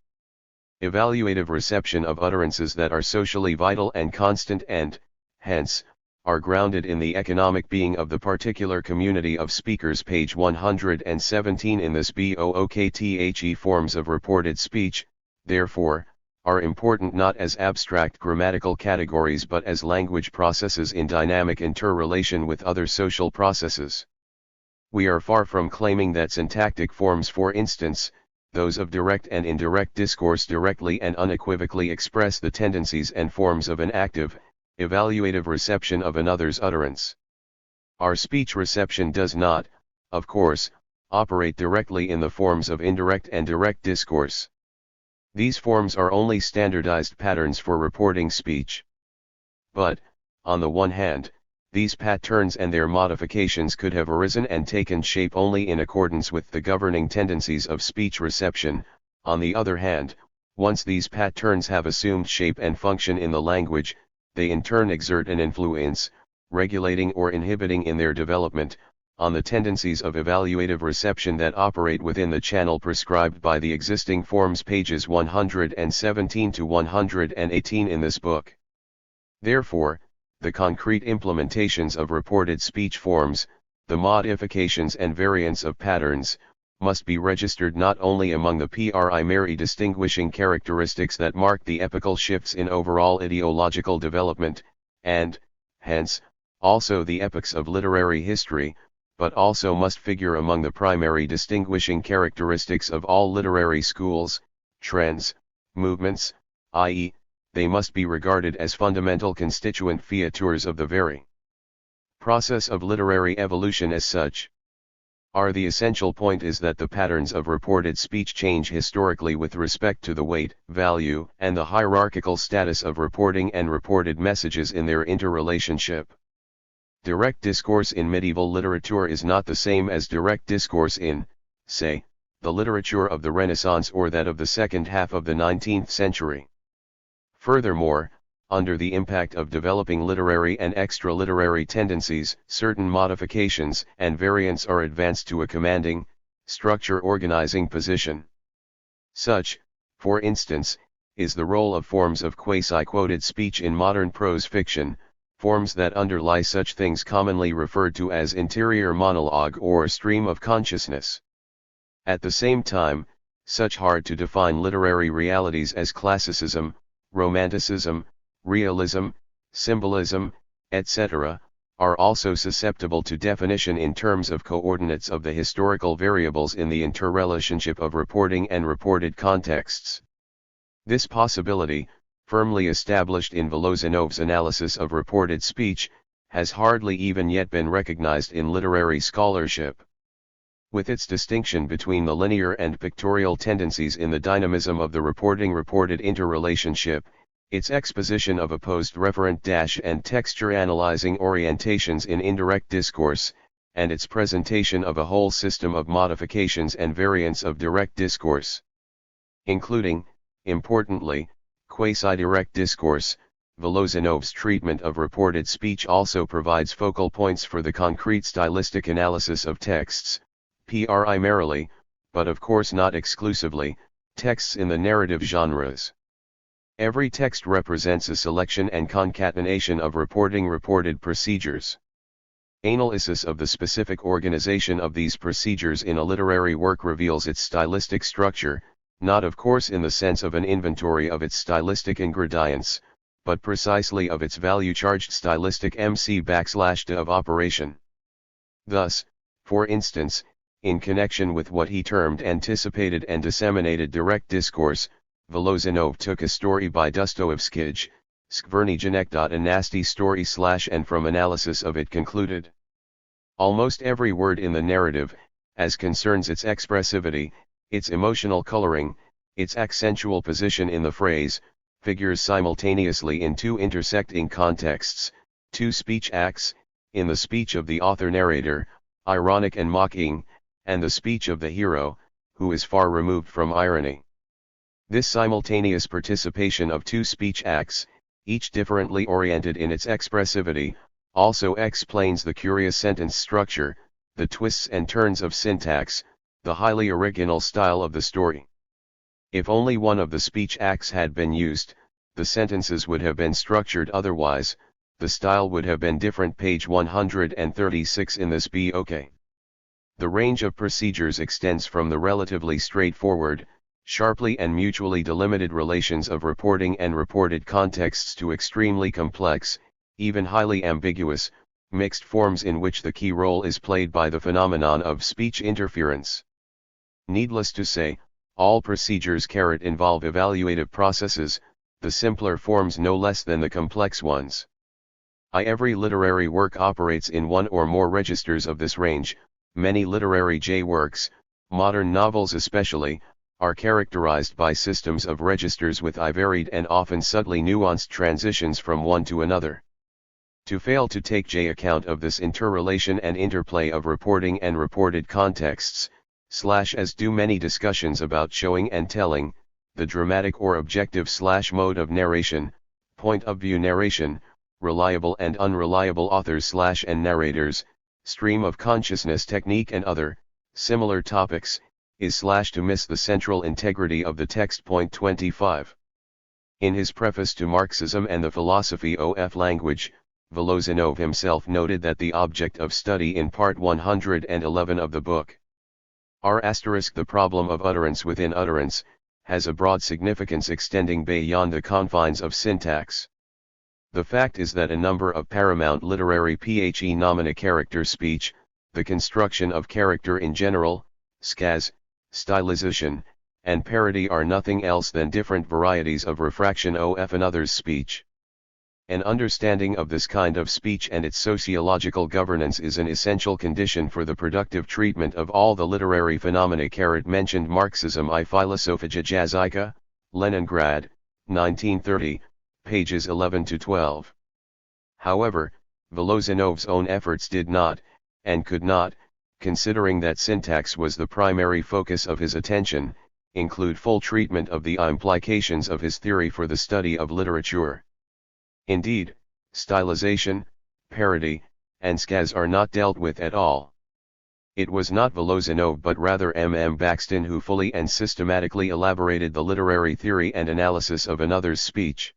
evaluative reception of utterances that are socially vital and constant and, hence, are grounded in the economic being of the particular community of speakers. Page 117. In this BOOKTHE forms of reported speech, therefore, are important not as abstract grammatical categories but as language processes in dynamic interrelation with other social processes. We are far from claiming that syntactic forms, for instance, those of direct and indirect discourse, directly and unequivocally express the tendencies and forms of an active, evaluative reception of another's utterance. Our speech reception does not, of course, operate directly in the forms of indirect and direct discourse. These forms are only standardized patterns for reporting speech. But, on the one hand, these patterns and their modifications could have arisen and taken shape only in accordance with the governing tendencies of speech reception. On the other hand, once these patterns have assumed shape and function in the language, they in turn exert an influence, regulating or inhibiting in their development, on the tendencies of evaluative reception that operate within the channel prescribed by the existing forms. Pages 117 to 118 in this book. Therefore, the concrete implementations of reported speech forms, the modifications and variants of patterns, must be registered not only among the primary distinguishing characteristics that mark the epochal shifts in overall ideological development, and, hence, also the epochs of literary history, but also must figure among the primary distinguishing characteristics of all literary schools, trends, movements, i.e., they must be regarded as fundamental constituent features of the very process of literary evolution as such. The essential point is that the patterns of reported speech change historically with respect to the weight, value, and the hierarchical status of reporting and reported messages in their interrelationship. Direct discourse in medieval literature is not the same as direct discourse in, say, the literature of the Renaissance or that of the second half of the 19th century. Furthermore, under the impact of developing literary and extra-literary tendencies, certain modifications and variants are advanced to a commanding, structure-organizing position. Such, for instance, is the role of forms of quasi-quoted speech in modern prose fiction, forms that underlie such things commonly referred to as interior monologue or stream of consciousness. At the same time, such hard-to-define literary realities as classicism, romanticism, realism, symbolism, etc., are also susceptible to definition in terms of coordinates of the historical variables in the interrelationship of reporting and reported contexts. This possibility, firmly established in Voloshinov's analysis of reported speech, has hardly even yet been recognized in literary scholarship. With its distinction between the linear and pictorial tendencies in the dynamism of the reporting-reported interrelationship, its exposition of opposed referent and texture-analyzing orientations in indirect discourse, and its presentation of a whole system of modifications and variants of direct discourse. Including, importantly, quasi-direct discourse, Voloshinov's treatment of reported speech also provides focal points for the concrete stylistic analysis of texts, primarily, but of course not exclusively, texts in the narrative genres. Every text represents a selection and concatenation of reported procedures. Analysis of the specific organization of these procedures in a literary work reveals its stylistic structure, not of course in the sense of an inventory of its stylistic ingredients, but precisely of its value-charged stylistic MC_D of operation. Thus, for instance, in connection with what he termed anticipated and disseminated direct discourse, Voloshinov took a story by Dostoevsky, Skvernijanek. A nasty story / and from analysis of it concluded. Almost every word in the narrative, as concerns its expressivity, its emotional coloring, its accentual position in the phrase, figures simultaneously in two intersecting contexts, two speech acts, in the speech of the author-narrator, ironic and mocking, and the speech of the hero, who is far removed from irony. This simultaneous participation of two speech acts, each differently oriented in its expressivity, also explains the curious sentence structure, the twists and turns of syntax, the highly original style of the story. If only one of the speech acts had been used, the sentences would have been structured otherwise, the style would have been different. Page 136 in this book. The range of procedures extends from the relatively straightforward, sharply and mutually delimited relations of reporting and reported contexts to extremely complex, even highly ambiguous, mixed forms in which the key role is played by the phenomenon of speech interference. Needless to say, all procedures involve evaluative processes, the simpler forms no less than the complex ones. Every literary work operates in one or more registers of this range. Many literary works, modern novels especially, are characterized by systems of registers with varied and often subtly nuanced transitions from one to another. To fail to take account of this interrelation and interplay of reporting and reported contexts, as do many discussions about showing and telling, the dramatic or objective mode of narration, point of view narration, reliable and unreliable authors and narrators, stream of consciousness technique and other, similar topics, is to miss the central integrity of the text. Point 25. In his preface to Marxism and the Philosophy of Language, Voloshinov himself noted that the object of study in part 111 of the book, the problem of utterance within utterance, has a broad significance extending beyond the confines of syntax. The fact is that a number of paramount literary nomina character speech, the construction of character in general, skaz, stylization, and parody are nothing else than different varieties of refraction of another's speech. An understanding of this kind of speech and its sociological governance is an essential condition for the productive treatment of all the literary phenomena. Mentioned Marxism I Filosofia Jazyka, Leningrad, 1930, pages 11 to 12. However, Voloshinov's own efforts did not, and could not, considering that syntax was the primary focus of his attention, include full treatment of the implications of his theory for the study of literature. Indeed, stylization, parody, and skaz are not dealt with at all. It was not Voloshinov but rather M. Baxton who fully and systematically elaborated the literary theory and analysis of another's speech.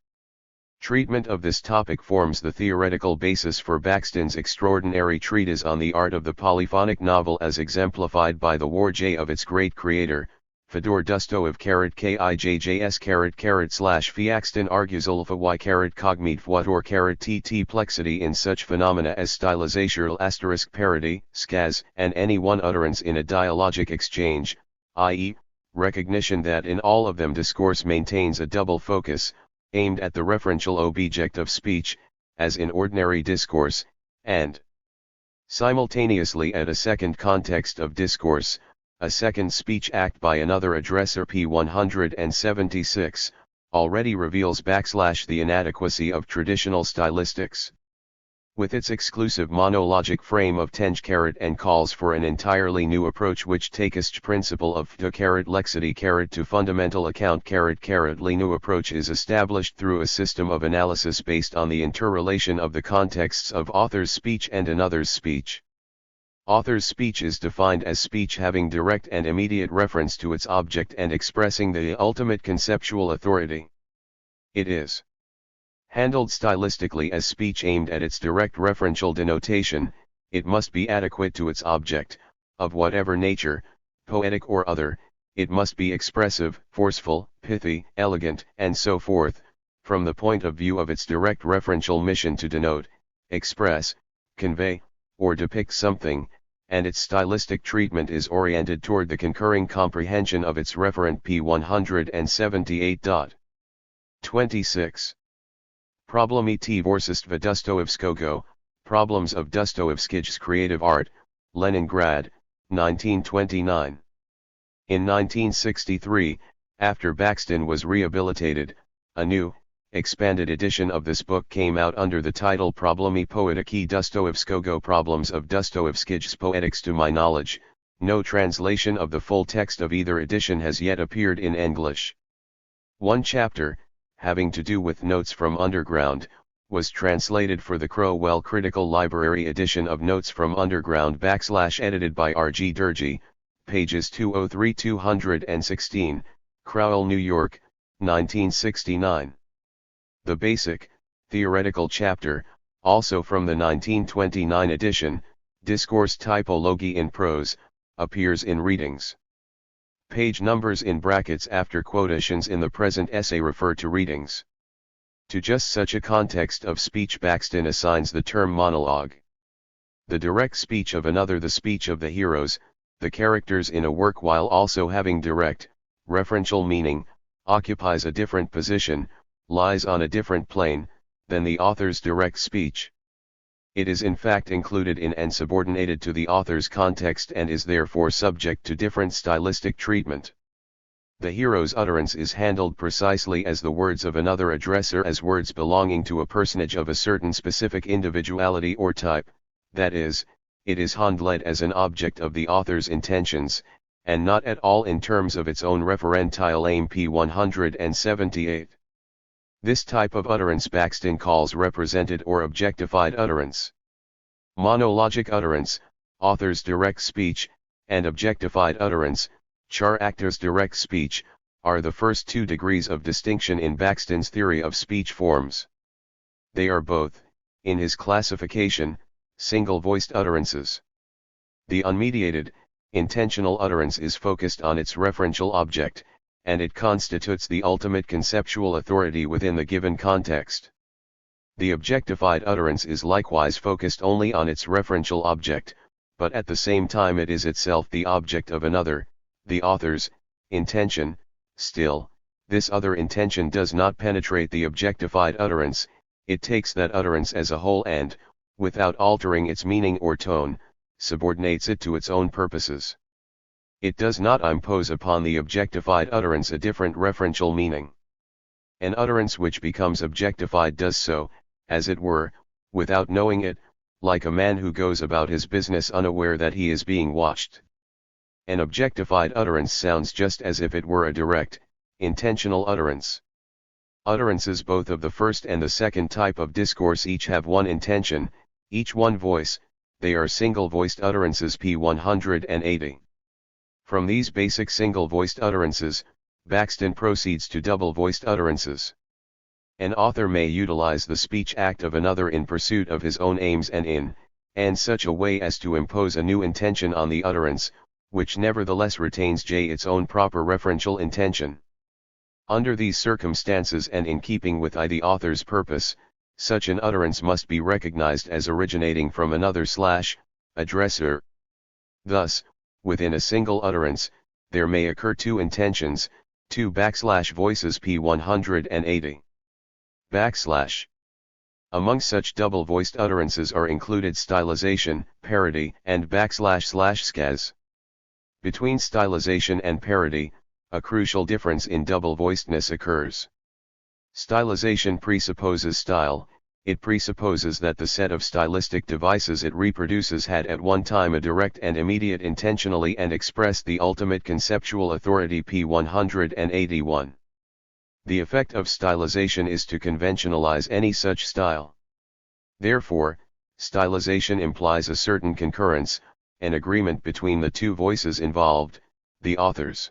Treatment of this topic forms the theoretical basis for Baxton's extraordinary treatise on the art of the polyphonic novel as exemplified by the warj of its great creator, Fyodor Dostoyev kijjs /Fiaxton argues ulfa y cognate fwator tt plexity in such phenomena as stylization parody, skaz, and any one utterance in a dialogic exchange, i.e., recognition that in all of them discourse maintains a double focus, aimed at the referential object of speech, as in ordinary discourse, and simultaneously at a second context of discourse, a second speech act by another addressor. P 176, already reveals the inadequacy of traditional stylistics. With its exclusive monologic frame of tenj and calls for an entirely new approach which takes principle of lexity to fundamental account the new approach is established through a system of analysis based on the interrelation of the contexts of author's speech and another's speech. Author's speech is defined as speech having direct and immediate reference to its object and expressing the ultimate conceptual authority. It is handled stylistically as speech aimed at its direct referential denotation. It must be adequate to its object, of whatever nature, poetic or other. It must be expressive, forceful, pithy, elegant, and so forth, from the point of view of its direct referential mission to denote, express, convey, or depict something, and its stylistic treatment is oriented toward the concurring comprehension of its referent. P 178. 26. Problemy tvorstva Dostoevskogo, Problems of Dostoevsky's Creative Art, Leningrad, 1929. In 1963, after Baxton was rehabilitated, a new, expanded edition of this book came out under the title Problemy Poetiki Dostoevskogo Problems of Dostoevsky's Poetics. To my knowledge, no translation of the full text of either edition has yet appeared in English. One chapter, having to do with Notes from Underground, was translated for the Crowell Critical Library edition of Notes from Underground edited by R.G. Durgee, pages 203-216, Crowell, New York, 1969. The basic, theoretical chapter, also from the 1929 edition, Discourse Typology in Prose, appears in Readings. Page numbers in brackets after quotations in the present essay refer to readings. To just such a context of speech Baxton assigns the term monologue. The direct speech of another, the speech of the heroes, the characters in a work, while also having direct, referential meaning, occupies a different position, lies on a different plane, than the author's direct speech. It is in fact included in and subordinated to the author's context and is therefore subject to different stylistic treatment. The hero's utterance is handled precisely as the words of another addressor, as words belonging to a personage of a certain specific individuality or type, that is, it is handled as an object of the author's intentions, and not at all in terms of its own referential aim. P 178. This type of utterance Baxton calls represented or objectified utterance. Monologic utterance, author's direct speech, and objectified utterance, actor's direct speech, are the first two degrees of distinction in Baxton's theory of speech forms. They are both, in his classification, single-voiced utterances. The unmediated, intentional utterance is focused on its referential object, and it constitutes the ultimate conceptual authority within the given context. The objectified utterance is likewise focused only on its referential object, but at the same time it is itself the object of another, the author's, intention. Still, this other intention does not penetrate the objectified utterance, it takes that utterance as a whole and, without altering its meaning or tone, subordinates it to its own purposes. It does not impose upon the objectified utterance a different referential meaning. An utterance which becomes objectified does so, as it were, without knowing it, like a man who goes about his business unaware that he is being watched. An objectified utterance sounds just as if it were a direct, intentional utterance. Utterances both of the first and the second type of discourse each have one intention, each one voice, they are single-voiced utterances p. 180. From these basic single-voiced utterances, Baxton proceeds to double-voiced utterances. An author may utilize the speech act of another in pursuit of his own aims and in such a way as to impose a new intention on the utterance, which nevertheless retains its own proper referential intention. Under these circumstances and in keeping with the author's purpose, such an utterance must be recognized as originating from another addressor. Thus, within a single utterance, there may occur two intentions, two voices p. 180. Among such double-voiced utterances are included stylization, parody, and //skaz. Between stylization and parody, a crucial difference in double-voicedness occurs. Stylization presupposes style, it presupposes that the set of stylistic devices it reproduces had at one time a direct and immediate intentionally and expressed the ultimate conceptual authority p. 181. The effect of stylization is to conventionalize any such style. Therefore, stylization implies a certain concurrence, an agreement between the two voices involved, the authors.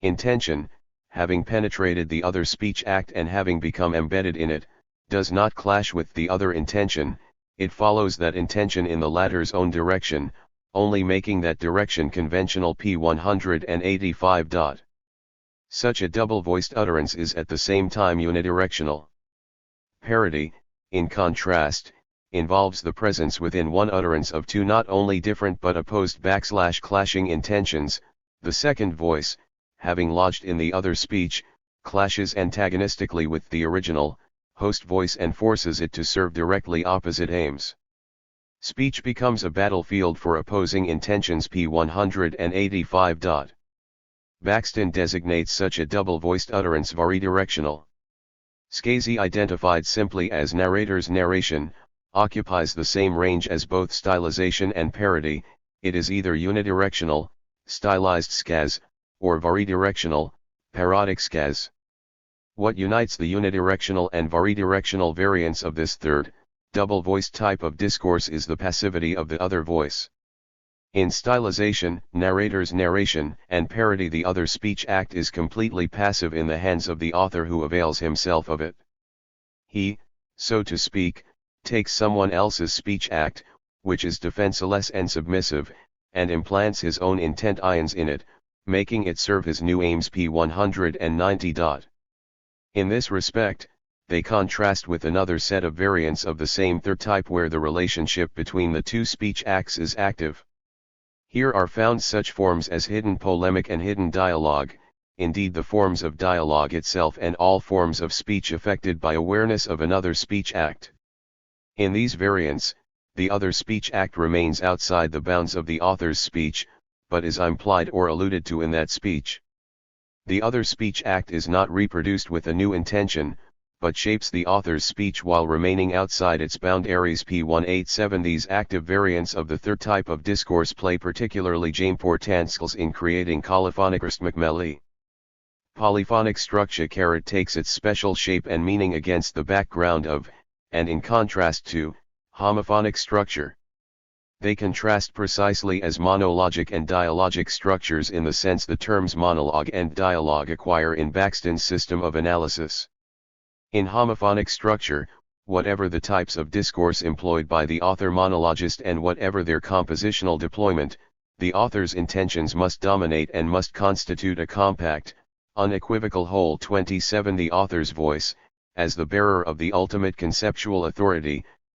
Intention, having penetrated the other speech act and having become embedded in it, does not clash with the other intention, it follows that intention in the latter's own direction, only making that direction conventional p. 185. Such a double-voiced utterance is at the same time unidirectional. Parody, in contrast, involves the presence within one utterance of two not only different but opposed clashing intentions. The second voice, having lodged in the other speech, clashes antagonistically with the original, host voice and forces it to serve directly opposite aims. Speech becomes a battlefield for opposing intentions p. 185. Baxton designates such a double-voiced utterance varidirectional. Scasey, identified simply as narrator's narration, occupies the same range as both stylization and parody, it is either unidirectional, stylized skaz, or varidirectional, parodic skaz. What unites the unidirectional and varidirectional variants of this third, double-voiced type of discourse is the passivity of the other voice. In stylization, narrator's narration, and parody, the other speech act is completely passive in the hands of the author who avails himself of it. He, so to speak, takes someone else's speech act, which is defenseless and submissive, and implants his own intent ions in it, making it serve his new aims p. 190. In this respect, they contrast with another set of variants of the same third type where the relationship between the two speech acts is active. Here are found such forms as hidden polemic and hidden dialogue, indeed the forms of dialogue itself and all forms of speech affected by awareness of another speech act. In these variants, the other speech act remains outside the bounds of the author's speech, but is implied or alluded to in that speech. The other speech act is not reproduced with a new intention, but shapes the author's speech while remaining outside its bound areas p. 187. These active variants of the third type of discourse play particularly important skills in creating colophonic rhythmically. Polyphonic structure takes its special shape and meaning against the background of, and in contrast to, homophonic structure. They contrast precisely as monologic and dialogic structures in the sense the terms monologue and dialogue acquire in Baxton's system of analysis. In homophonic structure, whatever the types of discourse employed by the author monologist and whatever their compositional deployment, the author's intentions must dominate and must constitute a compact, unequivocal whole. 27. The author's voice, as the bearer of the ultimate conceptual authority,